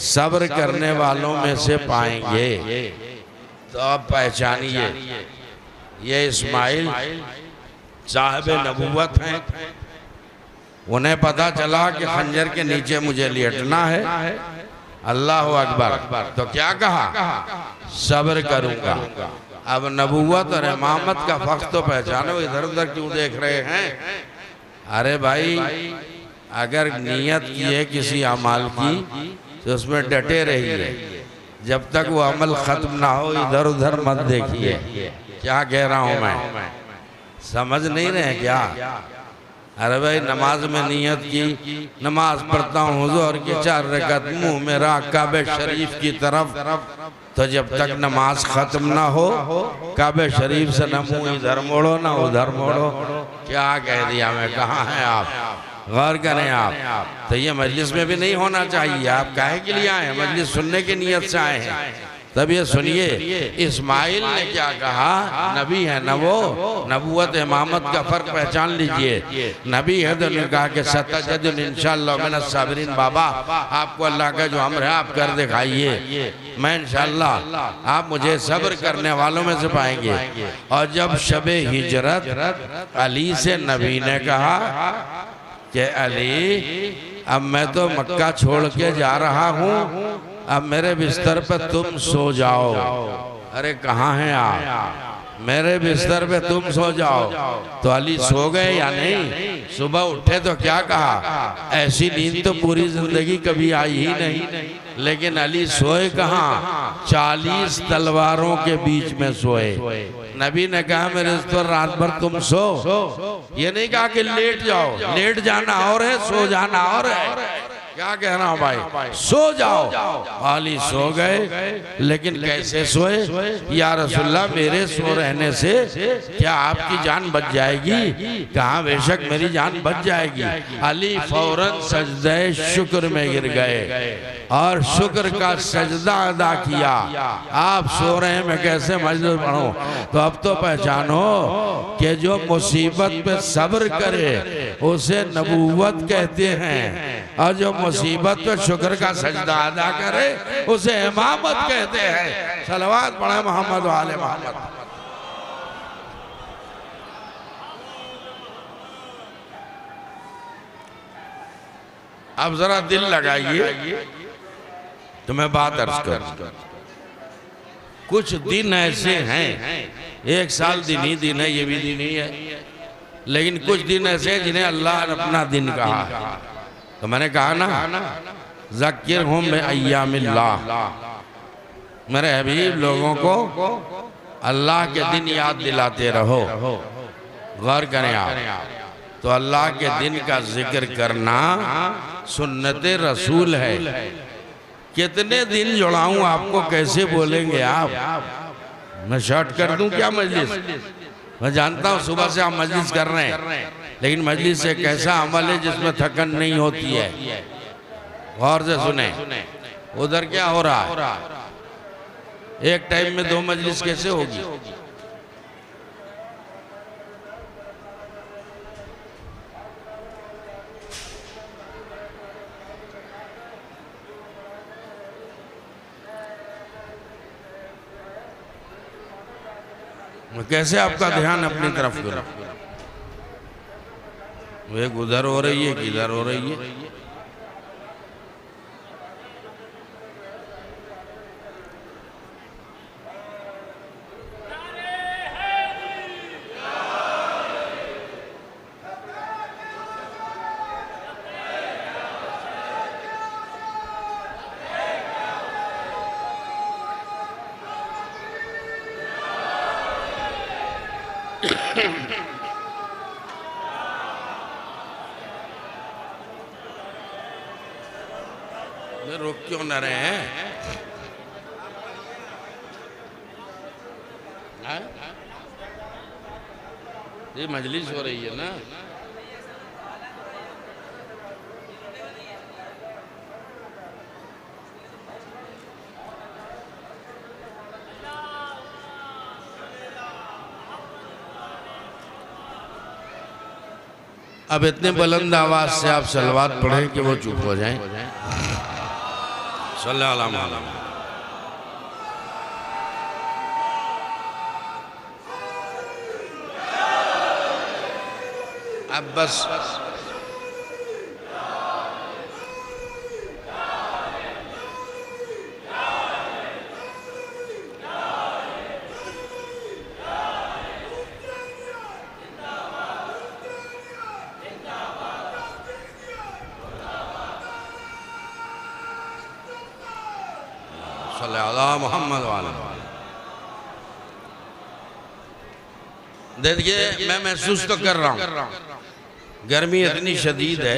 सब्र करने वालों में से पाएंगे। तो आप पहचानिए, ये इस्माइल साहिब नबूवत हैं। उन्हें पता चला कि खंजर के नीचे मुझे लेटना है। अल्लाह अकबर। तो क्या कहा? सब्र करूंगा। अब नबूवत और इमामत का फर्क तो पहचानो, इधर उधर क्यों देख रहे हैं? अरे भाई, अगर नियत की है किसी अमल की तो उसमें डटे रहिए, जब तक वो अमल खत्म ना हो इधर उधर मत देखिए। क्या कह रहा हूँ मैं, समझ नहीं रहे क्या? अरे भाई, नमाज में नियत की, नमाज पढ़ता हूँ हुजूर की 4 रकात, मुँह मेरा काबे शरीफ की तरफ, तो जब तक नमाज खत्म ना हो काबे शरीफ से न मुँह इधर मोड़ो ना उधर मोड़ो। क्या कह दिया मैं? कहाँ हैं आप? गौर करें आप। तो ये मजलिस में भी नहीं होना चाहिए। आप काहे के लिए आए? मजलिस सुनने की नीयत से आए हैं। तब ये सुनिए, इस्माइल ने क्या कहा? नबी है न वो, नबूवत इमामत का फर्क पहचान लीजिए। नबी है तो ने कहा कि सतजदुन इंशाअल्लाह मिनस साबिरीन। बाबा, आपको अल्लाह का जो अम्र है आप कर दिखाइए, मैं इंशाअल्लाह आप मुझे सब्र करने वालों में से पाएंगे। और जब शबे हिजरत अली से नबी ने कहा कि अली अब मैं तो मक्का छोड़ के जा रहा हूँ, अब मेरे बिस्तर पे तुम सो जाओ। अरे कहाँ हैं आप? मेरे बिस्तर पे तुम सो जाओ। तो अली सो गए या नहीं? सुबह उठे तो क्या कहा? ऐसी नींद तो पूरी जिंदगी कभी आई ही नहीं। लेकिन अली सोए कहाँ? 40 तलवारों के बीच में सोए। नबी ने कहा मेरे इस पर रात भर तुम सो, ये नहीं कहा कि लेट जाओ, लेट जाना और है, सो जाना और है। क्या कह रहा हूं भाई? सो जाओ। अली सो गए, लेकिन कैसे सोए? या रसूलल्लाह मेरे सो रहने से क्या आपकी जान बच जाएगी? कहा बेशक मेरी जान बच जाएगी। अली फौरन सजदे शुक्र में गिर गए और शुक्र का सजदा अदा किया। आप सो रहे हैं, मैं कैसे मजलिस पढ़ूं? तो अब तो पहचानो कि जो मुसीबत पे सब्र करे उसे नबूवत कहते हैं, और जो मुसीबत पे शुक्र का सजदा अदा करे उसे इमामत कहते हैं। सलवात पढ़े मोहम्मद वाले मोहम्मद। अब जरा दिल लगाइए तो मैं बात अर्ज कर। कुछ दिन ऐसे हैं, एक साल दिन ही दिन है, ये भी दिन ही है, लेकिन कुछ दिन ऐसे हैं जिन्हें अल्लाह ने अपना दिन कहा है। तो मैंने कहा ना, ज़किरहुम बिअय्यामिल्लाह, मेरे हबीब लोगों को अल्लाह के दिन याद दिलाते रहो। गौर करें आप, तो अल्लाह के दिन का जिक्र करना सुन्नत रसूल है। कितने दिन जुड़ाऊं आपको, कैसे बोलेंगे आप? मैं शॉर्ट कर दूं क्या मजलिस? मैं जानता हूं सुबह से आप मजलिस कर रहे हैं, लेकिन मजलिस एक ऐसा अमल है जिसमें थकन नहीं होती है। गौर से सुने, उधर क्या हो रहा है? एक टाइम में 2 मजलिस कैसे होगी? कैसे आपका ध्यान अपनी तरफ करो? एक उधर हो रही है, किधर हो रही है? रुक क्यों न रहे हैं? ये मजलिस हो रही है ना। अब इतने बुलंद आवाज से आप सलवात पढ़ें कि वो चुप हो जाएं। सल्लल्लाहु अलैहि वसल्लम। अब बस मोहम्मद वाले। देखिए मैं महसूस तो कर रहा हूँ, गर्मी इतनी शदीद है,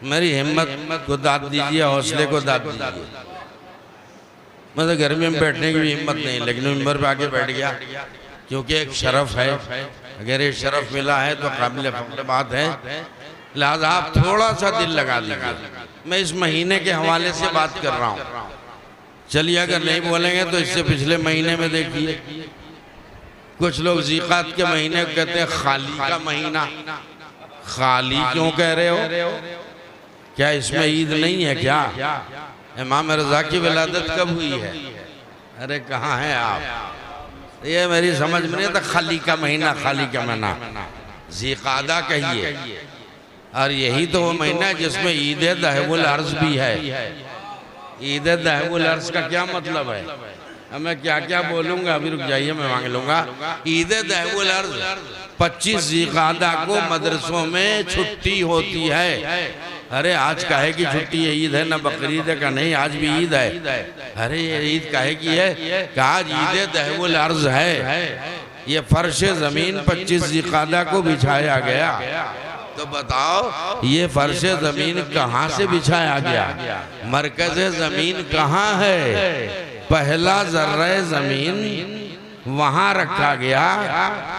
मेरी हिम्मत को दाद दीजिए, हौसले को दाद दीजिए। मतलब गर्मी में बैठने की भी हिम्मत नहीं, लेकिन मिंबर पे आके बैठ गया क्योंकि एक शरफ है। अगर ये शरफ मिला है तो काबिल फख्र बात है, लिहाजा आप थोड़ा सा दिल लगा दीजिए। मैं इस महीने के हवाले से बात कर रहा हूँ। चलिए अगर नहीं बोलेंगे तो इससे पिछले महीने में देखिए, कुछ लोग ज़ीक़ात के महीने को कहते हैं खाली का महीना। खाली क्यों कह रहे हो? क्या इसमें ईद नहीं है क्या? इमाम रज़ा की विलादत कब हुई है? अरे कहाँ हैं आप? ये मेरी समझ में नहीं था। खाली का महीना, खाली का महीना ज़ीक़ादा कहिए, और यही तो वो महीना है जिसमें ईद दहवुल अर्ज भी है। ईद दहवुल अर्ज का क्या मतलब है? अब मैं क्या क्या बोलूंगा, अभी रुक जाइए मैं मांग लूंगा। ईद दहवुल अर्ज 25 ज़िक़ादा को मदरसों में छुट्टी होती है। अरे आज काहे की छुट्टी है? ईद है ना बकरीद है? का नहीं, आज भी ईद है। अरे ये ईद काहे की है? का आज ईद दहवुल अर्ज है। ये फर्श ज़मीन 25 ज़िक़ादा को बिछाया गया। तो बताओ ये फर्श ज़मीन कहाँ से बिछाया गया? मरकज़ ज़मीन कहाँ है? पहला ज़र्रे ज़मीन वहाँ रखा गया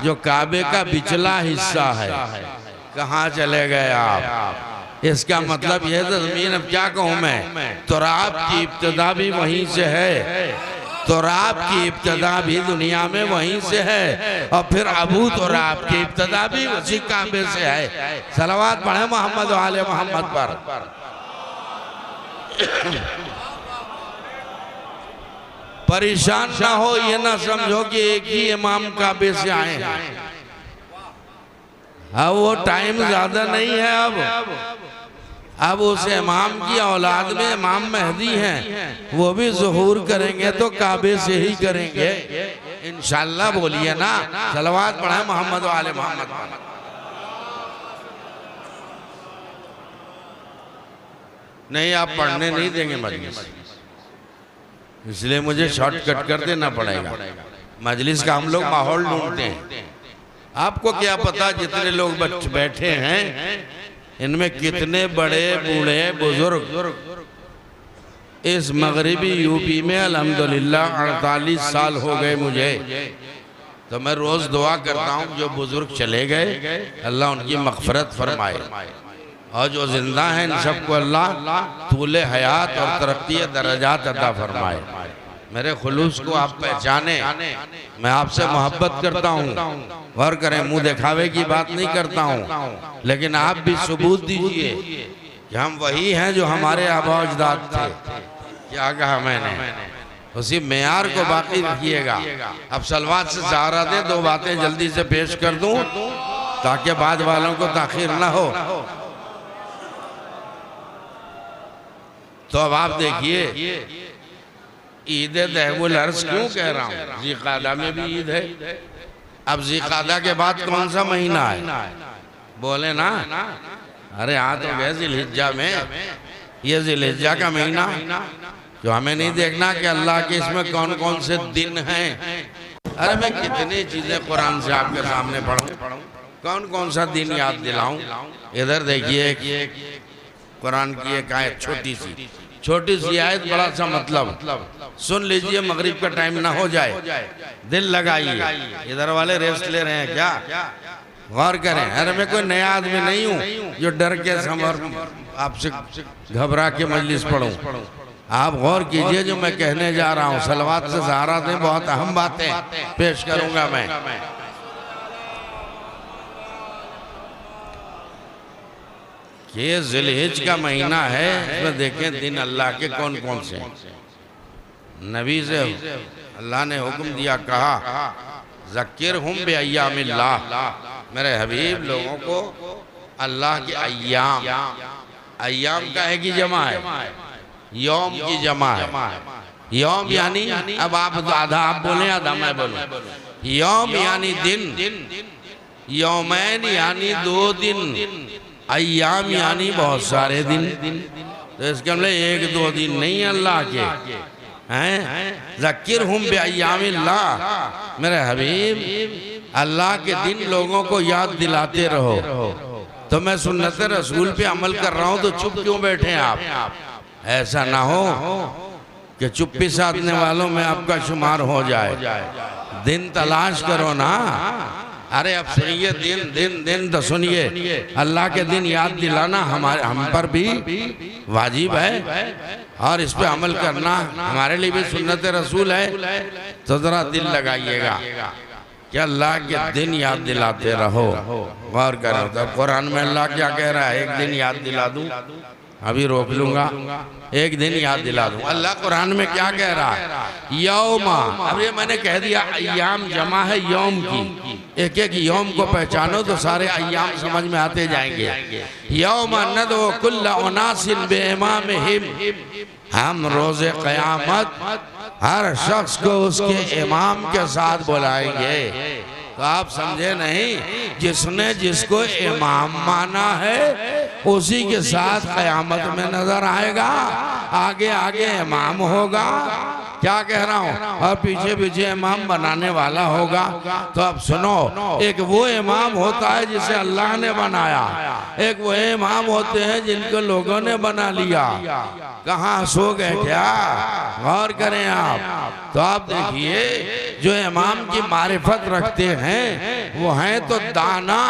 जो काबे का पिछला हिस्सा है। कहाँ चले गए आप? इसका मतलब यह ज़मीन, अब क्या कहूँ मैं, तुराब की इब्तिदा भी वहीं से है। तुराब की इब्तिदा भी दुनिया में वहीं से है और फिर अबू तुराब की इब्तिदा भी उसी काबे से है। सलावत पढ़े मोहम्मद वाले मोहम्मद पर। परेशान ना हो, ये ना समझो कि एक ही इमाम काबे से आए हैं। अब वो टाइम ज्यादा नहीं है। अब उस इमाम की औलाद में इमाम मेहदी हैं, वो भी ज़ुहूर करेंगे तो काबे से ही करेंगे इंशाअल्लाह। बोलिए ना, सलावत पढ़े मोहम्मद वाले मोहम्मद पर। नहीं, आप पढ़ने नहीं देंगे मजलिस, इसलिए मुझे शॉर्टकट कर देना पड़ेगा। मजलिस का हम लोग माहौल ढूंढते हैं। आपको क्या पता जितने लोग बैठे हैं इनमें कितने बड़े बूढ़े बुजुर्ग। इस मगरिबी यूपी में अल्हम्दुलिल्लाह 48 साल हो गए मुझे, तो मैं रोज दुआ करता हूँ जो बुजुर्ग चले गए अल्लाह उनकी मग़फ़िरत फरमाए, और जो जिंदा हैं इन सबको अल्लाह तूले हयात और तरक्की दर्जात अता फरमाए। मेरे खुलूस को आप पहचाने, मैं आपसे मोहब्बत करता हूँ। गौर करें, मुंह दिखावे की बात नहीं करता हूँ, लेकिन आप भी सबूत दीजिए कि हम वही हैं जो हमारे आबा अजदाद थे। क्या कहा मैंने? उसी मेयार को बाकी रखिएगा। अब सलवात से सहारा दे, दो बातें जल्दी से पेश कर दूं ताकि बाद वालों को ताखीर ना हो। तो अब आप देखिए ईद दहवुल अर्ज क्यों कह रहा हूँ? ज़िक़ादा में भी ईद है। अब ज़िक़ादा के बाद कौन सा महीना है? बोले ना। अरे हाँ, तो गए ज़िलहिज्जा में। ये ज़िलहिज्जा का महीना जो हमें नहीं देखना कि अल्लाह के इसमें कौन कौन से दिन हैं। अरे मैं कितनी चीजें कुरान से आपके सामने पढ़ूं, कौन कौन सा दिन याद दिलाऊं। इधर देखिए कुरान की एक आयत, छोटी सी आयत, बड़ा सा मतलब। सुन लीजिए, मगरिब का टाइम ना हो जाए, दिल लगाइए। इधर वाले रेस्ट ले रहे हैं क्या? गौर करें। अरे मैं कोई नया आदमी नहीं हूँ जो डर के समर आपसे घबरा के मजलिस पढ़ूं। आप गौर कीजिए जो मैं कहने जा रहा हूँ। सलवात से सहारा दें, बहुत अहम बातें पेश करूंगा मैं। ये ज़िलहिज का महीना है, इसमें देखें दिन अल्लाह के कौन कौन से हैं। नबी से अल्लाह ने हुक्म दिया, कहा ज़क्किरहुम बिअय्यामिल्लाह, मेरे हबीब लोगों को अल्लाह के अय्याम, अय्याम का है कि जमा है, यौम की जमा है। यौम यानी, अब आप आधा आप बोलें आधा मैं बोलूं। यौम यानी दिन, यौमैन यानी 2 दिन, अय्याम यानी बहुत सारे दिन। तो इसके मतलब 1-2 दिन नहीं अल्लाह के हैं। ज़क्किरहुम बिअय्यामिल्लाह, मेरे हबीब अल्लाह के दिन लोगों को याद दिलाते रहो। तो मैं सुन्नत रसूल पे अमल कर रहा हूँ तो चुप क्यों बैठे हैं आप? ऐसा ना हो कि चुप्पी साधने वालों में आपका शुमार हो जाए। दिन तलाश करो ना। अरे अब सुनिए, दिन तो सुनिए, अल्लाह के दिन याद दिलाना हम पर भी वाजिब है और इस पे अमल करना हमारे लिए भी सुन्नत रसूल है। तो जरा दिल लगाइएगा कि अल्लाह के दिन याद दिलाते रहो। गौर करो तो कुरान में अल्लाह क्या कह रहा है, एक दिन याद दिला दूं। अभी रोक लूंगा, एक दिन याद दिला दूंगा। अल्लाह कुरान में क्या कह रहा है? यौमा, अब ये मैंने कह दिया, अय्याम जमा है यौम की, एक एक यौम को पहचानो तो सारे अय्याम समझ में आते जाएंगे। यौमा नदो कुल्ला उनासिन बिइमामिहिम, हम रोज़े क़यामत हर शख्स को उसके इमाम के साथ बुलाएंगे। तो आप समझे नहीं, जिसने जिसको इमाम माना है उसी के साथ क़यामत में नजर आएगा, आगे आगे इमाम होगा, क्या कह रहा हूँ, और पीछे पीछे इमाम बनाने वाला होगा। तो अब सुनो, एक वो इमाम होता है जिसे अल्लाह ने बनाया, एक वो इमाम होते हैं जिनको लोगों ने बना लिया। कहाँ सो गए क्या? गौर करें आप। तो आप देखिए, जो इमाम की मारिफत रखते हैं वो हैं तो दाना,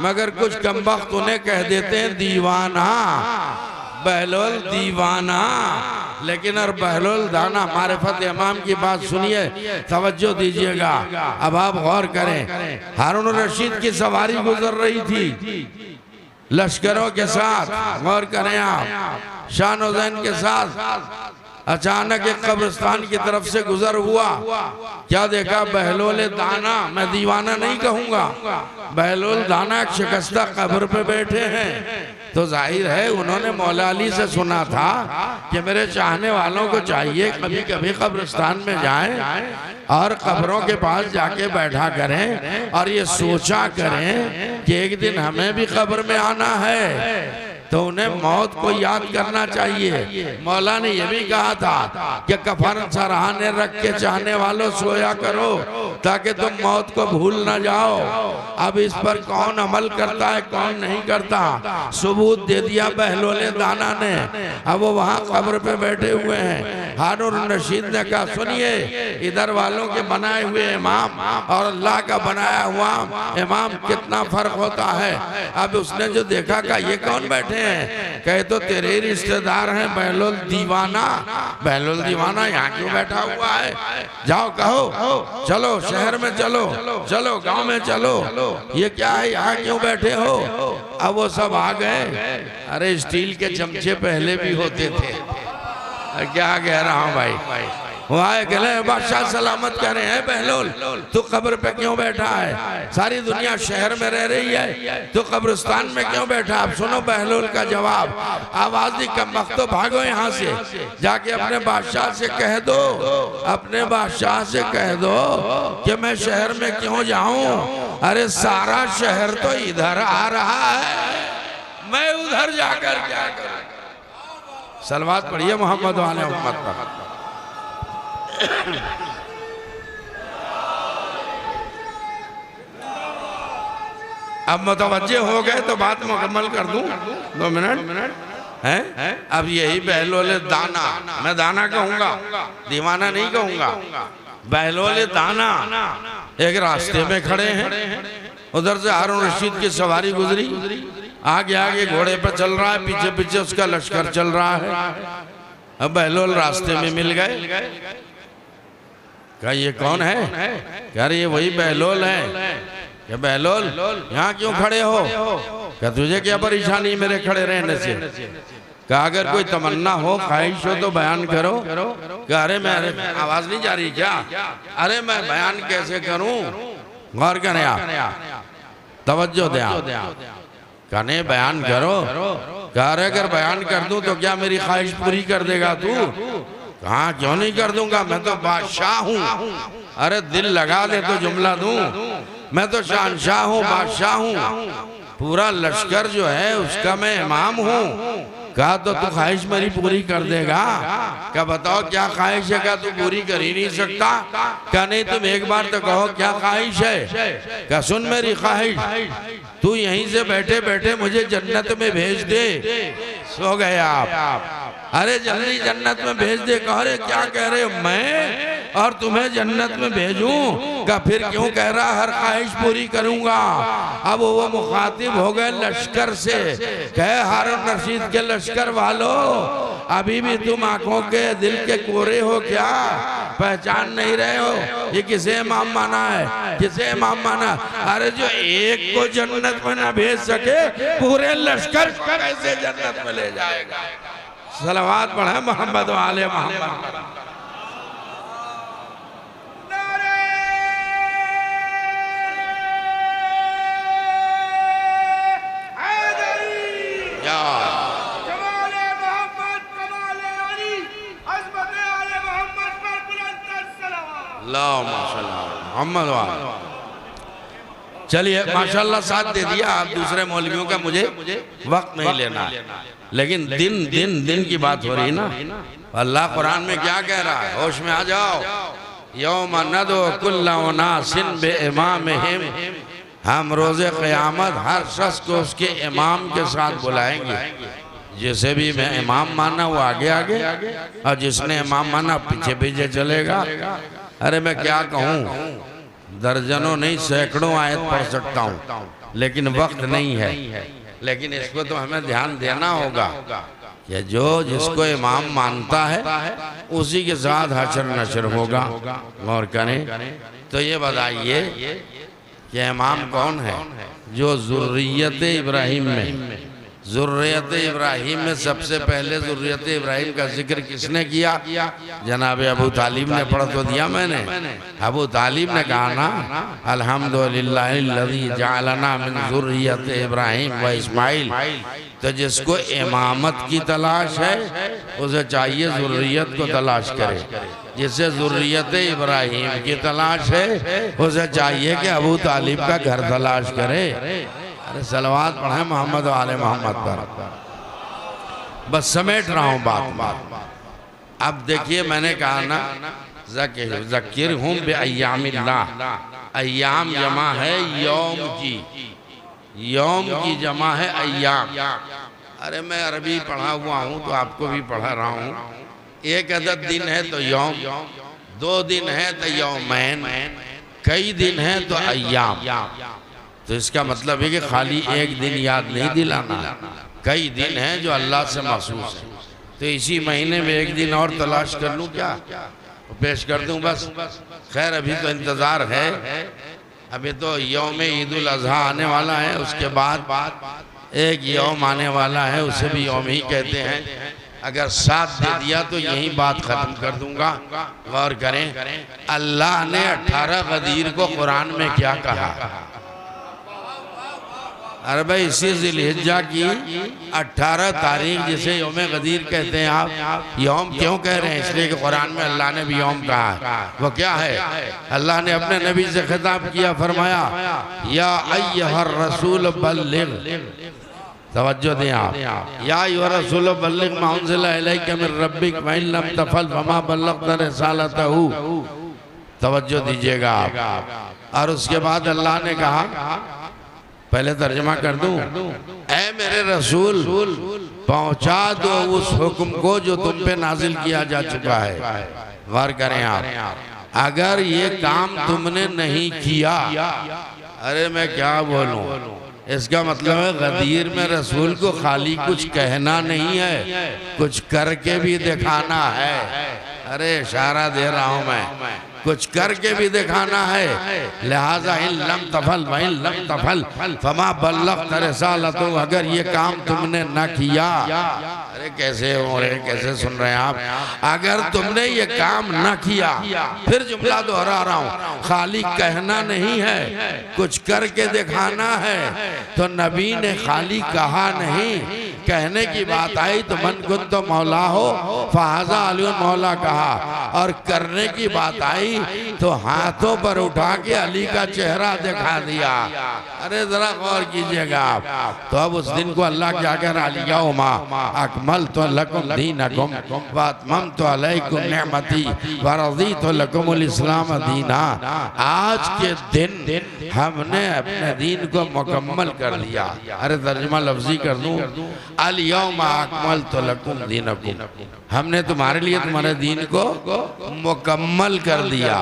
मगर कुछ कमबख्त उन्हें कह देते हैं दीवाना, बहलोल दीवाना। लेकिन और बहलोल दाना, मारिफत इमाम की बात सुनिए, तवज्जो दीजिएगा। अब आप गौर करें, हारून रशीद की सवारी गुजर रही थी लश्करों के साथ, गौर करें आप, शान हुसैन के साथ। अचानक एक कब्रिस्तान की तरफ से गुजर हुआ, क्या देखा? बहलोल दाना, मैं दीवाना नहीं कहूँगा, बहलोल दाना एक शिकस्ता कब्र पे बैठे हैं। तो जाहिर है उन्होंने मौला अली से सुना था कि मेरे चाहने वालों को चाहिए कभी कभी कब्रिस्तान में जाएं और कब्रों के पास जाके बैठा करें और ये सोचा करें कि एक दिन हमें भी कब्र में आना है। तो उन्हें मौत को याद करना चाहिए। मौला ने यह भी कहा था कि कफन सराहने रख के चाहने वालों सोया करो ताकि तुम मौत को भूल ना जाओ। अब इस पर कौन अमल करता है कौन नहीं करता, सबूत दे दिया बहलोले दाना ने। अब वो वहाँ कब्र पे बैठे हुए हैं। हारून रशीद ने कहा सुनिए, इधर वालों के बनाए हुए इमाम और अल्लाह का बनाया हुआ इमाम कितना फर्क होता है। अब उसने जो देखा का ये कौन बैठे हैं, कहे तो तेरे रिश्तेदार हैं बहलोल दीवाना। बहलोल दीवाना यहाँ क्यों बैठा हुआ है? जाओ कहो, चलो शहर में चलो, चलो गांव में चलो, ये क्या है यहाँ क्यों बैठे हो? अब वो सब आ गए। अरे स्टील के चमचे पहले भी होते थे। क्या कह रहा हूँ भाई, वहाँ गले बादशाह सलामत कह रहे हैं बहलोल तू कब्र पे क्यों बैठा है? सारी दुनिया शहर में रह रही है, तू कब्रिस्तान में क्यों बैठा? अब सुनो बहलोल का जवाब। आवाज दी कमबख्त, तो भागो यहाँ से, जाके अपने बादशाह से कह दो, अपने बादशाह से कह दो कि मैं शहर में क्यों जाऊं? अरे सारा शहर तो इधर आ रहा है, मैं उधर जाकर क्या करूं? सलवात पढ़िए मोहम्मद वाले उम्मत पर। अब मुतवज्जे हो गए तो बात मुकम्मल कर दूं, 2 मिनट हैं? अब यही बहलोले दाना, मैं दाना कहूंगा, दीवाना नहीं कहूंगा। बहलोले दाना एक रास्ते में खड़े हैं, उधर से हारून रशीद की सवारी गुजरी, आगे आगे घोड़े पर चल रहा है, पीछे पीछे उसका लश्कर चल रहा है। अब बहलोल रास्ते में मिल गए। क्या ये कौन है? कह रहे ये वही बहलोल है। क्या बहलोल यहाँ क्यों खड़े हो? क्या तुझे क्या परेशानी मेरे खड़े रहने से? क्या अगर कोई तमन्ना हो, ख्वाहिश हो तो बयान करो। क्या अरे मैं आवाज नहीं जा रही क्या? अरे मैं बयान कैसे करूं? गौर करें आप, तवज्जो दें आप, कहने बयान करो। कह रहे अगर बयान कर दूं तो क्या मेरी ख्वाहिश पूरी कर देगा तू? कहाँ क्यों नहीं कर दूंगा, मैं तो बादशाह हूँ। अरे दिल लगा दे तो जुमला दूं, मैं तो शहंशाह हूँ, बादशाह हूँ, पूरा लश्कर जो है उसका मैं इमाम हूँ। कहा तो तू ख्वाहिश मेरी पूरी कर देगा? क्या बताओ क्या ख्वाहिश है? क्या तू पूरी कर ही नहीं सकता? क्या नहीं तुम एक बार तो कहो क्या ख्वाहिश है? क्या सुन मेरी ख्वाहिश, तू यहीं से बैठे बैठे मुझे जन्नत में भेज दे। सो गए आप। अरे जल्दी जन्नत में भेज दे। कह रहे क्या कह रहे हो? मैं और तुम्हें जन्नत में भेजूं? का फिर क्यों कह रहा हर ख्वाहिश पूरी करूंगा? अब वो मुखातिब हो गए लश्कर से। कहे हारून रशीद के लश्कर वालों, अभी भी तुम आंखों के दिल के कोरे हो क्या? पहचान नहीं रहे हो ये किसे इमाम माना है, किसे इमाम माना? अरे जो एक को जन्नत में ना भेज सके पूरे लश्कर कैसे जन्नत में ले जाएगा? सलावत पढ़े मोहम्मद वाले मोहम्मद। मोहम्मद वाले। चलिए माशाल्लाह साथ दे दिया आप दूसरे मौलवियों का, मुझे वक्त नहीं लेना, लेकिन दिन दिन दिन की बात हो रही ना। अल्लाह कुरान में क्या कह रहा है? होश में आ जाओ। यौम नदो कुल्ला उनासिन बिइमामिहिम, हम रोज़े क़यामत हर शख्स को उसके इमाम के साथ बुलाएंगे। जिसे भी मैं इमाम माना वो आगे आगे, और जिसने इमाम माना पीछे पीछे चलेगा। अरे मैं क्या कहूँ, दर्जनों नहीं सैकड़ों आयत पढ़ सकता हूँ, लेकिन वक्त नहीं है। लेकिन इसको तो हमें ध्यान देना होगा कि जो जिसको इमाम मानता है उसी के साथ हशर नशर होगा। गौर करें तो ये बताइए कि इमाम कौन है? जो ज़ुर्रियत इब्राहिम में, ज़ुर्रियत इब्राहिम में सबसे पहले ज़ुर्रियत इब्राहिम का जिक्र किसने किया? जनाब अबू तालिब ने। पढ़ तो दिया मैंने। अबू तालिब ने कहा ना, अल्हम्दुलिल्लाहिल्लज़ी जअलना मिन ज़ुर्रियत इब्राहिम व इस्माइल। तो जिसको इमामत की तलाश है उसे चाहिए ज़ुर्रियत को तलाश करे। जिसे ज़ुर्रियत इब्राहिम की तलाश है उसे चाहिए कि अबू तालिब का घर तलाश करे। अरे सलवात पढ़े मोहम्मद वाले मोहम्मद पर। बस समेट रहा हूँ बात। अब देखिए मैंने कहा ना, ज़किरहुम बिअय्यामिल्लाह। अय्याम जमा है यौम की, यौम की जमा है अय्याम। अरे मैं अरबी पढ़ा हुआ हूँ तो आपको भी पढ़ा रहा हूँ। एक अदद दिन है तो यौम, 2 दिन है तो यौमैन, कई दिन है तो अय्याम। तो इसका मतलब है कि खाली एक दिन याद नहीं दिलाना, कई दिन हैं जो अल्लाह से महसूस है। तो इसी महीने में एक दिन और तलाश कर लूँ क्या? पेश कर दूँ बस। खैर अभी तो इंतज़ार है, अभी तो यौम ईदुल अज़हा आने वाला है, उसके बाद एक यौम आने वाला है, उसे भी यौम ही कहते हैं। अगर साथ दे दिया तो यही बात ख़त्म कर दूंगा। गौर करें, अल्लाह ने 18 गदीर को कुरान में क्या कहा? अरे भाई इसी ज़िलहिज्जा की 18 तारीख जिसे यौम गदीर कहते हैं, आप यौम क्यों कह रहे हैं? इसलिए कि कुरान में अल्लाह ने भी यौम कहा है। वो क्या है? अल्लाह ने अपने नबी से खिताब किया, फरमाया या अय्युहर रसूल बल्लिग। तवज्जो दें आप। या अय्युहर रसूल बल्लिग मा उनज़िला इलैका मिन रब्बिक व इन लम तफ़अल फमा बल्लग़्ता रिसालतहू। तवज्जो दीजिएगा आप। और उसके बाद अल्लाह ने कहा, पहले तर्जमा कर दूं, ऐ मेरे रसूल पहुंचा दो उस हुक्म को जो तुम पे नाजिल किया जा चुका है। गौर करें आप, अगर ये काम तुमने नहीं किया, अरे मैं क्या बोलूं, इसका मतलब है गदीर में रसूल को खाली कुछ कहना नहीं है, कुछ करके भी दिखाना है। अरे इशारा दे रहा हूं मैं, कुछ करके भी दिखाना है। लिहाजा इन लम तफल व इन लम तफल फमा बल्लग़्ता रिसालतहू। अगर ये काम तुमने न किया, अरे कैसे हो रहे, कैसे सुन रहे हैं आप? अगर तुमने ये काम न किया, फिर जुमला दोहरा रहा हूँ, खाली कहना नहीं है, कुछ करके दिखाना है। तो नबी ने खाली कहा नहीं, कहने की बात आई तो मन कुंत मौला हो फ़हाज़ा अली मौला कहा, और करने की बात आई तो हाथों पर उठा के अली का चेहरा दिखा दिया। अरे जरा गौर कीजिएगा आप। तो अब उस दिन को अल्लाह क्या कह रहा है? यौमा अकमलतु लकुम दीनकुम व अतममतु अलैकुम निअमती व रज़ीतु लकुमुल इस्लाम दीना। आज के दिन हमने अपने दीन को मुकम्मल कर दिया। अरे तर्जुमा लफ्जी कर दूं, अल यौमा अकमलतु लकुम दीनकुम, हमने तुम्हारे लिए तुम्हारे दीन को मुकम्मल कर दिया।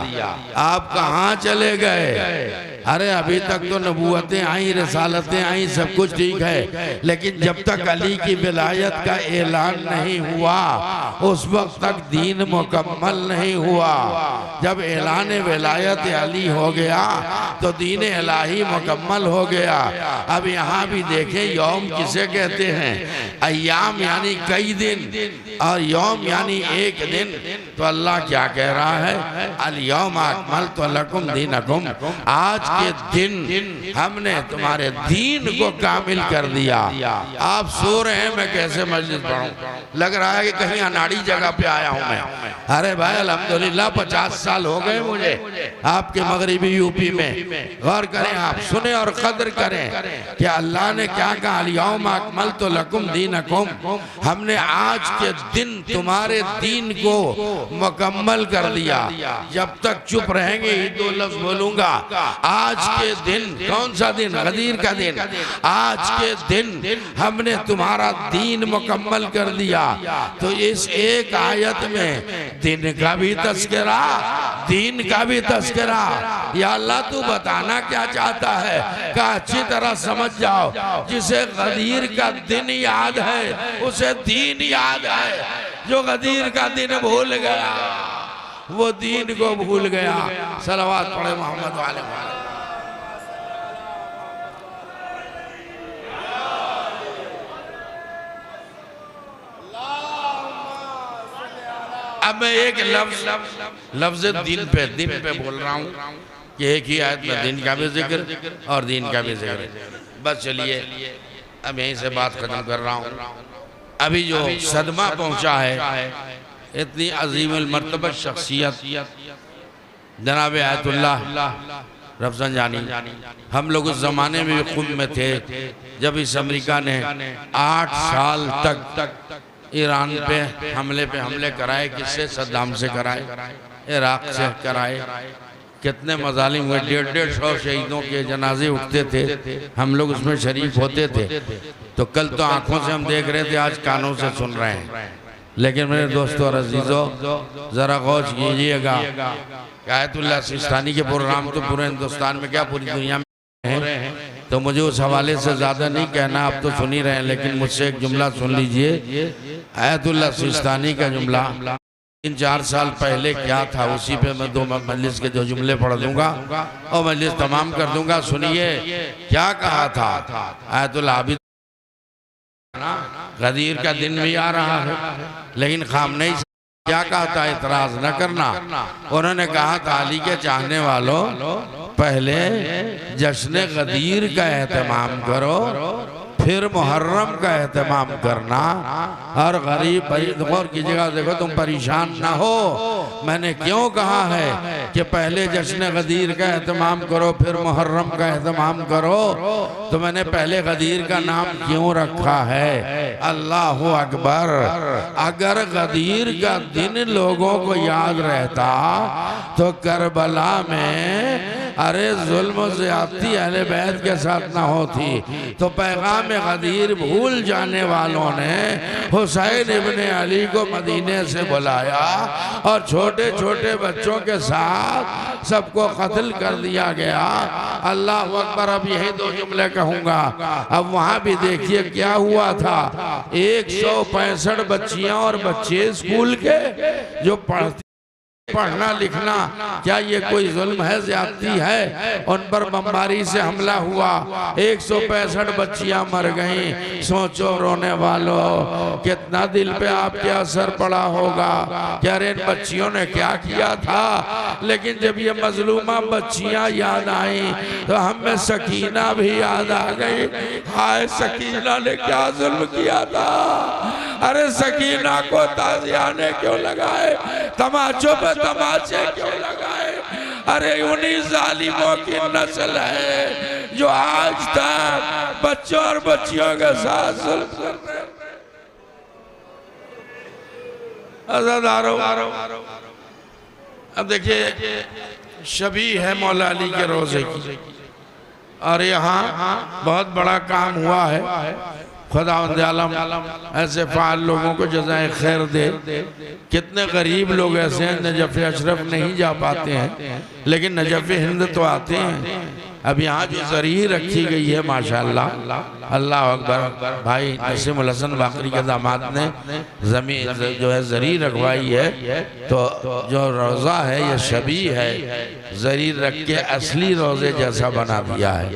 आप कहाँ चले गए? अरे अभी तक तो नबूवतें आई, रसालतें आई, सब कुछ ठीक है, लेकिन जब तक अली की विलायत का ऐलान नहीं हुआ उस वक्त तक दीन मुकम्मल नहीं हुआ। जब ऐलान विलायत अली हो गया तो दीन इलाही मुकम्मल हो गया। अब यहाँ भी देखें यौम किसे कहते हैं? अय्याम यानी कई दिन और यौम यानी एक दिन। तो अल्लाह क्या कह रहा है? अल यौम अकमलतु लकुम दीनकुम, आज के दिन हमने तुम्हारे दीन को कामिल कर दिया। आप सो रहे हैं, मैं कैसे मस्जिद पढ़ूं? लग रहा है कि कहीं अनाड़ी जगह पे आया हूं मैं। अरे भाई अल्हम्दुलिल्लाह 50 साल हो गए मुझे आपके मगरिबी यूपी में। गौर करें, आप सुने और कदर करें कि अल्लाह ने क्या कहा, अल यौम अकमलतु लकुम दीनकुम, हमने आज के दिन तुम्हारे दीन को मुकम्मल कर दिया। जब तक चुप रहेंगे ही दो लफ्ज बोलूंगा। आज के दिन, कौन सा दिन? गदीर का दिन। आज के दिन हमने तुम्हारा दीन मुकम्मल कर दिया। तो इस एक आयत में दिन का भी तस्करा, दीन का भी तस्करा। या अल्लाह तू बताना क्या चाहता है का अच्छी तरह समझ जाओ। जिसे गदीर का दिन याद है उसे दीन याद है। जो गदीर का दिन भूल गया वो दीन को भूल गया। सलावत पढ़े मोहम्मद वाले। अब मैं एक लफ्ज दिन पे बोल रहा हूँ कि एक ही आयत में दिन का भी जिक्र और दीन का भी जिक्र। बस चलिए अब यहीं से बात खत्म कर रहा हूँ। अभी जो सदमा पहुँचा है, इतनी अजीमुल मर्तबा शख्सियत जनाब आयतुल्लाह रफसंजानी, हम लोग उस जमाने में भी खुद में थे जब इस अमेरिका ने 8 साल तक ईरान पे हमले कराए। किससे? सद्दाम से कराए, इराक से कराए। कितने मजालिम हुए, 150 शहीदों के जनाजे उठते थे, हम लोग उसमें शरीक होते थे। तो कल तो आंखों से हम देख रहे थे, आज कानों से सुन रहे हैं। लेकिन मेरे दोस्तों और अजीजों, जरा गौर कीजिएगा, आयतुल्लाह सिस्तानी के प्रोग्राम तो पूरे हिंदुस्तान में क्या पूरी दुनिया में हैं, तो मुझे उस हवाले से ज़्यादा नहीं कहना, आप तो सुन ही रहे हैं। लेकिन मुझसे एक जुमला सुन लीजिए, आयतुल्लाह सिस्तानी का जुमला 3-4 साल पहले क्या था, उसी पे मैं 2 मजलिस के 2 जुमले पढ़ दूंगा और मजलिस तमाम कर दूंगा। सुनिए क्या कहा था आयतुल्लाह आबिद। गदीर का दिन भी आ रहा है, लेकिन खामनेई क्या कहा था? इतराज न करना। उन्होंने कहा था अली के चाहने वालों, पहले जश्न गदीर का एहतमाम करो, फिर मुहर्रम का एहतमाम करना। और गरीब गौर कीजिएगा, देखो तुम परेशान ना हो। मैंने क्यों कहा है कि पहले जश्न गदीर का एहतमाम करो फिर मुहर्रम का एहतमाम करो? तो मैंने पहले गदीर का नाम क्यों रखा है? अल्लाह अकबर। अगर गदीर का दिन लोगों को याद रहता तो करबला में अरे जुल्म ज़्यादती अहले बैत के साथ ना होती। तो पैगाम गदीर भूल जाने वालों ने हुसैन इब्ने अली को मदीने से बुलाया और छोटे छोटे बच्चों के साथ सबको कत्ल कर दिया गया। अल्लाह अकबर। अब यही 2 जुमले कहूँगा। अब वहाँ भी देखिए क्या हुआ था। 165 बच्चियाँ और बच्चे स्कूल के जो पढ़ना लिखना, क्या ये कोई जुल्म है, ज्यादती है? उन पर बमबारी से हमला हुआ, 165 बच्चियां मर गईं। सोचो रोने वालों, कितना दिल पे आपके असर पड़ा होगा कि अरे इन बच्चियों ने क्या किया था। लेकिन जब ये मजलूमा बच्चियां याद आई तो हमें सकीना भी याद आ गई। हाय सकीना ने क्या जुल्म किया था। अरे सकीना को ताजियाने क्यों लगाए, तमाचों पे तमाचे क्यों लगाए? अरे उन्हीं जालिमों की नस्ल है जो आज तक बच्चों और बच्चियों के साथ जुल्म कर रहे हैं। अज़ादारों, अब देखिए शबी है मौला अली के रोजे की, और यहाँ बहुत बड़ा काम हुआ है। खुदावंद आलम ऐसे फ़ाल लोगों को जज़ाए खैर दे। कितने गरीब लोग ऐसे हैं नजफ़ अशरफ नहीं जा पाते हैं, लेकिन नजफ़ हिंद तो आते हैं। अब यहाँ जो ज़री रखी गई है माशाअल्लाह, अल्लाह अकबर। भाई नसीमुल हसन बाकरी के दामाद ने ज़मीन जो है ज़री रखवाई है, तो जो रोज़ा है ये शबी है, ज़री रख के असली रोज़े जैसा बना दिया है।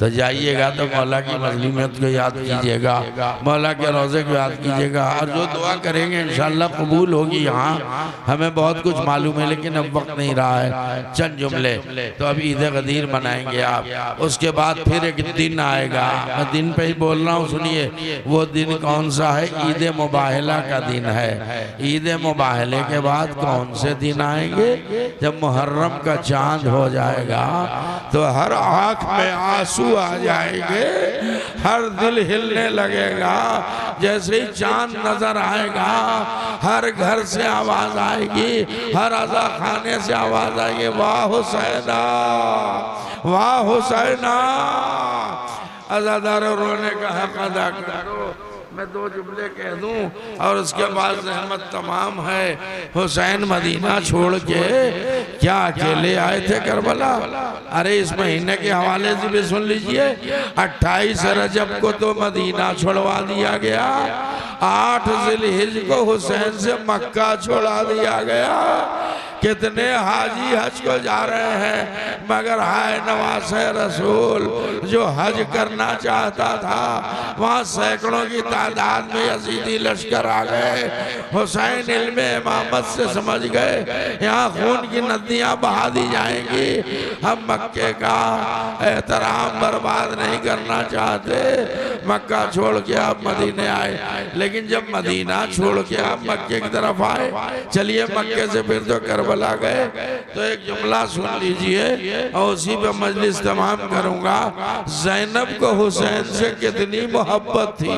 तो जाइएगा तो मौला की मज़लूमियत को याद कीजिएगा, मौला के रोज़े को याद कीजिएगा, और जो दुआ करेंगे इंशाअल्लाह कबूल होगी। यहाँ हमें बहुत कुछ मालूम है लेकिन अब वक्त नहीं रहा है, चंद जुमले। तो अब ईद गदीर मनाएंगे आप, उसके बाद फिर एक दिन आएगा, मैं दिन पे ही बोल रहा हूँ, सुनिए वो दिन कौन सा है? ईद मुबाहला का दिन है। ईद मुबाहले के बाद कौन से दिन आएंगे? जब मुहर्रम का चांद हो जाएगा तो हर आँख में आंसू आ जाएंगे, हर दिल हिलने लगेगा। जैसे ही चांद नजर आएगा हर घर से आवाज आएगी, हर अज़ा खाने से आवाज आएगी, वाह हुसैना, वाह हुसैना। अज़ादारों रोने का हक अदा करो। मैं दो जुमले कह दूं और उसके बाद रहमत तमाम है। हुसैन मदीना छोड़ के क्या अकेले आए थे करबला? अरे इस महीने के हवाले से भी सुन लीजिए, 28 रजब को तो मदीना छोड़वा दिया गया, 8 ज़िलहिज को हुसैन से मक्का छोड़ा दिया गया। कितने हाजी हज को जा रहे हैं, मगर हाय नवासे रसूल जो हज करना चाहता था वहाँ सैकड़ों की तादाद में यजीदी लश्कर आ गए। हुसैन इल्म इमामत से समझ गए यहाँ खून की नदियाँ बहा दी जाएंगी, हम मक्के का एहतराम बर्बाद नहीं करना चाहते। मक्का छोड़ के आप मदीने आए, लेकिन जब मदीना छोड़ के आप मक्के की तरफ आए, चलिए मक्के से फिर तो करबला गए। तो एक जुमला सुन लीजिए और उसी पे मजलिस तमाम करूंगा। ज़ैनब को हुसैन से कितनी मोहब्बत थी,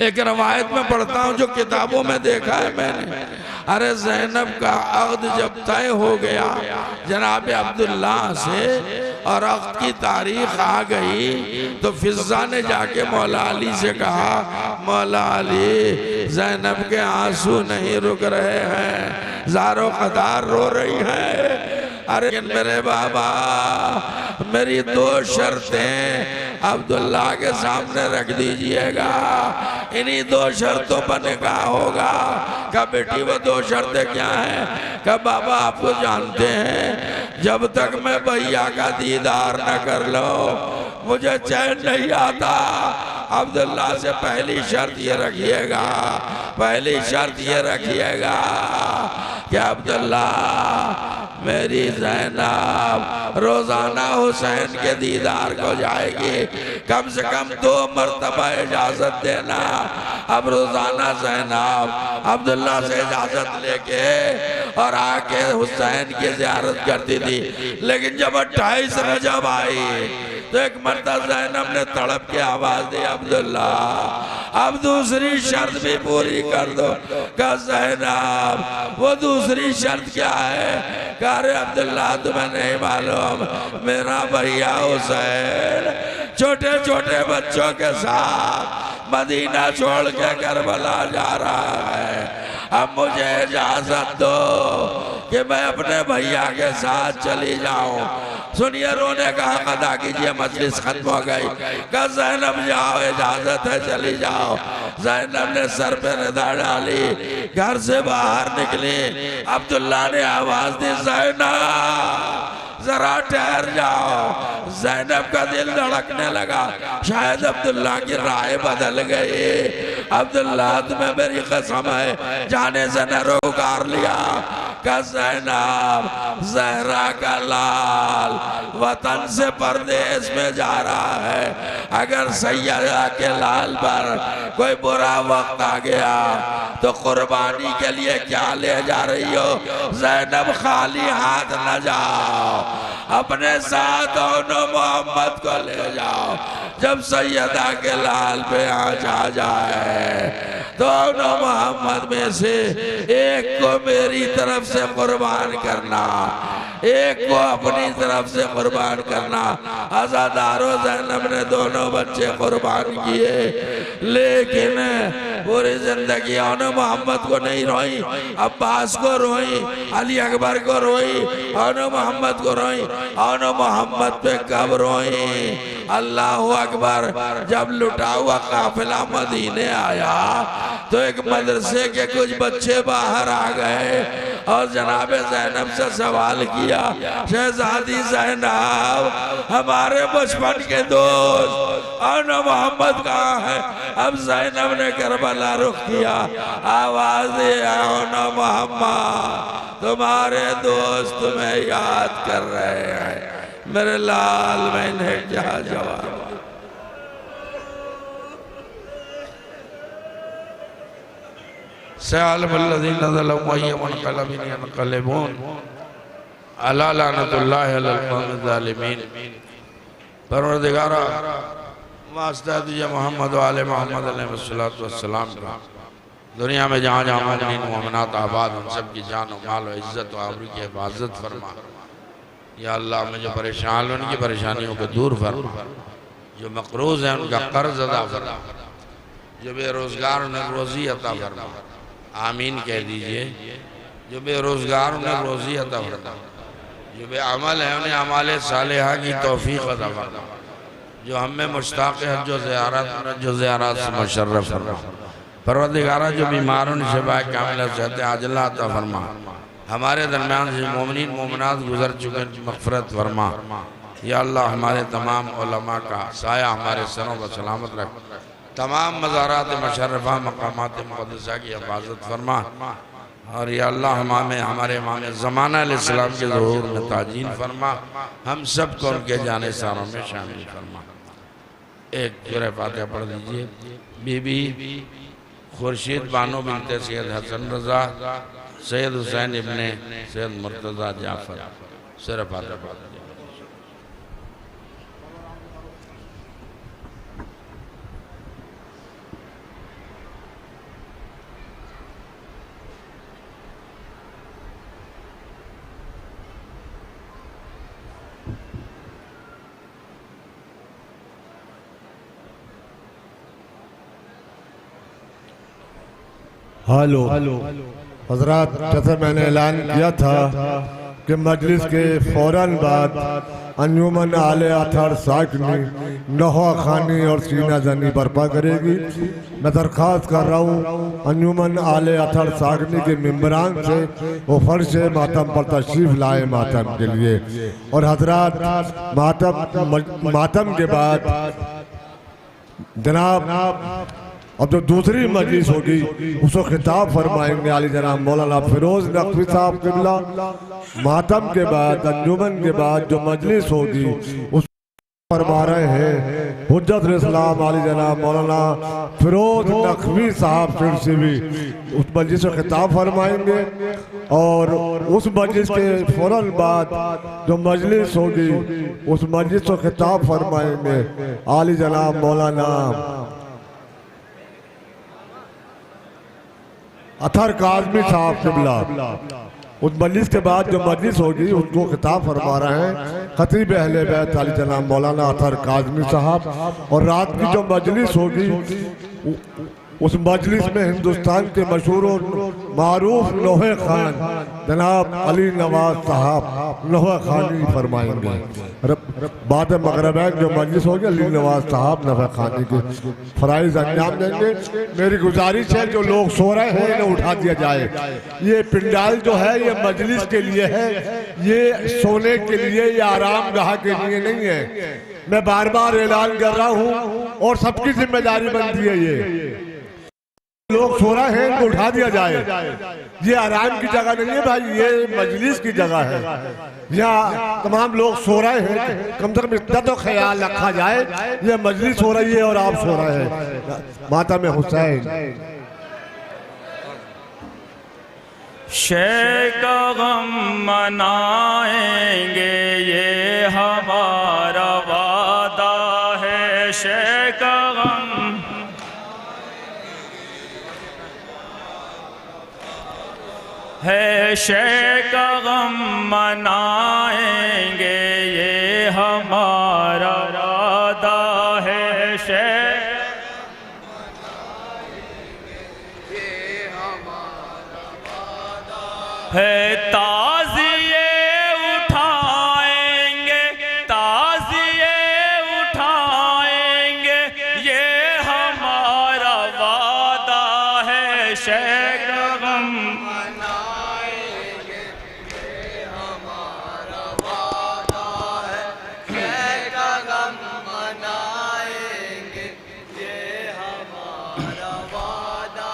एक रवायत में पढ़ता हूँ जो किताबों में देखा है मैंने। अरे ज़ैनब का अक़्द जब तय हो गया जनाब अब्दुल्ला से और अक़्द की तारीख आ गई, तो फिज़ा ने जाके मौला अली से कहा, मौला अली ज़ैनब के आंसू नहीं रुक रहे हैं, ज़ारो कतार रो रही हैं। अरे मेरे बाबा मेरी 2 शर्तें अब्दुल्ला के सामने रख दीजिएगा, इन्हीं 2 शर्तों पर निकाह होगा। कहा बेटी वो 2 शर्तें क्या हैं? कहा बाबा आप तो जानते हैं जब तक मैं भैया का दीदार न कर लो मुझे चैन नहीं आता। अब्दुल्ला से पहली शर्त ये रखिएगा, पहली शर्त ये रखिएगा कि अब्दुल्ला मेरी ज़ैनब रोजाना हुसैन के दीदार को जाएगी, कम से कम 2 मरतबा इजाजत देना। अब रोजाना ज़ैनब अब्दुल्ला से इजाजत लेके और आके हुसैन की ज़ियारत करती थी। लेकिन जब 28 रजब आई तो एक मरतबा ज़ैनब ने तड़प के आवाज दी, अब्दुल्ला अब दूसरी शर्त भी पूरी कर दो। कहा ज़ैनब वो दूसरी शर्त क्या है? कहा अरे अब्दुल्ला तुम्हें नहीं मालूम मेरा भैया हुसैन छोटे छोटे बच्चों के साथ मदीना छोड़ के करबला जा रहा है, अब मुझे इजाजत दो कि मैं अपने भैया के साथ चली जाऊं। सुनिए रोने का हक अदा कीजिए, मजलिस खत्म हो गई। कहा ज़ैनब जाओ इजाजत है चली जाओ। ज़ैनब ने सर पे निदा डाली, घर से बाहर निकली। अब्दुल्ला ने आवाज दी, ज़ैनब जरा ठहर जाओ। ज़ैनब का दिल धड़कने लगा, शायद अब्दुल्ला की राय बदल गई। अब्दुल्ला तुम्हें मेरी कसम है जाने से न रोकार लिया। का ज़ैनब ज़हरा का लाल वतन से परदेश में जा रहा है, अगर सैयदा के लाल पर कोई बुरा वक्त आ गया तो कुर्बानी के लिए क्या ले जा रही हो? ज़ैनब खाली हाथ न जाओ, अपने साथ दोनों मोहम्मद को ले जाओ। जब सैयदा के लाल पे आँच आ जाए दोनों मोहम्मद में से एक को मेरी तरफ से कुर्बान करना, एक को अपनी तरफ से कुर्बान करना। आजादारो ज़ैनब ने दोनों बच्चे कुर्बान किए, लेकिन पूरी जिंदगी उन्होंने मोहम्मद को नहीं रोई, अब्बास को रोई, अली अकबर को रोई, उन्होंने मोहम्मद को रोई। उन्होंने मोहम्मद पे कब रोई? अल्लाह अकबर। जब लुटा हुआ काफिला मदीने आया तो एक मदरसे के कुछ बच्चे बाहर आ गए और जनाब ज़ैनब से सवाल किया, शहजादी ज़ैनब, हमारे बचपन के दोस्त और मोहम्मद कहाँ है? अब ज़ैनब ने करबला रुख किया, आवाज आओ न मोहम्मद, तुम्हारे दोस्त तुम्हें याद कर रहे हैं। मेरे लाल, मैंने क्या जवाब? परवरदिगारा वास्ता तुझे मोहम्मद वाले मोहम्मद अलैहिस्सलाम का दुनिया में जहाँ जहाँ मोमिनीन मोमिनात आबाद उन सब की जान और माल और इज्जत और आबरू की हिफाजत फरमा। या अल्लाह में जो परेशान उनकी परेशानियों को दूर फरमा, जो मकरूज हैं उनका कर्ज अदा फरमा, जो बेरोजगार उन्हें रोजी अता फरमा। आमीन कह दीजिए। जो बेरोजगार उन्हें रोजी अता फरमा, जो बेअमल है उन्हें अमाल सालिहा की तौफीक अता फरमा। जो हमें मुश्ताक़ है जो ज़ियारत से मुशर्रफ फरमा। परवरदिगारा जो बीमारों ने शिफाए कामिला सेहत आजिला अता फरमा। हमारे दरमियान से मोमिनीन मोमिनात गुजर चुके मग़फ़िरत फरमा। या अल्लाह हमारे तमाम उलमा का साया हमारे सरों पर सलामत रख। तमाम मज़ारात मुशर्रफ़ा मक़ामात मुक़द्दसा की हिफाजत फरमा। और या अल्लाह हमारे इमाम ज़माना अलैहिस्सलाम के ज़ुहूर में ताजील फरमा। हम सब को उनके जाने सारों में शामिल फरमा। एक सूरह फातिहा पढ़ दीजिए। बीबी खुर्शीद बानो बिनते सैयद हसन रज़ा सैयद हुसैन इब्ने सैयद मुर्तज़ा जाफ़र। सूरह फातिहा पढ़ दीजिए। हेलो हजरात, जैसे मैंने ऐलान किया था कि मजलिस के फौरन बाद अंजुमन आले अथर साकनी नहा खानी और सीना जनी बर्पा करेगी। मैं दरख्वास्त कर रहा हूँ अंजुमन आले अथर साकनी के मेम्बरान से वो फर्श मातम पर तशरीफ लाए मातम के लिए। और हजरात मातम के बाद जनाब अब जो दूसरी मजलिस होगी उसको खिताब फरमाएंगे आली जनाब मौलाना फिरोज नकवी साहब किबला। मातम के बाद अंजुमन के बाद जो मजलिस होगी उस फरमा रहे हैं हुज्जतुल इस्लाम आली जनाब मौलाना फिरोज नकवी साहब फिर से भी उस मजलिस को खिताब फरमाएंगे। और उस मजलिस के फौरन बाद जो मजलिस होगी उस मजलिस को खिताब फरमाएंगे आली जनाब मौलाना अथर काज़मी साहब किबला। उस मजलिस के बाद जो मजलिस होगी उनको खिताब फरमा रहे हैं खतीब अहले बैत आली जनाब मौलाना अथर काज़मी साहब। और रात की जो मजलिस होगी उस मजलिस में हिंदुस्तान के मशहूर मारूफ लोहे खान जनाब अली नवाज साहब लोहे खानी फरमाएंगे। बाद मगरबैन जो मजलिस होगी अली नवाज साहब नफे खानी के फराइज अंजाम देंगे। मेरी गुजारिश है जो लोग सो रहे हैं इन्हें उठा दिया जाए। ये पिंडाल जो है ये मजलिस के लिए है, ये सोने के लिए या आराम गाह के लिए नहीं है। मैं बार बार ऐलान कर रहा हूँ और सबकी जिम्मेदारी बनती है। ये लोग सो रहे हैं इनको उठा दिया जाए। ये आराम की जगह नहीं है भाई, ये मजलिस की जगह है। यहाँ तमाम लोग सो रहे हैं, कम से कम इतना तो ख्याल रखा जाए ये मजलिस हो रही है और आप सो रहे हैं। मातम हुसैन शेख गम मनाएंगे ये हमारा वादा है। शेख गम है शे का गम मनाएंगे, ये हमारा वादा है शे है। ताज़िए उठाएंगे, ताज़िए उठाएंगे, ये हमारा वादा है शे का गम मनाएंगे, ये हमारा वादा है शे का गम मनाएंगे, ये हमारा वादा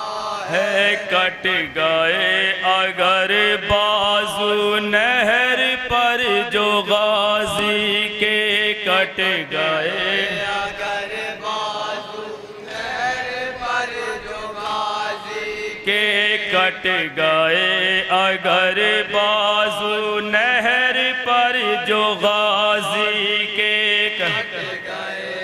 है। कट गए अगर बाजू नहर पर जो गाजी के, कट गए अगर बाजू नहर पर जो गाजी के, कट गए अगर बाजू नहर पर जो गाजी के, कट गए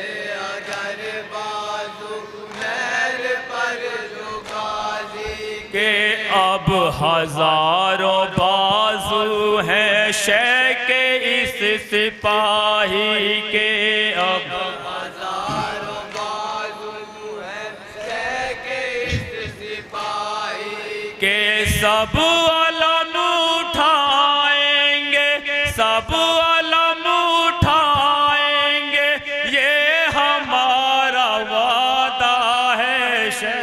अगर बाजू नहर पर जो गाजी के। अब हजारों बाजू हैं शे के इस सिपाही के, अब हजारों बाजू हैं शे के इस सिपाही के। सब अलम उठाएंगे, सब अलम उठाएंगे, ये हमारा वादा है शे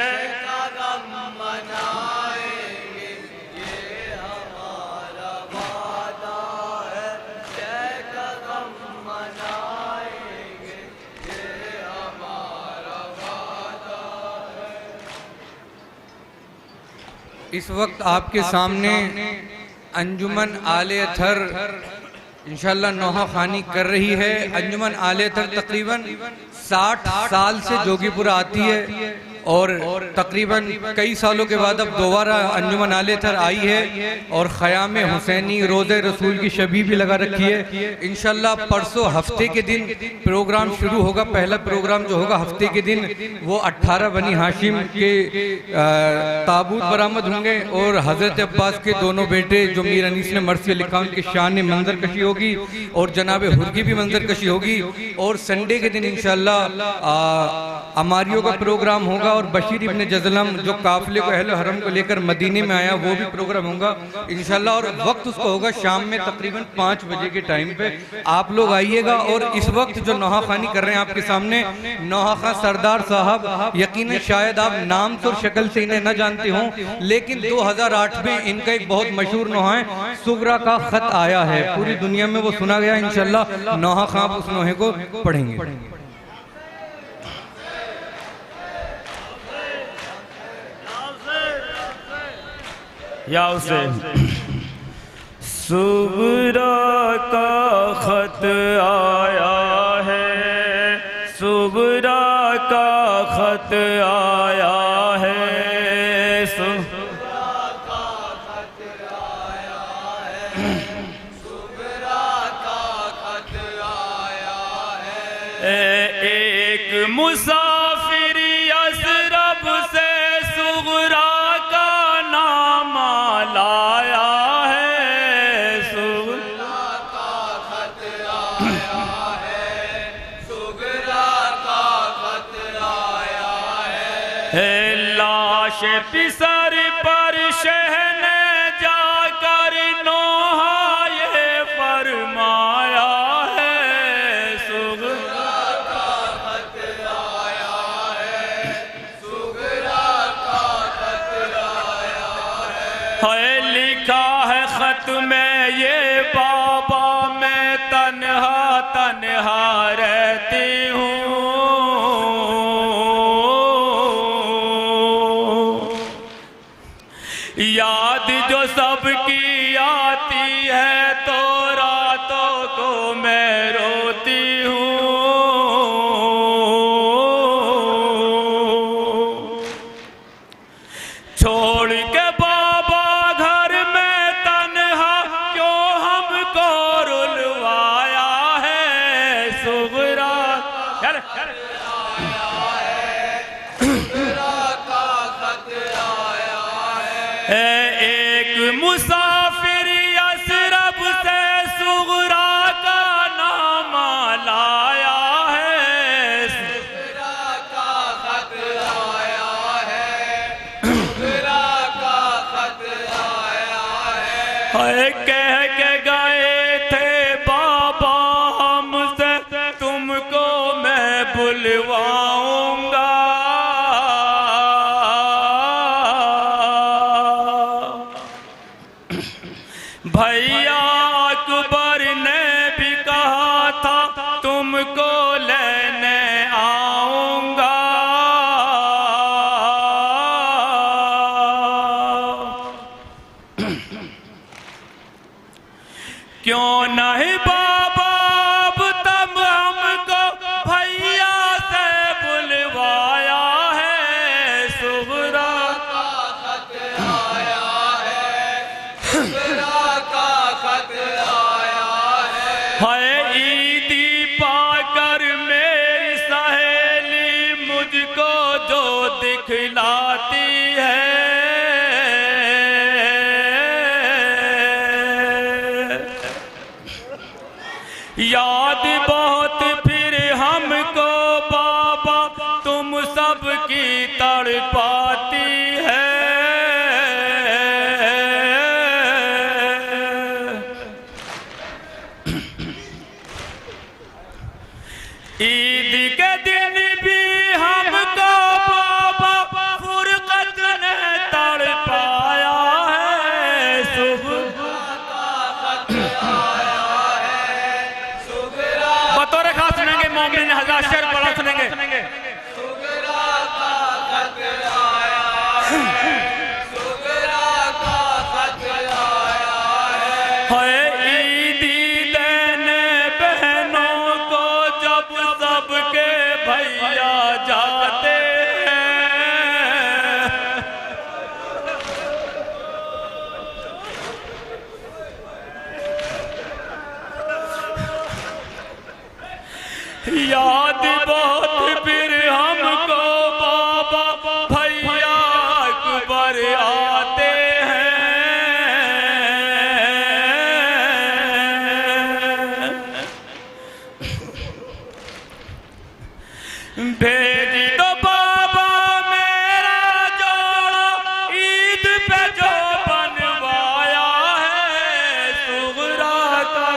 का गम मनाएंगे, ये हमारा वादा है शे का गम मनाएंगे, ये हमारा वादा है। इस वक्त आपके सामने अंजुमन आले अथर इंशाल्लाह नौहा खानी कर रही है। अंजुमन आले अथर तकरीबन 60 साल से जोगीपुरा आती है और तकरीबन कई सालों के बाद अब दोबारा अंजुमन आले अथर आई है और ख़याम हुसैनी रोज़े रसूल की शबी भी लगा रखी है। इंशाल्लाह परसों हफ्ते के दिन प्रोग्राम शुरू होगा। पहला प्रोग्राम जो होगा हफ्ते के दिन वो 18 बनी हाशिम के ताबूत बरामद होंगे और हज़रत अब्बास के दोनों बेटे जो मीर अनीस ने मरसी लिखा उनकी शान मंजर कशी होगी और जनाब हुर की भी मंजर कशी होगी। और संडे के दिन इंशाल्लाह अमारियों का प्रोग्राम होगा और बशीर इब्न जज़लम जो काफिले को अहले हरम को लेकर मदीने में आया वो भी प्रोग्राम होगा इंशाल्लाह। और वक्त उसको होगा शाम में तकरीबन 5 बजे के टाइम पे आप लोग आइएगा। और इस वक्त जो नौहा खानी कर रहे हैं आपके सामने नौहा खां सरदार साहब, यकीनन शायद आप नाम तो शक्ल से इन्हें न जानते हों, लेकिन 2008 में इनका एक बहुत मशहूर नौहा है सुगरा का खत आया है, पूरी दुनिया में वो सुना गया। इंशाल्लाह नौहा खां उस नौहे को पढ़ेंगे। या हुसैन। सुगरा का खत आया है, सुगरा का खत आया है, सुगरा का खत आया है, सुगरा का खत आया है। एक मुसाफिर यसरब से सुगरा का नाम लाया है, सुगरा का खत आया है, सुगरा का खत आया है। लाश पिसर पर शहने जाकर नौहा ये फरमाया है, सुगरा का खत आया है, सुगरा का खत आया है। लिखा है खत में ये बाबा मैं तन्हा तन्हा रहती हूँ, याद जो सबकी आती है तो रातों को मैं रोती हूँ। छोड़ के बाबा घर में तन्हा क्यों हमको रुलवाया है, सुगरा है कह के गए थे बाबा हमसे तुमको मैं बुलवाऊंगा। भैया अकबर ने भी कहा था तुमको लेने आऊंगा। क्यों नहीं बाबा अब तब हमको भैया से बुलवाया है। सुगरा का खत आया है, सुगरा का खत आया है। ईदी पाकर मेरी सहेली मुझको जो दिखलाती है। याद बहुत फिर हमको बाबा तुम सब की तड़पाती है। ईद के दिन भी हमको बाबा फुरकत ने तड़पाया है। सुबह बतौर खास सुनेंगे मोमिन हजार शेर बड़ा सुनेंगे। ईदी देने बहनों को जब सबके भैया जाते याद बहुत फिर हमको बाबा भैया अकबर आते हैं। भेज दो बाबा मेरा जोड़ा ईद पे जो बनवाया है। सुगरा का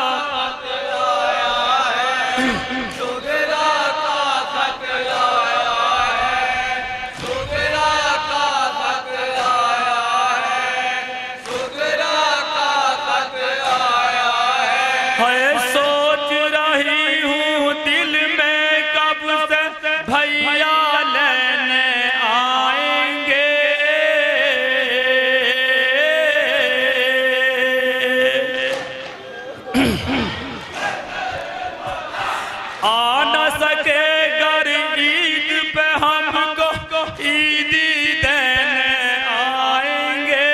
सोच रही हूँ दिल में कब से भैया लेने आएंगे। आ न सके गर ईद पे हमको ईदी देने आएंगे।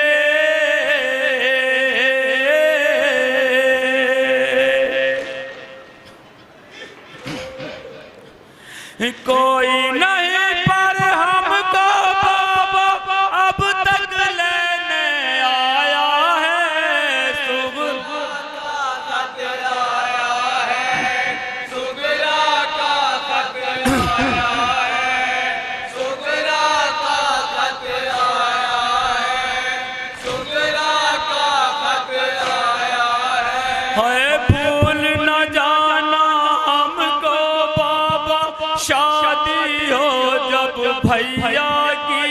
कोई नहीं पर हमको बाबा अब तक लेने आया है। सुगरा का खत आया है, सुगरा का खत आया है, सुगरा का खत आया है, सुगरा का खत आया है। भूल न जाना हमको बाबा शादी हो जब भैया की।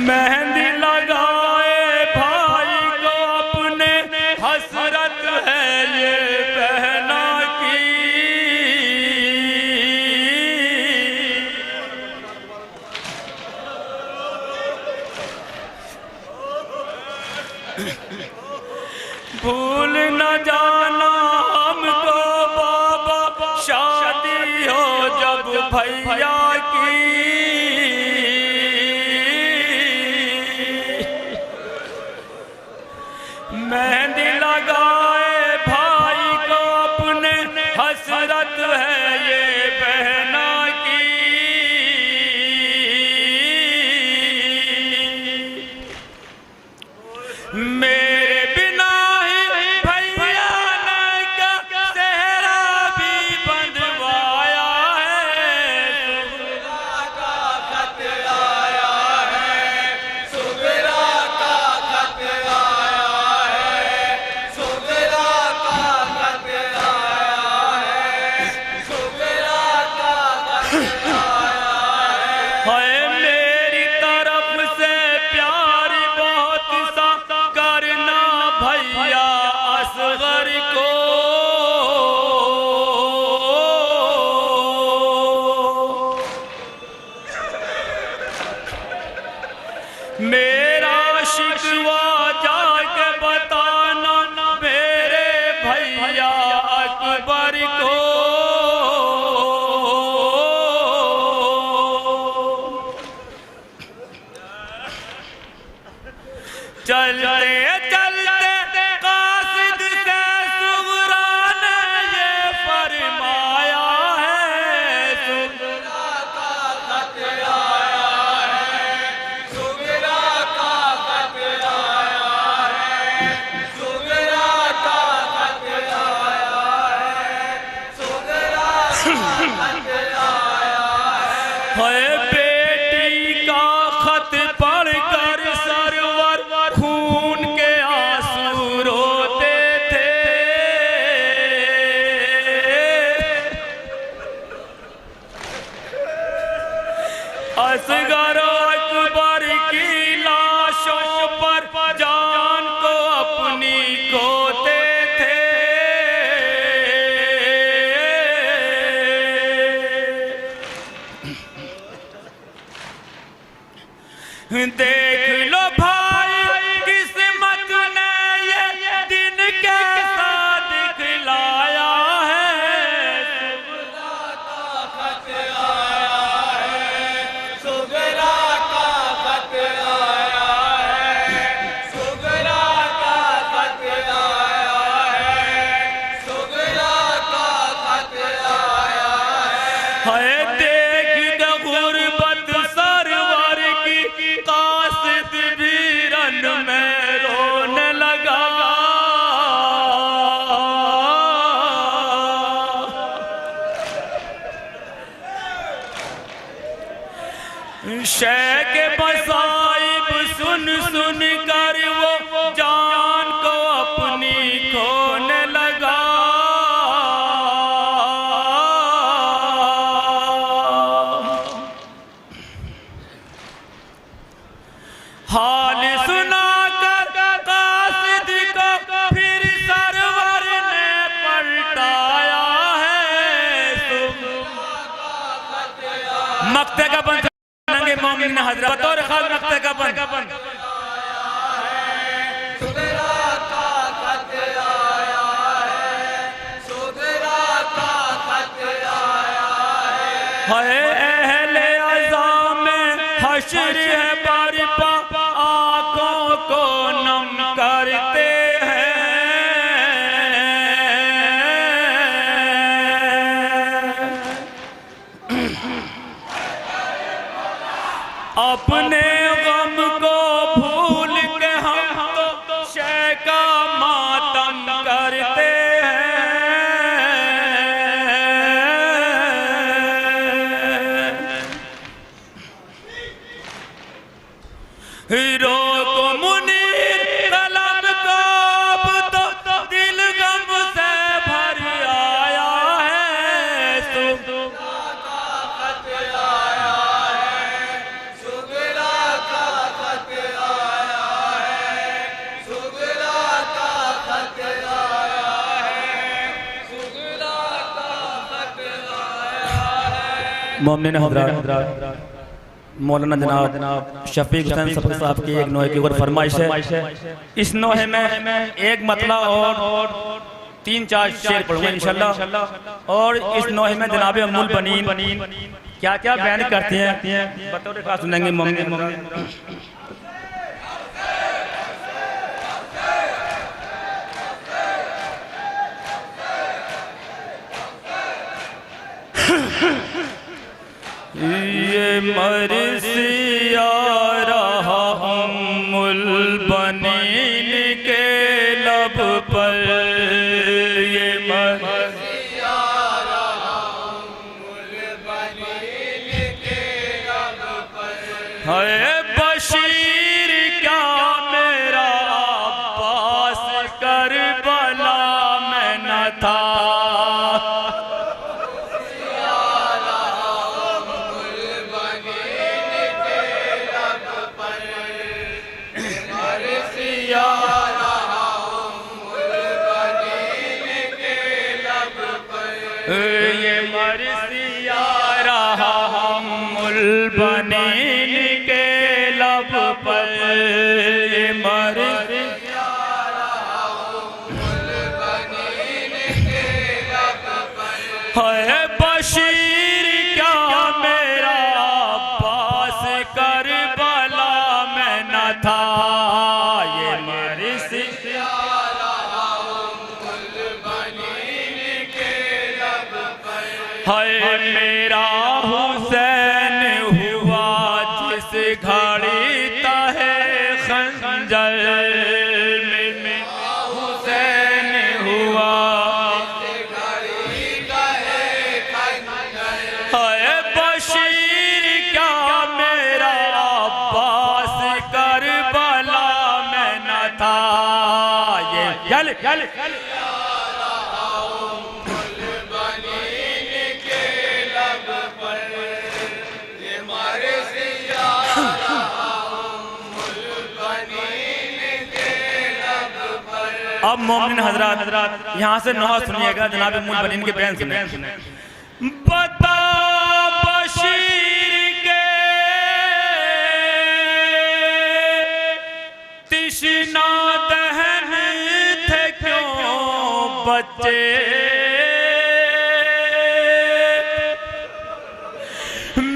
मेहंदी लगाए भाई को अपने हसरत है ये बहना की। भूल न जाना हमको बाबा शादी हो जब भैया की। मेहंदी लगाए भाई को अपने हसरत है ये बहना की। मेरे बिना ही भैया ने क्या सेहरा भी बंधवाया है। है मेरी तरफ से प्यार बहुत सा करना भैया असगर को, मेरा शिकवा जाके बताना मेरे भैया अकबर को। चलते चलते कासिद से सुगरा ने ये फरमाया है, सुगरा का खत आया है, सुगरा का खत आया है, सुगरा का खत आया है, सुगरा का खत आया है। बेटी का खत पढ़कर सरवर खून के आंसू रोते थे, असगर अकबर की लाशों पर जान को अपनी खोते थे। देख लो भाई किस्मत ने ये दिन कैसा दिखलाया है, सुगरा का खत आया है, सुगरा का खत आया है, सुगरा का खत आया है, सुगरा का खत आया है। देख द गुर्बत सरवर की कासिद भी रन में रोने लगा। शेख बसाइब सुन सुन कर वो जान को अपनी खोने लगा। हाल सुनाकर कासिद को फिर सरवर ने पलटाया है, मक्ते का बन नंगे मोमिन हजरत बतौर खास मक्ते का बन। सुगरा का खत आया है, सुगरा का खत आया है। अहले अज़ा में हश्र है बरपा, आँखों को नम करते हैं। अपने गम को भूल के हम तो शेख का मातम करते हैं। रो को मुनीर कलम को अब तो दिल गम से भर आया है, सुगरा का खत आया है, सुगरा का खत आया है, सुगरा का खत आया है, सुगरा का खत आया है। मोमिन हज़रात, मौलाना जनाब शफीक हुसैन सफर साहब की एक नोहे की ऊपर फरमाइश है। इस नोहे में एक मतला और 3-4 शेर पढ़ूंगा इंशाल्लाह। और इस नोहे में जनाब अमुल बनीन क्या क्या बयान करते हैं बतौर खास सुनेंगे। ये मर्ज़ी आ रहा उम्मुल बनीन के लब पर, ये मर्ज़ी आ रहा उम्मुल बनीन के लब पर। है बशीर क्या मेरा अब्बास करबला में न था, बनीन के लब पर मर्ज़ है बशीर क्या मेरा अब्बास करबला में न था, ये मर्ज़ है मेरा हुसैन हुआ जिस घड़ी तहे खंजर में हुसैन हुआ है बशीर क्या मेरा अब्बास करबला में न था, ये चल अब मोमिन हजरात यहाँ से नौहा सुनिएगा, जनाब मुल बनीन के बयान सुने। बता बशीर के तिश्ना दहन थे क्यों बच्चे,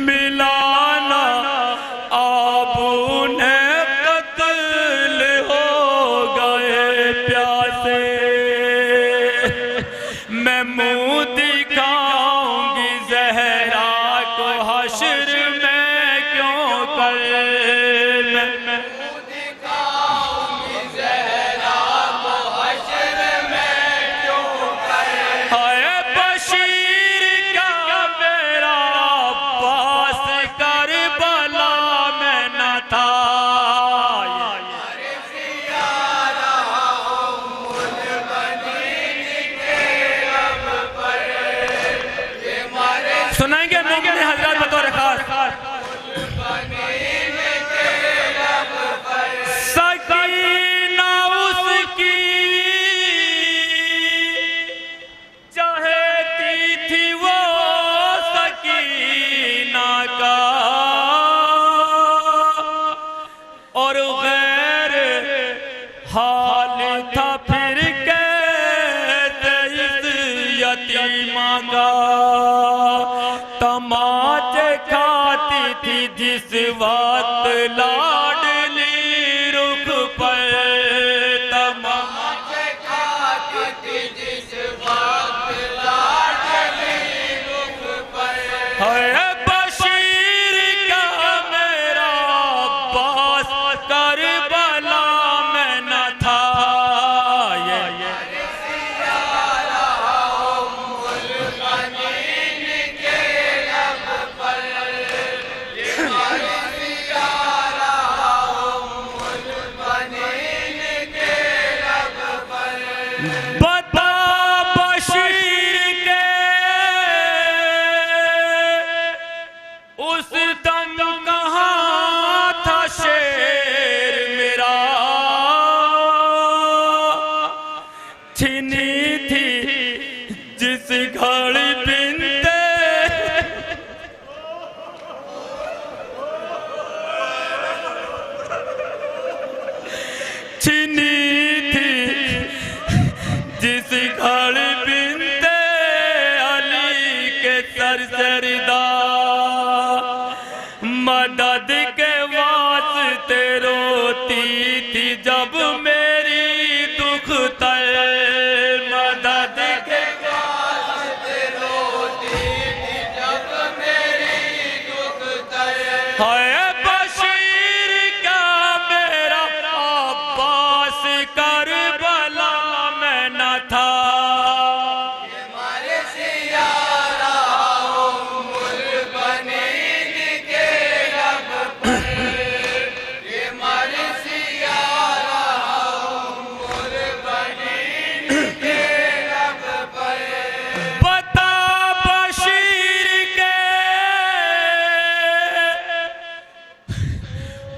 मिलाना अब उन्हें कत्ल हो गए प्यासे, मैं मुँह दिखाऊंगी ज़हरा को हश्र में क्यों कर, मैं दिखाऊंगी ज़हरा को हश्र में क्यों कर, हाय बशीर का मेरा अब्बास करबला में न था, सुनाएंगे मोमिन हजरात बतौर खास। सकीना उसकी चाहती थी वो सकीना का, और गैर हाल था फिर कैसे इस यतीमा का, तमाचे खाती थी जिस वक्त लाडली रुख पर, तमाचे खाती थी जिस वक्त लाडली रुख पर, है बशीर का मेरा अब्बास करबला में न था, ये बता बशीर के उस दम कहाँ था शेर मेरा, छिनी थी जिस घड़ी बिनते छिनी जिस घड़ी बिनते अली के सरसरदा, मदद के वास्ते रोती थी जब मेरी दुख तय, मदद के वास्ते रोती थी जब मेरी दुख तय, हाय बशीर का मेरा अब्बास करबला में न था,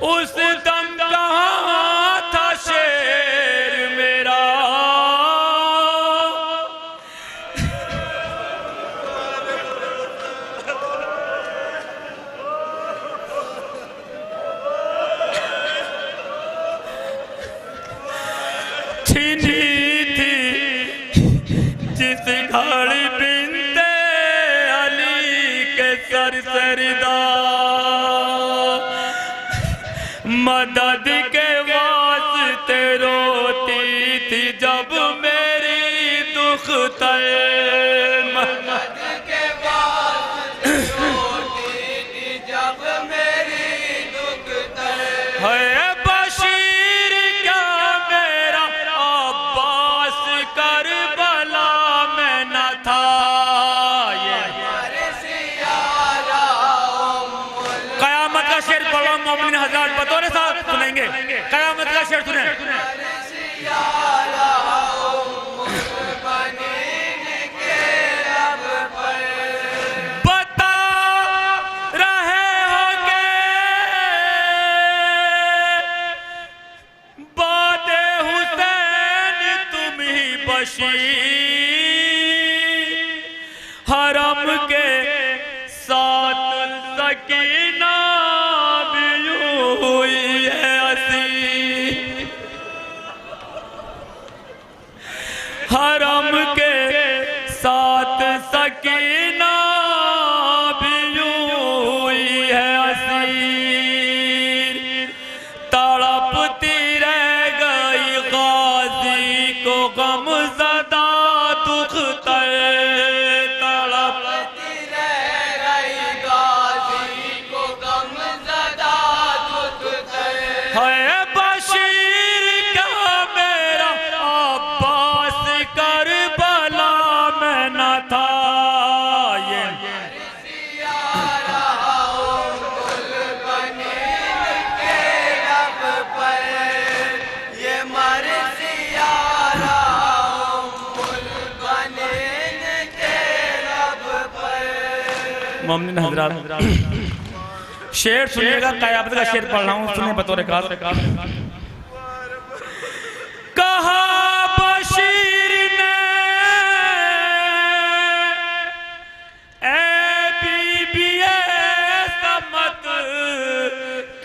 उस दम कहाँ था शेर मेरा, मदद के वास्ते रोती थी जब मेरी दुख तय, मदद के वास्ते रोती थी जब मेरी दुख तय। है बशीर क्या मेरा अब्बास करबला में न था, कयामत का शेर पढ़ो मोमिन हजरात बतौर साहब सुनेंगे, कयामत का शेर सुने। बता रहे हो के बादे हुसैन तुम ही बशीर, हरम के साथ सकीना भी हुई है असीर, हरम के साथ सकीना भी हुई है असीर, तड़पती रह गई गाजी को गमज़दा दुख तय, तड़पती रह गई गाजी को गमज़दा दुख तय। है बशीर क्या मेरा अब्बास करबला में न था, ये मोमिन हजरात शेर सुनिएगा, कयामत का शेर पढ़ रहा हूँ, सुनिए बतौर खास। कहा बशीर ने ए बीबी ऐसा मत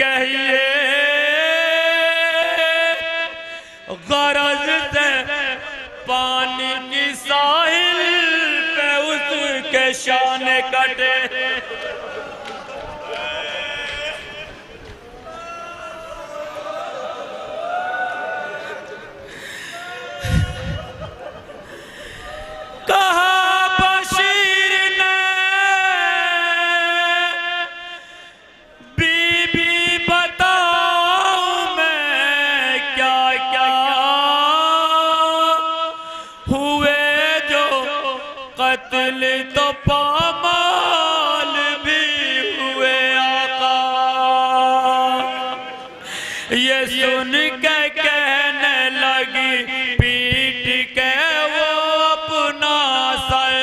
कहिए, गरज से पानी की साहिल पे उसके शान कटे, कहा बशीर ने बीबी बताऊं मैं क्या क्या हुए जो कत्ल तो पामाल भी हुए आका, ये सुन के कहने लगी पीट के वो अपना सर,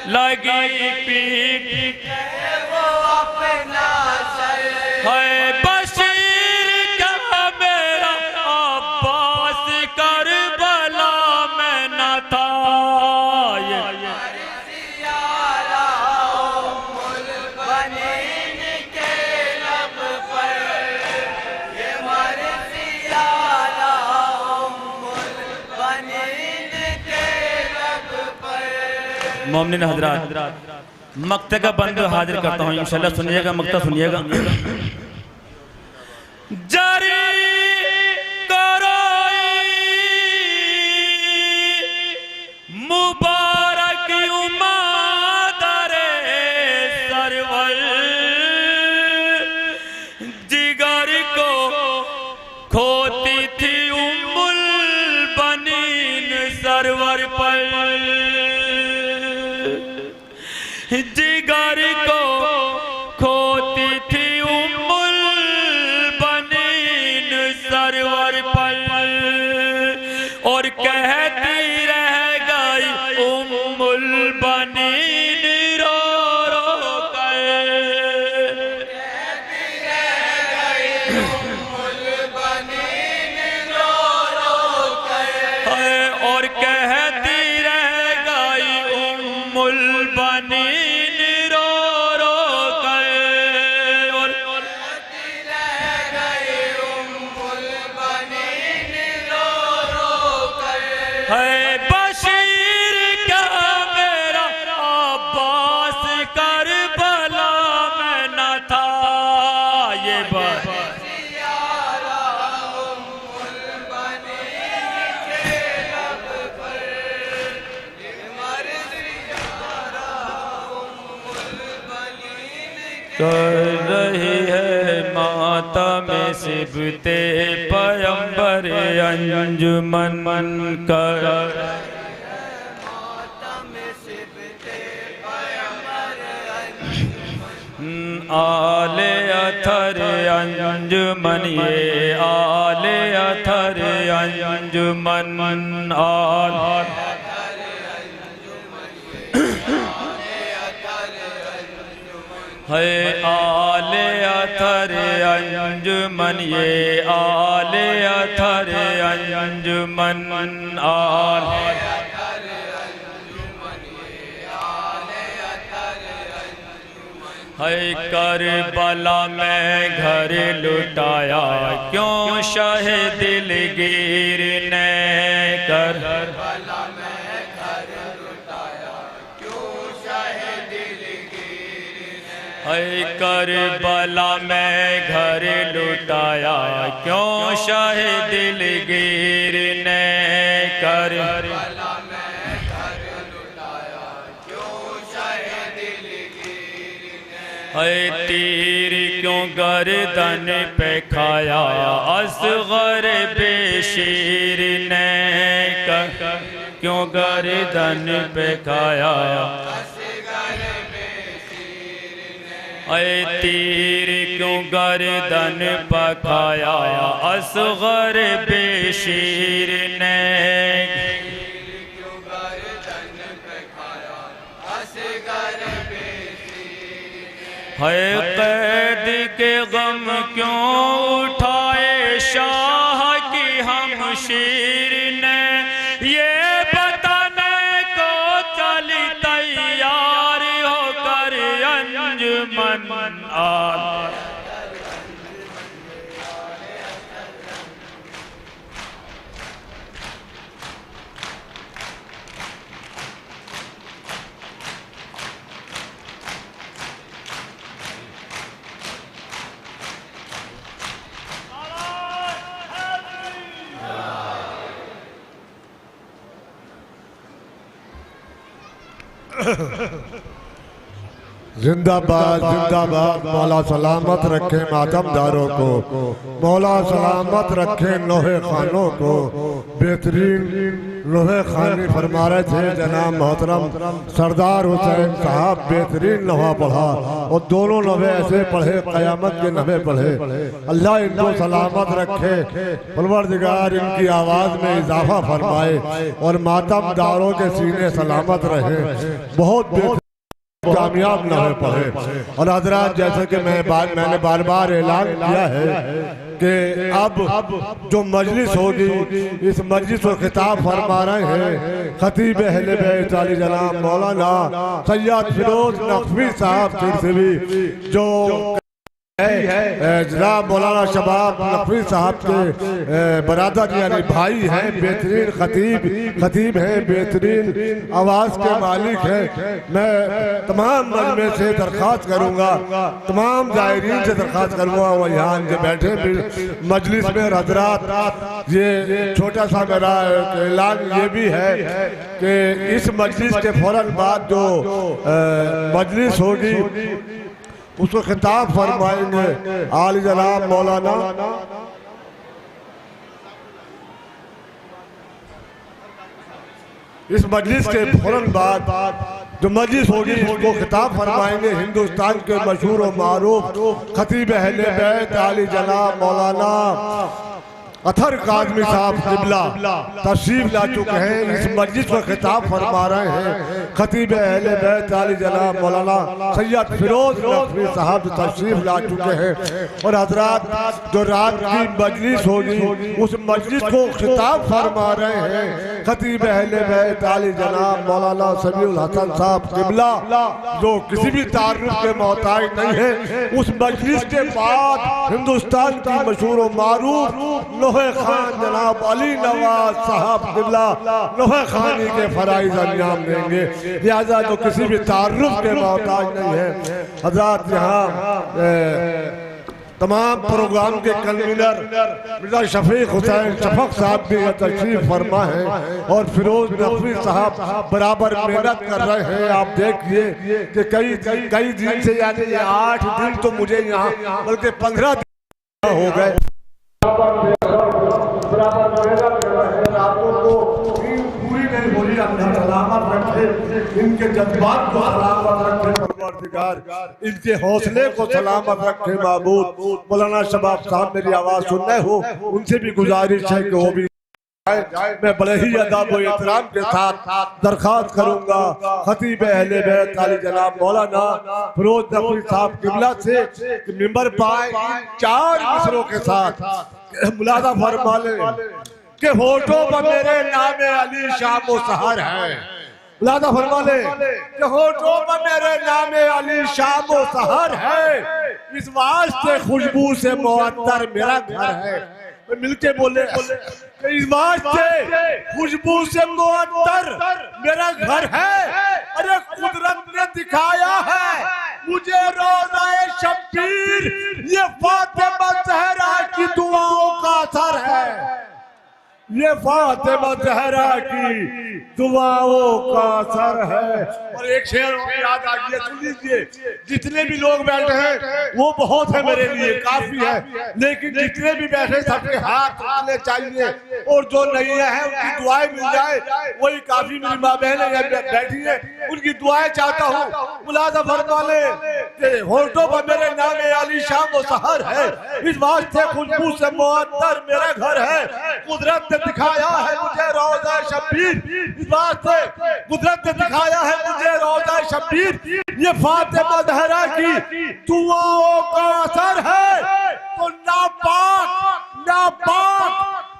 लगी पीट के वो अपना सर। है बशीर क्या मेरा अब्बास करबला में न था, ये मोमिन हजरात मक्ते का बंद हाजिर करता हूँ, इंशाल्लाह सुनिएगा, मक्ता सुनिएगा। जारी करो मुबारक उमादरे सरवर, जिगर को खोती थी उम्मुल बनीन सरवर पर, जिगर को खोती थी उम्मुल बनीन सरवर पर, और कहती रह गई उम्मुल बनीन रो रो कर, कहती रह गई उम्मुल बनीन रो रो कर, और कहती रह गई उम्मुल बनीन रो रो कर रही है मातम सिबते पैगंबर अंजुमन कर आले अथर अंजुमन ये आले अथर अंजुमन आल है आले अथर अंजुमन ये आले अथर अंजुमन आल है करबला में घर लुटाया क्यों शाह दिलगीर ने कर है करबला में घर लुटाया क्यों शाह दिलगीर ने कर है तीर क्यों गर्दन पे खाया असगर बेशीर ने कर क्यों गर्दन पे खाया ऐ तीर क्यों गर्दन पकाया असगर बेशीर ने है कैद के गम क्यों उठाए शाह की हमशीर ने ये बताने को चली तैयार होकर अंजुमन आल जिंदाबाद जिंदाबाद। मौला सलामत रखे मातमदारों को, मौला सलामत रखे लोहे खानों को। बेहतरीन लोहे खानी फरमा रहे थे जनाब मोहतरम सरदार हुसैन साहब। बेहतरीन लोहा पढ़ा और दोनों नवे ऐसे पढ़े क़यामत के नवे पढ़े। अल्लाह इनको सलामत रखे, परवरदिगार इनकी आवाज़ में इजाफा फरमाए और मातमदारों के सीने सलामत रहे। बहुत कामयाब नवे पढ़े। और हजरात जैसे कि मैंने बार बार ऐलान किया है कि अब जो मजलिस होगी इस मजलिस को खिताब फरमा रहे हैं खतीब अहले बैत आली जनाब मौलाना सैयद फिरोज नकवी साहब सिलसिली जो जनाब मौलाना शबाब नकवी साहब के बरादर यानी भाई हैं। बेहतरीन खतीब हैं, बेहतरीन आवाज़ के मालिक हैं। मैं तमाम मजमे से दरख्वास्त करूँगा, तमाम जायरीन से दरख्वास्त करूँगा वो यहाँ जो बैठे मजलिस में हजरात। ये छोटा सा मेरा ऐलान ये भी है कि इस मजलिस के फ़ौरन बाद जो मजलिस होगी उसको खिताब फरमाएंगे आली जनाब मौलाना इस मजलिस के फौरन बाद जो मजलिस होगी उसको खिताब फरमाएंगे हिंदुस्तान के मशहूर और मारूफ खतीब अहले बैत आली जनाब मौलाना अथर काज़मी साहब क़िबला तशरीफ ला चुके हैं। इस मस्जिद पर खिताब फरमा रहे हैं खतीब अहले बैत आली जनाब मौलाना सैयद फिरोज नकवी साहब तशरीफ ला चुके हैं। और हजरात जो रात की मजलिस होगी उस मजलिस को खिताब फरमा रहे हैं खतीब अहले बैत आली जनाब मौलाना समीउल हसन साहब क़िबला जो किसी भी तारुफ के मोहताज नहीं है। उस मजलिस के बाद हिंदुस्तान की मशहूर और मारूफ लोहे खान जनाब अली नवाज साहब क़िबला लोहे खानी के फराइज अंजाम देंगे। लिहाजा जो किसी भी तारुफ के मोहताज नहीं है। हज़रात यहाँ तमाम प्रोग्राम के कन्वीनर मिर्जा शफीक हुसैन शफक साहब भी तशरीफ फरमा है और फिरोज नकवी साहब बराबर मेहनत कर रहे हैं। आप देखिए कि कई दिन से, यानी 8 दिन तो मुझे यहाँ बल्कि 15 दिन हो गए, बराबर मेहनत कर रहे हैं। रातों को पूरी नहीं हो रही, अल्लाह सलामत रखे, इनके जज्बात को सलामत रखे परवरदिगार, इनके हौसले को सलामत रखे माबूद। मौलाना शबाब साहब मेरी आवाज सुन रहे हो, उनसे भी गुजारिश है कि वो भी मैं बड़े ही अदब व एहतराम के साथ दरखास्त करूंगा खतीब अहले बैत आली जनाब मौलाना फिरोज नकवी साहब किबला से कि मिंबर पाए 4 मिसरों के साथ मुलाजा फरमा ले के होठों पर मेरे नामे अली शाम व सहर है। मुलाजा फरमा ले के होठों पर मेरे नामे अली शाम व सहर है, इस वास्ते खुशबू से मुअत्तर मेरा घर है। मिलके बोले इस वास्ते खुशबू से मुअत्तर मेरा घर है। अरे कुदरत ने दिखाया है मुझे रोज़ाए शब्बीर, ये फातिमा ज़हरा की दुआओं का असर है, ये फातिमा ज़हरा की दुआओं का असर है। और एक शेर याद आ गया, सुन लीजिए, जितने भी लोग बैठे हैं वो बहुत है मेरे लिए, काफी है, लेकिन जितने भी बैठे सबके हाथ उठने चाहिए और जो नहीं है उनकी दुआएं मिल जाए वही काफी। मेरी माँ बहनें बैठी है, उनकी दुआएं चाहता हूँ। मुलाजा फरमा ले कि होठों पर मेरे नामे अली शाम व सहर है, इस वास्ते खुशबू से मुअत्तर मेरा घर है। कुदरत ने दिखाया है मुझे रोज़ा शब्बीर, इस वास्ते कुदरत ने दिखाया है मुझे रोज़ा शब्बीर, ये फातिमा ज़हरा की दुआओं का असर है। तो नापाक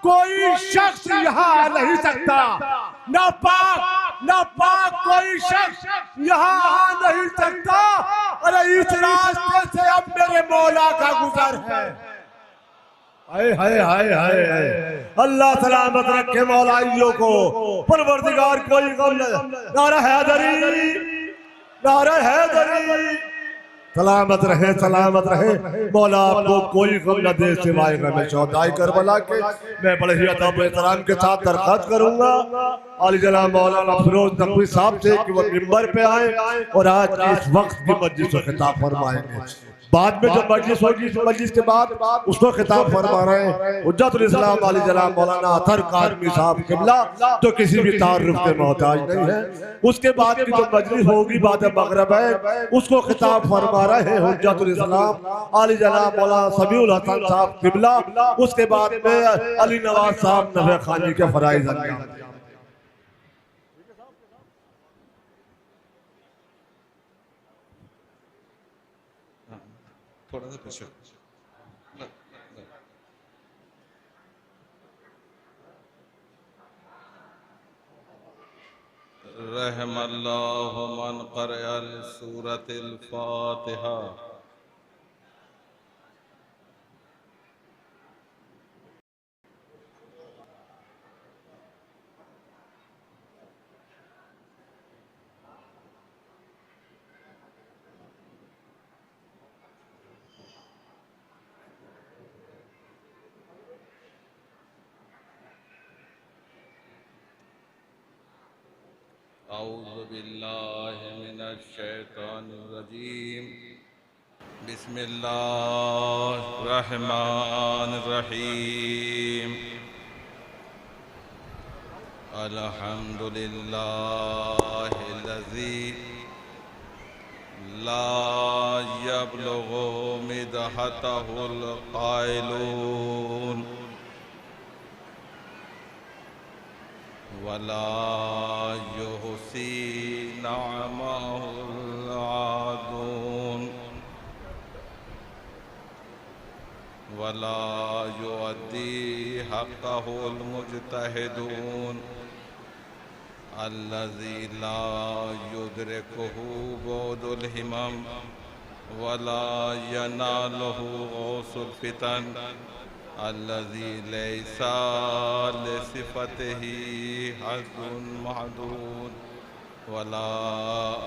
कोई शख्स यहाँ आ नहीं सकता, नापाक कोई शख्स यहाँ आ नहीं सकता। अरे इस रास्ते से अब मेरे मौला का गुजर है। हाय हाय हाय हाय हाय, अल्लाह सलामत रखे मौलाइयों को, परवरदिगार कोई गम न, नारा हैदरी, नारा हैदरी, सलामत रहे मौला, आपको कोई गम न दे सिवाय गम शौदाई करबला के। मैं बड़े ही अदब एहतराम के साथ दरखास्त करूंगा आली जनाब मौलाना फिरोज नकवी साहब से कि वो मिंबर पे आए और आज इस वक्त की मजलिस को खिताब फरमाएंगे। बाद में जब मजलिस होगी, मजलिस के बाद उसको खिताब फरमा रहे हैं हुज्जतुल इस्लाम आली जनाब मौलाना अतर कादमी साहब किबला, जो किसी भी तारुफ के मोहताज नहीं है। उसके बाद की जो मजलिस होगी बाद मगरिब है, उसको खिताब फरमा रहे हैं हुज्जतुल इस्लाम आली जनाब मौलाना समीउल हसन साहब किबला। उसके बाद में अली नवाज साहब नवे खानी के फराइज अंजाम। थोड़ा सा पीछे रहमल्लाहु मन क़रअल सूरतिल फातिहा। औज़ु बिल्लाहि मिनश शैतानिर रजीम, बिस्मिल्लाहिर रहमानिर रहीम। अल्हम्दुलिल्लाहिल्लज़ी ला यब्लुगु मिदहतहुल क़ाइलून वला युहसी नअमहुल आदून वला युअद्दी हक़्क़हुल मुज्तहिदून अल्लज़ी ला युद्रिकुहु बुअदुल हिमम वला यनालुहु गौसुल फितन अल्लज़ी लैसा लिसिफ़तिही हद्दुन महदूद वला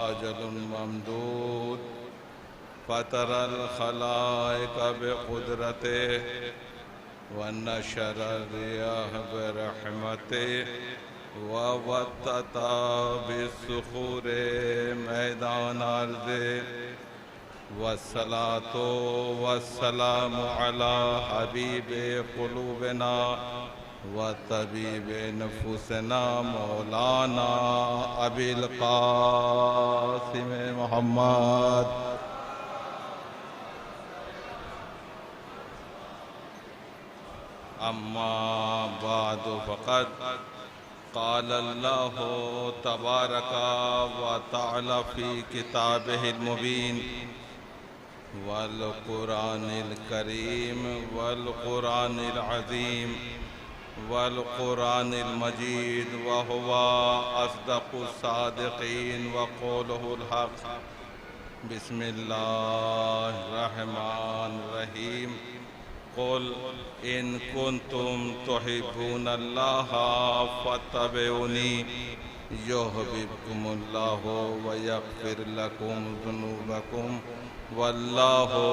अजलुन ममदूद फतरल खलाइक बिक़ुदरते व नशर रियाह बिरहमते व वत्तता बिसुखूरे मैदान अर्ज़े वस्सलातो वस्सलामु अला हबीबे क़ुलूबिना व तबीबे नफुसना मौलाना अबिल क़ासिम मोहम्मद। अम्मा बादु फ़क़द क़ाल अल्लाहु तबारका व तआला फ़ी किताबिहिल मुबीन वल क़ुरानिल करीम वल क़ुरानिल अज़ीम वल क़ुरानिल मजीद व हुवा अस्दक़ुस सादिक़ीन व क़ौलुहुल हक़। बिस्मिल्लाहिर रहमानिर रहीम। क़ुल इन कुन्तुम तुहिब्बूनल्लाह फत्तबिऊनी युहब्बिबकुमुल्लाहु व यग़फ़िर लकुम ज़ुनूबकुम वल्लाहु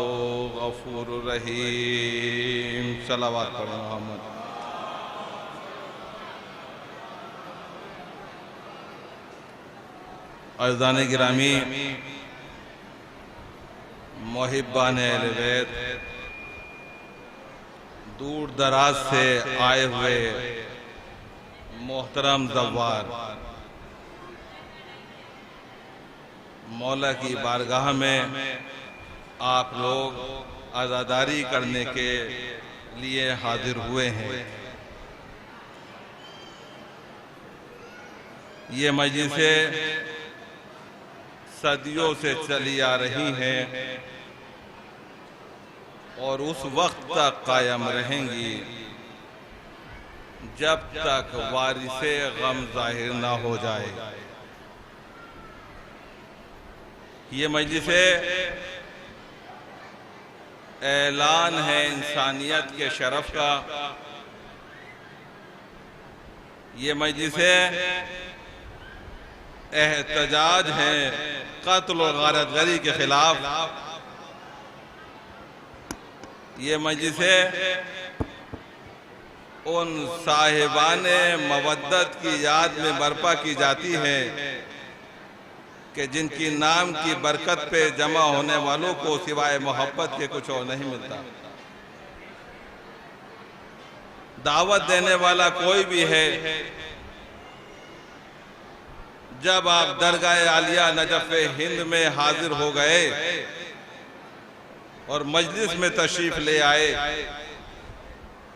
गफ़ूरुर रहीम। सलावत पढ़ें मोहम्मद। अज़ीज़ान गिरामी, मुहिब्बान अहले बैत, दूर दराज से आए हुए मोहतरम ज़व्वार, मौला की बारगाह में आप लोग आज़ादारी करने के लिए हाजिर हुए हैं। ये मजलिसें सदियों से चली आ रही हैं और उस वक्त तक कायम रहेंगी जब तक वारिसे गम जाहिर ना हो जाए। ये मजलिसें ऐलान है इंसानियत के शरफ का। ये मजलिसें एहतजाज हैं कत्ल और गारतगरी के खिलाफ। ये मजलिसें उन साहिबाने मवद्दत की याद में बर्पा की जाती है कि जिनकी नाम की बरकत पे जमा होने वालों को सिवाय मोहब्बत के कुछ और नहीं मिलता। दावत देने वाला कोई भी है, जब आप दरगाह आलिया नजफ़ हिंद में हाजिर हो गए और मजलिस में तशरीफ ले आए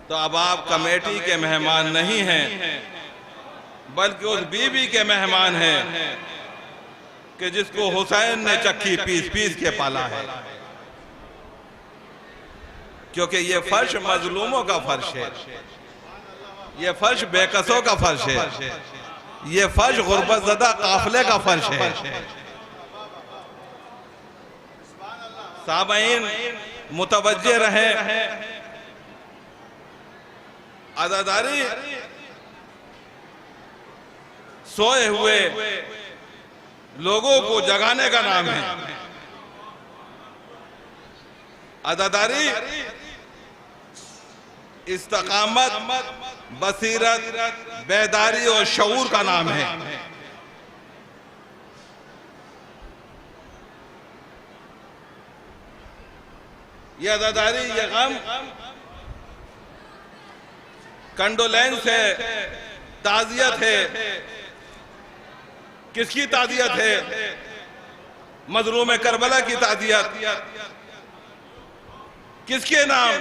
तो अब आप कमेटी के मेहमान नहीं हैं, बल्कि उस बीवी के मेहमान हैं कि जिसको हुसैन ने चक्की पीस पीस के पाला है। क्योंकि ये फर्श मजलूमों का फर्श है, ये फर्श बेकसों का फर्श है, ये फर्श गुर्बतज़दा काफिले का फर्श है। सामईन मुतवज्जे रहे, आज़ादारी सोए हुए लोगों को जगाने का नाम है। आज़ादारी इस्तकामत, बसीरत, बेदारी और शऊर का नाम है। ये आज़ादारी, ये गम कंडोलेंस है, ताज़ियत है। किसकी ताज़ियत है? मज़लूम करबला की ताज़ियत। किसके नाम?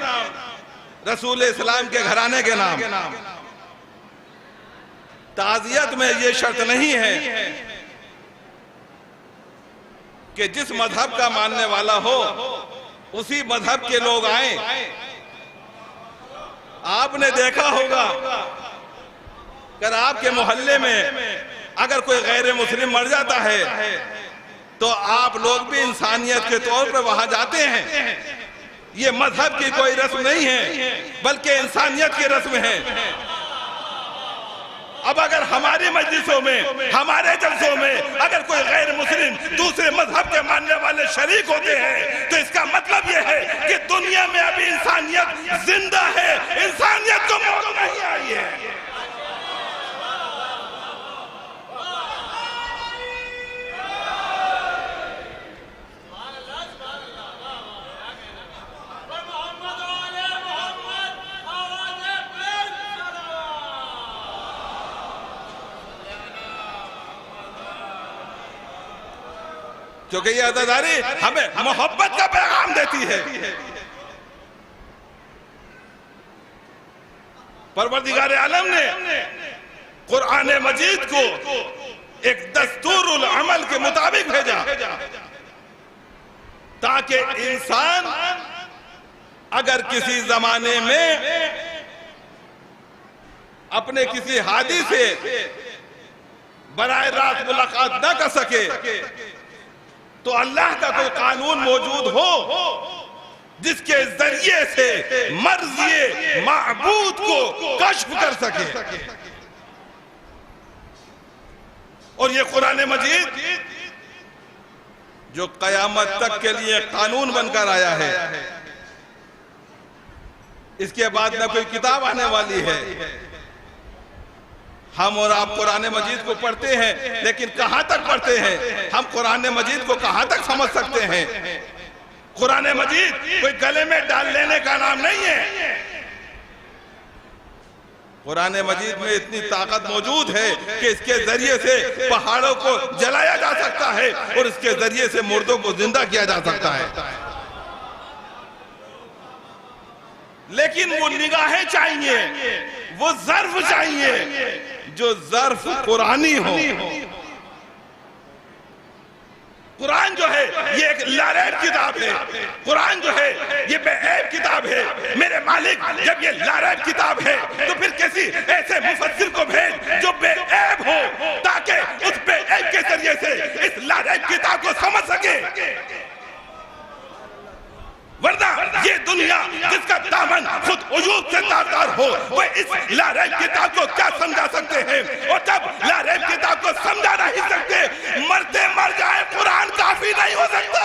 रसूल इस्लाम के घराने के नाम। ताज़ियत में ये शर्त नहीं है कि जिस मजहब का मानने वाला हो उसी मजहब के लोग आए। आपने देखा होगा अगर आपके मोहल्ले में अगर कोई गैर मुस्लिम मर जाता है तो आप लोग भी इंसानियत के तौर पर वहां जाते हैं। ये मजहब की कोई रस्म नहीं है, बल्कि इंसानियत की रस्म है। अब अगर हमारी मजलिसों में, हमारे जलसों में अगर कोई गैर मुस्लिम दूसरे मजहब के मानने वाले शरीक होते हैं तो इसका मतलब यह है कि दुनिया में अभी इंसानियत जिंदा है, इंसानियत को मौत नहीं आई है। क्योंकि ये अज़ादारी हमें मोहब्बत का पैगाम देती है। परवरदिगार आलम ने कुरान मजीद को एक दस्तूरुल अमल के मुताबिक भेजा ताकि इंसान अगर किसी जमाने में अपने किसी हादी से बराह रास्त मुलाकात न कर सके तो अल्लाह का कोई कानून मौजूद हो जिसके जरिए से मर्ज़ी माबूद को कश्फ कर सके। और ये कुरान मजीद जो कयामत तक के लिए कानून बनकर आया है, इसके बाद न कोई किताब आने वाली है। हम और आप कुरान मजीद को पढ़ते हैं, लेकिन कहां तक पढ़ते हैं? हम कुरान मजीद को कहां तक समझ सकते हैं? कुरान मजीद कोई गले में डाल लेने का नाम नहीं है। कुरान मजीद में इतनी ताकत मौजूद है कि इसके जरिए से पहाड़ों को जलाया जा सकता है और इसके जरिए से मुर्दों को जिंदा किया जा सकता है। लेकिन वो निगाहें चाहिए, वो ज़र्फ चाहिए जो ज़र्फ कुरानी हो। कुरान जो है ये एक लारैब किताब है। कुरान जो है ये बेऐब किताब है। मेरे मालिक जब ये लारैब किताब है तो फिर किसी ऐसे मुफस्सिर को भेज जो बेऐब हो ताकि उस बेऐब के जरिए से इस लारैब किताब को समझ सके। वरना ये दुनिया जिसका दामन खुद वजूद से तारदार हो वो इस लारैब किताब को क्या समझा सकते हैं? और जब लारैब किताब को समझा नहीं सकते, मरते मर जाए कुरान काफी नहीं हो सकता।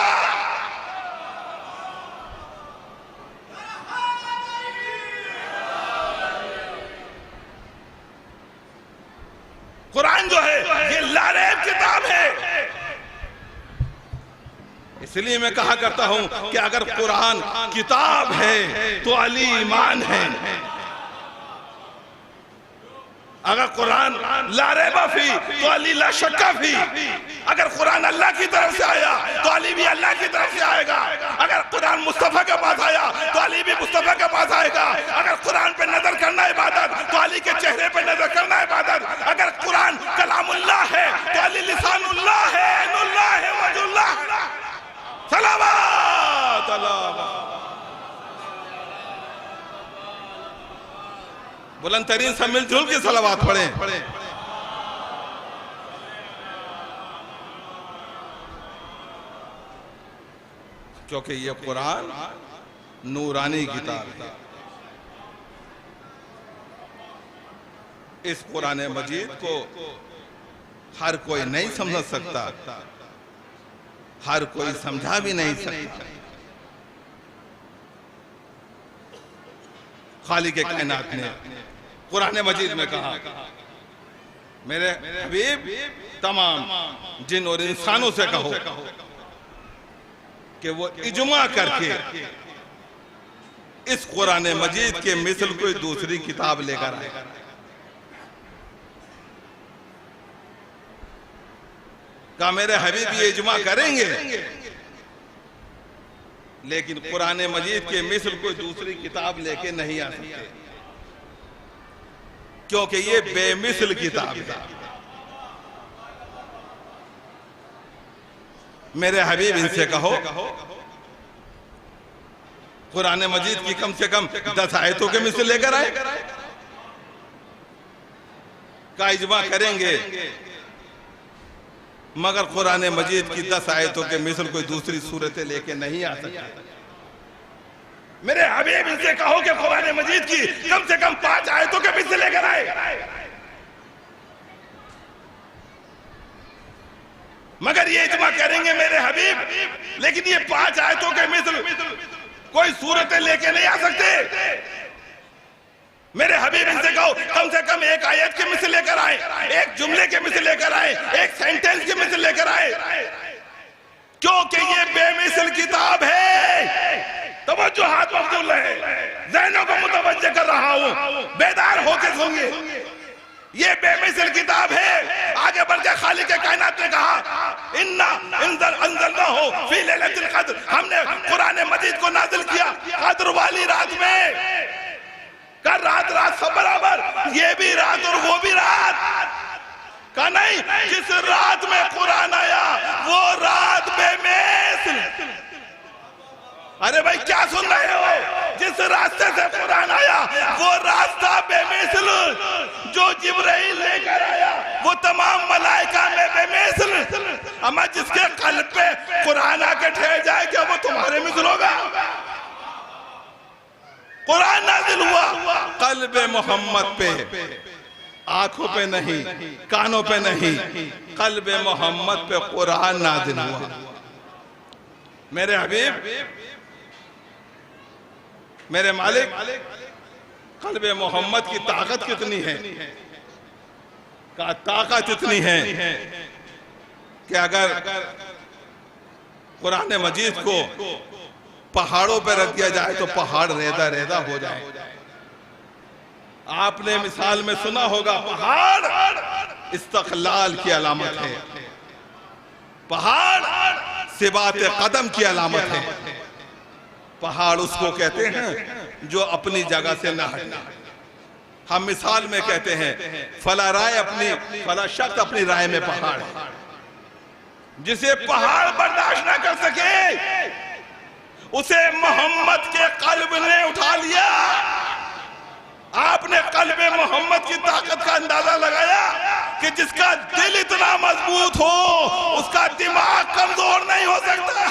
कुरान जो है ये लारैब किताब है। इसलिए मैं कहा करता हूं कि अगर कुरान किताब है तो अली ईमान है। अगर कुरान ला रैबा फी तो अली ला शक्का फी। अगर कुरान अल्लाह की तरफ से आया तो अली भी अल्लाह की तरफ से आएगा। अगर कुरान मुस्तफा के पास आया तो अली भी मुस्तफा के पास आएगा। अगर कुरान पे नजर करना इबादत तो अली के चेहरे पे नजर करना इबादत। अगर कुरान कलामुल्लाह है तो अली लिसानुल्लाह है, ऐनुल्लाह है, वजुल्लाह है। सलावत अल्लाह। बुलंद तरीन सब मिलजुल के सलावत पढ़ें। क्योंकि ये कुरान नूरानी किताब है। इस कुरान मजीद को हर कोई नहीं समझ सकता, हर कोई समझा भी नहीं सकता। खालिक कायनात ने कुरान मजीद में कहा, मेरे हबीब तमाम जिन और इंसानों से कहो कि वो इजमा करके इस कुरान मजीद के मिसल कोई दूसरी किताब लेकर आए। कहा मेरे हबीब ये इजमा करेंगे, लेकिन कुरान मजीद के मिसल कोई दूसरी किताब लेके नहीं आ सकते, क्योंकि ये बेमिसल किताब है। मेरे हबीब इनसे कहो कुरान मजीद की कम से कम 10 आयतों के मिसल लेकर आए। का इजमा करेंगे, मगर कुरान मजीद की 10 आयतों के मिसल कोई दूसरी सूरतें लेके नहीं आ सकते। मेरे हबीब इनसे कहो कि कुरान मजीद की कम से कम 5 आयतों के मिसल लेकर आए। मगर ये इजमा करेंगे मेरे हबीब, लेकिन ये 5 आयतों के मिसल कोई सूरतें लेके नहीं आ सकते। मेरे हबीब इनसे कहो कम से कम एक आयत के मिसल लेकर आए, एक जुमले के मिसल लेकर आए, एक सेंटेंस के मिसल लेकर आए, क्योंकि ये बेमिसल किताब है। तवज्जो हाथ मफजूल है, ज़हनों को मुतवज्जह कर रहा हूं, बेदार होकर सुनिए। ये बेमिसल किताब है। आगे बढ़ के खालिक कायनात ने कहा इन्ना अंज़लनाहु फी लैलतिल क़द्र, हमने कुरान मजीद को नाज़िल किया क़द्र वाली रात में। कर रात सब बराबर, ये भी रात और वो भी रात का नहीं, जिस रात में कुरान आया वो रात बेमिसल। अरे भाई क्या सुन रहे हो? जिस रास्ते से कुरान आया वो रास्ता बेमिसल, जो जिब्राइल लेकर आया वो तमाम मलाइका में बेमिसल। अमा जिसके कल्ब पे कुरान आके ठहर जाए क्या वो तुम्हारे मिसल होगा? कुरान नाज़िल हुआ कल्ब मोहम्मद पे, आंखों पे नहीं, कानों पे नहीं, कल्ब मोहम्मद पे कुरान नाज़िल हुआ। मेरे हबीब, मेरे मालिक, कल्ब मोहम्मद की ताकत कितनी है, का ताकत इतनी है कि अगर कुरान मजीद को पहाड़ों पर रख दिया जाए तो पहाड़ रेदा रेदा हो जाए। आपने मिसाल में सुना होगा, पहाड़ इस्तक़लाल की अलामत है, पहाड़ सिबात कदम की अलामत है। पहाड़ उसको कहते हैं जो अपनी जगह से न हटे। हम मिसाल में कहते हैं फला राय अपनी, फला शख्स अपनी राय में पहाड़ है। जिसे पहाड़ बर्दाश्त न कर सके उसे मोहम्मद के कल्ब ने उठा लिया। आपने कल्ब मोहम्मद की ताकत का अंदाजा लगाया कि जिसका दिल इतना मजबूत हो उसका दिमाग कमजोर नहीं हो सकता।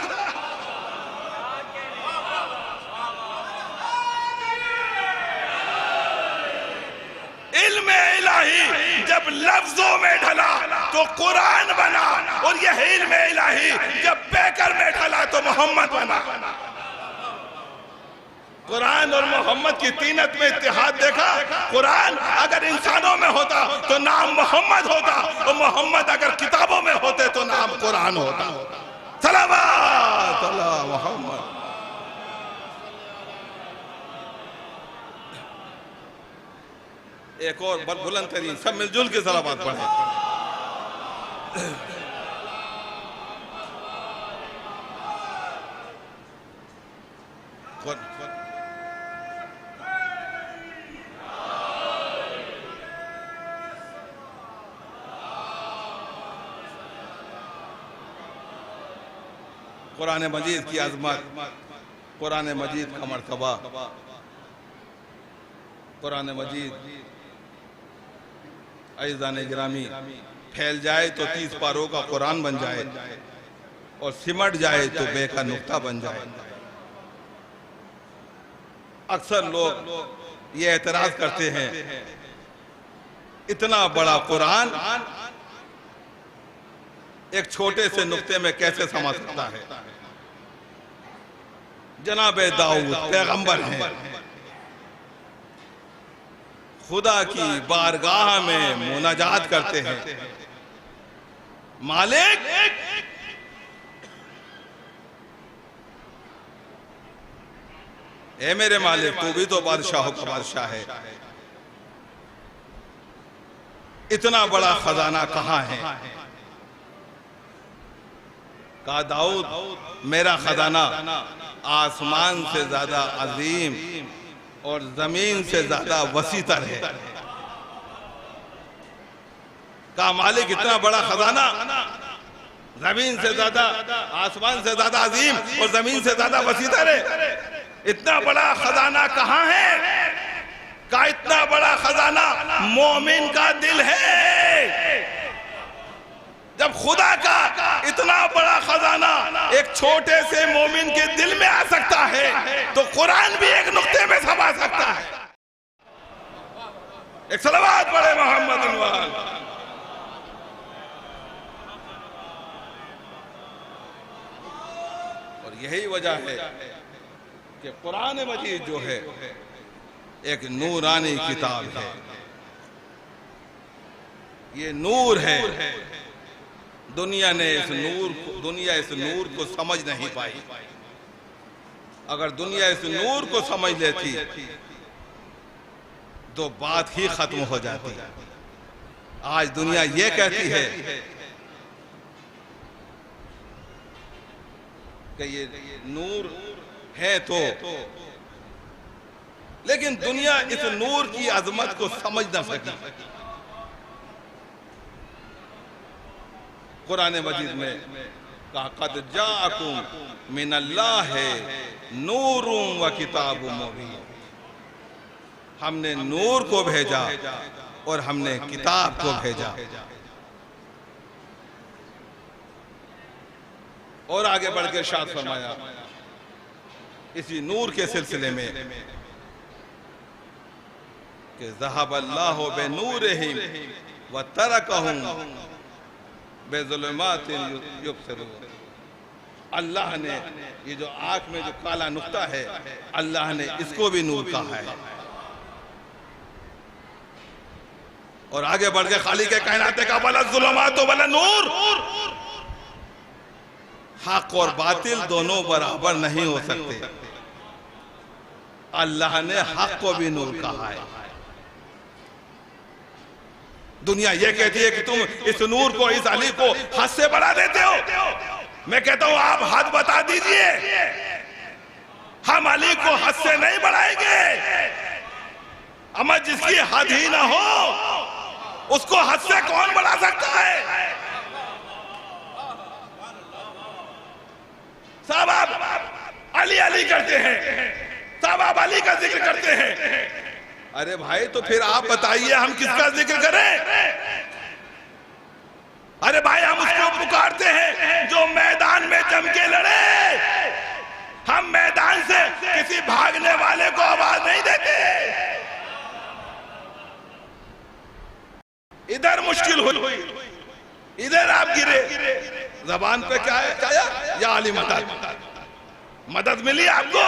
इल्म इलाही जब लफ्जों में ढला तो कुरान बना, और यह इल्म इलाही जब बेकर में ढला तो मोहम्मद बना। कुरान और मोहम्मद की तीनत में इत्तेहाद देखा। कुरान अगर इंसानों में होता तो नाम मोहम्मद होता, और मोहम्मद अगर किताबों में होते तो नाम कुरान होता। सलावत अला मोहम्मद। एक और बुलंद तरीन, सब मिलजुल के सलावत पढ़े। कुरान मजीद की अजमत, कुरान मजीद का मर्तबा, कुरान मजीद अज़ीज़ान गिरामी फैल जाए तो 30 पारों का कुरान बन जाए, और सिमट जाए तो बे का नुक्ता बन जाए। अक्सर लोग ये एतराज करते हैं इतना बड़ा कुरान एक छोटे से नुक्ते में कैसे समा सकता है। जनाबे दाऊद पैगंबर हैं, खुदा की बारगाह में मुनाजात करते हैं, मालिक ए मेरे मालिक तू भी तो बादशाह का बादशाह है, इतना बड़ा खजाना कहाँ है? कहा दाऊद मेरा खजाना आसमान से ज्यादा अजीम और जमीन से ज्यादा वसीतर है। कहा मालिक इतना बड़ा खजाना जमीन से ज्यादा, आसमान से ज्यादा अजीम और जमीन से ज्यादा वसीतर है, इतना बड़ा खजाना कहाँ है? कहा इतना बड़ा खजाना मोमिन का दिल है। जब खुदा का इतना बड़ा खजाना एक छोटे से मोमिन के दिल में आ सकता है तो कुरान भी एक नुक्ते में समा सकता है। एक सलावत पढ़े मोहम्मद। और यही वजह है कि कुरान मजीद जो है एक नूरानी किताब है। ये नूर है। दुनिया इस नूर को समझ नहीं पाई। अगर दुनिया इस नूर को समझ लेती तो बात ही खत्म हो जाती। आज दुनिया ये कहती है कि ये नूर है तो, लेकिन दुनिया इस नूर की अजमत को समझ ना सकी। कुरान मजीद में कहा क़द जाअकुम मिनल्लाहि नूरुम व किताबुम मुबीन। हमने नूर को भेजा और हमने किताब को भेजा। और आगे बढ़ के इरशाद फरमाया इसी नूर के सिलसिले में कि ज़हबल्लाहु बिनूरिहिम व तरकहुम बेज़ुलुमातिन युबसिरून। अल्लाह ने ये जो आंख में जो काला नुक्ता है, अल्लाह ने इसको भी नूर कहा है। और आगे बढ़ के खालिक कायनात का वला ज़ुलुमात वला नूर। हक और बातिल दोनों बराबर नहीं हो सकते। अल्लाह ने हक को भी नूर कहा है। दुनिया ये कहती है कि तुम इस नूर को, इस अली को हद से बढ़ा देते हो। मैं कहता हूं आप हद बता दीजिए। हम अली को हद से नहीं बढ़ाएंगे। अमर जिसकी हद ही ना हो उसको हद से कौन बढ़ा सकता है? साहब आप अली अली करते हैं, साहब आप अली का जिक्र करते हैं। अरे भाई तो फिर आप बताइए हम किसका जिक्र करें? अरे भाई हम उसको पुकारते हैं जो मैदान में जम के लड़े। हम मैदान से किसी भागने वाले को आवाज नहीं देते। इधर मुश्किल हुई, इधर आप गिरे। जबान पे क्या है? क्या या अली मदद मिली आपको?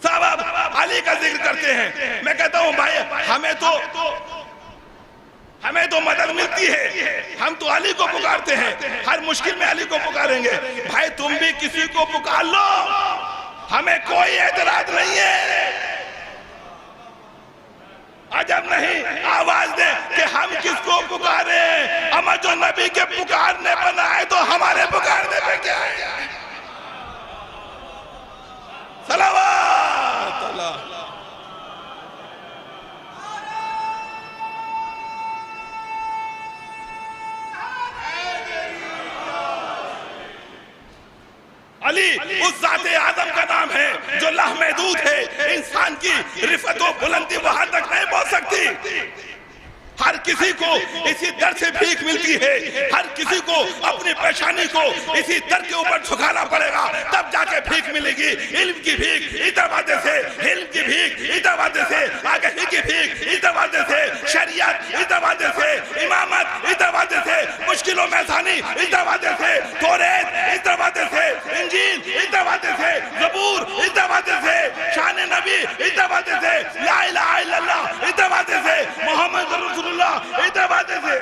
साहब आप अली का जिक्र करते हैं। मैं कहता हूं भाई हमें तो मदद मिलती है। हम तो अली को पुकारते हैं। हर मुश्किल में अली को पुकारेंगे। भाई तुम भी किसी को पुकार लो, हमें कोई एतराज नहीं है। अजब नहीं आवाज दे कि हम किसको पुकारे। अमर जो नबी के पुकारने पर आए तो हमारे पुकारने पे क्या है? सलावत अल्लाह। अली उस ज़ाते आदम का नाम है जो लह महदूद है। इंसान की रिफत और बुलंदी वहां तक नहीं पहुंच सकती। हर किसी को इसी दर से भीख मिलती है। हर किसी को अपनी परेशानी को इसी दर के ऊपर झुकाना पड़ेगा, तब जाके भीख मिलेगी। इल्म की भीख इधर वादे से, इल्म की भीख इधर वादे से, आगाही की भीख इधर वादे से, शरीयत इधर वादे से, इमामत इधर वादे से, मुश्किलों में आसानी इधर वादे से, तौरात इधर वादे से, इंजील इधर वादे से, ज़बूर इधर वादे से, शान नबी इधर वादे से, ला इलाहा इल्लल्लाह इधर वादे से, मोहम्मद रसूलुल्लाह इधर वादे से।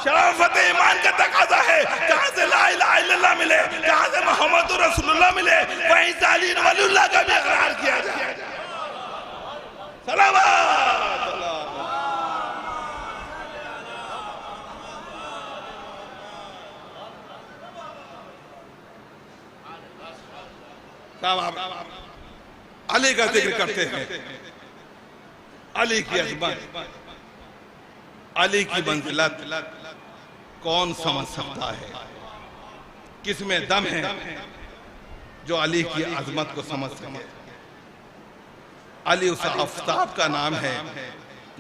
शराफत ईमान का तकाजा है। कहां से ला इलाहा इल्लल्लाह मिले, कहां से मोहम्मद रसूलुल्लाह मिले, वहीं से अली वलीउल्लाह का भी इकरार किया जाए। सलावत अली का जिक्र करते हैं। अली की अज़मत, अली की मंजिलत कौन समझ सकता है? किसमें दम है जो अली की अज़मत को समझ सके? अली उस आफताब का नाम है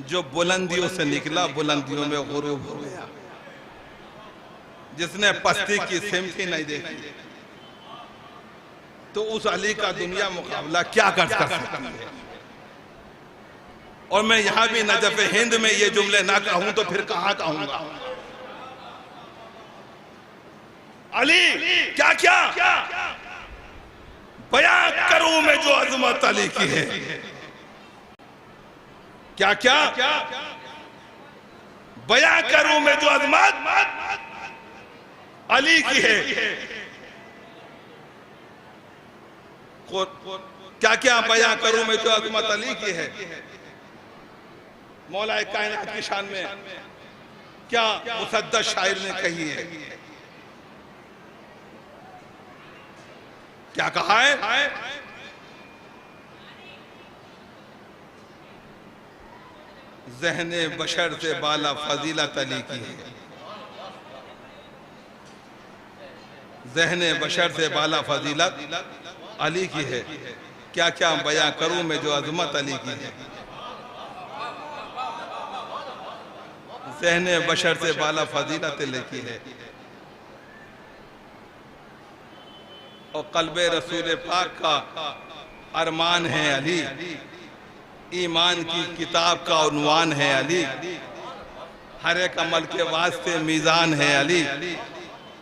जो बुलंदियों से निकला, बुलंदियों में गुरूब हो गया। जिसने पस्ती की सिमत ही नहीं देखी, तो उस अली का दुनिया मुकाबला क्या कर सकती है? और मैं यहां भी नजफ़ हिंद में ये जुमले ना कहूं तो फिर कहां कहूंगा? अली क्या क्या बयां करूं मैं जो अजमत अली की है, क्या क्या बयां करूं मैं जो अजमत अली की है। क्या क्या बयां करूं मैं जो अजमत अली की है। मौला कायनात की शान में क्या मुसद्दस शायर ने कही है, क्या कहा है? ज़हने बशर से बाला फजीलत अली की है, ज़हने बशर से बाला फजीलत अली की है। क्या क्या बयां करूं मैं जो अजमत अली की है। ज़हने बशर से बाला फजीलत अली की है। और क़ल्बे रसूल पाक का अरमान है अली, ईमान की किताब का उन्वान है अली, हर एक अमल के वास्ते मीज़ान है अली,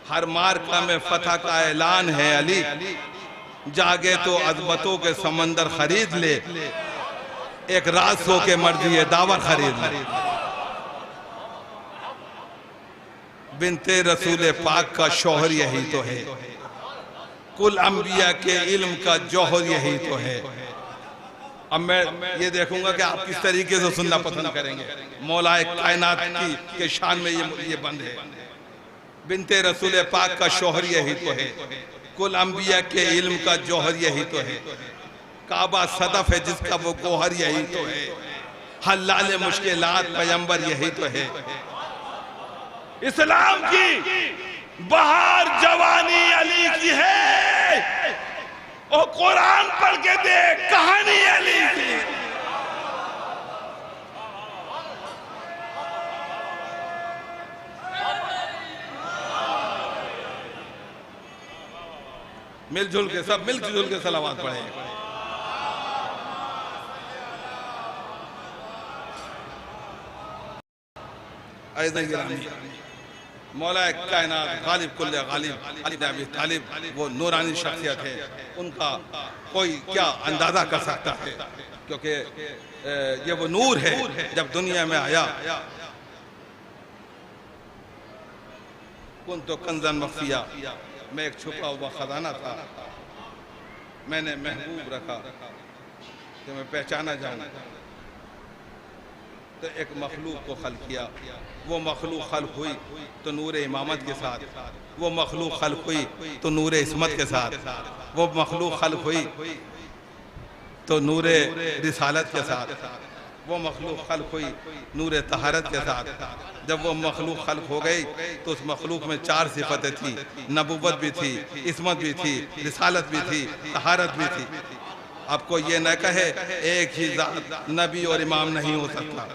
हर मार्का में फतह का ऐलान है अली, जागे तो अज़मतों के समंदर खरीद ले, एक रात सो के मर्जी दावर खरीद ले। बिनते रसूल पाक का शौहर यही तो है, कुल अंबिया के इल्म का जौहर यही तो है। अब मैं ये देखूंगा कि आप किस तरीके से सुनना पसंद करेंगे। मौलाए कायनात की के शान में ये बंद है। बिनते रसूल पाक का शौहर यही तो है, कुल अंबिया के इल्म का जौहर यही तो है। काबा सदफ है जिसका वो गोहर यही तो है, हल्लाल मुश्किलात पैगंबर यही तो है। इस्लाम की बहार जवानी अली की है, और कुरान पढ़ के देख कहानी अली की। मिलजुल के सब मिलजुल के सलावत पढ़े। मौला कायनात गालिब कुल्ले गालिब अली बिन अबी तालिब वो नूरानी शख्सियत है, उनका कोई क्या अंदाजा कर सकता है, क्योंकि ये वो नूर है। जब दुनिया में आया कुन तो कंजन मखफिया, मैं एक छुपा हुआ खजाना था, मैंने महबूब रखा कि मैं पहचाना जाऊं। तो एक मखलूक को खल्क किया, वो मखलूक खल्क हुई तो नूर इमामत के साथ, वो मखलूक खल्क हुई तो नूर इस्मत के साथ, वो मखलूक खल्क हुई तो नूर रिसालत के साथ, वो मखलूक खल्क हुई नूर तहारत के साथ। जब वो मखलूक खल्क हो गई तो उस मखलूक में 4 सिफतें थी, नबुव्वत भी थी, इस्मत भी थी, रिसालत भी थी, तहारत भी थी। आपको ये न कहे एक ही ज़ात नबी और इमाम नहीं हो सकता।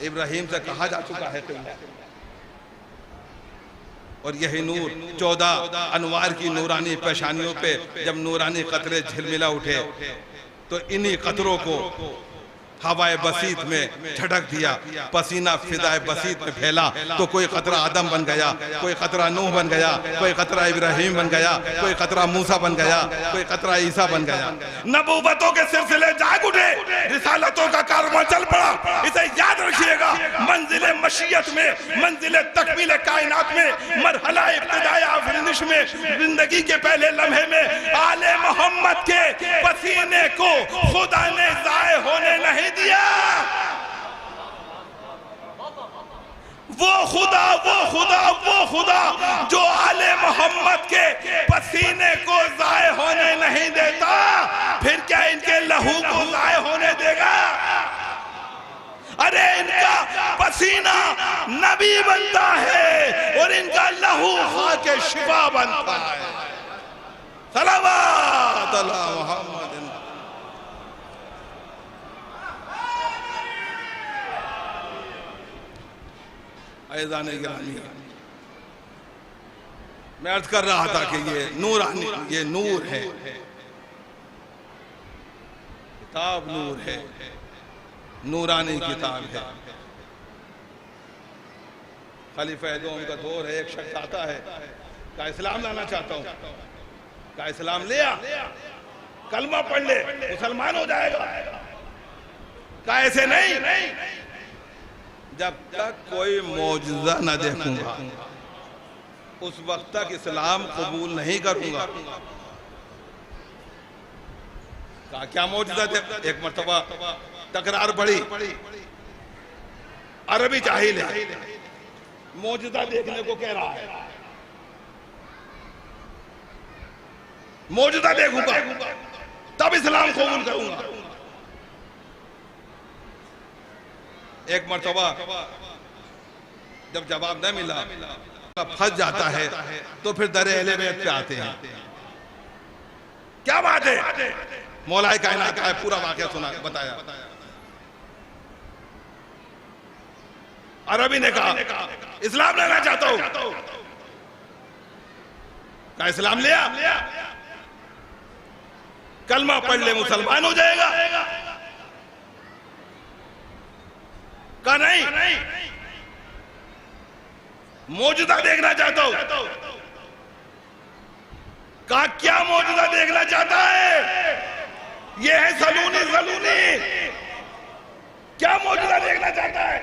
इब्राहिम से कहा जा चुका है और यही नूर 14 अनवार की नूरानी पेशानियों पे जब नूरानी कतरे झिलमिला उठे तो इन्हीं कतरों को हवाए बसीत में झटक दिया, पसीना फिदाए बसीत में फैला तो कोई कतरा आदम बन गया, कोई कतरा नूह बन गया, कोई कतरा इब्राहिम बन गया, कोई कतरा मूसा बन गया, कोई कतरा ईसा बन गया। नबूवतों के सिलसिले जाग उठे, रिसालतों का कारवां चल पड़ा। इसे याद रखिएगा, मंजिले मशीयत में, मंजिले तकमील कायनात में, मरहला इब्तिदाए आफरीनिश में, जिंदगी के पहले लम्हे में आले मोहम्मद के पसीने को खुदा ने जाए होने नहीं दिया। वो खुदा वो खुदा वो खुदा जो आले मोहम्मद के पसीने को जाए होने नहीं देता, फिर क्या इनके लहू को जाए होने देगा? अरे इनका पसीना नबी बनता है और इनका लहू खा के शिफा बनता है। सलावत अला मोहम्मद। ऐज़ान गिरामी, मैं अर्ज कर रहा था कि ये नूरानी, ये नूर है, किताब नूर है, नूरानी किताब है। खलीफा दोम का दौर है, एक शख्स आता है का इस्लाम लाना चाहता हूं, का इस्लाम ले आ, कलमा पढ़ ले, मुसलमान हो जाएगा। का ऐसे नहीं, जब तक कोई मौजूदा न देखूंगा उस वक्त तक इस्लाम कबूल नहीं करूंगा। का क्या मौजूदा देख। एक मर्तबा तकरार बढ़ी, अरबी जाहिल है, मौजूदा देखने को कह रहा है, मौजूदा देखूंगा तब इस्लाम कबूल करूंगा। एक मर्तबा जब जवाब न मिला, फंस जाता है, तो फिर दर अहले बैत पे आते हैं। क्या बात है? मौलाए कायनात का पूरा वाकया सुना, बताया। अरबी ने कहा इस्लाम लेना चाहता हूं। का इस्लाम ले आ, कलमा पढ़ ले, मुसलमान हो जाएगा। का नहीं, मौजूदा देखना चाहता हूं। का क्या मौजूदा देखना चाहता है? ये है सलूनी, सलूनी। क्या मौजूदा देखना चाहता है?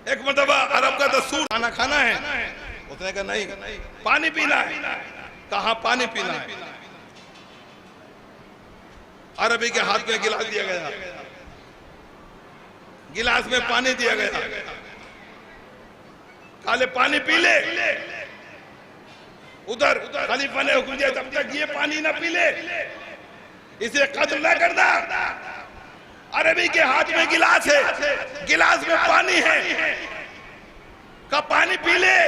एक मरतबा अरब का दस्तूर खाना खाना है, उसने कहा नहीं, पानी पीना है। कहा पानी पीना है। अरबी के हाथ में गिलास दिया गया, गिलास में पानी दिया गया, काले पानी पी ले। उधर खलीफा ने हुक्म दिया जब तक ये पानी ना पी ले इसे कत्ल न करना। अरबी के हाथ में गिलास है, गिलास में पानी है, का पानी पी ले।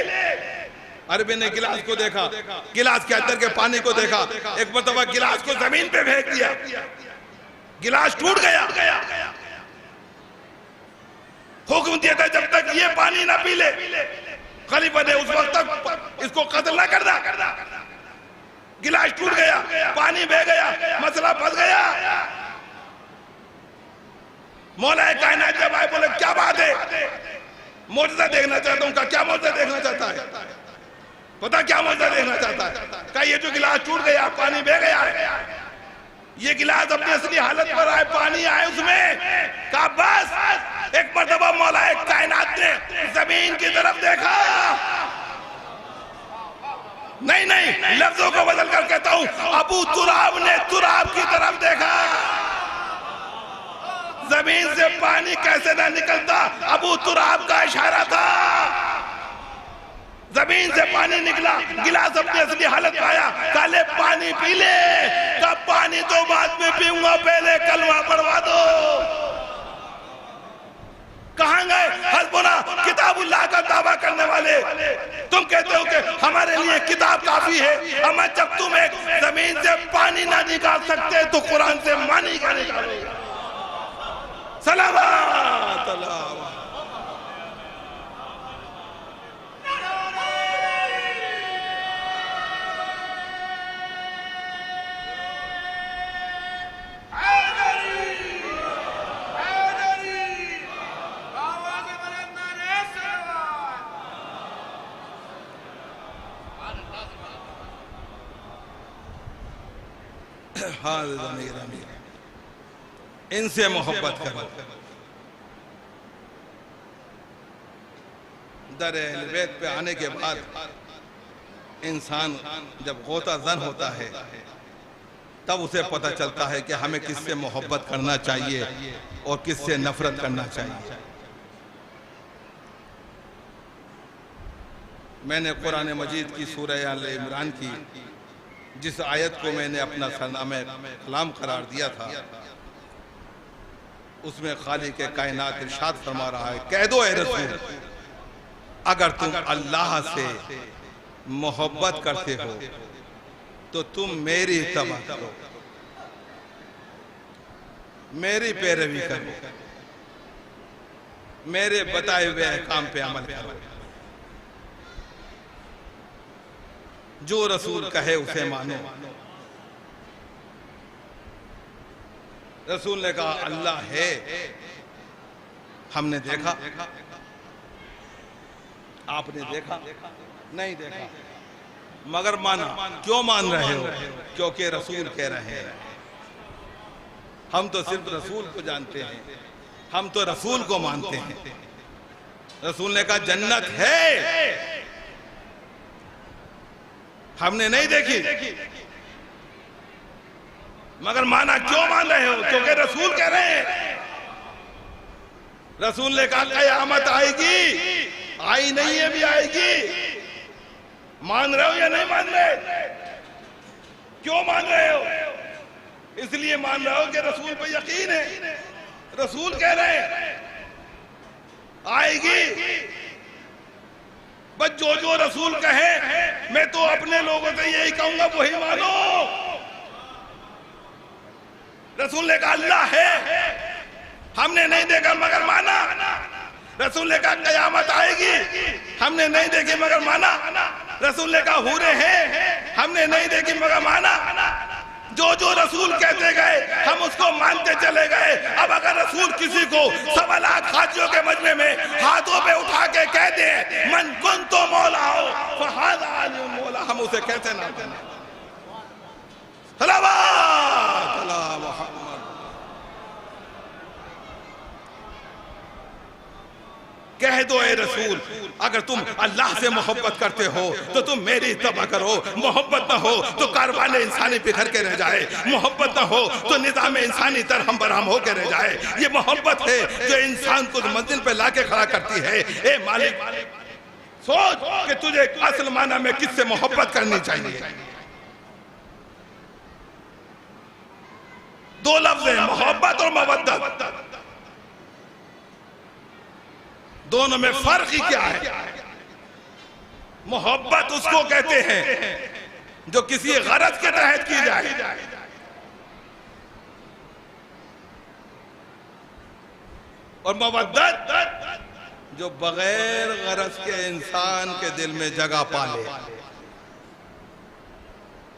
अरबी ने गिलास को देखा, गिलास के अंदर के पानी को देखा, एक मरतबा गिलास को जमीन पे फेंक दिया, गिलास टूट गया। हुक्म दिया था जब तक ये पानी ना पी ले, खलीफा ने उस वक्त तक इसको कत्ल न करना। गिलास टूट गया, पानी बह गया, मसला फंस गया। मौलाए कायनात जब आए, बोले क्या बात है? मौजूदा देखना चाहता हूं। का क्या मौजूदा देखना चाहता है? पता क्या मौजूदा देखना चाहता है? का ये जो गिलास टूट गया, पानी बह गया है, ये गिलास अपनी असली हालत पर आए, पानी आए उसमें। का बस एक मर्तबा मौलाए कायनात ने जमीन की तरफ देखा। नहीं नहीं, लफ्जों को बदल कर कहता हूं, अबू तुराब ने तुराब की तरफ देखा। जमीन से पानी कैसे ना निकलता, अबू तुराब का इशारा था। जमीन से पानी निकला, गिलास अपनी असली हालत में आया। काले पानी पी ले। का पानी तो बाद में पीऊंगा, पहले कलमा पढ़वा दो। कहां गए हस्बुना किताबुल्लाह का दावा करने वाले? तुम कहते हो कि हमारे लिए किताब काफी है, अम्मा जब तुम एक जमीन से पानी ना निकाल सकते तो कुरान से मानी का निकालोगे। सलावत अल्लाह। हाँ, इनसे मोहब्बत करो। दर अहले बैत पे आने के बाद इंसान जब गोता जन होता है तब उसे पता चलता है कि हमें किससे मोहब्बत करना चाहिए और किससे नफरत करना चाहिए। मैंने कुरान मजीद की सूरह आल इमरान की जिस आयत को मैंने अपना सरनामे कलाम करार दिया था, उसमें खालिक कायनात इरशाद फरमा रहा है, कह दो ए रसूल, अगर तुम अल्लाह से मोहब्बत करते हो तो तुम मेरी इत्तबा करो, मेरी पैरवी करो, मेरे बताए हुए अहकाम पे अमल करो, जो रसूल कहे उसे मानो। रसूल ने कहा अल्लाह है, हमने देखा, आपने देखा नहीं देखा, मगर माना। क्यों मान रहे हो? क्योंकि रसूल कह रहे हैं। हम तो सिर्फ रसूल को जानते हैं, हम तो रसूल को मानते हैं। रसूल ने कहा जन्नत है, हमने नहीं देखी, मगर माना। क्यों मान रहे हो? क्योंकि रसूल कह रहे हैं। रसूल ने कहा कयामत आएगी, आई नहीं है, भी आएगी। मान रहे हो या नहीं मान रहे? क्यों मान रहे हो? इसलिए मान रहे हो कि रसूल पे यकीन है। रसूल कह रहे हैं आएगी। बस जो जो रसूल कहे, मैं तो अपने लोगों से यही कहूंगा वही मानो। रसूल ने कहा अल्लाह है, हमने नहीं देखा मगर माना। रसूल ने कहा कयामत आएगी, हमने नहीं देखी मगर माना। रसूल ने कहा हूरे हैं, हमने नहीं देखी मगर माना। जो जो रसूल कहते गए हम उसको मानते चले गए। अब अगर रसूल किसी को 1.25 लाख हाजियों के मजमे में हाथों पे उठा के कह दे मन कुन तो मौला हो फहादा अली मौला, हम उसे कैसे ना कहें? सलावत अला मुहम्मद। कह दो ए रसूल, अगर तुम अल्लाह से मोहब्बत करते हो तो तुम मेरी इत्तबा करो। मोहब्बत ना हो तो कारवाने इंसानी बिखर के रह जाए। मोहब्बत ना हो तो निज़ाम इंसानी तरहम बरहम होकर रह जाए। ये मोहब्बत है जो इंसान को मंजिल पे लाके खड़ा करती है। ए मालिक, सोच कि तुझे असल माना में किससे मोहब्बत करनी चाहिए। दो लफ्ज़ हैं, मोहब्बत और मवद्दत। दोनों में फर्क ही क्या है? मोहब्बत उसको कहते हैं जो किसी गरज के तहत की जाए, और मवद्दत जो बगैर गरज के इंसान के दिल में जगह पाले।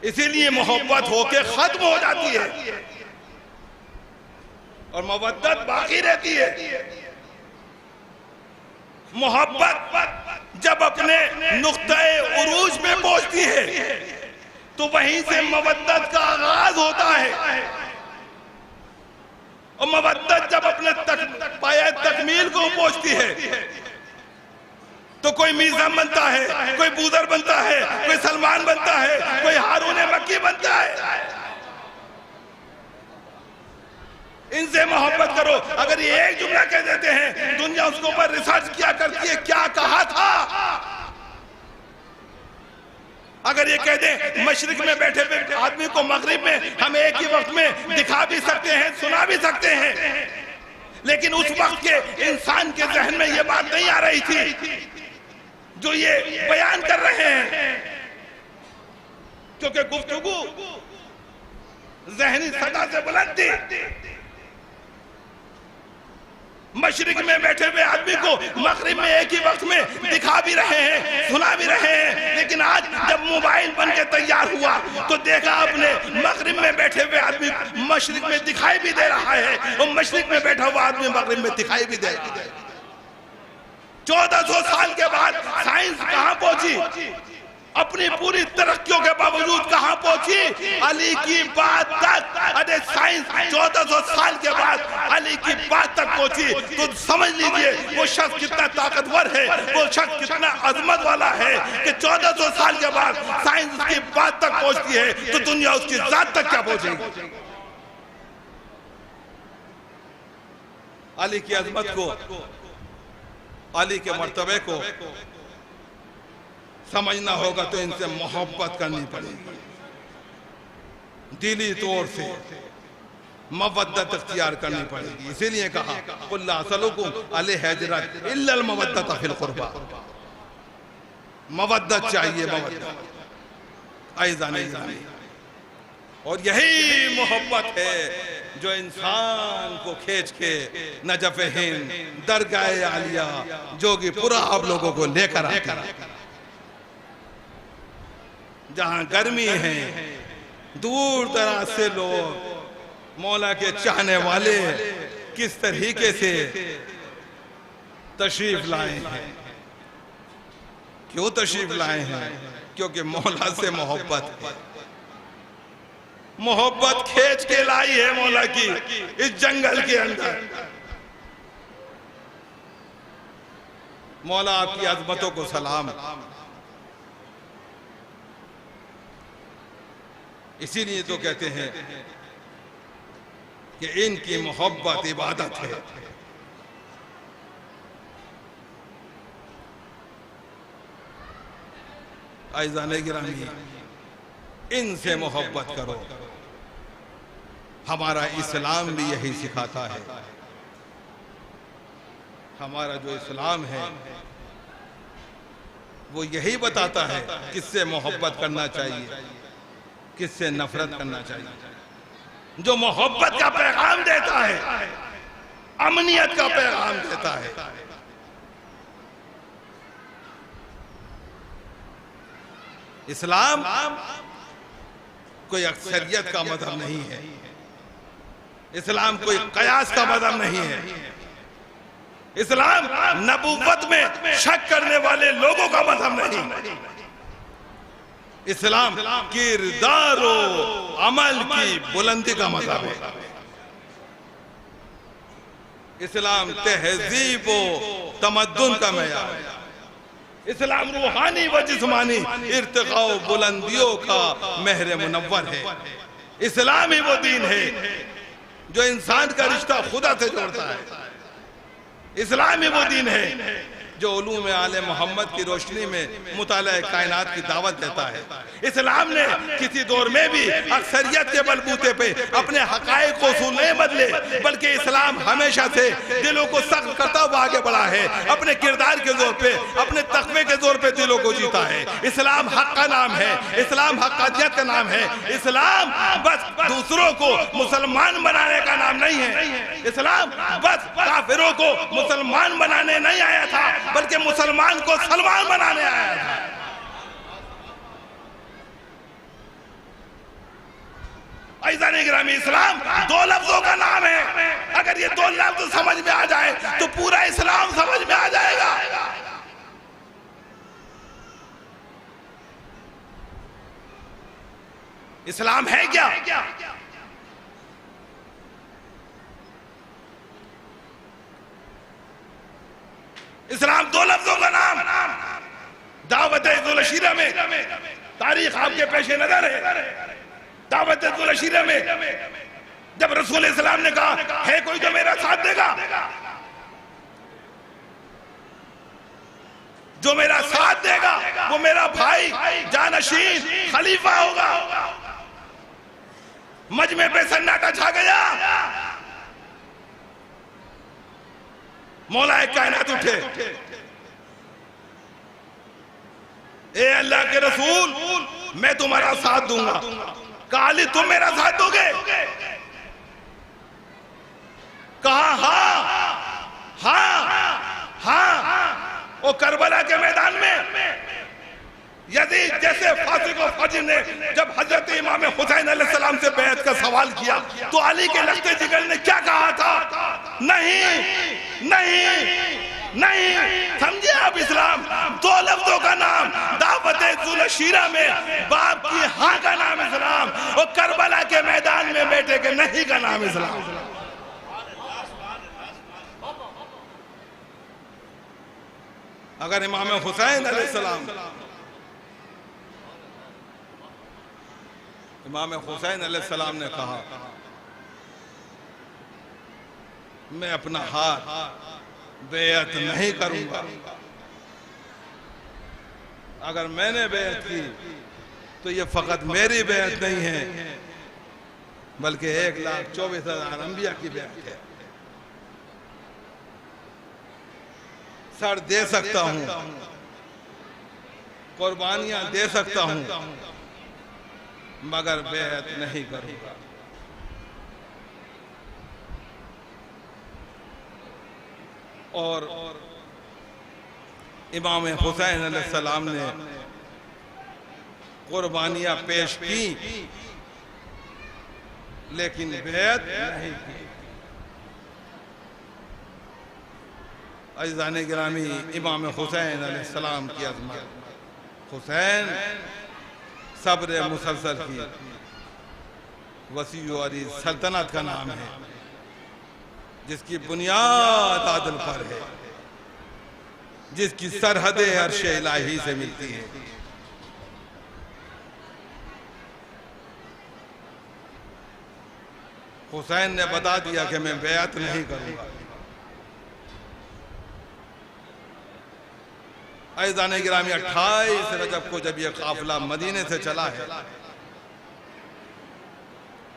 इसीलिए मोहब्बत होके खत्म हो जाती है और मवद्दत बाकी रहती है। मोहब्बत जब अपने नुक्ते उरूज में पहुंचती है तो वहीं से मवद्दत का आगाज होता है। और मवद्दत जब अपने पाया तकमील को पहुंचती है तो कोई मीज़ाम बनता है, कोई बूदर बनता है, कोई सलमान बनता है, कोई हारून मक्की बनता है। इनसे मोहब्बत करो। अगर ये एक जुमला कह देते हैं, दुनिया उसके ऊपर रिसर्च किया करती है क्या कहा था। अगर ये कह दे मशरिक में बैठे बैठे आदमी को मगरिब में हम एक ही वक्त में दिखा भी सकते हैं, सुना भी सकते हैं, लेकिन उस वक्त के इंसान के जहन में ये बात नहीं आ रही थी जो ये बयान कर रहे हैं, क्योंकि गुफ्तगू जहनी सतह से बुलंद थी। मशरिक में बैठे हुए आदमी को मगरिब में एक ही वक्त में दिखा भी रहे हैं, सुना भी रहे हैं, लेकिन आज जब मोबाइल बन के तैयार हुआ तो देखा आपने मगरिब में बैठे हुए आदमी मशरिक में दिखाई भी दे रहा है और मशरिक में बैठा हुआ आदमी मगरिब में दिखाई भी दे रहा है। 1400 साल के बाद साइंस कहां पहुंची? अपनी पूरी तरक्कियों के बावजूद कहां पहुंची? अली की बात तक। अरे साइंस 1400 साल के बाद अली की बात तक पहुंची तो समझ लीजिए वो शख्स कितना ताकतवर है, वो शख्स कितना अजमत वाला है कि 1400 साल के बाद साइंस उसकी बात तक पहुंचती है तो दुनिया उसकी जात तक क्या पहुंचेगी। अली की अजमत को, अली के मर्तबे को समझना होगा तो इनसे मोहब्बत करनी पड़ेगी, दिली तौर से मवद्दत इख्तियार करनी पड़ेगी। इसीलिए कहा कुल्ला असलुकुम अलैहि हजरत इल्लल मवद्दत फिल कुर्बा। मवद्दत चाहिए, मवद्दत ऐसा नहीं जाने। और यही मोहब्बत है जो इंसान को खींच के नजफ हिंद, दरगाह आलिया, जोगीपुरा आप लोगों को लेकर आता, जहां गर्मी है, दूर दराज से लोग मौला के चाहने वाले किस तरीके से तशरीफ लाए हैं। क्यों तशरीफ लाए हैं? क्योंकि मौला से मोहब्बत है। मोहब्बत खींच के लाई है मौला की इस जंगल के अंदर। मौला आपकी अजमतों को सलाम। इसीलिए तो कहते हैं कि इनकी मोहब्बत इबादत है। आइज़ाने गिरामी, इनसे मोहब्बत करो। हमारा इस्लाम भी यही सिखाता है। हमारा जो इस्लाम है वो यही बताता है किससे मोहब्बत करना चाहिए, किससे नफरत करना चाहिए। जो मोहब्बत का पैगाम देता है, अमनियत का पैगाम देता है। इस्लाम कोई अक्सरियत का मजहब नहीं है। इस्लाम कोई कयास का मजहब नहीं है। इस्लाम नबूवत में शक करने वाले लोगों का मजहब नहीं। इस्लाम किरदार और अमल की बुलंदी का मजहब है। इस्लाम तहजीब और तमद्दुन का मेयार है। इस्लाम रूहानी व जिस्मानी इर्तिका व बुलंदियों का महर मुनव्वर है। इस्लाम ही वो दीन है जो इंसान का रिश्ता खुदा से जोड़ता है। इस्लाम ही वो दीन है जो उलूम आले मोहम्मद की रोशनी में मुताला कायनात की दावत देता है। इस्लाम ने किसी दौर में भी अक्सरियत के बलबूते पे अपने हकायक को उसूल नहीं बदले, बल्कि इस्लाम हमेशा से दिलों को सख्त करता हुआ आगे बढ़ा है। अपने किरदार के जोर पे, अपने तकवे के जोर पे दिलों को जीता है। इस्लाम हक का नाम है। इस्लाम हक्कानियत का नाम है। इस्लाम बस दूसरों को मुसलमान बनाने का नाम नहीं है। इस्लाम बस काफिरों को मुसलमान बनाने नहीं आया था, बल्कि मुसलमान को सलमान बनाने आया था। आइज़ाने गिरामी, इस्लाम दो लफ्जों का नाम है। अगर ये दो लफ्ज समझ में आ जाए तो पूरा इस्लाम समझ में आ जाएगा। इस्लाम है क्या? इस्लाम दो लफ्जों का नाम। दावत-ए-इज़्ज़ुल-अशीरा में तारीख आपके पेशे नजर है। दावत-ए-इज़्ज़ुल-अशीरा में जब रसूल इस्लाम ने कहा है कोई जो मेरा साथ देगा, जो मेरा साथ देगा वो मेरा भाई जानशीन खलीफा होगा। मजमे पे सन्नाटा छा गया। मौला कायनात उठे, ए अल्लाह के रसूल, मैं तुम्हारा साथ दूंगा। कहा अली तुम मेरा साथ दोगे? कहा हाँ हाँ हाँ। वो करबला के मैदान में यजीद जैसे फासिक और फाजिर ने जब हजरत इमाम हुसैन अलैहिस्सलाम से बैत का सवाल किया तो अली के लश्ते जिगर ने क्या कहा था? नहीं नहीं नहीं। समझे आप? इस्लाम दो लफ्जों का नाम। दावत-ए-इज़्ज़ुल-अशीरा में बाप की हाँ का नाम इस्लाम, और करबला के मैदान में बेटे के नहीं का नाम इस्लाम। अगर इमाम हुसैन अलैहिस्सलाम इमाम हुसैन अलैहिस्सलाम ने कहा मैं अपना हाथ बेअत नहीं करूंगा, अगर मैंने बेअत की तो ये फकत मेरी बेअत नहीं है बल्कि 1,24,000 अंबिया की बेअत है। सर दे सकता हूं, कुर्बानियां दे सकता हूं, मगर बेअत नहीं करूंगा। और इमाम हुसैन अलैहिस्सलाम ने कुर्बानियां पेश की लेकिन बेअत नहीं की। अज़ीज़ाने गिरामी, इमाम हुसैन अलैहिस्सलाम की अज़मत हुसैन सब्र मुसलसल की वसी और सल्तनत का नाम है, जिसकी बुनियाद आदल पर है, जिसकी सरहदें अर्श इलाही से मिलती हैं। हुसैन ने बता दिया कि मैं बैअत नहीं करूंगा। ऐज़ान गिरामी 28 रजब को जब यह काफिला मदीने से चला है,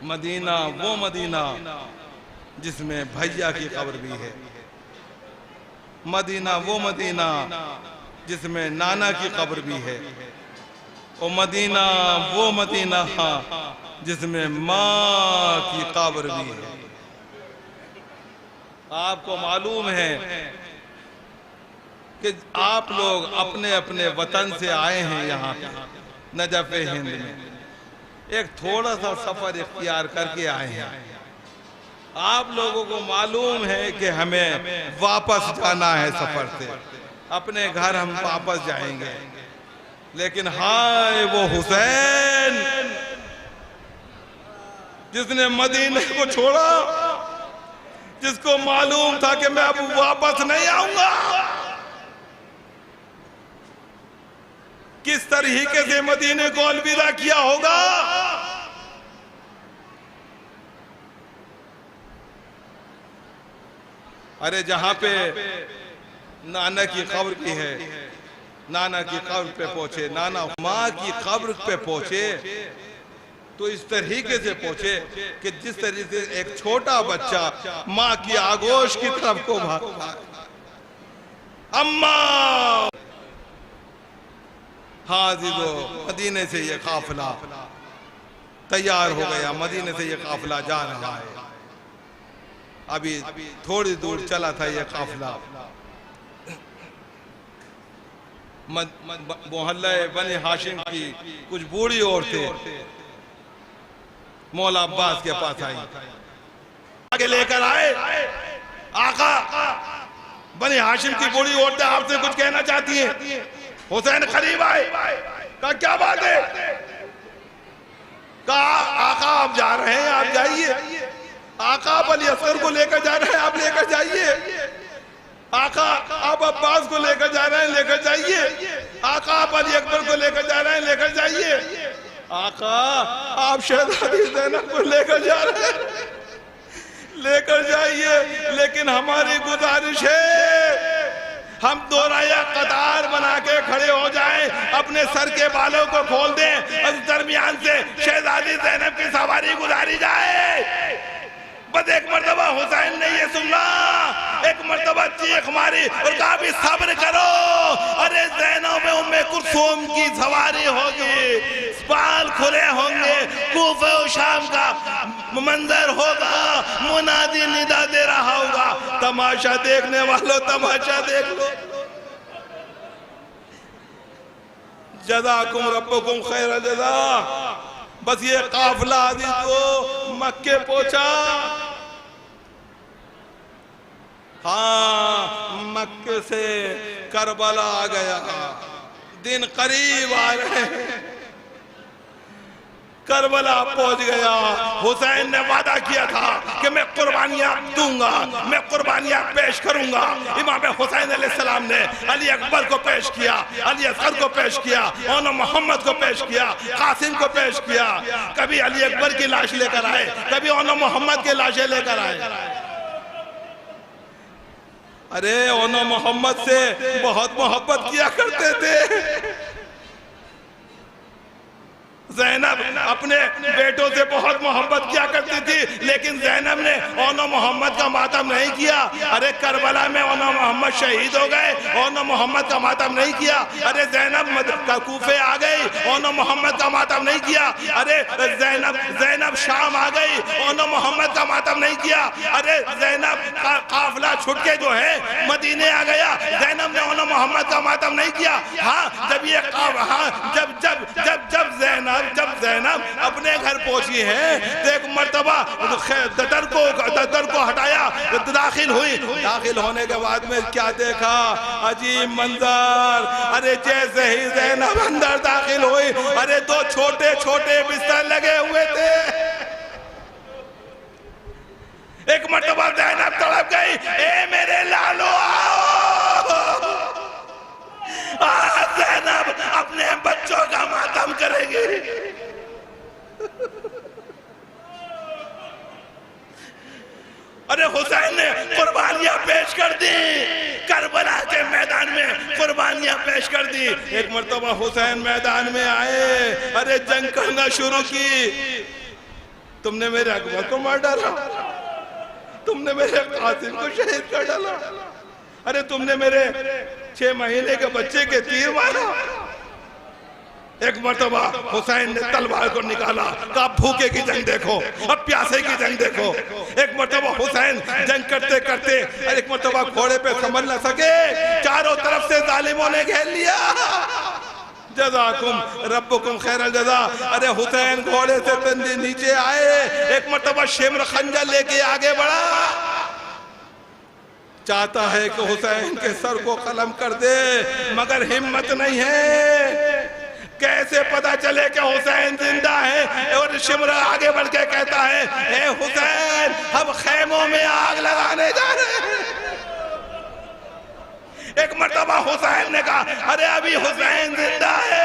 मदीना वो मदीना जिसमें भैया की कब्र भी है, मदीना वो मदीना जिसमें नाना की कब्र भी है, और मदीना वो मदीना जिसमें माँ की कब्र भी है। आपको मालूम है कि आप लोग अपने अपने वतन से आए हैं यहाँ नजफ़ हिंद में, एक थोड़ा सा सफर इख्तियार करके आए हैं। आप लोगों को मालूम है कि हमें वापस जाना है सफर से, अपने घर हम वापस जाएंगे, लेकिन हाय वो हुसैन जिसने मदीने को छोड़ा, जिसको मालूम था कि मैं अब वापस नहीं आऊंगा, किस तरीके से मदीने को अलविदा किया होगा। अरे जहां पे नाना की कब्र की है, नाना की कब्र पे पहुंचे, नाना माँ की कब्र पे पहुंचे, तो इस तरीके से पहुंचे कि जिस तरीके से एक छोटा बच्चा माँ की आगोश की तरफ को भागा। अम्मा हाँ जीजो, मदीने से ये काफिला तैयार हो गया, मदीने से ये काफिला जा रहा है। अभी थोड़ी दूर चला था ये काफिला, मोहल्ला बनी हाशिम की कुछ बूढ़ी औरतें मौला अब्बास के पास आई, आगे लेकर आए, आका बनी हाशिम की बूढ़ी औरतें आपसे कुछ कहना चाहती हैं। हुसैन करीब आए, कहा क्या बात है? कहा आका आप जा रहे हैं, आप जाइए। आका आप अली असगर को लेकर जा रहे हैं, आप लेकर जाइए। आका आप अब्बास को लेकर जा रहे हैं, लेकर जाइए। आका आप अली अकबर को लेकर जा रहे हैं, लेकर जाइए। आका आप शहजादी ज़ैनब को लेकर जा रहे हैं, लेकर जाइए। लेकिन हमारी गुजारिश है हम दो राया कतार बना के खड़े हो जाएं, अपने सर के बालों को खोल दें और दरमियान से शहजादी ज़ैनब की सवारी गुजारी जाए। बस एक मर्तबा हुसैन ने ये सुना, एक मर्तबा चीख मारी और कहा भी सब्र करो, अरे ज़ैनब में उम्मे कुलसूम की सवारी होगी, बाल खुले होंगे, कूफे और शाम का मंजर होगा, मुनादी निदा दे रहा होगा, तमाशा देखने वालों तमाशा देख लो। जज़ाकुम रब्बुकुम खैर जज़ा। बस ये काफिला आदि को मक्के पहुंचा। हाँ, मक्के से करबला आ गया, दिन करीब आ रहे हैं, करबला पहुंच गया। हुसैन ने वादा किया था कि मैं कुर्बानियां दूंगा, मैं कुर्बानियां पेश करूंगा। इमाम हुसैन अलैहिस्सलाम ने अली अकबर को पेश किया, अली असगर को पेश किया, और मोहम्मद को पेश किया, कासिम को पेश किया। कभी अली अकबर की लाश लेकर आए, कभी ओनो मोहम्मद की लाशें लेकर आए। अरे ओनो मोहम्मद से बहुत मोहब्बत किया करते थे। ज़ैनब अपने बेटों से बहुत मोहब्बत किया करती थी, लेकिन ज़ैनब ने ओनो मोहम्मद का मातम नहीं किया। अरे करबला में ओनो मोहम्मद शहीद हो गए, ओनो मोहम्मद का मातम नहीं किया। अरे ज़ैनब कूफे आ गई, ओनो मोहम्मद का मातम नहीं किया। अरे ज़ैनब शाम आ गई, ओनो मोहम्मद का मातम नहीं किया। अरे ज़ैनब का काफिला छुट के जो है मदीने आ गया, ज़ैनब ने ओनो मोहम्मद का मातम नहीं किया। हाँ, जब ये जब जैनब अपने घर पहुंची है तो एक मर्तबा दर को हटाया, दाखिल हुई। दाखिल होने के बाद में क्या देखा, अजीब मंजर। अरे जैसे ही जैनब अंदर दाखिल हुई, अरे दो छोटे छोटे बिस्तर लगे हुए थे। एक मर्तबा जैनब तड़प गई, ए मेरे लालो आओ। जैनब अपने बच्चों का मातम करेगी। अरे हुसैन ने कुर्बानियां पेश कर दी, करबला के मैदान में कुर्बानियां पेश कर दी। एक मर्तबा हुसैन मैदान में आए, अरे जंग करना शुरू की। तुमने मेरे अकबर को मार डाला, तुमने मेरे कासिम को शहीद कर डाला, अरे तुमने मेरे 6 महीने के बच्चे के तीर मारा। एक मर्तबा हुसैन ने तलवार को निकाला, कहा भूखे की जंग देखो, अब प्यासे की जंग देखो। एक मर्तबा हुसैन जंग करते करते एक मर्तबा घोड़े पे संभल न सके, चारों तरफ से जालिमों ने घेर लिया। जज़ाकुम रब्बुकुम खैरल जज़ा। अरे हुसैन घोड़े से तंदी नीचे आए, एक मर्तबा शिम्र खंजर लेके आगे बढ़ा, चाहता है कि हुसैन के सर को कलम कर दे, मगर हिम्मत नहीं है। कैसे पता चले कि हुसैन जिंदा है? और शिम्र आगे बढ़ के कहता है, हे हुसैन, हम खेमों में आग लगाने जा रहे हैं। एक मर्तबा हुसैन ने कहा, अरे अभी हुसैन जिंदा है।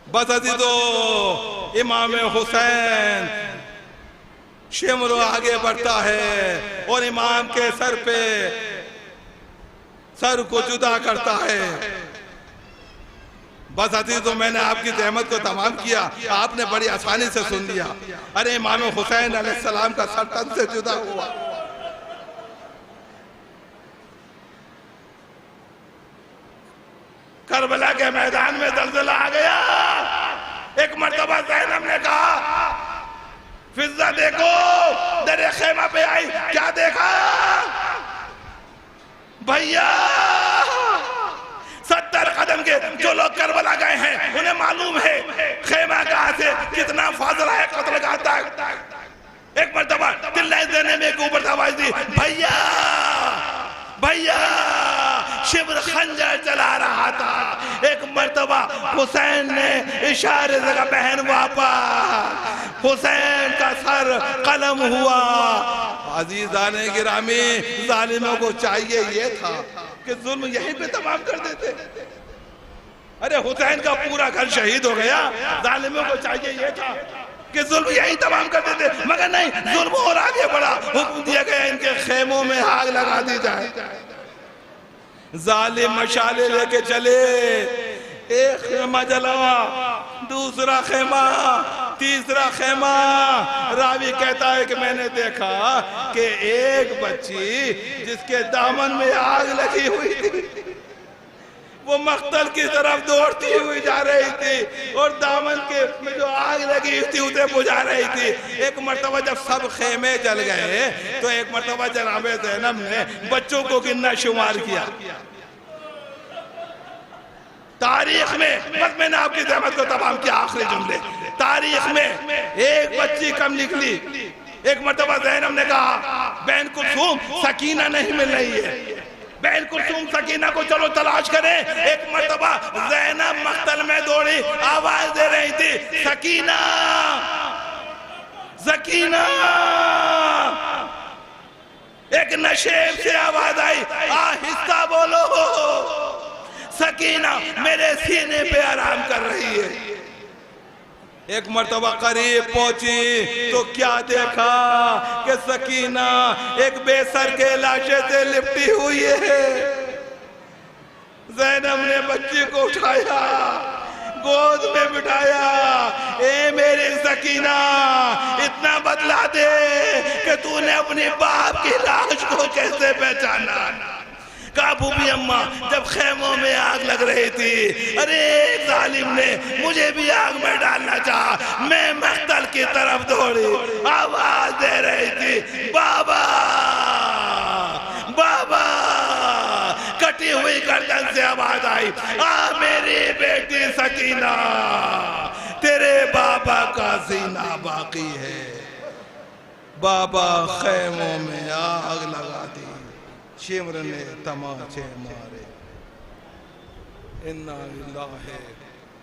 बस अजी तो इमाम हुसैन शिम्र आगे बढ़ता है और इमाम के सर को जुदा करता है। बस अजी तो मैंने आपकी जहमत को तमाम किया, आपने बड़ी आसानी से सुन लिया। अरे इमाम हुसैन अलैहिस्सलाम का सर तन से जुदा हुआ। करबला के मैदान में जल्जला आ गया। एक मर्तबा ज़ैनब ने कहा, फिज़्ज़ा देखो, दरे खेमा पे आई, क्या देखा भैया? 70 कदम के जो लोग करबला गए हैं उन्हें मालूम है खेमा कहां से कितना फासला है कत्ल का तक। एक मर्तबा चिल्लाए देने में एक ऊपर आवाज दी, भैया भैया। शिम्र खंजर चला रहा था। एक मर्तबा हुसैन ने इशारे से कहा, बहन वापस। हुसैन का सर कलम हुआ। अजीज़ाने गिरामी, जालिमों को चाहिए ये था कि जुल्म यहीं पे तमाम कर देते। अरे हुसैन का पूरा घर शहीद हो गया, जालिमों को चाहिए ये था कि जुल्म यहीं तमाम कर देते, मगर नहीं, जुल्म और आगे बढ़ा। हुक्म दिया गया इनके खेमों में आग लगा दी जाए। जालिम मशाले लेके चले, एक खेमा जला, दूसरा खेमा, तीसरा खेमा। रावी कहता है कि मैंने देखा कि एक बच्ची जिसके दामन में आग लगी हुई थी, वो मख्तल की तरफ दौड़ती हुई जा रही थी और दामन के में जो आग लगी थी उसे बुझा रही थी। एक मर्तबा जब सब खेमे जल गए तो एक मर्तबा जनाब ज़ैनब ने बच्चों को गिनना शुमार किया। तारीख में, बस मैंने आपकी जहमत को तमाम किया, आखिरी जुमले। तारीख में एक बच्ची कम निकली। एक मर्तबा ज़ैनब ने कहा, बहन कुलसूम सकीना नहीं मिल रही है, बहन कुलसूम सकीना को चलो तलाश करें। एक मर्तबा ज़ैनब मख्तल में दौड़ी, आवाज दे रही थी, सकीना सकीना। एक नशेब से आवाज आई, आहिस्ता बोलो, सकीना मेरे सीने पे आराम कर रही है। एक मर्तबा करीब पहुंची तो क्या देखा कि सकीना एक बेसर के लाशे से लिपटी हुई है। ज़ैनब ने बच्ची को उठाया, गोद में बिठाया, ए मेरी सकीना, इतना बतला दे कि तूने अपने बाप की लाश को कैसे पहचाना। काबूबी अम्मा, जब खेमों में आग लग रही थी, अरे एक जालिम ने मुझे भी आग में डालना चाहा, मैं मख्तल की तरफ दौड़ी, आवाज दे रही थी, बाबा बाबा। कटी हुई गर्दन से आवाज आई, आ मेरी बेटी सकीना, तेरे बाबा का सीना बाकी है। बाबा खैमों में आग लगा दी, शिमर ने तमाचे मारे। इन्ना लिल्लाहि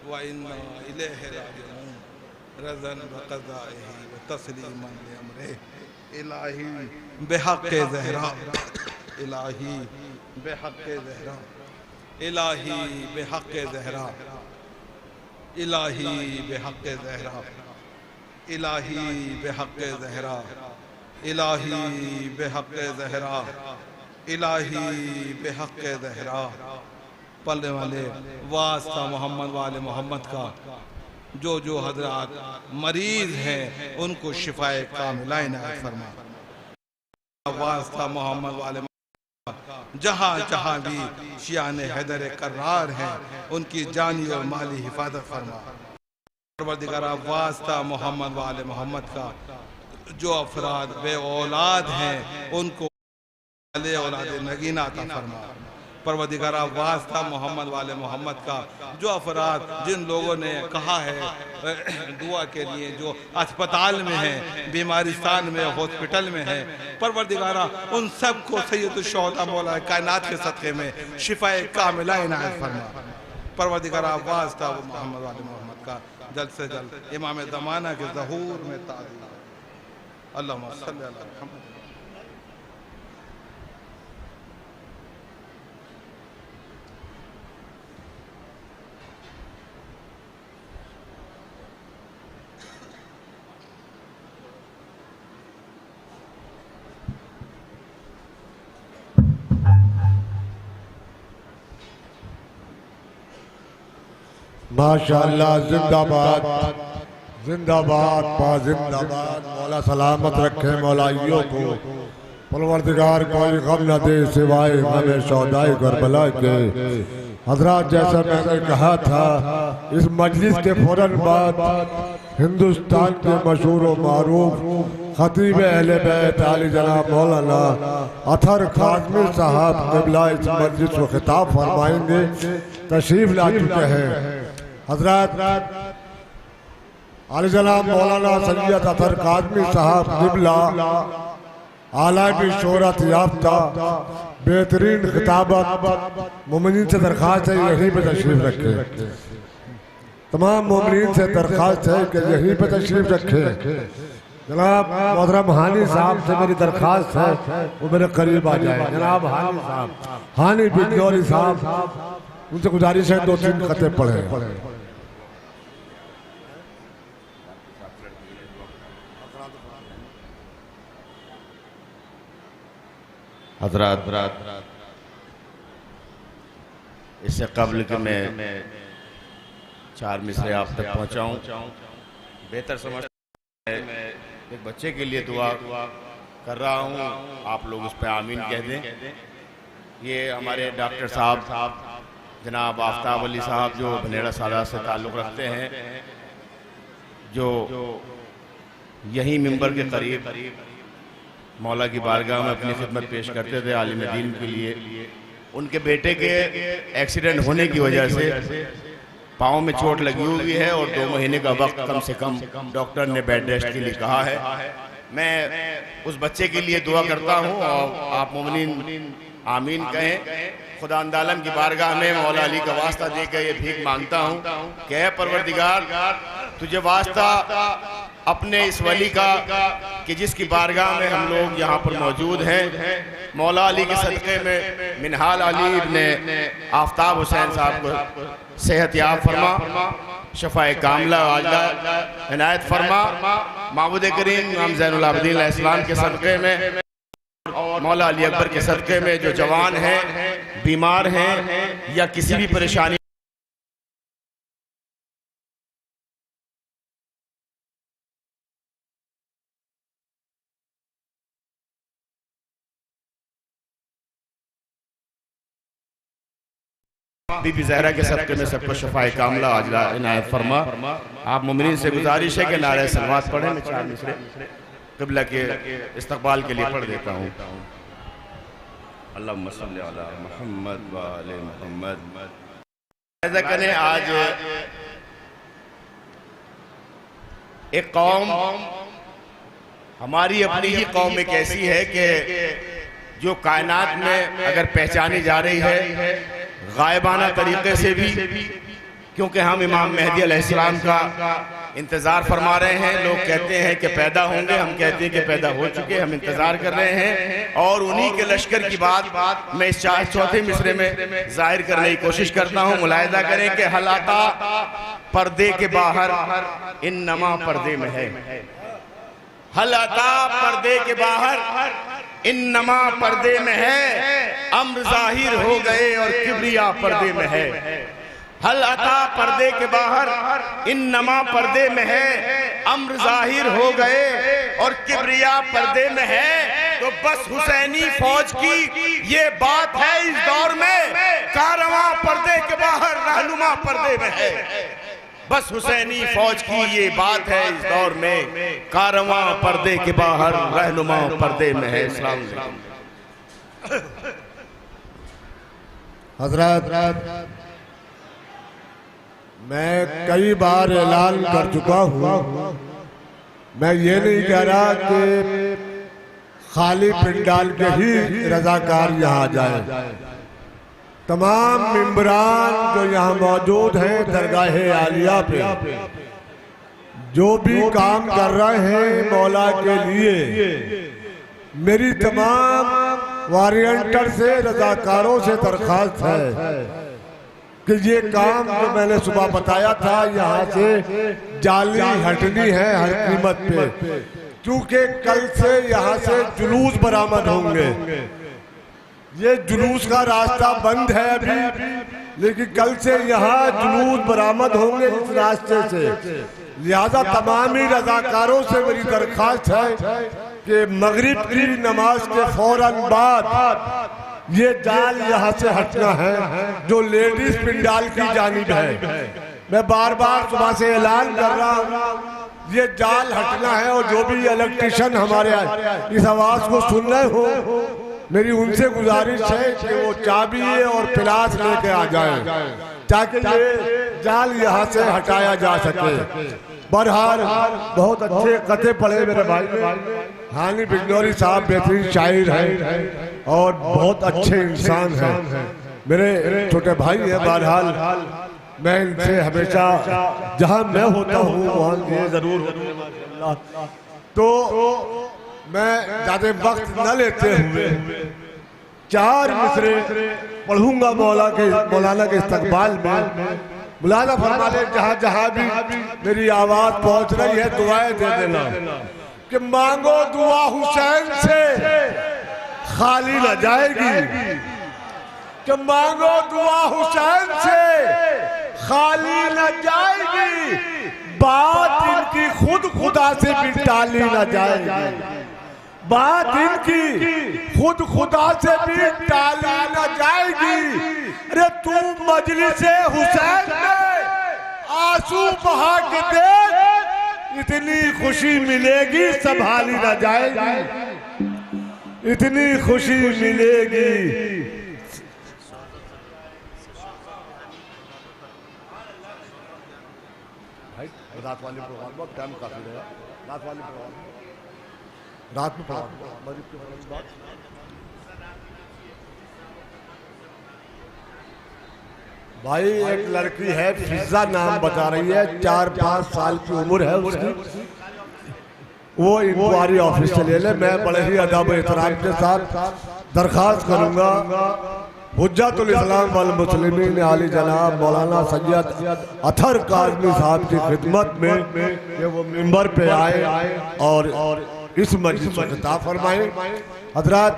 व इन्ना इलैहि राजिऊन, रज़न व क़ज़ाइही व तस्लीमन लिअम्रिही। इलाही बेहक़्क़े ज़हरा, इलाही बेहक़्क़े ज़हरा, इलाही बेहक़्क़े ज़हरा, इलाही बेहक़्क़े ज़हरा, इलाही बेहक़्क़े ज़हरा, इलाही बेहक़्क़े ज़हरा, इलाही बेहक़्क़े ज़हरा। पलने वाले वास्ता मोहम्मद वाले मोहम्मद का, जो हजरात मरीज हैं उनको शिफाए कामिला इनायत फरमा। वास्ता मोहम्मद वाले जहाँ जहाँ भी शियान हैदर कर्रार हैं उनकी जानी और माली हिफाजत फरमा। परवरदिगारा वास्ता मोहम्मद वाले मोहम्मद का, जो अफराद बे औलाद हैं उनको औलाद नगीना अता फरमा। परवरदिगारा वास्ता मोहम्मद वाले मोहम्मद का, जो अफराद जिन लोगों ने कहा है दुआ के लिए, जो अस्पताल में हैं, बीमारिस्तान में, हॉस्पिटल में हैं, परवरदिगारा उन सब को सैयदुल शुहदा मौला कायनात के सदक़े में शिफाए कामिला इनायत फरमा। परवरदिगारा वास्ता मोहम्मद वाले मोहम्मद का जल्द से जल्द इमाम ज़माना के ज़हूर में ताज़ील। अल्लाहुम्मा सल्ली अला मुहम्मद। माशाअल्लाह, जिंदाबाद जिंदाबाद जिंदाबाद। मौला सलामत रखे मौलाइयों को, परवरदिगार कोई गम न दे सिवाय गम शौदाए करबला के। हजरात, जैसा मैंने कहा था, इस मजलिस के फौरन बाद हिंदुस्तान के मशहूर व मारूफ खतीब अहले बैत आली जनाब मौलाना अतर काज़मी साहब क़िबला इस मजलिस को खिताब फरमाएंगे। तशरीफ ला चुके हैं हजरत आली जनाब मौलाना सैयद अतर काज़मी साहब क़िबला, आला शोहरत याफ्ता, बेहतरीन खिताबत। मोमिनीन से दरख्वास्त है यहीं पे तशरीफ रखे। तमाम मोमिनीन से दरख्वास्त है कि यहीं पे तशरीफ रखे। जनाब मोहतरम हानी साहब से मेरी दरख्वास्त है वो मेरे करीब आ जाए। जनाब हानी साहब, हानी बिजनौरी साहब, उनसे गुजारिश है 2-3 खते पढ़े। हजरात, इससे कबल कि मैं 4 मिसरे आप तक पहुँचाऊँ, बेहतर समझ एक बच्चे के लिए दुआ कर रहा हूँ, आप लोग उस पर आमीन कह दें। ये हमारे डॉक्टर साहब जनाब आफ्ताब अली साहब, जो भनेड़ा सादात से ताल्लुक़ रखते हैं, जो यही मिंबर के करीब मौला की बारगाह में अपनी खिदमत पेश करते थे आलिम दीन के लिए। उनके बेटे के एक्सीडेंट होने की वजह से पाँव में चोट लगी हुई है और 2 महीने का वक्त कम से कम डॉक्टर ने बेड रेस्ट के लिए कहा है। मैं उस बच्चे के लिए दुआ करता हूँ और आप मोमिनीन आमीन कहें। खुदा आलम की बारगाह में मौला अली का वास्ता देकर ये भीख मांगता हूँ कि ऐ परवरदिगार, तुझे वास्ता अपने इस वली का कि जिसकी बारगाह में हम लोग यहाँ पर मौजूद हैं। मौला अली के सदक़े में मिनहाल अली इब्ने आफ्ताब हुसैन साहब को सेहत याब फरमा, शफ़ाए कामिला आजिला इनायत फरमा। माबूद करीम इमाम ज़ैनुल आबिदीन अलैहिस्सलाम के सदक़े में और मौला अली अकबर के सदक़े में जो जवान हैं, बीमार हैं या किसी भी परेशानी बीबी ज़हरा के सदक़े में सबको शफ़ाए कामिला आजिला इनायत फरमा। आप मोमिनीन से गुजारिश है कि नारे सलवात पढ़ें। मैं 4 मिसरे क़िबला के इस्तक़बाल के लिए पढ़ देता हूँ। अल्लाहुम्मा सल्ली अला मुहम्मद व आले मुहम्मद। ऐसा करें, आज एक कौम, हमारी अपनी ही कौम एक ऐसी है कि जो कायनात में अगर पहचानी जा रही है गायबाना तरीके से भी, क्योंकि हम इमाम मेहदी अलैहिस्सलाम का इंतज़ार फरमा रहे हैं। लोग कहते हैं कि पैदा होंगे, हम कहते हैं कि पैदा हो चुके, हम इंतज़ार कर रहे हैं। और उन्हीं के लश्कर की बात मैं इस चौथे मिसरे में जाहिर करने की कोशिश करता हूँ। मुलाहिज़ा करें कि हलाका पर्दे के बाहर, इन्नमा पर्दे में है। हलाका पर्दे के बाहर, इन्नमा पर्दे में है। अम्र जाहिर हो गए और किबरिया पर्दे में है। हल अता पर्दे के बाहर, इन्नमा पर्दे में है। अम्र जाहिर हो गए और किबरिया पर्दे में है। तो बस हुसैनी फौज की ये बात है इस दौर में, कारवां पर्दे के बाहर, रहनुमा पर्दे में है। बस हुसैनी फौज की ये बात है इस दौर में, कारवां पर्दे के बाहर, रहनुमा पर्दे में है। अस्सलाम वालेकुम। हज़रत, मैं कई बार ऐलान कर चुका हूँ, मैं ये नहीं कह रहा कि खाली पिंडाल के ही रजाकार यहाँ जाए। तमाम मेंबरान जो यहाँ मौजूद हैं दरगाह आलिया पे, जो भी काम कर रहे हैं मौला के लिए, मेरी तमाम वॉरियंटर से, रजाकारों से दरख्वास्त है कि ये काम जो मैंने सुबह बताया था, यहाँ से जाली हटनी है हर कीमत पे, क्योंकि कल से यहाँ से जुलूस बरामद होंगे। ये जुलूस का रास्ता बंद है अभी, लेकिन कल से यहाँ जुलूस बरामद होंगे इस रास्ते से। लिहाजा तमाम ही रजाकारों से मेरी दरख्वास्त है कि मगरिब की नमाज के फौरन बाद ये जाल यहाँ से हटना है, जो लेडीज पिंडाल की जानिब है। मैं बार बार सुबह से ऐलान कर रहा हूँ, ये जाल हटना है। और जो भी इलेक्ट्रिशियन हमारे इस आवाज को सुन रहे हो, मेरी उनसे गुजारिश है कि वो चाबी और पिलास लेके आ जाए, ताकि ये जाल यहाँ से हटाया जा सके। बहरहाल बहुत अच्छे कथे पढ़े मेरे भाई ने। हानी बिगनौरी साहब बेहतरीन शायर हैं और बहुत अच्छे इंसान हैं, मेरे छोटे भाई हैं। बहरहाल मैं इनसे हमेशा जहाँ मैं होता हूँ वहाँ ये जरूर। तो मैं ज़्यादा वक्त न लेते हुए 4 मिसरे पढ़ूंगा मौलाना के इस्तकबाल में। मुलाना फरमा ले, जहाँ जहाँ भी मेरी आवाज पहुँच रही है दुआएं दे देना कि मांगो दुआ हुसैन से खाली न जाएगी, कि मांगो दुआ हुसैन से खाली न जाएगी। बात इनकी खुद खुदा से भी टाली न जाएगी, बात इनकी खुद खुदा से भी टाली न जाएगी। अरे तू मजलिसे हुसैन में आंसू बहा के देख, इतनी खुशी मिलेगी संभाली न जाएगी, इतनी खुशी मिलेगी। रात वाले प्रोग्राम बहुत टाइम काफी रहेगा। रात वाले प्रोग्राम रात में प्रोग्राम भाई, एक लड़की है फिजा नाम बता रही है, 4-5 साल की उम्र है उसकी। वो इंक्वायरी ऑफिस से ले ले। मैं बड़े ही अदब एहतराम के साथ दरखास्त करूंगा हुज्जतुल इस्लाम वल मुस्लिमीन आली जनाब मौलाना सैयद अथर काज़मी साहब की खिदमत में कि वो मिंबर पे आए और इस मजलिस को खिताब फरमाए। हजरात,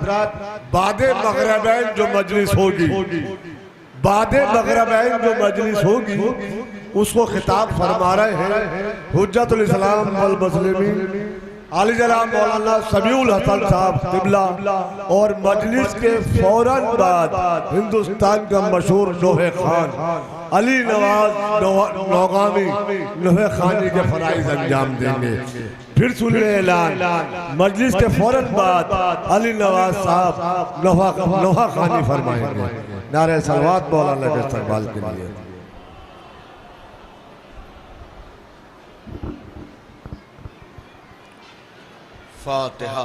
बादे मगरिबैन जो मजलिस होगी, बादे मगरिबैन जो मजलिस होगी, उसको खिताब फरमा रहे हैं हुज्जतुल इस्लाम वल मुस्लिमीन आली जनाब मौलाना समीउल हसन साहब क़िबला। और मजलिस के फौरन बाद हिंदुस्तान का मशहूर लोहे खान अली नवाज नौगामी लोहे खानी के फराइज अंजाम देंगे। फिर सुन ले ऐलान, मजलिस के फौरन बाद अली नवाज साहब लोहा खानी फरमाएंगे। नारे सलवात मौलाना के इस्तकबाल के लिए। फातिहा।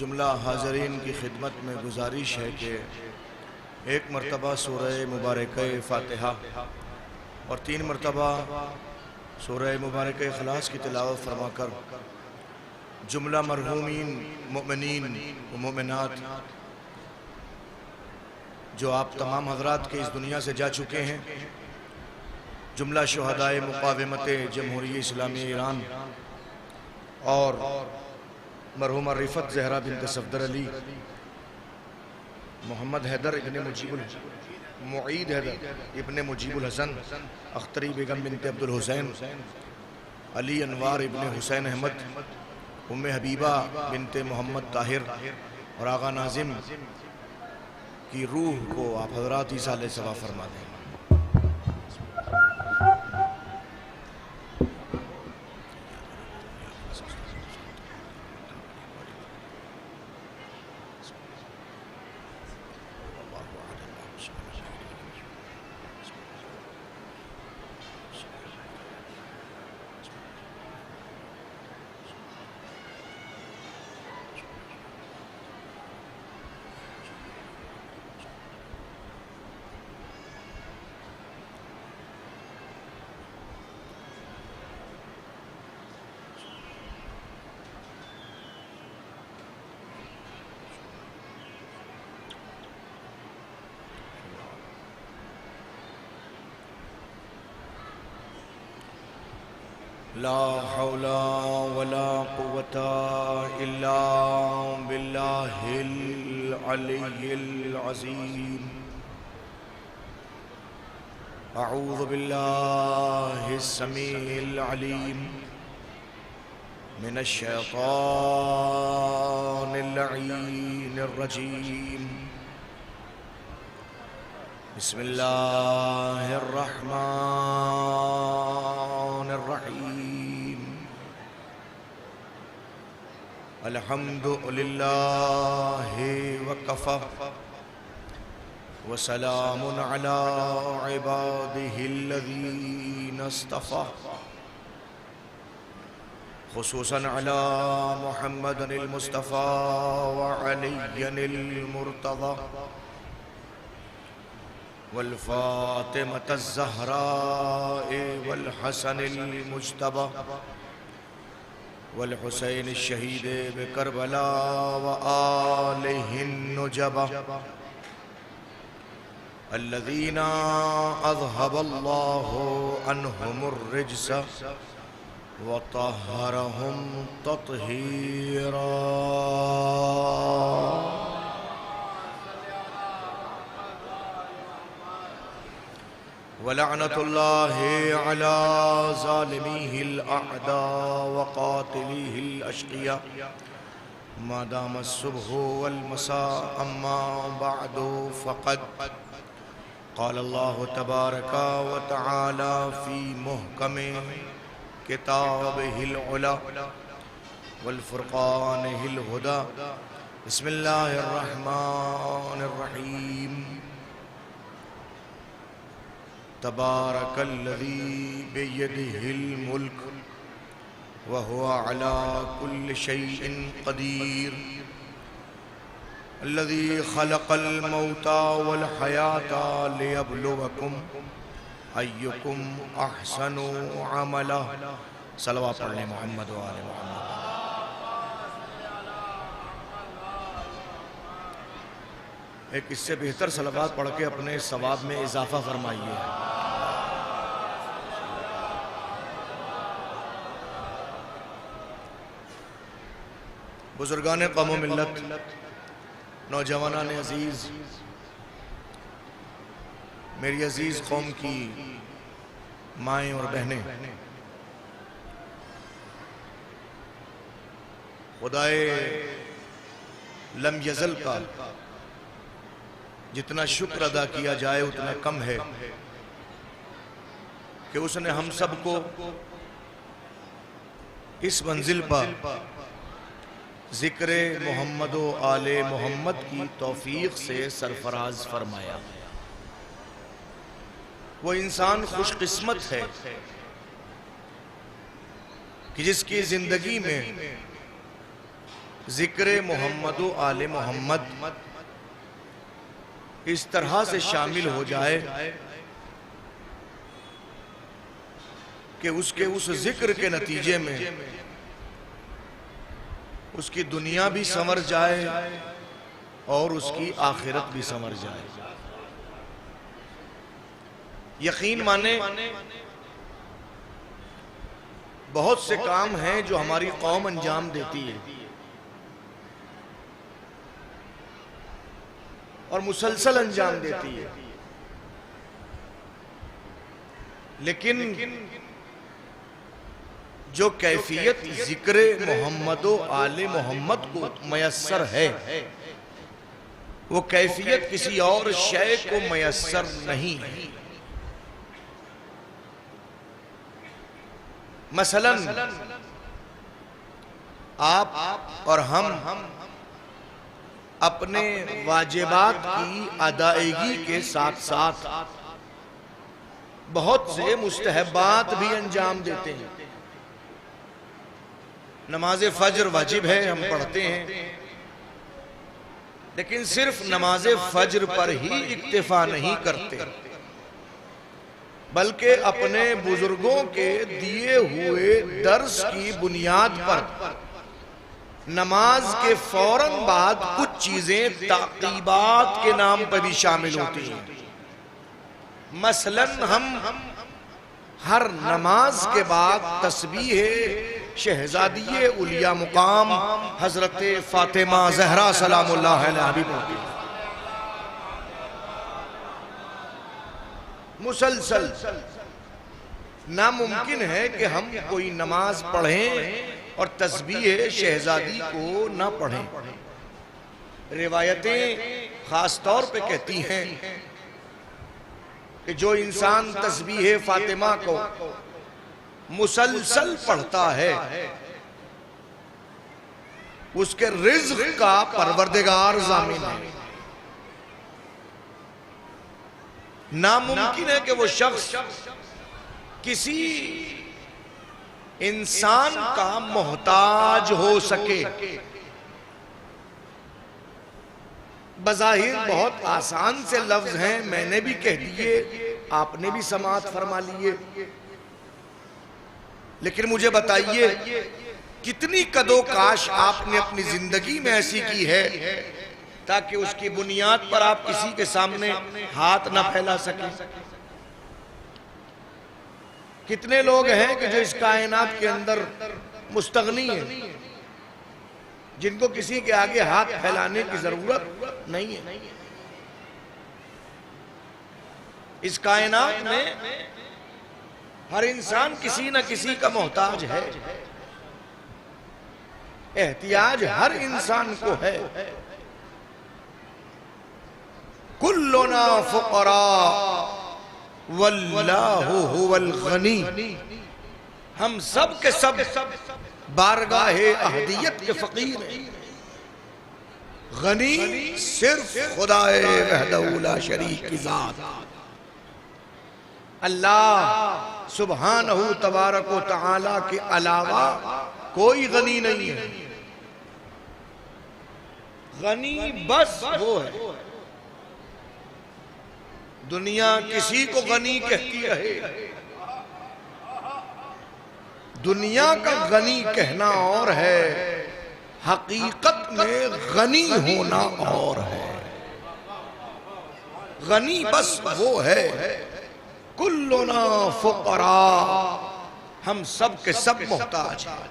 जुमला हाज़रीन की खिदमत में गुजारिश है कि एक मरतबा सूरह मुबारक फ़ातिहा और 3 मरतबा सूरह मुबारक इखलास की तिलावत फरमाकर जुमला मरहूमीन मोमिनीन व मोमिनात जो आप तमाम हजरात के इस दुनिया से जा चुके हैं, जुमला शुहदाए मुकावमत जमहूरियत इस्लामी ईरान और मरहुमा रिफत ज़हरा बिन्त सफदर अली, मोहम्मद हैदर इब्ने मुजीबुल मुईद हैदर इब्ने मुजीबुल हसन, अख्तरी बेगम बिन्त अब्दुल हुसैन, अली अनवार इब्ने हुसैन अहमद, उम्मे हबीबा बिन्त मोहम्मद ताहिर और आगा नाजिम की रूह को आप हज़रात ईसाले सवा फरमा दें। ला हौला वला कुव्वता इल्ला बिल्लाहिल अलिय्यिल अज़ीम। अऊज़ु बिल्लाहिस समीइल अलीम मिनश शैतानिर लईनिर रजीम। बिस्मिल्लाहिर रहमानिर रहीम। अल्हम्दुलिल्लाहि वकफ़ा वसलामुन अला इबादिहिल्लज़ीना इस्तफ़ा खुसूसन अला मुहम्मदिनिल मुस्तफ़ा व अलिय्यिनिल मुर्तज़ा वल फ़ातिमतज़ ज़हरा वल हसनिल मुज्तबा वल हुसैन शहीद बिकरबला व आलिहिन नुजबा अल्लज़ीना अज़हबल्लाहु अन्हुमुर रिज्स व तहहरहुम तत्हीरा। वलअनतुल्लाहि अला ज़ालिमीहिल अअदा व क़ातिलीहिल अश्क़िया मा दामा सुब्हु वल मसा अम्मा बअदु फ़क़द क़ाल अल्लाहु तबारक व तआला फ़ी मुहकमि किताबिहिल उला वल फ़ुरक़ानिहिल हुदा। बिस्मिल्लाहिर रहमानिर रहीम। तबारकल्लज़ी बियदिहिल मुल्क व हुवा अला कुल्लि शैइन क़दीर। अल्लज़ी ख़लक़ल मौता वल हयाता लियब्लुवकुम अय्युकुम अहसनु अमला। सलवा पढ़ लें मोहम्मद व आले मोहम्मद। एक इससे बेहतर सलावत पढ़ के अपने सवाब में इजाफा फरमाइए। बुजुर्गान कौम मिल्लत, नौजवानान अजीज, मेरी अजीज कौम की माएँ और बहनें, खुदाए लम यज़ल का जितना शुक्र अदा किया जाए उतना कम है कि उसने हम सबको इस मंजिल पर जिक्र मोहम्मद व आले मोहम्मद की तौफीक से सरफराज फरमाया। वो इंसान खुशकिस्मत है कि जिसकी जिंदगी में जिक्र मोहम्मद व आले मोहम्मद इस तरह से शामिल हो जाए कि उसके उस जिक्र के नतीजे में उसकी दुनिया भी संवर जाए और उसकी आखिरत भी संवर जाए। यकीन माने बहुत से काम हैं जो हमारी कौम अंजाम देती है और मुसलसल अंजाम देती है, लेकिन जो कैफियत जिक्र मोहम्मद व आले मोहम्मद को मयस्सर है वो कैफियत किसी और शय को मयस्सर नहीं है। मसलन आप और हम अपने वाजिबात की अदायगी के साथ साथ बहुत से मुस्तहबात भी अंजाम देते हैं। नमाज फज्र वाजिब है, हम पढ़ते हैं, लेकिन सिर्फ नमाज फज्र पर ही इक्तिफा नहीं करते, बल्कि अपने बुजुर्गों के दिए हुए दर्स की बुनियाद पर नमाज के फौरन बाद कुछ चीजें ताकीबात के नाम पर भी शामिल होती हैं। मसलन हम हर नमाज के बाद तस्बीह शहजादी उलिया मुकाम हजरत फातिमा ज़हरा सलामुल्लाह अलैहा भी पढ़ते हैं। मुसलसल नामुमकिन है कि हम कोई नमाज पढ़ें और तस्बीह शहजादी को ना पढ़ें। रिवायतें खास तौर पे कहती हैं कि जो इंसान तस्बीह फातिमा को मुसलसल पढ़ता है उसके रिज़्क़ का परवरदिगार ज़ामिन है। नामुमकिन है कि वो शख्स किसी इंसान का मोहताज हो सके। बज़ाहिर बहुत आसान से लफ्ज हैं, मैंने भी कह दिए, आपने भी समाअत फरमा लिए, लेकिन मुझे बताइए कितनी कदो काश आपने अपनी जिंदगी में ऐसी की है ताकि उसकी बुनियाद पर आप किसी के सामने हाथ ना फैला सकें। कितने लोग हैं कि जो इस कायनात के अंदर मुस्तगनी है, जिनको किसी के आगे हाथ फैलाने की जरूरत नहीं है। इस कायनात में हर इंसान किसी न किसी का मोहताज है, एहतियाज हर इंसान को है। कुल्लुना फुकरा वल्लाहु हुवल गनी, हम सब के सब बारगाहे अहदियत के फकीर हैं। गनी सिर्फ खुदाए वहदहू ला शरीक की जात अल्लाह सुब्हानहू तबारक व तआला के अलावा कोई गनी नहीं है। गनी बस वो है। दुनिया किसी को गनी कहती रहे, दुनिया का गनी कहना और है, हकीकत में गनी होना और है। गनी बस वो है, कुल्लुना फुकरा, हम सब के सब मोहताज हैं।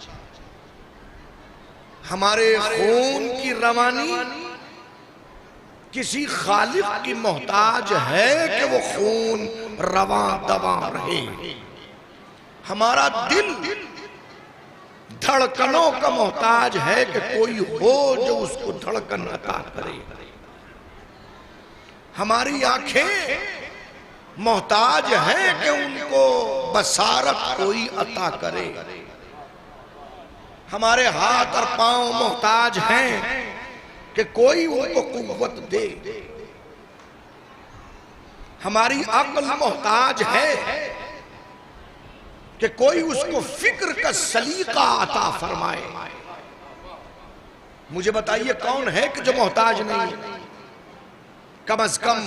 हमारे खून की रवानी किसी खालिक की मोहताज है कि वो खून रवा दवा रहे। हमारा दिल धड़कनों का मोहताज है कि कोई हो जो उसको धड़कन अता करे। हमारी आंखें मोहताज है कि उनको बसारत कोई अता करे। हमारे हाथ और पांव मोहताज हैं कि कोई उनको कुव्वत दे। हमारी अक्ल मोहताज है कि कोई उसको फिक्र का सलीका अता फरमाए। मुझे बताइए कौन है कि जो मोहताज नहीं? कम अज कम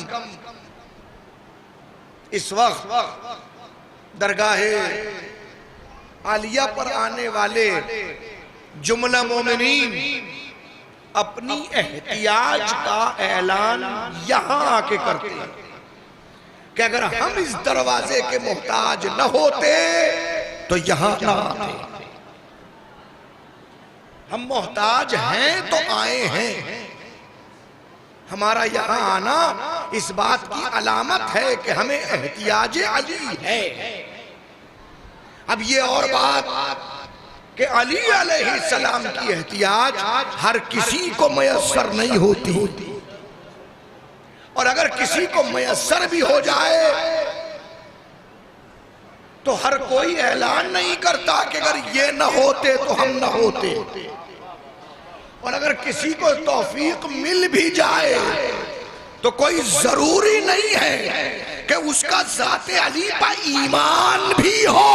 इस वक्त दरगाहे आलिया पर आने वाले जुमला मोमिनीन अपनी एहतियाज का ऐलान यहां आके करते हैं कि अगर हम इस दरवाजे के मोहताज न होते तो यहां ना आते। हम मोहताज हैं तो आए हैं। हमारा यहां आना इस बात की अलामत है कि हमें एहतियाज अली है। अब ये और बात कि अली अलैहिस्सलाम की एहतियाज हर किसी को मयस्सर नहीं होती, और अगर किसी को मयस्सर भी हो जाए तो हर कोई ऐलान नहीं करता कि अगर ये न होते तो हम न होते। और अगर किसी को तौफीक मिल भी जाए तो कोई जरूरी नहीं है कि उसका ज़ाते अली पर ईमान भी हो।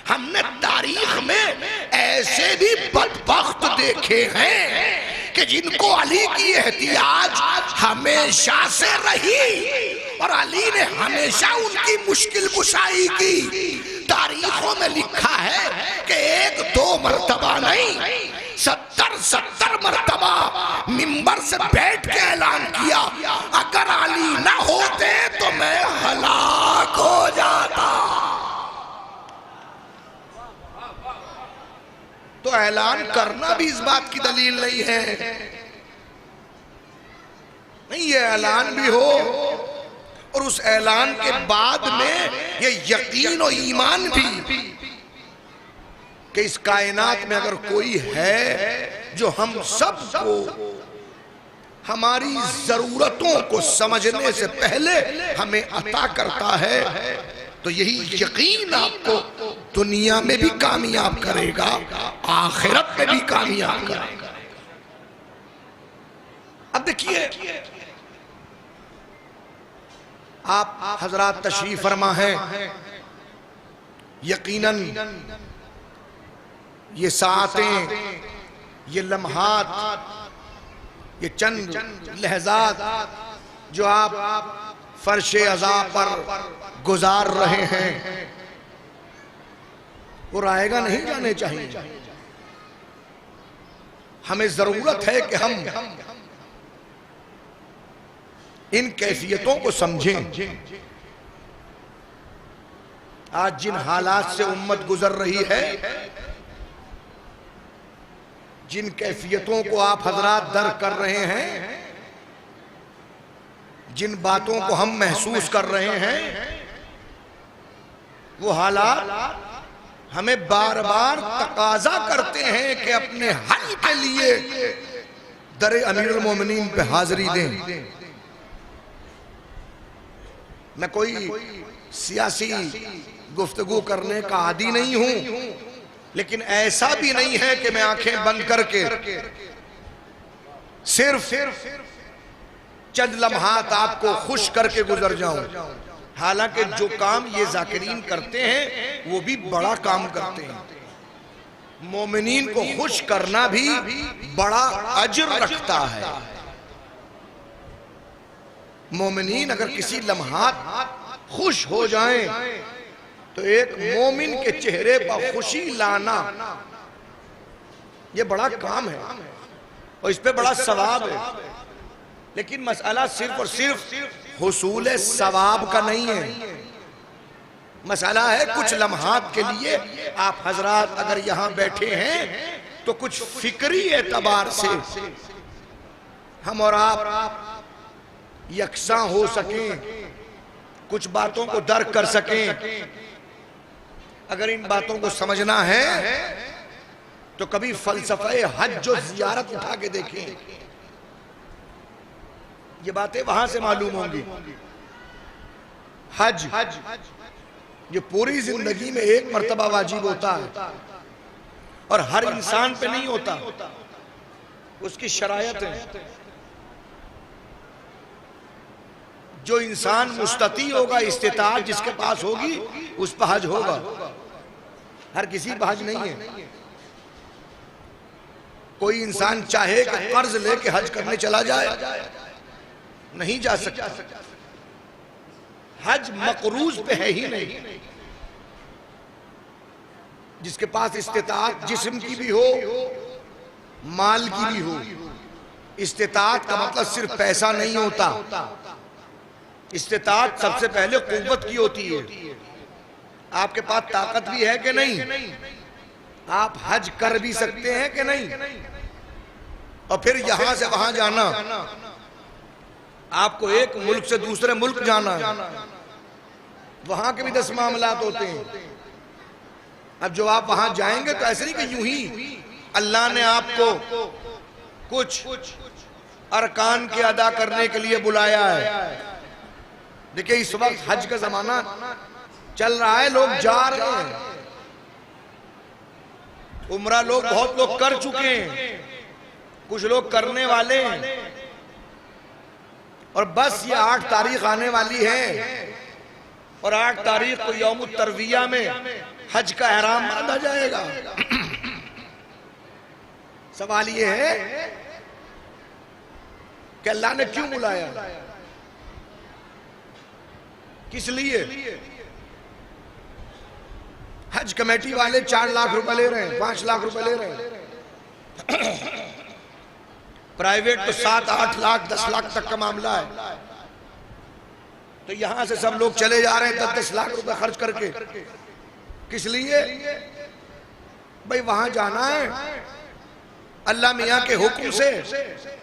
हमने तारीख में ऐसे भी बदबख्त देखे हैं कि जिनको अली की एहतियाज हमेशा से रही और अली ने हमेशा उनकी मुश्किल कुशाई की। तारीखों में लिखा है कि एक दो मर्तबा नहीं, 70 मर्तबा मिंबर से बैठ के ऐलान किया, अगर अली ना होते तो मैं हलाक हो जाता। तो ऐलान करना भी इस बात की दलील नहीं है। नहीं, ये ऐलान भी हो और उस ऐलान के बाद में ये यकीन और ईमान भी कि इस कायनात में अगर कोई है जो हम सबको हमारी जरूरतों को समझने से पहले हमें अता करता है, तो यही यकीन आपको दुनिया में भी कामयाब करेगा, आखिरत में भी कामयाब करेगा। अब देखिए, आप हजरात तशरीफ फरमा है, यकीनन ये सातें, ये लम्हात, ये चंद लहजात जो आप फर्शे अज़ा पर गुजार रहे हैं वो रायगा नहीं जाने चाहिए। हमें जरूरत है कि हम इन कैफियतों को समझें। आज जिन हालात से उम्मत गुजर रही है, जिन कैफियतों को आप हजरात दर्क कर रहे हैं, जिन बातों को हम महसूस कर रहे हैं, वो हालात हमें बार बार तकाजा करते हैं कि अपने हल के लिए दर अमीरुल मोमिनीन पे हाजिरी दें। मैं कोई सियासी गुफ्तगू करने का आदी नहीं हूं, लेकिन ऐसा भी नहीं है कि मैं आंखें बंद करके सिर्फ चंद लम्हात आपको खुश करके गुजर जाऊं। हालांकि जो काम ये जाकिरीन करते हैं वो भी बड़ा काम करते हैं। मोमिनीन को खुश करना भी बड़ा अजर रखता है। मोमिनीन अगर किसी लम्हात खुश हो जाएं तो एक मोमिन के चेहरे पर खुशी लाना ये बड़ा काम है और इस पे बड़ा सवाब है। लेकिन मसला सिर्फ और सिर्फ हुसूल सवाब का नहीं है, मसला है कुछ लम्हात के लिए आप हजरात अगर यहां बैठे हैं तो कुछ फिक्री एतबार से हम और आप यकसा हो सकें, कुछ बातों को दर्क कर सकें। अगर इन बातों को समझना है तो कभी फलसफे हज जो जियारत उठा के देखें, ये बातें वहां से मालूम होंगी। हज ये पूरी जिंदगी में एक मर्तबा वाजिब होता है और हर इंसान पे नहीं होता, उसकी शरायत है। जो इंसान मुस्तती होगा, इस्तिताअत जिसके पास होगी उस पर हज होगा, हर किसी पर हज नहीं है। कोई इंसान चाहे कि कर्ज लेके हज करने चला जाए, नहीं जा सकता। हज मकरूज पे है ही नहीं। जिसके पास इस्तिताअत जिस्म की भी हो, माल की भी हो। इस्तिताअत का मतलब सिर्फ पैसा नहीं होता, इस्तिताअत सबसे पहले कुव्वत की होती है। आपके पास ताकत भी है कि नहीं, आप हज कर भी सकते हैं कि नहीं, और फिर यहां से वहां जाना, आपको एक मुल्क से दूसरे मुल्क जाना है, वहां के भी 10 मामलात होते हैं। अब जो आप वहां जाएंगे तो ऐसे नहीं कि यूं ही अल्लाह ने आपको कुछ अरकान के अदा करने के लिए बुलाया है। देखिए इस वक्त हज का जमाना चल रहा है, लोग जा रहे हैं, उम्रा लोग बहुत लोग कर चुके हैं, कुछ लोग करने वाले हैं, और बस ये 8 तारीख आने वाली है और 8 तारीख को यौम तरविया में हज का एहराम बांधा जाएगा। सवाल ये है कि अल्लाह ने क्यों बुलाया, किस लिए? हज कमेटी वाले 4 लाख रुपए ले रहे हैं, 5 लाख रुपए ले रहे हैं। प्राइवेट तो 7, 8 लाख, 10 लाख तक का मामला है। तो यहां से सब लोग चले जा रहे हैं 10-10 लाख रुपए खर्च करके। किस लिए? भाई वहां जाना है, अल्लाह मियां के हुक्म से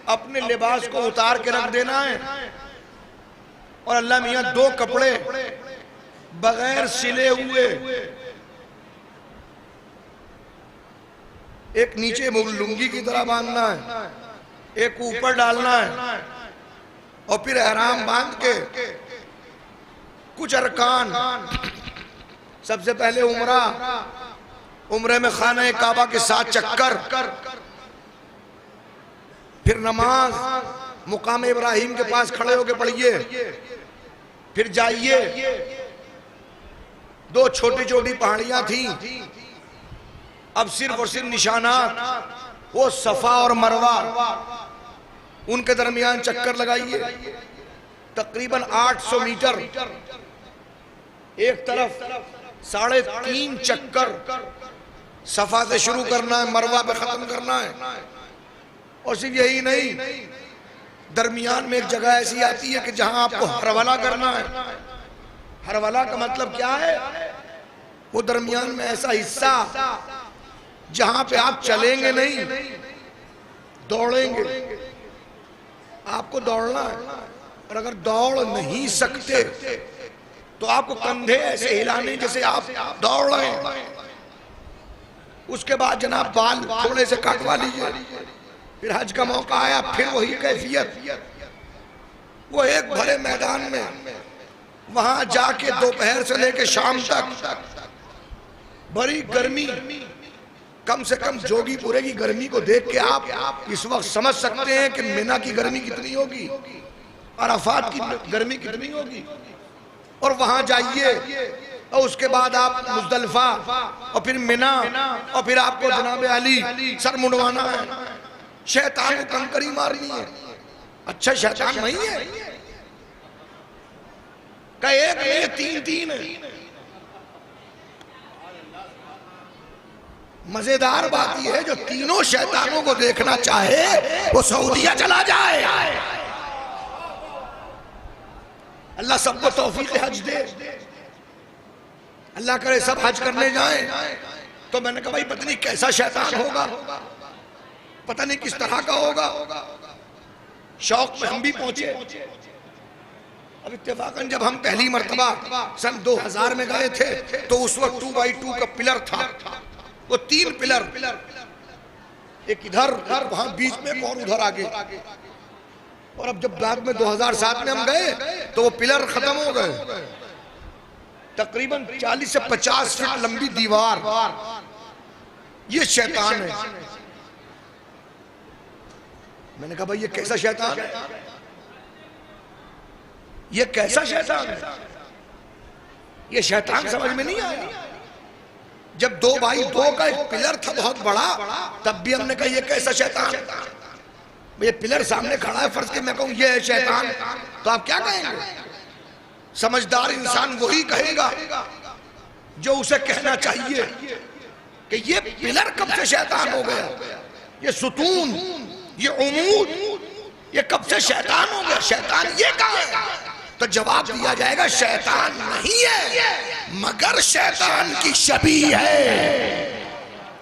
अपने लिबास को उतार के रख देना है, और अल्लाह मियां 2 कपड़े बगैर सिले हुए, एक नीचे लुंगी की तरह बांधना है, एक ऊपर डालना है, और फिर एहराम बांध के कुछ अरकान, सबसे पहले उम्रे में खाना काबा के 7 चक्कर, फिर नमाज मुकाम इब्राहिम के पास खड़े होके पढ़िए, फिर जाइए, 2 छोटी छोटी पहाड़ियां थी, अब सिर्फ और सिर्फ निशानात वो सफा और मरवा, उनके दरमियान चक्कर लगाइए, तकरीबन 800 मीटर, एक तरफ 3.5 चक्कर सफा से शुरू करना है, मरवा पे खत्म करना है। और सिर्फ यही नहीं, दरमियान में एक जगह ऐसी आती है कि जहां आपको हरवला करना है। हरवला का मतलब क्या है? वो दरमियान में ऐसा हिस्सा जहां पे आप चलेंगे नहीं, दौड़ेंगे। आपको दौड़ना है, और अगर दौड़ नहीं सकते तो आपको कंधे ऐसे हिलाने जैसे आप दौड़ रहे हैं। उसके बाद जनाब बाल थोड़े से कटवा लीजिए, फिर हज का मौका आया, फिर वही कैफियत, वो एक भरे मैदान में वहां जाके दोपहर से लेके शाम तक बड़ी गर्मी, कम से कम जोगीपुरे की गर्मी को देख के आप इस वक्त समझ सकते हैं कि मिना की गर्मी कितनी होगी, अराफात की गर्मी कितनी होगी। और वहां जाइए, और उसके बाद आप मुज़दलिफा, और फिर मिना, और फिर आपको जनाब अली सर मुंडवाना है, शैतान को कंकरी मारनी है। अच्छा शैतान नहीं है का एक नहीं 3 है। मजेदार बात यह है, जो तीनों शैतानों को देखना चाहे वो सऊदीया चला जाए। अल्लाह सबको तौफीक हज दे, अल्लाह करे सब हज करने जाए। तो मैंने कहा भाई पता नहीं कैसा शैतान होगा, पता नहीं किस तरह का होगा। शौक में हम भी पहुंचे। अब इत्तेफाकन जब हम पहली मर्तबा सन 2000 में गए थे तो उस वक्त 2x2 का पिलर था, वो 3 पिलर, एक इधर वहां बीच में और उधर आगे। और अब जब बाद में 2007 में हम गए तो वो पिलर खत्म हो गए। तकरीबन 40 से 50 फीट लंबी दीवार, ये शैतान है। मैंने कहा भाई ये कैसा शैतान है, ये कैसा शैतान है, ये शैतान समझ में नहीं आया। जब 2x2 का एक पिलर था बहुत बड़ा, तब भी हमने कहा ये कैसा शैतान। ये पिलर सामने खड़ा है, फर्ज के मैं कहूं ये है शैतान, तो आप क्या कहेंगे? समझदार इंसान वही कहेगा जो उसे कहना चाहिए कि ये पिलर कब से शैतान हो गया, ये सुतून, ये उमूद, ये कब से शैतान हो गया, शैतान ये कहाँ है? तो जवाब दिया जाएगा शैतान नहीं है मगर शैतान की शबीह है।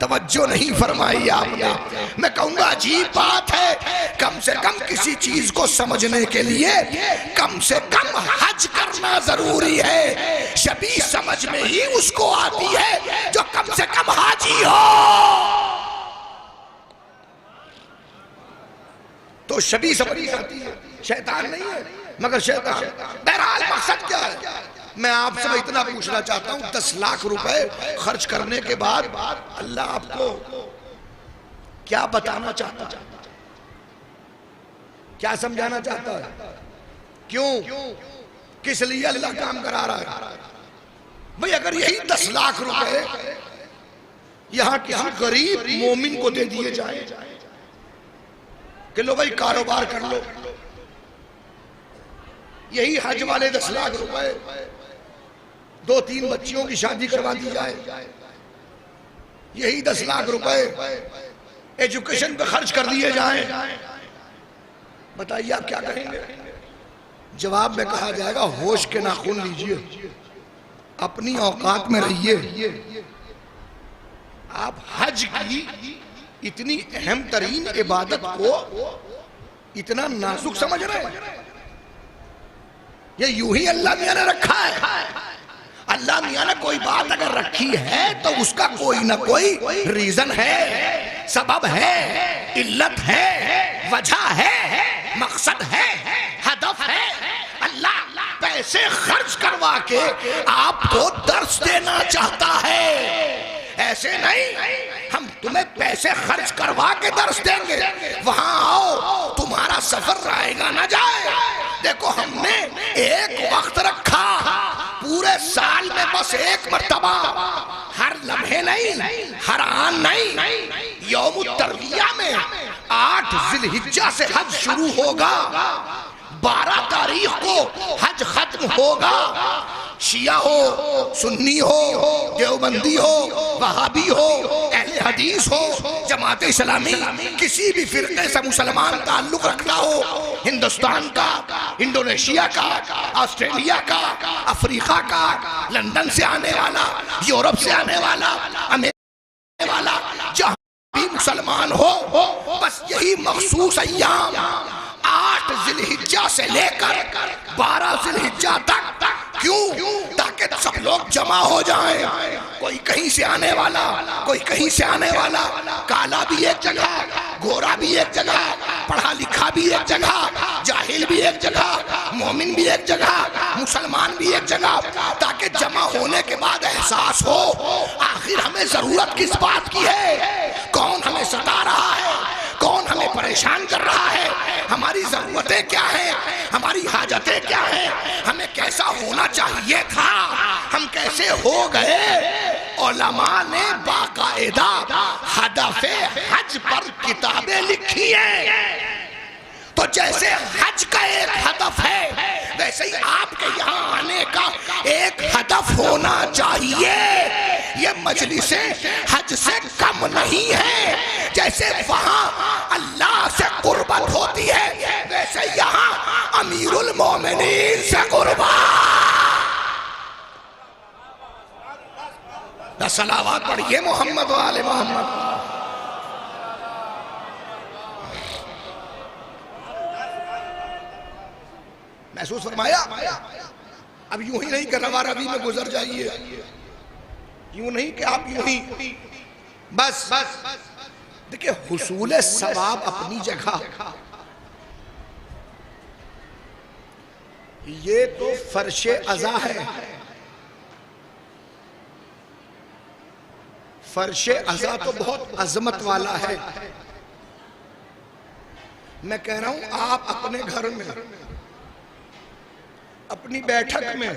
तवज्जो नहीं फरमाई आपने। मैं कहूंगा अजीब बात है, कम से कम किसी चीज को समझने के लिए कम से कम हज करना जरूरी है। शबीह समझ में ही उसको आती है जो कम से कम हाजी हो। तो शबीह समझ में आती है, शैतान नहीं है मगर शैतान। बहरहाल मकसद क्या है, मैं आपसे इतना पूछना चाहता हूं, 10 लाख रुपए खर्च करने के बाद अल्लाह आपको क्या बताना चाहता है, क्या समझाना चाहता है, क्यों, किस लिए अल्लाह काम करा रहा है? भाई अगर यही 10 लाख रुपए यहां किसी गरीब मोमिन को दे दिए जाए कि लो भाई कारोबार कर लो, यही हज वाले 10 लाख रुपए 2-3 बच्चियों की शादी करवा दी जाए, यही 10 लाख रुपए एजुकेशन पे खर्च कर दिए जाएं, बताइए आप क्या कहेंगे? जवाब में कहा जाएगा होश के नाखून लीजिए, अपनी औकात में रहिए। आप हज की इतनी अहम तरीन इबादत को इतना नाजुक समझ रहे हैं? ये यूं ही अल्लाह मियां ने रखा है। अल्लाह मियां ने कोई बात अगर रखी है तो उसका कोई ना कोई रीजन है, सबब है, इल्लत है, वजह है, मकसद है, हदफ है। अल्लाह पैसे खर्च करवा के आपको दर्स देना चाहता है। ऐसे नहीं हम तुम्हें पैसे खर्च करवा के दर्स देंगे, वहां आओ तुम्हारा सफर रहेगा ना जाए। देखो हमने एक वक्त रखा, पूरे साल में बस एक मर्तबा, हर लम्हे नहीं, हर आन नहीं। यौम तरविया में 8 जिलहिज्जा से हज शुरू होगा, 12 तारीख को हज खत्म होगा। शिया हो, सुन्नी हो, देवबंदी हो, वहाबी हो, अहले हदीस हो, जमात इस्लामी, किसी भी फिरके से मुसलमान ताल्लुक रखता हो, हिंदुस्तान का, इंडोनेशिया का, ऑस्ट्रेलिया का, अफ्रीका का, लंदन से आने वाला, यूरोप से आने वाला, अमेरिका वाला, जहां भी मुसलमान हो, बस यही मखसूस अय्याम 8 जिलहिज्जा से लेकर 12 जिलहिज्जा तक, क्यों? ताकि सब लोग जमा हो जाएं। कोई कहीं से आने वाला, कोई कहीं से आने वाला, काला भी एक जगह, गोरा भी एक जगह, पढ़ा लिखा भी एक जगह, जाहिल भी एक जगह, मोमिन भी एक जगह, मुसलमान भी एक जगह, ताकि जमा होने के बाद एहसास हो आखिर हमें जरूरत किस बात की है, कौन हमें सता रहा है, कौन हमें परेशान कर रहा है, हमारी जरूरतें क्या हैं, हमारी हाजतें क्या हैं, हमें कैसा होना चाहिए था, हम कैसे हो गए। उलमा ने बाकायदा हदफे हज पर किताबें लिखी हैं। तो जैसे हज का एक हदफ है, वैसे ही आपके यहाँ आने का एक हदफ होना चाहिए। ये मजलिस हज से कम नहीं है। जैसे वहाँ अल्लाह से कुर्बत होती है, वैसे यहाँ अमीरुल मोमिनीन मोमिनीन से कुर्बान। सलावत पढ़िए मोहम्मद वाले मोहम्मद। महसूस फरमाया? अब यूं ही नहीं कि रवा रवी में गुजर जाइए, यूं नहीं कि आप यूं ही बस। देखिए हुसूल सवाब अपनी जगह, ये तो फर्शे अज़ा है। फर्शे अज़ा तो बहुत अजमत वाला है। मैं कह रहा हूं आप अपने घर में, अपनी बैठक में,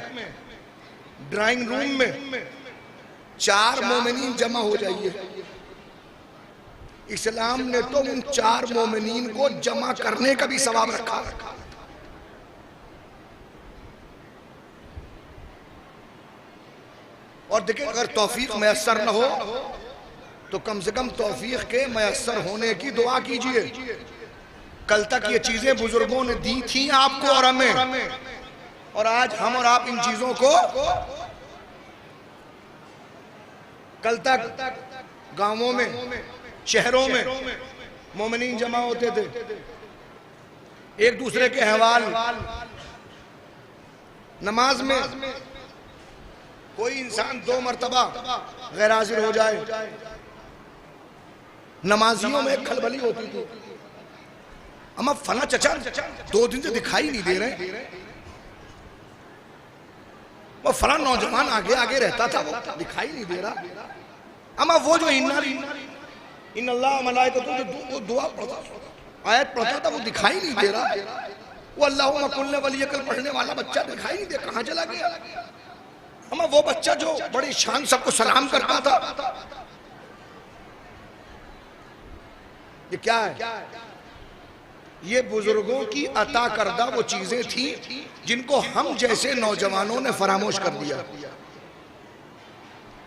ड्राइंग रूम में 4 मोमिनीन जमा हो जाइए। इस्लाम ने तो उन 4 मोमिनीन को जमा करने का भी सवाब रखा। और देखिए अगर तौफीक मैसर न हो तो कम से कम तौफीक के मैसर होने की दुआ कीजिए। कल तक ये चीजें बुजुर्गों ने दी थी आपको और हमें, और आज हम और आप इन चीजों को, कल तक गांवों में, शहरों में मोमिनीन जमा होते थे, एक दूसरे के अहवाल, नमाज में कोई इंसान 2 मरतबा गैर हाजिर हो जाए, नमाजियों में एक खलबली होती थी। अम्मा फला चचा 2 दिन से दिखाई नहीं दे रहे, वो फला नौजवान आगे आगे रहता था, वो दिखाई नहीं दे रहा। अम्मा वो जो इन अल्लाह मलाइकतुहु जो दुआ पढ़ता, आयत पढ़ता था, वो दिखाई नहीं दे रहा। वो अल्लाहुम्मा कुल्ले वलियकल पढ़ने वाला बच्चा दिखाई नहीं दे, कहां चला गया? अम्मा वो बच्चा जो बड़ी शान सबको सलाम करता था, ये क्या है? ये बुजुर्गों की अता करदा वो चीजें थी जिनको हम जैसे नौजवानों ने फरामोश कर दिया।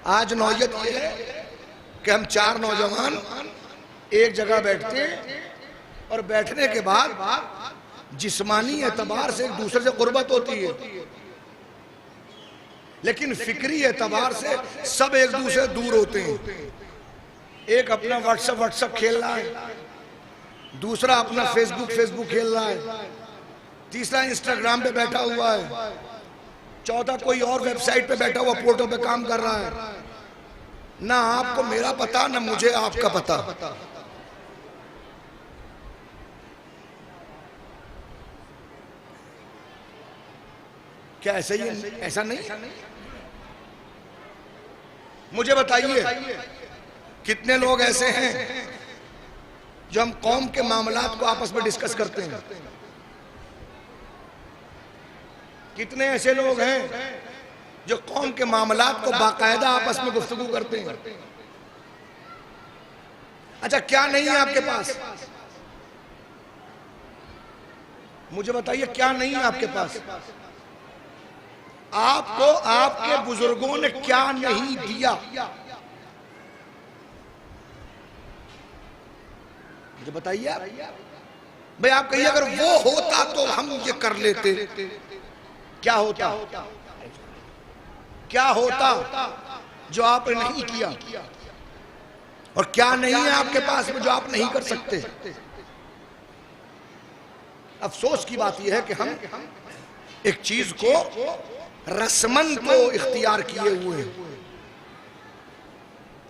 आज नौयत ये है कि हम 4 नौजवान एक जगह बैठते और बैठने के बाद जिस्मानी एतबार से एक दूसरे से कुर्बत होती है, लेकिन फिक्री एतबार से सब एक दूसरे दूर होते हैं। एक अपना व्हाट्सएप खेल रहा है, दूसरा अपना फेसबुक खेल रहा है, तीसरा इंस्टाग्राम पे बैठा हुआ है, चौथा कोई और वेबसाइट पे बैठा हुआ पोर्टल पे काम कर रहा है। ना आपको मेरा पता, ना मुझे आपका पता। क्या ऐसा ही? ऐसा नहीं। मुझे बताइए कितने लोग ऐसे हैं जो हम कौम के मामलात को आपस में डिस्कस करते हैं? कितने ऐसे लोग हैं जो कौम के मामलात को बाकायदा आपस में गुफ्तगू करते हैं? अच्छा क्या नहीं है आपके पास? मुझे बताइए क्या नहीं है आपके पास? आपको आपके बुजुर्गों ने क्या नहीं दिया? मुझे बताइए भाई, आप कहिए अगर वो होता तो हम ये कर लेते। क्या होता? क्या होता जो आपने नहीं किया? और क्या नहीं है आपके पास में जो आप नहीं कर सकते? अफसोस की बात यह है कि हम एक चीज को रस्मन तो इख्तियार किए हुए हैं,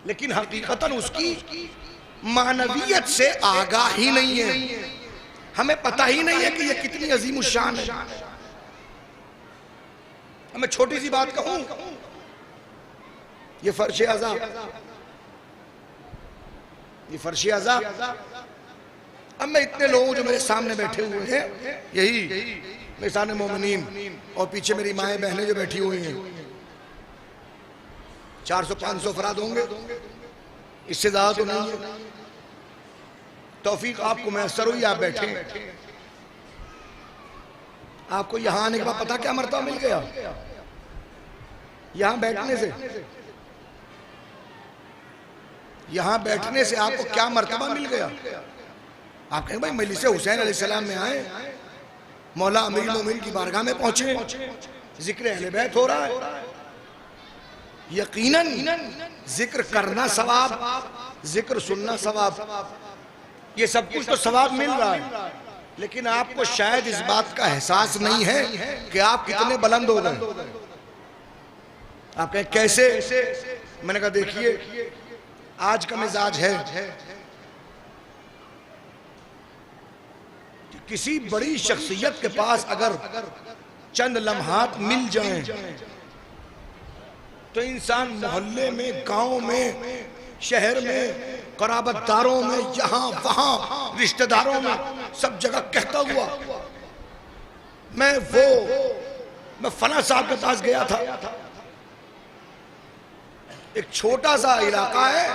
लेकिन हकीकतन उसकी मानवियत से आगाह ही नहीं है। हमें पता ही नहीं है कि ये कितनी अजीम शान है। मैं छोटी सी बात कहूं, ये फर्श अज़ा, ये फर्श अज़ा, अब मैं इतने लोग जो मेरे सामने बैठे हुए हैं, यही मेरे सामने मोमिनीन और पीछे मेरी माएँ बहनें जो बैठी हुई हैं, 400-500 अफराद होंगे, इससे ज्यादा तो नहीं है। तौफीक आपको मैसर हुई, आप बैठे। आपको यहां आने के बाद पता क्या मर्तबा मिल गया? यहां बैठने से, यहां बैठने से आपको क्या मर्तबा मिल गया? आप कहें भाई मजलिस हुसैन अलैहिस्सलाम में आए, मौला अमीरुल मोमिनीन की बारगाह में पहुंचे, जिक्र अहले बैत हो रहा है। यकीनन जिक्र करना सवाब, जिक्र सुनना सवाब, ये सब कुछ तो सवाब मिल रहा है, लेकिन आपको शायद इस बात का एहसास नहीं है कि आप कितने बुलंद हो गए। आप कहें कैसे? मैंने कहा देखिए, आज का मिजाज है कि किसी बड़ी शख्सियत के पास अगर चंद लम्हात मिल जाएं तो इंसान मोहल्ले में, गांव में, शहर में, कराबतदारों में, यहाँ वहां, रिश्तेदारों में, सब जगह कहता हुआ मैं फला साहब के पास गया था। एक छोटा सा इलाका है,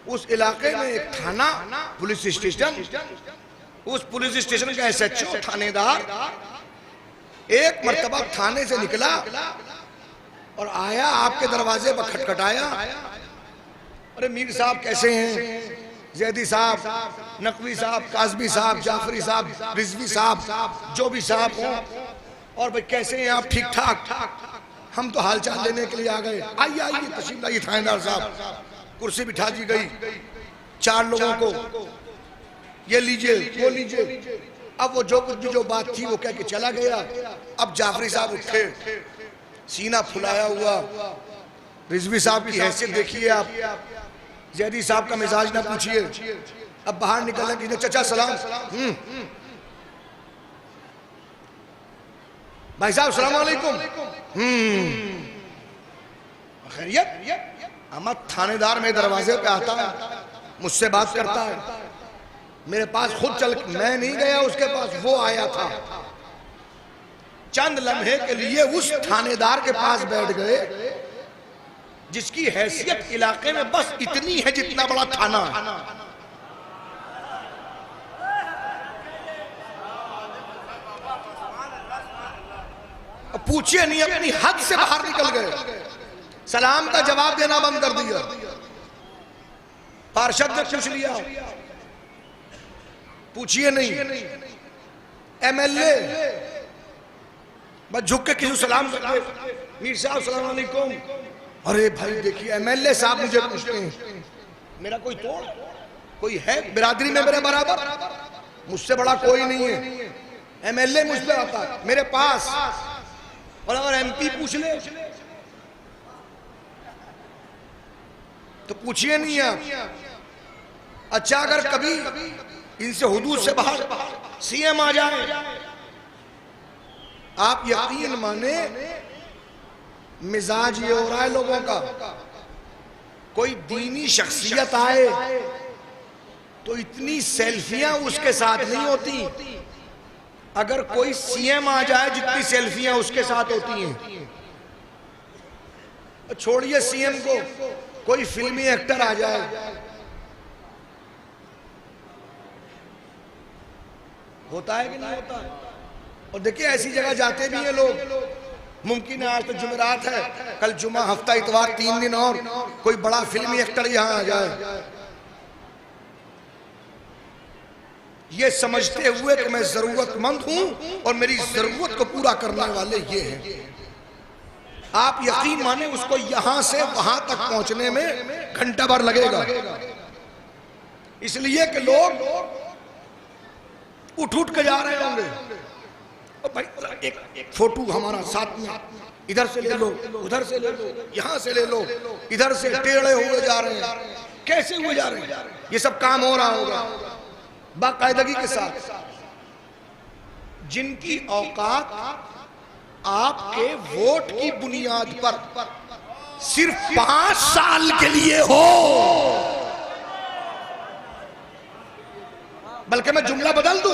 उस इलाके में एक थाना, पुलिस स्टेशन, उस पुलिस स्टेशन का SHO थानेदार एक मर्तबा थाने से निकला और आया, आपके दरवाजे पर खटखटाया। अरे मीर साहब कैसे हैं? जैदी साहब, नकवी साहब, काजमी साहब, जाफरी साहब, रिजवी साहब, जो भी साहब हो, और भाई कैसे हैं आप? ठीक ठाक। हम तो हालचाल लेने के लिए आ गए। आइए आइए, तशरीफ लाइए थानेदार साहब। कुर्सी बिठा दी गई, 4 लोगों को, ये लीजिए, वो लीजिए। अब वो जो बात थी वो कह के चला गया। अब जाफरी साहब उठे, सीना फुलाया हुआ। रिजवी साहब की हैसियत देखिए आप, जैदी साहब का मिजाज ना पूछिए। अब बाहर निकलने की, चचा सलाम। भाई साहब सलाम अलैकुम। खैरियत? अहमद थानेदार मेरे दरवाजे पे आता है, मुझसे बात करता है। मेरे पास खुद चल, मैं नहीं गया उसके पास, वो आया था। चंद लम्हे के लिए उस थानेदार के पास बैठ गए जिसकी हैसियत इलाके में बस इतनी है जितना बड़ा थाना है। पूछिए नहीं, अपनी हद से बाहर निकल गए। सलाम का जवाब देना बंद कर दिया। पार्षद ने पूछ लिया, पूछिए नहीं। MLA बस झुक के किसी सलाम करते, मीर साहब सलाम अलैकुम। अरे भाई देखिए, MLA साहब मुझे पूछते हैं, मेरा कोई तोड़, कोई है बिरादरी में मेरे बराबर? मुझसे बड़ा कोई नहीं है। MLA मुझ पे आता है मेरे पास, और अगर MP पूछ ले तो पूछिए नहीं आप। अच्छा, अगर कभी इनसे हुदूद से बाहर CM आ जाए, आप यकीन माने मिजाज ये हो रहा है लोगों का। कोई दीनी शख्सियत आए तो इतनी सेल्फियां उसके साथ नहीं होती, अगर कोई CM आ जाए जितनी सेल्फियां उसके साथ होती हैं। छोड़िए CM को, कोई फिल्मी एक्टर आ जाए, होता है कि नहीं होता? और देखिए ऐसी जगह जाते भी हैं लोग, मुमकिन है आज तो जुमेरात है, कल जुमा, हफ्ता इतवार, 3 दिन और कोई बड़ा फिल्मी एक्टर यहाँ आ जाए, ये समझते हुए कि मैं जरूरतमंद हूं और मेरी जरूरत को पूरा करने वाले ये हैं। आप यकीन माने उसको यहां से वहां तक पहुंचने में घंटा भर लगेगा, इसलिए कि लोग उठ के जा रहे होंगे। और भाई एक फोटो हमारा साथ में, इधर से ले लो, उधर से ले लो, यहां से ले लो, इधर से टेढ़े हुए जा रहे हैं, कैसे हुए जा रहे हैं? ये सब काम हो रहा होगा बाकायदगी के साथ। जिनकी औकात आपके वोट की बुनियाद पर सिर्फ 5 साल के लिए हो, बल्कि मैं जुमला बदल दूं,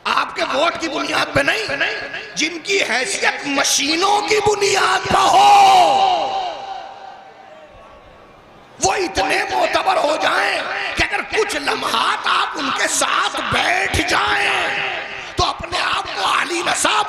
आपके वोट की बुनियाद पे नहीं, जिनकी हैसियत मशीनों की बुनियाद पर हो, वो इतने मोतबर हो जाएं कि अगर कुछ लम्हात आप उनके साथ बैठ जाएं तो अपने आप को आली नसाब,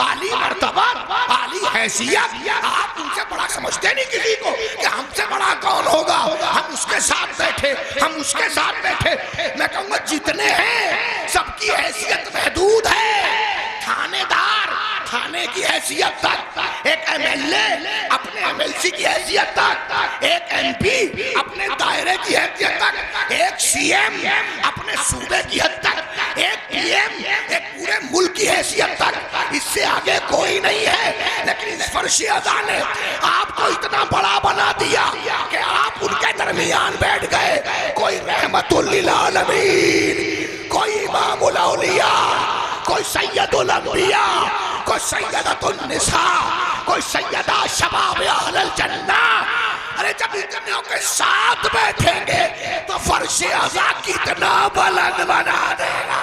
आली मर्तबा, आली हैसियत, आप उनसे बड़ा समझते नहीं किसी को कि हमसे बड़ा कौन होगा, हम उसके साथ बैठे, हम उसके साथ बैठे। मैं कहूंगा जितने हैं सबकी हैसियत महदूद है। थानेदार थाने की हैसियत तक, एक एमएलए अपने एमएलसी की हैसियत तक, एक एमपी अपने दायरे की हैसियत तक, एक सीएम अपने सूबे की हद तक, एक पीएम एक पूरे मुल्क की हैसियत तक, इससे आगे कोई नहीं है। लेकिन इस फर्शी अज़ा ने आपको इतना बड़ा बना दिया कि आप उनके दरमियान बैठ गए। कोई रहमतुल लिल आलमीन, कोई इमामुल औलिया, कोई सैयदुल अंबिया, कोई सैयदतुन निसा, कोई सैयदा शबाब अहलल जन्ना। अरे जब इतनों के साथ बैठेंगे तो फर्श अज़ा कितना बुलंद बना देगा।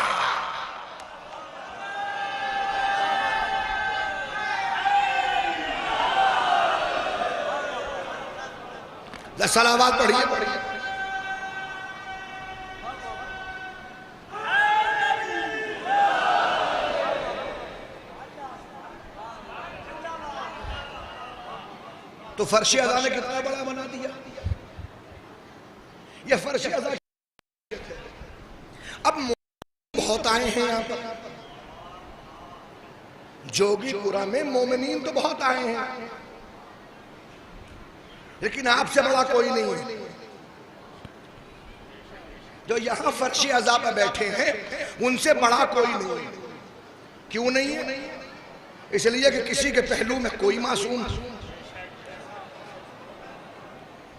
सलावत पढ़िए। तो फर्श अज़ा ने कितना बड़ा बना दिया। ये फर्श अज़ा अब बहुत आए हैं यहाँ पर, जोगीपुरा में मोमिनीन तो बहुत आए हैं, लेकिन आपसे बड़ा कोई नहीं है। जो यहाँ फर्श अज़ा पे बैठे हैं उनसे बड़ा कोई नहीं है। क्यों नहीं है? इसलिए कि किसी के पहलू में कोई मासूम,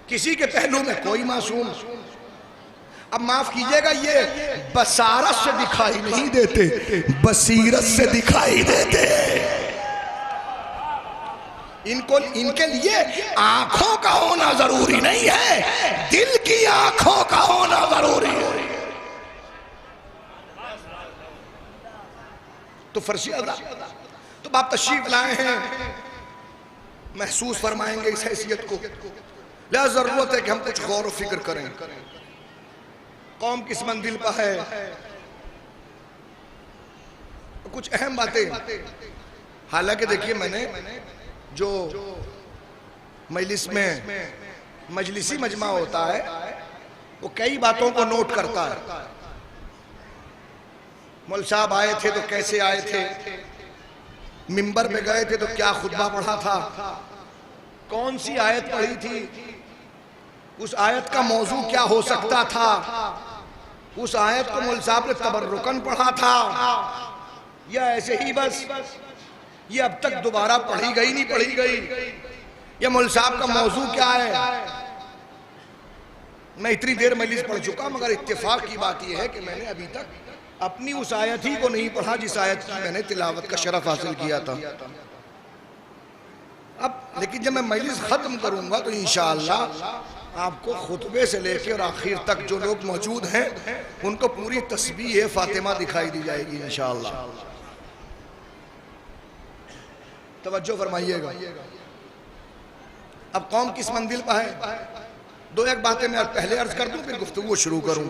किसी के पहलू में कोई मासूम। अब माफ कीजिएगा, ये बसारत से दिखाई नहीं देते, बसीरत से दिखाई देते। इनको, इनके लिए आंखों का होना जरूरी नहीं है, दिल की आंखों का होना जरूरी है। तो फर्शी अज़ा तो आप तशरीफ लाए हैं, महसूस फरमाएंगे इस हैसियत को। लिहाजा जरूरत है कि हम कुछ गौर व फिक्र करें। कौम किस मंजिल पर है, कुछ अहम बातें। हालांकि देखिए, मैंने जो मजलिस में मजलिसी मजमा होता है वो कई बातों को नोट करता है। मौलवी साहब आए थे तो कैसे आए थे, मिंबर पे गए थे तो क्या खुतबा पढ़ा था, कौन सी आयत पढ़ी थी, उस आयत का मौजू क्या हो सकता था, उस आयत को मौलवी साहब ने तबर्रुकन पढ़ा था या ऐसे ही बस ये अब तक दोबारा पढ़ी गई नहीं पढ़ी गई, या मौलवी साहब का मौजू क्या है। मैं इतनी देर मजलिस पढ़ चुका, मगर इत्तेफाक की बात यह है कि मैंने अभी तक अपनी उस आयत ही को नहीं पढ़ा जिस आयत की मैंने तिलावत का शरफ हासिल किया था। अब लेकिन जब मैं मजलिस खत्म करूंगा तो इंशाअल्लाह आपको खुतबे से लेकर और आखिर तक जो लोग मौजूद हैं उनको पूरी तस्बीह फातिमा दिखाई दी जाएगी इंशाअल्लाह। तवज्जो फरमाइएगा। अब कौम किस मंजिल पर है, दो एक बातें मैं पहले अर्ज कर दूं फिर गुफ्तगू शुरू करूं।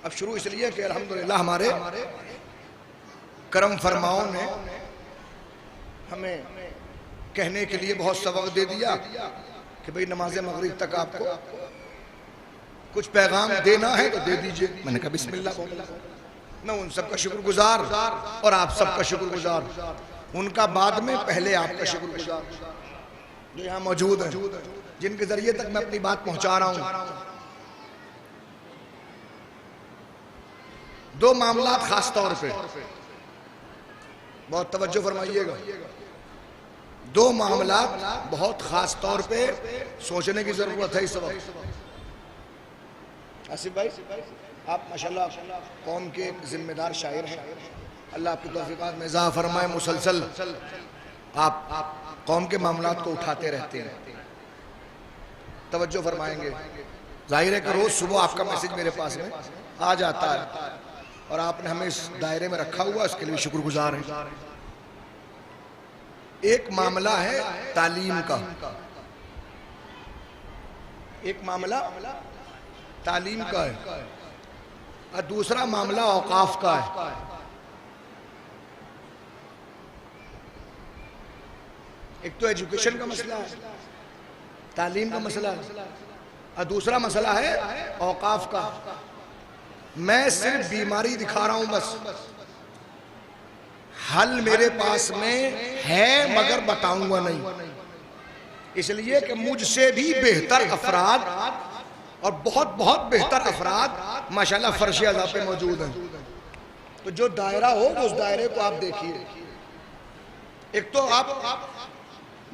अब शुरू इसलिए कि अल्हम्दुलिल्लाह हमारे करम फरमाओं ने हमें कहने के लिए बहुत सबक दे दिया कि भाई नमाज मगरिब तक आपको कुछ पैगाम देना है तो दे दीजिए। मैंने कहा बिस्मिल्लाह बोला। मैं उन सबका शुक्रगुजार और आप सबका शुक्रगुजार, उनका बाद में पहले आपका शुक्रगुजार जो यहाँ मौजूद है, जिनके जरिए तक मैं अपनी बात पहुंचा रहा हूं। दो मामला खास तौर पे बहुत तवज्जो फरमाइएगा, दो मामला बहुत खास तौर पे सोचने की जरूरत है इस वक्त। आसिफ भाई आप माशाल्लाह कौम के एक जिम्मेदार शायर हैं, अल्लाह आपकी तौफीक़ात में इज़ाफ़ा फरमाए। मुसलसल आप कौम के मामलात को उठाते रहते हैं, तवज्जो फरमाएंगे। जाहिर है कि रोज़ सुबह आपका मैसेज मेरे पास में आ जाता है और आपने हमें इस दायरे में रखा हुआ, इसके लिए शुक्रगुजार हैं। एक मामला है तालीम का, एक मामला तालीम का है और दूसरा मामला औकाफ का है। एक तो एजुकेशन का मसला है, तालीम का मसला है, और दूसरा मसला है औकाफ का। मैं सिर्फ बीमारी दिखा रहा हूं बस, हल मेरे पास में है मगर बताऊंगा नहीं, इसलिए कि मुझसे भी बेहतर अफराद और बहुत बहुत बेहतर अफराद माशाल्लाह फर्श अज़ा पे मौजूद हैं। तो जो दायरा हो उस दायरे को आप देखिए। एक तो आप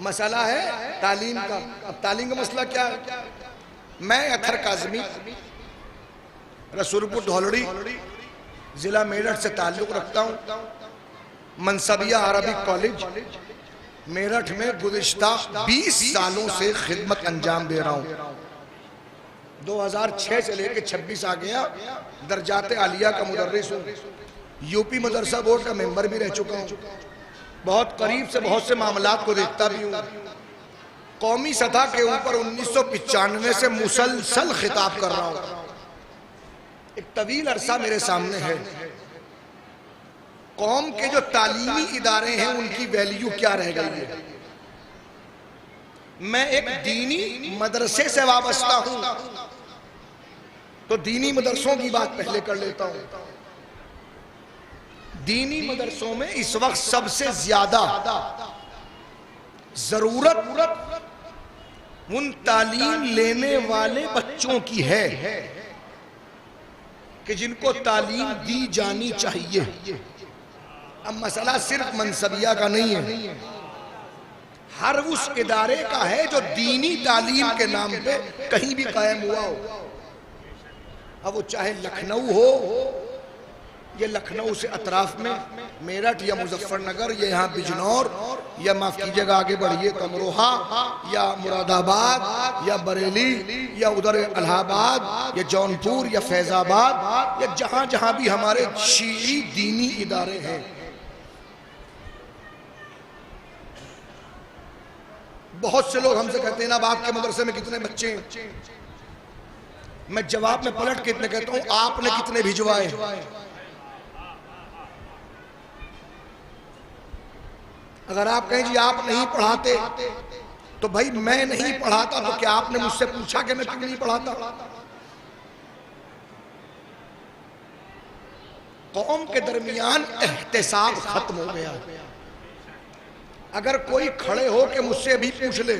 मसला है तालीम का। अब तालीम का मसला क्या है? मैं अथर काज़मी रसूलपुर धौलड़ी जिला मेरठ से ताल्लुक़ रखता हूँ। मनसबिया अरबिक कॉलेज मेरठ में गुज़िश्ता 20 सालों से खिदमत अंजाम दे रहा हूँ। 2006 से लेकर 26 आ गया, दर्जात आलिया का मुदर्रिस हूँ। यूपी मदरसा बोर्ड का मेंबर भी रह चुका हूँ। बहुत करीब से बहुत से मामलात को देखता भी हूँ। कौमी सतह के ऊपर 1995 से मुसलसल खिताब कर रहा हूँ। एक तवील अरसा मेरे सामने है। कौम के जो तालीमी इदारे हैं उनकी वैल्यू क्या रह गई है। मैं एक दीनी मदरसे से वाबस्ता हूं, तो दीनी मदरसों की बात पहले कर लेता हूं। दीनी मदरसों में इस वक्त सबसे ज्यादा जरूरत उन तालीम लेने वाले बच्चों की है कि जिनको तालीम दी जानी चाहिए। अब मसला सिर्फ मनसबिया का नहीं है, हर उस इदारे का है जो दीनी तालीम के नाम पे कहीं भी कायम हुआ हो। अब वो चाहे लखनऊ हो, ये लखनऊ से अतराफ में मेरठ या मुजफ्फरनगर या यहाँ बिजनौर या माफ कीजिएगा आगे बढ़िए कमरोहा या मुरादाबाद या बरेली या उधर इलाहाबाद या जौनपुर या फैजाबाद या जहाँ जहाँ भी हमारे शीई दीनी इदारे हैं, बहुत से लोग हमसे कहते हैं ना आपके मदरसे में कितने बच्चे हैं। मैं जवाब में पलट के इतने कहता हूं, आपने कितने भिजवाए। अगर आप कहें जी आप नहीं पढ़ाते तो भाई मैं नहीं पढ़ाता तो क्या आपने मुझसे पूछा कि मैं क्यों नहीं पढ़ाता? कौम के दरमियान एहतिसाब खत्म हो गया। अगर कोई खड़े हो के मुझसे अभी पूछ ले,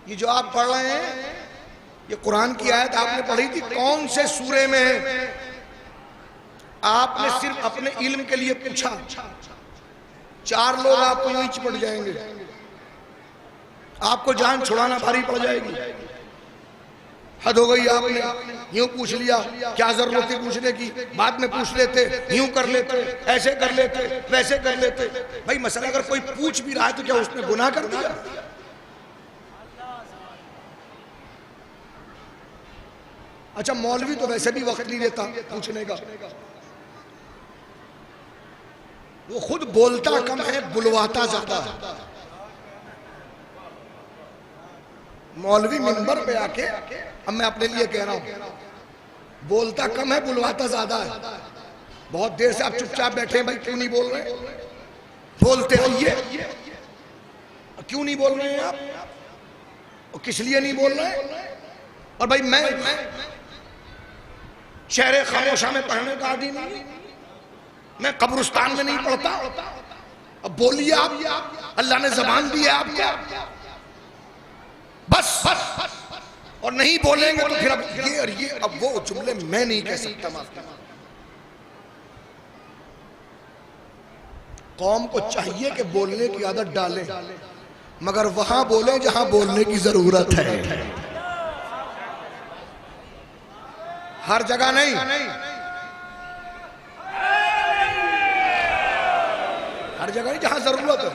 ये जो आप पढ़ रहे हैं ये कुरान की आयत आपने पढ़ी थी, कौन से सूरे में है? आपने सिर्फ अपने इल्म के लिए पूछा, 4 लोग आपको यूं चिपट जाएंगे, आपको जान छुड़ाना भारी पड़ जाएगी। हद हो गई, आपने यूं पूछ लिया, क्या जरूरत थी पूछने की? बाद में पूछ लेते, यूं कर लेते, ऐसे कर लेते, वैसे कर लेते। भाई मसला अगर कोई पूछ भी रहा है तो क्या उसने गुनाह कर दिया? अच्छा मौलवी तो वैसे भी वक्त नहीं देता पूछने का, वो खुद बोलता कम है बुलवाता ज्यादा है। मौलवी मिंबर पे आके, अब मैं अपने लिए कह रहा हूं, बोलता कम है बुलवाता ज्यादा है। बहुत देर से आप चुपचाप बैठे हैं, भाई क्यों नहीं बोल रहे? बोलते रहिए। क्यों नहीं बोल रहे हैं आप? और किस लिए नहीं बोल रहे? और भाई मैं शहर खामोशा में पढ़ने का आदि नहीं, मैं कब्रिस्तान में नहीं पढ़ता। अब बोलिए आप, अल्लाह ने जबान दी है आपको, बस। और नहीं बोलेंगे तो फिर अब ये और ये, अब वो जुमले मैं नहीं कह सकता। कौम को चाहिए कि बोलने की आदत डालें, मगर वहां बोले जहां बोलने की जरूरत है, हर जगह नहीं। हर जगह नहीं, जहां जरूरत है।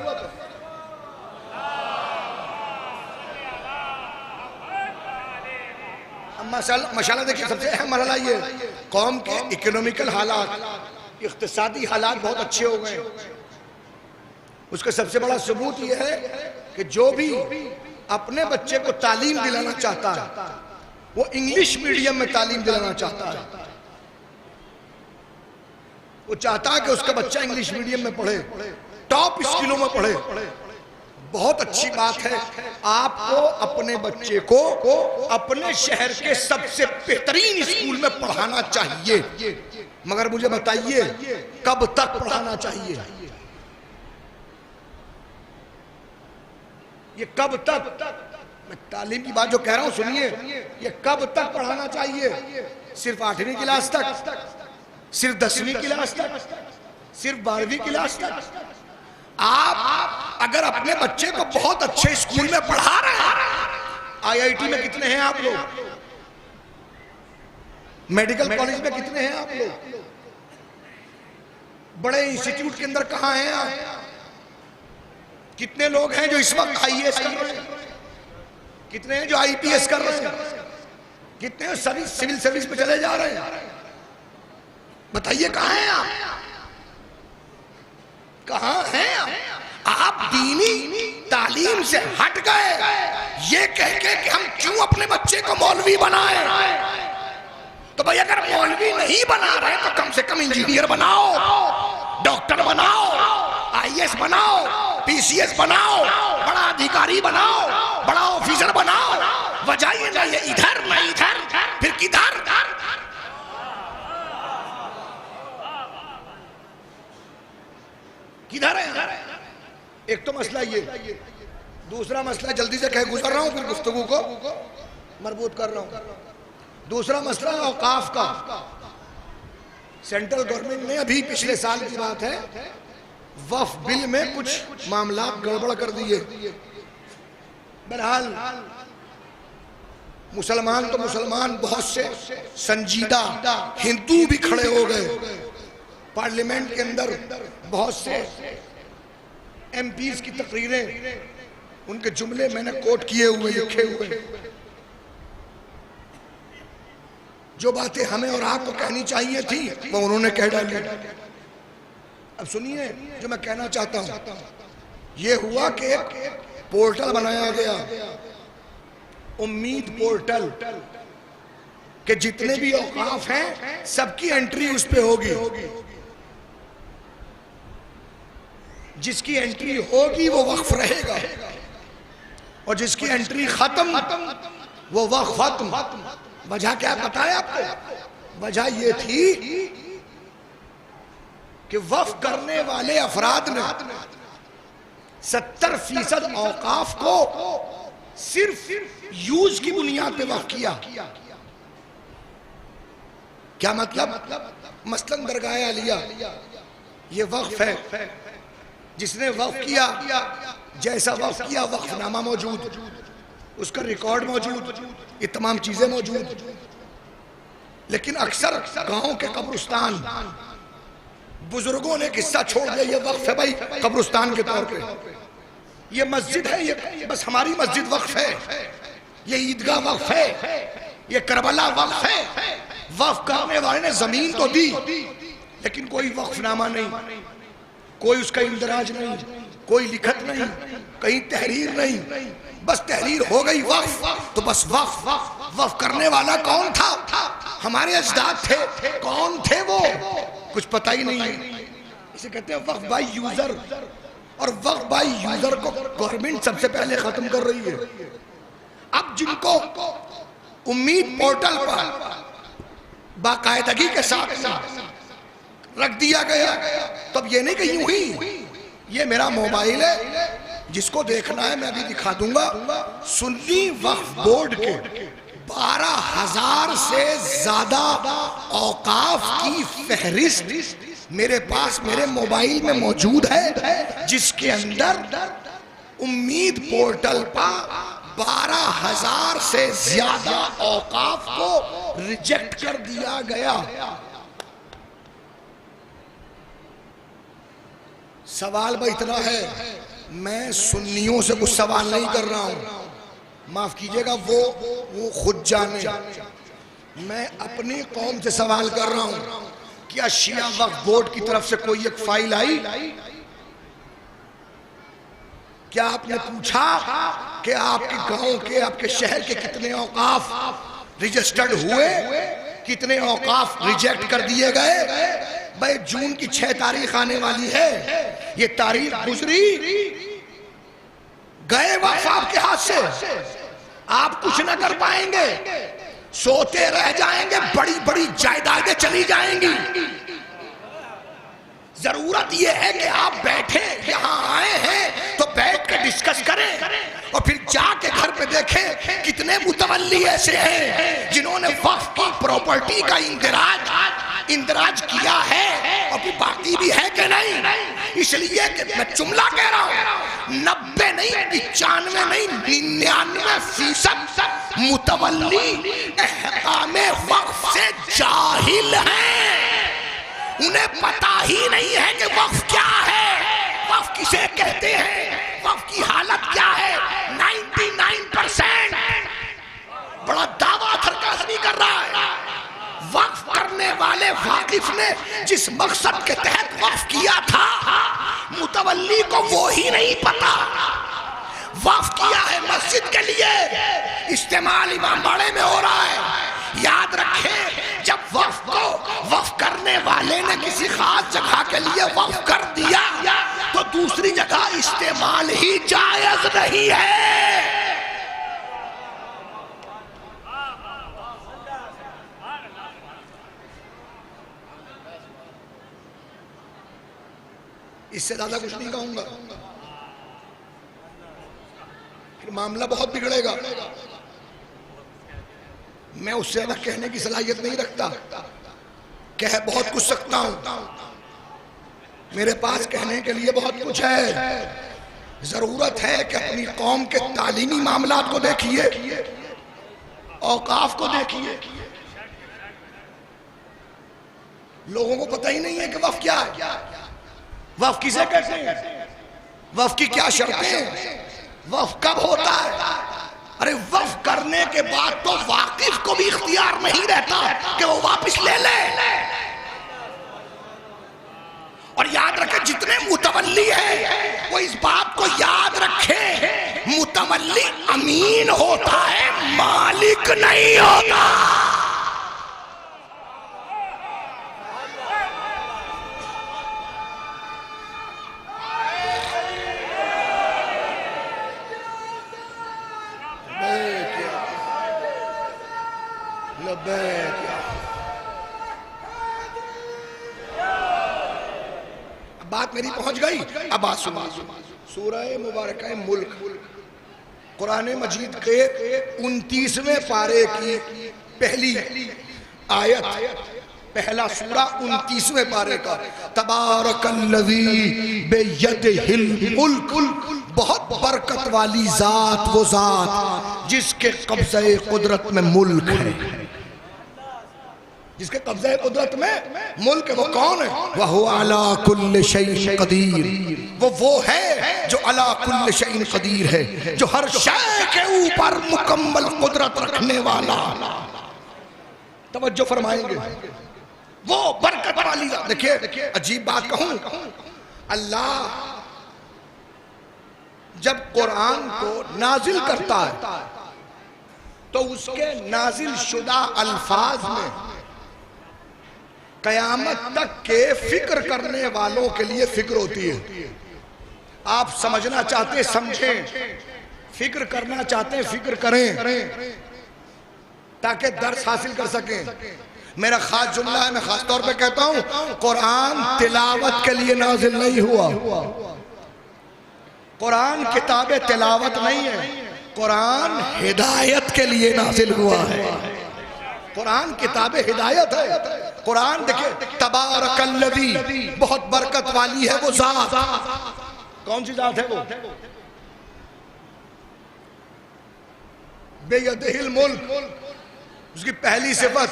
मशाला देखिए, सबसे अहम मरहला ये, कौम के इकोनॉमिकल हालात, इख्तिसादी हालात बहुत अच्छे हो गए। उसका सबसे बड़ा सबूत यह है कि जो भी अपने बच्चे को तालीम दिलाना चाहता है वो इंग्लिश मीडियम में तालीम दिलाना चाहता है। वो चाहता है कि उसका बच्चा इंग्लिश मीडियम में पढ़े, टॉप स्कूलों में पढ़े। बहुत अच्छी बात है। आपको अपने बच्चे को अपने शहर के सबसे बेहतरीन स्कूल में पढ़ाना चाहिए। मगर मुझे बताइए कब तक पढ़ाना चाहिए? ये कब तक, मैं तालीम की बात जो कह रहा हूं सुनिए, ये कब तक पढ़ाना चाहिए? सिर्फ 8वीं क्लास तक, सिर्फ 10वीं क्लास तक, सिर्फ 12वीं क्लास तक? आप अगर अपने बच्चे को बहुत अच्छे स्कूल में पढ़ा रहे हैं, IIT में कितने हैं आप लोग? मेडिकल कॉलेज में कितने हैं आप लोग? बड़े इंस्टीट्यूट के अंदर कहां हैं आप? कितने लोग हैं जो इस वक्त IAS कर रहे हैं? कितने हैं जो IPS कर रहे हैं? कितने हैं सभी सिविल सर्विस पे चले जा रहे हैं? बताइए कहां हैं आप? कहां हैं आप? दीनी तालीम से हट गए ये कह के कि हम क्यों अपने बच्चे को मौलवी बनाए। तो भाई अगर मौलवी नहीं बना रहे तो कम से कम इंजीनियर बनाओ, डॉक्टर बनाओ, IAS बनाओ, PCS बनाओ, बड़ा अधिकारी बनाओ, बड़ा ऑफिसर बनाओ। वजह ना ये इधर ना इधर, फिर किधर? किधर है? एक तो मसला ये, दूसरा मसला जल्दी से कह गुजर रहा हूं, फिर गुफ्तगू को मरबूत कर रहा हूं। दूसरा मसला औकाफ का। सेंट्रल गवर्नमेंट ने अभी पिछले साल की बात है वक्फ बिल में कुछ मामला गड़बड़ कर दिए। बहरहाल मुसलमान तो मुसलमान, बहुत से संजीदा हिंदू भी खड़े हो गए। पार्लियामेंट के अंदर बहुत से MPs की तकरीरें, उनके जुमले मैंने कोट किए हुए, लिखे हुए। जो बातें हमें और आपको कहनी चाहिए थी वो उन्होंने कह डाली। अब सुनिए जो मैं कहना चाहता हूं, ये हुआ कि एक पोर्टल बनाया गया, उम्मीद पोर्टल, कि जितने भी औकाफ हैं सबकी एंट्री उस पे होगी। जिसकी एंट्री होगी वो वक्फ रहेगा, और जिसकी एंट्री खत्म वो वक्फ खत्म। वजह क्या पता है आपको? वजह ये थी कि वक्फ करने वाले अफराद ने 70% औकाफ को सिर्फ यूज की बुनियाद पे वक्फ किया। क्या मतलब? मसलन दरगाह आलिया ये वक्फ है, जिसने वक्फ किया, जैसा वक्फ किया वक्फनामा मौजूद, उसका रिकॉर्ड मौजूद, ये तमाम चीजें मौजूद। लेकिन अक्सर गांव के कब्रिस्तान बुजुर्गों ने किस्सा छोड़ दिया, ये वक्फ है भाई कब्रिस्तान के तौर पे, ये मस्जिद है, ये बस हमारी मस्जिद वक्फ है, ये ईदगाह वक्फ है, ये करबला वक्फ है। वक्फ करने वाले ने जमीन तो दी लेकिन कोई वक्फनामा नहीं, कोई उसका इंदराज नहीं, कोई लिखत नहीं, कहीं तहरीर नहीं, बस तहरीर हो गई वक्फ। तो बस वक्फ करने वाला कौन था? हमारे अजदाद थे। कौन थे वो? कुछ पता ही नहीं है। इसे कहते हैं वक्फ बाय यूजर, और वक्फ बाय यूजर को गवर्नमेंट सबसे पहले खत्म कर रही है। अब जिनको उम्मीद पोर्टल पर बाकायदगी के साथ रख दिया गया, तब ये नहीं कि यूं ही ये मेरा मोबाइल है, जिसको देखना है मैं अभी दिखा दूंगा। सुन्नी वक्फ बोर्ड के 12,000 से ज्यादा औकाफ की फहरिस्त मेरे पास मेरे मोबाइल में मौजूद है, जिसके अंदर उम्मीद पोर्टल पर 12,000 से ज्यादा औकाफ को रिजेक्ट कर दिया गया। सवाल भाई इतना है, मैं सुन्नियों से कुछ सवाल नहीं कर रहा हूं, माफ कीजिएगा, वो खुद जाने। मैं अपनी कौम से सवाल कर रहा हूं, क्या शिया वक्फ बोर्ड की तरफ से कोई एक फाइल आई? क्या आपने पूछा कि आपके गांव के, आपके शहर के कितने औकाफ रजिस्टर्ड हुए, कितने औकाफ रिजेक्ट कर दिए गए? भाई जून की 6 तारीख आने वाली है, ये तारीख गुजरी, गए वक्फ आपके हाथ से, आप कुछ ना कर पाएंगे। सोते रह जाएंगे, बड़ी बड़ी जायदादें चली जाएंगी। जरूरत यह है कि आप बैठे, यहां आए हैं तो बैठ के डिस्कस करें और फिर जाके घर पे देखें कितने मुतवल्ली ऐसे हैं जिन्होंने वक्फ की प्रॉपर्टी का इंदराज किया है और फिर बाकी भी है कि नहीं। इसलिए कि मैं जुमला कह रहा हूं, 90 नहीं 95 नहीं 99% मुतवल्ली अहकामे वक्फ से जाहिल हैं। उन्हें पता ही नहीं है कि वक्फ क्या है, वक्फ किसे कहते हैं, वक्फ की हालत क्या है। 99% बड़ा दावा सरकार नहीं कर रहा है। वक्फ करने वाले वाकिफ ने जिस मकसद के तहत वक्फ किया था, मुतवल्ली को वो ही नहीं पता। वक्फ किया है मस्जिद के लिए, इस्तेमाल इमामबाड़े में हो रहा है। याद रखें, जब वक्फ करने वाले ने किसी खास जगह के लिए वक्फ कर दिया तो दूसरी जगह इस्तेमाल ही जायज नहीं है। इससे ज्यादा कुछ नहीं कहूंगा, फिर मामला बहुत बिगड़ेगा। मैं उससे ज्यादा कहने की सलाहियत नहीं रखता, कह बहुत कुछ सकता हूं, मेरे पास कहने के लिए बहुत कुछ है। जरूरत है कि अपनी कौम के तालीमी मामलात को देखिए, औकाफ को देखिए। लोगों को पता ही नहीं है कि वक्फ क्या है, वक्फ किसे कहते हैं, वक्फ की क्या शर्तें हैं, वक्फ कब होता है। अरे वक्फ करने के बाद तो वाकिफ को भी इख्तियार नहीं रहता कि वो वापस ले ले। और याद रखे, जितने मुतवल्ली हैं वो इस बात को याद रखे, मुतवल्ली अमीन होता है, मालिक नहीं होता। बात मेरी पहुंच गई, अब बात सुनो। सूरह मुबारक मुल्क, कुरान मजीद के 29वें पारे की पहली आयत, पहला सूरा 29वें पारे का, तबारकल्लज़ी बियदिहिल मुल्क, बहुत बरकत वाली जात वो जात जिसके कब्ज़े कुदरत में मुल्क है, जिसके कब्ज़े कुदरत में मुल्क है। वो कौन है? वह अला कुल्ल शैइन कदीर, वो है जो अला कुल्ल शैइन कदीर है, जो हर शय के ऊपर मुकम्मल कुदरत रखने वाला। तवज्जो फरमाएंगे, वो बरकत वाली। देखिए अजीब बात कहूं, अल्लाह जब कुरान को नाजिल करता है तो उसके नाजिल शुदा अल्फाज में कयामत तक के फिक्र करने वालों के लिए फिक्र होती है। आप समझना चाहते समझें, फिक्र करना चाहते फिक्र करें ताकि दर्स हासिल कर सकें। मेरा खास जुमला है, मैं खास तौर पे कहता हूं, कुरान तिलावत के लिए नाजिल नहीं हुआ। कुरान किताब तिलावत नहीं है, कुरान हिदायत के लिए नाजिल हुआ है। कुरान किताब हिदायत है। कुरान देखिए, तबारकल्लज़ी, बहुत बरकत वाली है वो जात। कौन सी जात है वो? बियदिहिल मुल्क, उसकी पहली सिफत,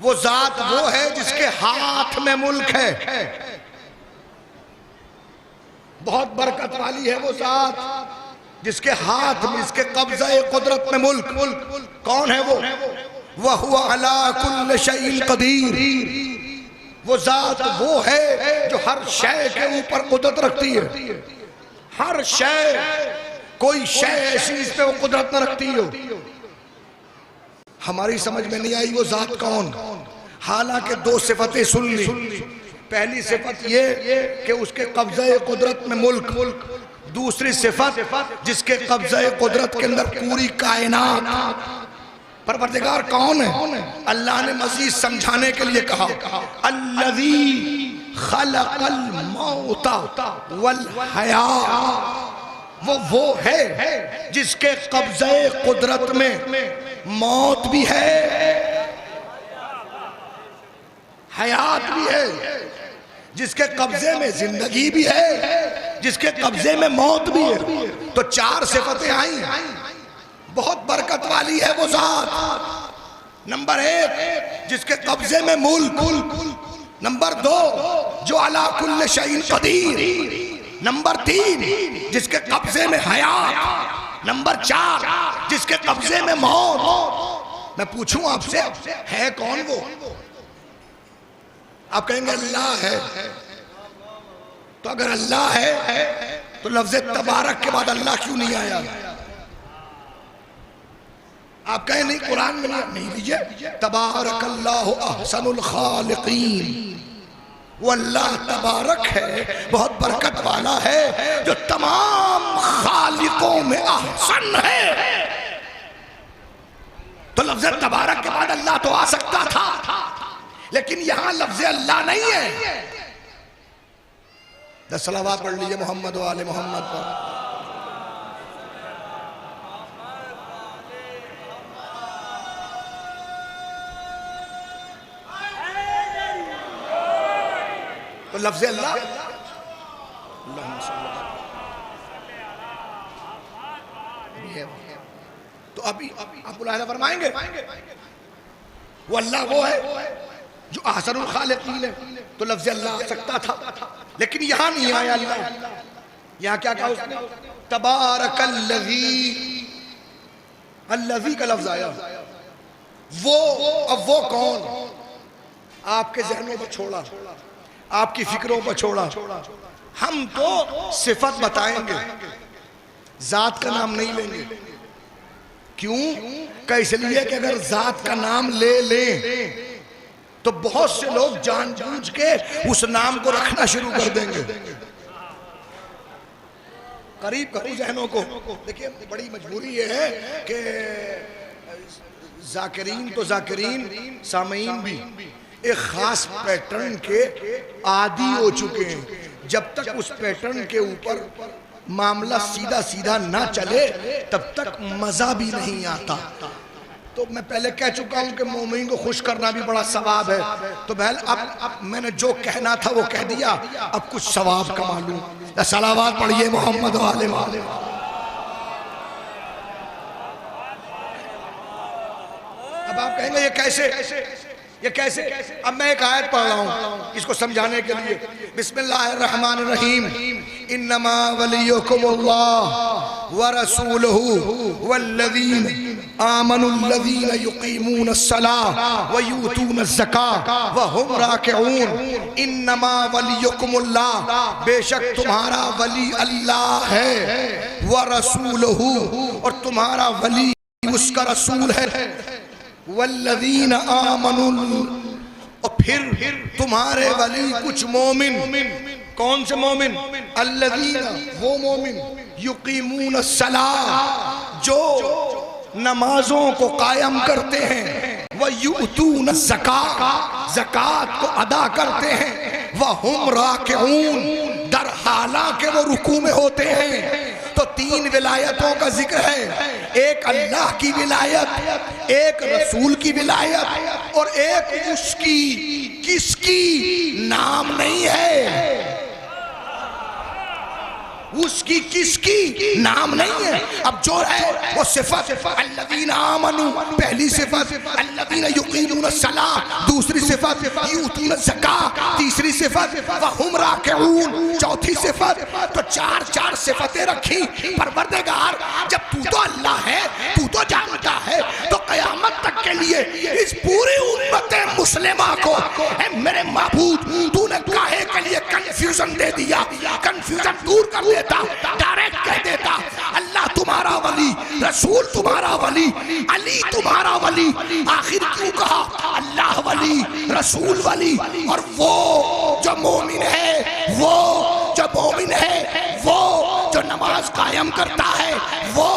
वो जात वो है जिसके हाथ में मुल्क है। बहुत बरकत वाली है वो जात जिसके हाथ में, जिसके कब्ज़े कुदरत में मुल्क। कौन है वो? वह हुआ अला कुल्ल शैइन कदीर, वो जात वो है जो हर शय के ऊपर कुदरत रखती है। हर शय, कोई शय ऐसी इस पे वो कुदरत न रखती हो। हमारी समझ में नहीं आई वो जात कौन। हालांकि दो सिफतें सुन ली। पहली सिफत ये कि उसके कब्ज़े कुदरत में मुल्क, दूसरी सिफत जिसके कब्ज़े कुदरत के अंदर पूरी कायनात। परवरदिगार कौन है? अल्लाह ने मजीद समझाने के लिए कहा, अल्लज़ी खलक़ल मौता वल हया, वो है जिसके कब्ज़े कुदरत में मौत भी है, हयात भी है, जिसके कब्जे में जिंदगी भी है, जिसके कब्जे में मौत भी है। तो चार सिफतें आई, बहुत बरकत वाली है वो जात। नंबर एक, जिसके कब्जे में मुल्क। नंबर दो, जो अला कुल्ल शैइन कदीर। नंबर तीन, जिसके कब्जे में हयात। नंबर चार, जिसके कब्जे में मौत। मैं पूछूं आपसे, है कौन वो? आप कहेंगे अल्लाह है। तो अगर अल्लाह है तो लफ्ज़ तबारक के बाद अल्लाह क्यों नहीं आया? आप कहें नहीं, कुरान में नहीं। लीजिए, तबारकल्लाहु अहसनुल खालिकीन, वो अल्लाह तबारक है, बहुत बरकत वाला है, जो तमाम खालिकों में अहसन है। तो लफ्ज़ तबारक के बाद अल्लाह तो आ सकता था, लेकिन यहां लफ्ज़ अल्लाह नहीं है। 10 सलावत पढ़ लीजिए मोहम्मद वाले मोहम्मद पर। तो लफ्ज़ अल्लाह, तो अभी आप मुलाहिज़ा फरमाएंगे, वो अल्लाह वो है जो अहसनुल खालिकीन है। तो लफ्ज़ अल्लाह आ सकता था, लेकिन यहां नहीं आया अल्लाह। यहां क्या कहा उसने? तबारकल्लज़ी, अल्लज़ी का लफ्ज़ आया। वो, अब वो कौन? आपके जहनों पर छोड़ा, आपकी फिक्रों पर छोड़ा। हम तो सिफत बताएंगे, जात का नाम नहीं लेंगे। क्यों? इसलिए कि अगर जात का नाम ले लें तो बहुत से लोग जानबूझ के उस नाम को रखना शुरू कर देंगे। करीब करो जहनों को। देखिए, बड़ी मजबूरी ये है कि जाकिरीन तो जाकिरीन, सामीन भी एक खास पैटर्न के आदी हो चुके हैं। जब तक उस पैटर्न के ऊपर मामला सीधा सीधा ना चले तब तक मजा भी नहीं आता। तो मैं पहले कह चुका हूं कि मोमिन को खुश करना भी बड़ा सवाब है। तो बहल अब मैंने जो कहना था वो कह दिया, अब कुछ सवाब कमा लूं। सलावत पढ़िए मोहम्मद वाले वाले। अब आप कहेंगे ये कैसे, ये कैसे? अब मैं एक आयत पढ़ रहा हूँ इसको समझाने के लिए। बिस्मिल्लाहिर्रहमानिर्रहीम। इन्नमा वलियुकुमुल्लाह व रसूलुहु वल्लज़ीना आमनुल्लज़ीना युक़ीमूनस्सलाह व यूतूनज़्ज़काह व हुम राकिऊन। इन्नमा वलियुकुमुल्लाह, बेशक तुम्हारा वली अल्लाह है, व रसूलुहु, और तुम्हारा वली उसका रसूल है, वल्लज़ीना आमनुल, और फिर तुम्हारे वली कुछ मोमिन। कौन से मोमिन? अल्लज़ीना, वो मोमिन, युक़ीमूनस्सलाह, जो नमाजों को कायम करते हैं, व यूतूनज़्ज़काह, ज़कात को अदा करते हैं, व हुम राकिऊन, दर हालांकि वो रुकू में होते हैं। तो तीन विलायतों का जिक्र है, एक अल्लाह की विलायत, एक रसूल की विलायत, और एक उसकी, किसकी नाम नहीं है, उसकी किसकी नाम नहीं है। अब जो है वो सिफत, अल्लज़ीना आमनू पहली सिफत, अल्लज़ीना युक़ीमूनस्सलाह दूसरी सिफत, यूतूनज़्ज़काह तीसरी सिफत, व हुम राकिऊन चौथी सिफत। तो चार चार सिफतें रखी। परवरदिगार, जब तू तो अल्लाह है, तू तो जानता है, तो क़यामत तक के लिए इस पूरी उम्मत मुस्लिमा को मेरे माबूद तूने काहे के लिए कंफ्यूजन दे दिया? कंफ्यूजन दूर कर दे, डायरेक्ट कह देता अल्लाह तुम्हारा वली, रसूल तुम्हारा वली, अली तुम्हारा वली। आखिर क्यों कहा अल्लाह वली, रसूल वली? और वो जो मोमिन है, वो जो मोमिन है, वो जो नमाज कायम करता है, वो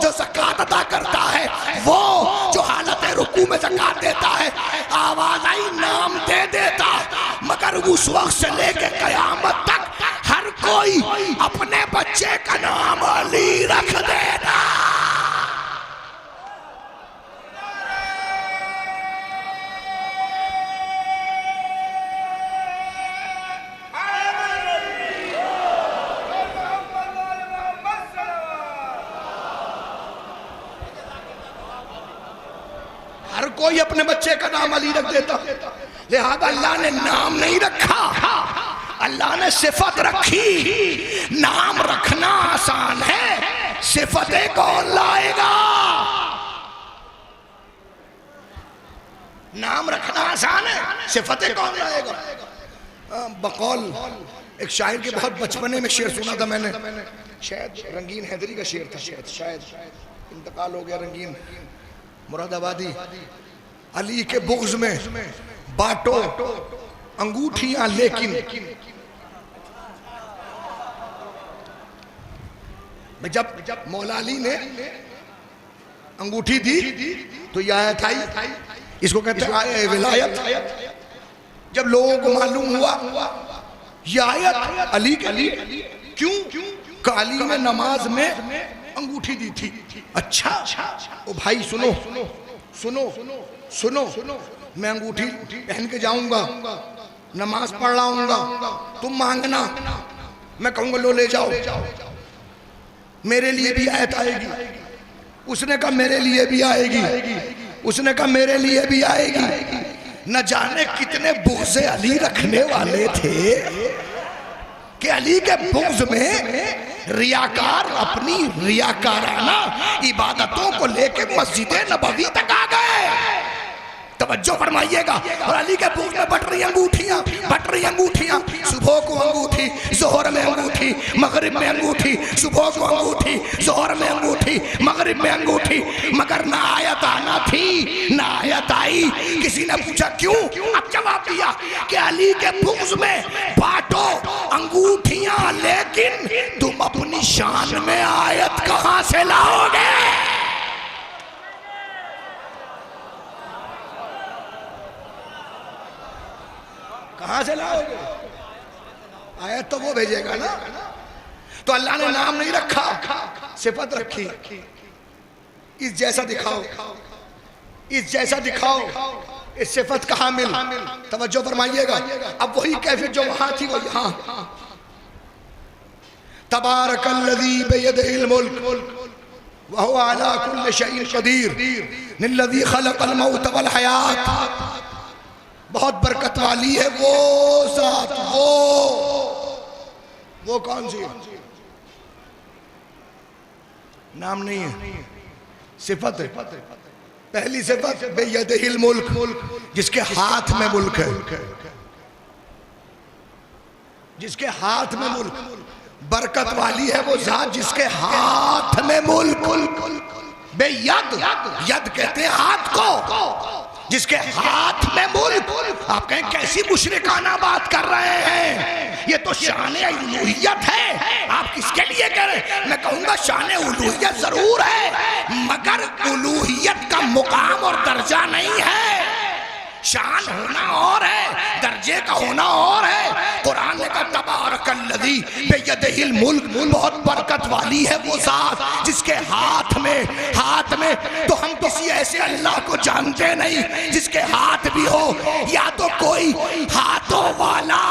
जो ज़कात अदा करता है, वो जो हालत रुकू में ज़कात देता है, आवाज आई नाम दे देता, मगर उस वक्त से लेके कयामत तक हर कोई अपने बच्चे का नाम अली रख देना। हर कोई अपने बच्चे का नाम अली रख देता, लिहाजा अल्लाह ने नाम नहीं रखा, अल्लाह ने सिफत रखी। नाम रखना आसान है, सिफतें कौन लाएगा? नाम रखना आसान है, सिफतें कौन लाएगा? बकौल एक शायर के बहुत बचपने में शेर सुना था मैंने, शायद रंगीन हैदरी का शेर था, शायद इंतकाल हो गया रंगीन मुरादाबादी। अली के बुग़्ज़ में बांटो अंगूठियां लेकिन, जब मौला अली ने अंगूठी दी तो यह आयत आई, इसको कहते हैं आयत विलायत। जब लोगों को मालूम हुआ यह आयत अली क्यों अली ने नमाज में अंगूठी दी थी। अच्छा ओ भाई सुनो सुनो सुनो, मैं अंगूठी पहन के जाऊंगा, नमाज पढ़ लाऊंगा, तुम मांगना, मैं कहूंगा लो ले जाओ, मेरे लिए भी आयत आएगी। उसने कहा मेरे लिए भी आएगी, उसने कहा मेरे लिए भी आएगी। न जाने कितने बुग़्ज़ अली रखने वाले थे कि अली के बुग़्ज़ में रियाकार अपनी रियाकाराना इबादतों को लेके मस्जिद नबवी तक आ गए। तवज्जो फरमाइएगा। और अली के बुग़्ज़ में बट रही अंगूठियां, सुबह को अंगूठी, जोहर में अंगूठी, मगरिब में अंगूठी, सुबह को अंगूठी, जोहर में अंगूठी, मगरिब में अंगूठी, मगर ना आयत आना थी, ना आयत आई। किसी ने पूछा क्यों? अब जवाब दिया कि अली के बुग़्ज़ में बांटो अंगूठियां, लेकिन तुम अपनी शान में आयत कहां से लाओगे? कहां से लाओगे? आयत तो वो भेजेगा ना। तो अल्लाह ने नाम नहीं रखा, सिफत रखी। इस जैसा दिखाओ, इस जैसा दिखाओ, इस सिफत कहां मिल? तवज्जो फरमाइएगा। अब वही कैफियत जो वहां थी वो यहां। तबारकल्लज़ी बियदिहिल मुल्क व हुवा अला कुल्लि शैइन क़दीर लिल्लज़ी खलक़ल मौत वल हयात। बहुत बरकत वाली है वो ज़ात, वो कौन सी? नाम नहीं है, सिफत है। पहली सिफत बियदिहिल मुल्क, जिसके हाथ में मुल्क है, जिसके हाथ में मुल्क। बरकत वाली है वो ज़ात जिसके हाथ में मुल्क। बेयद, यद कहते हैं हाथ को, जिसके हाथ में मुल्क। आप कहें कैसी मुशरिकाना बात कर रहे हैं, ये तो शान उलूहियत है, आप किसके लिए कह रहे हैं? मैं कहूंगा शान उलूहियत जरूर है, मगर उलूहियत का मुकाम और दर्जा नहीं है। शान होना और है, दर्जे का होना और है। कुरान ने कहा तबारकल्लज़ी बियदिहिल मुल्क, बहुत बरकत वाली है वो ज़ात जिसके हाथ में। तो हम किसी ऐसे अल्लाह को जानते नहीं जिसके हाथ भी हो, या तो कोई हाथों वाला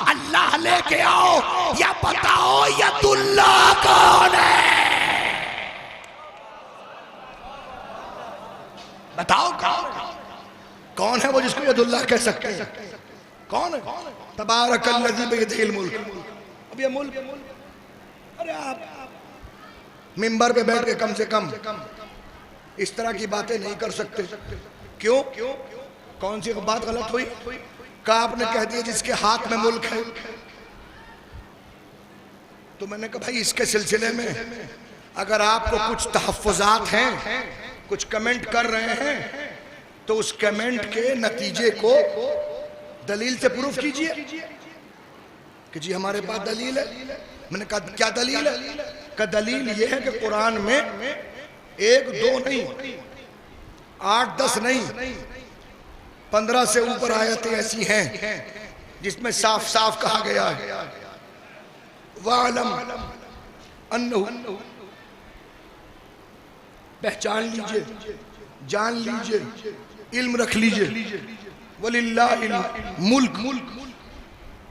अल्लाह लेके आओ, या बताओ यदुल्लाह कौन है? बताओ कौन है वो जिसको यदुल्लाह कह सकते हैं? कौन है? तबारकल्लज़ी बियदिहिल मुल्क। अब ये मुल्क, अरे आप मिंबर पे बैठ के कम से कम इस तरह की बातें नहीं कर सकते। क्यों? कौन सी बात गलत हुई? कहा आपने कह दिया जिसके हाथ में मुल्क है। तो मैंने कहा भाई इसके सिलसिले में अगर आपको कुछ तहफ़्फ़ुज़ात हैं, कुछ कमेंट कर रहे हैं, तो उस कमेंट के नतीजे को दलील से प्रूफ कीजिए कि जी हमारे पास दलील है। मैंने कहा क्या दलील है? का दलील ये है कि कुरान में एक दो नहीं 8-10 नहीं 15 से ऊपर आयतें ऐसी हैं जिसमें साफ साफ कहा गया है वालम अन्नहु, पहचान लीजिए, जान लीजिए, इल्म रख लीजिए, वलिल्लाहिल मुल्क,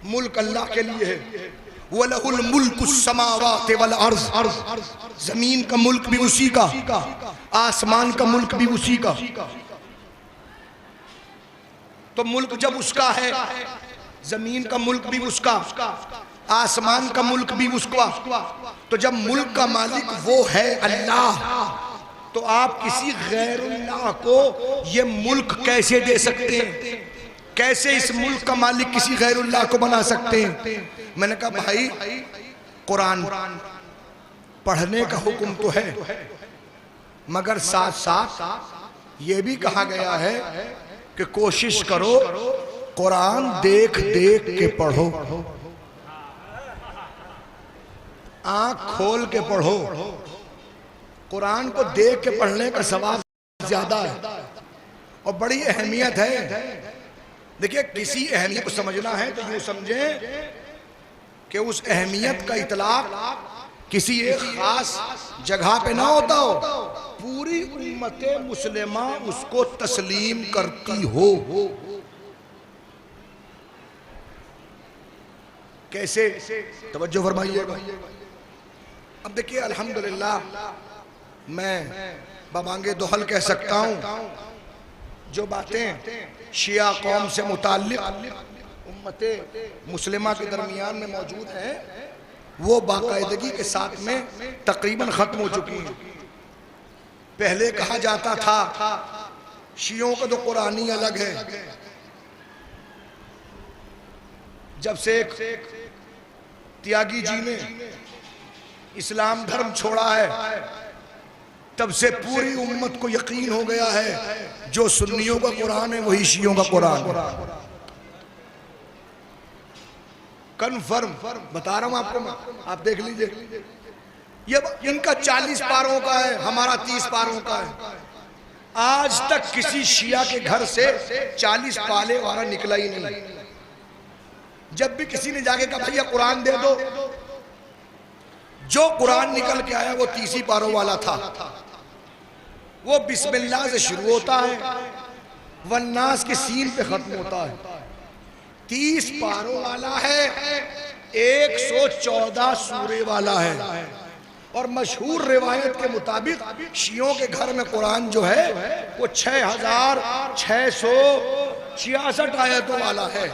मुल्क अल्लाह के लिए है, वलहुल मुल्कुस समावाति वल अर्ज़, जमीन का मुल्क भी उसी का, आसमान का मुल्क भी उसी का। तो मुल्क जब उसका है, जमीन का मुल्क भी उसका, आसमान का मुल्क भी उसका, तो जब मुल्क का मालिक वो है अल्लाह, तो आप किसी गैरुल्लाह को ये मुल्क कैसे दे सकते हैं? कैसे इस मुल्क का मालिक किसी गैरुल्लाह को बना सकते हैं? मैंने कहा भाई कुरान पढ़ने का हुक्म तो है, मगर साथ साथ ये भी कहा गया है कि कोशिश करो कुरान देख देख के पढ़ो, आंख खोल के पढ़ो। कुरान को देख के पढ़ने का सवाब ज्यादा है और बड़ी अहमियत है। देखिए किसी अहमियत को समझना है तो यूं समझें कि उस अहमियत का इतलाक किसी एक खास जगह पे ना होता हो, पूरी उम्मते मुस्लिमा उसको तस्लीम करती हो। कैसे? तवज्जो फरमाइएगा। अब देखिए अल्हम्दुलिल्लाह मैं बबांगे दोहल कह सकता हूँ, जो बातें शिया कौम से मुताल्लिक उम्मते मुस्लिमा के दरमियान में मौजूद हैं वो बाकायदगी के साथ में तकरीबन ख़त्म हो चुकी हैं। पहले कहा जाता था शियों का तो कुरान ही अलग है, जब से एक त्यागी जी ने इस्लाम धर्म छोड़ा है तब से पूरी उम्मत को यकीन हो गया है जो सुन्नियों का कुरान है वही शियों का कुरान है। कन्फर्म बता रहा हूं आपको मैं, आप देख लीजिए। ये इनका 40 पारों का है, हमारा 30 पारों का है। आज तक किसी शिया के घर से 40 पाले वाला निकला ही नहीं। जब भी किसी ने जाके कहा भैया कुरान दे दो, जो कुरान निकल के आया वो 30 पारों वाला था। वो बिस्मिल्लाह से शुरू होता है, वन्नास के सीन पे खत्म होता है। 30 पारों वाला है, 114 सूरे वाला है। और मशहूर रिवायत के मुताबिक शियों के घर में कुरान जो है वो 6666 आयतों वाला है।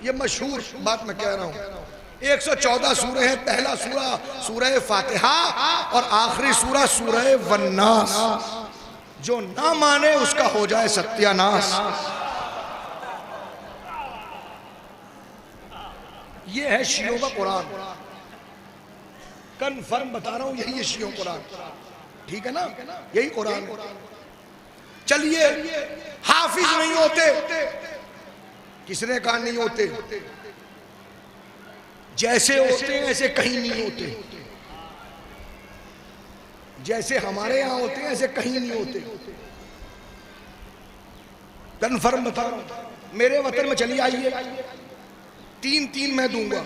ये मशहूर बात मैं कह रहा हूँ। 114 सूरे हैं। पहला सूरा सूरह फातिहा और आखिरी सूरा सूरह वन्नास। जो ना माने उसका हो जाए सत्यानाश। ये है शियों का कुरान। कन्फर्म बता रहा हूं, यही है शियों कुरान। ठीक है ना, यही कुरान है। चलिए हाफिज नहीं होते, किसने कहा नहीं होते? जैसे होते हैं ऐसे कहीं नहीं होते। जैसे हमारे यहां होते हैं ऐसे कहीं नहीं होते। कन्फर्म बता रहा हूं। मेरे वतन में चलिए आइए, 3 मैं दूंगा।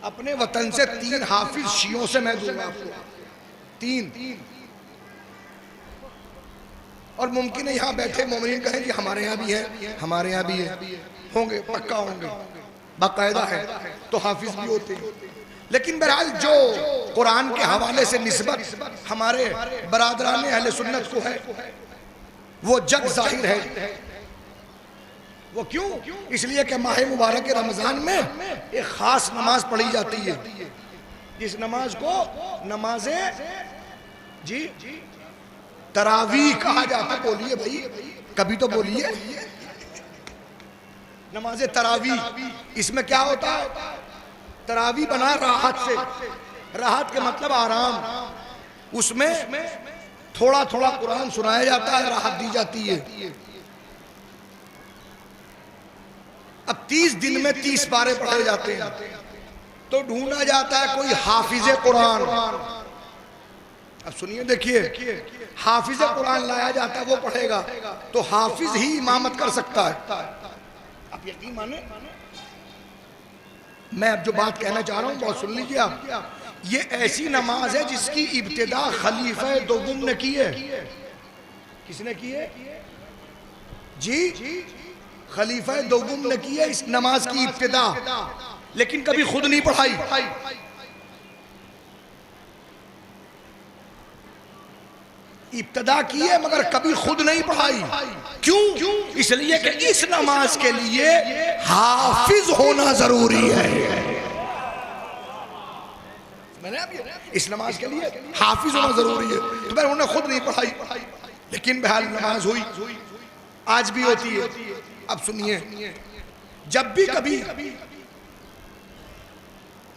अपने वतन से 3 हाफिज शियों से मैं दूंगा आपको 3। और मुमकिन है यहाँ बैठे मोमिन कहें कि हमारे यहाँ भी है, हमारे यहाँ भी है। होंगे, पक्का होंगे, बाकायदा है, तो हाफिज भी होते हैं। लेकिन बहरहाल जो कुरान के हवाले से निस्बत हमारे बरादरान अहले सुन्नत को है वो जग जाहिर है। वो क्यों? इसलिए कि माह मुबारक रमजान में एक खास नमाज पढ़ी जाती है, जिस नमाज को नमाजे जी तरावी कहा जाता है। बोलिए भाई, कभी तो बोलिए। नमाजे तरावी, इसमें क्या होता है? तरावी बना राहत से, राहत के मतलब आराम। उसमें थोड़ा थोड़ा कुरान सुनाया जाता है, राहत दी जाती है। अब 30 दिन में 30 पारे पढ़े जाते हैं, तो ढूंढा जाता है कोई हाफिज कुरान। अब सुनिए, देखिए, हाफिज कुरान लाया जाता है, वो पढ़ेगा तो हाफिज ही इमामत कर सकता है। आप यकीन माने, मैं अब जो बात कहना चाह रहा हूं बहुत सुन लीजिए आप। ये ऐसी नमाज है जिसकी इब्तिदा खलीफा दोगुम ने की है। किसने की है जी? खलीफा दोगुम ने की है इस नमाज की इब्तिदा, लेकिन कभी खुद नहीं पढ़ाई। इब्तिदा की है मगर कभी खुद नहीं पढ़ाई। क्यों? इसलिए कि इस नमाज के लिए हाफिज होना जरूरी है। मैंने इस नमाज के लिए हाफिज होना जरूरी है, तो मैं उन्होंने खुद नहीं पढ़ाई, लेकिन बहरहाल नमाज हुई, आज भी होती है। अब सुनिए, जब भी कभी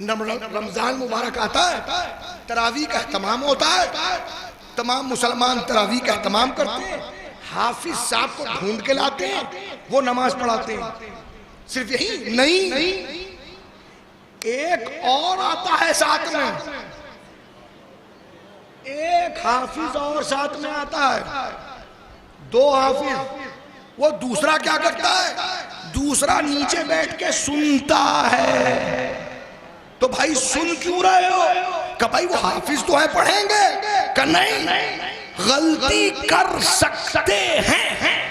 रमजान मुबारक आता है, तरावी का एहतमाम होता है, तमाम मुसलमान तरावी का एहतमाम करते हैं, हाफिज साहब को ढूंढ के लाते हैं, वो नमाज पढ़ाते हैं। सिर्फ यही नहीं, एक और आता है साथ में, एक हाफिज और साथ में आता है, दो हाफिज। वो दूसरा क्या करता है? दूसरा नीचे बैठ के सुनता है। तो भाई सुन क्यों रहे हो? कि भाई वो हाफिज तो है, पढ़ेंगे। कि नहीं, गलती कर सकते हैं,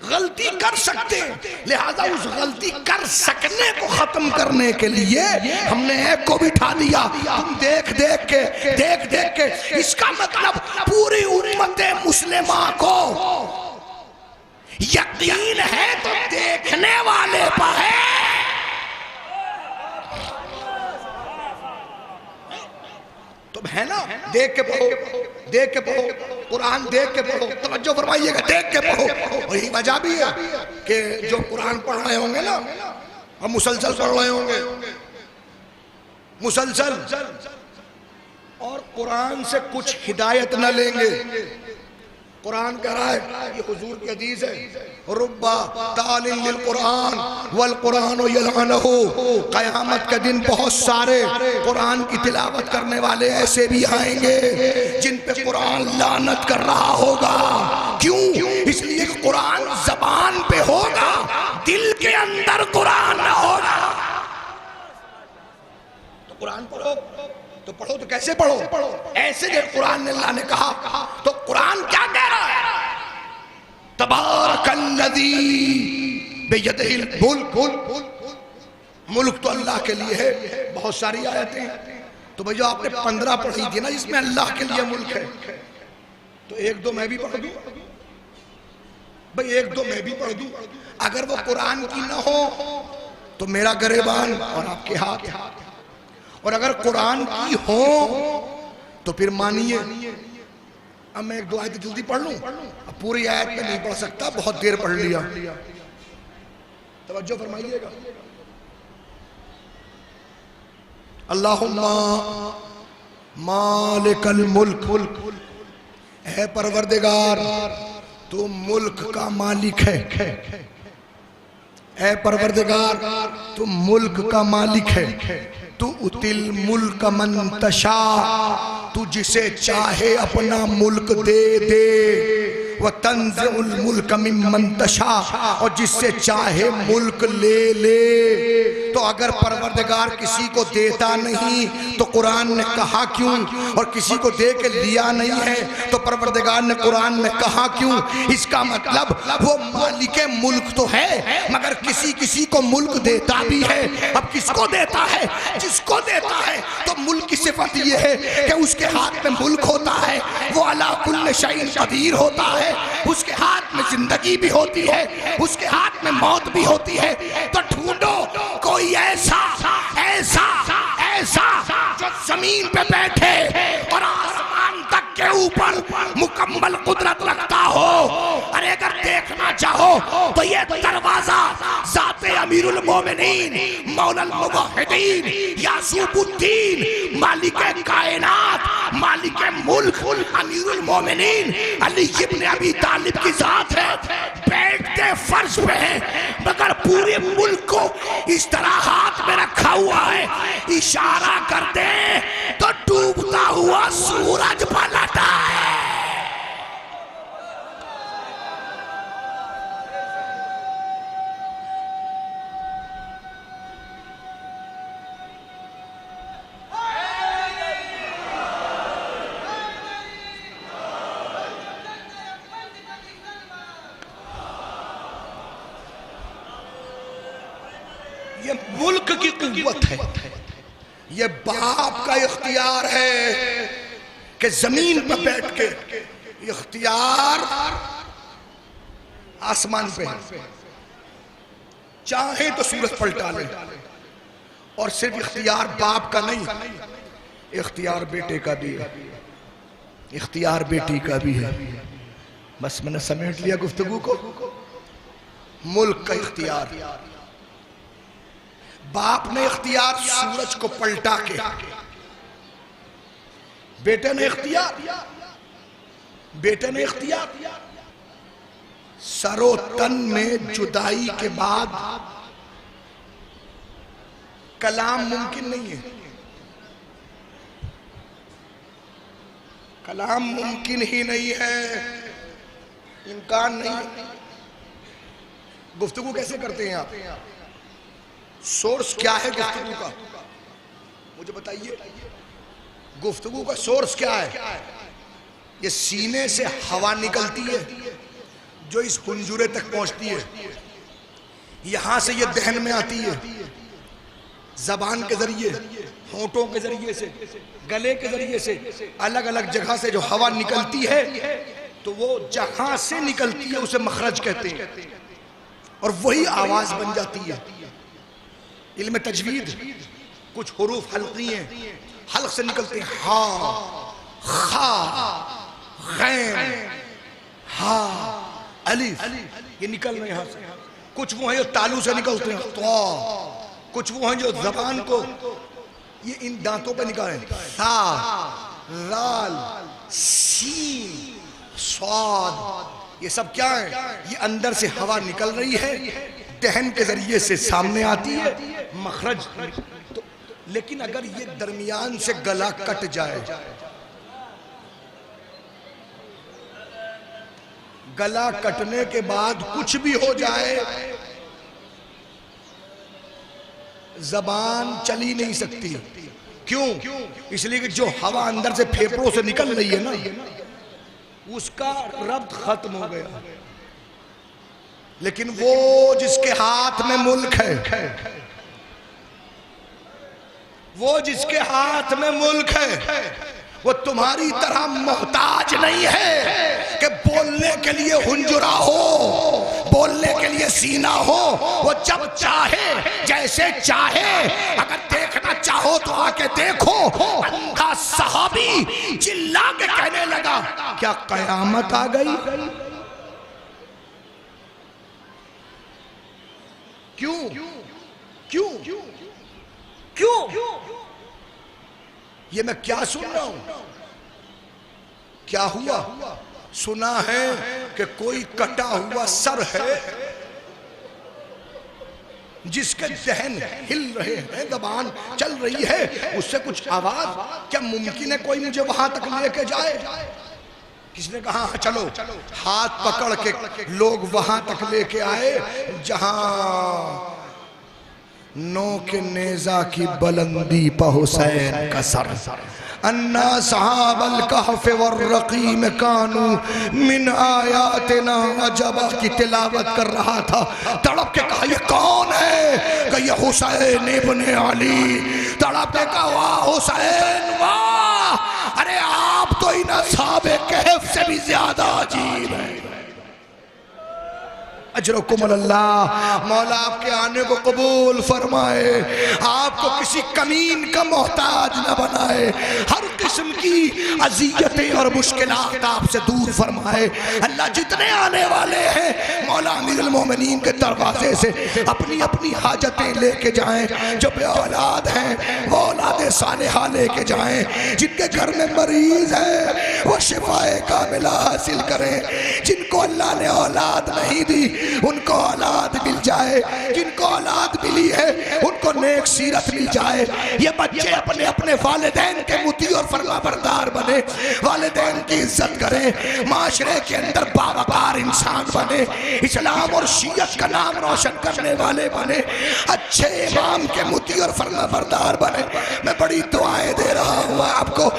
गलती कर सकते हैं। लिहाजा उस गलती कर सकने को खत्म करने के लिए हमने एक को बिठा दिया। तुम देख देख के इसका मतलब पूरी उम्मत मुस्लिमा को यकीन है तो देखने वाले पर है। तो है ना, देख के पढ़ो, देख के पढ़ो, कुरान देख के पढ़ो, तवज्जो फरमाइएगा, देख के पढ़ो। और यही वजह भी है कि जो कुरान पढ़ रहे होंगे ना, हम मुसलसल पढ़ रहे होंगे, मुसलसल, और कुरान से कुछ हिदायत न लेंगे। कुरान कह रहा है, ये हुजूर की हदीस है, रुब्बा तालिल लिल कुरान वल कुरान यलअनहु। क़यामत के दिन बहुत सारे कुरान की तिलावत करने वाले ऐसे भी आएंगे जिन पे कुरान लानत कर रहा होगा। क्यों? इसलिए कि कुरान ज़बान पे होगा, दिल के अंदर कुरान न होगा। तो कुरान पढ़ो, तो पढ़ो तो कैसे पढ़ो? ऐसे जब कुरान ने अल्लाह ने कहा, तो कुरान क्या कह रहा है? तबारकल्लज़ी बियदिहिल मुल्क। मुल्क तो अल्लाह के लिए है। बहुत सारी आयतें, तो भैया आपने 15 पढ़ी थी ना जिसमें अल्लाह के लिए मुल्क है, तो एक दो मैं भी पढ़ दूं भाई, एक दो मैं भी पढ़ दूं। अगर वो कुरान की ना हो तो मेरा गरेबान और आपके हाथ, और अगर कुरान की हो तो फिर मानिए। अब मैं एक दो आयत जल्दी पढ़ लूं, अब पूरी आयत में नहीं पढ़ सकता, बहुत देर पढ़ लिया, तवज्जो फरमाइएगा। अल्लाहुम्मा मालिकल मुल्क, है परवरदिगार तू मुल्क का मालिक है। ऐ परवरदिगार तू मुल्क का मालिक है। तू उतिल मुल्क मन तशा, तू जिसे चाहे अपना मुल्क दे दे। वह तंज़ुल मुल्क मिम्मन तशा, और जिससे चाहे मुल्क ले ले। तो अगर परवरदिगार किसी को देता नहीं तो कुरान ने कहा क्यों? और किसी को दे के लिया नहीं है तो परवरदिगार ने कुरान में कहा क्यों? इसका मतलब वो मालिके मुल्क तो है मगर किसी किसी को मुल्क देता भी है। अब किसको देता है? जिसको देता है तो मुल्क की सिफत ये है कि उसके हाथ में मुल्क होता है, वो अला कुल्ल शैइन कदीर होता है, उसके हाथ में जिंदगी भी होती है, उसके हाथ में मौत भी होती है। तो ढूंढो कोई ऐसा ऐसा ऐसा जो जमीन पे बैठे और आसमान तक के ऊपर मुकम्मल कुदरत रखता हो। अरे अगर देखना चाहो तो ये दरवाजा ज़ाते अमीरुल मोमिनीन मौलल मुवहिदीन यासूबुद्दीन मालिके कायनात मालिके मुल्क अमीरुल मोमिनीन अली इब्न अबी तालिब की जात है। बैठते फर्श पे है मगर पूरे मुल्क को इस तरह हाथ में रखा हुआ है। इशारा करते हुआ सूरज पलटा है। ये मुल्क की कुव्वत है, ये बाप का इख्तियार है कि जमीन पर बैठ के इख्तियार आसमान पे है, चाहे तो सूरज पलटा ले। और सिर्फ इख्तियार बाप का नहीं, इख्तियार बेटे का भी है, इख्तियार बेटी का भी है। बस मैंने समेट लिया गुफ्तगू को। मुल्क का इख्तियार, बाप ने इख्तियार सूरज को पलटा के, बेटे ने इख्तियार, बेटे ने इख्तियार सरो तन में जुदाई के बाद कलाम मुमकिन नहीं है, कलाम मुमकिन ही नहीं है, इम्कान नहीं है। गुफ्तगू कैसे करते हैं आप? सोर्स क्या है गुफ्तगू का, मुझे बताइए। गुफ्तगू का सोर्स क्या है? ये सीने से हवा निकलती है जो इस हुंजुरे तक पहुंचती है, यहां से ये दहन में आती है, जबान के जरिए, होंठों के जरिए से, गले के जरिए से, अलग अलग जगह से जो हवा निकलती है, तो वो जहां से निकलती है उसे मखरज कहते हैं, और वही आवाज बन जाती है। इल्म तजवीद कुछ हुरूफ हल्की हैं, हल्क से निकलते हैं, हा, खा, गैन, हा, अलिफ, ये निकल रहे हैं यहां से। कुछ वो हैं जो तालू से निकलते हैं, तो कुछ वो हैं जो जबान को ये इन दांतों पे निकाले, सा, लाल, सीन, स्वाद, ये सब क्या है? ये अंदर से हवा निकल रही है, दहन के जरिए से सामने आती है, मखरज। तो लेकिन अगर ये दरमियान से गला कट जाए, गला कटने के बाद कुछ भी हो जाए, जबान चली नहीं सकती। क्यों? इसलिए कि जो हवा अंदर से फेफड़ों से निकल रही है ना, उसका रब्त खत्म हो गया। लेकिन वो जिसके हाथ में मुल्क है, वो जिसके हाथ में मुल्क है, वो तुम्हारी तरह मोहताज नहीं है कि बोलने के लिए हुंजुरा हो, बोलने के लिए सीना हो। वो जब चाहे, जैसे चाहे, अगर देखना चाहो तो आके देखो। अंधा सहाबी चिल्ला के कहने लगा, क्या कयामत आ गई? क्यों? क्यों? क्यों? ये मैं क्या सुन रहा हूं? क्या हुआ? सुना है कि कोई कटा हुआ सर है जिसके दहन हिल रहे हैं, जबान चल रही है, उससे कुछ आवाज। क्या मुमकिन है कोई मुझे वहां तक लेके जाए? किसने कहा चलो? हाथ पकड़ के लोग वहां तक लेके आए जहां नो के नेजा की बुलंदी पर हुसैन का सर। अन्ना सहाबल कहफ वर्रक़ीम कानू मिन आयातिना अजबा की तिलावत कर रहा था। तड़प के कहा, ये कौन है? कि ये हुसैन इब्ने अली। तड़प के कहा, वाह हुसैन वाह, अरे आप तो इन असहाबे कहफ से भी ज्यादा अजीब है। अल्लाह मौला आपके आने को कबूल फरमाए, आपको किसी कमीन का मोहताज न बनाए, हर किस्म की अज़ियतें और मुश्किलात आपसे दूर फरमाए। अल्लाह जितने आने वाले हैं मौला अमीरुल मोमिनीन के दरवाजे से अपनी अपनी हाजतें लेके जाएं। जो बे औलाद हैं वो औलाद सालेहा लेके जाएं। जिनके घर में मरीज है वो शिफाए कामिला हासिल करें। जिनको अल्लाह ने औलाद नहीं दी उनको औलाद मिल जाए। जिनको औलाद मिली है उनको नेक सीरत मिल जाए। ये बच्चे अपने अपने वालिदैन के मुती और फर्मा बरदार बने, वालिदैन की इज्जत करें, माशरे के अंदर बावकार इंसान बने, इस्लाम और शीयत का नाम रोशन करने वाले बने, अच्छे इमाम के मुती और फर्मा बरदार बने। मैं बड़ी दुआएं दे रहा हूँ आपको,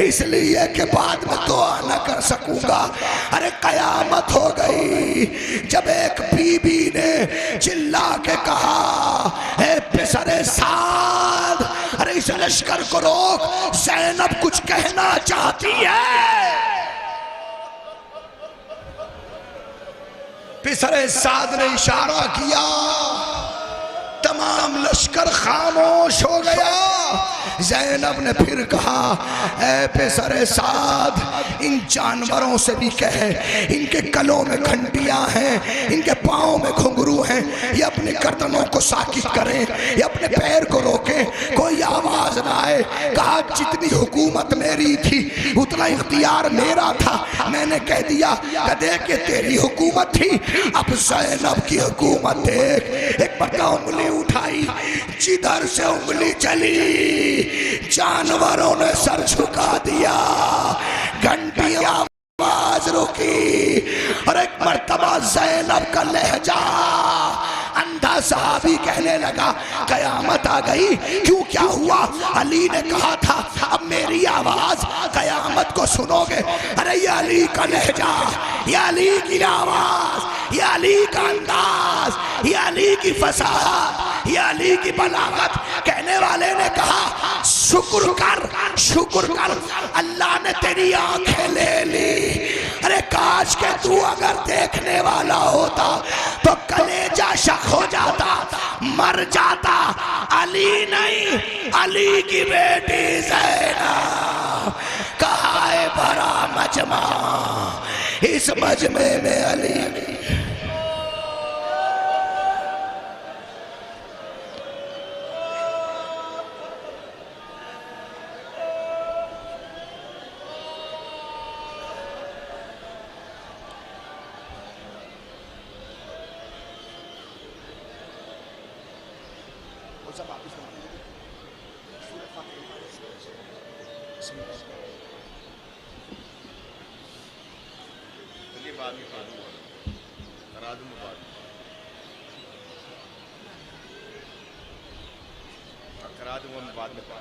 इसलिए कि बाद में दुआ न कर सकूंगा। अरे कयामत हो गई जब एक बीबी ने चिल्ला के कहा, ए पिसरे साद, अरे इस लश्कर को रोक, ज़ैनब कुछ कहना चाहती है। पिसरे साद ने इशारा किया, तमाम लश्कर खामोश हो गया। ज़ैनब ने फिर कहा, ऐ पेसरे साद, इन जानवरों से भी कहे, इनके गलों में घंटियां हैं, इनके पाँव में घुंघरू हैं, ये अपने गर्दनों को साकित करें, ये अपने पैर को रोकें, कोई आवाज ना आए। कहा जितनी हुकूमत मेरी थी उतना इख्तियार मेरा था, मैंने कह दिया कदे के तेरी हुकूमत थी, अब ज़ैनब की हुकूमत देख। एक बड़ा उंगली उठाई, जिधर से उंगली चली जानवरों ने सर झुका दिया, घंटियां आवाज रुकी, और एक मर्तबा ज़ैनब का लहजा अंधा सहाबी कहने लगा, कयामत आ गई। क्यों, क्या हुआ? अली ने कहा था अब मेरी आवाज कयामत को सुनोगे। अरे ये अली का लहजा, ये अली की आवाज, ये अली का अंदाज, ये अली की फसाहत, ये अली की बलागत। कहने वाले ने कहा शुक्र कर, अल्लाह ने तेरी आंखें ले ली। अरे काश के तू अगर देखने वाला होता तो कलेजा शक हो जाता, मर जाता। अली नहीं, अली की बेटी ज़ैनब। कहाँ है भरा मजमा, इस मजमे में अली। करा दूंगा मैं बाद में।